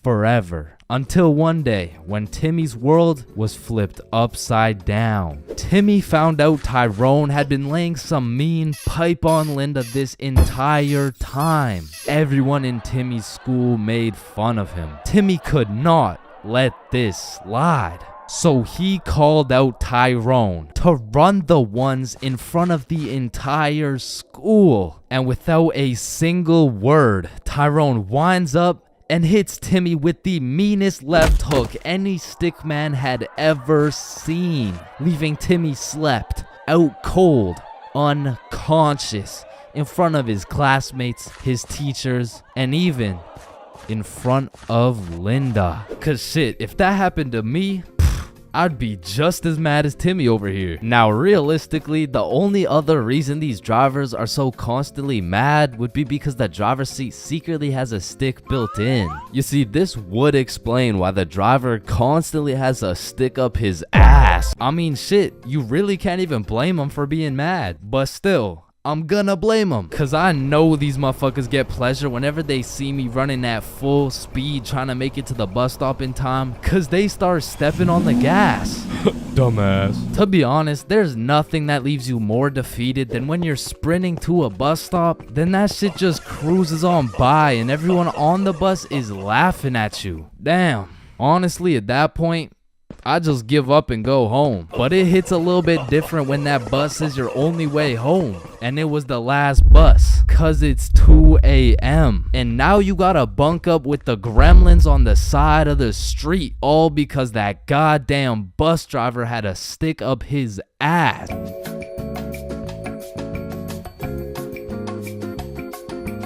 forever. Until one day, when Timmy's world was flipped upside down. Timmy found out Tyrone had been laying some mean pipe on Linda this entire time. Everyone in Timmy's school made fun of him. Timmy could not let this slide. So he called out Tyrone to run the ones in front of the entire school. And without a single word, Tyrone winds up and hits Timmy with the meanest left hook any stickman had ever seen, leaving Timmy slept out cold, unconscious, in front of his classmates, his teachers, and even in front of Linda. Cause shit, if that happened to me, I'd be just as mad as Timmy over here. Now, realistically, the only other reason these drivers are so constantly mad would be because the driver's seat secretly has a stick built in. You see, this would explain why the driver constantly has a stick up his ass. I mean, shit, you really can't even blame him for being mad. But still, I'm gonna blame them, cause I know these motherfuckers get pleasure whenever they see me running at full speed trying to make it to the bus stop in time, cause they start stepping on the gas. Dumbass. To be honest, there's nothing that leaves you more defeated than when you're sprinting to a bus stop, then that shit just cruises on by and everyone on the bus is laughing at you. Damn. Honestly, at that point, I just give up and go home. But it hits a little bit different when that bus is your only way home. And it was the last bus. Cause it's 2 a.m. And now you gotta bunk up with the gremlins on the side of the street. All because that goddamn bus driver had a stick up his ass.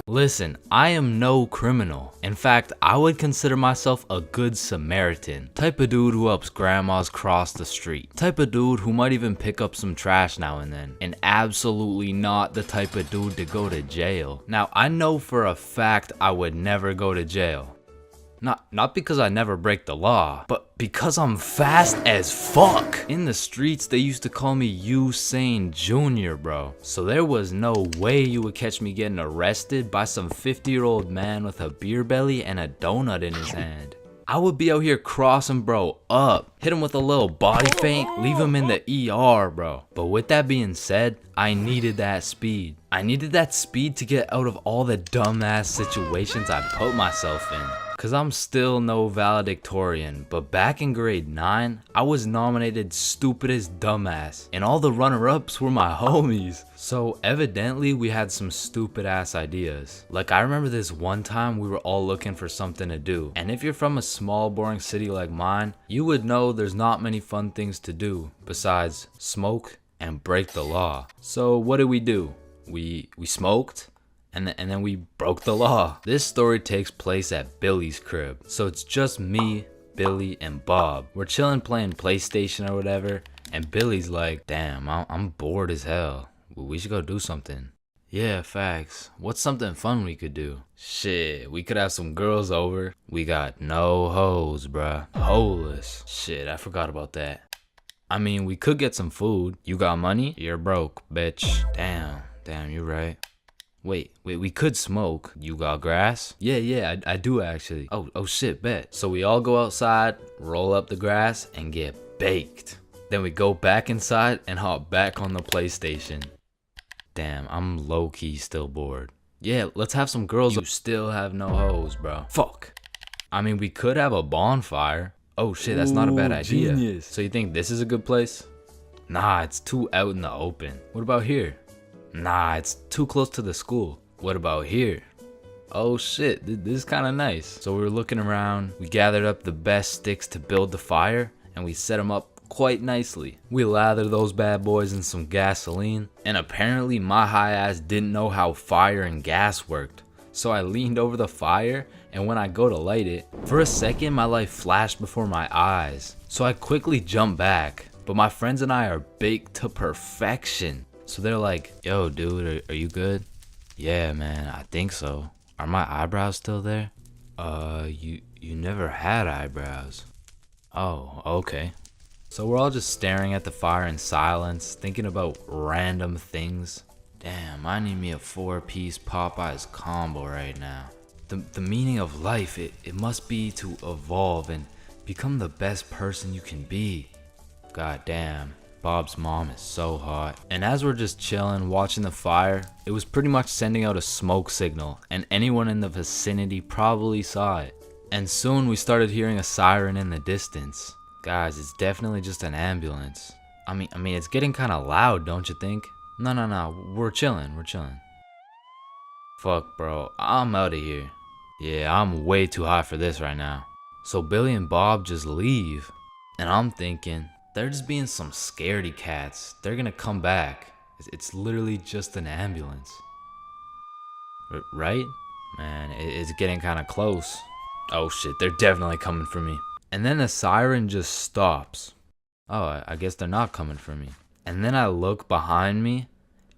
Listen, I am no criminal. In fact, I would consider myself a good Samaritan. Type of dude who helps grandmas cross the street. Type of dude who might even pick up some trash now and then. And absolutely not the type of dude to go to jail. Now, I know for a fact I would never go to jail. Not because I never break the law, but because I'm fast as fuck. In the streets, they used to call me Usain Jr., bro. So there was no way you would catch me getting arrested by some 50-year-old man with a beer belly and a donut in his hand. I would be out here crossing bro up hit him with a little body feint, leave him in the ER, bro. But with that being said, I needed that speed. I needed that speed to get out of all the dumbass situations I put myself in. Cause I'm still no valedictorian, but back in grade 9, I was nominated stupidest dumbass, and all the runner-ups were my homies. So evidently we had some stupid ass ideas. Like I remember this one time we were all looking for something to do, and if you're from a small boring city like mine, you would know there's not many fun things to do besides smoke and break the law. So what did we do? We smoked. And then we broke the law. This story takes place at Billy's crib. So it's just me, Billy, and Bob. We're chilling playing PlayStation or whatever. And Billy's like, damn, I'm bored as hell. We should go do something. Yeah, facts. What's something fun we could do? Shit, we could have some girls over. We got no hoes, bruh. Holeless. Shit, I forgot about that. I mean, we could get some food. You got money? You're broke, bitch. Damn, you're right. Wait, we could smoke. You got grass? Yeah, I do actually. Oh shit, bet. So we all go outside, roll up the grass, and get baked. Then we go back inside and hop back on the PlayStation. Damn, I'm low-key still bored. Yeah, let's have some girls. You still have no hoes, bro. Fuck. I mean, we could have a bonfire. Oh shit, that's not a bad idea. Genius. So you think this is a good place? Nah, it's too out in the open. What about here? Nah, it's too close to the school. What about here? Oh shit, this is kind of nice. So we were looking around, we gathered up the best sticks to build the fire, and we set them up quite nicely. We lathered those bad boys in some gasoline, and apparently my high ass didn't know how fire and gas worked. So I leaned over the fire, and when I go to light it, for a second my life flashed before my eyes. So I quickly jumped back, but my friends and I are baked to perfection. So they're like, yo dude, are you good? Yeah man, I think so. Are my eyebrows still there? You never had eyebrows. Oh, okay. So we're all just staring at the fire in silence, thinking about random things. Damn, I need me a 4-piece Popeyes combo right now. The meaning of life, it must be to evolve and become the best person you can be. God damn. Bob's mom is so hot. And as we're just chilling, watching the fire, it was pretty much sending out a smoke signal, and anyone in the vicinity probably saw it. And soon we started hearing a siren in the distance. Guys, it's definitely just an ambulance. I mean, it's getting kind of loud, don't you think? No, we're chilling. Fuck, bro, I'm out of here. Yeah, I'm way too hot for this right now. So Billy and Bob just leave, and I'm thinking, they're just being some scaredy cats. They're gonna come back. It's literally just an ambulance. Right? Man, it's getting kind of close. Oh shit, they're definitely coming for me. And then the siren just stops. Oh, I guess they're not coming for me. And then I look behind me,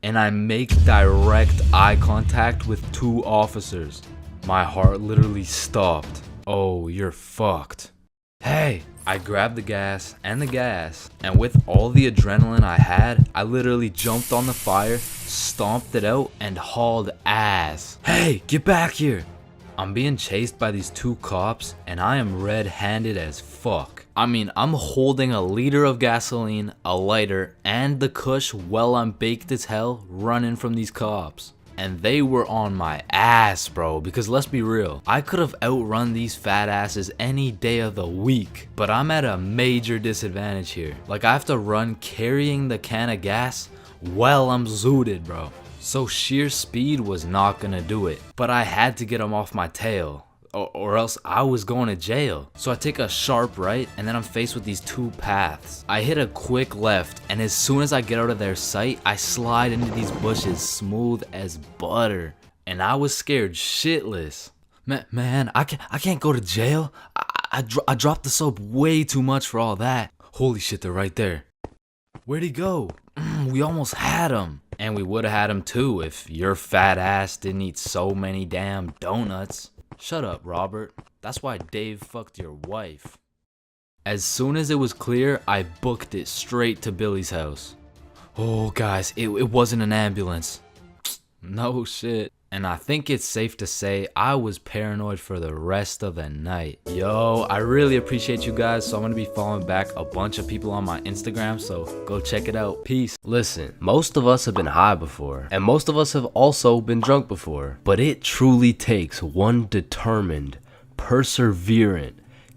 and I make direct eye contact with 2 officers. My heart literally stopped. Oh, you're fucked. Hey! I grabbed the gas, and with all the adrenaline I had, I literally jumped on the fire, stomped it out, and hauled ass. Hey, get back here! I'm being chased by these 2 cops, and I am red-handed as fuck. I mean, I'm holding a liter of gasoline, a lighter, and the kush while I'm baked as hell, running from these cops. And they were on my ass, bro, because let's be real, I could have outrun these fat asses any day of the week, but I'm at a major disadvantage here. Like, I have to run carrying the can of gas while I'm zooted, bro. So sheer speed was not gonna do it, but I had to get them off my tail, or else I was going to jail. So I take a sharp right, and then I'm faced with these 2 paths. I hit a quick left, and as soon as I get out of their sight, I slide into these bushes smooth as butter. And I was scared shitless. Man, I can't go to jail. I dropped the soap way too much for all that. Holy shit, they're right there. Where'd he go? We almost had him. And we would've had him too if your fat ass didn't eat so many damn donuts. Shut up, Robert. That's why Dave fucked your wife. As soon as it was clear, I booked it straight to Billy's house. Oh, guys, it wasn't an ambulance. No shit. And I think it's safe to say I was paranoid for the rest of the night. Yo, I really appreciate you guys, so I'm gonna be following back a bunch of people on my Instagram, so go check it out. Peace. Listen, most of us have been high before, and most of us have also been drunk before. But it truly takes one determined, perseverant,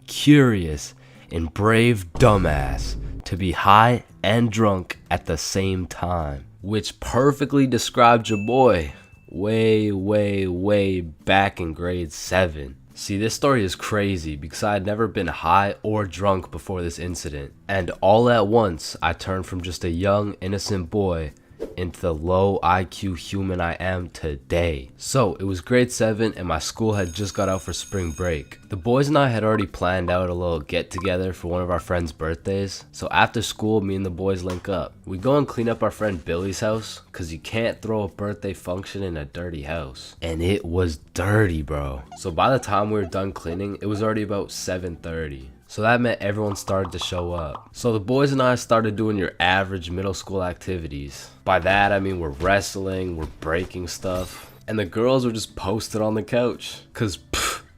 curious, and brave dumbass to be high and drunk at the same time. Which perfectly described your boy way back in grade 7. See, this story is crazy because I had never been high or drunk before this incident. And all at once, I turned from just a young, innocent boy into the low IQ human I am today. So it was grade 7 and my school had just got out for spring break. The boys and I had already planned out a little get together for one of our friends' birthdays. So after school, me and the boys link up. We go and clean up our friend Billy's house because you can't throw a birthday function in a dirty house. And it was dirty, bro. So by the time we were done cleaning, it was already about 7:30. So that meant everyone started to show up. So the boys and I started doing your average middle school activities. By that, I mean we're wrestling, we're breaking stuff, and the girls were just posted on the couch. Cause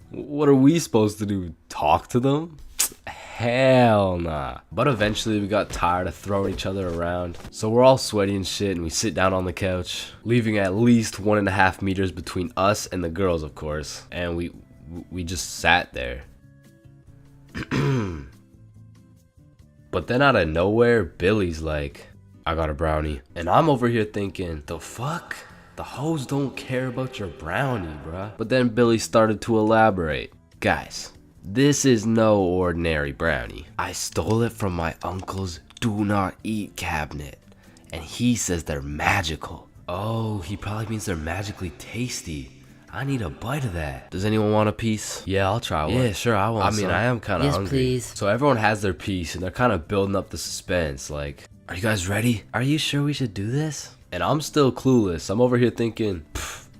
what are we supposed to do? Talk to them? Hell nah. But eventually we got tired of throwing each other around. So we're all sweaty and shit, and we sit down on the couch, leaving at least 1.5 meters between us and the girls, of course. And we just sat there. But then out of nowhere, Billy's like, I got a brownie. And I'm over here thinking, the fuck? The hoes don't care about your brownie, bruh. But then Billy started to elaborate. Guys, this is no ordinary brownie. I stole it from my uncle's do not eat cabinet. And he says they're magical. Oh, he probably means they're magically tasty. I need a bite of that. Does anyone want a piece? Yeah, I'll try one. Yeah, sure, I want some. I mean, I am kind of hungry. Please. So everyone has their piece, and they're kind of building up the suspense. Like, are you guys ready? Are you sure we should do this? And I'm still clueless. I'm over here thinking,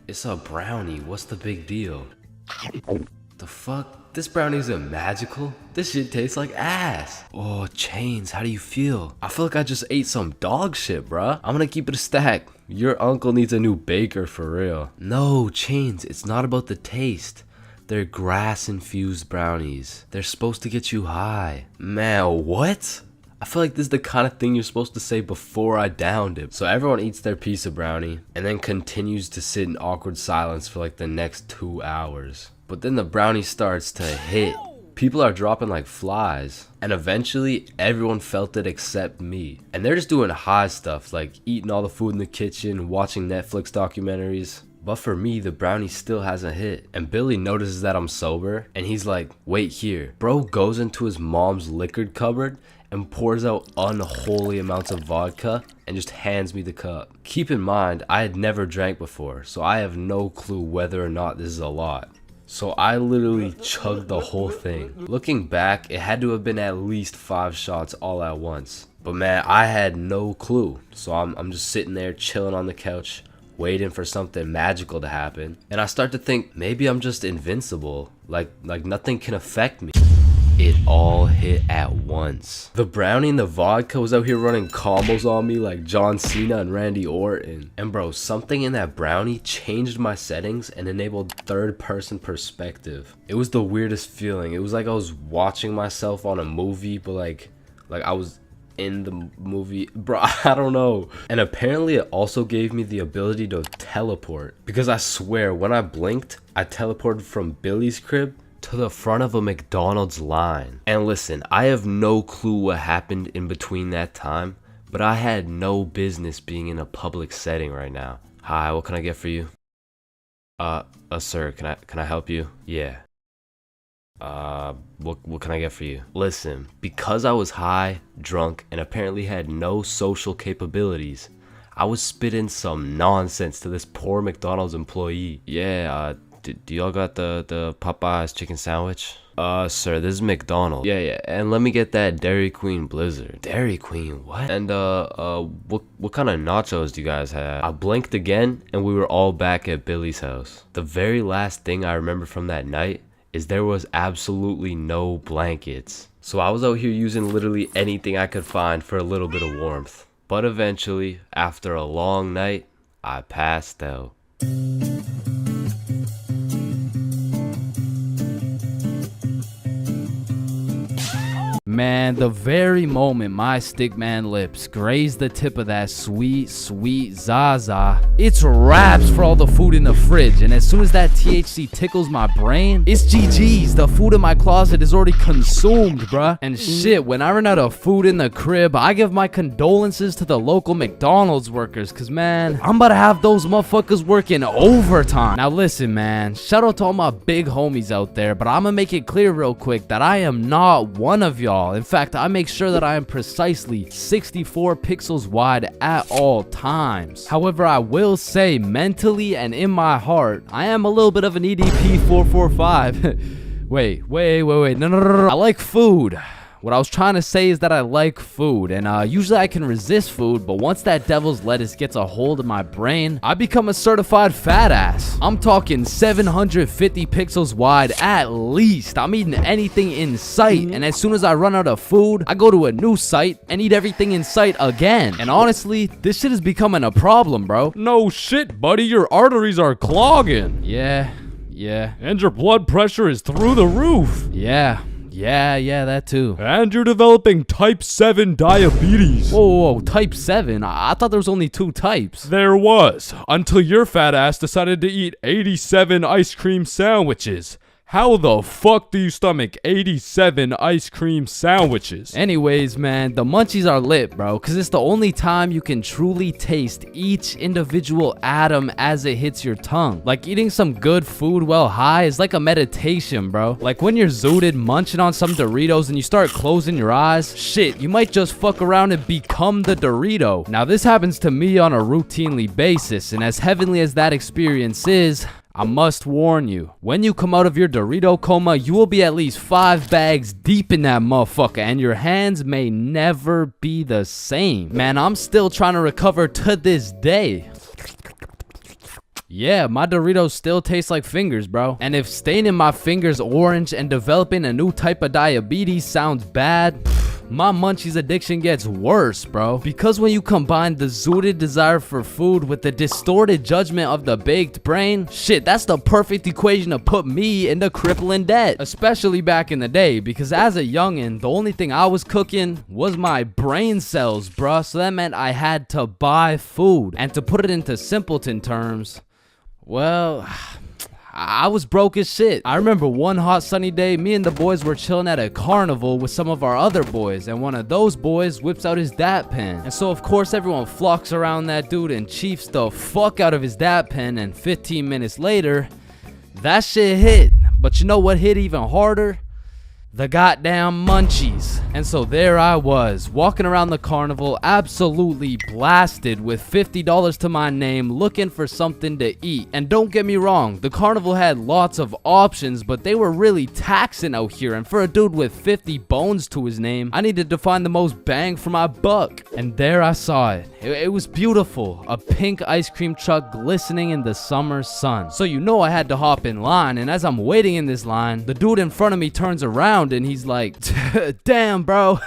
it's a brownie. What's the big deal? The fuck? This brownie isn't magical. This shit tastes like ass. Oh, Chains, how do you feel? I feel like I just ate some dog shit, bruh. I'm gonna keep it a stack. Your uncle needs a new baker for real. No, Chains, it's not about the taste. They're grass-infused brownies. They're supposed to get you high. Man, what? I feel like this is the kind of thing you're supposed to say before I downed it. So everyone eats their piece of brownie and then continues to sit in awkward silence for like the next 2 hours. But then the brownie starts to hit. People are dropping like flies. And eventually, everyone felt it except me. And they're just doing high stuff, like eating all the food in the kitchen, watching Netflix documentaries. But for me, the brownie still hasn't hit. And Billy notices that I'm sober, and he's like, wait here. Bro goes into his mom's liquor cupboard and pours out unholy amounts of vodka and just hands me the cup. Keep in mind, I had never drank before, so I have no clue whether or not this is a lot. So I literally chugged the whole thing. Looking back, it had to have been at least 5 shots all at once. But man, I had no clue. So I'm just sitting there chilling on the couch, waiting for something magical to happen. And I start to think, maybe I'm just invincible. Like nothing can affect me. It all hit at once. The brownie and the vodka was out here running combos on me like John Cena and Randy Orton. And bro, something in that brownie changed my settings and enabled third-person perspective. It was the weirdest feeling. It was like I was watching myself on a movie, but like I was in the movie. Bro, I don't know. And apparently it also gave me the ability to teleport. Because I swear, when I blinked, I teleported from Billy's crib to the front of a McDonald's line. And listen, I have no clue what happened in between that time, but I had no business being in a public setting right now. Hi, what can I get for you? Sir, can I help you? Yeah. What can I get for you? Listen, because I was high, drunk, and apparently had no social capabilities, I was spitting some nonsense to this poor McDonald's employee. Yeah, do y'all got the Popeyes chicken sandwich? Sir, this is McDonald's. Yeah, and let me get that Dairy Queen Blizzard. Dairy Queen, what? And, what kind of nachos do you guys have? I blinked again, and we were all back at Billy's house. The very last thing I remember from that night is there was absolutely no blankets. So I was out here using literally anything I could find for a little bit of warmth. But eventually, after a long night, I passed out. Man, the very moment my stickman lips graze the tip of that sweet, sweet Zaza, it's wraps for all the food in the fridge. And as soon as that THC tickles my brain, it's GG's. The food in my closet is already consumed, bruh. And shit, when I run out of food in the crib, I give my condolences to the local McDonald's workers, cause man, I'm about to have those motherfuckers working overtime. Now listen, man, shout out to all my big homies out there, but I'm gonna make it clear real quick that I am not one of y'all. In fact, I make sure that I am precisely 64 pixels wide at all times. However, I will say mentally and in my heart, I am a little bit of an EDP 445. wait, no. I like food. What I was trying to say is that I like food, and usually I can resist food, but once that devil's lettuce gets a hold of my brain, I become a certified fat ass. I'm talking 750 pixels wide at least. I'm eating anything in sight, and as soon as I run out of food, I go to a new site and eat everything in sight again. And honestly, this shit is becoming a problem, bro. No shit, buddy, your arteries are clogging. Yeah. And your blood pressure is through the roof. Yeah, that too. And you're developing type 7 diabetes. Whoa, type 7? I thought there was only 2 types. There was, until your fat ass decided to eat 87 ice cream sandwiches. How the fuck do you stomach 87 ice cream sandwiches? Anyways, man, the munchies are lit, bro, because it's the only time you can truly taste each individual atom as it hits your tongue. Like eating some good food while high is like a meditation, bro. Like when you're zooted munching on some Doritos and you start closing your eyes, shit, you might just fuck around and become the Dorito. Now, this happens to me on a routinely basis, and as heavenly as that experience is, I must warn you, when you come out of your Dorito coma, you will be at least 5 bags deep in that motherfucker, and your hands may never be the same. Man, I'm still trying to recover to this day. Yeah, my Doritos still taste like fingers, bro. And if staining my fingers orange and developing a new type of diabetes sounds bad, my munchies addiction gets worse, bro. Because when you combine the zooted desire for food with the distorted judgment of the baked brain, shit, that's the perfect equation to put me into crippling debt. Especially back in the day, because as a youngin', the only thing I was cooking was my brain cells, bruh. So that meant I had to buy food. And to put it into simpleton terms, well, I was broke as shit. I remember one hot sunny day, me and the boys were chilling at a carnival with some of our other boys, and one of those boys whips out his dap pen. And so of course everyone flocks around that dude and chiefs the fuck out of his dap pen, and 15 minutes later, that shit hit. But you know what hit even harder? The goddamn munchies. And so there I was, walking around the carnival, absolutely blasted with $50 to my name, looking for something to eat. And don't get me wrong, the carnival had lots of options, but they were really taxing out here, and for a dude with 50 bones to his name, I needed to find the most bang for my buck. And there I saw it. It was beautiful, a pink ice cream truck glistening in the summer sun. So you know I had to hop in line, and as I'm waiting in this line, the dude in front of me turns around and he's like, damn, bro,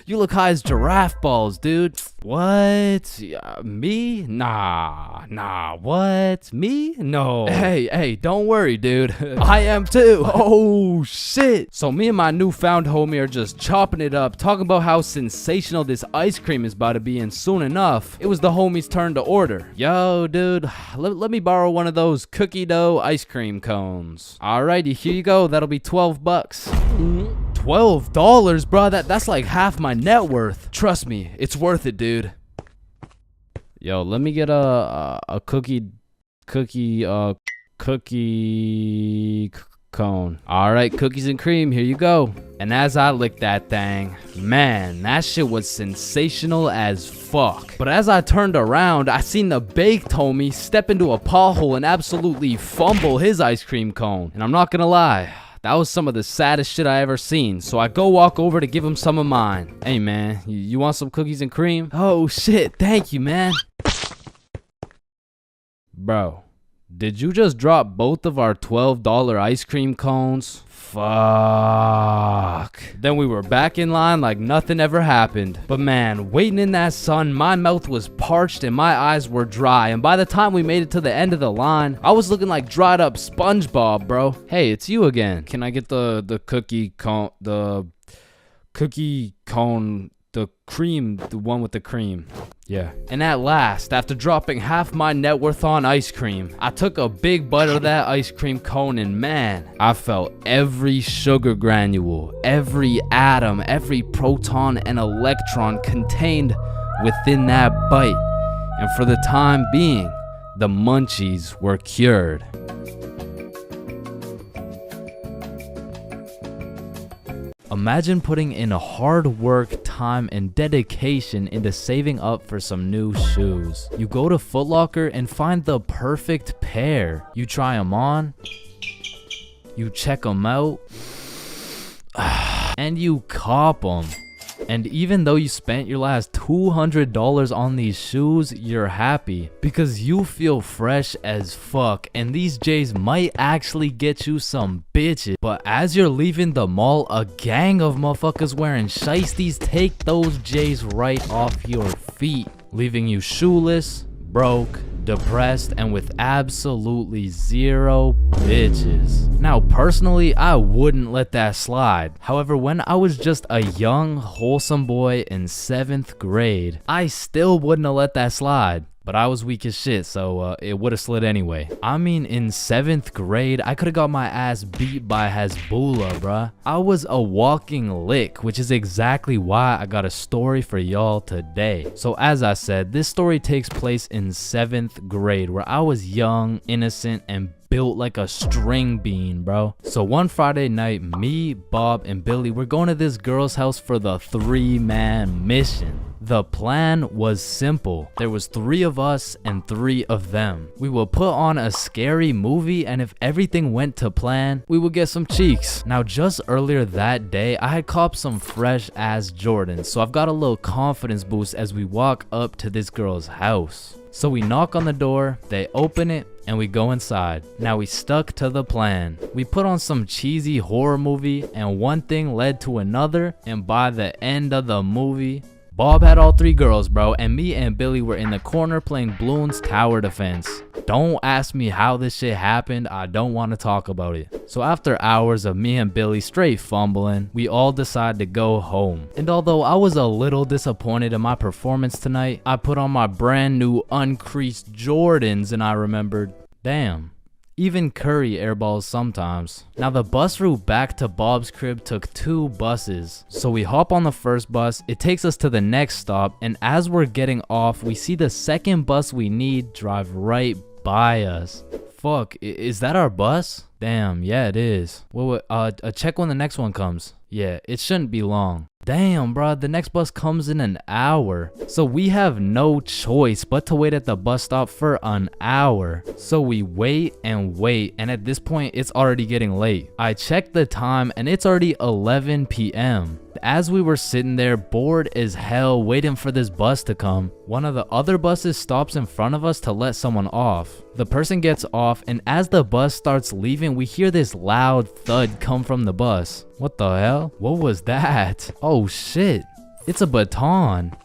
you look high as giraffe balls, dude. What? Me? Nah, what? Me? No. Hey, don't worry, dude. I am too. Oh, shit. So me and my newfound homie are just chopping it up, talking about how sensational this ice cream is about to be, and soon enough, it was the homie's turn to order. Yo, dude, let me borrow one of those cookie dough ice cream cones. Alrighty, here you go. That'll be 12 bucks. $12, bro. That's like half my net worth. Trust me, it's worth it, dude. Yo, let me get a cookie cone. All right, cookies and cream, here you go. And as I licked that thing, man, that shit was sensational as fuck. But as I turned around, I seen the baked homie step into a pothole and absolutely fumble his ice cream cone. And I'm not gonna lie, that was some of the saddest shit I ever seen. So I go walk over to give him some of mine. Hey man, you want some cookies and cream? Oh shit, thank you, man. Bro, did you just drop both of our $12 ice cream cones? Fuck. Then we were back in line like nothing ever happened. But man, waiting in that sun, my mouth was parched and my eyes were dry. And by the time we made it to the end of the line, I was looking like dried up SpongeBob, bro. Hey, it's you again. Can I get the cookie cone, the Cookie cone, the cream, the one with the cream. Yeah. And at last, after dropping half my net worth on ice cream, I took a big bite of that ice cream cone and man, I felt every sugar granule, every atom, every proton and electron contained within that bite. And for the time being, the munchies were cured. Imagine putting in hard work, time, and dedication into saving up for some new shoes. You go to Foot Locker and find the perfect pair. You try them on, you check them out, and you cop them. And even though you spent your last $200 on these shoes, you're happy because you feel fresh as fuck and these J's might actually get you some bitches. But as you're leaving the mall, a gang of motherfuckers wearing shiesties take those J's right off your feet, leaving you shoeless, broke, depressed, and with absolutely zero bitches. Now personally, I wouldn't let that slide. However, when I was just a young wholesome boy in 7th grade, I still wouldn't have let that slide. But I was weak as shit, so it would have slid anyway. I mean, in 7th grade, I could have got my ass beat by Hezbollah, bruh. I was a walking lick, which is exactly why I got a story for y'all today. So as I said, this story takes place in 7th grade, where I was young, innocent, and built like a string bean, bro. So one Friday night, me, Bob, and Billy were going to this girl's house for the 3-man mission. The plan was simple. There was 3 of us and 3 of them. We would put on a scary movie, and if everything went to plan, we would get some cheeks. Now just earlier that day, I had copped some fresh ass Jordans, so I've got a little confidence boost as we walk up to this girl's house. So we knock on the door, they open it, and we go inside. Now we stuck to the plan. We put on some cheesy horror movie, and one thing led to another, and by the end of the movie, Bob had all 3 girls, bro, and me and Billy were in the corner playing Bloons Tower Defense. Don't ask me how this shit happened, I don't want to talk about it. So after hours of me and Billy straight fumbling, we all decided to go home. And although I was a little disappointed in my performance tonight, I put on my brand new uncreased Jordans and I remembered, damn, even Curry airballs sometimes. Now the bus route back to Bob's crib took 2 buses. So we hop on the first bus, it takes us to the next stop, and as we're getting off, we see the second bus we need drive right by us. Fuck, is that our bus? Damn, yeah it is. Wait, check when the next one comes. Yeah, it shouldn't be long. Damn, bro, the next bus comes in an hour. So we have no choice but to wait at the bus stop for an hour. So we wait, and at this point, it's already getting late. I checked the time, and it's already 11 p.m. As we were sitting there, bored as hell, waiting for this bus to come, one of the other buses stops in front of us to let someone off. The person gets off, and as the bus starts leaving, we hear this loud thud come from the bus. What the hell? What was that? Oh shit, it's a baton.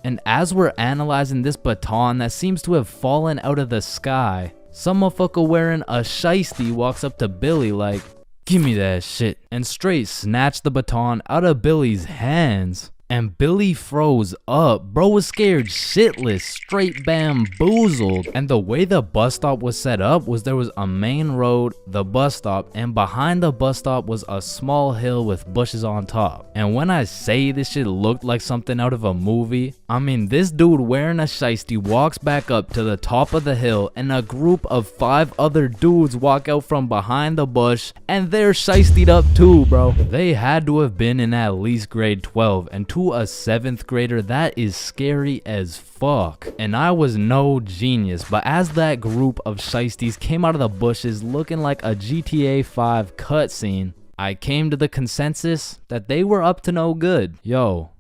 And as we're analyzing this baton that seems to have fallen out of the sky, some motherfucker wearing a shiesty walks up to Billy like, "Give me that shit," and straight snatched the baton out of Billy's hands. And Billy froze up. Bro was scared shitless, straight bamboozled. And the way the bus stop was set up was there was a main road, the bus stop, and behind the bus stop was a small hill with bushes on top. And when I say this shit looked like something out of a movie, I mean this dude wearing a shiesty walks back up to the top of the hill, and a group of 5 other dudes walk out from behind the bush, and they're shiestied up too, bro. They had to have been in at least grade 12, and to a 7th grader, that is scary as fuck. And I was no genius, but as that group of shiesties came out of the bushes looking like a GTA 5 cutscene, I came to the consensus that they were up to no good. Yo,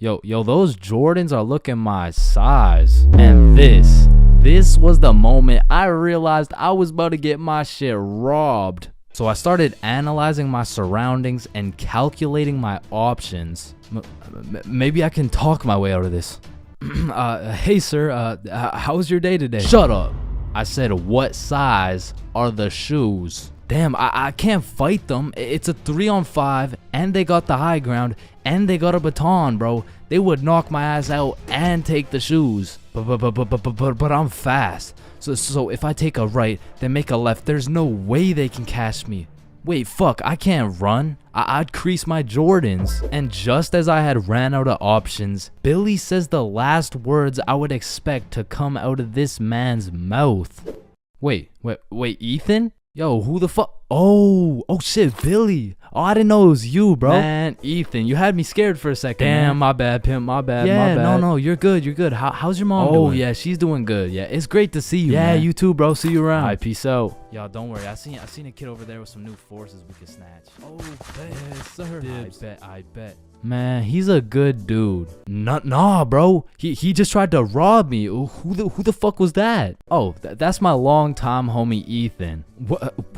those Jordans are looking my size. And this was the moment I realized I was about to get my shit robbed. So I started analyzing my surroundings and calculating my options. Maybe I can talk my way out of this. Hey sir, how was your day today? Shut up. I said, what size are the shoes? Damn, I can't fight them. It's a 3-on-5, and they got the high ground, and they got a baton, bro. They would knock my ass out and take the shoes. But I'm fast. So if I take a right, then make a left, there's no way they can catch me. Wait, fuck, I can't run. I'd crease my Jordans. And just as I had ran out of options, Billy says the last words I would expect to come out of this man's mouth. Wait, Ethan? Yo, who the fuck? Oh shit, Billy. Oh, I didn't know it was you, bro. Man, Ethan, you had me scared for a second. Damn, man. My bad, pimp, my bad, Yeah, my bad. no, you're good, How's your mom doing? Oh, yeah, she's doing good. Yeah, it's great to see you, Yeah, man. you too, bro. See you around. Alright, peace out. Yo, don't worry. I seen a kid over there with some new forces we could snatch. Oh, yes, sir. Dibs. I bet. Man, he's a good dude. Nah, bro. He just tried to rob me. Who the fuck was that? Oh, that's my longtime homie Ethan.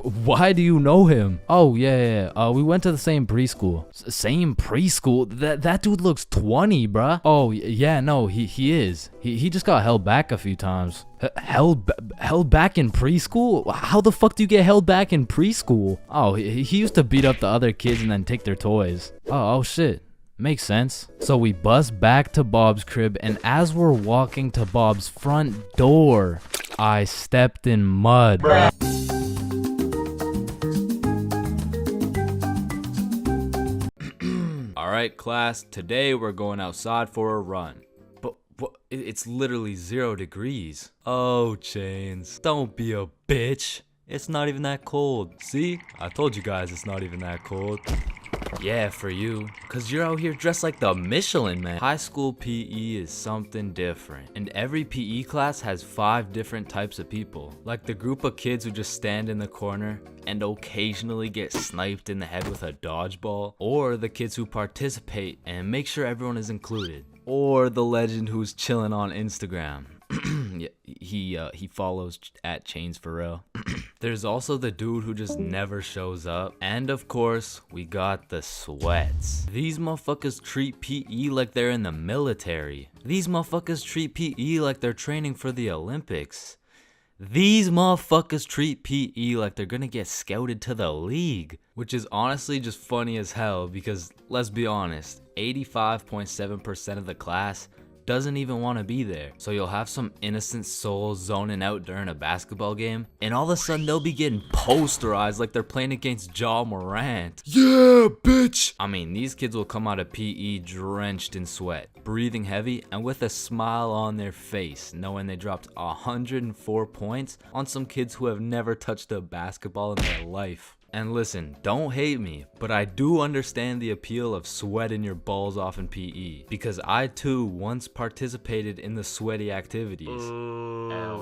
Why do you know him? Oh, yeah. We went to the same preschool. Same preschool? That dude looks 20, bruh. Oh, yeah, no, he is. He just got held back a few times. Held back in preschool? How the fuck do you get held back in preschool? Oh, he used to beat up the other kids and then take their toys. Oh shit. Makes sense. So we bust back to Bob's crib, and as we're walking to Bob's front door, I stepped in mud. Alright, class, today we're going outside for a run. But it's literally 0 degrees. Oh, Chains, don't be a bitch. It's not even that cold. See? I told you guys it's not even that cold. Yeah, for you. Cause you're out here dressed like the Michelin Man. High school PE is something different. And every PE class has 5 different types of people. Like the group of kids who just stand in the corner and occasionally get sniped in the head with a dodgeball. Or the kids who participate and make sure everyone is included. Or the legend who's chilling on Instagram. Yeah, he follows at ChainsFR. There's also the dude who just never shows up. And of course, we got the sweats. These motherfuckers treat PE like they're in the military. These motherfuckers treat PE like they're training for the Olympics. These motherfuckers treat PE like they're gonna get scouted to the league. Which is honestly just funny as hell because, let's be honest, 85.7% of the class doesn't even want to be there. So you'll have some innocent souls zoning out during a basketball game, and all of a sudden they'll be getting posterized like they're playing against Ja Morant. Yeah, bitch! I mean, these kids will come out of PE drenched in sweat, breathing heavy, and with a smile on their face, knowing they dropped 104 points on some kids who have never touched a basketball in their life. And listen, don't hate me, but I do understand the appeal of sweating your balls off in PE, because I too once participated in the sweaty activities. Ow.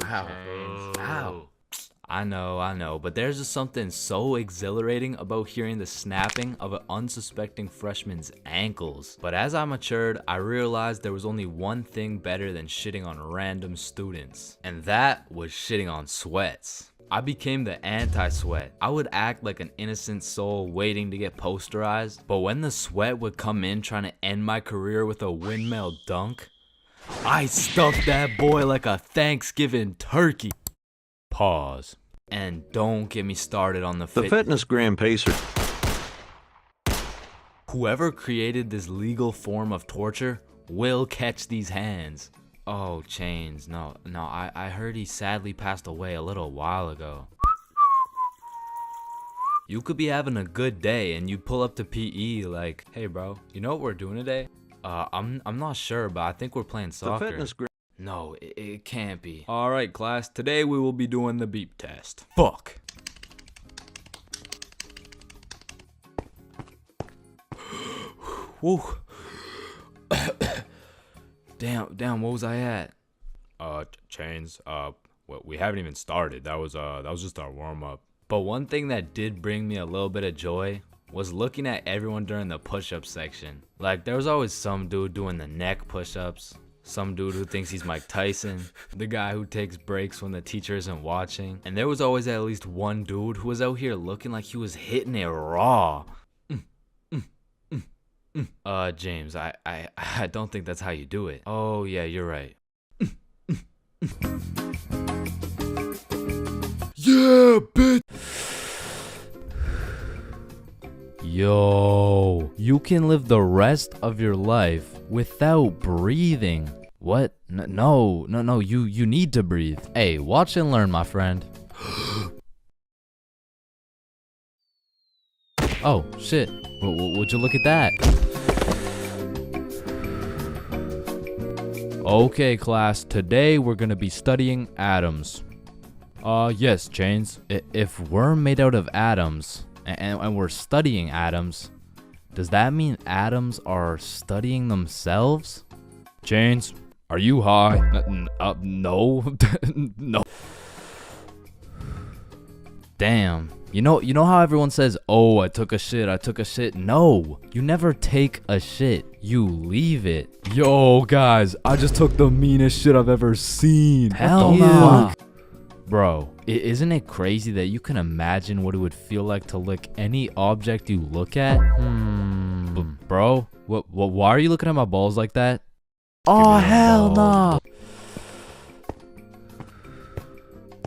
I know, but there's just something so exhilarating about hearing the snapping of an unsuspecting freshman's ankles. But as I matured, I realized there was only one thing better than shitting on random students, and that was shitting on sweats. I became the anti-sweat. I would act like an innocent soul waiting to get posterized, but when the sweat would come in trying to end my career with a windmill dunk, I stuffed that boy like a Thanksgiving turkey. Pause. And don't get me started on the fitness gram pacer. Whoever created this legal form of torture will catch these hands. Oh, Chains, no, I heard he sadly passed away a little while ago. You could be having a good day and you pull up to PE like, hey bro, you know what we're doing today? I'm not sure, but I think we're playing soccer. No, it can't be. Alright class, today we will be doing the beep test. Fuck. Woo. Damn, what was I at? Chains, we haven't even started. That was just our warm-up. But one thing that did bring me a little bit of joy was looking at everyone during the push-up section. Like, there was always some dude doing the neck push-ups, some dude who thinks he's Mike Tyson, the guy who takes breaks when the teacher isn't watching, and there was always at least one dude who was out here looking like he was hitting it raw. James, I don't think that's how you do it. Oh, yeah, you're right. Yeah, bitch! Yo, you can live the rest of your life without breathing. What? No, you need to breathe. Hey, watch and learn, my friend. Oh, shit. Would you look at that? Okay, class, today we're gonna be studying atoms. Yes, Chains. If we're made out of atoms, and we're studying atoms, does that mean atoms are studying themselves? Chains, are you high? No. No. Damn. You know how everyone says, oh, I took a shit. No, you never take a shit. You leave it. Yo, guys, I just took the meanest shit I've ever seen. Hell no. Bro, isn't it crazy that you can imagine what it would feel like to lick any object you look at? Bro, why are you looking at my balls like that? Oh, hell no.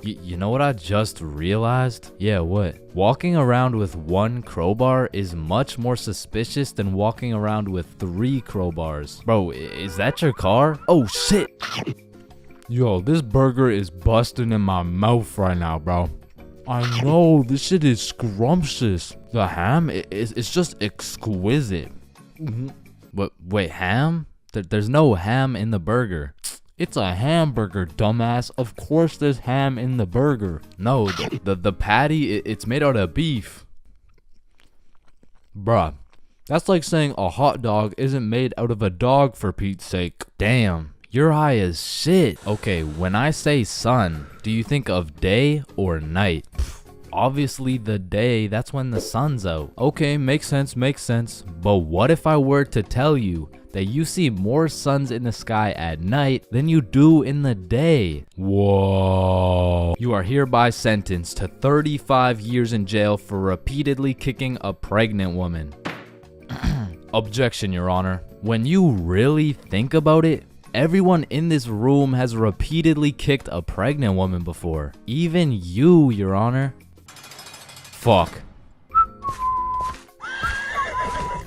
You know what I just realized? Yeah, what? Walking around with one crowbar is much more suspicious than walking around with 3 crowbars. Bro, is that your car? Oh, shit. Yo, this burger is busting in my mouth right now, bro. I know, this shit is scrumptious. The ham is just exquisite. Wait, ham? There's no ham in the burger. It's a hamburger, dumbass. Of course there's ham in the burger. No, the patty, it's made out of beef. Bruh, that's like saying a hot dog isn't made out of a dog, for Pete's sake. Damn, you're high as shit. Okay, when I say sun, do you think of day or night? Obviously the day, that's when the sun's out. Okay, makes sense. But what if I were to tell you that you see more suns in the sky at night than you do in the day? Whoa. You are hereby sentenced to 35 years in jail for repeatedly kicking a pregnant woman. Objection, Your Honor. When you really think about it, everyone in this room has repeatedly kicked a pregnant woman before. Even you, Your Honor. Fuck.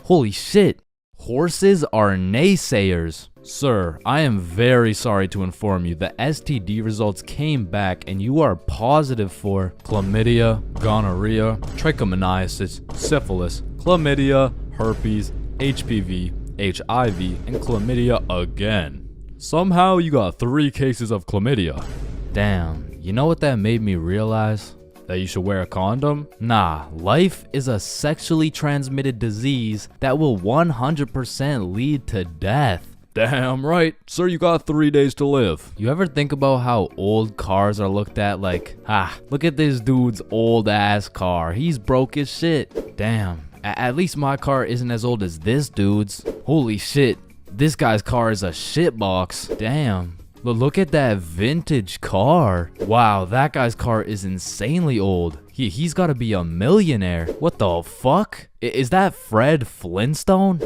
Holy shit. Horses are naysayers. Sir, I am very sorry to inform you the STD results came back and you are positive for chlamydia, gonorrhea, trichomoniasis, syphilis, chlamydia, herpes, HPV, HIV, and chlamydia again. Somehow you got 3 cases of chlamydia. Damn, you know what that made me realize? That you should wear a condom? Nah, life is a sexually transmitted disease that will 100% lead to death. Damn right, sir, you got 3 days to live. You ever think about how old cars are looked at like, look at this dude's old ass car. He's broke as shit. Damn, at least my car isn't as old as this dude's. Holy shit, this guy's car is a shitbox. Damn. But look at that vintage car. Wow, that guy's car is insanely old. He's gotta be a millionaire. What the fuck? Is that Fred Flintstone?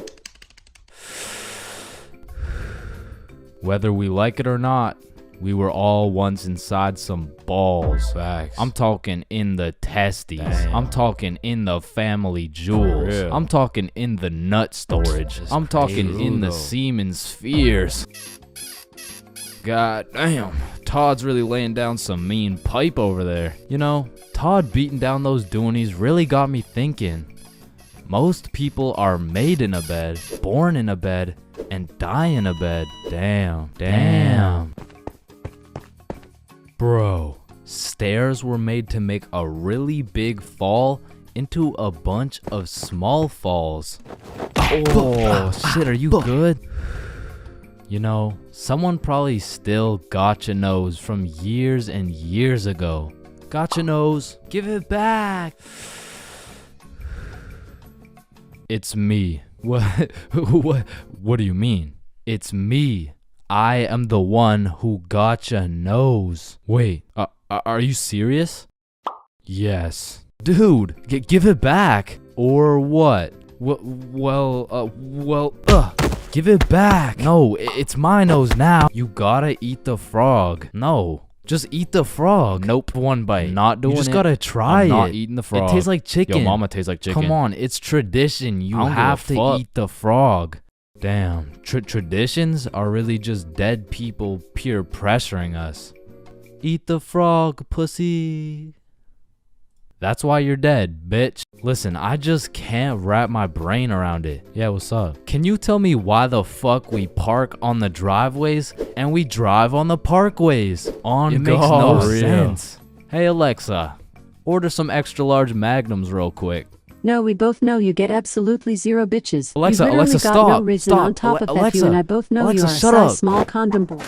Whether we like it or not, we were all once inside some balls. Facts. I'm talking in the testes. Damn. I'm talking in the family jewels. Real. I'm talking in the nut storage. I'm talking in the semen spheres. God damn, Todd's really laying down some mean pipe over there. You know, Todd beating down those doonies really got me thinking. Most people are made in a bed, born in a bed, and die in a bed. Damn. Bro, stairs were made to make a really big fall into a bunch of small falls. Oh, shit, are you good? You know, someone probably still got your nose from years and years ago. Got your nose, give it back. It's me. What do you mean? It's me. I am the one who got your nose. Wait, are you serious? Yes. Dude, give it back. Or what? Give it back. No, it's my nose now. You gotta eat the frog. No, Just eat the frog. Nope. One bite. Not doing it. You just gotta try it. I'm not eating the frog. It tastes like chicken. Yo, mama tastes like chicken. Come on, it's tradition. You have to eat the frog. Damn. Traditions are really just dead people peer pressuring us. Eat the frog, pussy. That's why you're dead, bitch. Listen, I just can't wrap my brain around it. Yeah, what's up? Can you tell me why the fuck we park on the driveways and we drive on the parkways? It makes no sense. Hey Alexa, order some extra large magnums real quick. No, we both know you get absolutely zero bitches. Alexa, you literally Alexa, got stop. No reason Stop. on top of that, Alexa, you and I both know Alexa, you are a shut size up. small condom boy.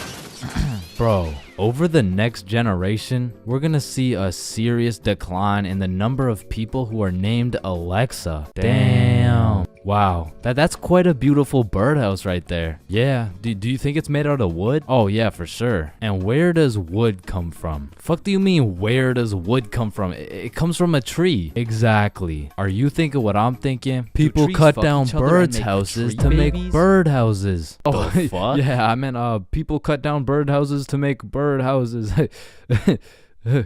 Bro, over the next generation, we're gonna see a serious decline in the number of people who are named Alexa. Damn. Wow, that's quite a beautiful birdhouse right there. Yeah, do you think it's made out of wood? Oh yeah, for sure. And where does wood come from? Fuck do you mean where does wood come from? It comes from a tree. Exactly. Are you thinking what I'm thinking? People cut down birds' houses to make bird houses. Oh, The fuck? Yeah, I meant people cut down bird houses to make bird houses.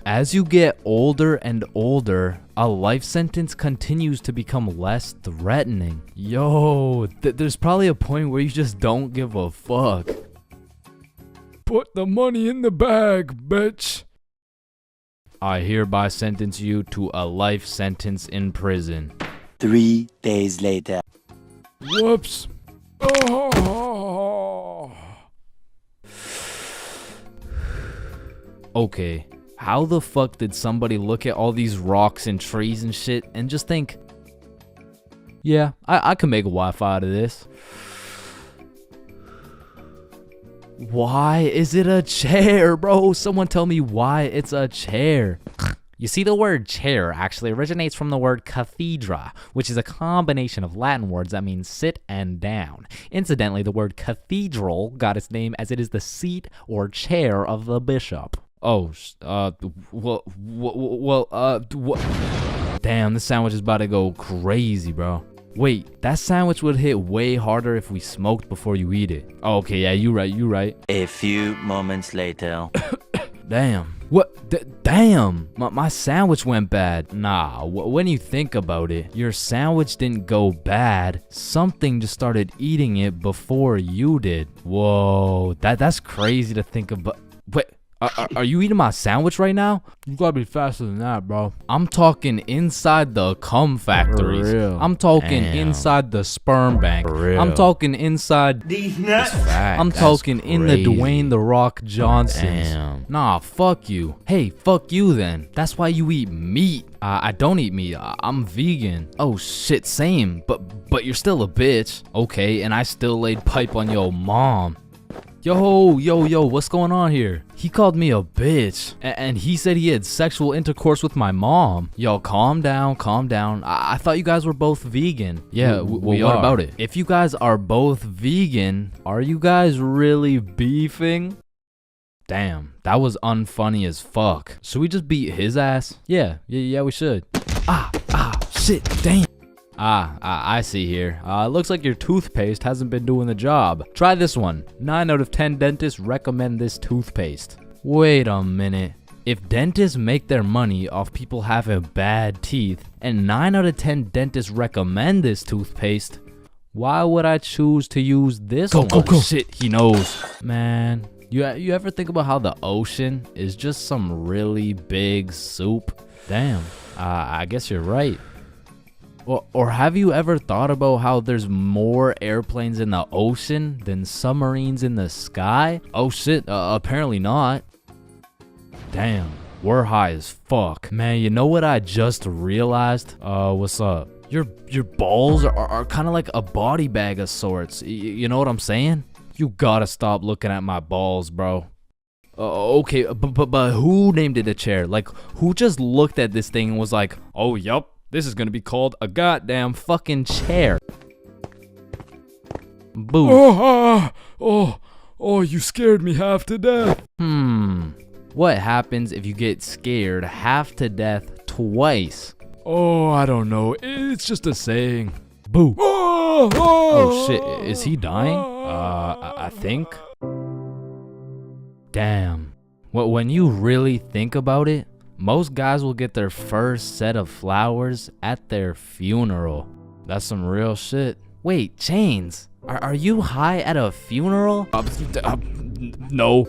As you get older and older, a life sentence continues to become less threatening. Yo, there's probably a point where you just don't give a fuck. Put the money in the bag, bitch. I hereby sentence you to a life sentence in prison. 3 days later. Whoops. Oh. Okay, how the fuck did somebody look at all these rocks and trees and shit and just think, yeah, I can make a Wi-Fi out of this? Why is it a chair, bro? Someone tell me why it's a chair. You see, the word chair actually originates from the word cathedra, which is a combination of Latin words that mean sit and down. Incidentally, the word cathedral got its name as it is the seat or chair of the bishop. Oh, damn, this sandwich is about to go crazy, bro. Wait, that sandwich would hit way harder if we smoked before you eat it. Oh, okay, yeah, you right. A few moments later. Damn. What? Damn. My sandwich went bad. Nah, when you think about it, your sandwich didn't go bad. Something just started eating it before you did. Whoa, that's crazy to think about. Wait. Are you eating my sandwich right now? You gotta be faster than that, bro. I'm talking inside the cum factories. I'm talking inside the sperm bank. I'm talking inside these nuts. I'm talking in the Dwayne The Rock Johnsons. Nah, fuck you. Hey, fuck you then. That's why you eat meat. I don't eat meat. I'm vegan. Oh shit, same. But you're still a bitch. Okay, and I still laid pipe on your mom. Yo, what's going on here? He called me a bitch, and he said he had sexual intercourse with my mom. Yo, calm down. I thought you guys were both vegan. Yeah, what about it? If you guys are both vegan, are you guys really beefing? Damn, that was unfunny as fuck. Should we just beat his ass? Yeah, we should. Shit, damn. I see here. Looks like your toothpaste hasn't been doing the job. Try this one. 9 out of 10 dentists recommend this toothpaste. Wait a minute. If dentists make their money off people having bad teeth, and 9 out of 10 dentists recommend this toothpaste, why would I choose to use this one? Go. Shit, he knows. Man, you ever think about how the ocean is just some really big soup? Damn, I guess you're right. Or have you ever thought about how there's more airplanes in the ocean than submarines in the sky? Oh shit, apparently not. Damn, we're high as fuck. Man, you know what I just realized? What's up? Your balls are kind of like a body bag of sorts. You know what I'm saying? You gotta stop looking at my balls, bro. Okay, but who named it a chair? Like, who just looked at this thing and was like, oh, yup. This is gonna be called a goddamn fucking chair. Boo. Oh, you scared me half to death. What happens if you get scared half to death twice? Oh, I don't know. It's just a saying. Boo. Oh shit, is he dying? I think. Damn. Well, when you really think about it, most guys will get their first set of flowers at their funeral. That's some real shit. Wait, Chains, are you high at a funeral? No.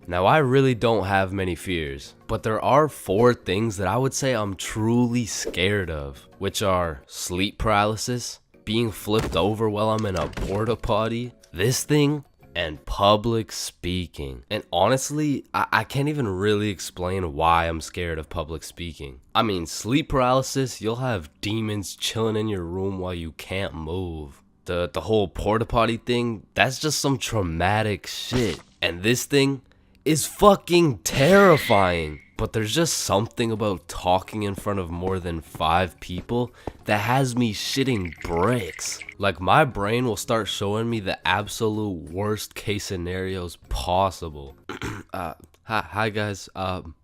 Now, I really don't have many fears, but there are 4 things that I would say I'm truly scared of, which are sleep paralysis, being flipped over while I'm in a porta potty, this thing, and public speaking. And honestly, I can't even really explain why I'm scared of public speaking. I mean, sleep paralysis, you'll have demons chilling in your room while you can't move. The whole porta potty thing, that's just some traumatic shit. And this thing is fucking terrifying. But there's just something about talking in front of more than 5 people that has me shitting bricks. Like, my brain will start showing me the absolute worst case scenarios possible. Hi guys,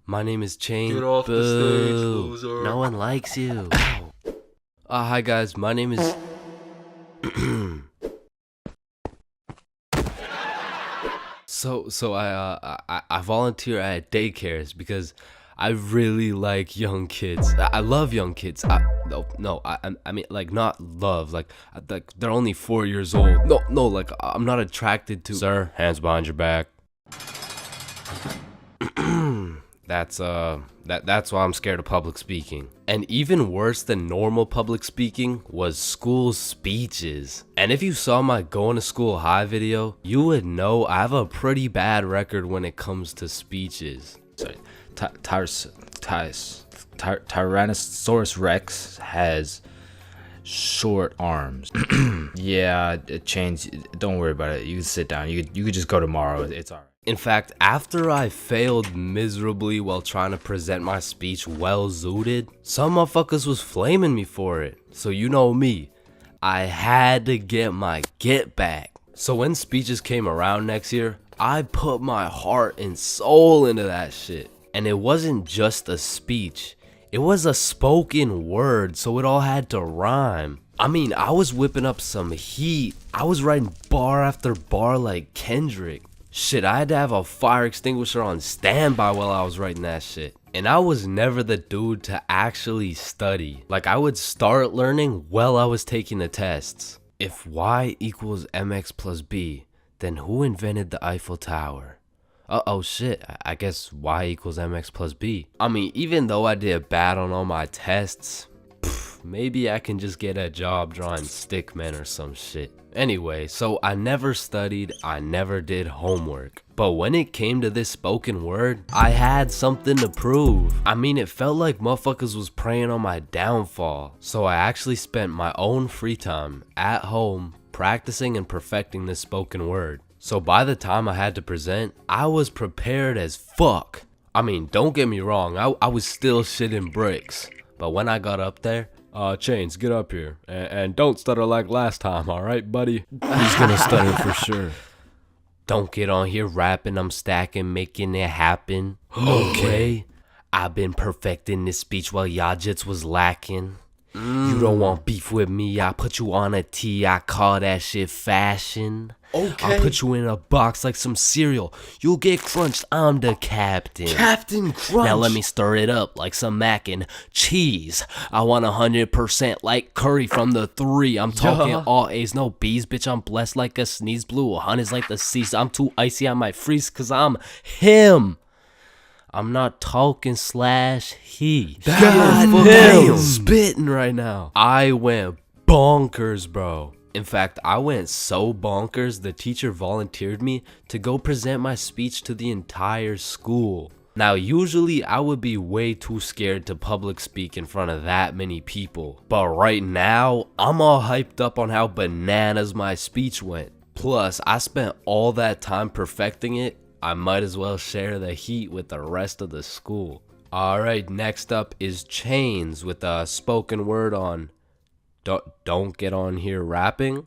my name is Chain. Get off the stage, loser. No one likes you. Hi guys, my name is... So I volunteer at daycares because I really like young kids. I love young kids. I mean, like, not love, like they're only 4 years old. No, like, I'm not attracted to... Sir, hands behind your back. That's why I'm scared of public speaking. And even worse than normal public speaking was school speeches. And if you saw my going to school high video, you would know I have a pretty bad record when it comes to speeches. Sorry, Tyrannosaurus Rex has short arms. Yeah, Chains, don't worry about it. You can sit down. You could just go tomorrow. It's alright. In fact, after I failed miserably while trying to present my speech well zooted, some motherfuckers was flaming me for it. So you know me, I had to get my get back. So when speeches came around next year, I put my heart and soul into that shit. And it wasn't just a speech, it was a spoken word, so it all had to rhyme. I mean, I was whipping up some heat. I was writing bar after bar like Kendrick. Shit, I had to have a fire extinguisher on standby while I was writing that shit. And I was never the dude to actually study. Like, I would start learning while I was taking the tests. If y equals mx plus b, then who invented the Eiffel Tower? Oh shit, I guess y equals mx plus b. I mean, even though I did bad on all my tests, maybe I can just get a job drawing stickmen or some shit. Anyway, so I never studied, I never did homework. But when it came to this spoken word, I had something to prove. I mean, it felt like motherfuckers was preying on my downfall. So I actually spent my own free time at home practicing and perfecting this spoken word. So by the time I had to present, I was prepared as fuck. I mean, don't get me wrong, I was still shitting bricks. But when I got up there, Chains, get up here. And don't stutter like last time, alright, buddy? He's gonna stutter for sure. Don't get on here rapping, I'm stacking, making it happen. Okay? I've been perfecting this speech while y'all jits was lacking. You don't want beef with me, I put you on a tee, I call that shit fashion. Okay. I'll put you in a box like some cereal. You'll get crunched, I'm the captain. Captain Crunch. Now let me stir it up like some mac and cheese. I want 100% like curry from the 3. I'm talking all A's, no B's. Bitch, I'm blessed like a sneeze. Blue 100's like the seas. I'm too icy, I might freeze cause I'm him. I'm not talking slash he. Damn. Spitting right now. I went bonkers, bro. In fact, I went so bonkers, the teacher volunteered me to go present my speech to the entire school. Now, usually I would be way too scared to public speak in front of that many people. But right now, I'm all hyped up on how bananas my speech went. Plus, I spent all that time perfecting it, I might as well share the heat with the rest of the school. Alright, next up is Chains with a spoken word on Don't get on here rapping.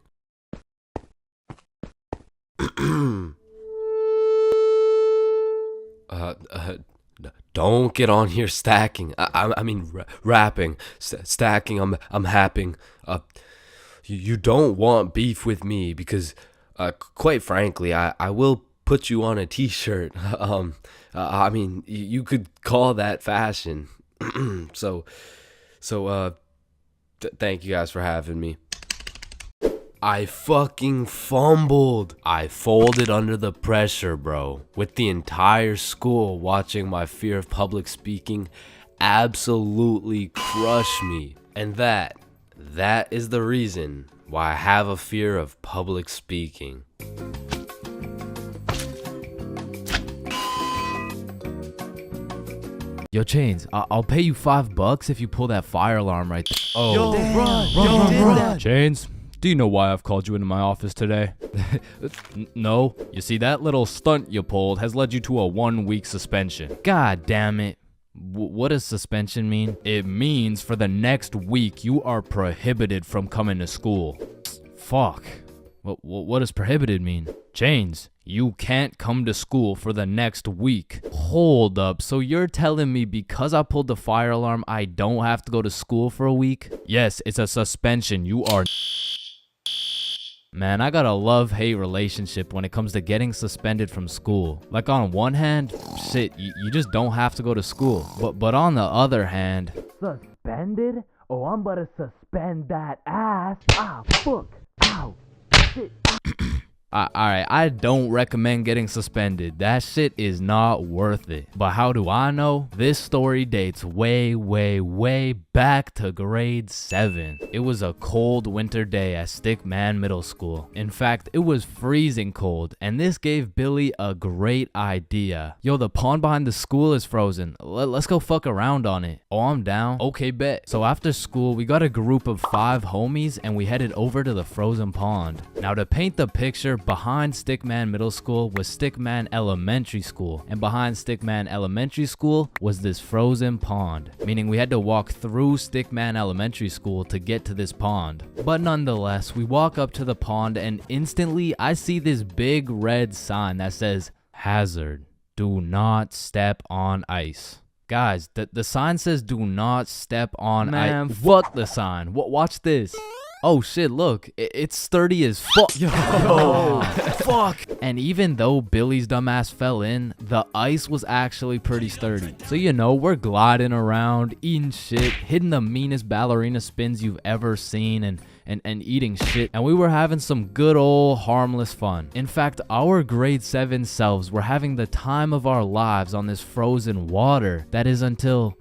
Don't get on here stacking. I mean rapping. Stacking. I'm happing. You don't want beef with me because Quite frankly, I will put you on a t-shirt. I mean, you could call that fashion. So, thank you guys for having me. I fucking fumbled. I folded under the pressure, bro. With the entire school watching my fear of public speaking absolutely crush me. And that is the reason why I have a fear of public speaking. Yo, Chains, I'll pay you $5 if you pull that fire alarm right there. Oh, Yo, run. Chains, do you know why I've called you into my office today? No. You see, that little stunt you pulled has led you to a 1-week suspension. God damn it. What does suspension mean? It means for the next week, you are prohibited from coming to school. Fuck. What does prohibited mean? Chains, you can't come to school for the next week. Hold up, so you're telling me because I pulled the fire alarm, I don't have to go to school for a week? Yes, it's a suspension. You are... Man, I got a love-hate relationship when it comes to getting suspended from school. Like, on one hand, shit, you just don't have to go to school. But on the other hand... Suspended? Oh, I'm about to suspend that ass. Ah, fuck. Ow. Shit. Alright, I don't recommend getting suspended. That shit is not worth it. But how do I know? This story dates way back to grade 7. It was a cold winter day at Stickman Middle School. In fact, it was freezing cold, and this gave Billy a great idea. Yo, the pond behind the school is frozen. Let's go fuck around on it. Oh, I'm down. Okay, bet. So after school, we got a group of 5 homies, and we headed over to the frozen pond. Now, to paint the picture, behind Stickman Middle School was Stickman Elementary School, and behind Stickman Elementary School was this frozen pond, meaning we had to walk through Stickman Elementary School to get to this pond. But nonetheless, we walk up to the pond and instantly I see this big red sign that says, "Hazard, do not step on ice." Guys, the sign says do not step on ice. Man, fuck the sign. Watch this. Oh shit, look, it's sturdy as fuck. Yo, fuck. And even though Billy's dumbass fell in, the ice was actually pretty sturdy. So you know, we're gliding around, eating shit, hitting the meanest ballerina spins you've ever seen, and eating shit. And we were having some good old harmless fun. In fact, our grade 7 selves were having the time of our lives on this frozen water. That is until...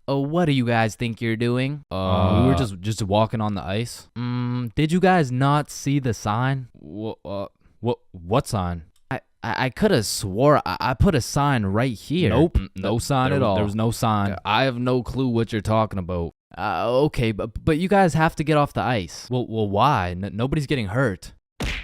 Oh, what do you guys think you're doing? We were just walking on the ice. Did you guys not see the sign? What sign? I could have swore I put a sign right here. Nope, no sign at all. There was no sign. I have no clue what you're talking about. Okay, but you guys have to get off the ice. Well, why? Nobody's getting hurt.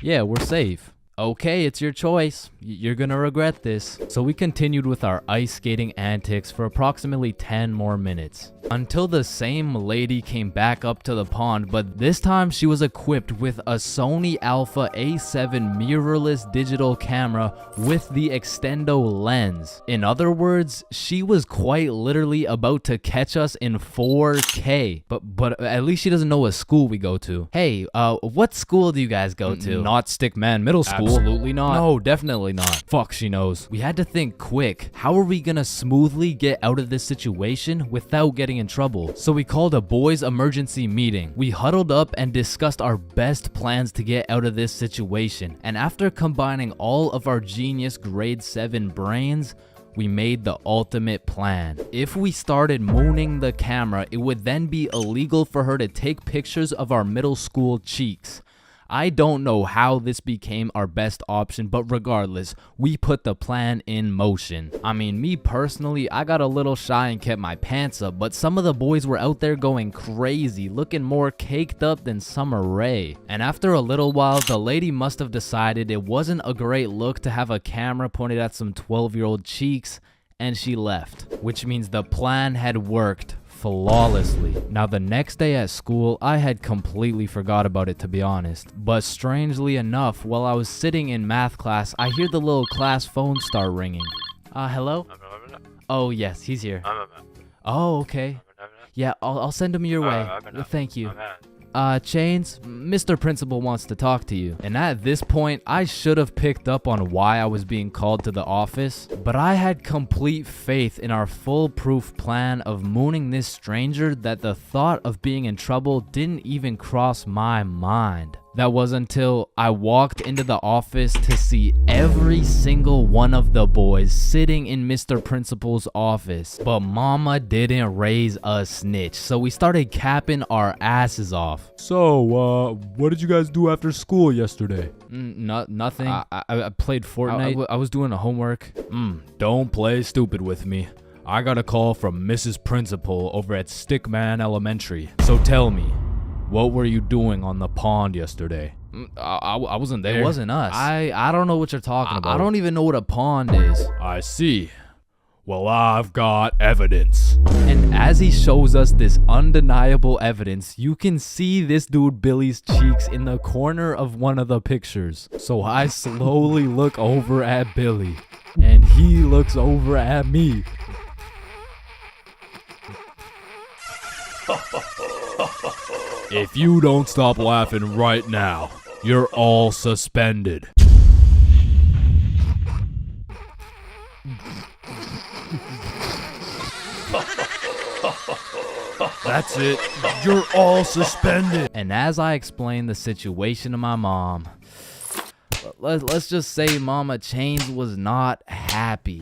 Yeah, we're safe. Okay, it's your choice. You're gonna regret this. So we continued with our ice skating antics for approximately 10 more minutes. Until the same lady came back up to the pond, but this time she was equipped with a Sony Alpha A7 mirrorless digital camera with the extendo lens. In other words, she was quite literally about to catch us in 4K. But at least she doesn't know what school we go to. Hey, what school do you guys go to? Not Stickman Middle School. Absolutely not. No, definitely not. Fuck, she knows. We had to think quick. How are we gonna smoothly get out of this situation without getting in trouble? So we called a boys' emergency meeting. We huddled up and discussed our best plans to get out of this situation. And after combining all of our genius grade 7 brains, we made the ultimate plan. If we started mooning the camera, it would then be illegal for her to take pictures of our middle school cheeks. I don't know how this became our best option, but regardless, we put the plan in motion. I mean, me personally, I got a little shy and kept my pants up, but some of the boys were out there going crazy, looking more caked up than Summer Rae. And after a little while, the lady must have decided it wasn't a great look to have a camera pointed at some 12-year-old cheeks, and she left. Which means the plan had worked flawlessly. Now the next day at school, I had completely forgot about it, to be honest. But strangely enough, while I was sitting in math class, I hear the little class phone start ringing. Hello? Oh yes, he's here. Oh, okay. Yeah, I'll send him your way. Thank you. Chains, Mr. Principal wants to talk to you. And at this point, I should have picked up on why I was being called to the office, but I had complete faith in our foolproof plan of mooning this stranger that the thought of being in trouble didn't even cross my mind. That was until I walked into the office to see every single one of the boys sitting in Mr. Principal's office. But mama didn't raise a snitch, so we started capping our asses off. So, what did you guys do after school yesterday? Nothing. I played Fortnite. I was doing the homework. Don't play stupid with me. I got a call from Mrs. Principal over at Stickman Elementary. So tell me, what were you doing on the pond yesterday? I wasn't there. It wasn't us. I don't know what you're talking about. I don't even know what a pond is. I see. Well, I've got evidence. And as he shows us this undeniable evidence, you can see this dude Billy's cheeks in the corner of one of the pictures. So I slowly look over at Billy, and he looks over at me. If you don't stop laughing right now, you're all suspended. That's it. You're all suspended. And as I explained the situation to my mom, let's just say Mama Chains was not happy.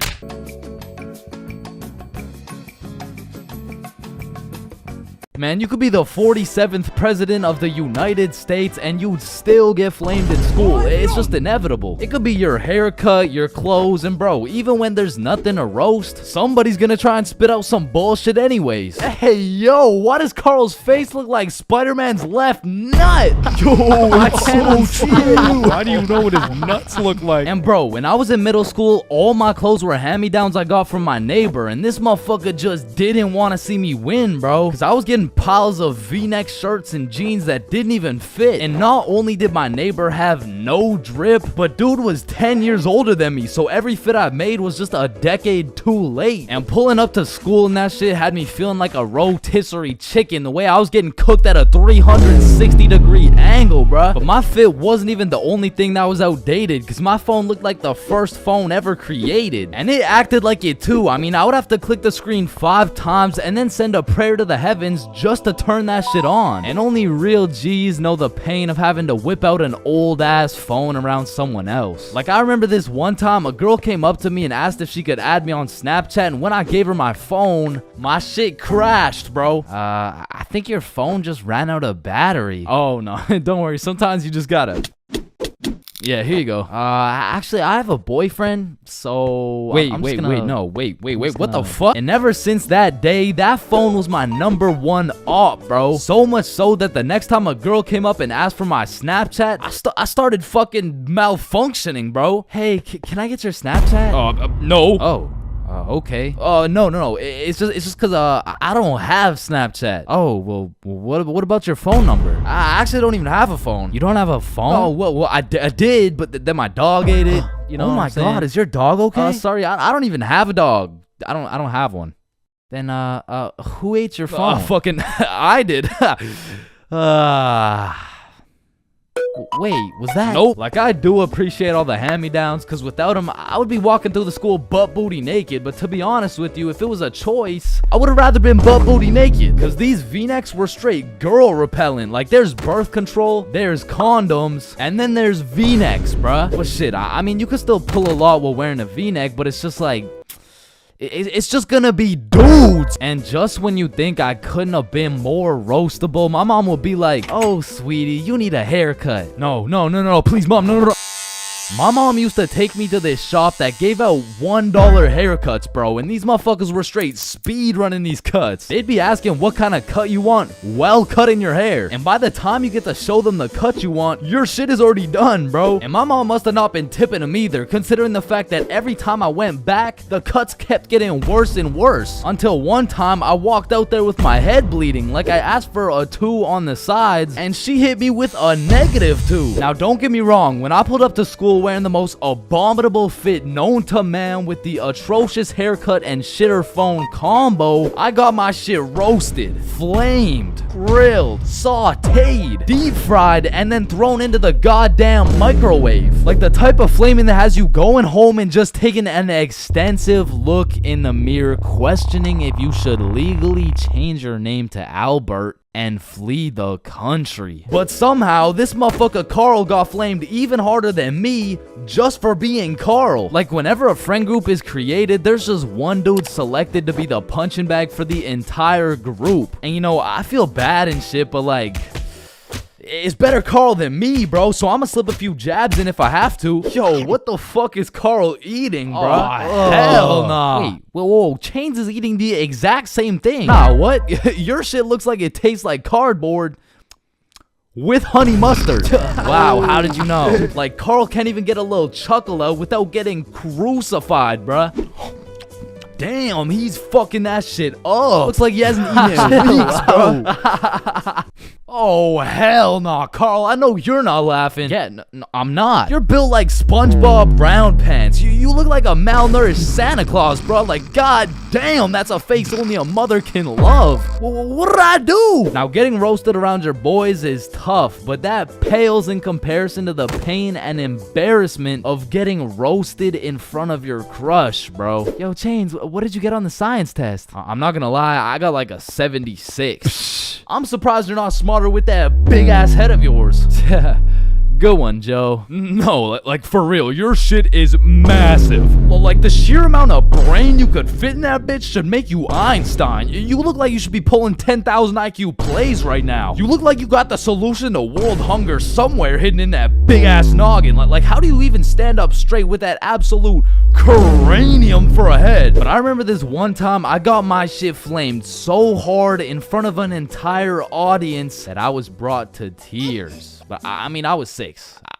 Man, you could be the 47th president of the United States and you'd still get flamed in school. It's just inevitable. It could be your haircut, your clothes, and bro, even when there's nothing to roast, somebody's gonna try and spit out some bullshit anyways. Hey, yo, why does Carl's face look like Spider-Man's left nut? Yo, I can't see it. Why do you know what his nuts look like? And bro, when I was in middle school, all my clothes were hand-me-downs I got from my neighbor, and this motherfucker just didn't want to see me win, bro, because I was getting piles of V-neck shirts and jeans that didn't even fit. And not only did my neighbor have no drip, but dude was 10 years older than me, so every fit I made was just a decade too late. And pulling up to school and that shit had me feeling like a rotisserie chicken, the way I was getting cooked at a 360-degree angle, bruh. But my fit wasn't even the only thing that was outdated, because my phone looked like the first phone ever created. And it acted like it too. I mean, I would have to click the screen 5 times and then send a prayer to the heavens just to turn that shit on. And only real G's know the pain of having to whip out an old ass phone around someone else. Like, I remember this one time a girl came up to me and asked if she could add me on Snapchat, and when I gave her my phone, my shit crashed, bro. I think your phone just ran out of battery. Oh no, don't worry, sometimes you just gotta... Yeah, here you go. Actually, I have a boyfriend, so... Wait, what the fuck? And ever since that day, that phone was my #1 op, bro. So much so that the next time a girl came up and asked for my Snapchat, I started fucking malfunctioning, bro. Hey, can I get your Snapchat? No. Oh. Okay. No. It's just cause I don't have Snapchat. Oh, well, what about your phone number? I actually don't even have a phone. You don't have a phone? Oh, well, I did, but then my dog ate it. You know? Oh my god, is your dog okay? Sorry, I don't even have a dog. I don't have one. Then who ate your phone? Fucking I did. Wait, was that? Nope. Like, I do appreciate all the hand-me-downs, because without them, I would be walking through the school butt-booty naked. But to be honest with you, if it was a choice, I would have rather been butt-booty naked, because these V-necks were straight girl-repellent. Like, there's birth control, there's condoms, and then there's V-necks, bruh. But shit, I mean, you could still pull a lot while wearing a V-neck, but it's just like... It's just gonna be dudes. And just when you think I couldn't have been more roastable, my mom will be like, oh, sweetie, you need a haircut. No, please, mom, no. My mom used to take me to this shop that gave out $1 haircuts, bro, and these motherfuckers were straight speed running these cuts. They'd be asking what kind of cut you want while cutting your hair, and by the time you get to show them the cut you want, your shit is already done, bro. And my mom must have not been tipping them either, considering the fact that every time I went back, the cuts kept getting worse and worse, until one time I walked out there with my head bleeding, like I asked for a 2 on the sides, and she hit me with a -2. Now don't get me wrong, when I pulled up to school school wearing the most abominable fit known to man with the atrocious haircut and shitter phone combo, I got my shit roasted, flamed, grilled, sauteed, deep fried, and then thrown into the goddamn microwave. Like the type of flaming that has you going home and just taking an extensive look in the mirror, questioning if you should legally change your name to Albert and flee the country. But somehow, this motherfucker Carl got flamed even harder than me just for being Carl. Like, whenever a friend group is created, there's just one dude selected to be the punching bag for the entire group. And you know, I feel bad and shit, but like, it's better Carl than me, bro, so I'ma slip a few jabs in if I have to. Yo, what the fuck is Carl eating, bro? Oh, hell nah. Wait, whoa, Chains is eating the exact same thing. Nah, what? Your shit looks like it tastes like cardboard with honey mustard. Wow, how did you know? Like, Carl can't even get a little chuckle out without getting crucified, bruh. Damn, he's fucking that shit up. Looks like he hasn't eaten in weeks, bro. Oh, hell nah, Carl. I know you're not laughing. Yeah, I'm not. You're built like SpongeBob Brown Pants. You look like a malnourished Santa Claus, bro. Like, god damn, that's a face only a mother can love. What did I do? Now, getting roasted around your boys is tough, but that pales in comparison to the pain and embarrassment of getting roasted in front of your crush, bro. Yo, Chains, what did you get on the science test? I'm not gonna lie, I got like a 76. I'm surprised you're not smarter with that big ass head of yours. Good one, Joe. No, like for real, your shit is massive. Well, like the sheer amount of brain you could fit in that bitch should make you Einstein. You look like you should be pulling 10,000 IQ plays right now. You look like you got the solution to world hunger somewhere hidden in that big ass noggin. Like how do you even stand up straight with that absolute cranium for a head? But I remember this one time I got my shit flamed so hard in front of an entire audience that I was brought to tears. But I mean, I was 6.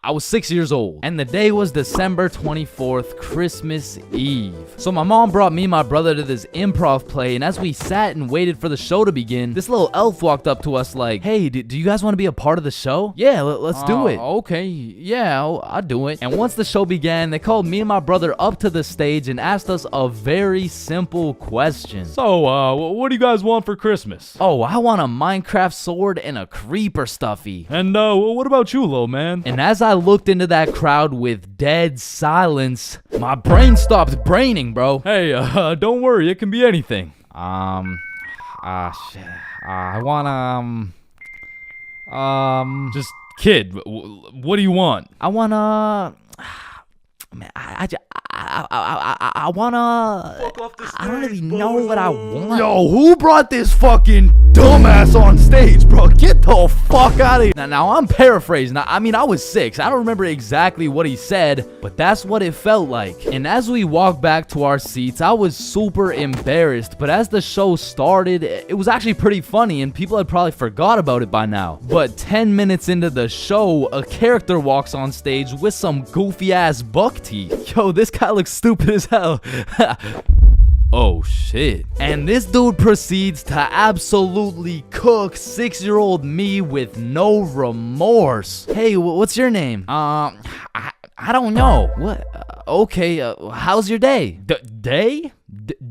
I was 6 years old. And the day was December 24th, Christmas Eve. So my mom brought me and my brother to this improv play. And as we sat and waited for the show to begin, this little elf walked up to us like, hey, do you guys want to be a part of the show? Yeah, let's do it. Okay, yeah, I'll do it. And once the show began, they called me and my brother up to the stage and asked us a very simple question. So, what do you guys want for Christmas? Oh, I want a Minecraft sword and a creeper stuffy. And, what about you, little man? And as I looked into that crowd with dead silence, my brain stopped braining, bro. Hey, don't worry, it can be anything. Shit. I want, Just, kid, what do you want? I wanna... Man, I wanna... I don't really know what I want. Yo, who brought this fucking dumbass on stage, bro? Get the fuck out of here. Now I'm paraphrasing. I mean, I was 6. I don't remember exactly what he said, but that's what it felt like. And as we walked back to our seats, I was super embarrassed. But as the show started, it was actually pretty funny, and people had probably forgot about it by now. But 10 minutes into the show, a character walks on stage with some goofy-ass buck teeth. Yo, this guy looks stupid as hell. Oh shit. And this dude proceeds to absolutely cook 6-year-old me with no remorse. Hey, what's your name? I don't know. What? Okay, how's your day? Day?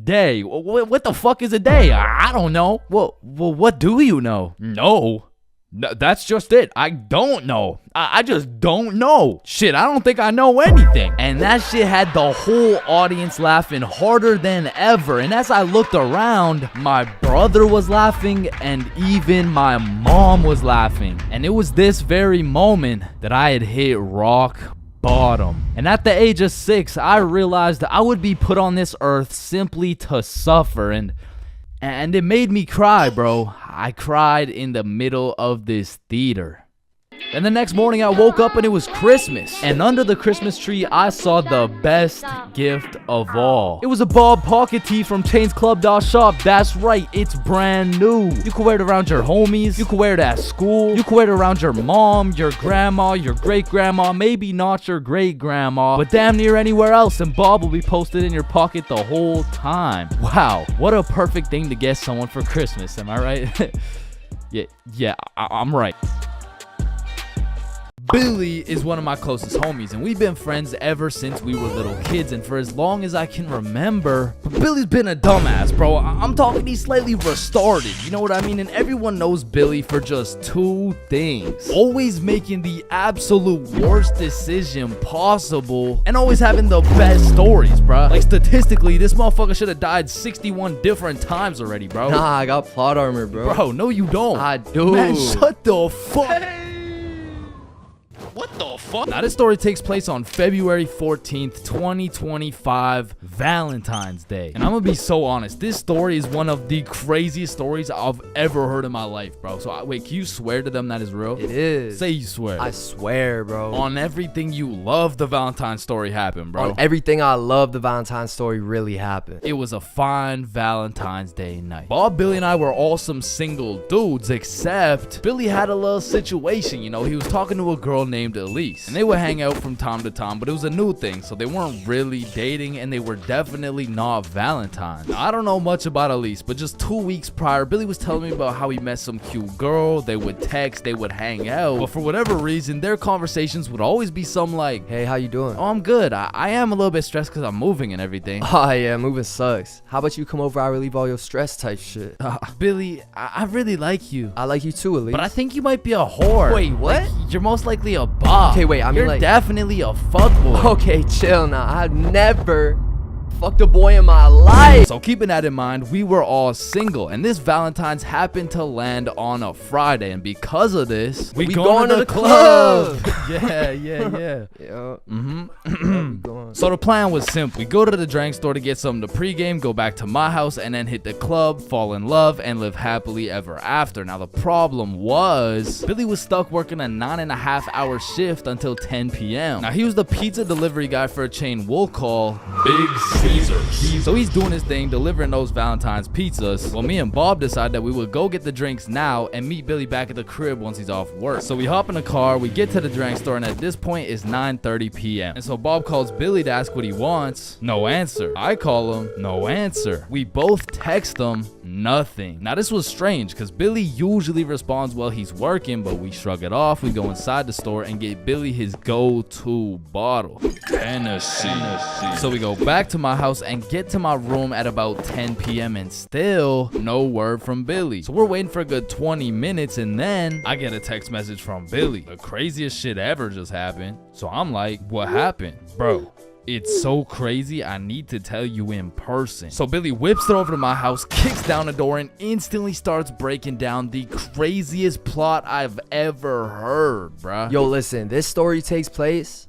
Day? What the fuck is a day? I don't know. Well, what do you know? No. That's just it. I don't know. I just don't know. Shit, I don't think I know anything. And that shit had the whole audience laughing harder than ever. And as I looked around, my brother was laughing and even my mom was laughing. And it was this very moment that I had hit rock bottom. And at the age of 6, I realized I would be put on this earth simply to suffer. And it made me cry, bro. I cried in the middle of this theater. Then the next morning I woke up and it was Christmas. And under the Christmas tree I saw the best gift of all. It was a Bob pocket tee from ChainsClub.shop. That's right, it's brand new. You can wear it around your homies. You can wear it at school. You can wear it around your mom, your grandma, your great-grandma, maybe not your great-grandma, but damn near anywhere else, and Bob will be posted in your pocket the whole time. Wow, what a perfect thing to get someone for Christmas, am I right? Yeah, I'm right. Billy is one of my closest homies, and we've been friends ever since we were little kids, and for as long as I can remember. But Billy's been a dumbass, bro. I'm talking he's slightly retarded, you know what I mean? And everyone knows Billy for just two things: always making the absolute worst decision possible, and always having the best stories, bro. Like, statistically, this motherfucker should have died 61 different times already, bro. Nah, I got plot armor, bro. Bro, no you don't. I do. Man, shut the fuck. What the fuck? Now, this story takes place on February 14th, 2025, Valentine's Day. And I'm gonna be so honest, this story is one of the craziest stories I've ever heard in my life, bro. So, wait, can you swear to them that is real? It is. Say you swear. I swear, bro. On everything you love, the Valentine's story happened, bro. On everything I love, the Valentine's story really happened. It was a fine Valentine's Day night. Bob, Billy, and I were all some single dudes, except Billy had a little situation, you know. He was talking to a girl named Elise, and they would hang out from time to time, but it was a new thing, so they weren't really dating, and they were definitely not Valentine's. Now, I don't know much about Elise, but just 2 weeks prior, Billy was telling me about how he met some cute girl. They would text, they would hang out, but for whatever reason, their conversations would always be some like, hey, how you doing? Oh, I'm good. I am a little bit stressed because I'm moving and everything. Oh yeah, moving sucks. How about you come over, I relieve all your stress type shit? Billy, I really like you. I like you too, Elise. But I think you might be a whore. Wait, what? Like, you're most likely a bop. Okay, wait, I mean, you're like, definitely a fuckboy. Okay, chill now. I've never fucked a boy in my life. So keeping that in mind, we were all single, and this Valentine's happened to land on a Friday, and because of this, we going to the club. yeah. Yeah. So the plan was simple. We go to the drink store to get something to pregame, go back to my house, and then hit the club, fall in love, and live happily ever after. Now the problem was, Billy was stuck working a 9.5-hour shift until 10 p.m. Now he was the pizza delivery guy for a chain we'll call Big Caesars. So he's doing his thing, delivering those Valentine's pizzas. Well, me and Bob decided that we would go get the drinks now and meet Billy back at the crib once he's off work. So we hop in the car, we get to the drink store, and at this point it's 9:30 p.m. And so Bob calls Billy to ask what he wants. No answer. I call him. No answer. We both text him. Nothing. Now this was strange because Billy usually responds while he's working, but we shrug it off. We go inside the store and get Billy his go-to bottle, Hennessy. So we go back to my house and get to my room at about 10 p.m. and still no word from Billy. So we're waiting for a good 20 minutes, and then I get a text message from Billy. The craziest shit ever just happened. So I'm like, what happened? Bro, it's so crazy, I need to tell you in person. So Billy whips it over to my house, kicks down the door, and instantly starts breaking down the craziest plot I've ever heard, bruh. Yo, listen, this story takes place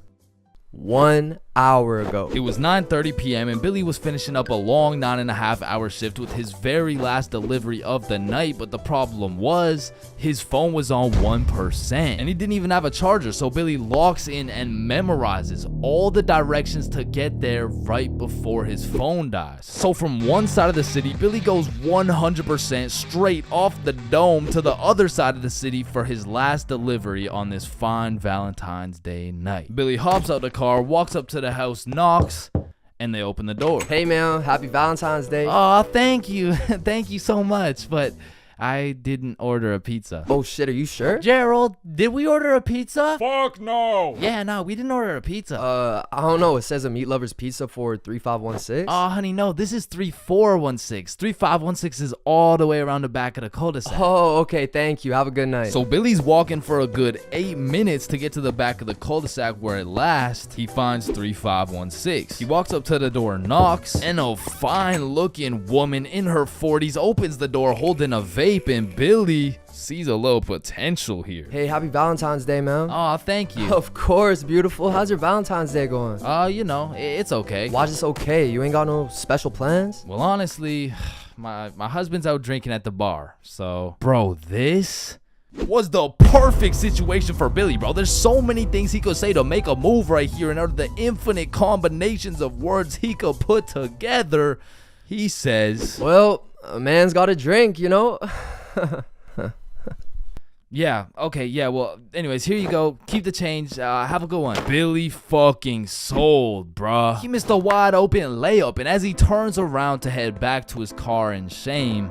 1 hour ago. It was 9:30 p.m. and Billy was finishing up a long 9.5-hour shift with his very last delivery of the night, but the problem was his phone was on 1% and he didn't even have a charger. So Billy locks in and memorizes all the directions to get there right before his phone dies. So from one side of the city, Billy goes 100% straight off the dome to the other side of the city for his last delivery on this fine Valentine's Day night. Billy hops out the car, walks up to the house, knocks, and they open the door. Hey man, happy Valentine's Day. Oh, thank you. Thank you so much, but I didn't order a pizza. Oh shit, are you sure? Gerald, did we order a pizza? Fuck no. Yeah, no, we didn't order a pizza. I don't know. It says a Meat Lover's Pizza for 3516. Oh, honey, no, this is 3416. 3516 is all the way around the back of the cul-de-sac. Oh, okay, thank you. Have a good night. So Billy's walking for a good 8 minutes to get to the back of the cul-de-sac where at last he finds 3516. He walks up to the door, knocks, and a fine-looking woman in her 40s opens the door holding a vape, and Billy sees a little potential here. Hey, happy Valentine's Day, man. Oh, thank you. Of course, beautiful. How's your Valentine's Day going? You know, it's okay. Why's it's okay? You ain't got no special plans? Well, honestly, my husband's out drinking at the bar, so... Bro, this was the perfect situation for Billy, bro. There's so many things he could say to make a move right here, and out of the infinite combinations of words he could put together, he says... Well, a man's got a drink, you know? Yeah, okay, yeah, well, anyways, here you go. Keep the change. Have a good one. Billy fucking sold, bruh. He missed a wide open layup, and as he turns around to head back to his car in shame,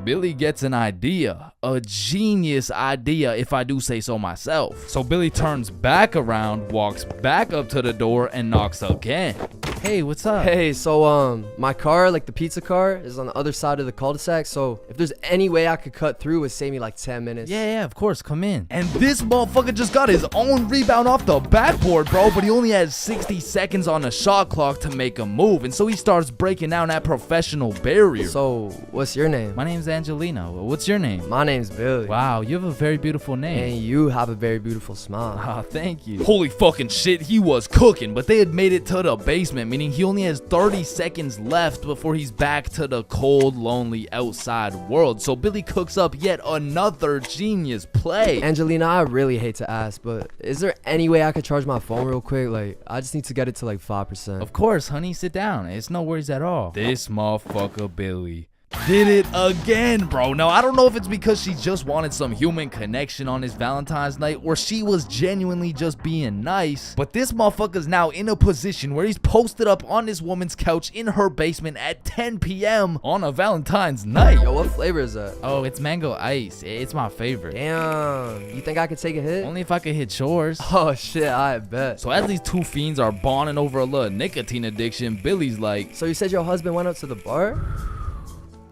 Billy gets an idea, a genius idea if I do say so myself. So Billy turns back around, walks back up to the door, and knocks again. Hey, what's up? Hey, so my car, like the pizza car, is on the other side of the cul-de-sac. So if there's any way I could cut through, it would save me like 10 minutes. Yeah, of course, come in. And this motherfucker just got his own rebound off the backboard, bro, but he only has 60 seconds on the shot clock to make a move, and so he starts breaking down that professional barrier. So what's your name? My name's Angelina. What's your name? My name's Billy. Wow, you have a very beautiful name. And you have a very beautiful smile. Ah, thank you. Holy fucking shit, he was cooking, but they had made it to the basement, meaning he only has 30 seconds left before he's back to the cold, lonely outside world. So Billy cooks up yet another genius play. Angelina, I really hate to ask, but is there any way I could charge my phone real quick? Like, I just need to get it to like 5%. Of course, honey, sit down. It's no worries at all. This motherfucker Billy did it again, bro. Now, I don't know if it's because she just wanted some human connection on his Valentine's night or she was genuinely just being nice, but this motherfucker's now in a position where he's posted up on this woman's couch in her basement at 10 p.m. on a Valentine's night. Yo, what flavor is that? Oh, it's mango ice. It's my favorite. Damn. You think I could take a hit? Only if I could hit yours. Oh, shit, I bet. So as these two fiends are bonding over a little nicotine addiction, Billy's like, so you said your husband went out to the bar?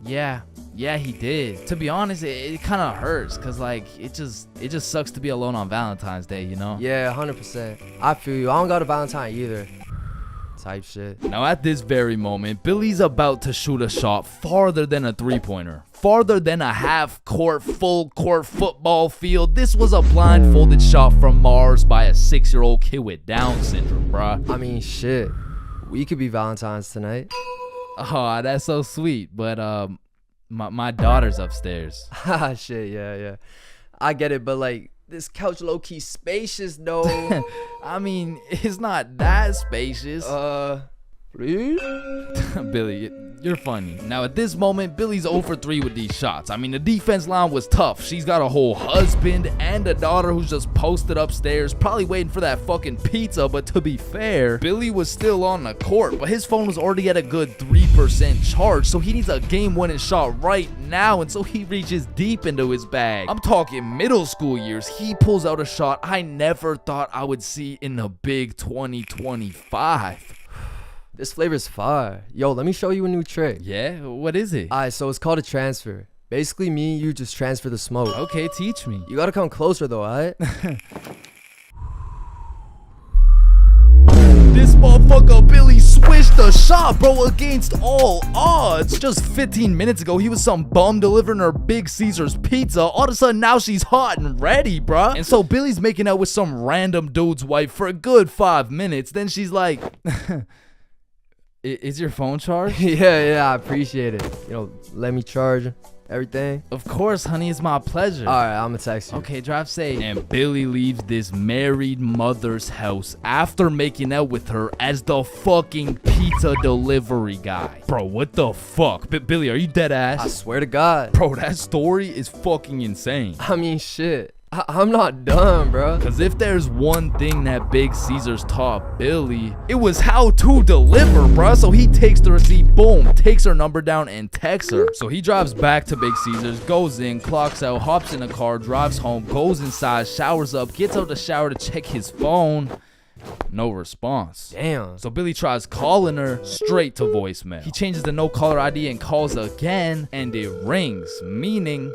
Yeah, he did. To be honest, it kind of hurts because like it just sucks to be alone on Valentine's Day, you know? Yeah, 100%. I feel you. I don't got a Valentine either. Type shit. Now at this very moment, Billy's about to shoot a shot farther than a three-pointer, farther than a half-court, full-court football field. This was a blindfolded shot from Mars by a 6-year-old kid with Down syndrome, bruh. I mean, shit. We could be Valentines tonight. Oh, that's so sweet, but my daughter's upstairs. Ah, shit, yeah. I get it, but like this couch low-key spacious though. I mean, it's not that spacious. Please? Billy, you're funny. Now at this moment, Billy's 0 for 3 with these shots. I mean, the defense line was tough. She's got a whole husband and a daughter who's just posted upstairs, probably waiting for that fucking pizza. But to be fair, Billy was still on the court, but his phone was already at a good 3% charge, so he needs a game-winning shot right now, and so he reaches deep into his bag. I'm talking middle school years. He pulls out a shot I never thought I would see in the big 2025. This flavor's fire. Yo, let me show you a new trick. Yeah? What is it? Alright, so it's called a transfer. Basically, me and you just transfer the smoke. Okay, teach me. You gotta come closer though, alright? This motherfucker Billy switched the shot, bro, against all odds. Just 15 minutes ago, he was some bum delivering her Big Caesar's pizza. All of a sudden, now she's hot and ready, bruh. And so Billy's making out with some random dude's wife for a good 5 minutes. Then she's like, is your phone charged? Yeah, I appreciate it. You know, let me charge everything. Of course, honey, it's my pleasure. Alright, I'm gonna text you. Okay, drive safe. And Billy leaves this married mother's house after making out with her as the fucking pizza delivery guy. Bro, what the fuck? Billy, are you dead ass? I swear to God. Bro, that story is fucking insane. I mean, shit. I'm not done, bro. Cause if there's one thing that Big Caesar's taught Billy, it was how to deliver, bro. So he takes the receipt, boom, takes her number down and texts her. So he drives back to Big Caesar's, goes in, clocks out, hops in a car, drives home, goes inside, showers up, gets out the shower to check his phone. No response. Damn. So Billy tries calling her, straight to voicemail. He changes the no caller ID and calls again, and it rings, meaning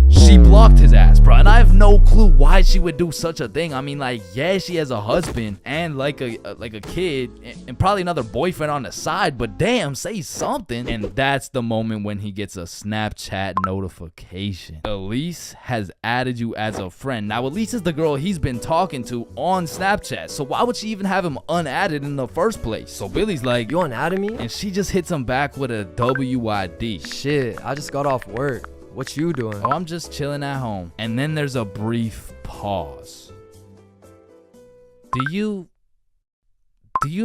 she blocked his ass, bro. And I have no clue why she would do such a thing. I mean, like, yeah, she has a husband and like a kid and probably another boyfriend on the side, but damn, say something. And that's the moment when he gets a Snapchat notification. Elise has added you as a friend. Now, Elise is the girl he's been talking to on Snapchat, so why would she even have him unadded in the first place? So Billy's like, you unadded me? And she just hits him back with a WID. Shit, I just got off work. What you doing? Oh, I'm just chilling at home. And then there's a brief pause. Do you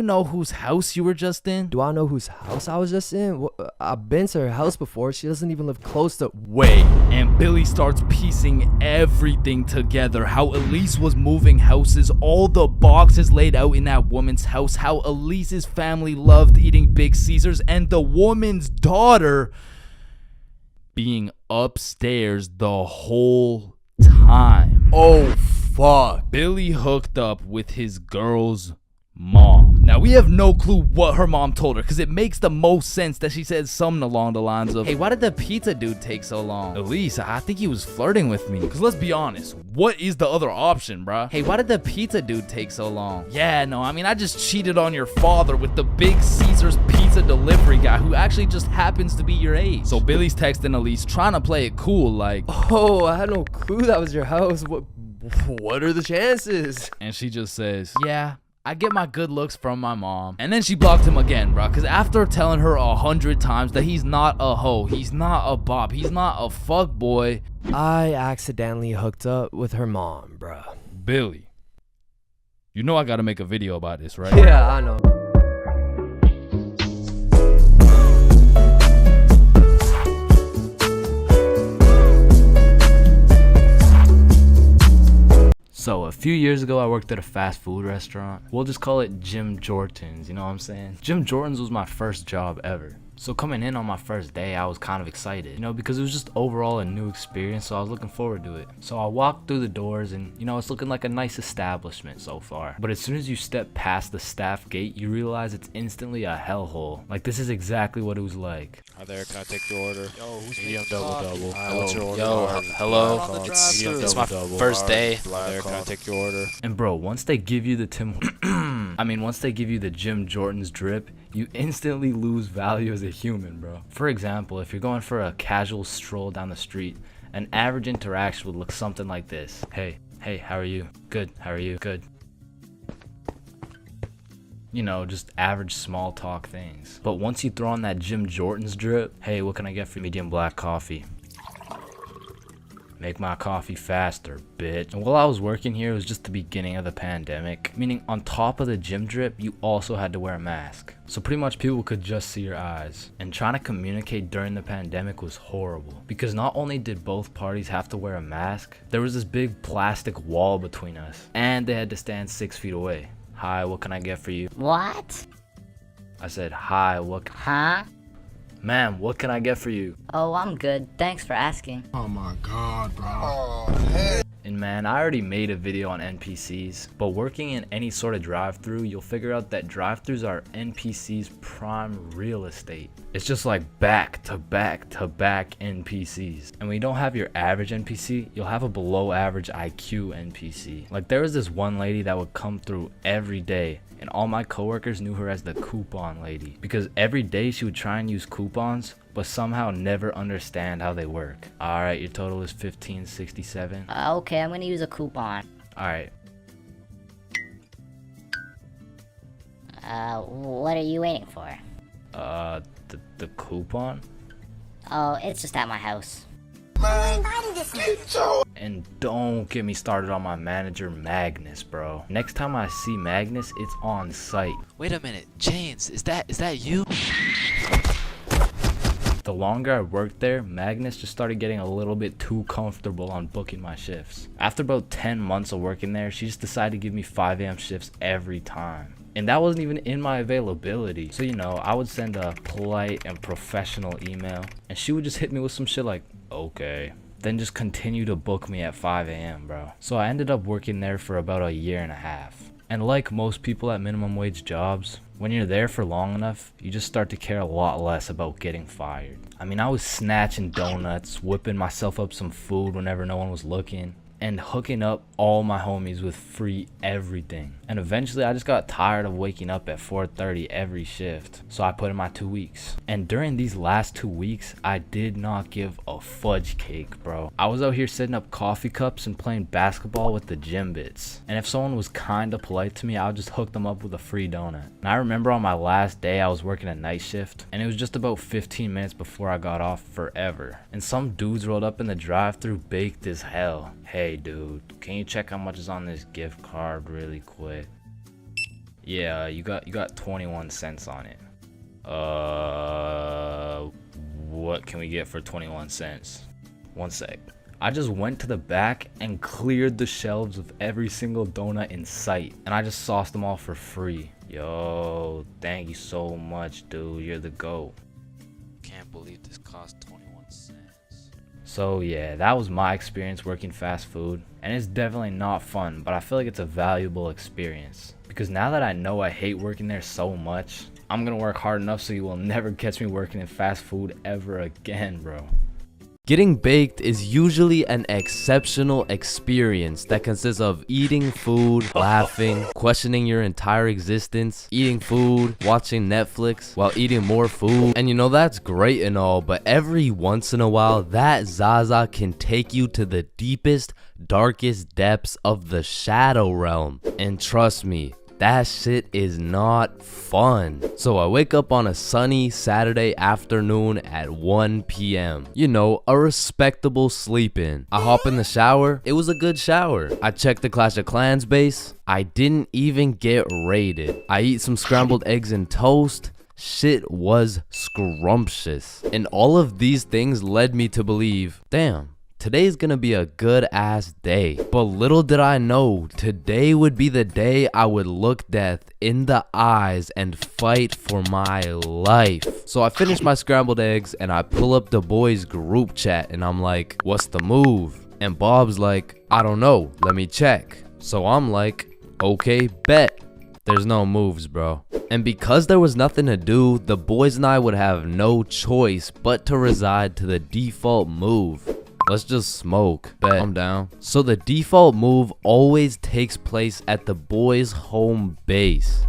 know whose house you were just in? Do I know whose house I was just in? I've been to her house before. She doesn't even live close to... Wait. And Billy starts piecing everything together. How Elise was moving houses, all the boxes laid out in that woman's house, how Elise's family loved eating Big Caesars, and the woman's daughter being upstairs the whole time. Oh, fuck. Billy hooked up with his girl's mom. Now, we have no clue what her mom told her, because it makes the most sense that she said something along the lines of, hey, why did the pizza dude take so long? Elise, I think he was flirting with me. Because let's be honest, what is the other option, bruh? Hey, why did the pizza dude take so long? Yeah, no, I mean, I just cheated on your father with the big Caesar's pizza delivery guy who actually just happens to be your age. So Billy's texting Elise, trying to play it cool, like, oh, I had no clue that was your house. What are the chances? And she just says, yeah, I get my good looks from my mom. And then she blocked him again, bro. Because after telling her 100 times that he's not a hoe, he's not a bop, he's not a fuck boy, I accidentally hooked up with her mom, bro. Billy, you know I gotta make a video about this, right? Yeah, I know. So a few years ago, I worked at a fast food restaurant. We'll just call it Jim Jordan's, you know what I'm saying? Jim Jordan's was my first job ever. So coming in on my first day, I was kind of excited, you know, because it was just overall a new experience, so I was looking forward to it. So I walked through the doors and, you know, it's looking like a nice establishment so far. But as soon as you step past the staff gate, you realize it's instantly a hellhole. Like, this is exactly what it was like. Hi there, can I take your order? Yo, who's medium double? What's your order? Yo, hello. It's my first day. Hi there, can I take your order? And bro, once they give you the once they give you the Jim Jordan's drip, you instantly lose value as a human, bro. For example, if you're going for a casual stroll down the street, an average interaction would look something like this. Hey, how are you? Good, how are you? Good. You know, just average small talk things. But once you throw on that Jim Jordan's drip, hey, what can I get for medium black coffee? Make my coffee faster, bitch. And while I was working here, it was just the beginning of the pandemic, meaning on top of the gym drip, you also had to wear a mask. So pretty much people could just see your eyes. And trying to communicate during the pandemic was horrible, because not only did both parties have to wear a mask, there was this big plastic wall between us, and they had to stand 6 feet away. Hi, what can I get for you? What? I said, hi, what? Huh? Ma'am, what can I get for you? Oh, I'm good. Thanks for asking. Oh my god, bro. And man, I already made a video on NPCs, but working in any sort of drive-thru, you'll figure out that drive-thrus are NPCs' prime real estate. It's just like back to back to back NPCs. And when you don't have your average NPC, you'll have a below average IQ NPC. Like, there was this one lady that would come through every day, and all my coworkers knew her as the coupon lady, because every day she would try and use coupons, but somehow never understand how they work. Alright, your total is $15.67. Okay, I'm gonna use a coupon. Alright. What are you waiting for? The coupon? Oh, it's just at my house. And don't get me started on my manager, Magnus, bro. Next time I see Magnus, it's on site. Wait a minute, Chains, is that you? The longer I worked there, Magnus just started getting a little bit too comfortable on booking my shifts. After about 10 months of working there, she just decided to give me 5 a.m. shifts every time. And that wasn't even in my availability. So, you know, I would send a polite and professional email, and she would just hit me with some shit like, okay. Then just continue to book me at 5 a.m., bro. So I ended up working there for about a year and a half. And like most people at minimum wage jobs, when you're there for long enough, you just start to care a lot less about getting fired. I mean, I was snatching donuts, whipping myself up some food whenever no one was looking, and hooking up all my homies with free everything. And eventually I just got tired of waking up at 4:30 every shift, so I put in my 2 weeks. And during these last 2 weeks, I did not give a fudge cake, bro. I was out here setting up coffee cups and playing basketball with the gym bits. And if someone was kinda polite to me, I would just hook them up with a free donut. And I remember on my last day, I was working a night shift, and it was just about 15 minutes before I got off forever. And some dudes rolled up in the drive-thru baked as hell. Hey dude, can you check how much is on this gift card really quick? Yeah, you got 21 cents on it. What can we get for 21 cents? One sec. I just went to the back and cleared the shelves of every single donut in sight, and I just sauced them all for free. Yo, thank you so much, dude. You're the GOAT. Can't believe this cost 21 cents. So yeah, that was my experience working fast food, and it's definitely not fun, but I feel like it's a valuable experience because now that I know I hate working there so much, I'm gonna work hard enough so you will never catch me working in fast food ever again, bro. Getting baked is usually an exceptional experience that consists of eating food, laughing, questioning your entire existence, eating food, watching Netflix while eating more food. And you know, that's great and all, but every once in a while, that Zaza can take you to the deepest, darkest depths of the shadow realm. And trust me, that shit is not fun. So I wake up on a sunny Saturday afternoon at 1 p.m. You know, a respectable sleep in. I hop in the shower. It was a good shower. I check the Clash of Clans base. I didn't even get raided. I eat some scrambled eggs and toast. Shit was scrumptious. And all of these things led me to believe, damn, today's gonna be a good ass day. But little did I know, today would be the day I would look death in the eyes and fight for my life. So I finish my scrambled eggs and I pull up the boys group chat and I'm like, what's the move? And Bob's like, I don't know, let me check. So I'm like, okay, bet. There's no moves, bro. And because there was nothing to do, the boys and I would have no choice but to reside to the default move. Let's just smoke. Bet. I'm down. So the default move always takes place at the boys' home base,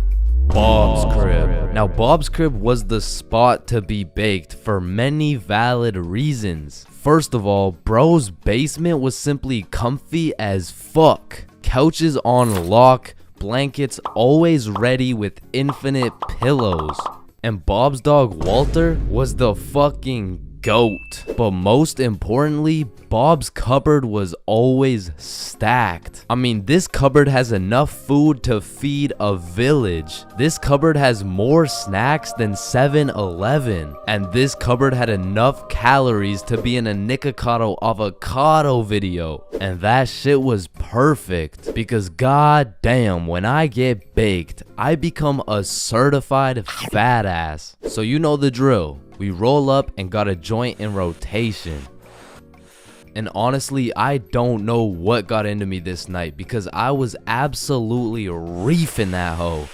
Bob's crib. Now, Bob's crib was the spot to be baked for many valid reasons. First of all, bro's basement was simply comfy as fuck. Couches on lock, blankets always ready with infinite pillows. And Bob's dog Walter was the fucking GOAT. But most importantly, Bob's cupboard was always stacked. I mean, this cupboard has enough food to feed a village. This cupboard has more snacks than 7-Eleven. And this cupboard had enough calories to be in a Nikocado avocado video. And that shit was perfect. Because goddamn, when I get baked, I become a certified fat ass. So you know the drill. We roll up and got a joint in rotation. And honestly, I don't know what got into me this night because I was absolutely reefing that hoe.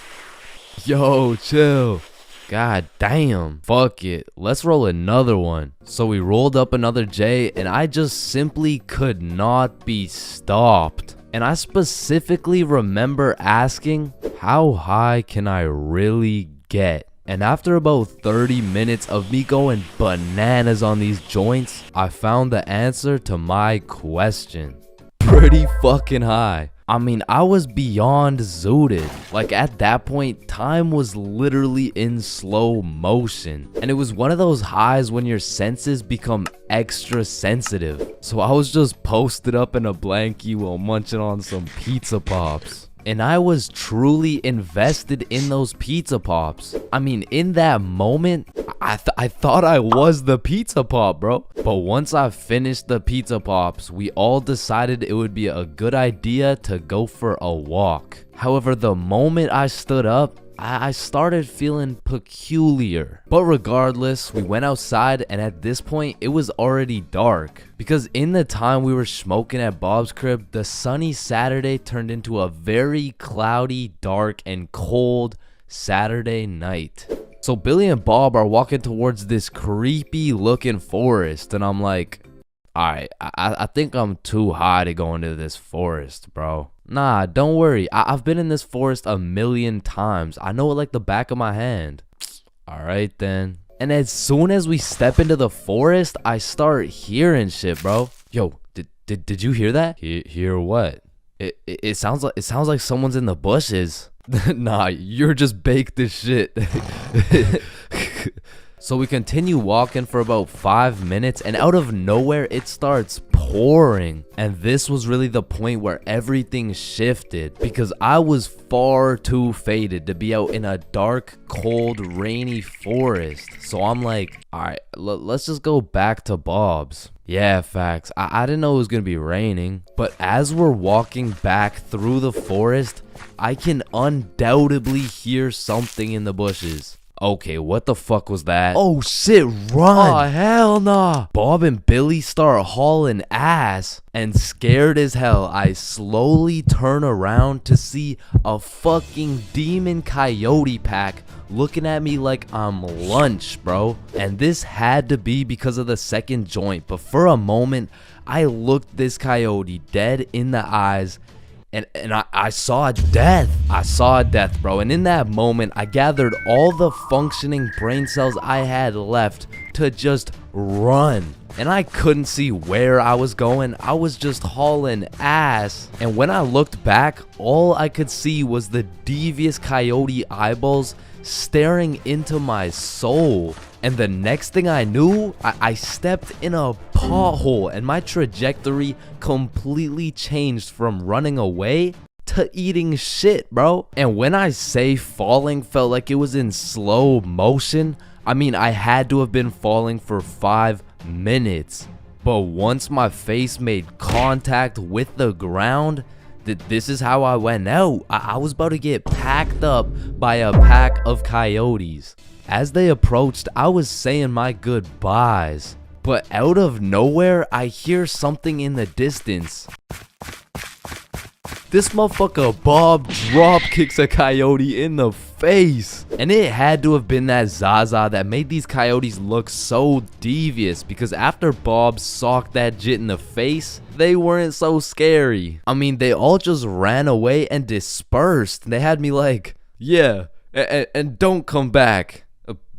Yo, chill. God damn. Fuck it. Let's roll another one. So we rolled up another J and I just simply could not be stopped. And I specifically remember asking, how high can I really get? And after about 30 minutes of me going bananas on these joints, I found the answer to my question. Pretty fucking high. I mean, I was beyond zooted. Like at that point, time was literally in slow motion. And it was one of those highs when your senses become extra sensitive. So I was just posted up in a blankie while munching on some pizza pops. And I was truly invested in those pizza pops. I mean, in that moment, I thought I was the pizza pop, bro. But once I finished the pizza pops, we all decided it would be a good idea to go for a walk. However, the moment I stood up, I started feeling peculiar. But regardless, we went outside and at this point it was already dark. Because in the time we were smoking at Bob's crib, the sunny Saturday turned into a very cloudy, dark, and cold Saturday night. So Billy and Bob are walking towards this creepy looking forest and I'm like, alright, I think I'm too high to go into this forest, bro. Nah, don't worry. I've been in this forest a million times. I know it like the back of my hand. Alright then. And as soon as we step into the forest, I start hearing shit, bro. Yo, did you hear that? Hear what? It sounds like someone's in the bushes. Nah, you're just baked as shit. So we continue walking for about 5 minutes and out of nowhere it starts pouring. And this was really the point where everything shifted because I was far too faded to be out in a dark, cold, rainy forest. So I'm like, alright, let's just go back to Bob's. Yeah, facts. I didn't know it was gonna be raining. But as we're walking back through the forest, I can undoubtedly hear something in the bushes. Okay, what the fuck was that? Oh shit, run! Oh hell nah! Bob and Billy start hauling ass, and scared as hell, I slowly turn around to see a fucking demon coyote pack looking at me like I'm lunch, bro. And this had to be because of the second joint, but for a moment, I looked this coyote dead in the eyes, and I saw death. I saw death, bro. And in that moment, I gathered all the functioning brain cells I had left to just run. And I couldn't see where I was going. I was just hauling ass. And when I looked back, all I could see was the devious coyote eyeballs staring into my soul. And the next thing I knew, I stepped in a pothole, and my trajectory completely changed from running away to eating shit, bro. And when I say falling felt like it was in slow motion, I mean I had to have been falling for 5 minutes. But once my face made contact with the ground, this is how I went out. I was about to get packed up by a pack of coyotes. As they approached, I was saying my goodbyes, but out of nowhere, I hear something in the distance. This motherfucker Bob drop kicks a coyote in the face. And it had to have been that Zaza that made these coyotes look so devious, because after Bob socked that jit in the face, they weren't so scary. I mean, they all just ran away and dispersed. They had me like, yeah, and don't come back,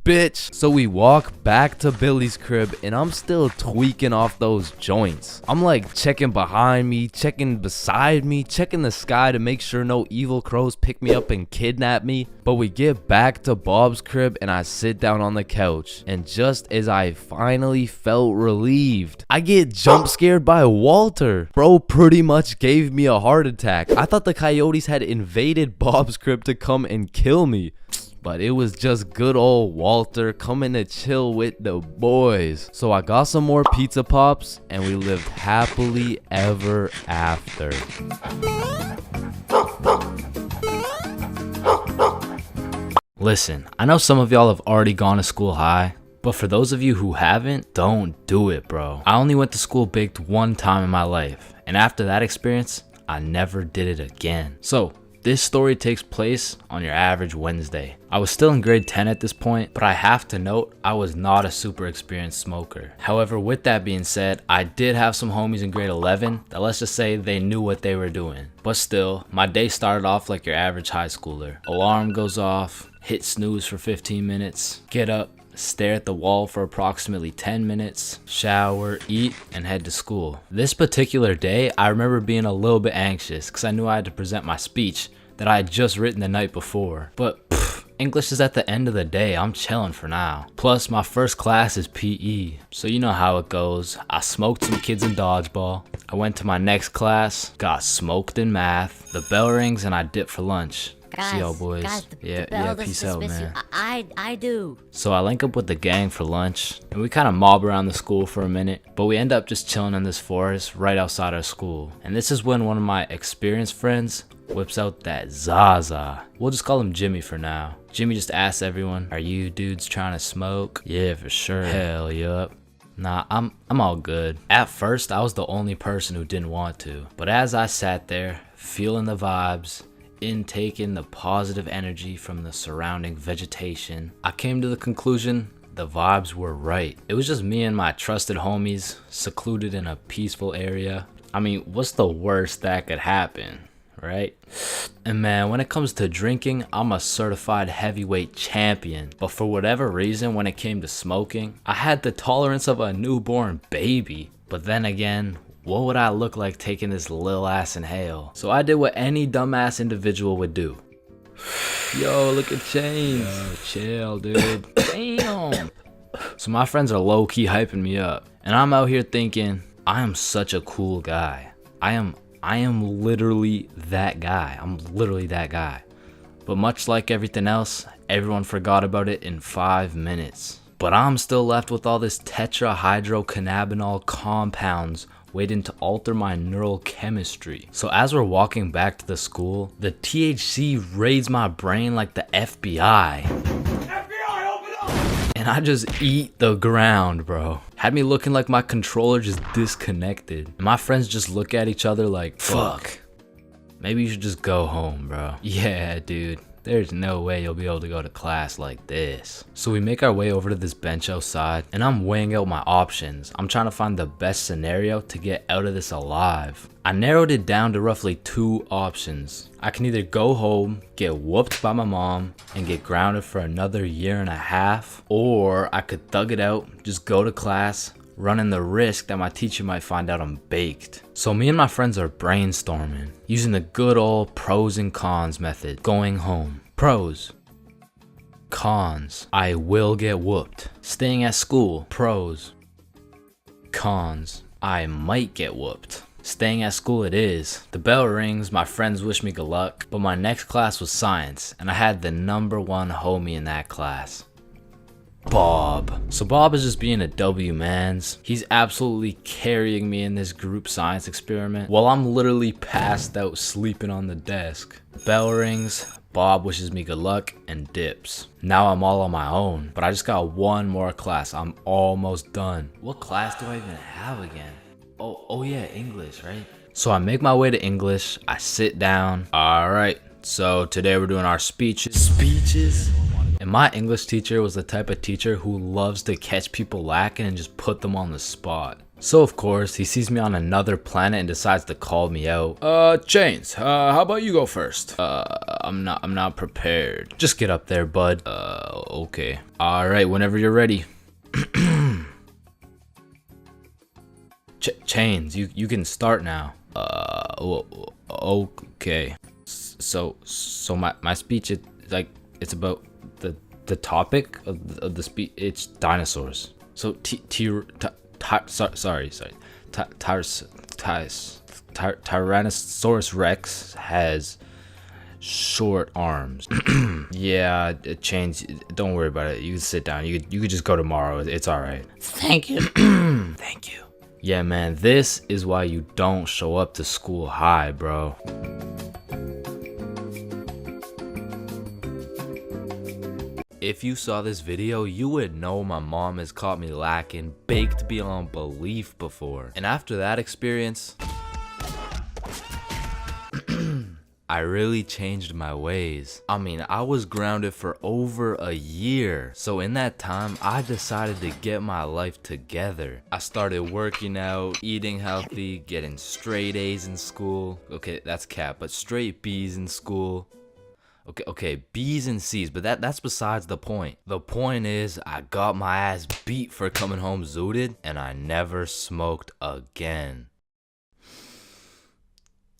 bitch. So we walk back to Billy's crib, and I'm still tweaking off those joints. I'm like checking behind me, checking beside me, checking the sky to make sure no evil crows pick me up and kidnap me. But we get back to Bob's crib, and I sit down on the couch, and just as I finally felt relieved, I get jump scared by Walter. Bro pretty much gave me a heart attack. I thought the coyotes had invaded Bob's crib to come and kill me, but it was just good old Walter coming to chill with the boys. So I got some more pizza pops, and we lived happily ever after. Listen, I know some of y'all have already gone to school high, but for those of you who haven't, don't do it, bro. I only went to school baked one time in my life, and after that experience, I never did it again. So this story takes place on your average Wednesday. I was still in grade 10 at this point, but I have to note, I was not a super experienced smoker. However, with that being said, I did have some homies in grade 11 that, let's just say, they knew what they were doing. But still, my day started off like your average high schooler. Alarm goes off, hit snooze for 15 minutes, get up, stare at the wall for approximately 10 minutes, shower, eat, and head to school. This particular day, I remember being a little bit anxious because I knew I had to present my speech that I had just written the night before. But English is at the end of the day, I'm chilling for now. Plus, my first class is PE, so you know how it goes. I smoked some kids in dodgeball. I went to my next class, got smoked in math. The bell rings and I dip for lunch. See y'all boys. Guys, yeah, peace out, man. I do. So I link up with the gang for lunch, and we kind of mob around the school for a minute, but we end up just chilling in this forest right outside our school. And this is when one of my experienced friends whips out that Zaza. We'll just call him Jimmy for now. Jimmy just asks everyone, "Are you dudes trying to smoke?" "Yeah, for sure." "Hell yup." "Nah, I'm all good." At first, I was the only person who didn't want to, but as I sat there, feeling the vibes, intaking the positive energy from the surrounding vegetation, I came to the conclusion the vibes were right. It was just me and my trusted homies, secluded in a peaceful area. I mean, what's the worst that could happen, right? And man, when it comes to drinking, I'm a certified heavyweight champion. But for whatever reason, when it came to smoking, I had the tolerance of a newborn baby. But then again, what would I look like taking this lil ass inhale? So I did what any dumbass individual would do. Yo, look at Chains. Yo, chill, dude. Damn. So my friends are low-key hyping me up, and I'm out here thinking, I am such a cool guy. I am literally that guy. I'm literally that guy. But much like everything else, everyone forgot about it in 5 minutes. But I'm still left with all this tetrahydrocannabinol compounds waiting to alter my neural chemistry. So as we're walking back to the school, the THC raids my brain like the FBI. FBI! and I just eat the ground, bro. Had me looking like my controller just disconnected. And my friends just look at each other like, fuck. Maybe you should just go home, bro. Yeah, dude. There's no way you'll be able to go to class like this. So we make our way over to this bench outside, and I'm weighing out my options. I'm trying to find the best scenario to get out of this alive. I narrowed it down to roughly 2 options. I can either go home, get whooped by my mom, and get grounded for another 1.5 years, or I could thug it out, just go to class, running the risk that my teacher might find out I'm baked. So me and my friends are brainstorming, using the good old pros and cons method. Going home. Pros. Cons. I will get whooped. Staying at school. Pros. Cons. I might get whooped. Staying at school it is. The bell rings, my friends wish me good luck, but my next class was science, and I had the #1 homie in that class. Bob. So Bob is just being a W mans. He's absolutely carrying me in this group science experiment while I'm literally passed out sleeping on the desk. Bell rings, Bob wishes me good luck and dips. Now I'm all on my own, but I just got 1 more class. I'm almost done. What class do I even have again? Oh yeah, English, right? So I make my way to English, I sit down. All right, so today we're doing our speeches. And my English teacher was the type of teacher who loves to catch people lacking and just put them on the spot. So of course, he sees me on another planet and decides to call me out. Chains, how about you go first? I'm not prepared. Just get up there, bud. Okay. All right, whenever you're ready. Chains, you can start now. Okay. So my speech is like, it's about the topic of the speech. It's dinosaurs. So Tyrannosaurus Rex has short arms. Yeah, Chains, don't worry about it. You can sit down. You could just go tomorrow. It's all right. Thank you. Thank you. Yeah, man, this is why you don't show up to school high, bro. If you saw this video, you would know my mom has caught me lacking, baked beyond belief before. And after that experience, I really changed my ways. I mean, I was grounded for over 1 year. So in that time, I decided to get my life together. I started working out, eating healthy, getting straight A's in school. Okay, that's cap, but straight B's in school. Okay, B's and C's, but that's besides the point. The point is, I got my ass beat for coming home zooted, and I never smoked again.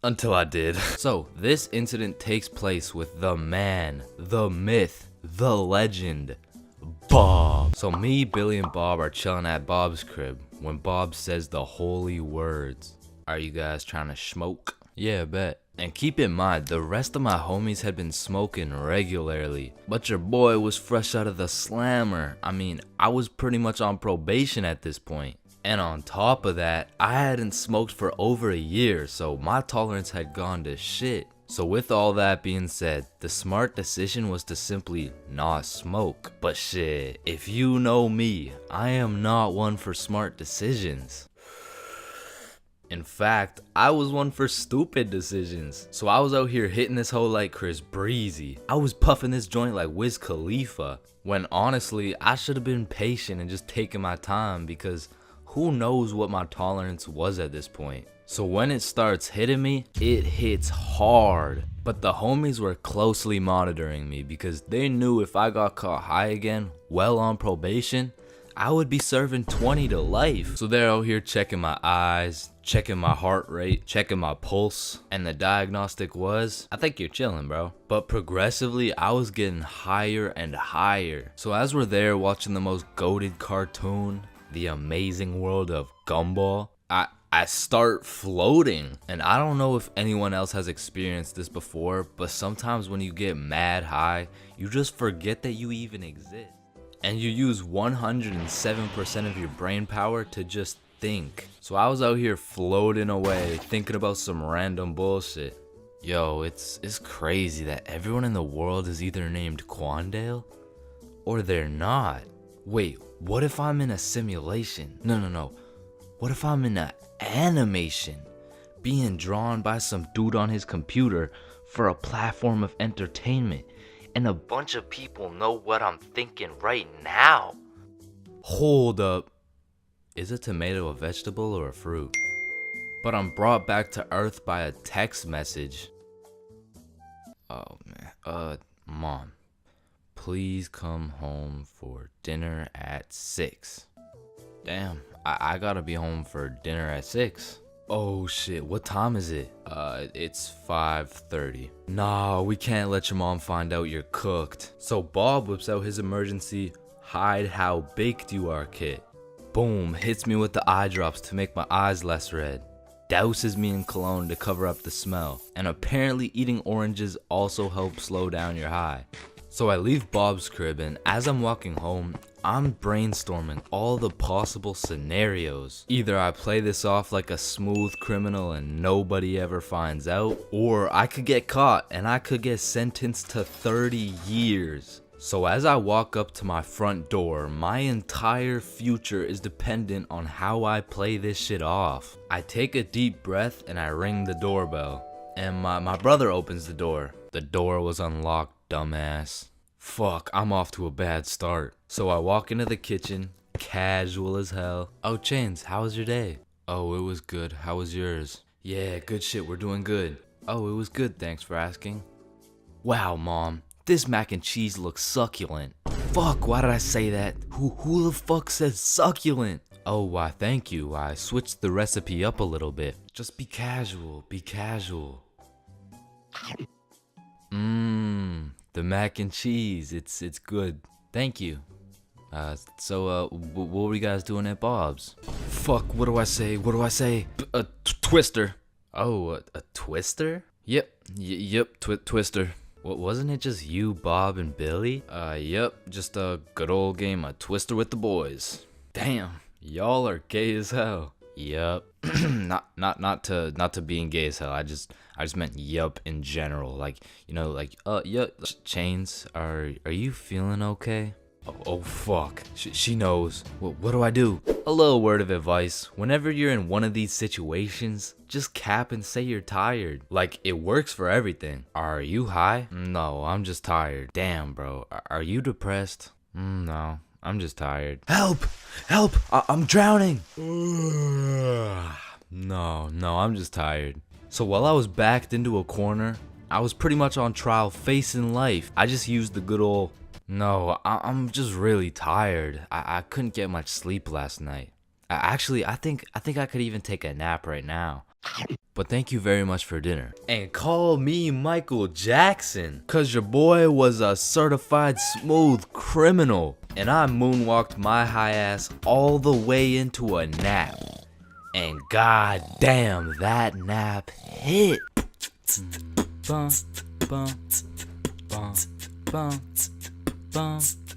Until I did. So, this incident takes place with the man, the myth, the legend, Bob. So me, Billy, and Bob are chilling at Bob's crib when Bob says the holy words. Are you guys trying to smoke? Yeah, bet. And keep in mind, the rest of my homies had been smoking regularly, but your boy was fresh out of the slammer. I mean, I was pretty much on probation at this point. And on top of that, I hadn't smoked for over 1 year, so my tolerance had gone to shit. So with all that being said, the smart decision was to simply not smoke. But shit, if you know me, I am not one for smart decisions. In fact, I was one for stupid decisions. So I was out here hitting this hoe like Chris Breezy. I was puffing this joint like Wiz Khalifa. When honestly, I should have been patient and just taken my time, because who knows what my tolerance was at this point. So when it starts hitting me, it hits hard. But the homies were closely monitoring me because they knew if I got caught high again, well on probation, I would be serving 20 to life. So they're out here checking my eyes, checking my heart rate, checking my pulse, and the diagnostic was, I think you're chilling, bro. But progressively, I was getting higher and higher. So as we're there watching the most goated cartoon, The Amazing World of Gumball, I start floating. And I don't know if anyone else has experienced this before, but sometimes when you get mad high, you just forget that you even exist. And you use 107% of your brain power to just think. So I was out here floating away, thinking about some random bullshit. Yo, it's crazy that everyone in the world is either named Quandale or they're not. Wait, what if I'm in a simulation? No. What if I'm in an animation? Being drawn by some dude on his computer for a platform of entertainment, and a bunch of people know what I'm thinking right now. Hold up. Is a tomato a vegetable or a fruit? But I'm brought back to Earth by a text message. Oh man. Mom, please come home for dinner at 6. Damn, I gotta be home for dinner at 6. Oh shit, what time is it? It's 5:30. Nah, we can't let your mom find out you're cooked. So Bob whips out his emergency hide how baked you are kit. Boom, hits me with the eye drops to make my eyes less red. Douses me in cologne to cover up the smell. And apparently eating oranges also helps slow down your high. So I leave Bob's crib, and as I'm walking home, I'm brainstorming all the possible scenarios. Either I play this off like a smooth criminal and nobody ever finds out, or I could get caught and I could get sentenced to 30 years. So as I walk up to my front door, my entire future is dependent on how I play this shit off. I take a deep breath and I ring the doorbell. And my brother opens the door. The door was unlocked, dumbass. Fuck, I'm off to a bad start. So I walk into the kitchen, casual as hell. Oh, Chains, how was your day? Oh, it was good. How was yours? Yeah, good shit, we're doing good. Oh, it was good, thanks for asking. Wow, Mom, this mac and cheese looks succulent. Fuck, why did I say that? Who the fuck says succulent? Oh, why, thank you. I switched the recipe up a little bit. Just be casual, be casual. The mac and cheese, it's good. Thank you. So what were you guys doing at Bob's? Fuck, what do I say? A twister. Oh, a twister? Yep, twister. What, wasn't it just you, Bob, and Billy? Yep, just a good old game of Twister with the boys. Damn, y'all are gay as hell. Yup. not to being gay as hell. I just meant yup in general. Like, you know, like yup. Chains, are you feeling okay? Oh fuck. She knows. What do I do? A little word of advice. Whenever you're in one of these situations, just cap and say you're tired. Like, it works for everything. Are you high? No, I'm just tired. Damn, bro. Are you depressed? No. I'm just tired. Help! I'm drowning! No, I'm just tired. So while I was backed into a corner, I was pretty much on trial facing life. I just used the good old, no, I'm just really tired. I couldn't get much sleep last night. Actually, I think I could even take a nap right now. But thank you very much for dinner. And call me Michael Jackson, cause your boy was a certified smooth criminal. And I moonwalked my high ass all the way into a nap. And god damn, that nap hit. Bum, bum, bum, bum, bum.